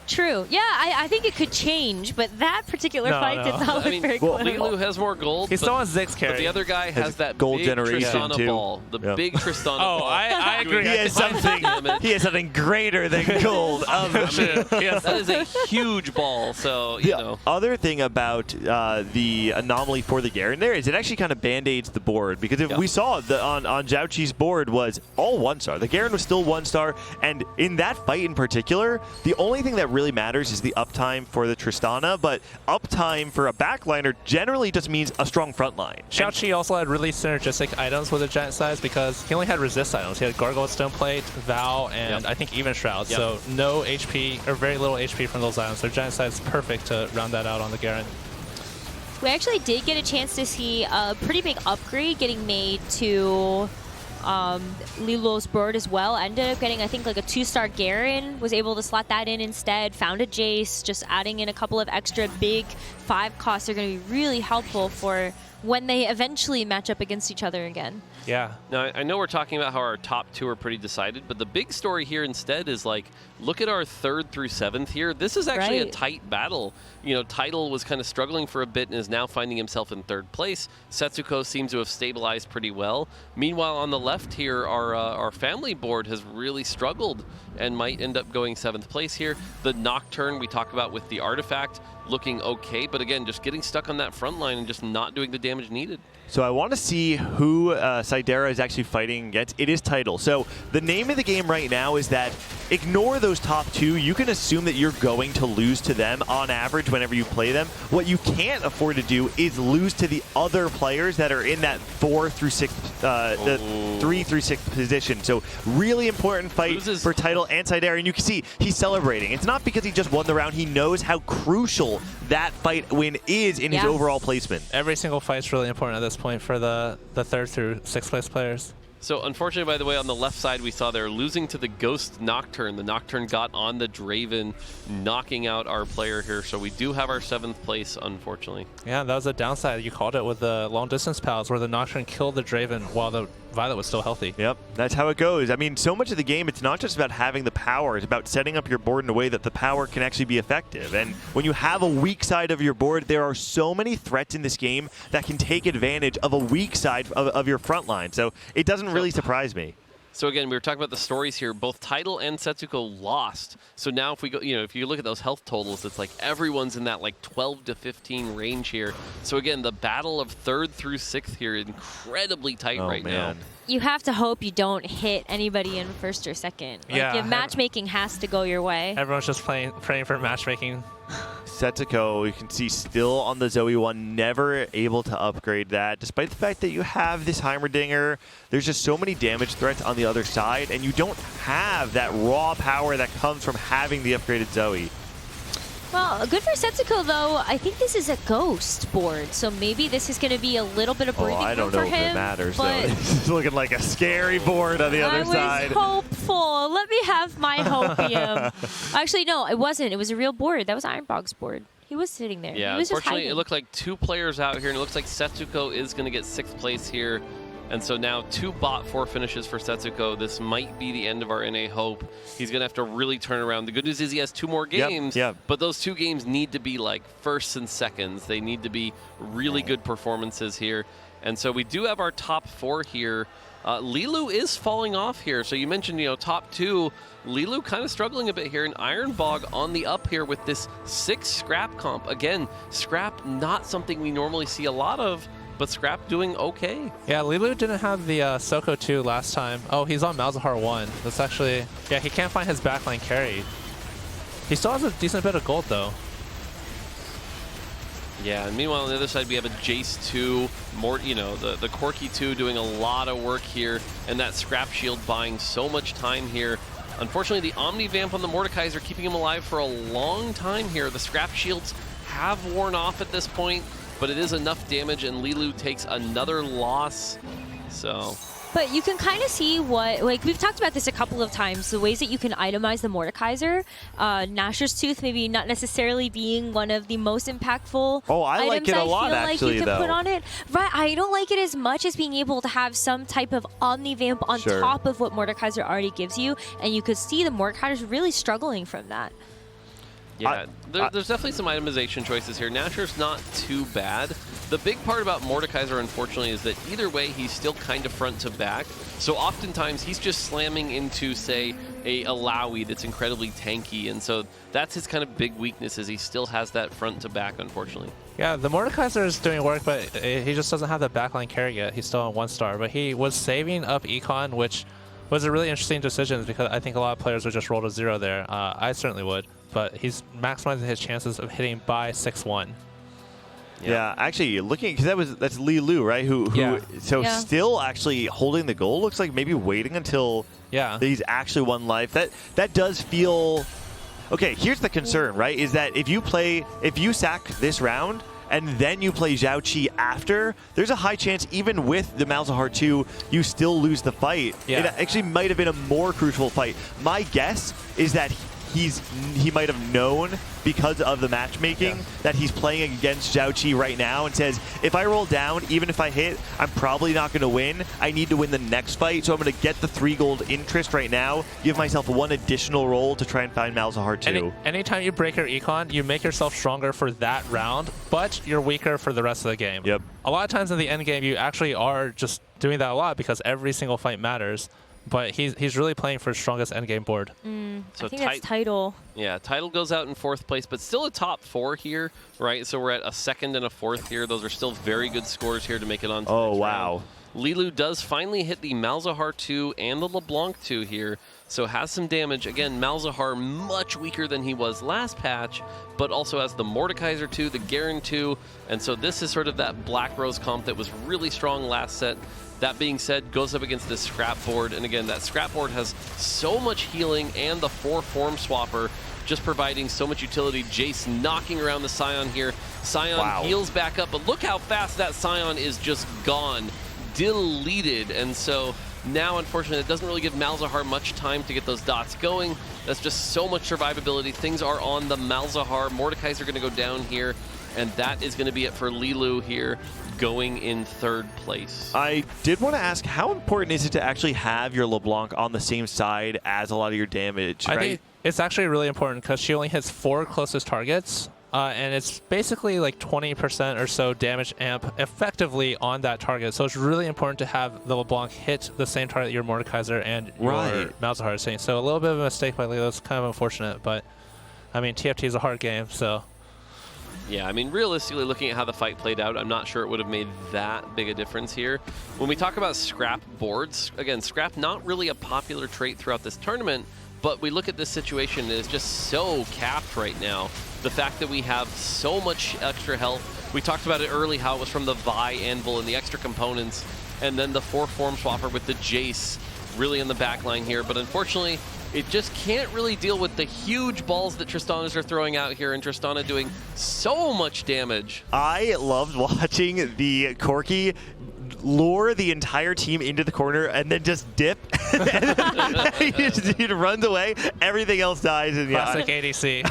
True. Yeah, I think it could change, but that particular fight did not look very close. Lilu has more gold. He's still on Ziggs carry. But the other guy has that gold big generation Tristana too. ball. The big Tristana ball. Oh, I agree. He has something greater than gold. That is a huge ball. So, the other thing about the Anomaly for the Garen there is it actually kind of band-aids the board, because if we saw on Zhao Qi's board was all 1-star. The Garen was still 1-star, and in that fight in particular, the only thing that really matters is the uptime for the Tristana, but uptime for a backliner generally just means a strong front line. Zhao Qi also had really synergistic items with the Giant size because he only had resist items. He had Gargoyle Stone Plate, Vow, and I think even Shroud. So no HP, or very little HP from those items. So Giant size is perfect to round that out on the Garen. We actually did get a chance to see a pretty big upgrade getting made to Lilo's board as well. Ended up getting, I think, like a 2-star Garen, was able to slot that in instead, found a Jace, just adding in a couple of extra big 5 costs are going to be really helpful for when they eventually match up against each other again. Yeah. Now, I know we're talking about how our top 2 are pretty decided, but the big story here instead is, like, look at our 3rd through 7th here. This is actually a tight battle. Tidal was kind of struggling for a bit and is now finding himself in 3rd place. Setsuko seems to have stabilized pretty well. Meanwhile, on the left here, our family board has really struggled and might end up going 7th place here. The Nocturne we talk about with the artifact looking okay, but again, just getting stuck on that front line and just not doing the damage needed. So I want to see who Sidera is actually fighting against. It is Tidal. So the name of the game right now is that ignore those top 2. You can assume that you're going to lose to them on average whenever you play them. What you can't afford to do is lose to the other players that are in that 4 through 6, the 3 through 6 position. So really important fight for Tidal and Sidera. And you can see he's celebrating. It's not because he just won the round. He knows how crucial that fight win is in his overall placement. Every single fight's really important at this point for the 3rd through 6th place players. So unfortunately, by the way, on the left side, we saw they're losing to the Ghost Nocturne. The Nocturne got on the Draven, knocking out our player here. So we do have our 7th place, unfortunately. Yeah, that was a downside. You called it with the long distance pals where the Nocturne killed the Draven while the Violet was still healthy. Yep, that's how it goes. I mean, so much of the game, it's not just about having the power. It's about setting up your board in a way that the power can actually be effective. And when you have a weak side of your board, there are so many threats in this game that can take advantage of a weak side of your front line. So it doesn't really surprise me. So again, we were talking about the stories here. Both Tidal and Setsuko lost. So now if we go, if you look at those health totals, it's like everyone's in that like 12 to 15 range here. So again, the battle of 3rd through 6th here, incredibly tight now. You have to hope you don't hit anybody in 1st or 2nd. Like, Yeah, if matchmaking has to go your way. Everyone's just praying for matchmaking. Setsuko, you can see still on the Zoe 1, never able to upgrade that. Despite the fact that you have this Heimerdinger, there's just so many damage threats on the other side, and you don't have that raw power that comes from having the upgraded Zoe. Well, good for Setsuko, though. I think this is a Ghost board, so maybe this is going to be a little bit of breathing room I don't know for if him. it matters, but though. This is looking like a scary board on the other side. I was hopeful. Let me have my hopium. Actually, no, it wasn't. It was a real board. That was Ironbog's board. He was sitting there. Yeah, he was unfortunately, just it looked like 2 players out here, and it looks like Setsuko is going to get 6th place here. And so now 2 bot 4 finishes for Setsuko. This might be the end of our NA hope. He's going to have to really turn around. The good news is he has 2 more games, but those 2 games need to be like 1st and 2nds. They need to be really good performances here. And so we do have our top 4 here. Lilu is falling off here. So you mentioned, top 2. Lilu kind of struggling a bit here, and Ironbog on the up here with this 6 Scrap comp. Again, Scrap not something we normally see a lot of, but Scrap doing okay. Yeah, Lilu didn't have the Soko 2 last time. Oh, he's on Malzahar 1. That's actually... Yeah, he can't find his backline carry. He still has a decent bit of gold, though. Yeah, and meanwhile on the other side we have a Jace 2, more, the Corki 2 doing a lot of work here, and that Scrap Shield buying so much time here. Unfortunately, the Omni Vamp on the Mordekaiser keeping him alive for a long time here. The Scrap Shields have worn off at this point, but it is enough damage, and Lilu takes another loss. So... But you can kind of see what, like, we've talked about this a couple of times, the ways that you can itemize the Mordekaiser. Gnasher's Tooth maybe not necessarily being one of the most impactful I like it a lot, actually, you can though. put on it. Right, I don't like it as much as being able to have some type of Omni Vamp on top of what Mordekaiser already gives you, and you could see the Mordekaiser's really struggling from that. Yeah, there's definitely some itemization choices here. Nasher's not too bad. The big part about Mordekaiser, unfortunately, is that either way, he's still kind of front to back. So oftentimes, he's just slamming into, say, a Alawi that's incredibly tanky. And so that's his kind of big weakness, is he still has that front to back, unfortunately. Yeah, the Mordekaiser is doing work, but he just doesn't have the backline carry yet. He's still on 1-star. But he was saving up Econ, which was a really interesting decision because I think a lot of players would just roll to 0 there. I certainly would. But he's maximizing his chances of hitting by 6-1. Yeah, actually, looking, because that's Lilu, right? So still actually holding the goal. Looks like maybe waiting until he's actually 1 life. That does feel... Okay, here's the concern, right? Is that if you sack this round and then you play Zhao Qi after, there's a high chance even with the Malzahar 2, you still lose the fight. Yeah. It actually might have been a more crucial fight. My guess is that he might have known because of the matchmaking that he's playing against Zhao Qi right now and says, if I roll down, even if I hit, I'm probably not going to win. I need to win the next fight, so I'm going to get the 3 gold interest right now, give myself 1 additional roll to try and find Malzahar 2. Anytime you break your econ, you make yourself stronger for that round, but you're weaker for the rest of the game. Yep. A lot of times in the end game, you actually are just doing that a lot because every single fight matters. But he's really playing for his strongest endgame board. So I think that's Tidal. Yeah, Tidal goes out in 4th place, but still a top 4 here, right? So we're at a 2nd and a 4th here. Those are still very good scores here to make it on to the next round. Lilu does finally hit the Malzahar 2 and the LeBlanc 2 here, so has some damage. Again, Malzahar much weaker than he was last patch, but also has the Mordekaiser 2, the Garen 2, and so this is sort of that Black Rose comp that was really strong last set. That being said, goes up against this Scrap board, and again, that Scrap board has so much healing and the 4 Form Swapper just providing so much utility. Jace knocking around the Scion here. Scion heals back up, but look how fast that Scion is just gone. Deleted, and so Now, unfortunately, it doesn't really give Malzahar much time to get those dots going. That's just so much survivability. Things are on the Malzahar. Mordekaiser are going to go down here, and that is going to be it for Lilu here, going in 3rd place. I did want to ask, how important is it to actually have your LeBlanc on the same side as a lot of your damage, I right? think it's actually really important because she only hits 4 closest targets. And it's basically like 20% or so damage amp effectively on that target. So it's really important to have the LeBlanc hit the same target your Mordekaiser and your Malzahar is saying. So a little bit of a mistake by Lilo is kind of unfortunate, but I mean, TFT is a hard game, so. Yeah, I mean, realistically, looking at how the fight played out, I'm not sure it would have made that big a difference here. When we talk about scrap boards, again, scrap not really a popular trait throughout this tournament, but we look at this situation, it is just so capped right now. The fact that we have so much extra health. We talked about it early, how it was from the Vi Anvil and the extra components, and then the 4 form swapper with the Jace really in the back line here. But unfortunately, it just can't really deal with the huge balls that Tristanas are throwing out here, and Tristana doing so much damage. I loved watching the Corki lure the entire team into the corner and then just dip. He runs away, everything else dies. And Classic ADC.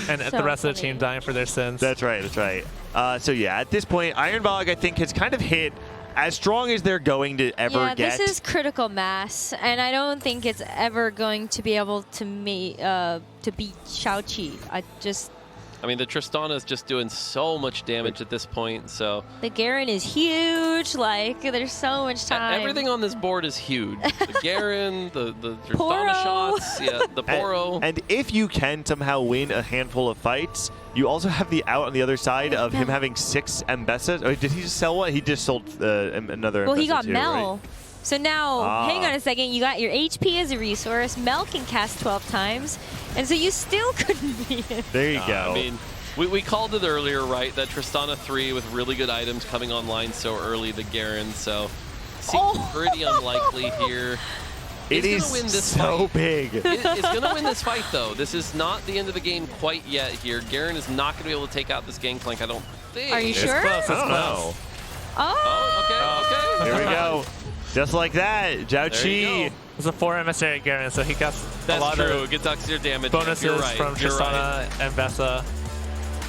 And So the rest of the funny. team dying for their sins. That's right, that's right. So yeah, at this point, Ironbog, I think, has kind of hit as strong as they're going to ever Yeah, get. this is critical mass, and I don't think it's ever going to be able to beat Xiaoqi. I mean, the Tristana is just doing so much damage at this point, so. The Garen is huge. Like, there's so much time. Everything on this board is huge. The Garen, the Tristana Poro. shots, yeah, the Poro. And if you can somehow win a handful of fights, you also have the out on the other side of him having 6 Mbessas. Oh, did he just sell one? He just sold another Well, he Mbessa got too, Mel. right? So now, hang on a second. You got your HP as a resource. Mel can cast 12 times. And so you still couldn't beat it. There you go. I mean, we called it earlier, right? That Tristana 3 with really good items coming online so early, the Garen, so seems pretty unlikely here. It is gonna win this so fight. big. It's going to win this fight, though. This is not the end of the game quite yet here. Garen is not going to be able to take out this Gangplank, I don't think. Are you sure? I don't know. Oh, okay. Here we go. Just like that, Zhao Qi. It's a 4 emissary Garen, so he got That's a lot true. of It gets your damage. bonuses You're right. from You're Tristana right. and Vesa,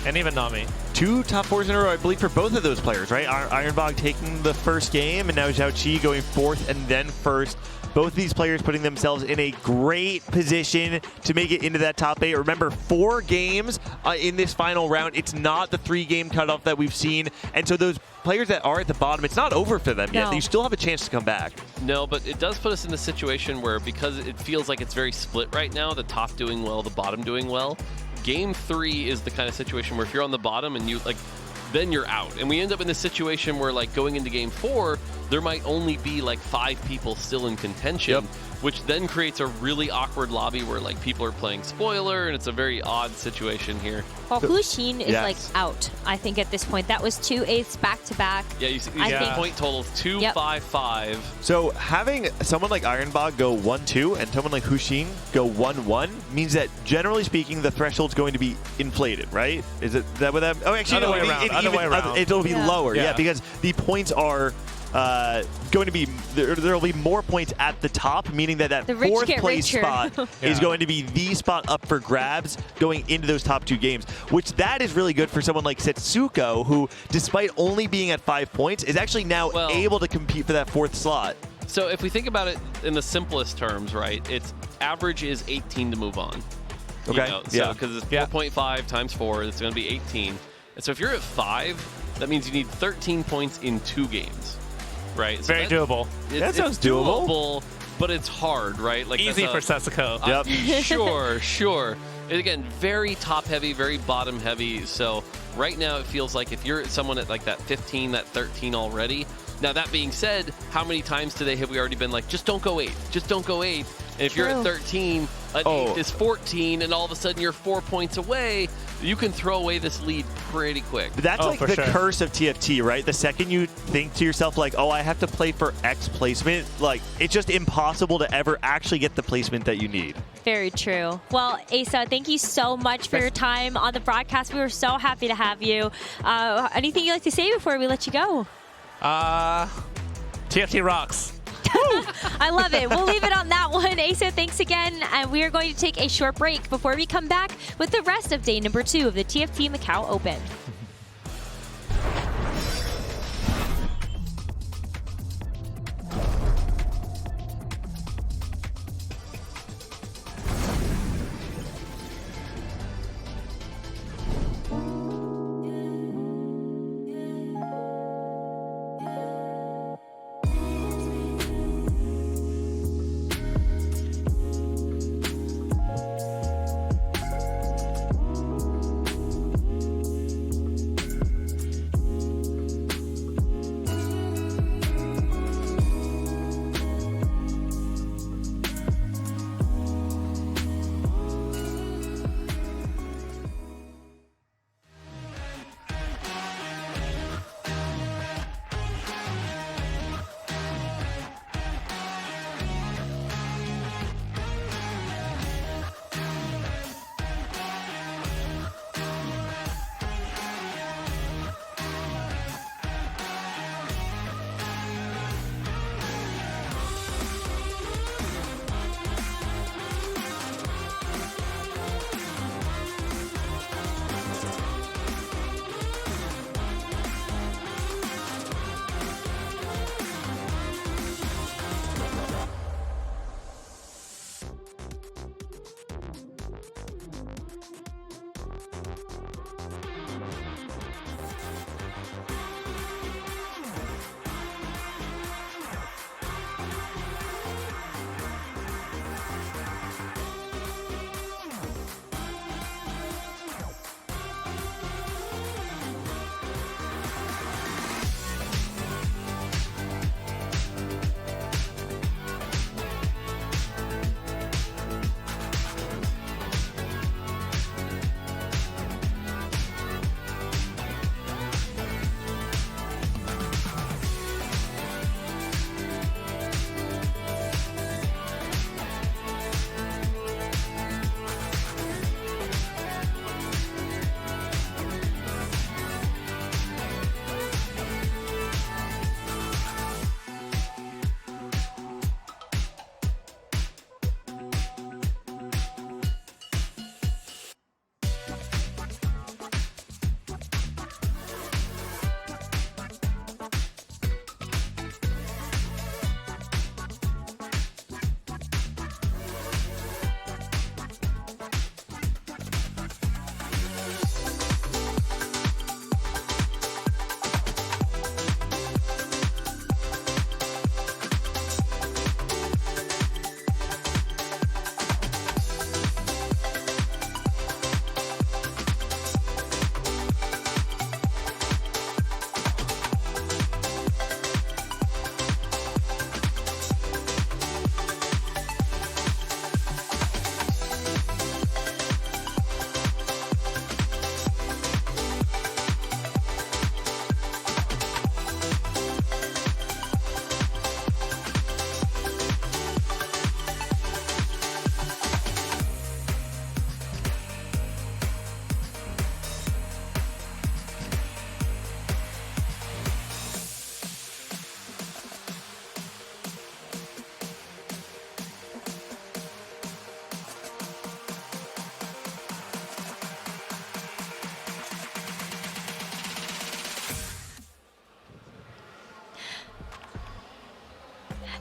and even Nami. 2 top 4s in a row, I believe, for both of those players, right? Ironbog taking the first game, and now Zhao Qi going 4th and then 1st. Both of these players putting themselves in a great position to make it into that top 8. Remember, 4 games in this final round. It's not the 3-game cutoff that we've seen. And so those players that are at the bottom, it's not over for them yet. No. They still have a chance to come back. No, but it does put us in the situation where, because it feels like it's very split right now, the top doing well, the bottom doing well, Game 3 is the kind of situation where if you're on the bottom and you, like, then you're out. And we end up in this situation where, like, going into Game 4, there might only be, like, 5 people still in contention, which then creates a really awkward lobby where, like, people are playing spoiler, and it's a very odd situation here. Well, Hu Xin is like out, I think, at this point. That was 2 8s back-to-back. Yeah, you see I the think- point totals 2-5-5. So having someone like Ironbog go 1-2 and someone like Hu Xin go 1-1 means that, generally speaking, the threshold's going to be inflated, right? Is it that what that? Oh, actually, Other no. way around, other way around. It'll be lower, Yeah. because the points are going to be there'll be more points at the top, meaning that The rich 4th get place richer. spot is going to be the spot up for grabs going into those top 2 games, which that is really good for someone like Setsuko, who, despite only being at 5 points, is actually now able to compete for that 4th slot. So if we think about it in the simplest terms, right, it's average is 18 to move on. Okay, So because it's 4.5 times 4, it's going to be 18. And so if you're at 5, that means you need 13 points in 2 games, right? So Very doable. That sounds doable. But it's hard, right? Like Easy for Setsuko. Sure. And again, very top heavy, very bottom heavy. So right now it feels like if you're someone at like that 15, that 13 already. Now that being said, how many times today have we already been like, just don't go 8, just don't go 8. And if you're at 13, an 8 is 14, and all of a sudden you're 4 points away, you can throw away this lead pretty quick. That's like the curse of TFT, right? The second you think to yourself, like, oh, I have to play for X placement, like, it's just impossible to ever actually get the placement that you need. Very true. Well, Asa, thank you so much for your time on the broadcast. We were so happy to have you. Anything you'd like to say before we let you go? TFT rocks. I love it. We'll leave it on that one. Asa, thanks again. And we are going to take a short break before we come back with the rest of day number 2 of the TFT Macao Open.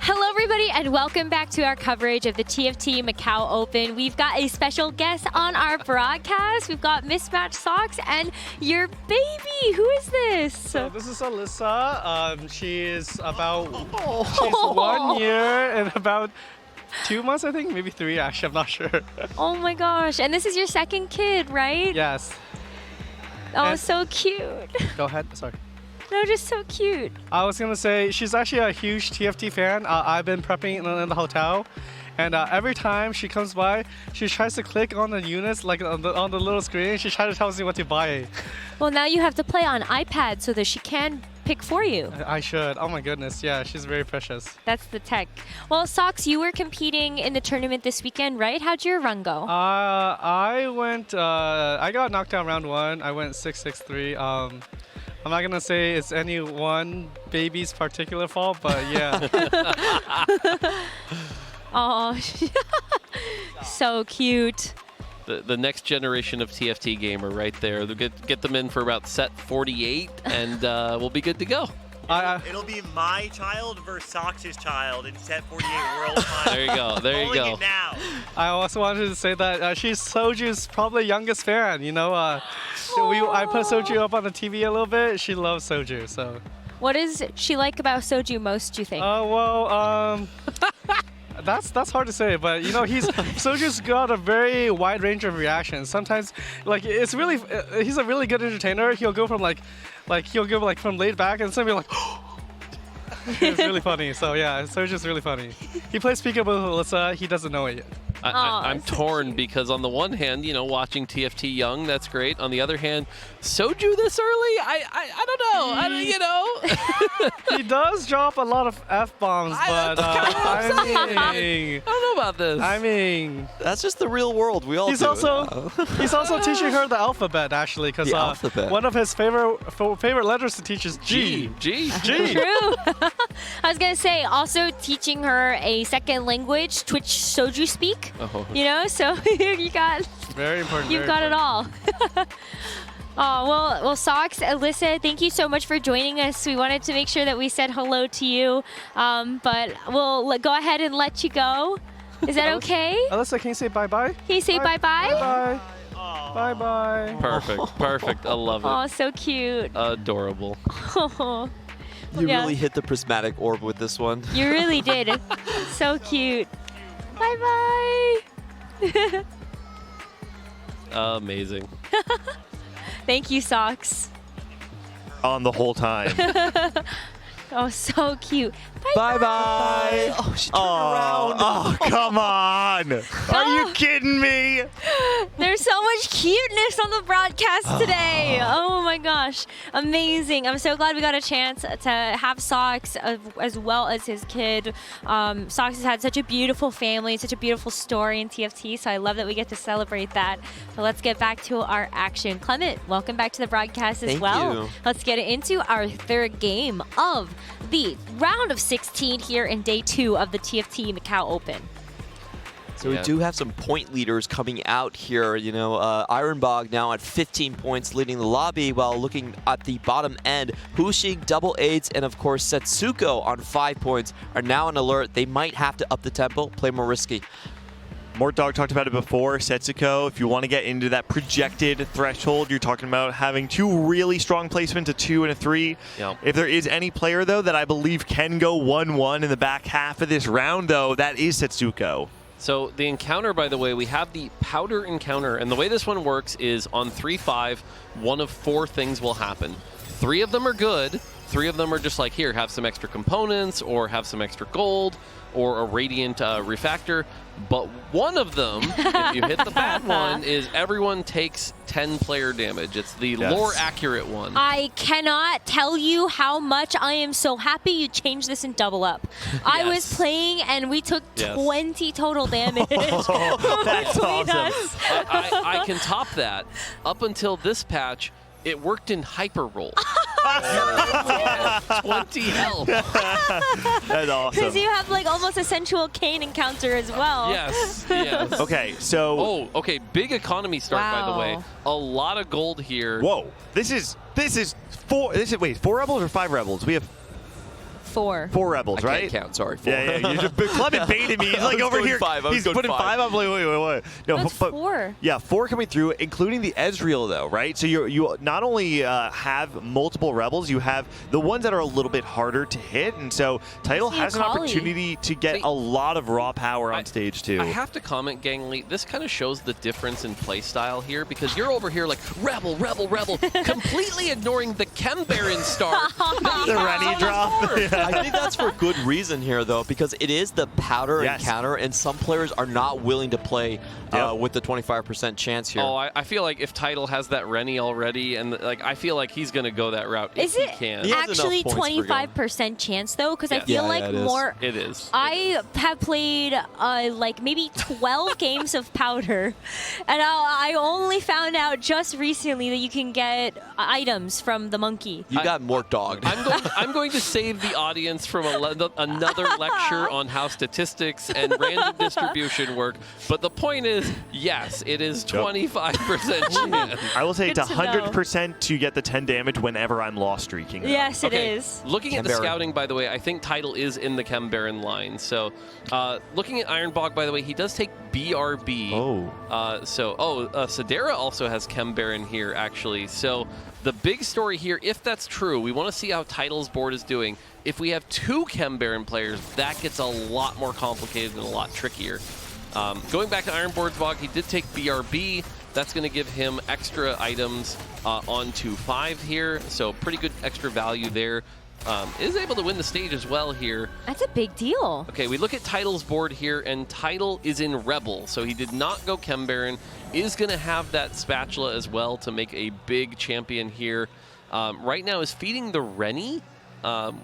Hello, everybody, and welcome back to our coverage of the TFT Macao Open. We've got a special guest on our broadcast. We've got Mismatched Socks and your baby. Who is this? So this is Alyssa. She is about she's 1 year and about 2 months, I think, maybe 3. Actually, I'm not sure. Oh my gosh! And this is your second kid, right? Yes. Oh, And- so cute. Go ahead. Sorry. No, just so cute. I was gonna say she's actually a huge TFT fan. I've been prepping in the hotel, and every time she comes by, she tries to click on the units like on the little screen. She tries to tell me what to buy. Well, now you have to play on iPad so that she can pick for you. I should. Oh my goodness. Yeah, she's very precious. That's the tech. Well, Socks, you were competing in the tournament this weekend, right? How'd your run go? I went. I got knocked out round 1. I went 6-6-3. I'm not gonna say it's any one baby's particular fault, but yeah. Oh, so cute. The next generation of TFT gamer right there. They'll get them in for about set 48, and we'll be good to go. It'll be my child versus Sox's child in set 48 World Final. There you go. There you Calling go. it now. I also wanted to say that she's Soju's probably youngest fan. You know, I put Soju up on the TV a little bit. She loves Soju, so. What does she like about Soju most, do you think? That's hard to say, but you know, Soju's got a very wide range of reactions. Sometimes, like, it's really, he's a really good entertainer. He'll go from from laid back and suddenly like, it's really funny. So yeah, Soju's really funny. He plays peekaboo with Alyssa. He doesn't know it yet. I'm torn because on the one hand, you know, watching TFT young, that's great. On the other hand, Soju this early, I don't know. You know. He does drop a lot of F-bombs, but I don't know about this. I mean, that's just the real world. We all he's do also he's also teaching her the alphabet actually, because one of his favorite letters to teach is G. G. True. I was gonna say also teaching her a second language, which Soju speak. Oh. You know, so you got very important. You've got it all. Oh, well, Sox, Alyssa, thank you so much for joining us. We wanted to make sure that we said hello to you, but we'll go ahead and let you go. Is that okay? Alyssa, can you say bye-bye? Can you say bye-bye? Bye-bye. Bye-bye. Perfect. I love it. Oh, so cute. Adorable. You really hit the prismatic orb with this one. You really did. So cute. Bye-bye. Amazing. Thank you, Sox. On the whole time. Oh, so cute. Bye-bye. Oh, she turned around. Oh, come on. Are you kidding me? There's so much cuteness on the broadcast today. Oh my gosh. Amazing. I'm so glad we got a chance to have Sox as well as his kid. Sox has had such a beautiful family, such a beautiful story in TFT, so I love that we get to celebrate that. But let's get back to our action. Clement, welcome back to the broadcast as well. Thank you. Let's get into our third game of the round of 16 here in day 2 of the TFT Macao Open. So we do have some point leaders coming out here. You know, Ironbog now at 15 points leading the lobby, while looking at the bottom end, Huxing, Double Eights, and of course Setsuko on 5 points are now on alert. They might have to up the tempo, play more risky. Mort Dog talked about it before. Setsuko, if you want to get into that projected threshold, you're talking about having 2 really strong placements, a 2 and a 3. Yep. If there is any player, though, that I believe can go 1-1 in the back half of this round, though, that is Setsuko. So the encounter, by the way, we have the powder encounter, and the way this one works is on 3-5, one of 4 things will happen. 3 of them are good. 3 of them are just like, here, have some extra components, or have some extra gold, or a radiant refactor. But one of them, if you hit the bad one, is everyone takes 10 player damage. It's the lore accurate one. I cannot tell you how much I am so happy you changed this in double up. I was playing and we took 20 total damage. That's awesome. I can top that. Up until this patch, it worked in hyper roll. 20 health. That's awesome. Because you have like almost a sensual Kane encounter as well. Yes. Okay, so... Oh, okay. Big economy start, by the way. A lot of gold here. Whoa. This is 4 rebels or 5 rebels? We have 4. 4 rebels, I right? can't count, sorry. 4. Yeah. You just, Clement baited me. He's like over here. He's putting 5 up. Wait. No, That's 4. Yeah, 4 coming through, including the Ezreal, though, right? So you not only have multiple rebels, you have the ones that are a little bit harder to hit, and so Title has an opportunity to get a lot of raw power on stage, too. I have to comment, Gangly, this kind of shows the difference in play style here, because you're over here like, rebel, completely ignoring the Chem Baron start. The Rennie drop. I think that's for good reason here, though, because it is the powder and Yes. counter, and some players are not willing to play with the 25% chance here. Oh, I feel like if Tidal has that Rennie already, and like I feel like he's going to go that route Is if it he can. actually 25% chance though? Because I feel like more. It is. I have played like maybe 12 games of powder, and I only found out just recently that you can get items from the monkey. You got more dogged. I'm going to save the audience from another lecture on how statistics and random distribution work. But the point is, yes, it is 25% chance. I will say it's Good to know. 100% to get the 10 damage whenever I'm lost streaking. though. Yes, it Okay, is. Looking at the Chem Baron. scouting, by the way, I think Tidal is in the Chem Baron line. So looking at Ironbog, by the way, he does take BRB. Sedera also has Chem Baron here, actually. So the big story here, if that's true, we want to see how Tidal's board is doing. If we have 2 Chem Baron players, that gets a lot more complicated and a lot trickier. Going back to Ironborg's Bog, he did take BRB. That's going to give him extra items on 2-5 here, so pretty good extra value there. Is able to win the stage as well here. That's a big deal. Okay, we look at Tidal's board here, and Tidal is in Rebel, so he did not go Chem Baron. Is going to have that Spatula as well to make a big champion here. Right now is feeding the Rennie,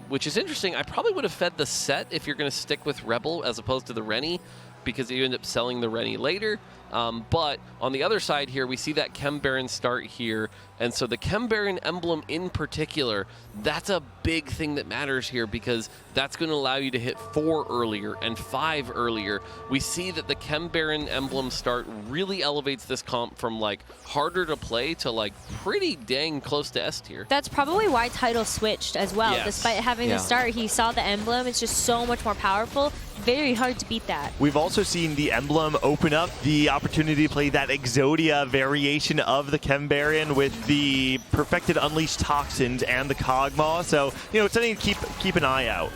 which is interesting. I probably would have fed the set if you're going to stick with Rebel as opposed to the Rennie, because you end up selling the Rennie later. But on the other side here, we see that Chem Baron start here. And so the Chem Baron emblem in particular, that's a big thing that matters here, because that's going to allow you to hit 4 earlier and 5 earlier. We see that the Chem Baron emblem start really elevates this comp from like harder to play to like pretty dang close to S tier. That's probably why Tidal switched as well. Yes. Despite having the start, he saw the emblem. It's just so much more powerful. Very hard to beat that. We've also seen the emblem open up the opportunity to play that Exodia variation of the Chem Baron with the perfected Unleashed Toxins and the Kog'Maw. So, it's something to keep an eye out.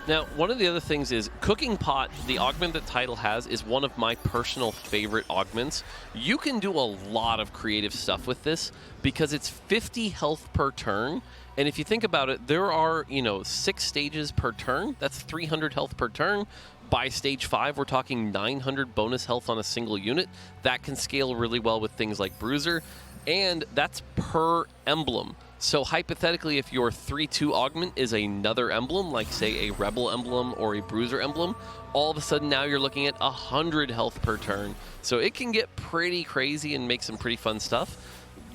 Now, one of the other things is Cooking Pot, the augment that Tidal has, is one of my personal favorite augments. You can do a lot of creative stuff with this because it's 50 health per turn. And if you think about it, there are, 6 stages per turn. That's 300 health per turn. By stage 5, we're talking 900 bonus health on a single unit. That can scale really well with things like Bruiser. And that's per emblem. So hypothetically, if your 3-2 augment is another emblem, like say a Rebel emblem or a Bruiser emblem, all of a sudden now you're looking at 100 health per turn. So it can get pretty crazy and make some pretty fun stuff.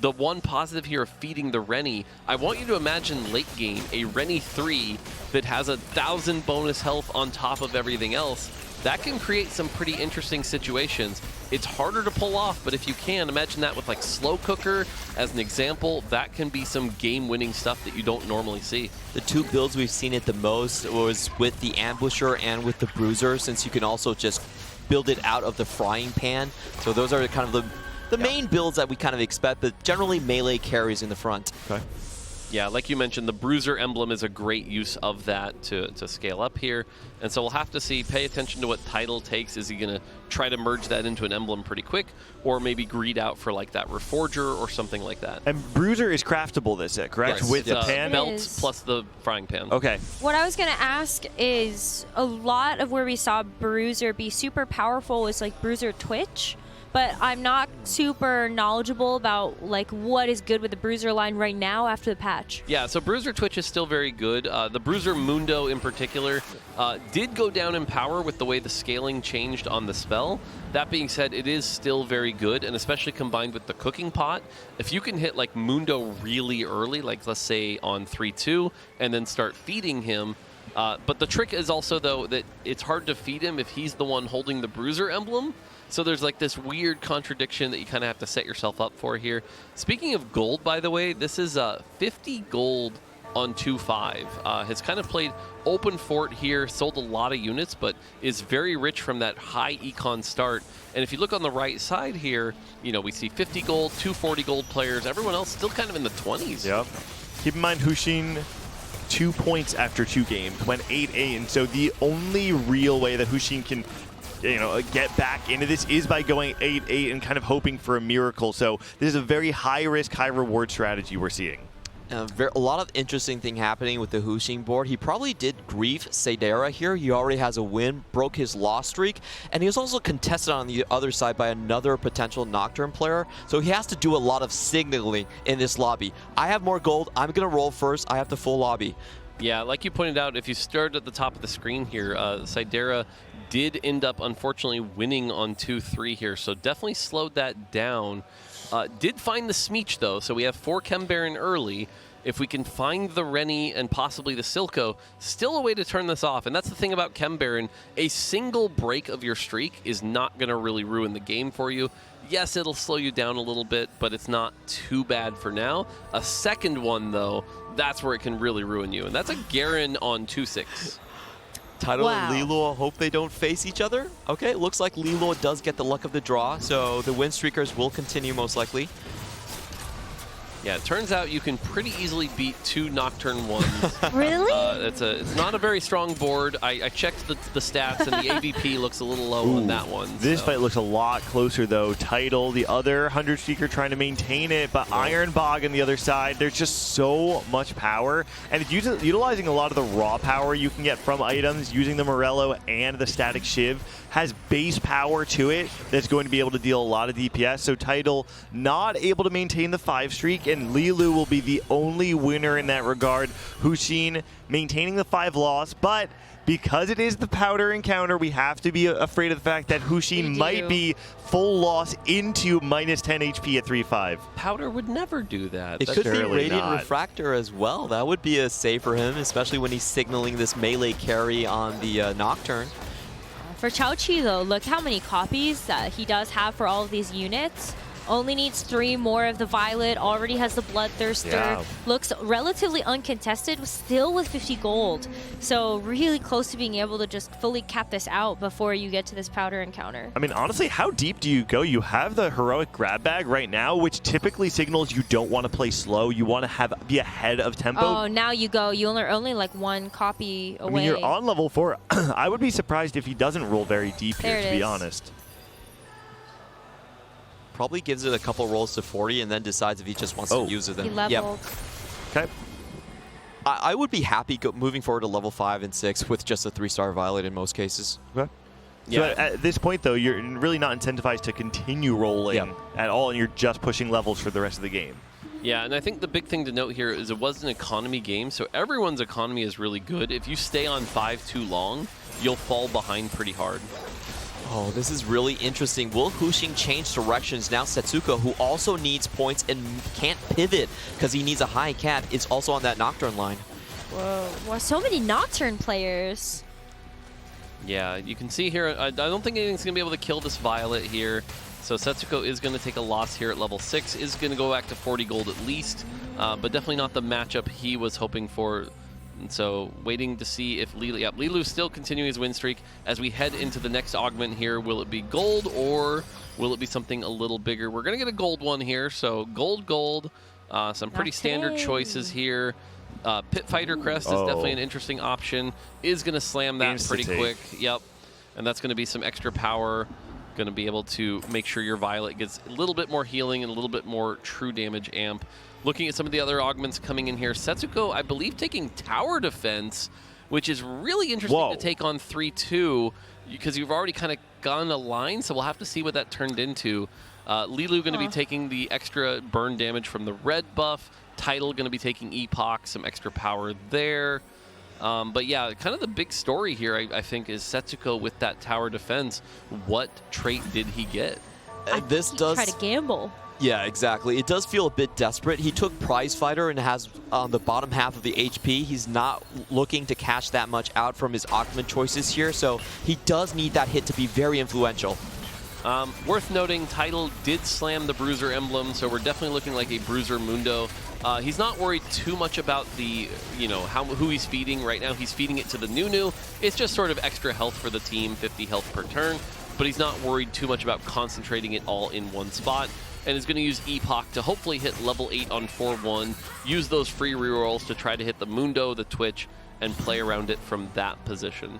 The one positive here of feeding the Rennie, I want you to imagine late game, a Rennie 3 that has 1,000 bonus health on top of everything else. That can create some pretty interesting situations. It's harder to pull off, but if you can, imagine that with like Slow Cooker as an example. That can be some game-winning stuff that you don't normally see. The 2 builds we've seen it the most was with the Ambusher and with the Bruiser, since you can also just build it out of the frying pan. So those are kind of the main builds that we kind of expect, but generally melee carries in the front. Okay. Yeah, like you mentioned, the Bruiser emblem is a great use of that to scale up here. And so we'll have to see, pay attention to what Tidal takes. Is he going to try to merge that into an emblem pretty quick, or maybe greed out for like that Reforger or something like that? And Bruiser is craftable this set, correct? Yes. With the It's, pan? belt plus the frying pan. Okay. What I was going to ask is, a lot of where we saw Bruiser be super powerful was like Bruiser Twitch. But I'm not super knowledgeable about like what is good with the Bruiser line right now after the patch. Yeah, so Bruiser Twitch is still very good. The Bruiser Mundo in particular did go down in power with the way the scaling changed on the spell. That being said, it is still very good, and especially combined with the Cooking Pot. If you can hit like Mundo really early, like let's say on 3-2, and then start feeding him. But the trick is also, though, that it's hard to feed him if he's the one holding the Bruiser emblem. So there's like this weird contradiction that you kind of have to set yourself up for here. Speaking of gold, by the way, this is 50 gold on 2-5. Has kind of played open fort here, sold a lot of units, but is very rich from that high econ start. And if you look on the right side here, we see 50 gold, 240 gold players. Everyone else still kind of in the 20s. Yep. Keep in mind, Hushin 2 points after 2 games, went 8-8, and so the only real way that Hushin can get back into this is by going 8-8 and kind of hoping for a miracle. So this is a very high risk, high reward strategy we're seeing. A lot of interesting thing happening with the Huxing board. He probably did grief Seidera here. He already has a win, broke his loss streak, and he was also contested on the other side by another potential Nocturne player. So he has to do a lot of signaling in this lobby. I have more gold. I'm going to roll first. I have the full lobby. Yeah, like you pointed out, if you start at the top of the screen here, Seidera did end up, unfortunately, winning on 2-3 here, so definitely slowed that down. Did find the Smeech, though, so we have 4 Chem Baron early. If we can find the Rennie and possibly the Silco, still a way to turn this off. And that's the thing about Chem Baron. A single break of your streak is not going to really ruin the game for you. Yes, it'll slow you down a little bit, but it's not too bad for now. A second one, though, that's where it can really ruin you. And that's a Garen on 2-6. Tidal and Lilo hope they don't face each other. Okay, looks like Lilo does get the luck of the draw, so the win streakers will continue most likely. Yeah, it turns out you can pretty easily beat 2 Nocturne ones. Really? It's not a very strong board. I checked the stats, and the AVP looks a little low on that one. This fight looks a lot closer, though. Tidal, the other 100 streaker, trying to maintain it, but Iron Bog on the other side. There's just so much power, and it's utilizing a lot of the raw power you can get from items, using the Morello and the Static Shiv. Has base power to it that's going to be able to deal a lot of DPS. So Tidal not able to maintain the 5 streak, and Lilu will be the only winner in that regard. Huxing maintaining the 5 loss, but because it is the Powder encounter, we have to be afraid of the fact that Huxing might be full loss into minus 10 HP at 3-5. Powder would never do that. It could be Radiant Refractor as well. That would be a save for him, especially when he's signaling this melee carry on the Nocturne. For Chao-Chi, though, look how many copies he does have for all of these units. Only needs 3 more of the Violet, already has the Bloodthirster. Yeah. Looks relatively uncontested, still with 50 gold. So really close to being able to just fully cap this out before you get to this Powder encounter. I mean, honestly, how deep do you go? You have the Heroic Grab Bag right now, which typically signals you don't want to play slow. You want to be ahead of tempo. Oh, now you go. You are only like 1 copy away. I mean, you're on level 4. I would be surprised if he doesn't roll very deep here, to be honest. Probably gives it a couple rolls to 40 and then decides if he just wants to use it. Then. He leveled. Okay. I would be happy moving forward to level 5 and 6 with just a 3-star Violet in most cases. Okay. So at this point, though, you're really not incentivized to continue rolling at all, and you're just pushing levels for the rest of the game. Yeah, and I think the big thing to note here is it was an economy game, so everyone's economy is really good. If you stay on 5 too long, you'll fall behind pretty hard. Oh, this is really interesting. Will Huxing change directions? Now Setsuko, who also needs points and can't pivot because he needs a high cap, is also on that Nocturne line. Whoa, well, so many Nocturne players. Yeah, you can see here, I don't think anything's going to be able to kill this Violet here. So Setsuko is going to take a loss here at level 6, is going to go back to 40 gold at least, but definitely not the matchup he was hoping for. And so waiting to see if Lilu's still continuing his win streak. As we head into the next augment here, will it be gold or will it be something a little bigger? We're going to get a gold one here, so gold, some pretty standard choices here. Pit Fighter Crest is definitely an interesting option. Is going to slam that pretty quick. Yep. And that's going to be some extra power. Going to be able to make sure your Violet gets a little bit more healing and a little bit more true damage amp. Looking at some of the other augments coming in here, Setsuko, I believe, taking Tower Defense, which is really interesting to take on 3-2 because you've already kind of gone a line, so we'll have to see what that turned into. Lilu going to be taking the extra burn damage from the red buff. Tidal going to be taking Epoch, some extra power there. But yeah, kind of the big story here, I think, is Setsuko with that Tower Defense. What trait did he get? This does try to gamble. Yeah, exactly. It does feel a bit desperate. He took Prize Fighter and has on the bottom half of the HP. He's not looking to cash that much out from his augment choices here, so he does need that hit to be very influential. Worth noting, Tidal did slam the Bruiser emblem, so we're definitely looking like a Bruiser Mundo. He's not worried too much about the, who he's feeding right now. He's feeding it to the Nunu. It's just sort of extra health for the team, 50 health per turn, but he's not worried too much about concentrating it all in one spot. And is going to use Epoch to hopefully hit level 8 on 4-1, use those free rerolls to try to hit the Mundo, the Twitch, and play around it from that position.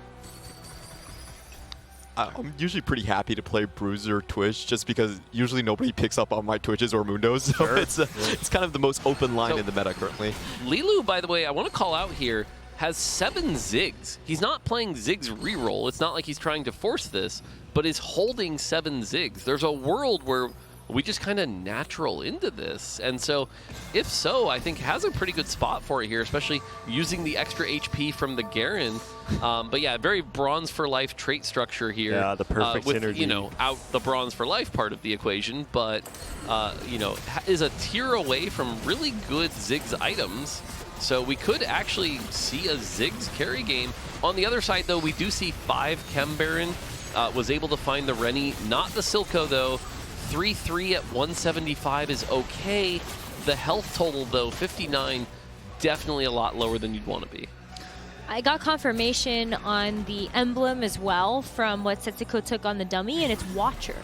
I'm usually pretty happy to play Bruiser Twitch just because usually nobody picks up on my Twitches or Mundos. So Sure. it's kind of the most open line in the meta currently. Lilu, by the way, I want to call out here, has 7 Ziggs. He's not playing Ziggs reroll. It's not like he's trying to force this, but is holding 7 Ziggs. There's a world where we just kind of natural into this. And so, if so, I think has a pretty good spot for it here, especially using the extra HP from the Garen. But yeah, very bronze for life trait structure here. Yeah, the perfect with, synergy. You know, out the bronze for life part of the equation, but, you know, is a tier away from really good Ziggs items. So we could actually see a Ziggs carry game. On the other side, though, we do see 5 Chem Baron. Was able to find the Rennie, not the Silco, though. 3-3 at 175 is okay. The health total, though, 59, definitely a lot lower than you'd want to be. I got confirmation on the emblem as well from what Setsuko took on the dummy, and it's Watcher.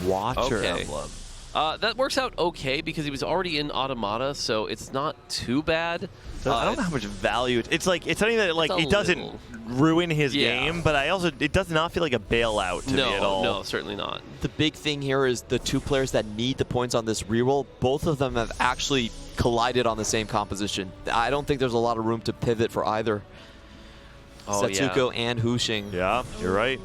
Watcher Okay. emblem. That works out okay because he was already in Automata, so it's not too bad. So I don't know how much value it's like. It's something that like It's a it doesn't little. ruin his Yeah. game, but it does not feel like a bailout to me at all. No, certainly not. The big thing here is the 2 players that need the points on this reroll, both of them have actually collided on the same composition. I don't think there's a lot of room to pivot for either. Oh, Setsuko and Huxing. Yeah, you're right.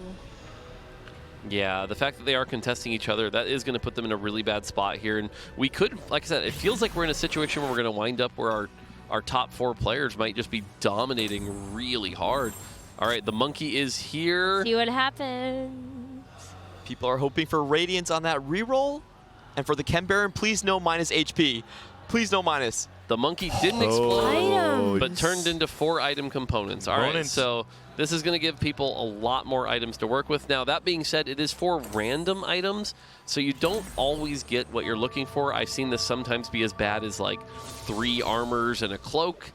Yeah, the fact that they are contesting each other, that is going to put them in a really bad spot here. And we could, like I said, it feels like we're in a situation where we're going to wind up where our top 4 players might just be dominating really hard. All right, the monkey is here. See what happens. People are hoping for Radiance on that reroll. And for the Chem Baron, please no minus HP. Please no minus. The monkey didn't explode, Items. but turned into 4 item components. All right, Components. so this is going to give people a lot more items to work with. Now, that being said, it is 4 random items, so you don't always get what you're looking for. I've seen this sometimes be as bad as like 3 armors and a cloak.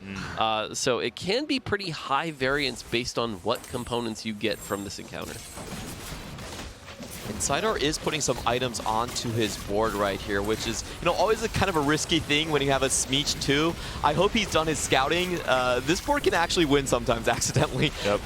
So it can be pretty high variance based on what components you get from this encounter. And Sidar is putting some items onto his board right here, which is, you know, always a kind of a risky thing when you have a Smeech too. I hope he's done his scouting. This board can actually win sometimes accidentally. Yep.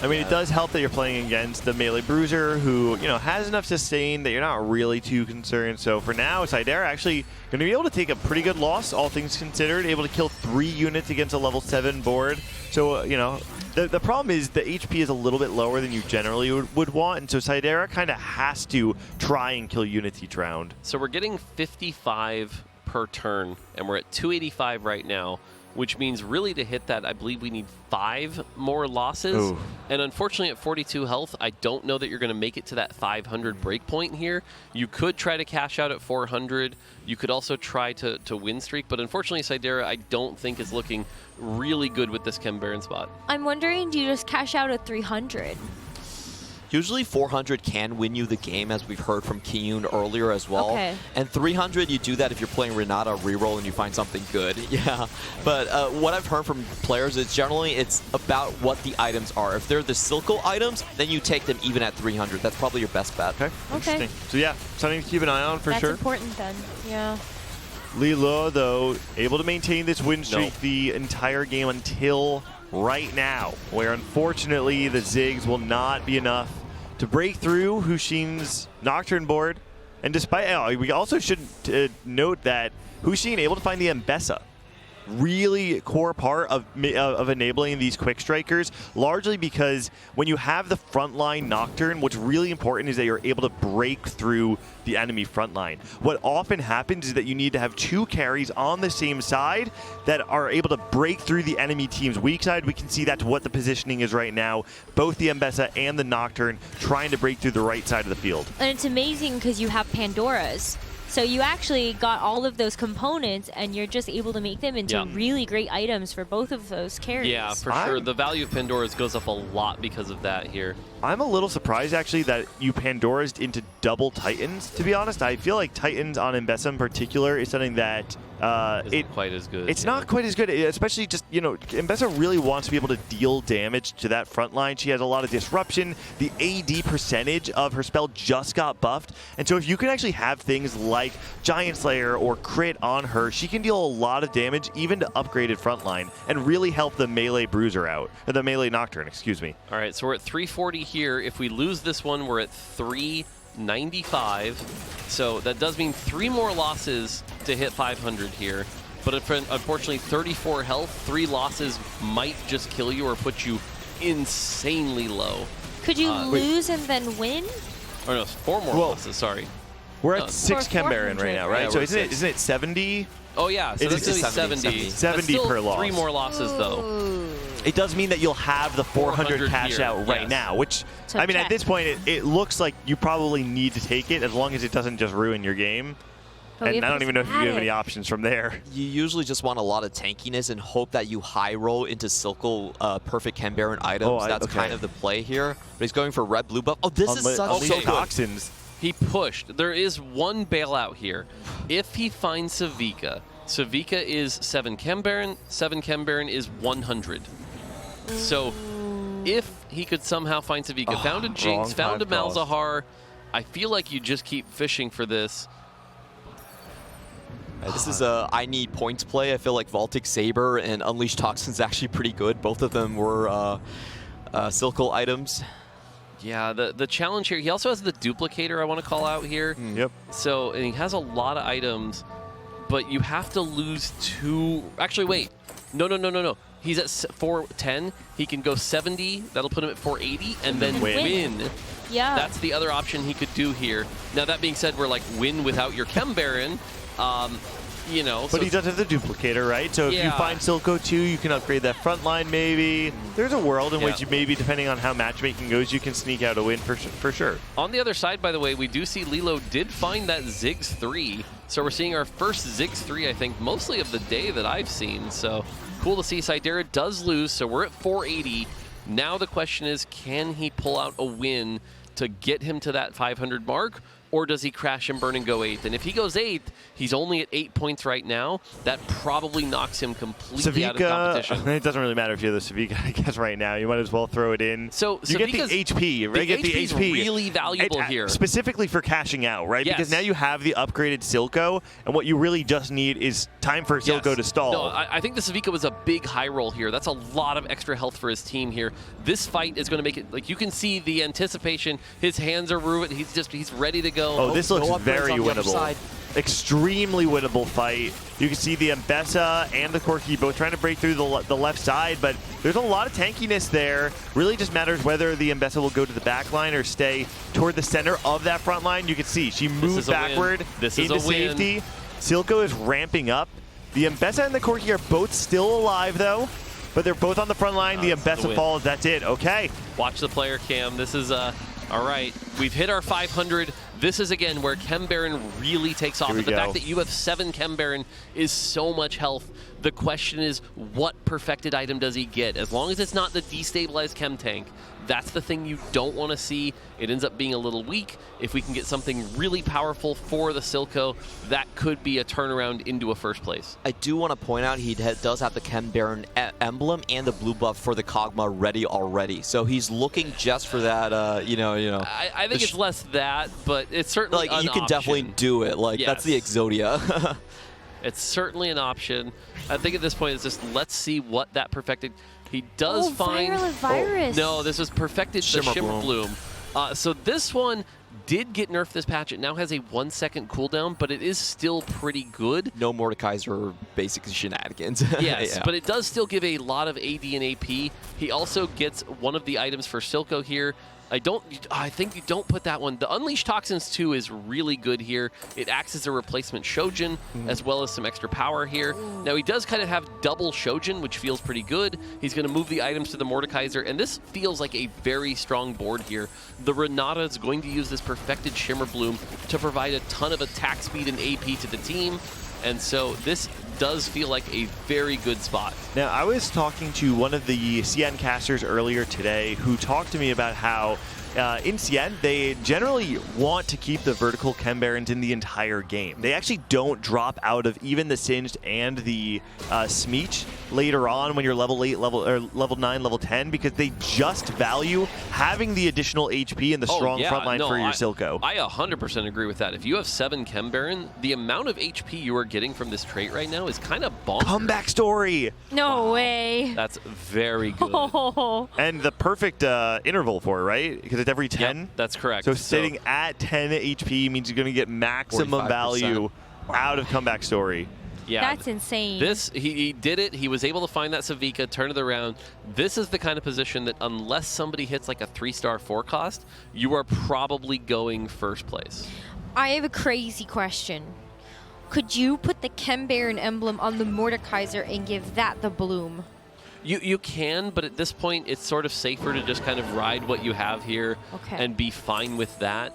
I mean, it does help that you're playing against the melee bruiser who, you know, has enough sustain that you're not really too concerned. So for now, Sidera actually going to be able to take a pretty good loss, all things considered, able to kill 3 units against a level 7 board. So, you know, the problem is the HP is a little bit lower than you generally would want, and so Sidera kind of has to try and kill units each round. So we're getting 55 per turn, and we're at 285 right now, which means really to hit that, I believe we need 5 more losses. Ooh. And unfortunately at 42 health, I don't know that you're going to make it to that 500 breakpoint here. You could try to cash out at 400. You could also try to win streak, but unfortunately Sidera I don't think is looking really good with this Chem Baron spot. I'm wondering, do you just cash out at 300? Usually 400 can win you the game, as we've heard from Kiyun earlier as well. Okay. And 300, you do that if you're playing Renata reroll and you find something good. Yeah. But what I've heard from players is generally it's about what the items are. If they're the Silco items, then you take them even at 300. That's probably your best bet. Okay. Interesting. So yeah, something to keep an eye on for That's sure. important then. Yeah. Lilo, though, able to maintain this win streak the entire game until right now, where unfortunately the Ziggs will not be enough to break through Huxing's Nocturne board. And despite, we also should note that Huxing able to find the Mbessa. Really core part of enabling these quick strikers, largely because when you have the frontline Nocturne, what's really important is that you're able to break through the enemy frontline. What often happens is that you need to have 2 carries on the same side that are able to break through the enemy team's weak side. We can see that's what the positioning is right now. Both the Mbessa and the Nocturne trying to break through the right side of the field. And it's amazing because you have Pandoras. So you actually got all of those components and you're just able to make them into really great items for both of those carries. Yeah, for sure. The value of Pandora's goes up a lot because of that here. I'm a little surprised, actually, that you Pandora's into double Titans, to be honest. I feel like Titans on Mbessa in particular is something that Isn't quite as good. It's not quite as good, especially just, you know, Mbessa really wants to be able to deal damage to that front line. She has a lot of disruption. The AD percentage of her spell just got buffed. And so if you can actually have things like Giant Slayer or crit on her, she can deal a lot of damage, even to upgraded frontline, and really help the melee bruiser out. Or the melee Nocturne, excuse me. All right, so we're at 340 here. here, if we lose this one, we're at 395. So that does mean 3 more losses to hit 500 here. But if, unfortunately, 34 health, 3 losses might just kill you or put you insanely low. Could you lose and then win? Or no, 4 more losses, sorry. We're at 6 Chem Baron right now, right? Yeah, so isn't it 70? Oh yeah, so that's going to be 70. 70 per loss. 3 more losses, though. It does mean that you'll have the 400 cash here, out right now, which, So I mean, at check. this point, it looks like you probably need to take it as long as it doesn't just ruin your game. But we And I have don't even know if you have any options from there. You usually just want a lot of tankiness and hope that you high roll into Silco perfect Chem Baron items. That's kind of the play here. But he's going for red blue buff. Oh, this is such so good. Toxins. He pushed. There is one bailout here. If he finds Savika, Savika is 7 Chem Baron, 7 Chem Baron is 100. So if he could somehow find Savika, found a Jinx, found a Malzahar, I feel like you just keep fishing for this. This is a I need points play. I feel like Vaultic Saber and Unleashed Toxin is actually pretty good. Both of them were Silco items. Yeah, the challenge here, he also has the duplicator I want to call out here. Yep. So, and he has a lot of items, but you have to lose 2. Actually, wait. No. He's at 410. He can go 70. That'll put him at 480 and then win. Yeah. That's the other option he could do here. Now, that being said, we're like win without your Chem Baron. You know, But he does have the duplicator, right? So if you find Silco 2, you can upgrade that front line maybe. There's a world in which you maybe, depending on how matchmaking goes, you can sneak out a win for sure. On the other side, by the way, we do see Lilo did find that Ziggs 3. So we're seeing our first Ziggs 3, I think, mostly of the day that I've seen. So cool to see. Sidera does lose, so we're at 480. Now the question is, can he pull out a win to get him to that 500 mark? Or does he crash and burn and go 8th? And if he goes 8th, he's only at 8 points right now. That probably knocks him completely out of competition. It doesn't really matter if you have the Savika, I guess, right now. You might as well throw it in. So you get the HP, right? The HP is really valuable here. Specifically for cashing out, right? Yes. Because now you have the upgraded Silco, and what you really just need is time for Silco to stall. No, I think the Savika was a big high roll here. That's a lot of extra health for his team here. This fight is going to make it, like, you can see the anticipation. His hands are ruined. He's ready to go. Oh, this looks very winnable. Extremely winnable fight. You can see the Mbessa and the Corki both trying to break through the left side, but there's a lot of tankiness there. Really just matters whether the Mbessa will go to the back line or stay toward the center of that front line. You can see she moved backward into safety. Silco is ramping up. The Mbessa and the Corki are both still alive, though, but they're both on the front line. The Mbessa falls. That's it. Okay. Watch the player cam. This is, all right. We've hit our 500. This is, again, where Chem Baron really takes off. And the fact that you have 7 Chem Baron is so much health. The question is, what perfected item does he get? As long as it's not the destabilized Chem Tank, that's the thing you don't want to see. It ends up being a little weak. If we can get something really powerful for the Silco, that could be a turnaround into a first place. I do want to point out he does have the Chem Baron emblem and the blue buff for the Kog'Maw ready already. So he's looking just for that, I think it's less that, but it's certainly like an you can option. definitely do it. Like that's the Exodia. It's certainly an option. I think at this point it's just let's see what that perfected. He does find. Virulent virus. No, this was perfected the Shimmer Bloom. So this one did get nerfed this patch. It now has a 1-second cooldown, but it is still pretty good. No Mordekaiser basic shenanigans. Yes, but it does still give a lot of AD and AP. He also gets one of the items for Silco here. I think you don't put that one. The Unleashed Toxins 2 is really good here. It acts as a replacement Shojin, as well as some extra power here. Now, he does kind of have double Shojin, which feels pretty good. He's going to move the items to the Mordekaiser, and this feels like a very strong board here. The Renata is going to use this perfected Shimmer Bloom to provide a ton of attack speed and AP to the team, and so this does feel like a very good spot. Now, I was talking to one of the CN casters earlier today who talked to me about how in Cien, they generally want to keep the vertical Chem Barons in the entire game. They actually don't drop out of even the Singed and the Smeech later on when you're level 8, level 9, level 10, because they just value having the additional HP and the strong frontline for your Silco. I 100% agree with that. If you have 7 Chem Baron, the amount of HP you are getting from this trait right now is kind of bonkers. Comeback story! No way. That's very good. And the perfect interval for it, right? Because it's every 10? Yep, that's correct. So sitting at 10 HP means you're going to get maximum 45%. value out of Comeback Story. Yeah, that's insane. This, he did it. He was able to find that Savika, turn it around. This is the kind of position that unless somebody hits like a 3-star 4 cost, you are probably going first place. I have a crazy question. Could you put the Chem Baron emblem on the Mordekaiser and give that the bloom? You can, but at this point, it's sort of safer to just kind of ride what you have here and be fine with that.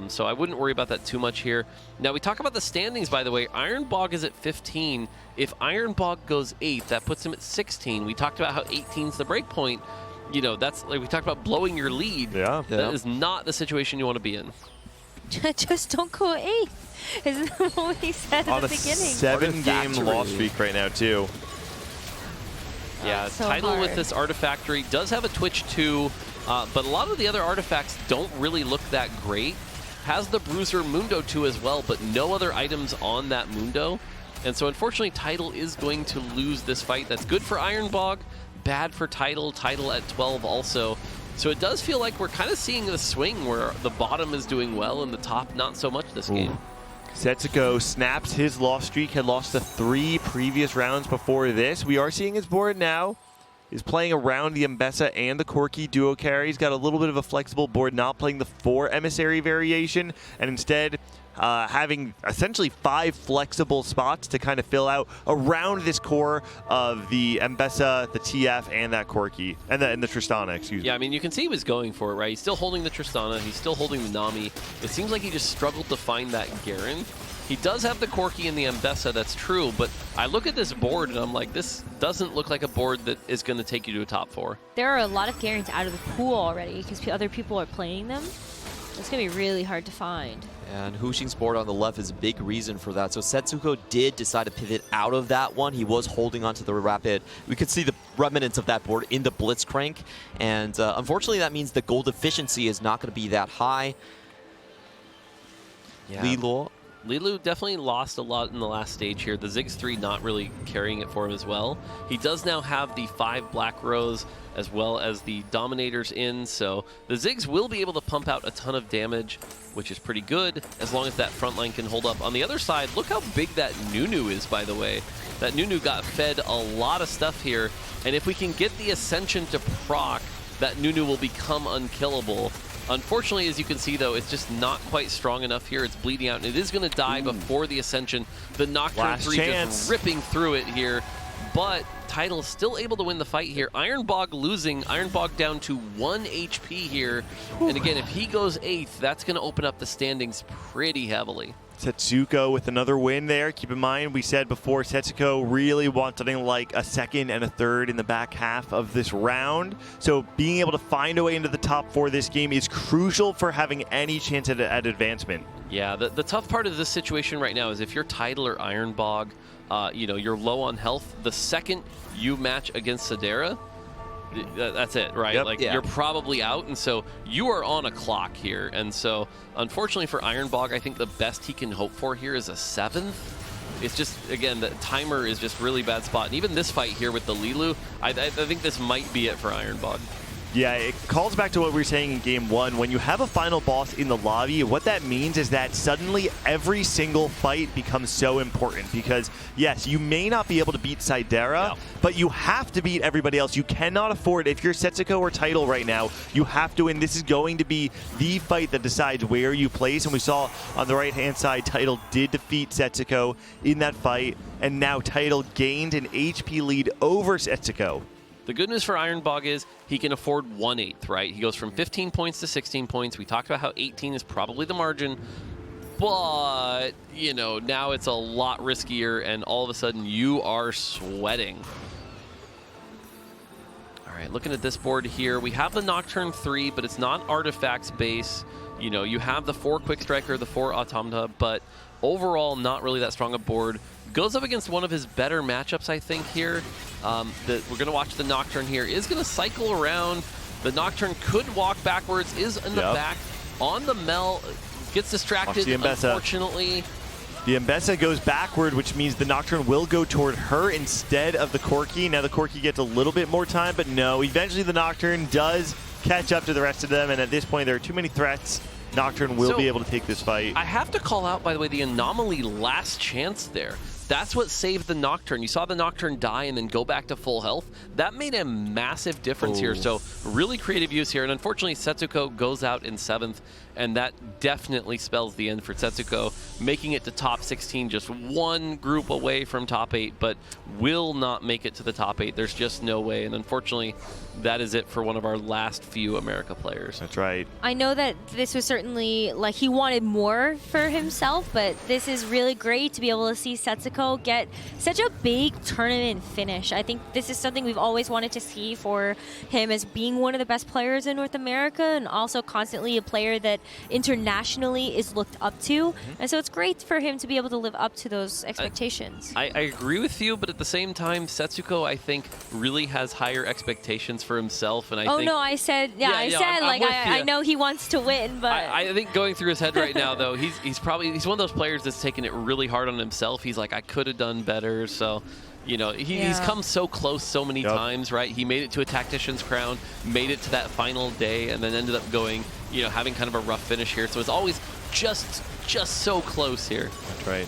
So I wouldn't worry about that too much here. Now, we talk about the standings, by the way. Iron Bog is at 15. If Iron Bog goes 8, that puts him at 16. We talked about how 18 is the break point. You know, that's like we talked about blowing your lead. Yeah. That is not the situation you want to be in. Just don't go 8th. Isn't that what we said at the beginning? 7-game loss streak right now, too. Yeah, so Tidal hard. with this Artifactory does have a Twitch too, but a lot of the other artifacts don't really look that great. Has the Bruiser Mundo too as well, but no other items on that Mundo. And so unfortunately, Tidal is going to lose this fight. That's good for Iron Bog, bad for Tidal. Tidal at 12 also. So it does feel like we're kind of seeing the swing where the bottom is doing well and the top not so much this game. Setsuko snaps his loss streak, had lost the 3 previous rounds before this. We are seeing his board now. Is playing around the Mbessa and the Corki duo carry. He's got a little bit of a flexible board, not playing the 4 emissary variation, and instead having essentially 5 flexible spots to kind of fill out around this core of the Mbessa, the TF, and that Corki, and the Tristana, excuse me. Yeah, I mean, you can see he was going for it, right? He's still holding the Tristana. He's still holding the Nami. It seems like he just struggled to find that Garen. He does have the Corki and the Mbessa, that's true, but I look at this board and I'm like, this doesn't look like a board that is going to take you to a top 4. There are a lot of Garens out of the pool already because other people are playing them. It's going to be really hard to find. And Huxing's board on the left is a big reason for that. So Setsuko did decide to pivot out of that one. He was holding onto the Rapid. We could see the remnants of that board in the Blitzcrank. And unfortunately, that means the gold efficiency is not going to be that high. Yeah. Lilu definitely lost a lot in the last stage here. The Ziggs 3 not really carrying it for him as well. He does now have the 5 Black Rose as well as the Dominators in, so the Ziggs will be able to pump out a ton of damage, which is pretty good as long as that front line can hold up. On the other side, look how big that Nunu is, by the way. That Nunu got fed a lot of stuff here, and if we can get the Ascension to proc, that Nunu will become unkillable. Unfortunately, as you can see, though, it's just not quite strong enough here. It's bleeding out, and it is going to die before the Ascension. The Nocturne 3 just ripping through it here, but Tidal still able to win the fight here. Iron Bog losing. Iron Bog down to 1 HP here. And again, if he goes 8th, that's going to open up the standings pretty heavily. Setsuko with another win there. Keep in mind, we said before, Setsuko really wants something like a 2nd and a 3rd in the back half of this round. So being able to find a way into the top 4 this game is crucial for having any chance at advancement. Yeah, the tough part of this situation right now is if you're Tidal or Iron Bog, you know, you're low on health. The second you match against Sadera, that's it, right? Yep. Like, yeah. You're probably out, and so you are on a clock here. And so, unfortunately for Iron Bog, I think the best he can hope for here is a 7th. It's just, again, the timer is just really bad spot. And even this fight here with the Lilu, I think this might be it for Iron Bog. Yeah, it calls back to what we were saying in Game 1. When you have a final boss in the lobby, what that means is that suddenly every single fight becomes so important because, yes, you may not be able to beat Sidera, but you have to beat everybody else. You cannot afford, if you're Setsuko or Tidal right now, you have to win. This is going to be the fight that decides where you place, and we saw on the right-hand side, Tidal did defeat Setsuko in that fight, and now Tidal gained an HP lead over Setsuko. The good news for Iron Bog is he can afford 1/8, right? He goes from 15 points to 16 points. We talked about how 18 is probably the margin, but, you know, now it's a lot riskier, and all of a sudden you are sweating. All right, looking at this board here, we have the Nocturne 3, but it's not artifacts base. You know, you have the 4 Quick Striker, the 4 Automata, but overall not really that strong a board. Goes up against one of his better matchups, I think, here. We're going to watch the Nocturne here. Is going to cycle around. The Nocturne could walk backwards, is in the back. On the Mel, gets distracted, unfortunately. The Mbessa goes backward, which means the Nocturne will go toward her instead of the Corki. Now the Corki gets a little bit more time, but no, eventually the Nocturne does catch up to the rest of them, and at this point there are too many threats. Nocturne will be able to take this fight. I have to call out, by the way, the Anomaly last chance there. That's what saved the Nocturne. You saw the Nocturne die and then go back to full health. That made a massive difference here. So really creative use here. And unfortunately, Setsuko goes out in 7th. And that definitely spells the end for Setsuko, making it to top 16, just one group away from top 8, but will not make it to the top 8. There's just no way. And unfortunately, that is it for one of our last few America players. That's right. I know that this was certainly, like, he wanted more for himself, but this is really great to be able to see Setsuko get such a big tournament finish. I think this is something we've always wanted to see for him as being one of the best players in North America, and also constantly a player that internationally is looked up to. And so it's great for him to be able to live up to those expectations. I agree with you, but at the same time, Setsuko, I think, really has higher expectations for himself. And I think, no, I said, I know he wants to win, but I think going through his head right now, though, he's one of those players that's taking it really hard on himself. He's like, I could have done better. So, you know, he's come so close so many times, right? He made it to a Tactician's crown, made it to that final day, and then ended up going, you know, having kind of a rough finish here. So it's always just so close here. That's right.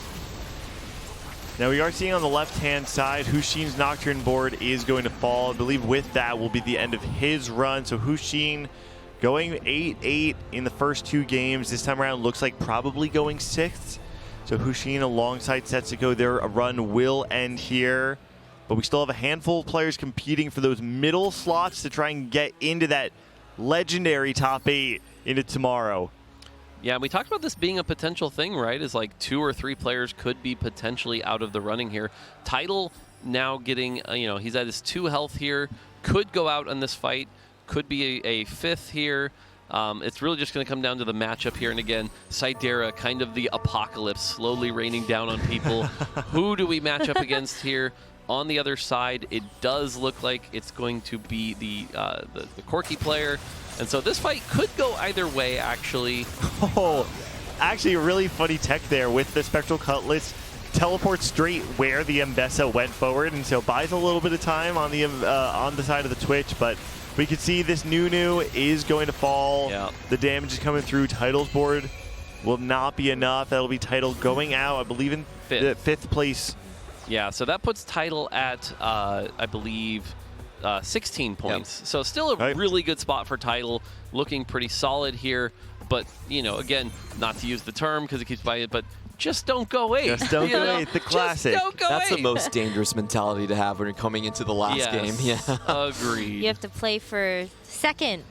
Now we are seeing on the left-hand side, Hushin's Nocturne board is going to fall. I believe with that will be the end of his run. So Hushin going 8-8 in the first 2 games. This time around looks like probably going 6th. So Hushin alongside Setsuko, their run will end here. But we still have a handful of players competing for those middle slots to try and get into that legendary top 8 into tomorrow. Yeah, we talked about this being a potential thing, right? Is like 2 or 3 players could be potentially out of the running here. Title now getting, you know, he's at his 2 health here. Could go out on this fight. Could be a 5th here. It's really just going to come down to the matchup here. And again, Sidera, kind of the apocalypse, slowly raining down on people. Who do we match up against here? On the other side, it does look like it's going to be the Corki player. And so this fight could go either way, actually. Oh, actually a really funny tech there with the Spectral Cutlass. Teleports straight where the Mbessa went forward, and so buys a little bit of time on the side of the Twitch, but we can see this Nunu is going to fall. Yeah. The damage is coming through. Title's board will not be enough. That'll be Title going out, I believe, in the 5th place. Yeah, so that puts Title at, I believe, 16 points. Yep. So still a really good spot for Title, looking pretty solid here. But, you know, again, not to use the term because it keeps by it, but just don't go 8. Just don't go 8, the classic. Just don't go That's 8. the most dangerous mentality to have when you're coming into the last game. Yeah, agreed. You have to play for 2nd.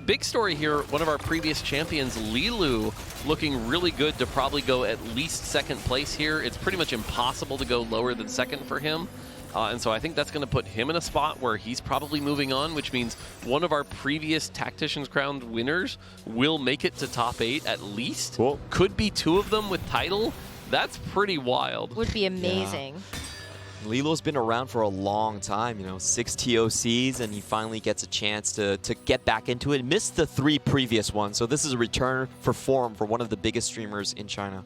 Big story here, one of our previous champions, Lilu, looking really good to probably go at least 2nd place here. It's pretty much impossible to go lower than 2nd for him. And so I think that's going to put him in a spot where he's probably moving on, which means one of our previous Tactician's Crown winners will make it to top 8 at least. Cool. Could be 2 of them with Title. That's pretty wild. Would be amazing. Yeah. Lilo's been around for a long time, you know, 6 TOCs, and he finally gets a chance to get back into it. Missed the 3 previous ones, so this is a return for form for one of the biggest streamers in China.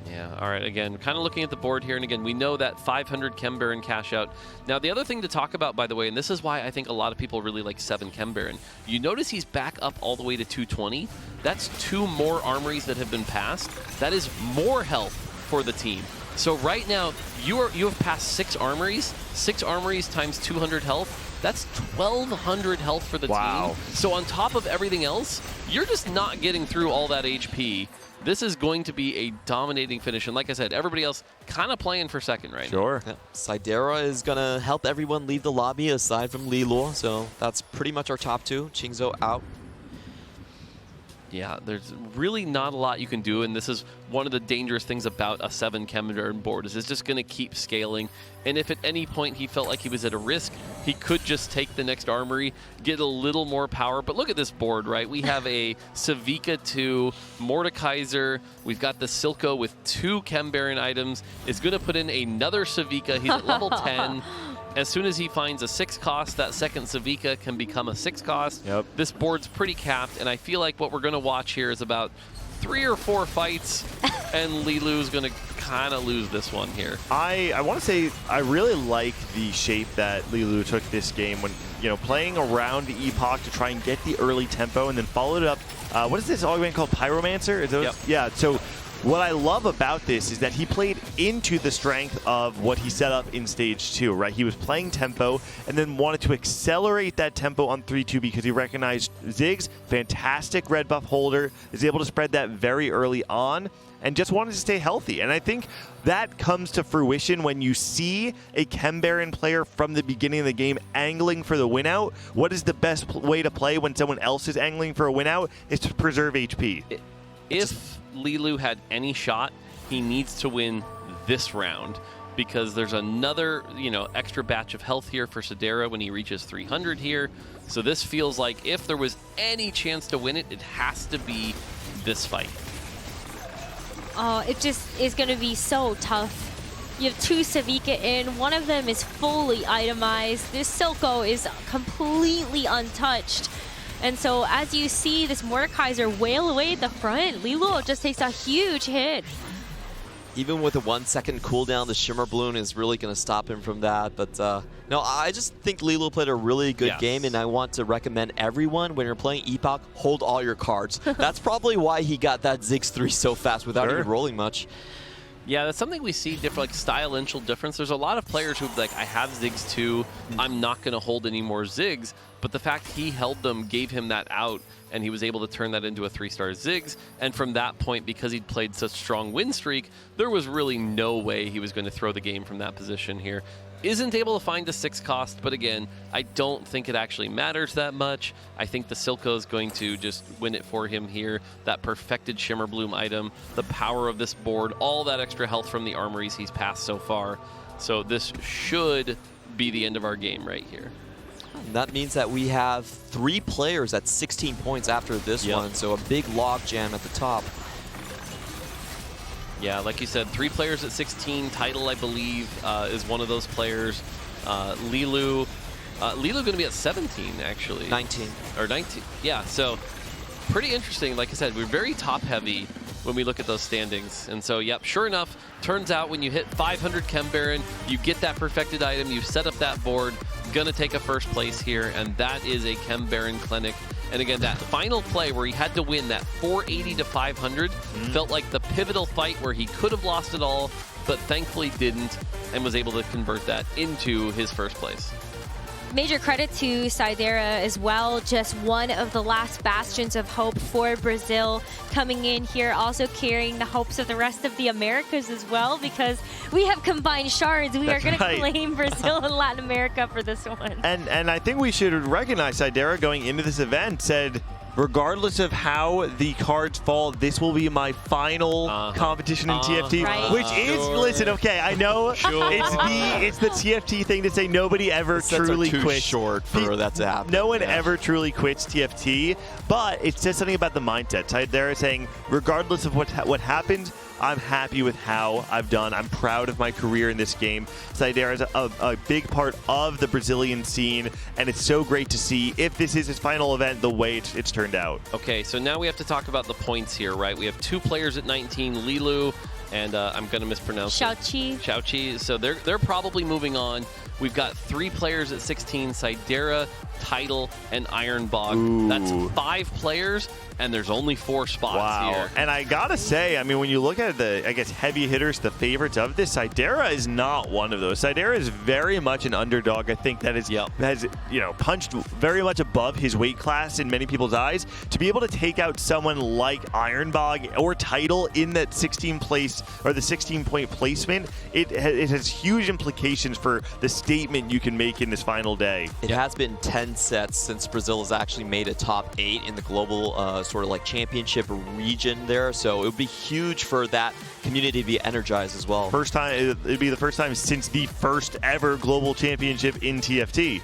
Yeah, all right, again, kind of looking at the board here, and again, we know that 500 Chem Baron cash out. Now, the other thing to talk about, by the way, and this is why I think a lot of people really like 7 Chem Baron, you notice he's back up all the way to 220. That's 2 more armories that have been passed. That is more health for the team. So right now, you have passed 6 armories. 6 armories times 200 health. That's 1,200 health for the team. So on top of everything else, you're just not getting through all that HP. This is going to be a dominating finish. And like I said, everybody else kind of playing for 2nd right now. Yeah. Sidera is going to help everyone leave the lobby aside from Lilo. So that's pretty much our top 2. Qingzhou out. Yeah, there's really not a lot you can do, and this is one of the dangerous things about a 7 Chem board, is it's just going to keep scaling, and if at any point he felt like he was at a risk, he could just take the next armory, get a little more power. But look at this board, right? We have a Savika 2, Mordekaiser, we've got the Silco with 2 Chem Baron items, is going to put in another Savika, he's at level 10. As soon as he finds a 6 cost, that second Savika can become a 6 cost. Yep. This board's pretty capped, and I feel like what we're going to watch here is about 3 or 4 fights, and Lilu's going to kind of lose this one here. I want to say I really like the shape that Lilu took this game when, playing around Epoch to try and get the early tempo and then followed it up. What is this augment called? Pyromancer? Is those? Yep. Yeah, so what I love about this is that he played into the strength of what he set up in stage 2, right? He was playing tempo and then wanted to accelerate that tempo on 3-2 because he recognized Ziggs, fantastic red buff holder, is able to spread that very early on and just wanted to stay healthy. And I think that comes to fruition when you see a Chem Baron player from the beginning of the game angling for the win out. What is the best way to play when someone else is angling for a win out? Is to preserve HP. If Lilu had any shot, he needs to win this round because there's another, extra batch of health here for Sidera when he reaches 300 here. So this feels like if there was any chance to win it, it has to be this fight. Oh, it just is going to be so tough. You have 2 Savika in. One of them is fully itemized. This Silco is completely untouched. And so as you see this Mordekaiser wail away at the front, Lilu just takes a huge hit. Even with a 1 second cooldown, the Shimmer Balloon is really going to stop him from that. But no, I just think Lilu played a really good game, and I want to recommend everyone, when you're playing Epoch, hold all your cards. That's probably why he got that Ziggs 3 so fast without even rolling much. Yeah, that's something we see different, like style-initial difference. There's a lot of players who like, I have Ziggs 2, I'm not going to hold any more Ziggs, but the fact he held them gave him that out, and he was able to turn that into a 3-star Ziggs, and from that point, because he'd played such strong win streak, there was really no way he was going to throw the game from that position here. Isn't able to find a 6 cost, but again, I don't think it actually matters that much. I think the Silco is going to just win it for him here. That perfected Shimmer Bloom item, the power of this board, all that extra health from the armories he's passed so far. So this should be the end of our game right here. That means that we have 3 players at 16 points after this one, so a big log jam at the top. Yeah, like you said, 3 players at 16. Title, I believe, is one of those players. Lilu going to be at 17, actually. 19. Or 19. Yeah, so pretty interesting. Like I said, we're very top-heavy when we look at those standings. And so, yep, sure enough, turns out when you hit 500 Chem Baron, you get that perfected item, you set up that board, going to take a first place here, and that is a Chem Baron clinic. And again, that final play where he had to win that 480 to 500 felt like the pivotal fight where he could have lost it all, but thankfully didn't, and was able to convert that into his first place. Major credit to Sidera as well, just one of the last bastions of hope for Brazil coming in here, also carrying the hopes of the rest of the Americas as well, because we have combined shards. We are going to claim Brazil and Latin America for this one. And I think we should recognize Sidera going into this event said, regardless of how the cards fall, this will be my final competition in TFT, which is, listen, okay, I know it's the TFT thing to say nobody ever truly quits. Short for that to happen. No one ever truly quits TFT, but it says something about the mindset. They're saying, regardless of what happens, I'm happy with how I've done. I'm proud of my career in this game. Sidera is a big part of the Brazilian scene, and it's so great to see, if this is his final event, the way it's turned out. Okay, so now we have to talk about the points here, right? We have 2 players at 19, Lilu, and I'm going to mispronounce Xiaoqi. So they're probably moving on. We've got 3 players at 16, Sidera, Title, and Ironbog. That's 5 players, and there's only 4 spots here. And I gotta say, I mean, when you look at the, I guess, heavy hitters, the favorites of this, Sidera is not one of those. Sidera is very much an underdog. I think that has punched very much above his weight class in many people's eyes. To be able to take out someone like Ironbog or Title in that 16 place or the 16-point placement, it has huge implications for the statement you can make in this final day. It has been 10 10 sets since Brazil has actually made a top 8 in the global sort of like championship region there. So it would be huge for that community to be energized as well. First time, it'd be the first time since the first ever global championship in TFT.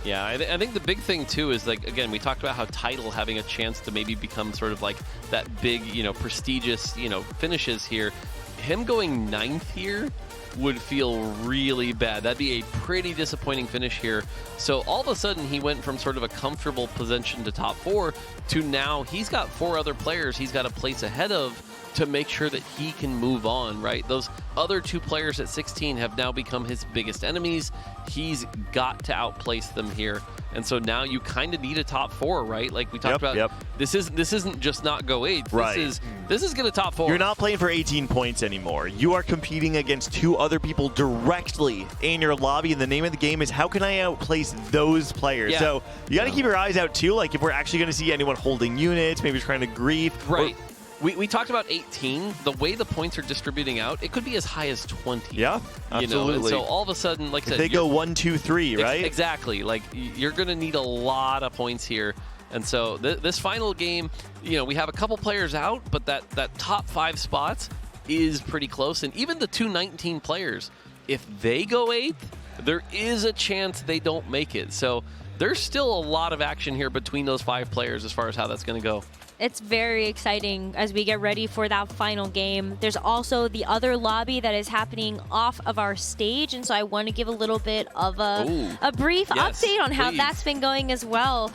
Yeah, I think the big thing too is, like, again, we talked about how Tidal having a chance to maybe become sort of like that big, prestigious, finishes here. Him going 9th here would feel really bad. That'd be a pretty disappointing finish here. So all of a sudden he went from sort of a comfortable position to top 4 to now he's got 4 other players he's got a place ahead of to make sure that he can move on, right? Those other 2 players at 16 have now become his biggest enemies. He's got to outplace them here. And so now you kind of need a top 4, right? Like we talked about, this isn't just not go 8th. Right. This is get a top 4. You're not playing for 18 points anymore. You are competing against 2 other people directly in your lobby, and the name of the game is how can I outplace those players? Yeah. So you got to keep your eyes out too, like if we're actually going to see anyone holding units, maybe trying to grief. Right. We talked about 18. The way the points are distributing out, it could be as high as 20. Yeah, absolutely. And so all of a sudden, like I said, they go 1, 2, 3, right? Exactly. Like you're going to need a lot of points here. And so this final game, we have a couple players out, but that top 5 spots is pretty close. And even the 219 players, if they go 8th, there is a chance they don't make it. So there's still a lot of action here between those 5 players as far as how that's going to go. It's very exciting as we get ready for that final game. There's also the other lobby that is happening off of our stage, and so I want to give a little bit of a brief update on how that's been going as well.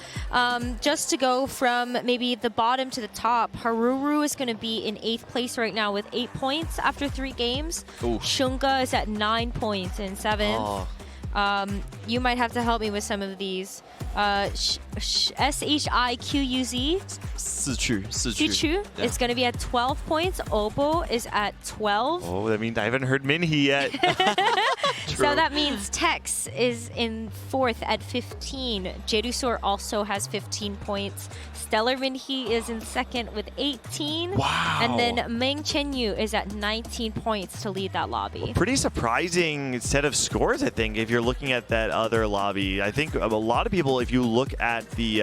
Just to go from maybe the bottom to the top, Haruru is going to be in 8th place right now with 8 points after 3 games. Shunga is at 9 points in 7th. You might have to help me with some of these. SHIQUZ. Sichu is going to be at 12 points. Obo is at 12. Oh, that means I haven't heard Minhee yet. So that means Tex is in 4th at 15. Jerusor also has 15 points. Stellar Minhee is in 2nd with 18. Wow. And then Meng Chenyu is at 19 points to lead that lobby. Pretty surprising set of scores, I think, if you're looking at that other lobby. I think a lot of people, if you look at the,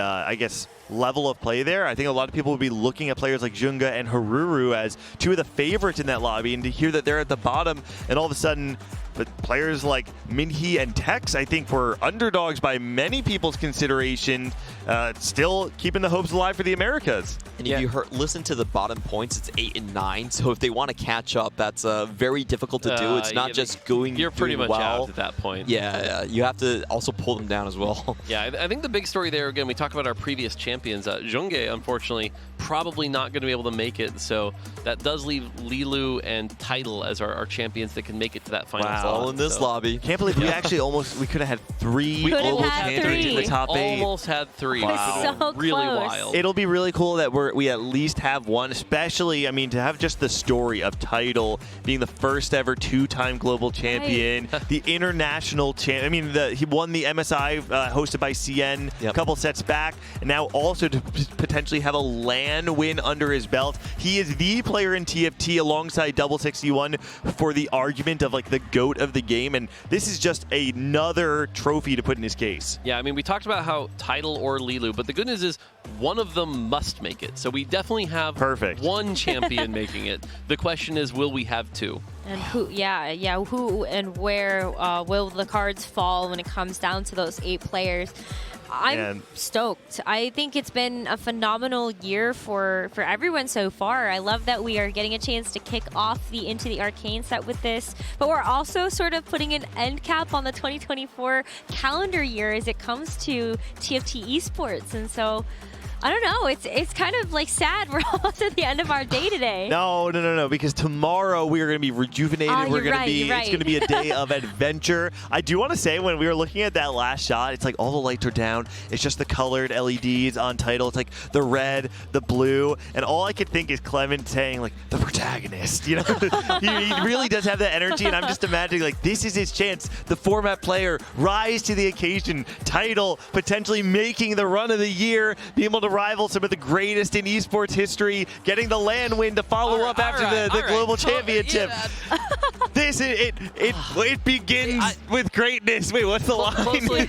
level of play there, I think a lot of people would be looking at players like Junga and Haruru as 2 of the favorites in that lobby, and to hear that they're at the bottom, and all of a sudden, but players like Minhee and Tex, I think, were underdogs by many people's consideration, still keeping the hopes alive for the Americas. And if you listen to the bottom points, it's 8 and 9. So if they want to catch up, that's very difficult to do. It's not just You're pretty much well. out at that point. Yeah, you have to also pull them down as well. Yeah, I think the big story there, again, we talked about our previous champions. Zhonghe, unfortunately, probably not going to be able to make it. So that does leave Lilu and Tidal as our champions that can make it to that final slot. All in this lobby. Can't believe we actually we could have had 3 global champions in the top 8. Almost had 3. Wow. So really close. wild. It'll be really cool that we at least have one, especially, I mean, to have just the story of Tidal being the first ever 2-time global champion, the international champ. I mean, he won the MSI hosted by CN a couple sets back, and now also to potentially have a LAN win under his belt. He is the player in TFT alongside Double 61 for the argument of like the GOAT of the game, and this is just another trophy to put in his case. Yeah, I mean, we talked about how Tidal or Lilu, but the good news is one of them must make it. So we definitely have one champion making it. The question is, will we have 2? And who, who and where will the cards fall when it comes down to those 8 players? I'm stoked. I think it's been a phenomenal year for everyone so far. I love that we are getting a chance to kick off the Into the Arcane set with this, but we're also sort of putting an end cap on the 2024 calendar year as it comes to TFT esports. And so I don't know. It's kind of like sad. We're almost at the end of our day today. No, because tomorrow we are going to be rejuvenated. We're going to be right. It's going to be a day of adventure. I do want to say, when we were looking at that last shot, it's like all the lights are down. It's just the colored LEDs on Tidal. It's like the red, the blue, and all I could think is Clement saying like the protagonist. You know, he really does have that energy, and I'm just imagining like this is his chance. The format player rise to the occasion. Tidal potentially making the run of the year, being able to rival some of the greatest in esports history, getting the LAN win to follow up after the global championship. It begins with greatness. Wait, what's the line?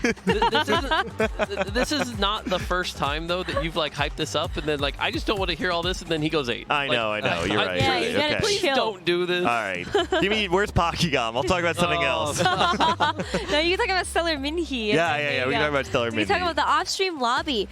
This is not the first time though that you've like hyped this up, and then like I just don't want to hear all this, and then he goes 8. I know. You're right. Yeah, you gotta Please chill. don't do this. All right. Where's Pokigam? I'll talk about something else. No, you're talking about Stellar Minhee. Yeah. We can talk about Stellar Minhee. You're talking about the off-stream lobby.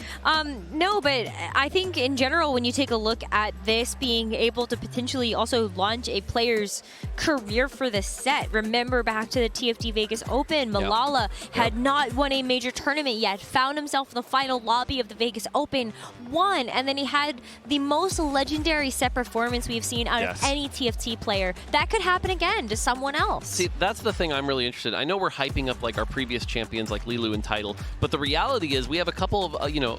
No, but I think in general, when you take a look at this being able to potentially also launch a player's career for the set. Remember back to the TFT Vegas Open, Malala had not won a major tournament yet, found himself in the final lobby of the Vegas Open, won, and then he had the most legendary set performance we've seen out of any TFT player. That could happen again to someone else. See, that's the thing I'm really interested in. I know we're hyping up like our previous champions like Lilu and Tidal, but the reality is we have a couple of,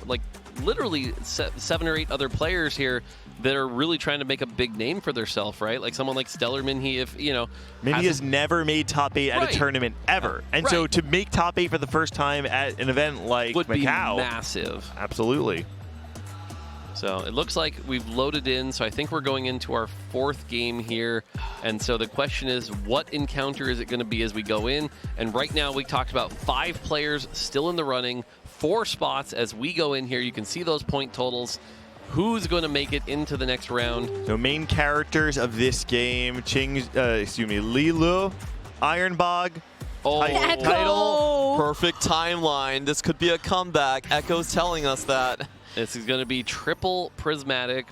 like literally 7 or 8 other players here that are really trying to make a big name for themselves, right? Like someone like Stellar Minhee, if, Minhee has never made top 8 at a tournament ever. And so to make top 8 for the first time at an event like would Macau. Be massive. Absolutely. So it looks like we've loaded in, so I think we're going into our 4th game here. And so the question is, what encounter is it going to be as we go in? And right now we talked about 5 players still in the running, 4 spots as we go in here. You can see those point totals. Who's going to make it into the next round? So main characters of this game, Lilu, Ironbog, Tidal. Perfect timeline. This could be a comeback. Echo's telling us that. This is going to be triple prismatic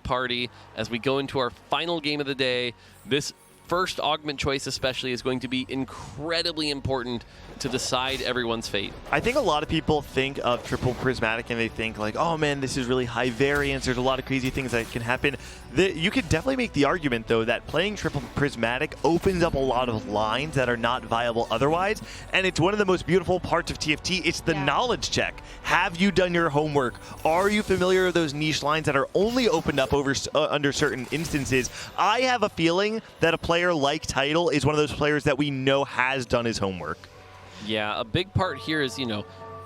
party as we go into our final game of the day. This first augment choice especially is going to be incredibly important to decide everyone's fate. I think a lot of people think of triple prismatic and they think like, oh man, this is really high variance. There's a lot of crazy things that can happen. You could definitely make the argument though that playing triple prismatic opens up a lot of lines that are not viable otherwise. And it's one of the most beautiful parts of TFT. It's the knowledge check. Have you done your homework? Are you familiar with those niche lines that are only opened up under certain instances? I have a feeling that a player like Tidal is one of those players that we know has done his homework. Yeah, a big part here is,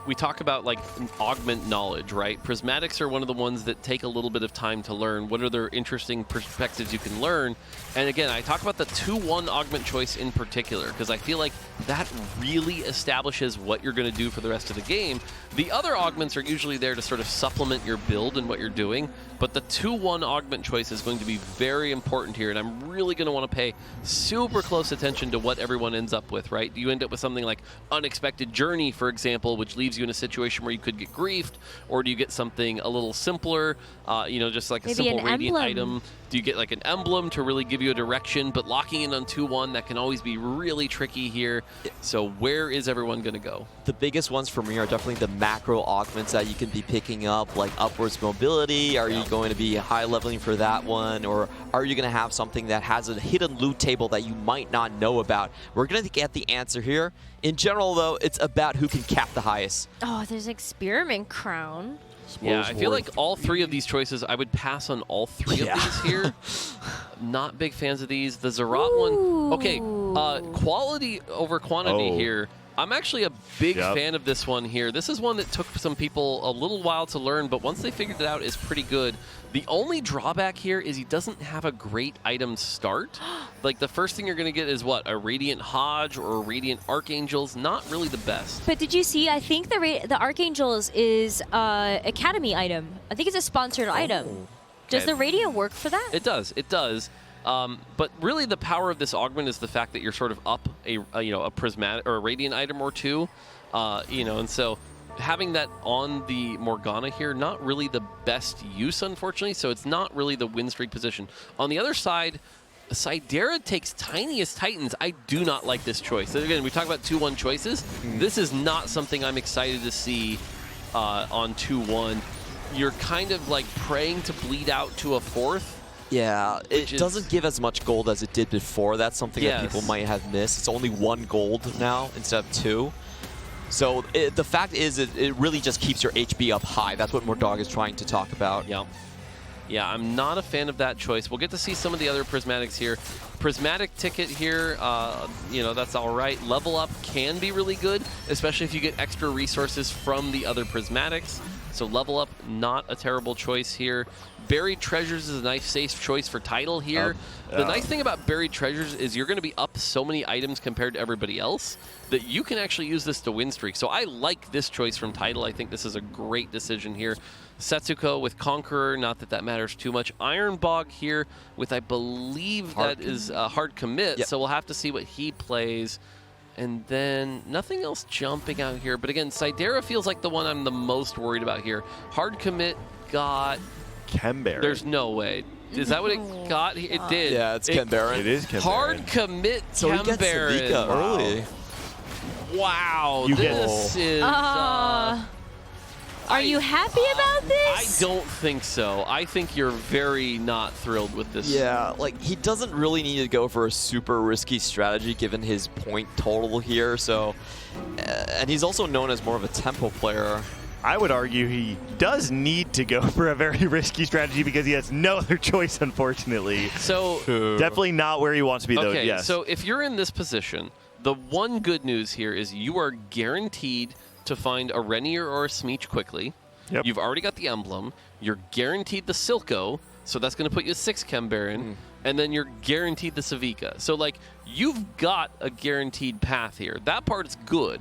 we talk about like augment knowledge, right? Prismatics are one of the ones that take a little bit of time to learn. What are their interesting perspectives you can learn? And again, I talk about the 2-1 augment choice in particular because I feel like that really establishes what you're going to do for the rest of the game. The other augments are usually there to sort of supplement your build and what you're doing, but the 2-1 augment choice is going to be very important here, and I'm really going to want to pay super close attention to what everyone ends up with, right? Do you end up with something like Unexpected Journey, for example, which leaves you in a situation where you could get griefed, or do you get something a little simpler, just like a simple radiant item? Do you get like an emblem to really give you a direction, but locking in on 2-1, that can always be really tricky here. So where is everyone going to go? The biggest ones for me are definitely the macro augments that you can be picking up, like upwards mobility. Are you going to be high leveling for that one, or are you going to have something that has a hidden loot table that you might not know about? We're going to get the answer here. In general, though, it's about who can cap the highest. Oh, there's Experiment Crown. Yeah, I feel like all 3 of these choices, I would pass on all 3 of these here. Not big fans of these. The Zerat one, okay, quality over quantity here. I'm actually a big fan of this one here. This is one that took some people a little while to learn, but once they figured it out, is pretty good. The only drawback here is he doesn't have a great item start. Like the first thing you're going to get is what? A Radiant Hodge or a Radiant Archangels. Not really the best. But did you see? I think the Archangels is Academy item. I think it's a sponsored item. Does the Radiant work for that? It does. It does. But really, the power of this augment is the fact that you're sort of up a prismatic or a radiant item or 2, and so having that on the Morgana here, not really the best use, unfortunately. So it's not really the win streak position. On the other side, Sidera takes Tiniest Titans. I do not like this choice. So again, we talk about 2-1 choices. This is not something I'm excited to see on 2-1. You're kind of like praying to bleed out to a 4th. Yeah, it doesn't give as much gold as it did before. That's something that people might have missed. It's only 1 gold now instead of 2. So the fact is, it really just keeps your HP up high. That's what Mordog is trying to talk about. Yeah, I'm not a fan of that choice. We'll get to see some of the other Prismatics here. Prismatic ticket here, that's all right. Level up can be really good, especially if you get extra resources from the other Prismatics. So level up, not a terrible choice here. Buried Treasures is a nice safe choice for title here. The nice thing about Buried Treasures is you're going to be up so many items compared to everybody else that you can actually use this to win streak. So I like this choice from title. I think this is a great decision here. Setsuko with Conqueror, not that that matters too much. Ironbog here with, I believe that is a hard commit. Yep. So we'll have to see what he plays. And then nothing else jumping out here. But again, Sidera feels like the one I'm the most worried about here. Hard commit got... Kembaron. There's no way. Is that what it got? It did. Yeah, it's Kembaron. It is Kembaron. Hard commit So he gets Kembaron. Savika early. Wow. You this is... Are you happy about this? I don't think so. I think you're very not thrilled with this. Yeah, like he doesn't really need to go for a super risky strategy given his point total here. So, and he's also known as more of a tempo player. I would argue he does need to go for a very risky strategy because he has no other choice, unfortunately. So definitely not where he wants to be, though. Okay, Yes. so if you're in this position, the one good news here is you are guaranteed to find a Renier or a Smeech quickly. Yep. You've already got the emblem. You're guaranteed the Silco, so that's going to put you at 6 Kembaron. And then you're guaranteed the Savika. So, like, you've got a guaranteed path here. That part's good.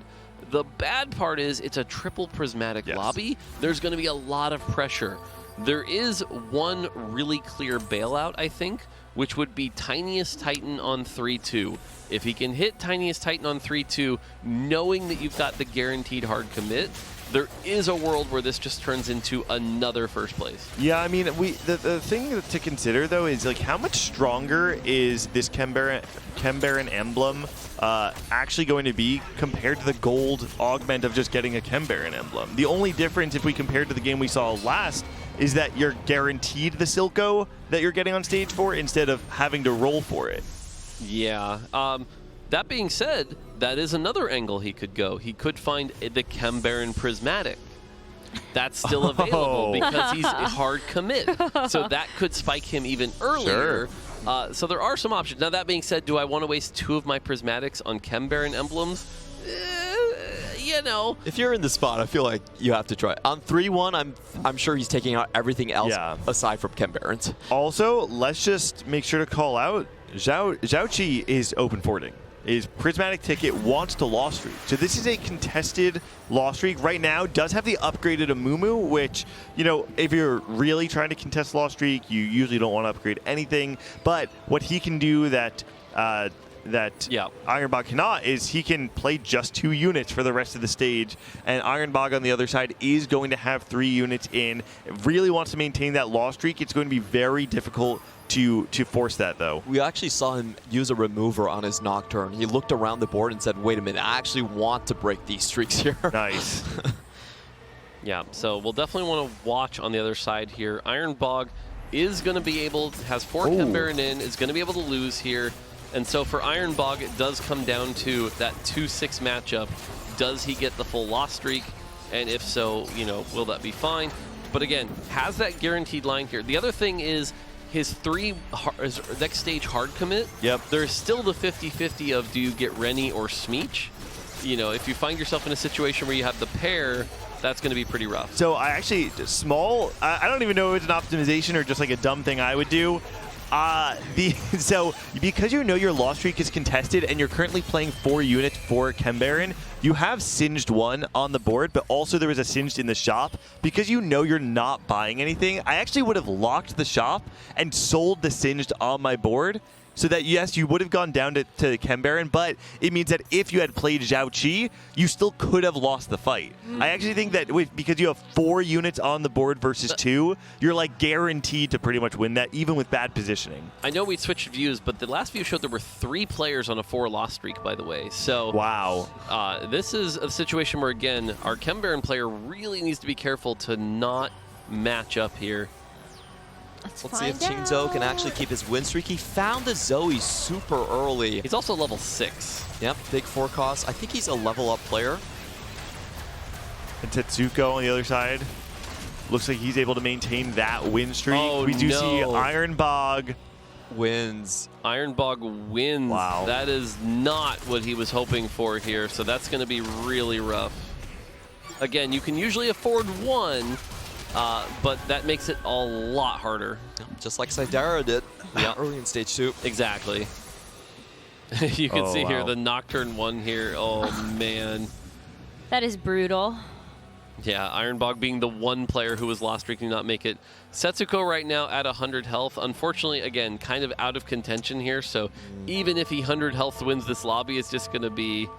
The bad part is it's a triple prismatic lobby. There's going to be a lot of pressure. There is one really clear bailout, I think, which would be Tiniest Titan on 3-2. If he can hit Tiniest Titan on 3-2, knowing that you've got the guaranteed hard commit, there is a world where this just turns into another first place. Yeah, I mean, the thing to consider, though, is like how much stronger is this Kembaron emblem actually going to be compared to the gold augment of just getting a Kembaron emblem? The only difference, if we compare to the game we saw last, is that you're guaranteed the Silco that you're getting on stage 4 instead of having to roll for it. Yeah. That being said, that is another angle he could go. He could find the Kembaron Prismatic. That's still available because he's a hard commit. So that could spike him even earlier. Sure. So there are some options. Now, that being said, do I want to waste 2 of my Prismatics on Kembaron emblems? You know. If you're in the spot, I feel like you have to try. On 3-1, I'm sure he's taking out everything else aside from Kembarons. Also, let's just make sure to call out Zhao is open forting. His prismatic ticket wants to loss streak. So this is a contested loss streak. Right now, does have the upgraded Amumu, which, you know, if you're really trying to contest loss streak, you usually don't want to upgrade anything. But what he can do that Ironbog cannot is he can play just 2 units for the rest of the stage, and Ironbog on the other side is going to have 3 units in. It really wants to maintain that loss streak. It's going to be very difficult to force that, though. We actually saw him use a remover on his Nocturne. He looked around the board and said, wait a minute, I actually want to break these streaks here. Nice. Yeah, so we'll definitely want to watch on the other side here. Ironbog is going to be able, has 4 Kembaron in, is going to be able to lose here. And so for Ironbog, it does come down to that 2-6 matchup. Does he get the full loss streak? And if so, you know, will that be fine? But again, has that guaranteed line here. The other thing is his 3 next stage hard commit. Yep. There's still the 50-50 of do you get Rennie or Smeech? You know, if you find yourself in a situation where you have the pair, that's going to be pretty rough. So I actually, I don't even know if it's an optimization or just like a dumb thing I would do. So because you know your loss streak is contested and you're currently playing 4 units for Kembaron, you have Singed 1 on the board, but also there was a Singed in the shop. Because you know you're not buying anything, I actually would have locked the shop and sold the Singed on my board. So that, yes, you would have gone down to Kembaron, but it means that if you had played Zhao Qi, you still could have lost the fight. I actually think that because you have 4 units on the board versus 2, you're like guaranteed to pretty much win that, even with bad positioning. I know we switched views, but the last view showed there were 3 players on a 4 loss streak, by the way. So wow, this is a situation where, again, our Kembaron player really needs to be careful to not match up here. Let's see if Qingzhou can actually keep his win streak. He found the Zoe super early. He's also level 6. Yep, big 4 cost. I think he's a level up player. And Tetsuko on the other side. Looks like he's able to maintain that win streak. Oh, we do see Ironbog wins. Ironbog wins. Wow. That is not what he was hoping for here, so that's going to be really rough. Again, you can usually afford one, but that makes it a lot harder. Just like Sidera did early in stage 2. Exactly. You can see here the Nocturne 1 here. Oh, man. That is brutal. Yeah, Ironbog being the one player who was lost streak, did not make it. Setsuko right now at 100 health. Unfortunately, again, kind of out of contention here. So even if he 100 health wins this lobby, it's just going to be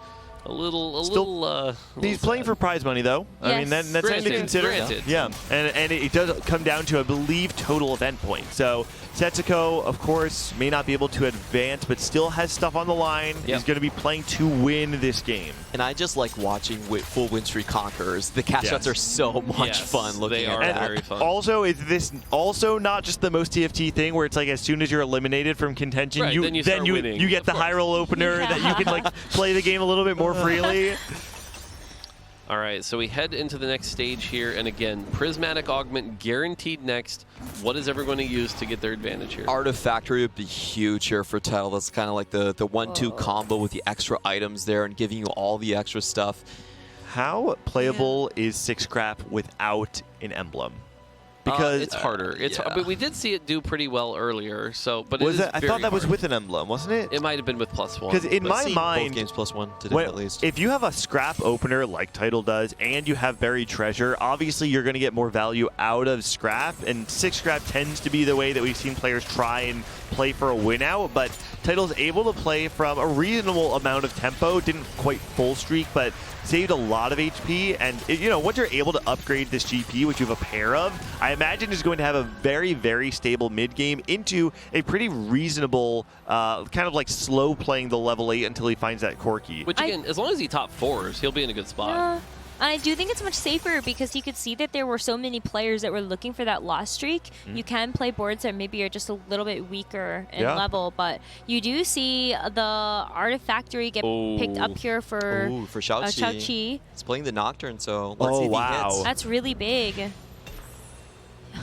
a little. He's playing for prize money, though. Yes. I mean, that's something to consider. Granted. Yeah, and it does come down to, I believe, total event points. So Setsuko, of course, may not be able to advance, but still has stuff on the line. Yep. He's going to be playing to win this game. And I just like watching full win streak conquerors. The catch shots are so much fun looking at that. Very fun. Also, is this also not just the most TFT thing where it's like as soon as you're eliminated from contention, Right, then you start winning. you get the high roll opener that you can like play the game a little bit more freely. All right, so we head into the next stage here, and again, Prismatic Augment guaranteed next. What is everyone going to use to get their advantage here? Artifactory would be huge here for Title. That's kind of like the 1-2 combo with the extra items there and giving you all the extra stuff. How playable is 6-Scrap without an emblem? Because it's harder. But we did see it do pretty well earlier. So, but was it is I thought that was with an emblem, wasn't it? It might have been with +1. Because in my Seen mind, both games +1 today at least. if you have a scrap opener like Title does, and you have buried treasure, obviously you're going to get more value out of scrap. And 6-Scrap tends to be the way that we've seen players try and play for a win out. But Title's able to play from a reasonable amount of tempo. Didn't quite full streak, but saved a lot of HP. And once you're able to upgrade this GP, which you have a pair of, I imagine is going to have a very, very stable mid game into a pretty reasonable, kind of like slow playing the level 8 until he finds that Corki. Which again, as long as he top 4s, he'll be in a good spot. Yeah. I do think it's much safer because you could see that there were so many players that were looking for that lost streak. You can play boards that maybe are just a little bit weaker in level, but you do see the Artifactory get picked up here for Xiaoqi. It's playing the Nocturne, so let's see if he hits. That's really big.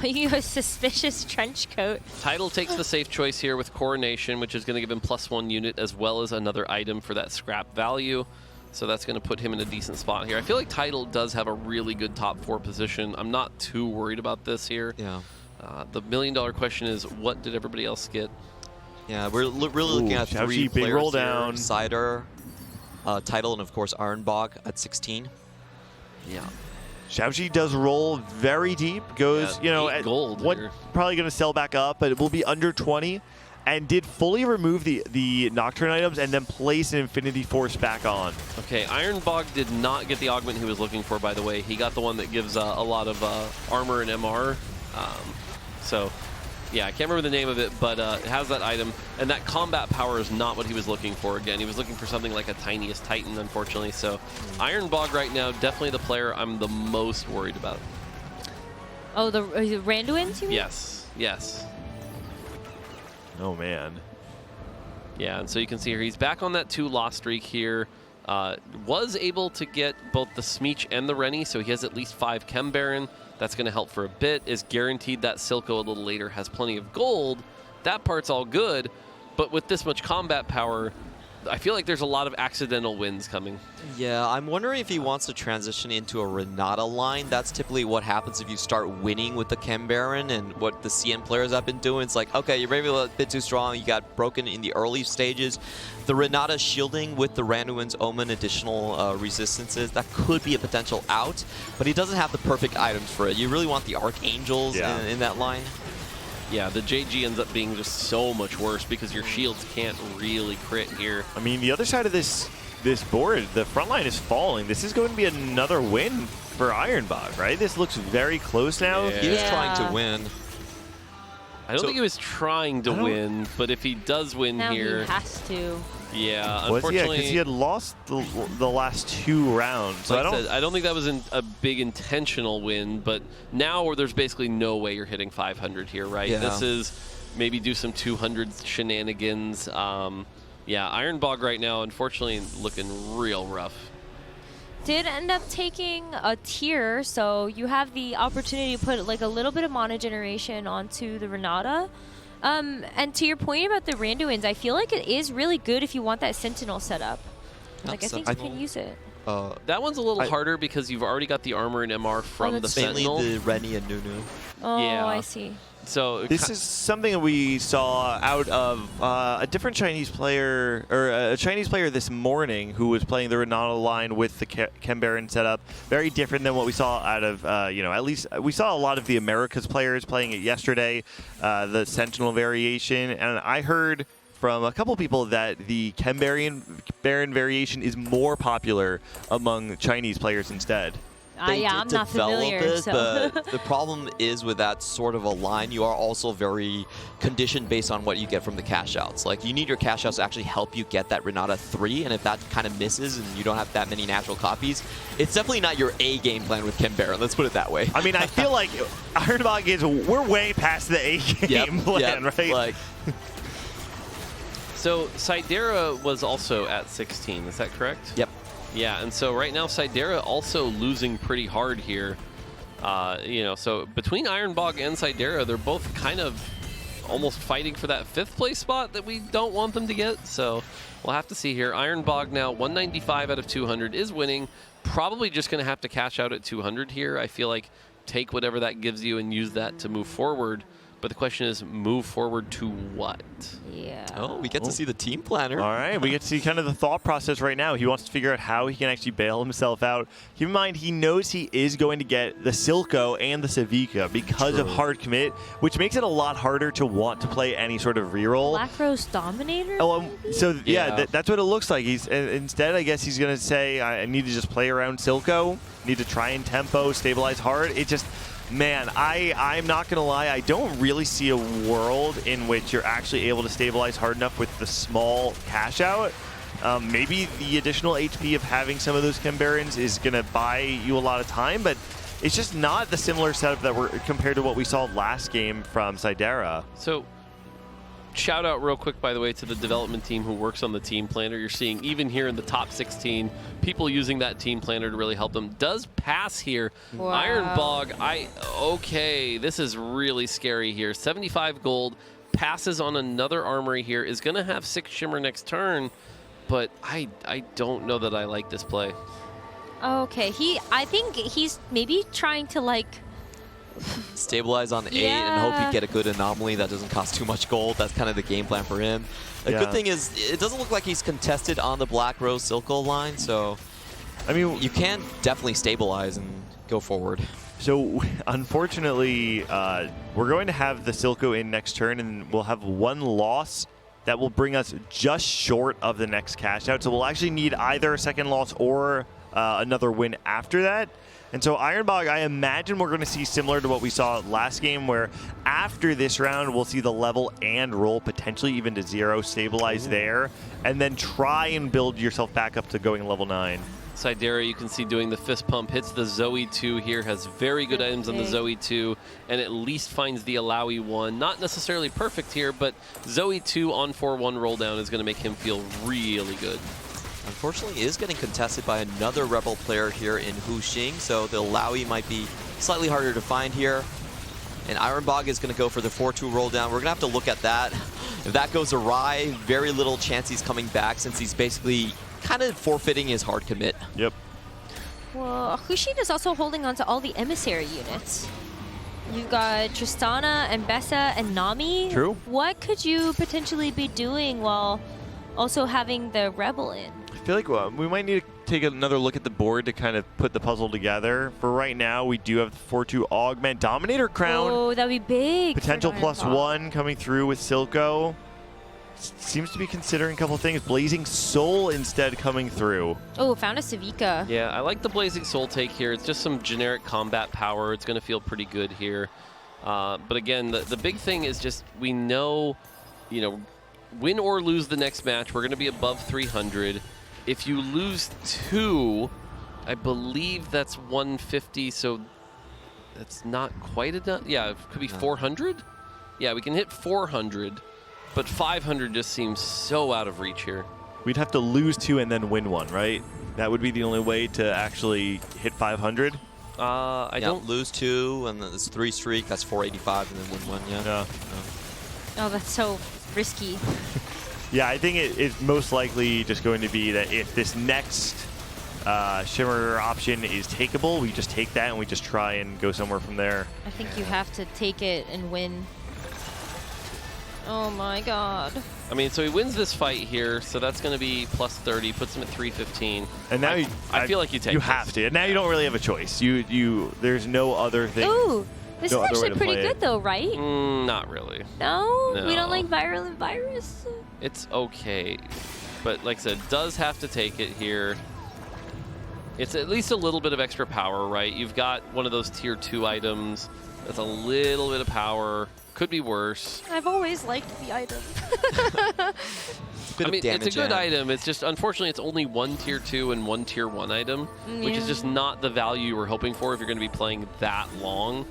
You have a suspicious trench coat. Title takes the safe choice here with Coronation, which is going to give him +1 unit as well as another item for that scrap value. So that's going to put him in a decent spot here. I feel like Title does have a really good top 4 position. I'm not too worried about this here. Yeah. The $1 million question is, what did everybody else get? Yeah, we're really looking at 3 big players roll here. down. Cider, Title, and of course Ironbog at 16. Yeah. Xiaoqi does roll very deep, goes, at gold. Probably going to sell back up, but it will be under 20, and did fully remove the Nocturne items and then place an Infinity Force back on. Okay, Ironbog did not get the augment he was looking for, by the way. He got the one that gives a lot of armor and MR. So, yeah, I can't remember the name of it, but it has that item. And that combat power is not what he was looking for. Again, he was looking for something like a Tiniest Titan, unfortunately. So, Ironbog right now, definitely the player I'm the most worried about. Oh, the Randuins, you mean? Yes. Oh, man. Yeah, and so you can see here, he's back on that 2 loss streak here. Was able to get both the Smeech and the Rennie, so he has at least 5 Chem Baron. That's going to help for a bit. Is guaranteed that Silco a little later has plenty of gold. That part's all good, but with this much combat power, I feel like there's a lot of accidental wins coming. Yeah, I'm wondering if he wants to transition into a Renata line. That's typically what happens if you start winning with the Chem Baron, and what the CN players have been doing. It's like, okay, you're maybe a bit too strong. You got broken in the early stages. The Renata shielding with the Randuin's Omen additional resistances, that could be a potential out, but he doesn't have the perfect items for it. You really want the Archangels in that line. Yeah, the JG ends up being just so much worse because your shields can't really crit here. I mean, the other side of this board, the front line is falling. This is going to be another win for Ironbog, right? This looks very close now. He was trying to win. I don't think he was trying to win, but if he does win now here... he has to. Yeah, unfortunately... because he had lost the last 2 rounds. So I don't think that was a big intentional win, but now there's basically no way you're hitting 500 here, right? Yeah. This is maybe do some 200 shenanigans. Yeah, Ironbog right now, unfortunately, looking real rough. Did end up taking a tier, so you have the opportunity to put like a little bit of mana generation onto the Renata. And to your point about the Randuins, I feel like it is really good if you want that Sentinel setup. Like, I think you can use it. That one's a little harder because you've already got the armor and MR from the that's Sentinel. Mainly the Rennie and Nunu. Oh, Yeah. I see. So this is something that we saw out of a different Chinese player, or a Chinese player this morning who was playing the Renata line with the Kembaran setup. Very different than what we saw out of, at least we saw a lot of the Americas players playing it yesterday, the Sentinel variation. And I heard from a couple people that the Kembaran variation is more popular among Chinese players instead. Yeah, I'm not familiar. It, So. but the problem is with that sort of a line, you are also very conditioned based on what you get from the cash outs. Like, you need your cash outs to actually help you get that Renata 3, and if that kind of misses and you don't have that many natural copies, it's definitely not your A game plan with Kembaran. Let's put it that way. I mean, I feel like Ironbog is, we're way past the A game plan, right? Like, so Sidera was also at 16, is that correct? Yep. Yeah, and so right now Sidera also losing pretty hard here. So between Ironbog and Sidera, they're both kind of almost fighting for that 5th place spot that we don't want them to get. So we'll have to see here. Ironbog now 195 out of 200 is winning. Probably just going to have to cash out at 200 here. I feel like take whatever that gives you and use that to move forward. But the question is, move forward to what? Yeah. Oh, we get to see the team planner. All right, we get to see kind of the thought process right now. He wants to figure out how he can actually bail himself out. Keep in mind, he knows he is going to get the Silco and the Civica because of hard commit, which makes it a lot harder to want to play any sort of reroll. Black Rose Dominator? Oh, so yeah, that's what it looks like. Instead, I guess he's going to say, I need to just play around Silco, need to try and tempo, stabilize hard. It just... Man, I'm not going to lie, I don't really see a world in which you're actually able to stabilize hard enough with the small cash out. Maybe the additional HP of having some of those Kembarans is going to buy you a lot of time, but it's just not the similar setup that we're compared to what we saw last game from Sidera. So, shout out real quick, by the way, to the development team who works on the team planner. You're seeing even here in the top 16, people using that team planner to really help them. Does pass here. Wow. Ironbog, okay, this is really scary here. 75 gold, passes on another armory here, is going to have 6 shimmer next turn, but I don't know that I like this play. Okay, I think he's maybe trying to like stabilize on 8 and hope you get a good anomaly that doesn't cost too much gold. That's kind of the game plan for him. The good thing is, it doesn't look like he's contested on the Black Rose Silco line, so I mean, you can definitely stabilize and go forward. So, unfortunately, we're going to have the Silco in next turn, and we'll have 1 loss that will bring us just short of the next cash out. So we'll actually need either a second loss or another win after that. And so Ironbog, I imagine we're going to see similar to what we saw last game, where after this round, we'll see the level and roll potentially even to 0, stabilize there, and then try and build yourself back up to going level 9. Sidera, you can see doing the fist pump, hits the Zoe 2 here, has very good items on the Zoe 2, and at least finds the Alawi 1. Not necessarily perfect here, but Zoe 2 on 4-1 roll down is going to make him feel really good. Unfortunately, is getting contested by another Rebel player here in Hu Xing, so the Alawi might be slightly harder to find here. And Ironbog is going to go for the 4-2 roll down. We're going to have to look at that. If that goes awry, very little chance he's coming back, since he's basically kind of forfeiting his hard commit. Yep. Well, Hu Xing is also holding on to all the emissary units. You've got Tristana and Bessa and Nami. True. What could you potentially be doing while also having the Rebel in? I feel like we might need to take another look at the board to kind of put the puzzle together. For right now, we do have the 4-2 Augment Dominator Crown. Oh, that'd be big. Potential +1 coming through with Silco. Seems to be considering a couple things. Blazing Soul instead coming through. Oh, found a Civica. Yeah, I like the Blazing Soul take here. It's just some generic combat power. It's going to feel pretty good here. But again, the big thing is just we know, win or lose the next match, we're going to be above 300. If you lose 2, I believe that's 150, so that's not quite enough. Yeah, it could be 400? Yeah, we can hit 400, but 500 just seems so out of reach here. We'd have to lose 2 and then win 1, right? That would be the only way to actually hit 500. I don't lose 2, and then it's 3 streak, that's 485, and then win 1, yeah. Oh, that's so risky. Yeah, I think it's most likely just going to be that if this next Shimmer option is takeable. We just take that and we just try and go somewhere from there. I think you have to take it and win. Oh my god. I mean, so he wins this fight here, so that's going to be plus 30, puts him at 315. And now I feel like you take You this. have to. And now you don't really have a choice. There's no other thing. Ooh, this no is other way actually to pretty play good it. though, right? Not really. No? We No. don't like viral and virus? It's okay. But like I said, does have to take it here. It's at least a little bit of extra power, right? You've got one of those tier 2 items. That's a little bit of power. Could be worse. I've always liked the item. I mean, it's a good item. It's just, unfortunately, it's only one tier 2 and one tier 1 item, which is just not the value you were hoping for if you're going to be playing that long.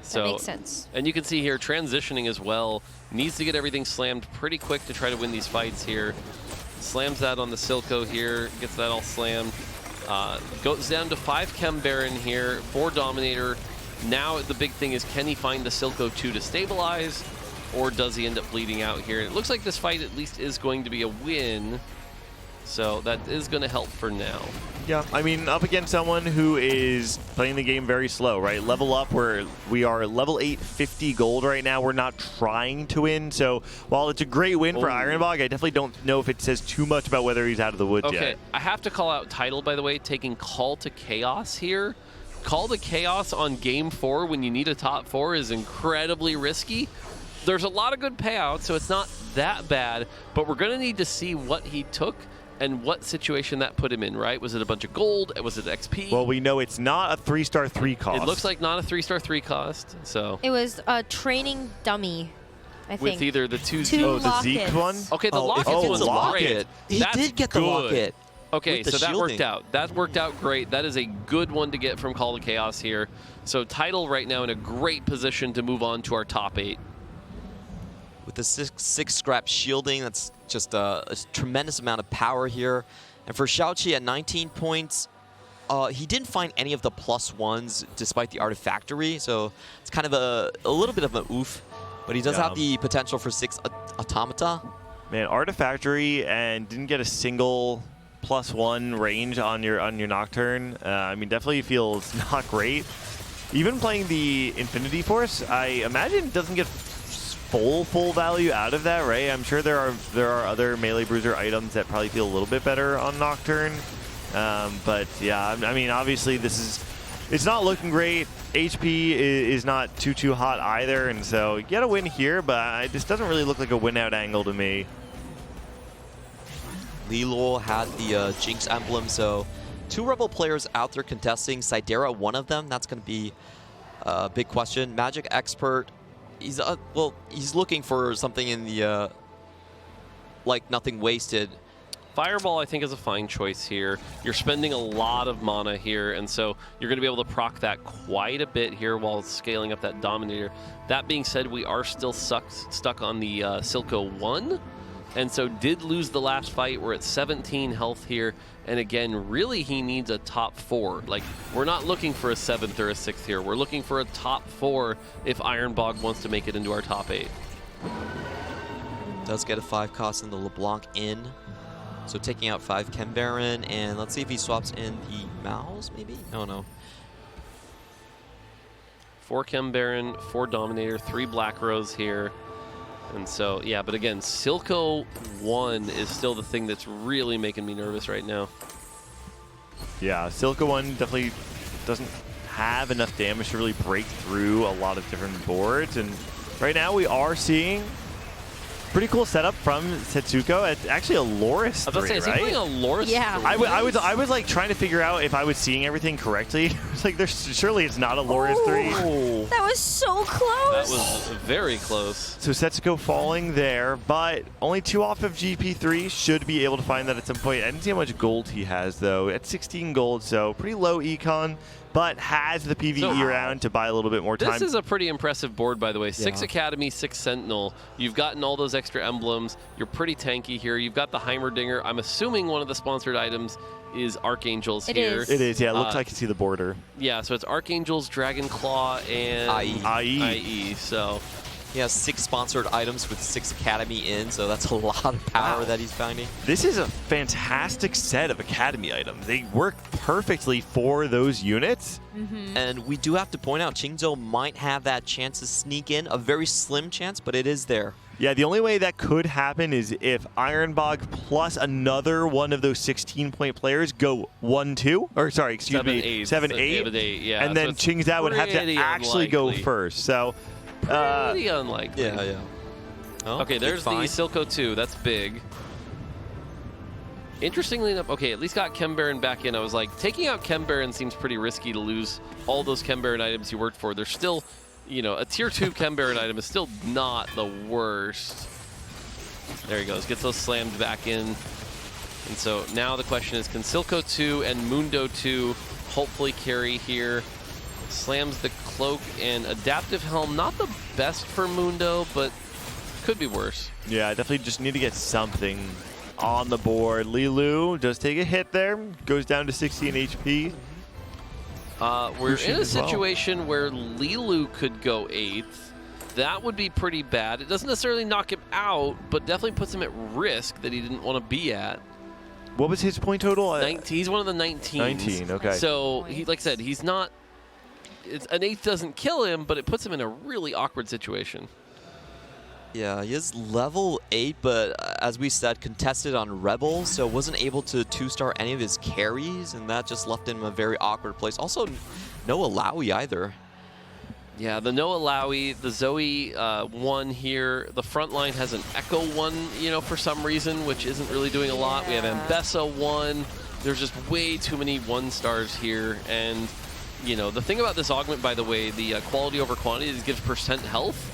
So, that makes sense. And you can see here, transitioning as well. Needs to get everything slammed pretty quick to try to win these fights here. Slams that on the Silco here, gets that all slammed. Goes down to 5 Chem Baron here, 4 Dominator. Now the big thing is, can he find the Silco 2 to stabilize, or does he end up bleeding out here? It looks like this fight at least is going to be a win, so that is going to help for now. Yeah, I mean, up against someone who is playing the game very slow, right? Level up, we are level 8, 50 gold right now. We're not trying to win, so while it's a great win for Ironbog, I definitely don't know if it says too much about whether he's out of the woods yet. Okay, I have to call out Tidal, by the way, taking Call to Chaos here. Call to Chaos on game 4 when you need a top 4 is incredibly risky. There's a lot of good payouts, so it's not that bad, but we're going to need to see what he took and what situation that put him in, right? Was it a bunch of gold? Was it XP? Well, we know it's not a 3-star 3 cost. It looks like not a 3-star 3 cost, so. It was a training dummy, I think. With either the two the Zeke one? Okay, the lockets was great. Locket. He That's did get the good. locket. Okay, with the so that shielding. worked out. That worked out great. That is a good one to get from Call to Chaos here. So Tidal right now in a great position to move on to our top 8. With the 6 scrap shielding, that's just a tremendous amount of power here. And for Xiaoqi at 19 points, he didn't find any of the +1s despite the Artifactory, so it's kind of a little bit of an oof. But he does have the potential for 6 Automata. Man, Artifactory and didn't get a single +1 range on your Nocturne. I mean, definitely feels not great. Even playing the Infinity Force, I imagine doesn't get full value out of that, right? I'm sure there are other melee bruiser items that probably feel a little bit better on Nocturne. But yeah, I mean, obviously it's not looking great. HP is not too hot either, and so you get a win here, but this doesn't really look like a win out angle to me. Lilo had the Jinx emblem, so 2 Rebel players out there contesting. Sidera, one of them. That's going to be a big question. Magic Expert, he's looking for something in the like Nothing Wasted. Fireball, I think, is a fine choice here. You're spending a lot of mana here, and so you're going to be able to proc that quite a bit here while scaling up that Dominator. That being said, we are still stuck on the Silco 1, and so did lose the last fight. We're at 17 health here, and again, really he needs a top 4. Like, we're not looking for a 7th or a 6th here. We're looking for a top 4 if Ironbog wants to make it into our top 8. Does get a 5 cost in the LeBlanc in. So taking out 5 Chem Baron, and let's see if he swaps in the Mouse, maybe? No. 4 Chem Baron, 4 Dominator, 3 Black Rose here. And so, yeah, but again, Silco 1 is still the thing that's really making me nervous right now. Yeah, Silco 1 definitely doesn't have enough damage to really break through a lot of different boards. And right now we are seeing pretty cool setup from Setsuko. It's actually a Loris 3, I was about to say, is he right? playing a Loris 3? I was like trying to figure out if I was seeing everything correctly. It's like surely it's not a Loris 3. That was so close. That was very close. So Setsuko falling there, but only 2 off of GP3. Should be able to find that at some point. I didn't see how much gold he has though. At 16 gold, so pretty low econ, but has the PvE around to buy a little bit more time. This is a pretty impressive board, by the way. 6 Academy, 6 Sentinel. You've gotten all those extra emblems. You're pretty tanky here. You've got the Heimerdinger. I'm assuming one of the sponsored items is Archangels here. It is, yeah. It looks like you see the border. Yeah, so it's Archangels, Dragon Claw, and IE. IE. So He has 6 sponsored items with 6 Academy in, so that's a lot of power that he's finding. This is a fantastic set of Academy items. They work perfectly for those units. And we do have to point out, Qingzhou might have that chance to sneak in. A very slim chance, but it is there. Yeah, the only way that could happen is if Ironbog plus another one of those 16-point players go 1-2, or sorry, excuse me, 7-8, yeah, and then Qingzhou would have to pretty actually go unlikely. first. So, Pretty unlikely. Yeah. Oh, okay, there's the Silco 2. That's big. Interestingly enough, okay, at least got Chem Baron back in. I was like, taking out Chem Baron seems pretty risky to lose all those Chem Baron items you worked for. There's still, you know, a tier 2 Chem Baron item is still not the worst. There he goes, gets those slammed back in. And so now the question is, can Silco 2 and Mundo 2 hopefully carry here? Slams the cloak and adaptive helm, not the best for Mundo, but could be worse. yeah, I definitely just need to get something on the board. Lilu does take a hit there, goes down to 16 HP. We're in a situation where Lilu could go 8th. That would be pretty bad. It doesn't necessarily knock him out, but definitely puts him at risk that he didn't want to be at. What was his point total? 19, he's one of the 19s. 19, okay. So, he, like I said, he's not... an 8th doesn't kill him, but it puts him in a really awkward situation. Yeah, he is level 8, but as we said, contested on Rebel, so wasn't able to 2-star any of his carries, and that just left him in a very awkward place. Also, no Alawi either. Yeah, the no Alawi, the Zoe 1 here. The front line has an Echo 1, you know, for some reason, which isn't really doing a lot. We have Ambessa 1. There's just way too many 1-stars here. And, you know, the thing about this augment, by the way, the quality over quantity, is it gives percent health.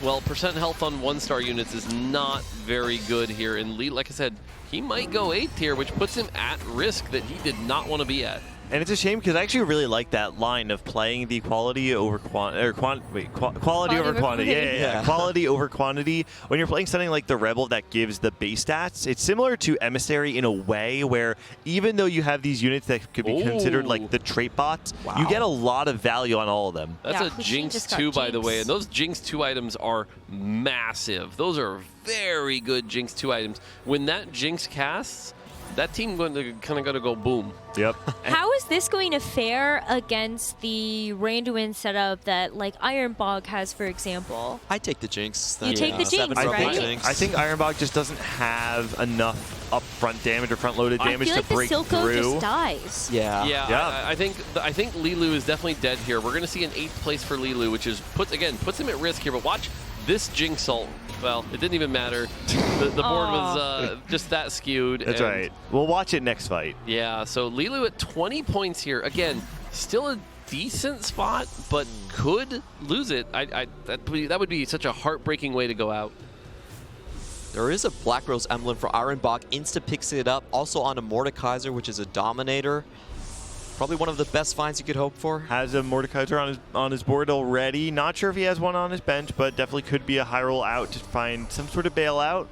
Well, percent health on 1-star units is not very good here. And Lee, like I said, he might go 8th here, which puts him at risk that he did not want to be at. And it's a shame because I actually really like that line of playing the quality over quality over quantity. Yeah. Quality over quantity. When you're playing something like the Rebel that gives the base stats, it's similar to Emissary in a way where even though you have these units that could be considered like the trait bots, you get a lot of value on all of them. That's a Jinx 2, by the way, and those Jinx 2 items are massive. Those are very good Jinx 2 items. When that Jinx casts, that team kind of going to go boom. Yep. How is this going to fare against the Randuin setup that like Ironbog has, for example? I take the Jinx. You take the Jinx, right? I think Ironbog just doesn't have enough upfront damage or front-loaded damage to break through. I feel like the Silco through. just dies. Yeah. I think Lilu is definitely dead here. We're going to see an 8th place for Lilu, which is puts him at risk here. But watch this Jinx ult. Well, it didn't even matter. The board was just that skewed. That's right. We'll watch it next fight. Yeah, so Lilu at 20 points here. Again, still a decent spot, but could lose it. That would be such a heartbreaking way to go out. There is a Black Rose emblem for Ironbog. Insta picks it up. Also on a Mordekaiser, which is a Dominator. Probably one of the best finds you could hope for. Has a Mordekaiser on his board already. Not sure if he has one on his bench, but definitely could be a high roll out to find some sort of bailout.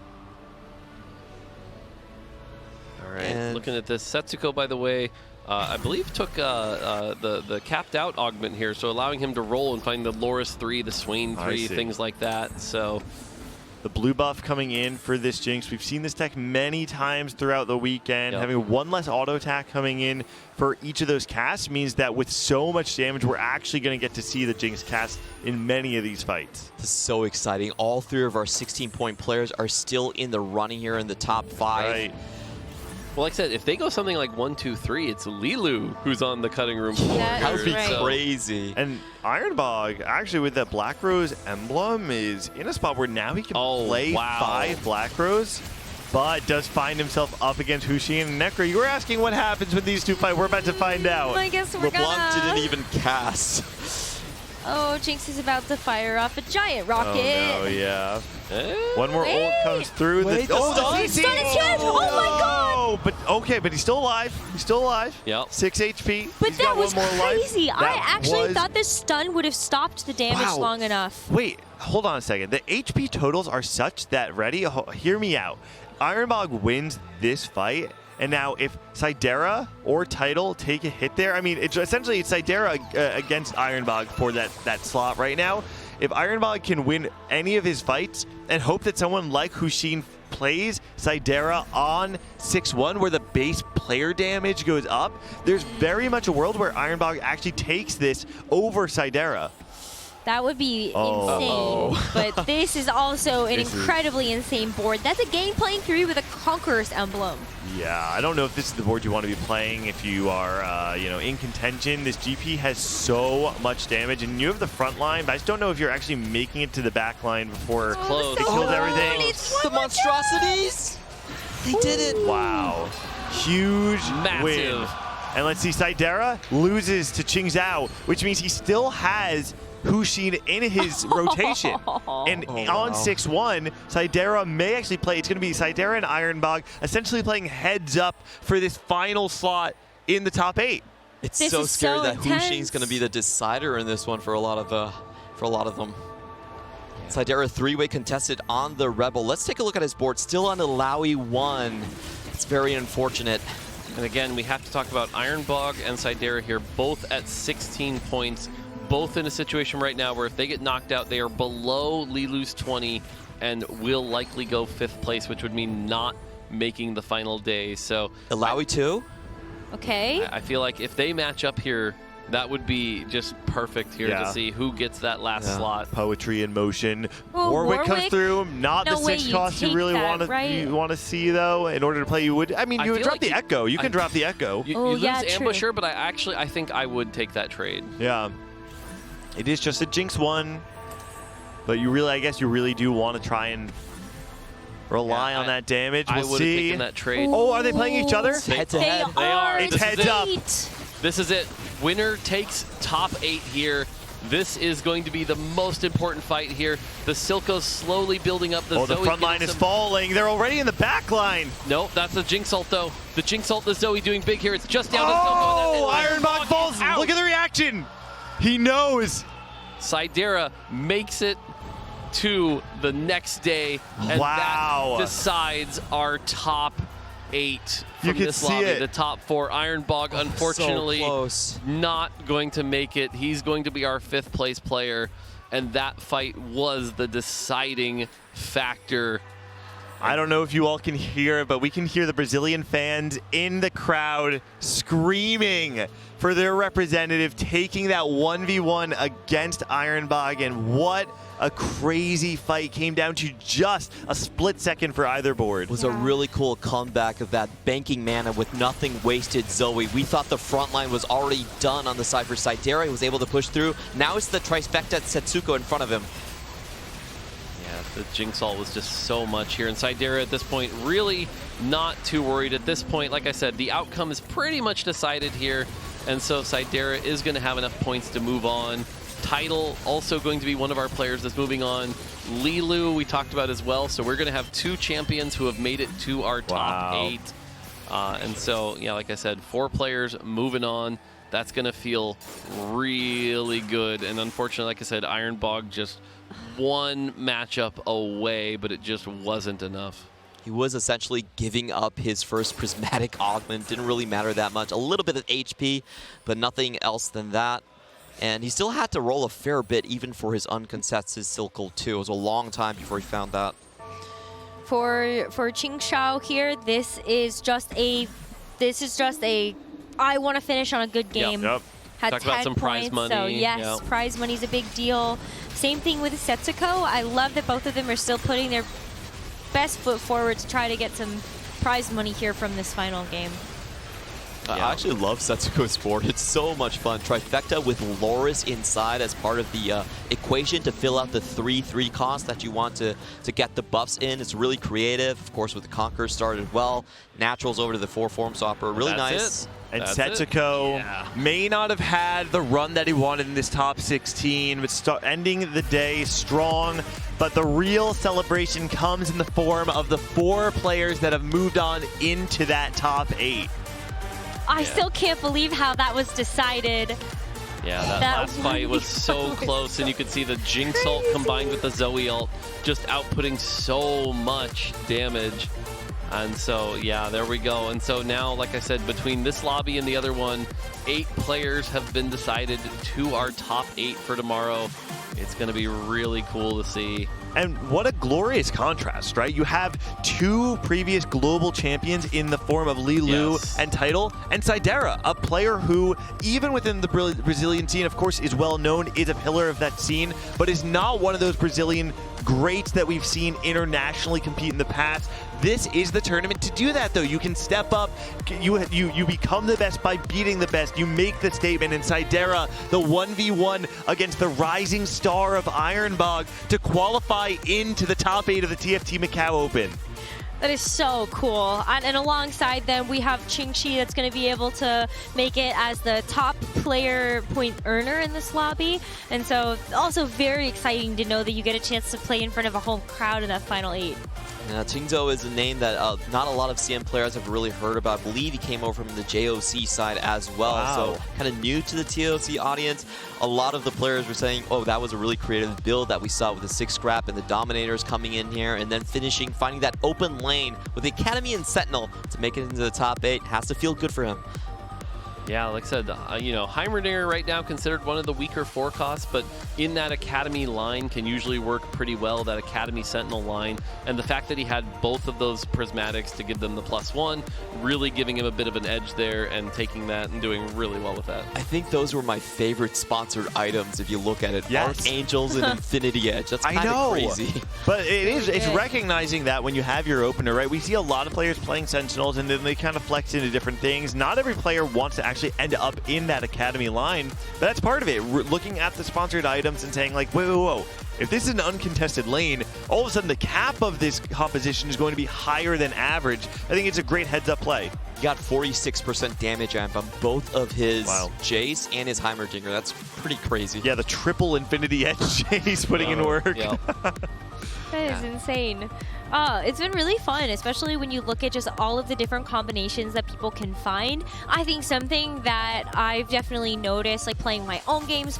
All right, looking at this, Setsuko, by the way, I believe took the capped out augment here, so allowing him to roll and find the Loris 3, the Swain 3, things like that. So the blue buff coming in for this Jinx. We've seen this deck many times throughout the weekend. Having one less auto attack coming in for each of those casts means that with so much damage, we're actually going to get to see the Jinx cast in many of these fights. This is so exciting. All 3 of our 16-point players are still in the running here in the top 5. Right. Well, like I said, if they go something like 1, 2, 3, it's Lilu who's on the cutting room floor. That would be crazy. And Ironbog, actually, with that Black Rose emblem, is in a spot where now he can play 5 Black Rose, but does find himself up against Hushin and Necro. You were asking what happens when these two fight. We're about to find out. I guess we're LeBlanc didn't even cast. Oh, Jinx is about to fire off a giant rocket. Oh, no, yeah. One more ult comes through. Wait, the stun is hit! Oh my god! But he's still alive. He's still alive. Yep. 6 HP. But He's that got was one more crazy. life. I actually thought this stun would have stopped the damage long enough. Wait, hold on a second. The HP totals are such that, hear me out. Ironbog wins this fight. And now if Sidera or Tidal take a hit there, I mean, it's Sidera against Ironbog for that slot right now. if Ironbog can win any of his fights and hope that someone like Hushin plays Sidera on 6-1 where the base player damage goes up, there's very much a world where Ironbog actually takes this over Sidera. That would be insane. But this is also an incredibly insane board. That's a game playing 3 with a Conqueror's emblem. Yeah, I don't know if this is the board you want to be playing if you are, you know, in contention. This GP has so much damage, and you have the front line, but I just don't know if you're actually making it to the back line before Close. it kills everything. The monstrosities! They did it! Wow. Huge win. And let's see, Sidera loses to Qing Zhao, which means he still has Hushin in his rotation. And on 6-1, Sidera may actually play. It's going to be Sidera and Ironbog essentially playing heads up for this final slot in the top 8. It's so scary that Hushin's going to be the decider in this one for a lot of them. Sidera 3-way contested on the Rebel. Let's take a look at his board. Still on the Laui 1. It's very unfortunate. And again, we have to talk about Ironbog and Sidera here, both at 16 points. Both in a situation right now where if they get knocked out, they are below Lilu's 20 and will likely go 5th place, which would mean not making the final day. So Alawi 2? Okay. I feel like if they match up here, that would be just perfect here to see who gets that last slot. Poetry in motion. Oh, Warwick comes through. Not no the 6 cost you really want to see though. In order to play, you would. I mean, you would drop the Echo. You can drop the Echo. You lose Ambusher, but I think I would take that trade. Yeah. It is just a Jinx 1, but you really, I guess you really do want to try and rely on that damage. We'll I would see. have taken that trade. Oh, are they playing each other? Head to head. They are. It's heads up. This is it. Winner takes top 8 here. This is going to be the most important fight here. The Silco's slowly building up. The front line is falling. They're already in the back line. Nope, that's a Jinx ult though. The Jinx ult, the Zoe doing big here. It's just down to Silco. Oh, Ironbog falls. Look at the reaction. He knows. Sidera makes it to the next day, and that decides our top 8 from this lobby. The top 4. Ironbog, unfortunately, not going to make it. He's going to be our 5th place player, and that fight was the deciding factor. I don't know if you all can hear it, but we can hear the Brazilian fans in the crowd screaming for their representative taking that 1v1 against Ironbog, and what a crazy fight. Came down to just a split second for either board. It was a really cool comeback of that banking mana with nothing wasted Zoe. We thought the front line was already done on the side for Sidera. He was able to push through. Now it's the trifecta Setsuko in front of him. The Jinx ult was just so much here. And Sidera at this point really not too worried. At this point, like I said, the outcome is pretty much decided here. And so Sidera is going to have enough points to move on. Tidal also going to be one of our players that's moving on. Lilu we talked about as well. So we're going to have 2 champions who have made it to our top 8. And so, yeah, like I said, 4 players moving on. That's going to feel really good. And unfortunately, like I said, Ironbog just one matchup away, but it just wasn't enough. He was essentially giving up his first prismatic augment. Didn't really matter that much. A little bit of HP, but nothing else than that. And he still had to roll a fair bit, even for his uncontested Silco 2. It was a long time before he found that. For Qing Zhao here, this is just a I want to finish on a good game. Yep. Had Talk 10 about some prize points, money. so yes, prize money's a big deal. Same thing with Setsuko. I love that both of them are still putting their best foot forward to try to get some prize money here from this final game. I actually love Setsuko's board. It's so much fun. Trifecta with Loris inside as part of the equation to fill out the 3/3 cost that you want to get the buffs in. It's really creative. Of course, with the Conqueror started well. Naturals over to the 4-form stopper. Really nice. And Setsuko may not have had the run that he wanted in this top 16, but ending the day strong. But the real celebration comes in the form of the 4 players that have moved on into that top 8. I still can't believe how that was decided. Yeah, that last fight was so close, and you could see the Jinx ult combined with the Zoe ult just outputting so much damage. And so, yeah, there we go. And so now, like I said, between this lobby and the other one, 8 players have been decided to our top 8 for tomorrow. It's going to be really cool to see. And what a glorious contrast, right? You have two previous global champions in the form of Li Lu and Title, and Sidera, a player who, even within the Brazilian scene, of course, is well known, is a pillar of that scene, but is not one of those Brazilian greats that we've seen internationally compete in the past. This is the tournament to do that, though. You can step up. You become the best by beating the best. You make the statement. And Sidera, the 1v1 against the rising star of Ironbog to qualify into the top 8 of the TFT Macao Open. That is so cool. And alongside them, we have Qingqi that's going to be able to make it as the top player point earner in this lobby. And so also very exciting to know that you get a chance to play in front of a home crowd in that final 8. Qingzhou is a name that not a lot of CM players have really heard about. I believe he came over from the JOC side as well, so kind of new to the TOC audience. A lot of the players were saying, oh, that was a really creative build that we saw with the 6 scrap and the Dominators coming in here, and then finding that open lane with the Academy and Sentinel to make it into the top 8. Has to feel good for him. Yeah, like I said, Heimerdinger right now considered one of the weaker forecasts, but in that Academy line can usually work pretty well, that Academy Sentinel line. And the fact that he had both of those prismatics to give them the +1, really giving him a bit of an edge there and taking that and doing really well with that. I think those were my favorite sponsored items if you look at it. Yes. Archangels and Infinity Edge. That's kind of crazy. But it's recognizing that when you have your opener, right? We see a lot of players playing Sentinels and then they kind of flex into different things. Not every player wants to actually end up in that Academy line, but that's part of it. Looking at the sponsored items and saying like, whoa, if this is an uncontested lane, all of a sudden the cap of this composition is going to be higher than average. I think it's a great heads-up play. He got 46% damage amp on both of his Jace and his Heimerdinger. That's pretty crazy. Yeah, the triple Infinity Edge Jace putting in work. Yeah. That is insane. It's been really fun, especially when you look at just all of the different combinations that people can find. I think something that I've definitely noticed, like playing my own games,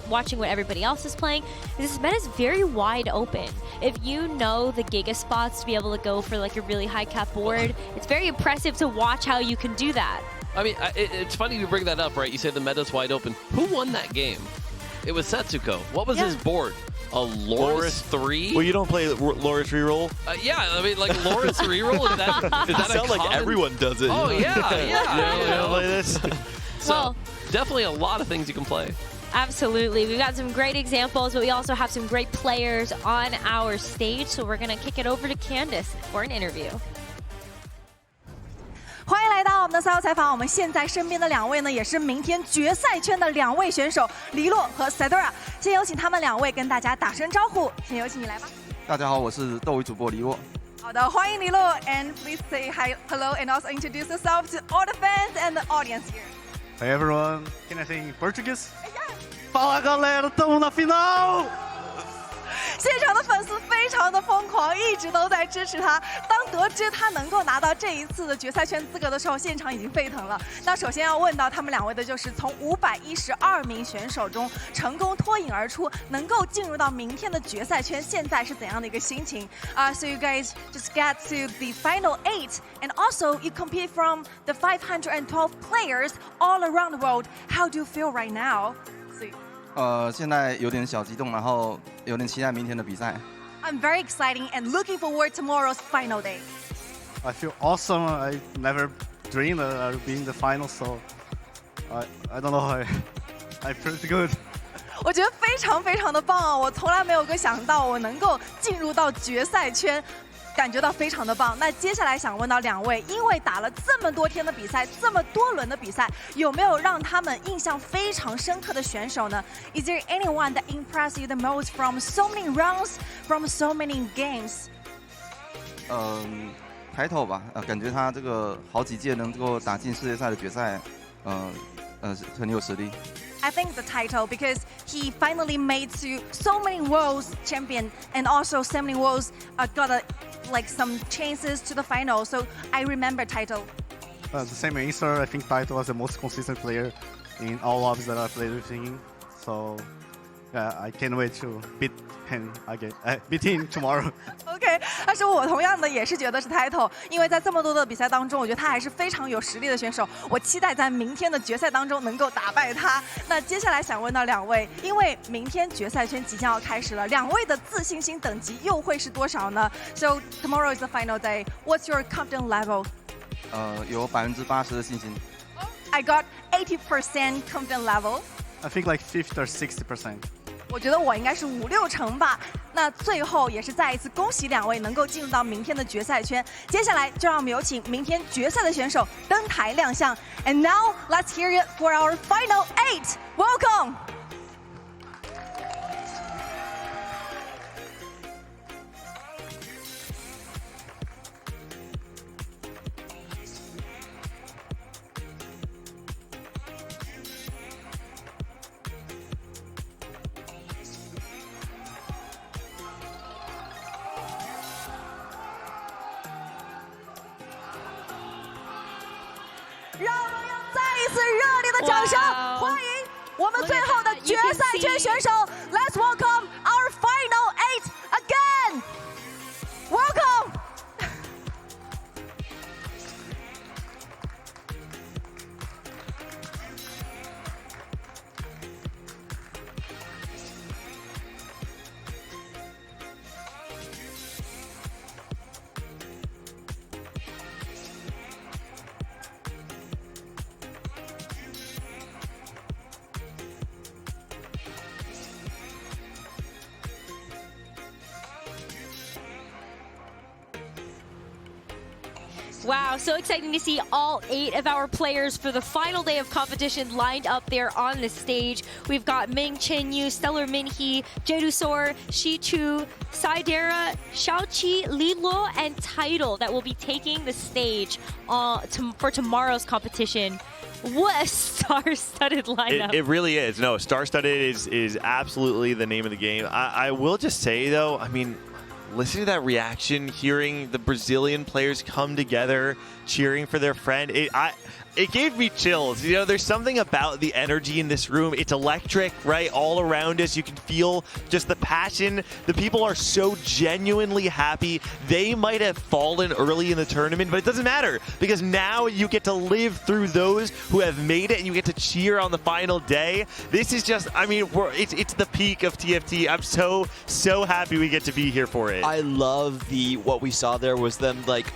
watching what everybody else is playing, is this meta is very wide open. If you know the Giga spots to be able to go for like a really high cap board, it's very impressive to watch how you can do that. I mean, it's funny you bring that up, right? You say the meta's wide open. Who won that game? It was Setsuko. What was his board? A Loris 3? Well, you don't play Loris reroll? Yeah, I mean, like Loris reroll, is that sound like everyone does it. Oh, yeah. You don't play this? So, definitely a lot of things you can play. Absolutely. We've got some great examples, but we also have some great players on our stage, so we're going to kick it over to Candace for an interview. 欢迎来到我们的赛后采访。我们现在身边的2位呢，也是明天决赛圈的2位选手黎洛和 Sidera。先有请他们2位跟大家打声招呼。先有请你来吧。大家好，我是斗鱼主播黎洛。好的，欢迎黎洛 ，and please say hi, hello, and also introduce yourself to all the fans and the audience here. Hey everyone, can I say in Portuguese? Fala galera, tamo na final! 现场的粉丝非常的疯狂，一直都在支持他。当得知他能够拿到这一次的决赛圈资格的时候，现场已经沸腾了。那首先要问到他们2位的就是从512名选手中成功脱颖而出，能够进入到明天的决赛圈，现在是怎样的一个心情？So you guys just get to the final 8, and also you compete from the 512 players all around the world. How do you feel right now? 现在有点小激动，然后有点期待明天的比赛。I'm very exciting and looking forward tomorrow's final day. I feel awesome. I never dreamed that I would be in the final, so I don't know. I pretty good. 我觉得非常非常的棒啊！我从来没有过想到我能够进入到决赛圈。感觉到非常的棒。那接下来想问到2位，因为打了这么多天的比赛，这么多轮的比赛，有没有让他们印象非常深刻的选手呢 ？Is there anyone that impressed you the most from so many rounds, from so many games? Title 吧，感觉他这个好几届能够打进世界赛的决赛，很有实力。I think the title because he finally made to so many worlds champion and also so many worlds got some chances to the final. So I remember title. The same answer. I think title was the most consistent player in all lobbies that I played with him. So I can't wait to beat him again. Beat him tomorrow. OK， 但是我同样的也是觉得是 title， 因为在这么多的比赛当中，我觉得他还是非常有实力的选手。我期待在明天的决赛当中能够打败他。那接下来想问到2位，因为明天决赛圈即将要开始了，2位的自信心等级又会是多少呢 ？So tomorrow is the final day. What's your confidence level? 有80%的信心。I got 80% confidence level. I think like 50 or 60%. 我觉得我应该是5、6成吧。那最后也是再一次恭喜2位能够进入到明天的决赛圈。接下来就让我们有请明天决赛的选手登台亮相。And now let's hear it for our final 8. Welcome. 让我们用再一次热烈的掌声欢迎我们最后的决赛圈选手。Let's welcome our final 8 again. Welcome. Wow, so exciting to see all 8 of our players for the final day of competition lined up there on the stage. We've got Ming Chen Yu, Stellar Minhee, Jedusor, Shichu, Saidera, Xiaoqi, Li Luo, and Tidal that will be taking the stage for tomorrow's competition. What a star-studded lineup. It really is. No, star-studded is absolutely the name of the game. I will just say, though, I mean, listening to that reaction, hearing the Brazilian players come together, cheering for their friend, it gave me chills. You know, there's something about the energy in this room. It's electric, right? All around us, you can feel just the passion. The people are so genuinely happy. They might have fallen early in the tournament, but it doesn't matter because now you get to live through those who have made it and you get to cheer on the final day. This is just, I mean, it's the peak of TFT. I'm so happy we get to be here for it. I love what we saw there was them like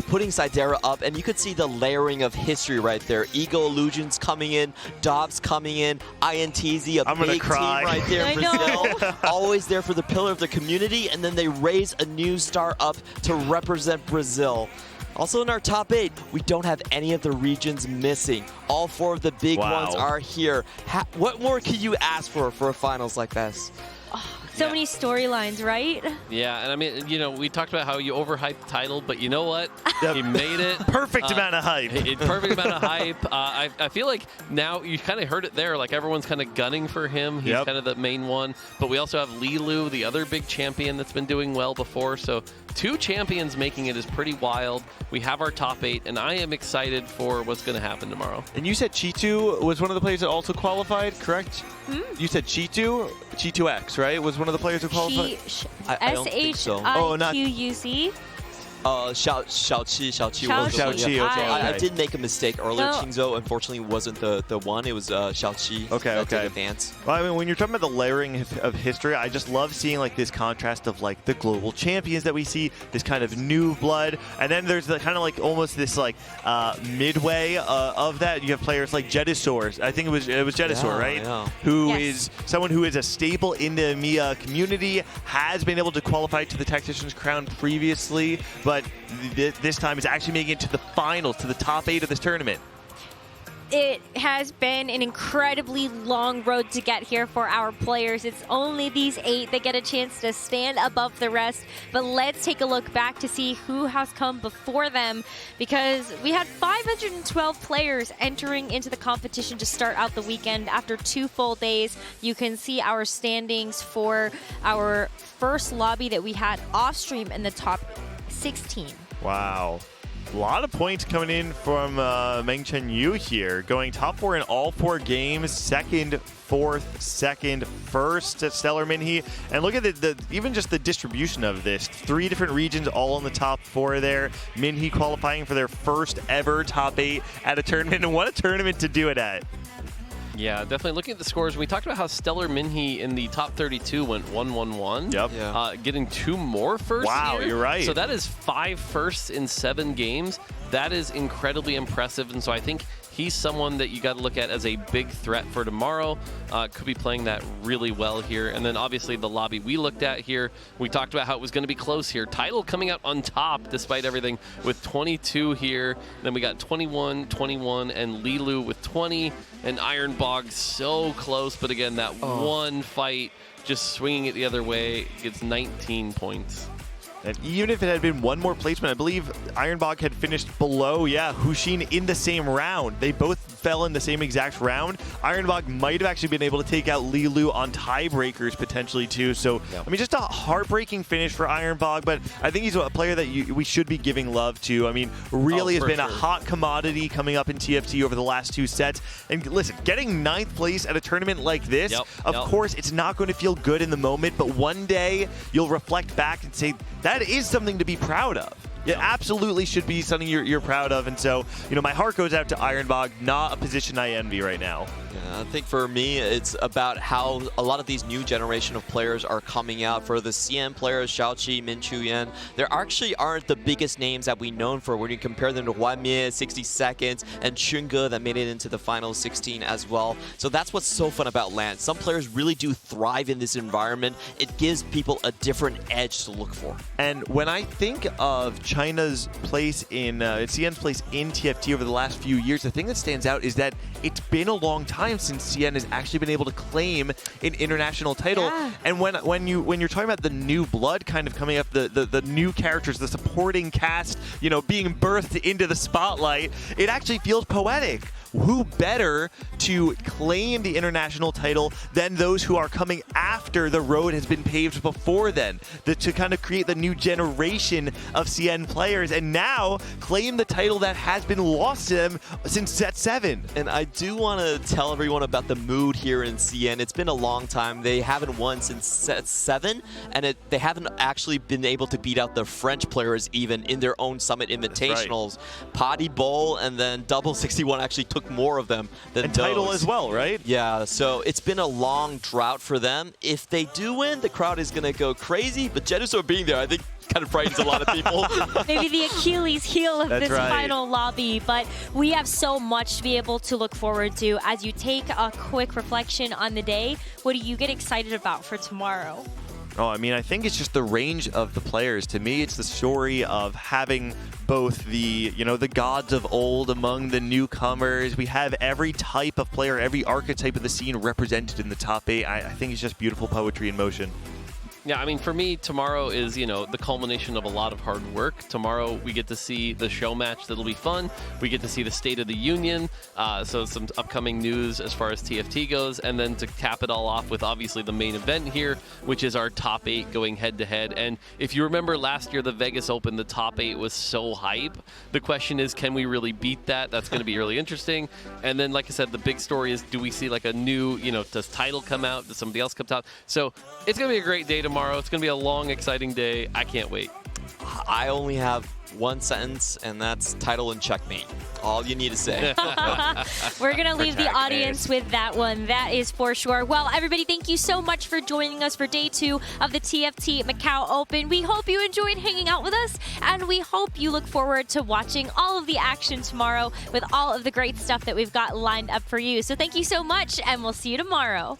putting Saidera up, and you could see the layering of history right there. Ego Illusions coming in, Dobbs coming in, INTZ, a big team right there in Brazil. Always there for the pillar of the community, and then they raise a new star up to represent Brazil. Also in our top 8, we don't have any of the regions missing. All 4 of the big ones are here. What more could you ask for a finals like this? So many storylines, right? Yeah, and I mean, you know, we talked about how you overhyped the title, but you know what? He made it. Perfect amount of hype. Perfect amount of hype. I feel like now you kind of heard it there. Like everyone's kind of gunning for him. He's kind of the main one. But we also have Lilu, the other big champion that's been doing well before. So 2 champions making it is pretty wild. We have our top 8, and I am excited for what's going to happen tomorrow. And you said Chitu was one of the players that also qualified, correct? You said Chitu? Chi2X, right? Was one of the players who qualified? I don't think so. SHIQUZ. Xiaoqi. Okay. I did make a mistake earlier. No. Qingzhou unfortunately wasn't the one. It was Xiaoqi. Okay. Did advance. Well, I mean, when you're talking about the layering of history, I just love seeing like this contrast of like the global champions that we see, this kind of new blood, and then there's the kind of like almost this like midway of that. You have players like Jedusor. I think it was Jedusor, right? Yeah. Who is someone who is a staple in the EMEA community, has been able to qualify to the Tactician's crown previously, but this time is actually making it to the finals, to the top 8 of this tournament. It has been an incredibly long road to get here for our players. It's only these 8 that get a chance to stand above the rest. But let's take a look back to see who has come before them, because we had 512 players entering into the competition to start out the weekend. After 2 full days, you can see our standings for our first lobby that we had off stream in the top 16. Wow. A lot of points coming in from Meng Chen Yu here, going top 4 in all 4 games, second, fourth, second, first at Stellar Minhee. And look at even just the distribution of this. 3 different regions all in the top 4 there. Minhee qualifying for their first ever top 8 at a tournament, and what a tournament to do it at. Yeah, definitely. Looking at the scores, we talked about how Stellar Minhee in the top 32 went 1-1-1. Yep. Yeah. Getting 2 more firsts. Wow, here. You're right. So that is 5 firsts in 7 games. That is incredibly impressive, and so I think he's someone that you got to look at as a big threat for tomorrow. Could be playing that really well here. And then obviously the lobby we looked at here, we talked about how it was going to be close here. Tidal coming out on top despite everything with 22 here. Then we got 21, 21, and Lilu with 20. And Ironbog so close, but again, that one fight just swinging it the other way gets 19 points. And even if it had been one more placement, I believe Ironbog had finished below, Hushin in the same round. They both fell in the same exact round. Ironbog might have actually been able to take out Lilu on tiebreakers potentially too. So, I mean, just a heartbreaking finish for Ironbog, but I think he's a player that we should be giving love to. I mean, really has been a hot commodity coming up in TFT over the last 2 sets. And listen, getting 9th place at a tournament like this, of course, it's not going to feel good in the moment, but one day you'll reflect back and say, that is something to be proud of. It absolutely should be something you're proud of. And so, my heart goes out to Ironbog, not a position I envy right now. Yeah, I think for me, it's about how a lot of these new generation of players are coming out. For the CN players, Xiaoqi, Min Chuyan, there actually aren't the biggest names that we known for when you compare them to Huan Mie, 60 Seconds, and Chunge that made it into the final 16 as well. So that's what's so fun about LAN. Some players really do thrive in this environment. It gives people a different edge to look for. And when I think of China's place in, CN's place in TFT over the last few years, the thing that stands out is that it's been a long time since CN has actually been able to claim an international title. Yeah. And when you're talking about the new blood kind of coming up, the new characters, the supporting cast, being birthed into the spotlight, it actually feels poetic. Who better to claim the international title than those who are coming after the road has been paved before then, to kind of create the new generation of CN players and now claim the title that has been lost to them since set 7. And I do want to tell everyone about the mood here in CN. It's been a long time. They haven't won since set 7, and they haven't actually been able to beat out the French players even in their own Summit Invitationals. Right. Potty Bowl and then Double 61 actually took more of them than and title as well, right? Yeah, so it's been a long drought for them. If they do win, the crowd is going to go crazy, but Genuso being there, I think, kind of frightens a lot of people. Maybe the Achilles heel of this final lobby, but we have so much to be able to look forward to. As you take a quick reflection on the day, what do you get excited about for tomorrow? Oh, I mean, I think it's just the range of the players. To me, it's the story of having both the, the gods of old among the newcomers. We have every type of player, every archetype of the scene represented in the top 8. I think it's just beautiful poetry in motion. Yeah, I mean, for me, tomorrow is, the culmination of a lot of hard work. Tomorrow, we get to see the show match that'll be fun. We get to see the State of the Union, so some upcoming news as far as TFT goes. And then to cap it all off with, obviously, the main event here, which is our top 8 going head-to-head. And if you remember last year, the Vegas Open, the top 8 was so hype. The question is, can we really beat that? That's going to be really interesting. And then, like I said, the big story is, do we see, like, a new, does Tidal come out? Does somebody else come out? So it's going to be a great day tomorrow. It's going to be a long, exciting day. I can't wait. I only have one sentence, and that's title and checkmate. All you need to say. We're going to leave the audience with that one. That is for sure. Well, everybody, thank you so much for joining us for day 2 of the TFT Macao Open. We hope you enjoyed hanging out with us, and we hope you look forward to watching all of the action tomorrow with all of the great stuff that we've got lined up for you. So thank you so much, and we'll see you tomorrow.